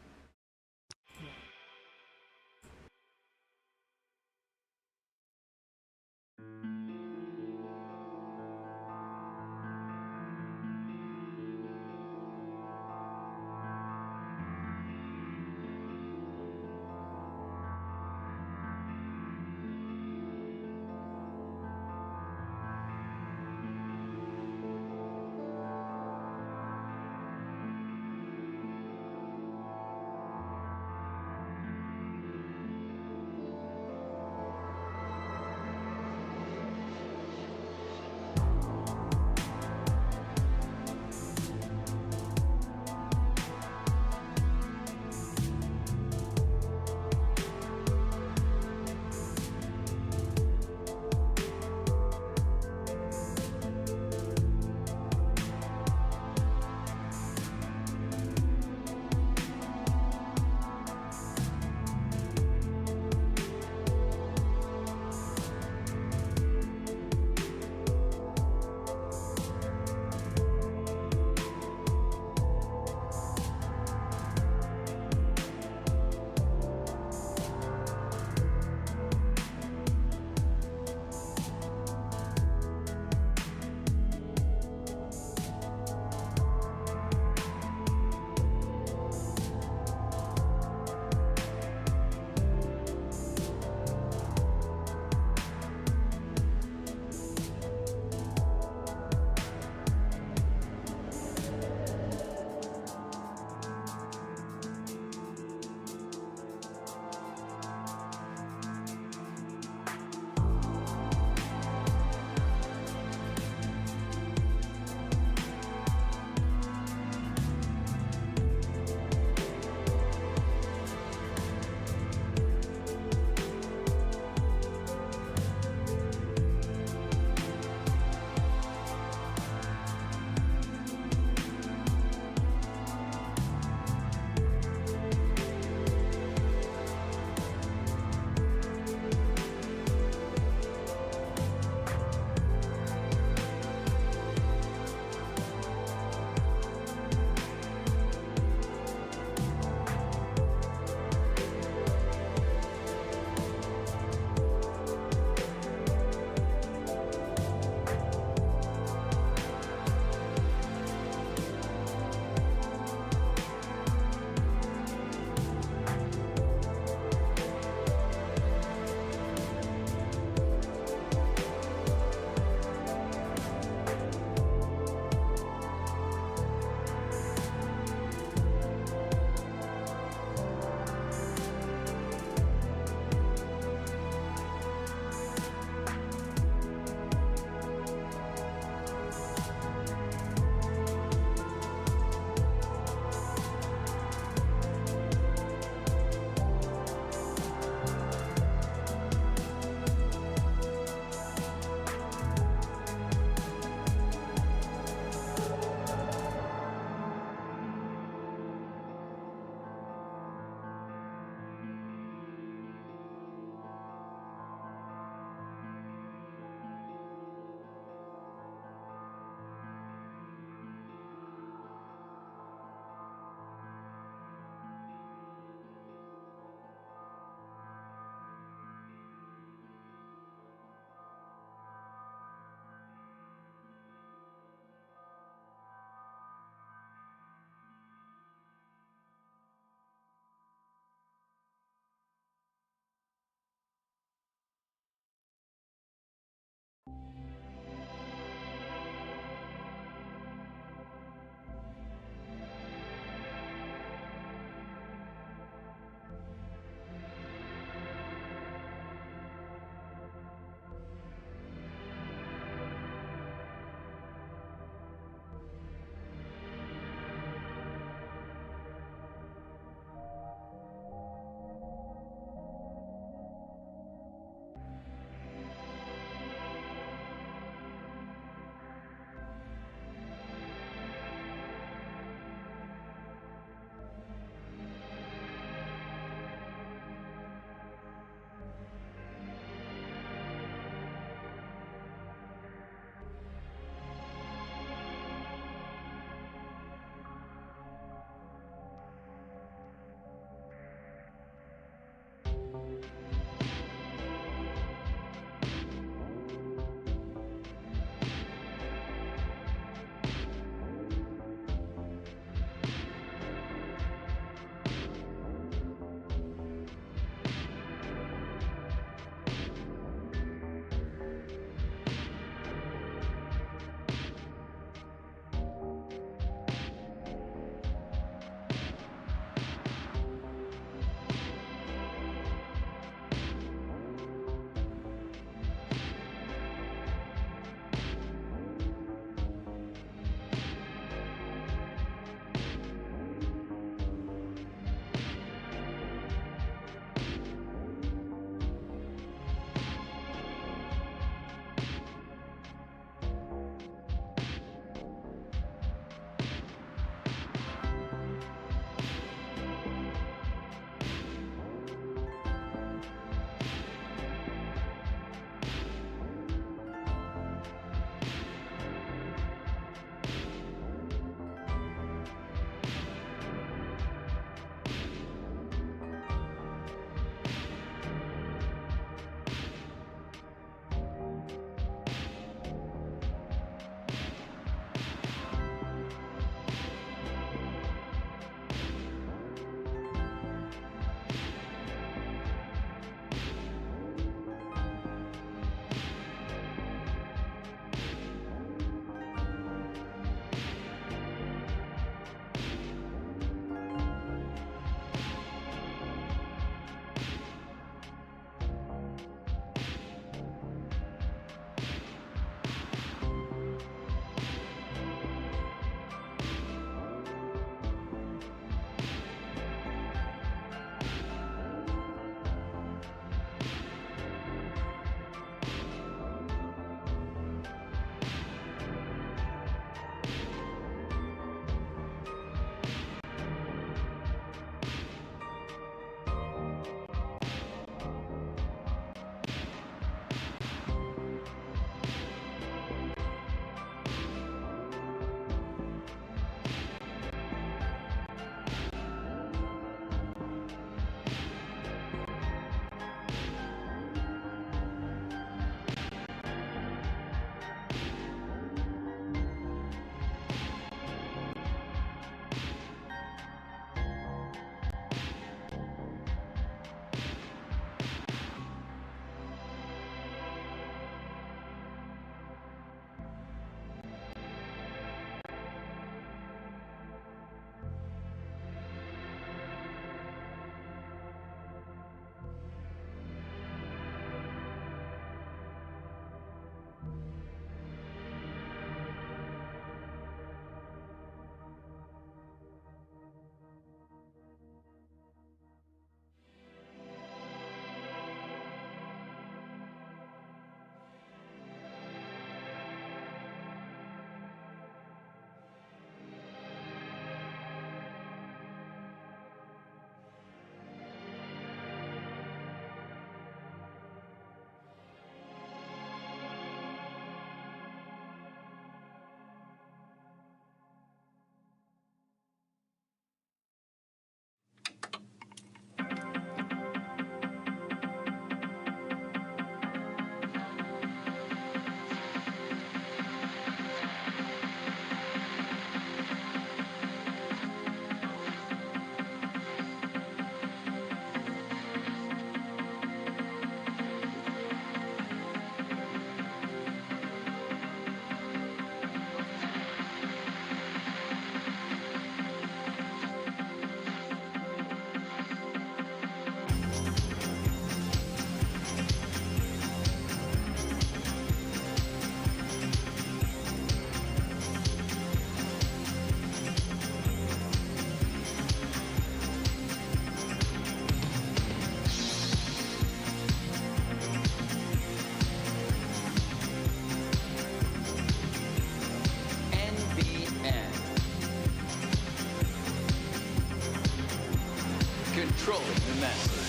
Speaker 4: message.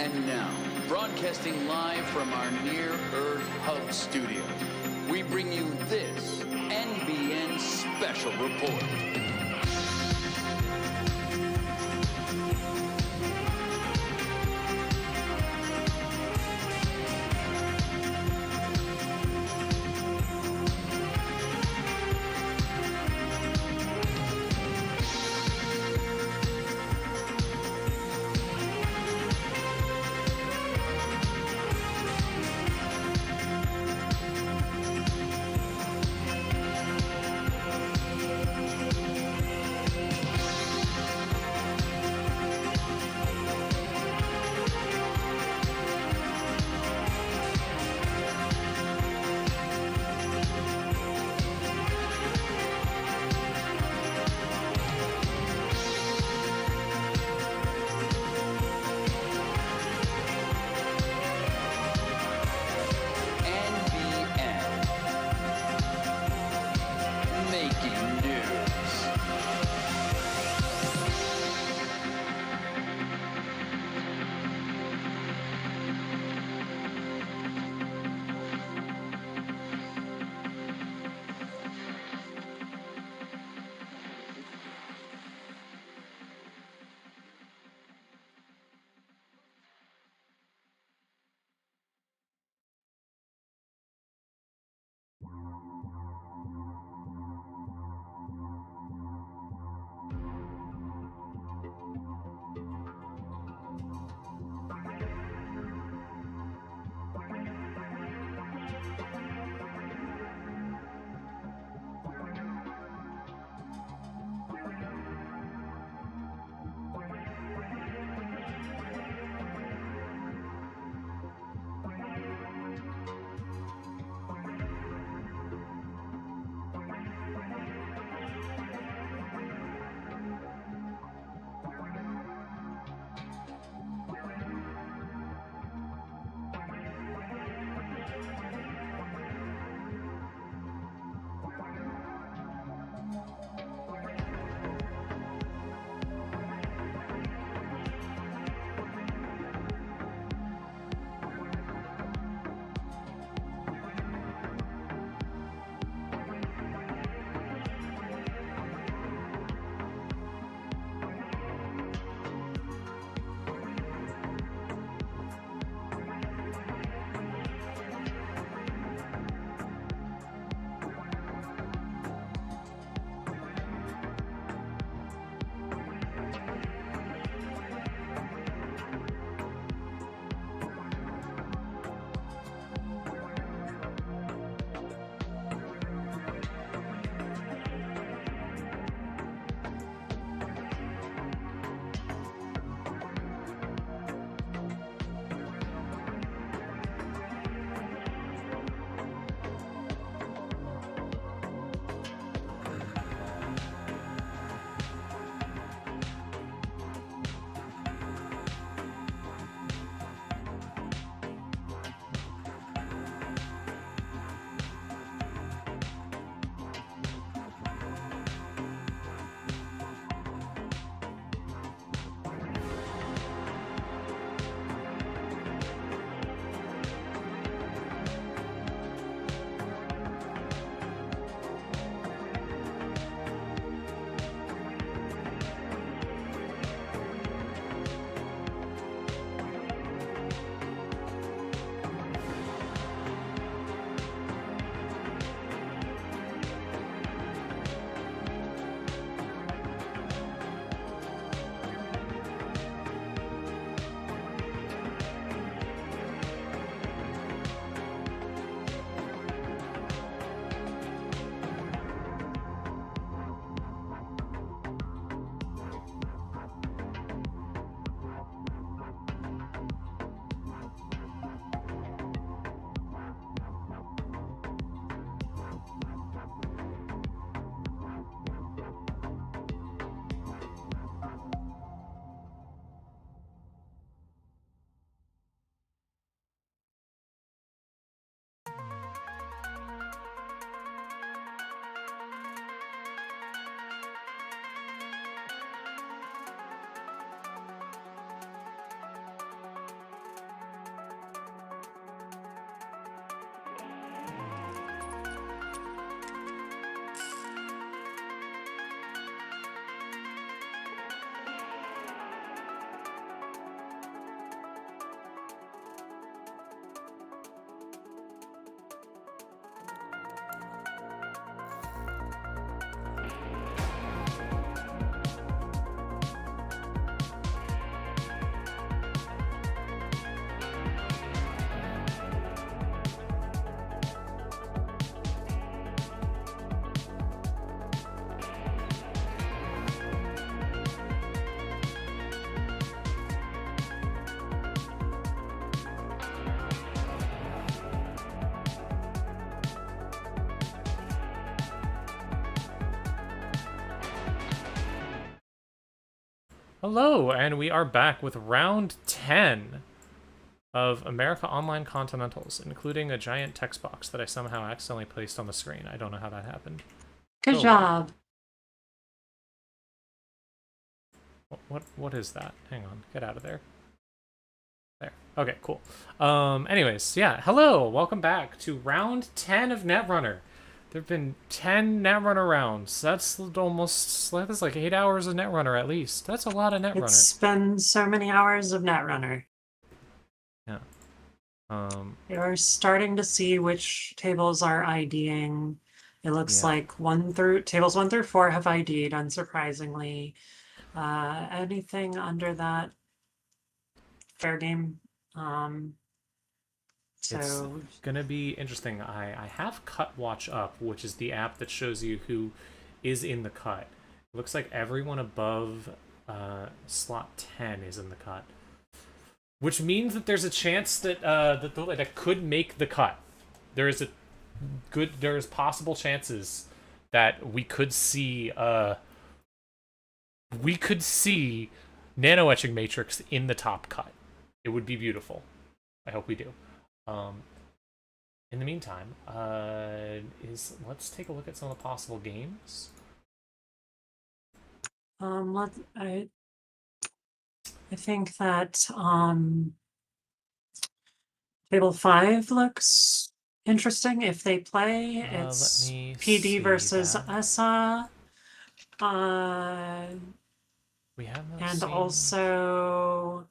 Speaker 4: And now, broadcasting live from our near-Earth hub studio, we bring you this NBN special report.
Speaker 1: Hello, and we are back with round 10 of America Online Continentals, including a giant text box that I somehow accidentally placed on the screen. I don't know how that happened.
Speaker 5: Good
Speaker 1: Oh.
Speaker 5: job.
Speaker 1: What is that? Hang on, get out of there. There. Okay, cool. Anyways, yeah, hello, welcome back to round 10 of Netrunner. There've been 10 Netrunner rounds. That's like 8 hours of Netrunner at least. That's a lot of Netrunner.
Speaker 5: It's been so many hours of Netrunner.
Speaker 1: Yeah.
Speaker 5: You're starting to see which tables are IDing. It looks
Speaker 1: Yeah.
Speaker 5: like tables 1 through 4 have ID'd, unsurprisingly. Anything under that, fair game.
Speaker 1: It's
Speaker 5: So
Speaker 1: gonna be interesting. I have Cut Watch up, which is the app that shows you who is in the cut. It looks like everyone above slot 10 is in the cut, which means that there's a chance that that could make the cut. There's possible chances that we could see Nano Etching Matrix in the top cut. It would be beautiful. I hope we do. In the meantime, let's take a look at some of the possible games.
Speaker 5: I think that table 5 looks interesting if they play. It's
Speaker 1: Let me
Speaker 5: PD
Speaker 1: see
Speaker 5: versus
Speaker 1: that.
Speaker 5: ESA.
Speaker 1: We have not
Speaker 5: And
Speaker 1: seen...
Speaker 5: also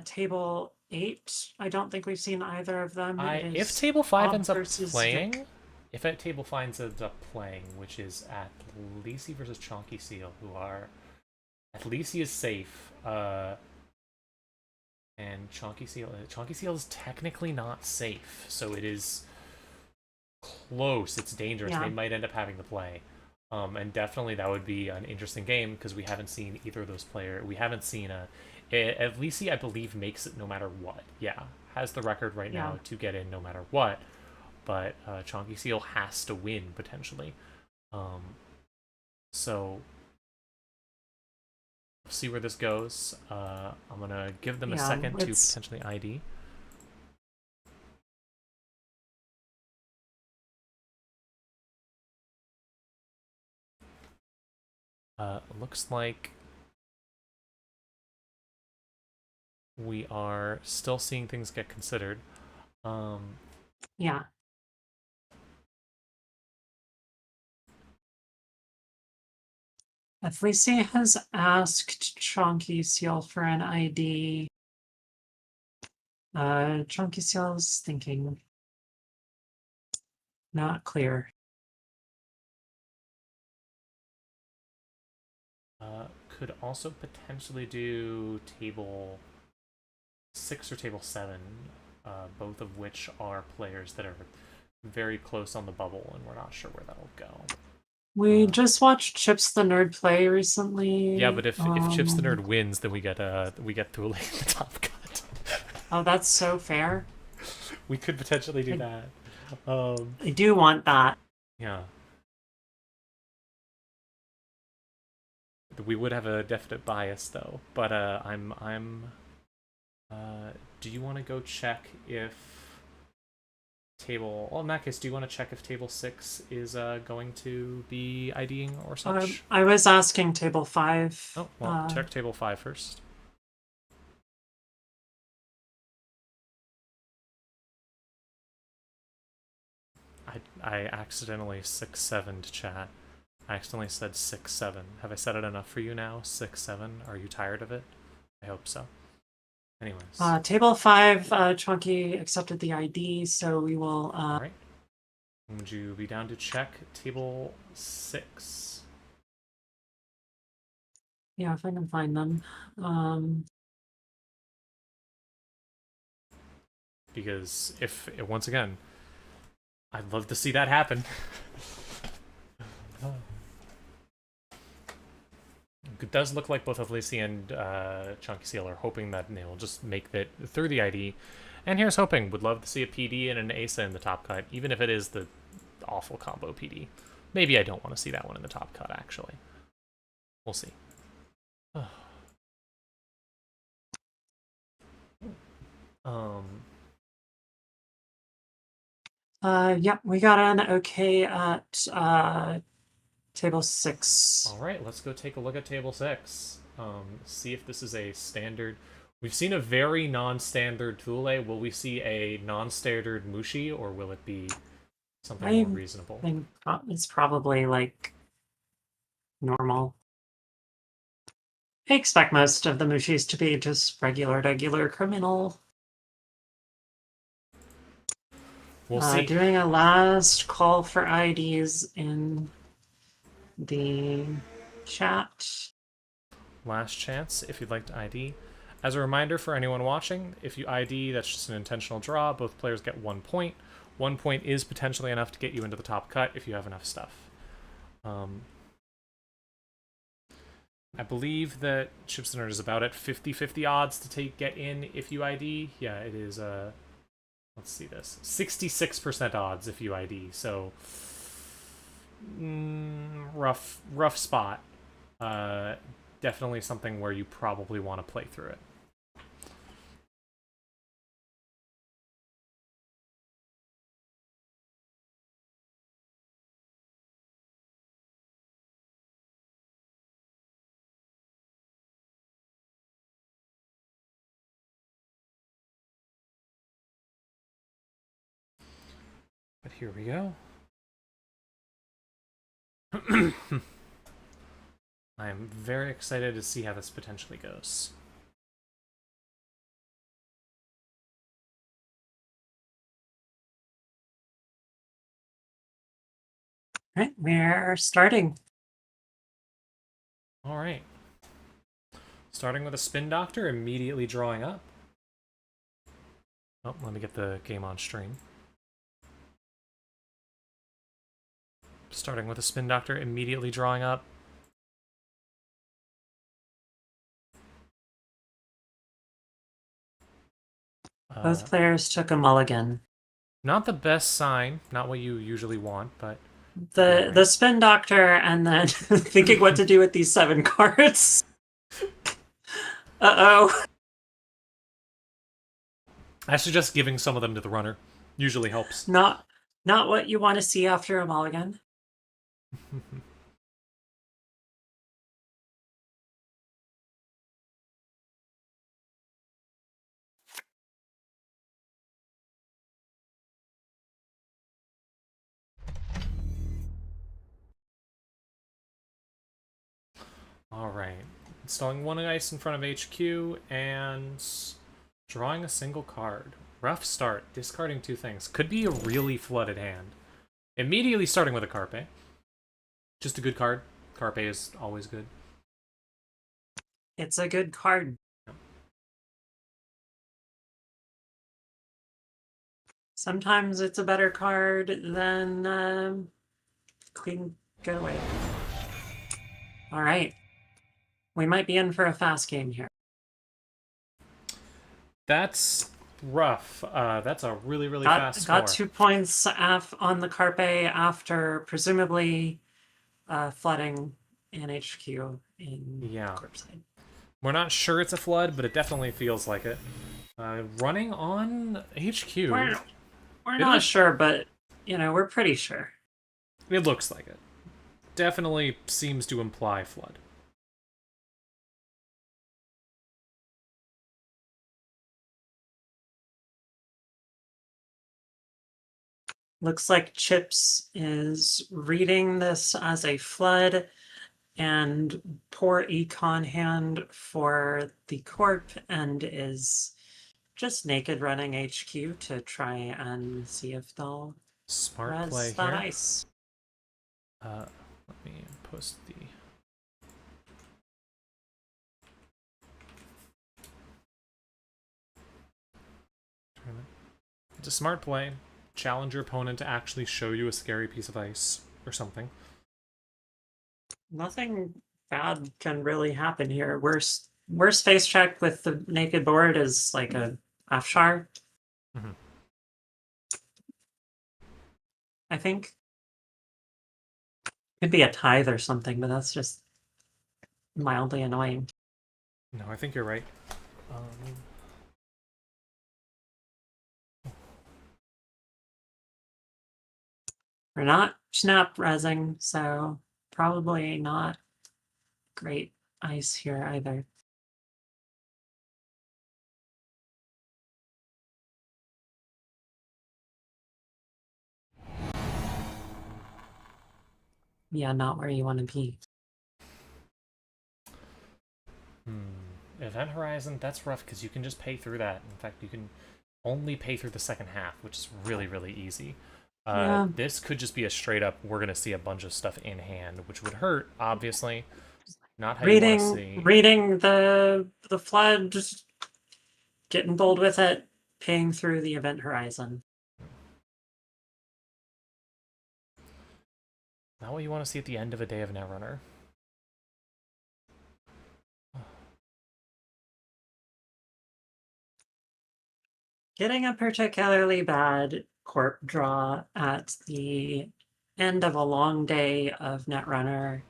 Speaker 5: table 8. I don't think we've seen either of them.
Speaker 1: if table 5 ends up
Speaker 5: versus
Speaker 1: playing,
Speaker 5: Vic.
Speaker 1: if at table 5 ends up playing, which is at Lisi versus Chonky Seal, who are at Lisi is safe, and Chonky Seal is technically not safe, so it is close. It's dangerous.
Speaker 5: Yeah.
Speaker 1: They might end up having to play. And definitely that would be an interesting game because we haven't seen either of those players. We haven't seen at least I believe makes it no matter what. Yeah, has the record right now to get in no matter what. But Chonky Seal has to win potentially. So we'll see where this goes. I'm gonna give them a second to potentially ID. Looks like we are still seeing things get considered.
Speaker 5: Yeah. If Lisi has asked Chonky Seal for an ID, Chonky Seal's thinking. Not clear.
Speaker 1: Could also potentially do table 6 or table 7, both of which are players that are very close on the bubble, and we're not sure where that'll go.
Speaker 5: We just watched Chips the Nerd play recently.
Speaker 1: Yeah, but if Chips the Nerd wins, then we get Thule in the top cut.
Speaker 5: Oh, that's so fair.
Speaker 1: We could potentially do that.
Speaker 5: I do want that.
Speaker 1: Yeah. We would have a definite bias though, but do you want to go check if well, in that case, do you want to check if table 6 is going to be IDing or such?
Speaker 5: I was asking table 5.
Speaker 1: Oh, well, check table 5 first. I accidentally 6-7'd chat. I accidentally said 6-7. Have I said it enough for you now? 6-7. Are you tired of it? I hope so. Anyways.
Speaker 5: Table 5, Chunky accepted the ID, so we will.
Speaker 1: All right. Would you be down to check table 6?
Speaker 5: Yeah, if I can find them.
Speaker 1: Because once again, I'd love to see that happen. It does look like both of Lacey and Chunky Seal are hoping that they will just make it through the ID. And here's hoping. Would love to see a PD and an ASA in the top cut, even if it is the awful combo PD. Maybe I don't want to see that one in the top cut, actually. We'll see.
Speaker 5: Yep, we got an okay at table 6.
Speaker 1: All right, let's go take a look at table 6. See if this is a standard. We've seen a very non-standard Thule. Will we see a non-standard Mushi, or will it be something more reasonable?
Speaker 5: I think it's probably like normal. I expect most of the Mushis to be just regular criminal.
Speaker 1: We'll see.
Speaker 5: Doing a last call for IDs in the chat.
Speaker 1: Last chance if you'd like to ID. As a reminder for anyone watching, if you ID, that's just an intentional draw. Both players get 1 point. 1 point is potentially enough to get you into the top cut if you have enough stuff. I believe that Chips and Nerd is about at 50-50 odds to get in if you ID. Yeah, it is, let's see this. 66% odds if you ID, so rough spot. Definitely something where you probably want to play through it. But here we go. I am very excited to see how this potentially goes.
Speaker 5: Right, we're starting.
Speaker 1: All right. Starting with a Spin Doctor, immediately drawing up. Oh, let me get the game on stream. Starting with a Spin Doctor, immediately drawing up.
Speaker 5: Both players took a mulligan.
Speaker 1: Not the best sign, not what you usually want, but
Speaker 5: The spin doctor and then thinking what to do with these 7 cards. Uh-oh.
Speaker 1: I suggest giving some of them to the runner. Usually helps.
Speaker 5: Not what you want to see after a mulligan.
Speaker 1: All right. Installing 1 ice in front of HQ and drawing a single card. Rough start. Discarding 2 things. Could be a really flooded hand. Immediately starting with a Carpe. Just a good card. Carpe is always good.
Speaker 5: It's a good card. Sometimes it's a better card than Queen Go Away. All right. We might be in for a fast game here.
Speaker 1: That's rough. That's a really fast score.
Speaker 5: Got 2 points on the Carpe after presumably flooding an HQ in Corpside.
Speaker 1: We're not sure it's a flood, but it definitely feels like it. Running on HQ.
Speaker 5: We're not sure, but, you know, we're pretty sure.
Speaker 1: It looks like it. Definitely seems to imply flood.
Speaker 5: Looks like Chips is reading this as a flood and poor econ hand for the corp and is just naked running HQ to try and see if they'll
Speaker 1: Smart play
Speaker 5: that
Speaker 1: here.
Speaker 5: ice.
Speaker 1: Let me post the... It's a smart play. Challenge your opponent to actually show you a scary piece of ice or something.
Speaker 5: Nothing bad can really happen here. Worst face check with the naked board is like a Afshar.
Speaker 1: Mm-hmm.
Speaker 5: I think. Could be a tithe or something, but that's just mildly annoying.
Speaker 1: No, I think you're right.
Speaker 5: We're not snap resing, so probably not great ice here either. Yeah, not where you want to be.
Speaker 1: Event Horizon, that's rough because you can just pay through that. In fact, you can only pay through the second half, which is really, really easy.
Speaker 5: Yeah.
Speaker 1: This could just be a straight up, we're going to see a bunch of stuff in hand, which would hurt, obviously. Not how you want to see.
Speaker 5: Reading the flood, just getting bold with it, paying through the event horizon.
Speaker 1: Not what you want to see at the end of a day of Netrunner.
Speaker 5: Getting a particularly bad corp draw at the end of a long day of Netrunner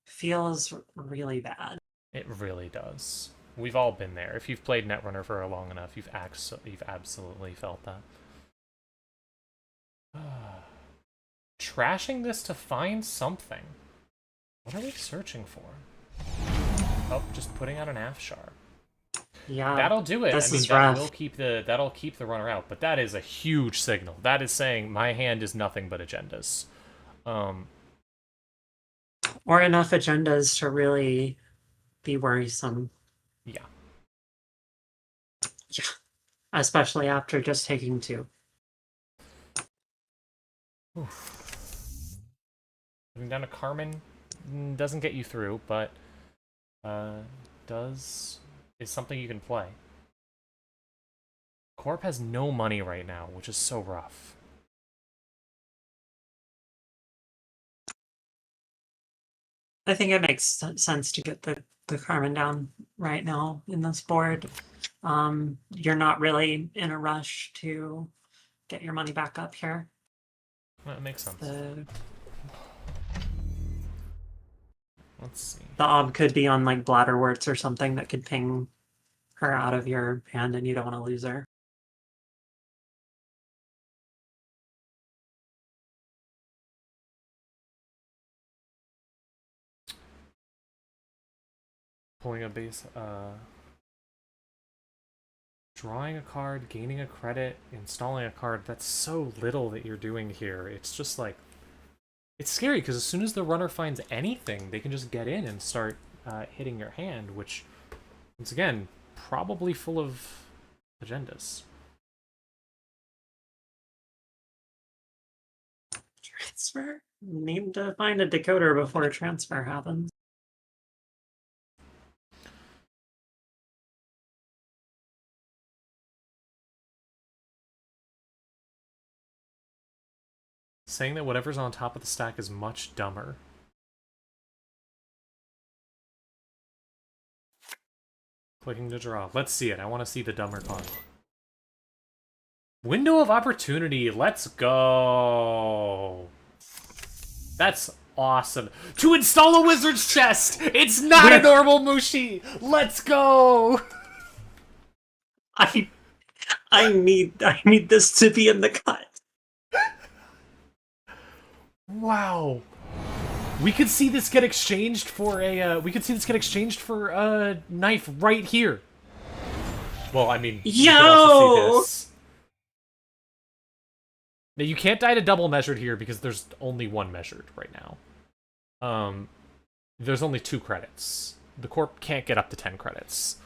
Speaker 5: feels really bad.
Speaker 1: It really does. We've all been there. If you've played Netrunner for long enough, you've absolutely felt that. Trashing this to find something. What are we searching for? Oh, just putting out an Afshar.
Speaker 5: Yeah,
Speaker 1: That'll do it.
Speaker 5: this
Speaker 1: I mean,
Speaker 5: is
Speaker 1: that
Speaker 5: rough.
Speaker 1: will keep that'll keep the runner out. But that is a huge signal. That is saying my hand is nothing but agendas.
Speaker 5: Or enough agendas to really be worrisome.
Speaker 1: Yeah.
Speaker 5: Yeah, especially after just taking 2.
Speaker 1: Oof. Moving down to Carmen doesn't get you through, but is something you can play. Corp has no money right now, which is so rough.
Speaker 5: I think it makes sense to get the Carmen down right now in this board. You're not really in a rush to get your money back up here.
Speaker 1: That makes sense. Let's see.
Speaker 5: The ob could be on like Bladderworts or something that could ping her out of your hand and you don't want to lose her.
Speaker 1: Pulling a base, drawing a card, gaining a credit, installing a card. That's so little that you're doing here. It's just like, it's scary because as soon as the runner finds anything, they can just get in and start hitting your hand, which, once again, probably full of agendas.
Speaker 5: Transfer? Need to find a decoder before transfer happens.
Speaker 1: Saying that whatever's on top of the stack is much dumber. Clicking to draw. Let's see it. I want to see the dumber card. Window of opportunity. Let's go. That's awesome. To install a wizard's chest. It's not a normal Mushi. Let's go.
Speaker 5: I need this to be in the cut.
Speaker 1: Wow. We could see this get exchanged for a knife right here. Well, I mean, you can also see this. Now, you can't die to double measured here because there's only one measured right now. There's only 2 credits. The corp can't get up to 10 credits.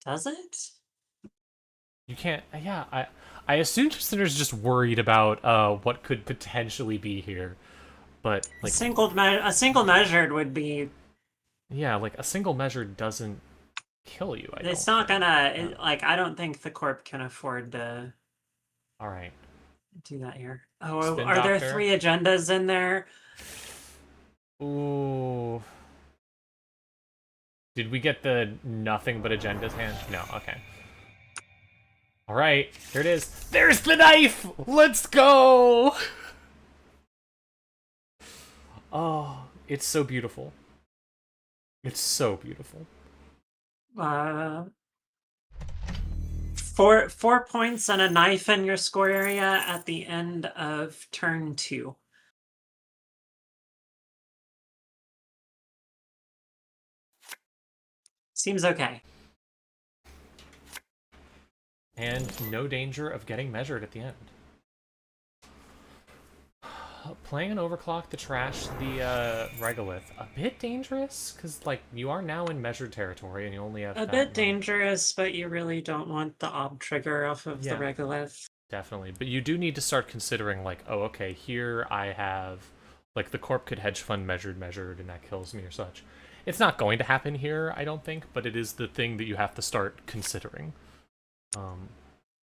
Speaker 5: Does it?
Speaker 1: You can't. Yeah, I assume Tristan's just worried about what could potentially be here, but like
Speaker 5: A single measured would be.
Speaker 1: Yeah, like a single measure doesn't kill you.
Speaker 5: It's not gonna like. I don't think the corp can afford to.
Speaker 1: All right.
Speaker 5: Do that here. Oh,
Speaker 1: Spin
Speaker 5: are there
Speaker 1: Doctor.
Speaker 5: 3 agendas in there?
Speaker 1: Ooh. Did we get the nothing but agendas hand? No, okay. Alright, here it is. There's the knife! Let's go! Oh, it's so beautiful. It's so beautiful.
Speaker 5: uh, 4 points and a knife in your score area at the end of turn 2. Seems okay.
Speaker 1: And no danger of getting measured at the end. Playing an overclock to trash the regolith, a bit dangerous, because like you are now in measured territory and you only have
Speaker 5: A
Speaker 1: that
Speaker 5: bit
Speaker 1: much.
Speaker 5: dangerous, but you really don't want the ob trigger off of
Speaker 1: Yeah.
Speaker 5: the regolith.
Speaker 1: Definitely, but you do need to start considering like, oh, okay, here I have like the Corp could hedge fund measured, and that kills me or such. It's not going to happen here, I don't think, but it is the thing that you have to start considering.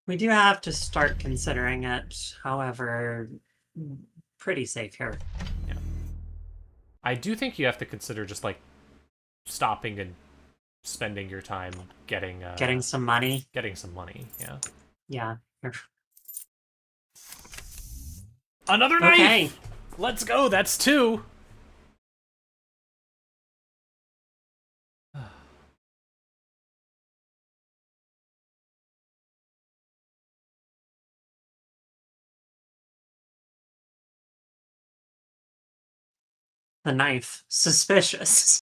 Speaker 5: We do have to start considering it, however, pretty safe here.
Speaker 1: Yeah. I do think you have to consider just like stopping and spending your time getting
Speaker 5: some money.
Speaker 1: Getting some money, yeah.
Speaker 5: Yeah.
Speaker 1: Another knife!
Speaker 5: Okay.
Speaker 1: Let's go, that's 2!
Speaker 5: The knife. Suspicious.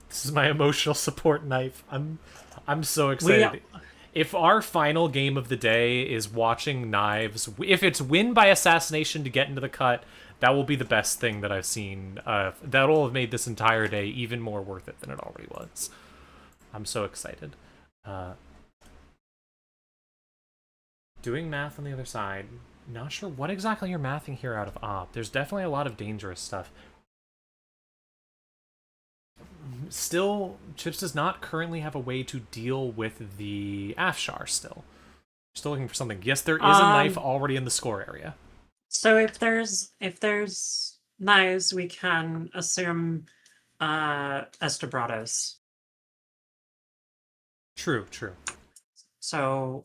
Speaker 1: This is my emotional support knife. I'm so excited. If our final game of the day is watching knives, if it's win by assassination to get into the cut, that will be the best thing that I've seen. That will have made this entire day even more worth it than it already was. I'm so excited. Doing math on the other side. Not sure what exactly you're mathing here out of op. There's definitely a lot of dangerous stuff. Still, Chips does not currently have a way to deal with the Afshar still. Still looking for something. Yes, there is a knife already in the score area.
Speaker 5: So if there's knives, we can assume Estabrados.
Speaker 1: True.
Speaker 5: So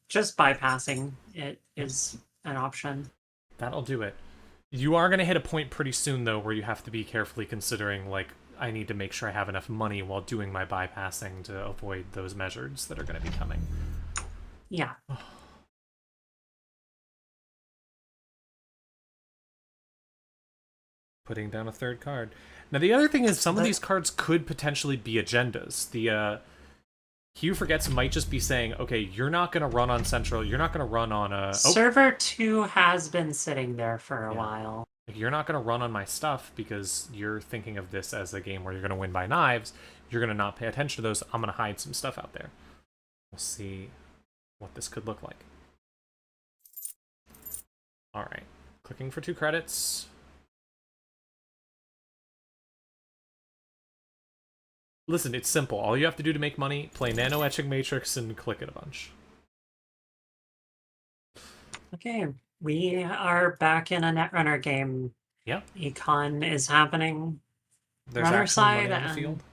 Speaker 5: just bypassing it is an option.
Speaker 1: That'll do it. You are going to hit a point pretty soon, though, where you have to be carefully considering, like, I need to make sure I have enough money while doing my bypassing to avoid those measures that are going to be coming.
Speaker 5: Yeah.
Speaker 1: Putting down a third card. Now, the other thing is some of these cards could potentially be agendas. The Hugh Forgets might just be saying, okay, you're not going to run on Central, you're not going to run on
Speaker 5: Server 2 has been sitting there for a while.
Speaker 1: Like, you're not going to run on my stuff because you're thinking of this as a game where you're going to win by knives. You're going to not pay attention to those. I'm going to hide some stuff out there. We'll see what this could look like. All right. Clicking for 2 credits. Listen, it's simple. All you have to do to make money, play Nano Etching Matrix and click it a bunch.
Speaker 5: Okay, we are back in a Netrunner game.
Speaker 1: Yep.
Speaker 5: Econ is happening.
Speaker 1: There's
Speaker 5: Runner
Speaker 1: actual money
Speaker 5: side
Speaker 1: on the
Speaker 5: and
Speaker 1: field.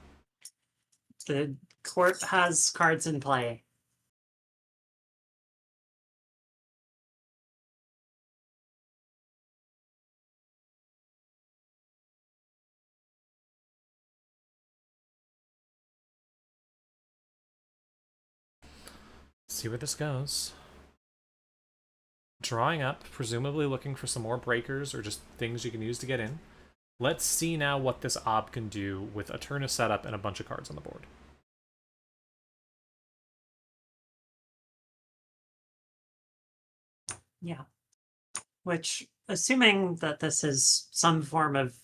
Speaker 5: the court has cards in play.
Speaker 1: See where this goes. Drawing up, presumably looking for some more breakers or just things you can use to get in. Let's see now what this ob can do with a turn of setup and a bunch of cards on the board.
Speaker 5: Yeah. Which, assuming that this is some form of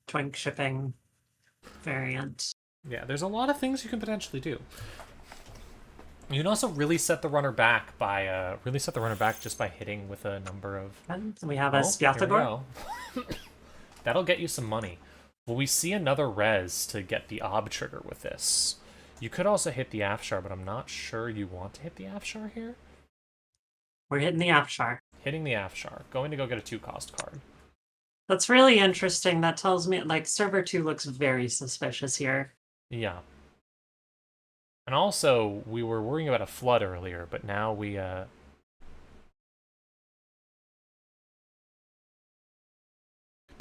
Speaker 5: twink shipping variant.
Speaker 1: Yeah, there's a lot of things you can potentially do. You can also really set the runner back by just by hitting with a number of.
Speaker 5: And we have a Spyathagor.
Speaker 1: That'll get you some money. Will we see another res to get the ob trigger with this? You could also hit the Afshar, but I'm not sure you want to hit the Afshar here.
Speaker 5: We're hitting the Afshar.
Speaker 1: Hitting the Afshar. Going to go get a 2-cost card.
Speaker 5: That's really interesting. That tells me, like, server 2 looks very suspicious here.
Speaker 1: Yeah. And also, we were worrying about a flood earlier, but now we,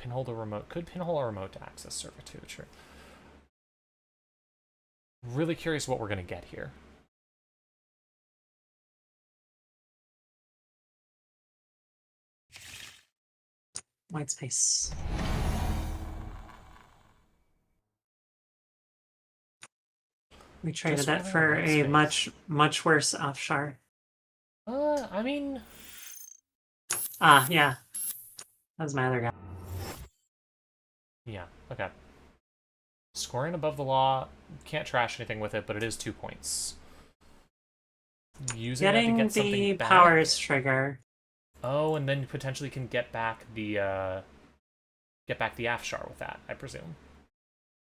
Speaker 1: pinhole the remote. Could pinhole a remote to access server too, true. Really curious what we're going to get here.
Speaker 5: White space. We traded that
Speaker 1: running a
Speaker 5: for
Speaker 1: white
Speaker 5: a
Speaker 1: space.
Speaker 5: much worse offshore.
Speaker 1: I mean,
Speaker 5: Ah, yeah. That was my other guy.
Speaker 1: yeah, okay. Scoring above the law, can't trash anything with it, but it is 2 points. Using that to
Speaker 5: Getting
Speaker 1: get something
Speaker 5: the
Speaker 1: back.
Speaker 5: powers trigger.
Speaker 1: Oh, and then you potentially can get back the Afshar with that, I presume.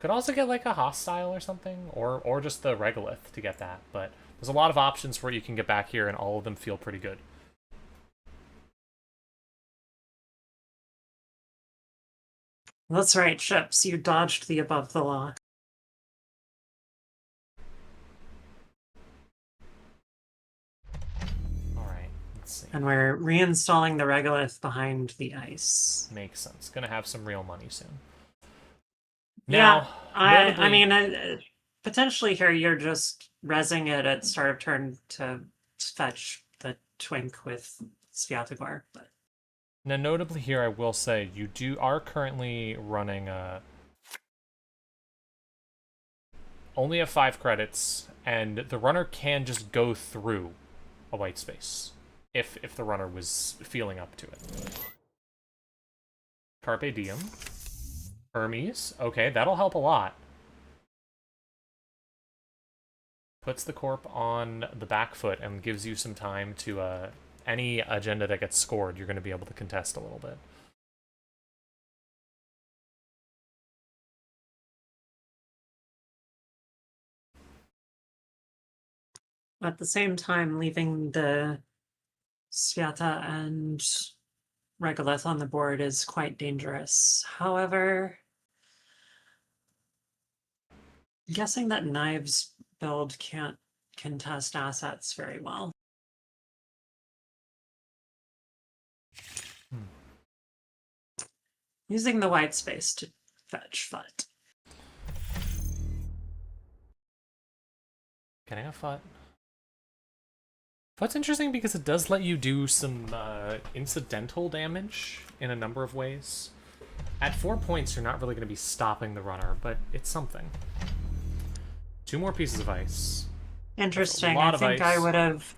Speaker 1: Could also get like a hostile or something, or just the regolith to get that, but there's a lot of options where you can get back here, and all of them feel pretty good.
Speaker 5: That's right, ships. You dodged the above the law.
Speaker 1: Alright, let's see.
Speaker 5: And we're reinstalling the regolith behind the ice.
Speaker 1: Makes sense. Gonna have some real money soon.
Speaker 5: Yeah,
Speaker 1: Now,
Speaker 5: I
Speaker 1: notably,
Speaker 5: mean, potentially here you're just rezzing it at start of turn to fetch the twink with Sviatogor, but
Speaker 1: now notably here, I will say you are currently running only have 5 credits, and the runner can just go through a white space if the runner was feeling up to it. Carpe Diem. Hermes. Okay, that'll help a lot. Puts the corp on the back foot and gives you some time to, any agenda that gets scored, you're going to be able to contest a little bit.
Speaker 5: at the same time leaving the Sviata and regolith on the board is quite dangerous. However, I'm guessing that Knives build can't contest assets very well. Using the white space to fetch Fut.
Speaker 1: Getting a Fut. Fut's interesting because it does let you do some incidental damage in a number of ways. At 4 points, you're not really going to be stopping the runner, but it's something. 2 more pieces of ice.
Speaker 5: Interesting.
Speaker 1: lot
Speaker 5: I
Speaker 1: of
Speaker 5: think
Speaker 1: ice.
Speaker 5: I would have.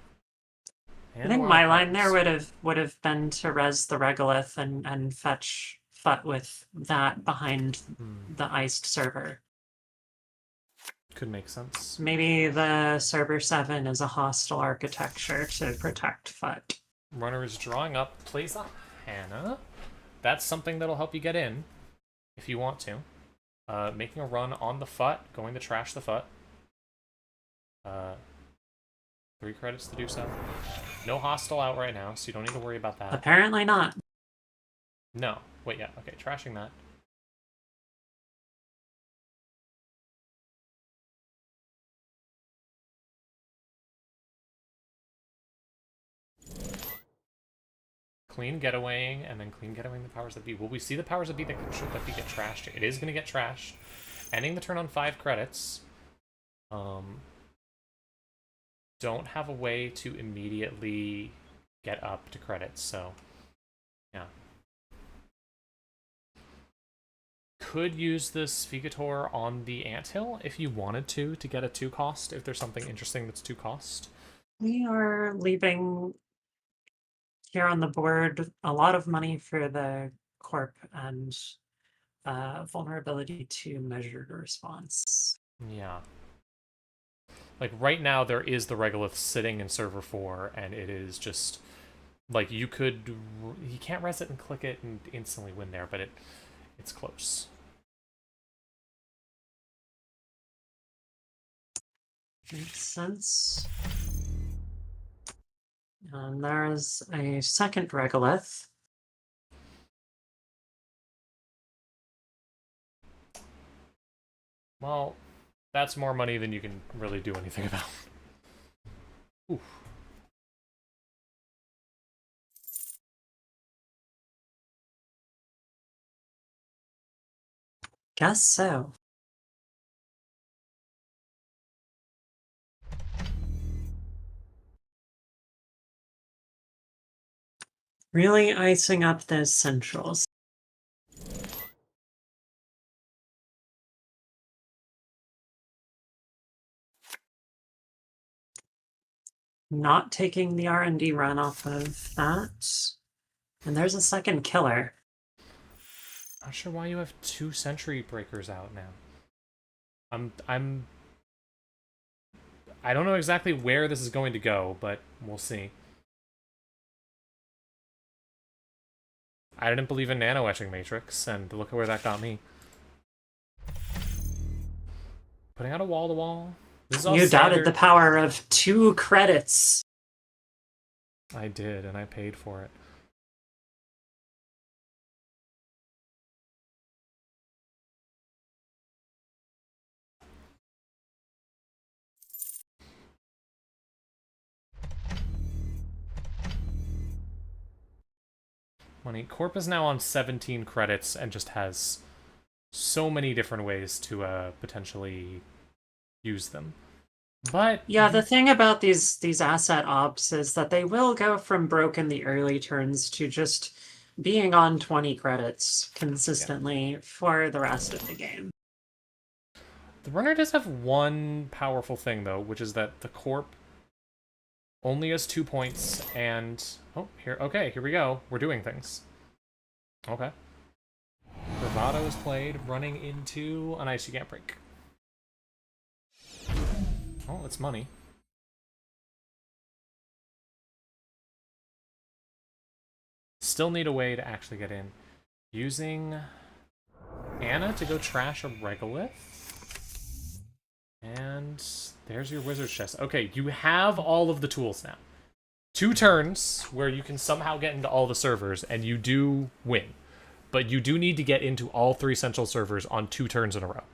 Speaker 5: I
Speaker 1: And
Speaker 5: think
Speaker 1: a lot
Speaker 5: my
Speaker 1: of
Speaker 5: line there
Speaker 1: cards.
Speaker 5: would have been to res the regolith and fetch Fut with that behind the iced server.
Speaker 1: Could make sense.
Speaker 5: Maybe the server 7 is a hostile architecture to protect Fut.
Speaker 1: Runner is drawing up, plays a Hannah. That's something that'll help you get in, if you want to. Making a run on the Fut, going to trash the Fut. 3 credits to do so. No hostile out right now, so you don't need to worry about that.
Speaker 5: Apparently not.
Speaker 1: No. Wait, yeah, okay, trashing that. Clean getawaying, and then clean getawaying the powers that be. Will we see the powers that be that get trashed? It is going to get trashed. Ending the turn on 5 credits. Don't have a way to immediately get up to credits, so yeah. Could use this Vigator on the anthill if you wanted to get a 2 cost, if there's something interesting that's 2 cost.
Speaker 5: We are leaving here on the board a lot of money for the corp and vulnerability to measured response.
Speaker 1: Yeah. Like, right now, there is the regolith sitting in server 4, and it is just, like, you can't res it and click it and instantly win there, but it's close.
Speaker 5: Makes sense. And there's a second regolith.
Speaker 1: Well, that's more money than you can really do anything about. Oof.
Speaker 5: Guess so. Really icing up those centrals. Not taking the R&D run off of that. And there's a second killer.
Speaker 1: Not sure why you have 2 sentry breakers out now. I don't know exactly where this is going to go, but we'll see. I didn't believe in nano etching matrix, and look at where that got me. Putting out a wall to wall. This is all
Speaker 5: You doubted
Speaker 1: standard.
Speaker 5: the power of 2 credits.
Speaker 1: I did, and I paid for it. Money. Corp is now on 17 credits and just has so many different ways to potentially use them. But
Speaker 5: Yeah, the thing about these asset ops is that they will go from broke in the early turns to just being on 20 credits consistently for the rest of the game.
Speaker 1: the runner does have one powerful thing though, which is that the Corp only has 2 points, and here we go. We're doing things. Okay. Bravado is played, running into an ice you can't break. Oh, it's money. Still need a way to actually get in. Using Anna to go trash a regolith. And there's your wizard's chest. Okay, you have all of the tools now. 2 turns where you can somehow get into all the servers, and you do win. But you do need to get into all 3 central servers on 2 turns in a row.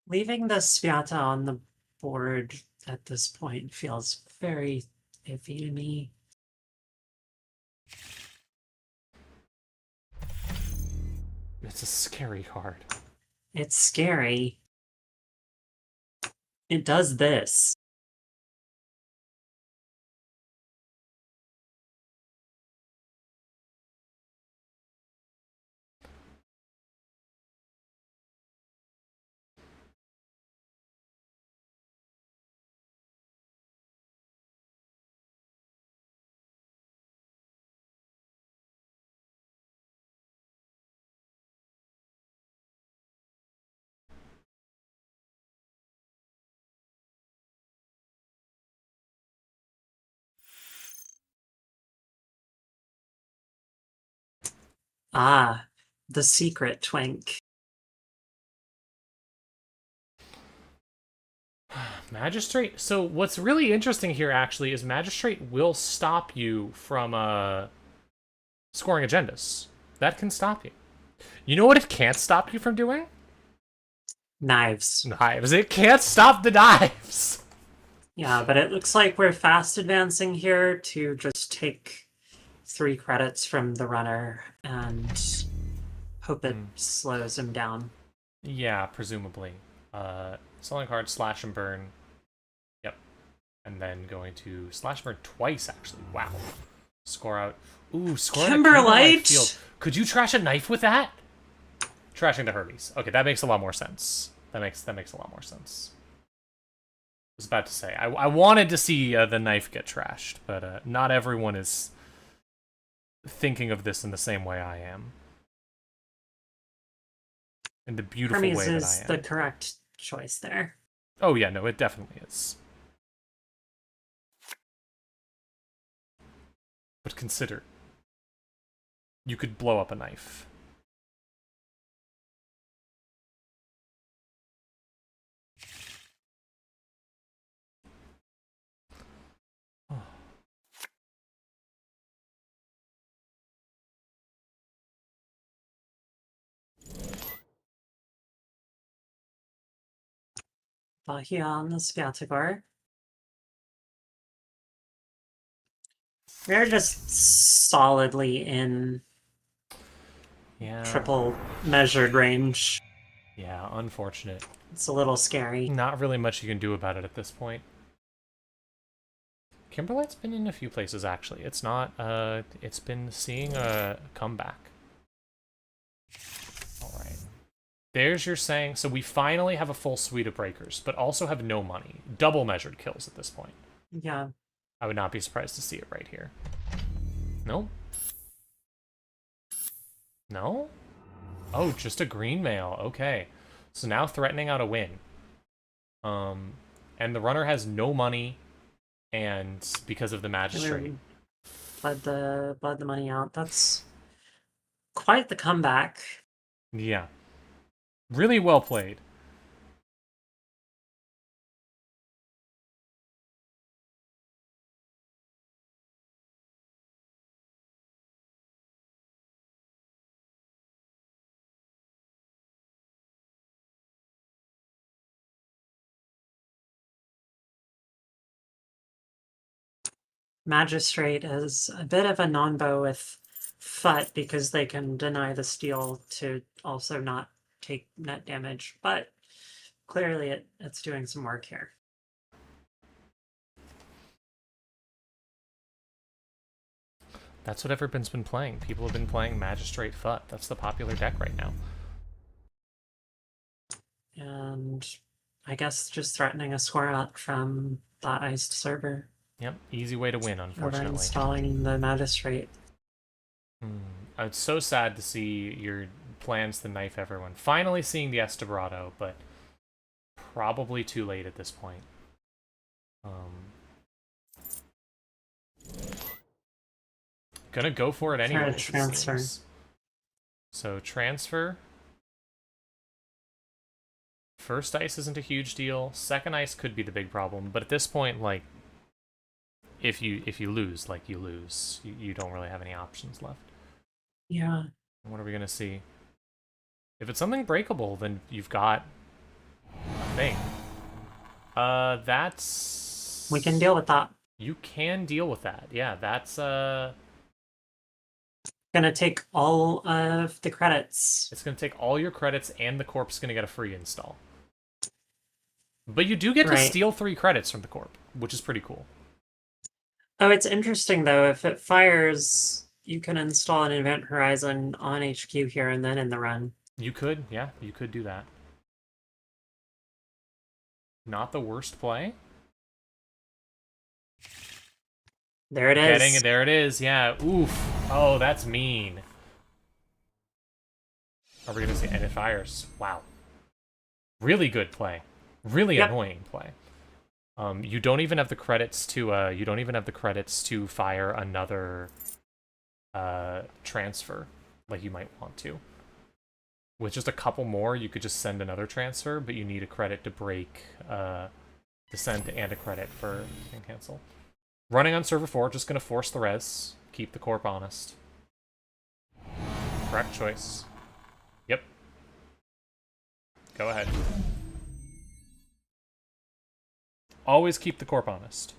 Speaker 5: Leaving the Sviata on the board at this point feels very iffy to me.
Speaker 1: It's a scary card.
Speaker 5: It's scary. It does this. Ah, the secret twink.
Speaker 1: Magistrate. So what's really interesting here actually is Magistrate will stop you from scoring agendas. That can stop you. You know what it can't stop you from doing?
Speaker 5: Knives.
Speaker 1: Knives. It can't stop the knives.
Speaker 5: Yeah, but it looks like we're fast advancing here to just take 3 credits from the runner and hope it slows him down.
Speaker 1: Yeah, presumably. Selling card, slash and burn. Yep. And then going to slash and burn twice, actually. Wow. Score out. Ooh, score out a
Speaker 5: Kimberlite?
Speaker 1: field. Could you trash a knife with that? Trashing the Hermes. Okay, that makes a lot more sense. That makes a lot more sense. I was about to say, I wanted to see the knife get trashed, but not everyone is thinking of this in the same way I am. In the beautiful
Speaker 5: Hermes
Speaker 1: way that
Speaker 5: is
Speaker 1: I am.
Speaker 5: the correct choice there.
Speaker 1: Oh yeah, no, it definitely is. But consider, you could blow up a knife.
Speaker 5: Bahia on the Sviatogor. We're just solidly in
Speaker 1: Yeah.
Speaker 5: triple measured range.
Speaker 1: Yeah, unfortunate.
Speaker 5: It's a little scary.
Speaker 1: Not really much you can do about it at this point. Kimberlight's been in a few places, actually. It's not, it's been seeing a comeback. Alright. There's your saying. So we finally have a full suite of breakers, but also have no money. Double measured kills at this point.
Speaker 5: Yeah.
Speaker 1: I would not be surprised to see it right here. No? No? Oh, just a green mail. Okay. So now threatening out a win. And the runner has no money, and because of the magistrate.
Speaker 5: Bled the money out. That's quite the comeback.
Speaker 1: Yeah. Really well played.
Speaker 5: Magistrate is a bit of a non-bow with FUT because they can deny the steal to also not take net damage, but clearly it's doing some work here.
Speaker 1: That's what everyone's been playing. People have been playing Magistrate FUT. That's the popular deck right now.
Speaker 5: And I guess just threatening a score out from that iced server.
Speaker 1: Yep, easy way to win,
Speaker 5: Or
Speaker 1: unfortunately.
Speaker 5: installing the magistrate.
Speaker 1: It's so sad to see your plans to knife everyone. Finally seeing the Estebrado, but probably too late at this point. Gonna go for it anyway.
Speaker 5: Transfer.
Speaker 1: So transfer. First ice isn't a huge deal. Second ice could be the big problem, but at this point, like, if you lose, like, you lose. You don't really have any options left.
Speaker 5: Yeah.
Speaker 1: What are we gonna see? If it's something breakable, then you've got a thing. That's...
Speaker 5: We can deal with that.
Speaker 1: You can deal with that. Yeah, that's,
Speaker 5: Gonna take all of the credits.
Speaker 1: It's gonna take all your credits, and the corp's gonna get a free install. But you do get to steal 3 credits from the corp, which is pretty cool.
Speaker 5: Oh, it's interesting though. If it fires, you can install an Event Horizon on HQ here and then in the run.
Speaker 1: You could, yeah, you could do that. Not the worst play.
Speaker 5: There it is.
Speaker 1: There it is, yeah. Oof. Oh, that's mean. Are we gonna see? And it fires. Wow. Really good play. Really annoying play. You don't even have the credits to fire another transfer like you might want to. With just a couple more, you could just send another transfer, but you need a credit to break descent and a credit for cancel. Running on server 4, just gonna force the res. Keep the corp honest. Correct choice. Yep. Go ahead. Always keep the corp honest.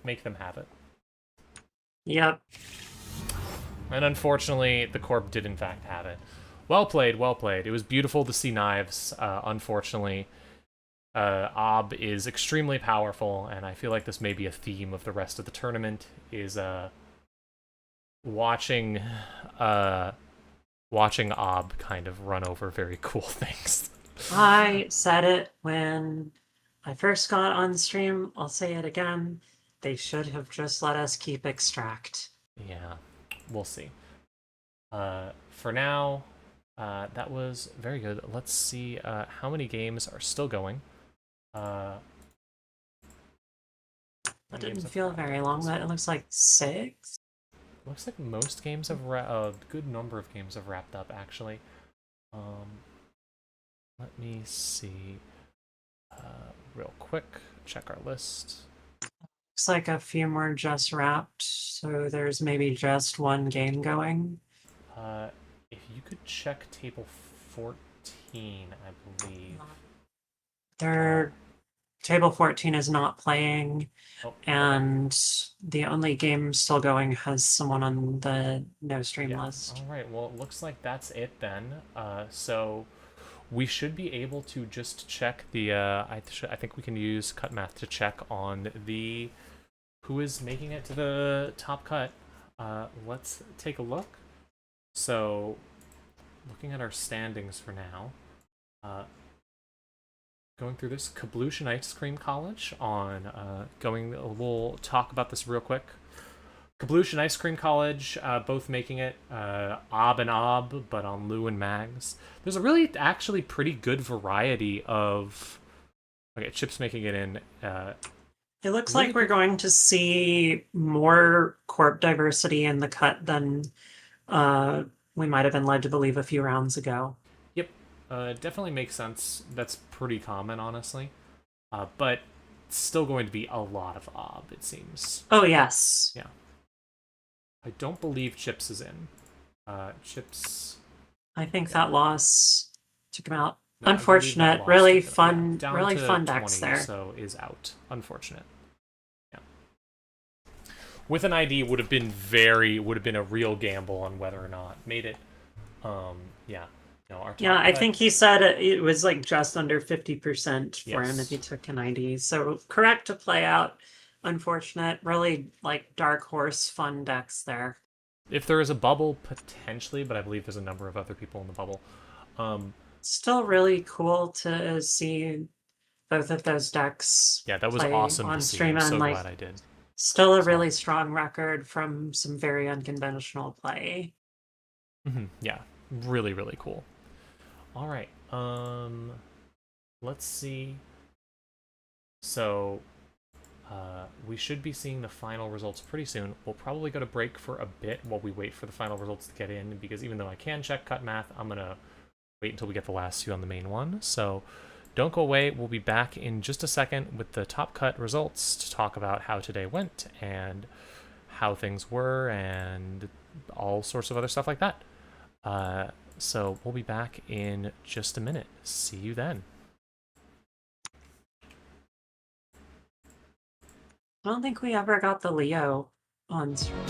Speaker 1: Make them have it.
Speaker 5: Yep.
Speaker 1: And unfortunately, the corp did in fact have it. Well played, well played. It was beautiful to see knives. Unfortunately, Ob is extremely powerful, and I feel like this may be a theme of the rest of the tournament, is watching Ob kind of run over very cool things.
Speaker 5: I said it when I first got on stream. I'll say it again. They should have just let us keep extract.
Speaker 1: Yeah, we'll see. For now, that was very good. Let's see how many games are still going.
Speaker 5: That didn't feel very long. That it looks like 6.
Speaker 1: Looks like most games have a good number of games have wrapped up actually. Let me see. Real quick, check our list.
Speaker 5: Looks like a few more just wrapped, so there's maybe just one game going.
Speaker 1: If you could check table 14, I believe.
Speaker 5: There are Table 14 is not playing,
Speaker 1: Oh, okay.
Speaker 5: and the only game still going has someone on the no stream
Speaker 1: Yeah.
Speaker 5: list.
Speaker 1: All right. Well, it looks like that's it then. So we should be able to just check the. I think we can use cut math to check on the who is making it to the top cut. Let's take a look. So, looking at our standings for now. Going through this, Kabloosh and Ice Cream College on we'll talk about this real quick. Kabloosh and Ice Cream College both making it, Ob and Ob, but on Lou and Mags. There's a really actually pretty good variety of okay, Chip's making it in.
Speaker 5: It looks
Speaker 1: really
Speaker 5: like we're going to see more corp diversity in the cut than we might have been led to believe a few rounds ago.
Speaker 1: Yep, definitely makes sense. That's pretty common, honestly. But still going to be a lot of Ob, it seems.
Speaker 5: Oh, yes.
Speaker 1: Yeah. I don't believe Chips is in. Chips.
Speaker 5: I think that loss took him out.
Speaker 1: No, I believe that
Speaker 5: Unfortunate.
Speaker 1: loss
Speaker 5: Really
Speaker 1: took it-
Speaker 5: fun,
Speaker 1: yeah, down
Speaker 5: really
Speaker 1: to
Speaker 5: fun decks
Speaker 1: 20,
Speaker 5: there.
Speaker 1: So is out. Unfortunate. Yeah. With an ID would have been a real gamble on whether or not made it. Yeah. No, our top
Speaker 5: Yeah, I
Speaker 1: cut-
Speaker 5: think he said it was like just under 50% for him
Speaker 1: Yes.
Speaker 5: if he took an ID. So correct to play out. Unfortunate. Really like dark horse fun decks there.
Speaker 1: if there is a bubble, potentially, but I believe there's a number of other people in the bubble.
Speaker 5: Still really cool to see both of those decks.
Speaker 1: Yeah, that was
Speaker 5: play
Speaker 1: awesome
Speaker 5: on
Speaker 1: to see.
Speaker 5: stream,
Speaker 1: I'm so
Speaker 5: and like
Speaker 1: glad I did.
Speaker 5: still a
Speaker 1: So-
Speaker 5: really strong record from some very unconventional play.
Speaker 1: Yeah, really, really cool. All right, let's see. So, we should be seeing the final results pretty soon. We'll probably go to break for a bit while we wait for the final results to get in, because even though I can check cut math, I'm gonna wait until we get the last two on the main one. So, don't go away. We'll be back in just a second with the top cut results to talk about how today went and how things were and all sorts of other stuff like that. So we'll be back in just a minute. See you then.
Speaker 5: I don't think we ever got the Leo on stream.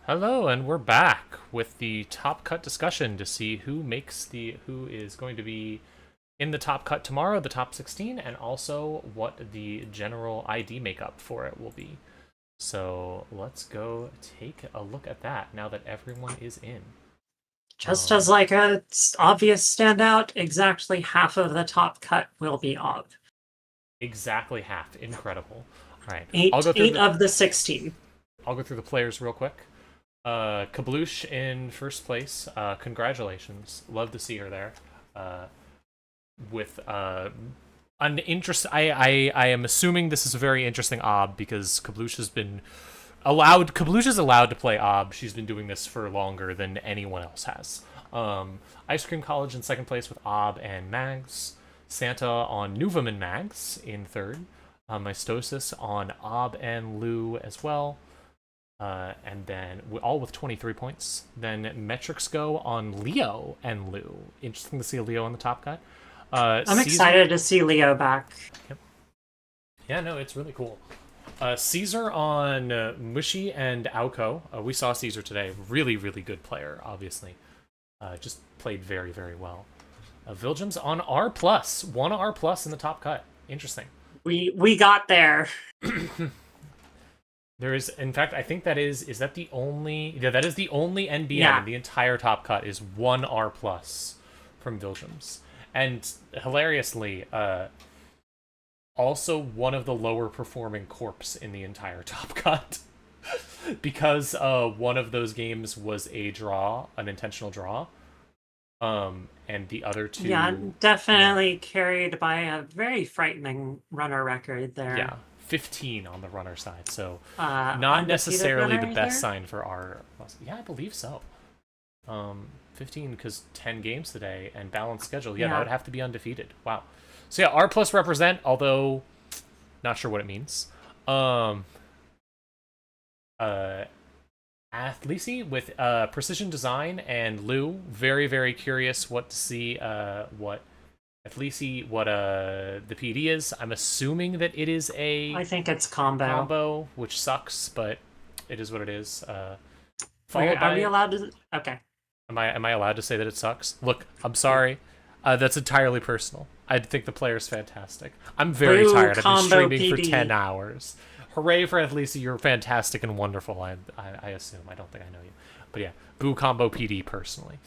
Speaker 1: Hello, and we're back with the top cut discussion to see who is going to be in the top cut tomorrow, the top 16, and also what the general ID makeup for it will be. So let's go take a look at that now that everyone is in.
Speaker 5: Just as like a obvious standout, exactly half of the top cut will be Ob.
Speaker 1: Exactly half. Incredible. All right.
Speaker 5: Eight,
Speaker 1: I'll go through
Speaker 5: eight of the 16.
Speaker 1: I'll go through the players real quick. Kabloosh in first place. Congratulations. Love to see her there. With an interest. I am assuming this is a very interesting Ob because Kabloosh has been allowed. Kabloosh is allowed to play Ob. She's been doing this for longer than anyone else has. Ice Cream College in second place with Ob and Mags. Santa on Nuvum and Mags in third. Mystosis on Ob and Lou as well. And then all with 23 points. Then Metrics Go on Leo and Lou. Interesting to see Leo on the top cut.
Speaker 5: I'm excited to see Leo back.
Speaker 1: Yep. Yeah, no, it's really cool. Caesar on Mushi and Auko. We saw Caesar today. Really, really good player, obviously. Just played very, very well. Viljam's on R+. 1 R+ in the top cut. Interesting.
Speaker 5: We got there.
Speaker 1: There is, in fact, I think that is that the only... Yeah, that is the only NBN
Speaker 5: Yeah.
Speaker 1: in the entire top cut is 1 R+ from Viljam's. And hilariously, also one of the lower performing corps in the entire top cut. Because one of those games was a draw, an intentional draw. And the other two...
Speaker 5: Yeah, definitely carried by a very frightening runner record there.
Speaker 1: Yeah, 15 on the runner side, so
Speaker 5: Undefeated
Speaker 1: not necessarily the
Speaker 5: runner
Speaker 1: best
Speaker 5: there?
Speaker 1: sign for our... Yeah, I believe so. 15 because 10 games today and balanced schedule. Yeah, that
Speaker 5: Yeah.
Speaker 1: would have to be undefeated. Wow. So yeah, R+ represent, although not sure what it means. Athlisi with Precision Design and Lou. Very, very curious what to see what Athlisi, what the PD is. I'm assuming that it is a
Speaker 5: I think it's combo.
Speaker 1: which sucks, but it is what it is.
Speaker 5: Are
Speaker 1: Followed
Speaker 5: we
Speaker 1: by...
Speaker 5: allowed to? Okay.
Speaker 1: Am I allowed to say that it sucks? Look, I'm sorry. That's entirely personal. I think the player's fantastic. I'm very
Speaker 5: Boo,
Speaker 1: tired. I've been
Speaker 5: combo
Speaker 1: streaming for
Speaker 5: PD.
Speaker 1: 10 hours. Hooray for Athlisi, you're fantastic and wonderful. I assume. I don't think I know you. But yeah, boo combo PD personally.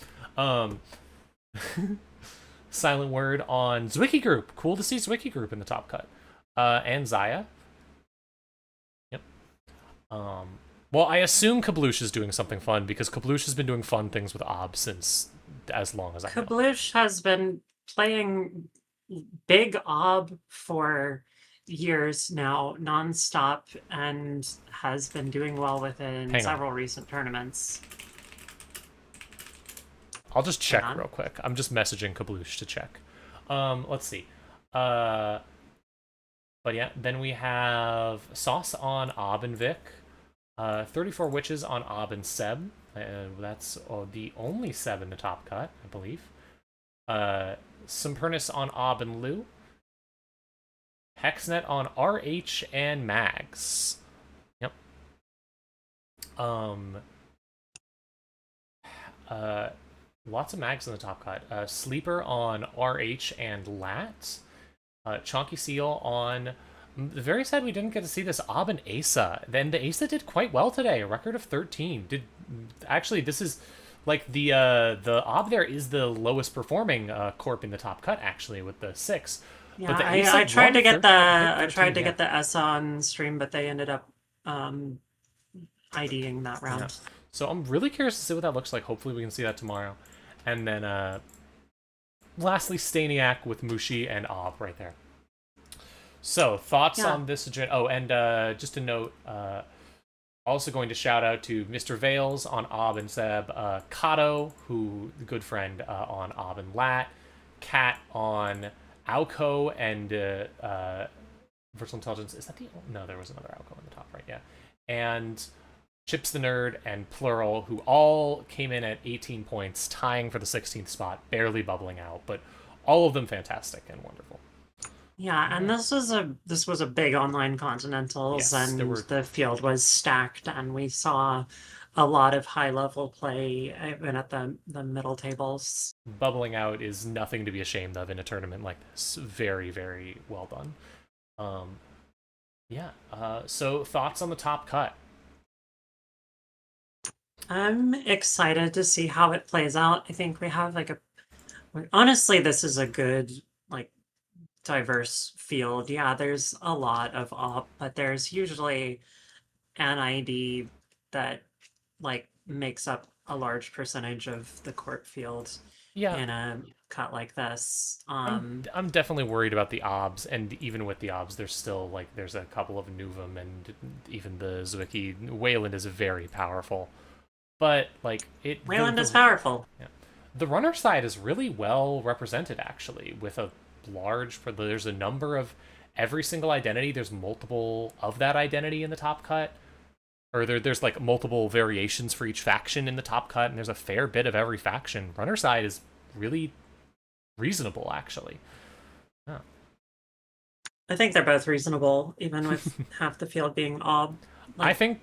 Speaker 1: Silent word on Zwicky Group. Cool to see Zwicky Group in the top cut. And Zaya. Yep. Well, I assume Kabloosh is doing something fun because Kabloosh has been doing fun things with Ob since as long as I know.
Speaker 5: Kabloosh has been playing big Ob for years now, nonstop, and has been doing well with it in
Speaker 1: Hang on.
Speaker 5: several recent tournaments.
Speaker 1: I'll just check
Speaker 5: Hang on.
Speaker 1: real quick. I'm just messaging Kabloosh to check. Let's see. But yeah, then we have Sauce on Ob and Vic. 34 Witches on Ob and Seb. That's the only Seb in the top cut, I believe. Sempernus on Ob and Lou. Hexnet on RH and Mags. Yep. Lots of Mags in the top cut. Sleeper on RH and Lat. Chonky Seal on... Very sad we didn't get to see this Ob and Asa. Then the Asa did quite well today. A record of 13. Actually, this is... Like, the Ob there is the lowest performing corp in the top cut, actually, with the 6.
Speaker 5: Yeah,
Speaker 1: But the Asa
Speaker 5: I tried to
Speaker 1: won
Speaker 5: get
Speaker 1: 13,
Speaker 5: get the S on stream, but they ended up IDing that round.
Speaker 1: Yeah. So I'm really curious to see what that looks like. Hopefully we can see that tomorrow. And then lastly, Staniak with Mushi and Ob right there. So thoughts
Speaker 5: Yeah.
Speaker 1: on this agenda? Oh, and just a note, also going to shout out to Mr. Vales on Ob and Seb, Kato, who good friend on Ob and Lat, Kat on Auko and Virtual Intelligence. Is that the... No, there was another Auko on the top right, yeah. And Chips the Nerd and Plural, who all came in at 18 points, tying for the 16th spot, barely bubbling out, but all of them fantastic and wonderful.
Speaker 5: Yeah, and this was a big online Continentals,
Speaker 1: Yes,
Speaker 5: and
Speaker 1: there were...
Speaker 5: the field was stacked, and we saw a lot of high level play even at the middle tables.
Speaker 1: Bubbling out is nothing to be ashamed of in a tournament like this. Very, very well done. Yeah. So thoughts on the top cut?
Speaker 5: I'm excited to see how it plays out. I think we have honestly, this is a good, like, diverse field. Yeah, there's a lot of op, but there's usually an ID that like makes up a large percentage of the court field
Speaker 1: Yeah.
Speaker 5: in a cut like this.
Speaker 1: I'm definitely worried about the obs, and even with the obs, there's still like there's a couple of Nuvum and even the Zwicky. Wayland is very powerful, but like
Speaker 5: Wayland is powerful.
Speaker 1: Yeah. The runner side is really well represented actually, with a large. There's a number of every single identity. There's multiple of that identity in the top cut, or there's like multiple variations for each faction in the top cut, and there's a fair bit of every faction. Runner side is really reasonable actually. Yeah.
Speaker 5: I think they're both reasonable, even with half the field being ob.
Speaker 1: I think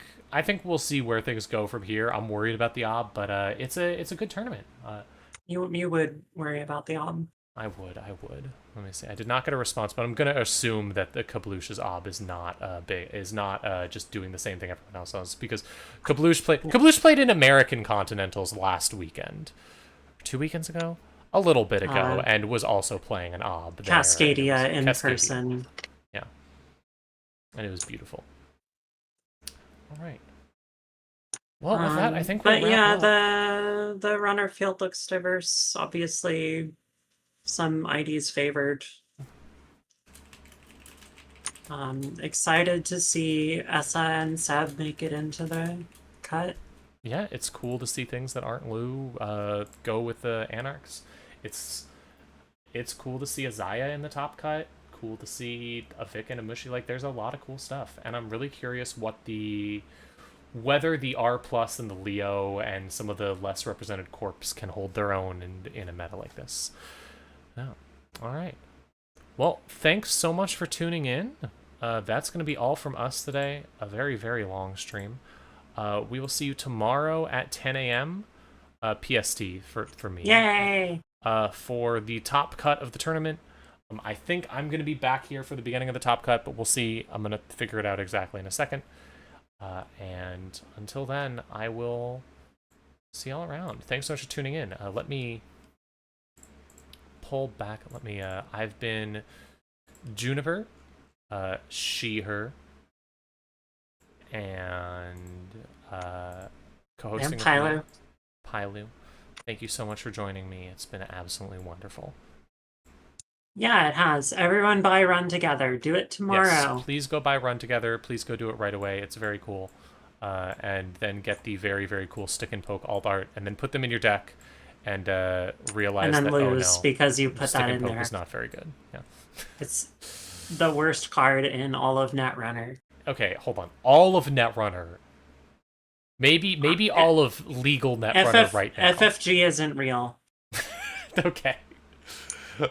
Speaker 1: we'll see where things go from here. I'm worried about the ob, but it's a good tournament.
Speaker 5: You would worry about the ob.
Speaker 1: I would. Let me see. I did not get a response, but I'm gonna assume that the Kablush's ob is not just doing the same thing everyone else does, because Kablush played in American Continentals last weekend, 2 weekends ago, a little bit ago, and was also playing an ob there.
Speaker 5: Cascadia in person.
Speaker 1: Yeah, and it was beautiful. All right. Well, with that, I think we'll wrap up.
Speaker 5: The runner field looks diverse. Obviously, some IDs favored. Excited to see Essa and Seb make it into the cut.
Speaker 1: Yeah, it's cool to see things that aren't Lou go with the Anarchs. It's cool to see a Zaya in the top cut. Cool to see a Vic and a Mushi. Like, there's a lot of cool stuff, and I'm really curious whether the R plus and the Leo and some of the less represented corps can hold their own in a meta like this. Yeah. All right. Well, thanks so much for tuning in. That's going to be all from us today. A very, very long stream. We will see you tomorrow at 10 a.m. PST for me.
Speaker 5: Yay!
Speaker 1: For the top cut of the tournament. I think I'm going to be back here for the beginning of the top cut, but we'll see. I'm going to figure it out exactly in a second. And until then, I will see y'all around. Thanks so much for tuning in. Let me pull back. I've been Juniper, she, her, and co-hosting
Speaker 5: and Pylo.
Speaker 1: Pylu. Thank you so much for joining me. It's been absolutely wonderful.
Speaker 5: Yeah, it has. Everyone buy Run Together. Do it tomorrow.
Speaker 1: Yes, please go buy Run Together. Please go do it right away. It's very cool. And then get the very, very cool stick and poke alt art, and then put them in your deck, and realize
Speaker 5: and then
Speaker 1: that
Speaker 5: lose because you put
Speaker 1: stick
Speaker 5: that
Speaker 1: and
Speaker 5: in
Speaker 1: poke
Speaker 5: there.
Speaker 1: is not very good. Yeah.
Speaker 5: It's the worst card in all of Netrunner.
Speaker 1: Okay, hold on. All of Netrunner. Maybe all of legal Netrunner right now.
Speaker 5: FFG isn't real.
Speaker 1: Okay.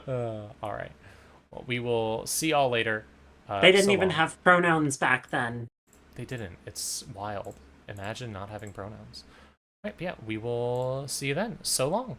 Speaker 1: All right. Well, we will see y'all later.
Speaker 5: They didn't
Speaker 1: so
Speaker 5: even
Speaker 1: long.
Speaker 5: have pronouns back then.
Speaker 1: They didn't. It's wild. Imagine not having pronouns. All right, yeah, we will see you then. So long.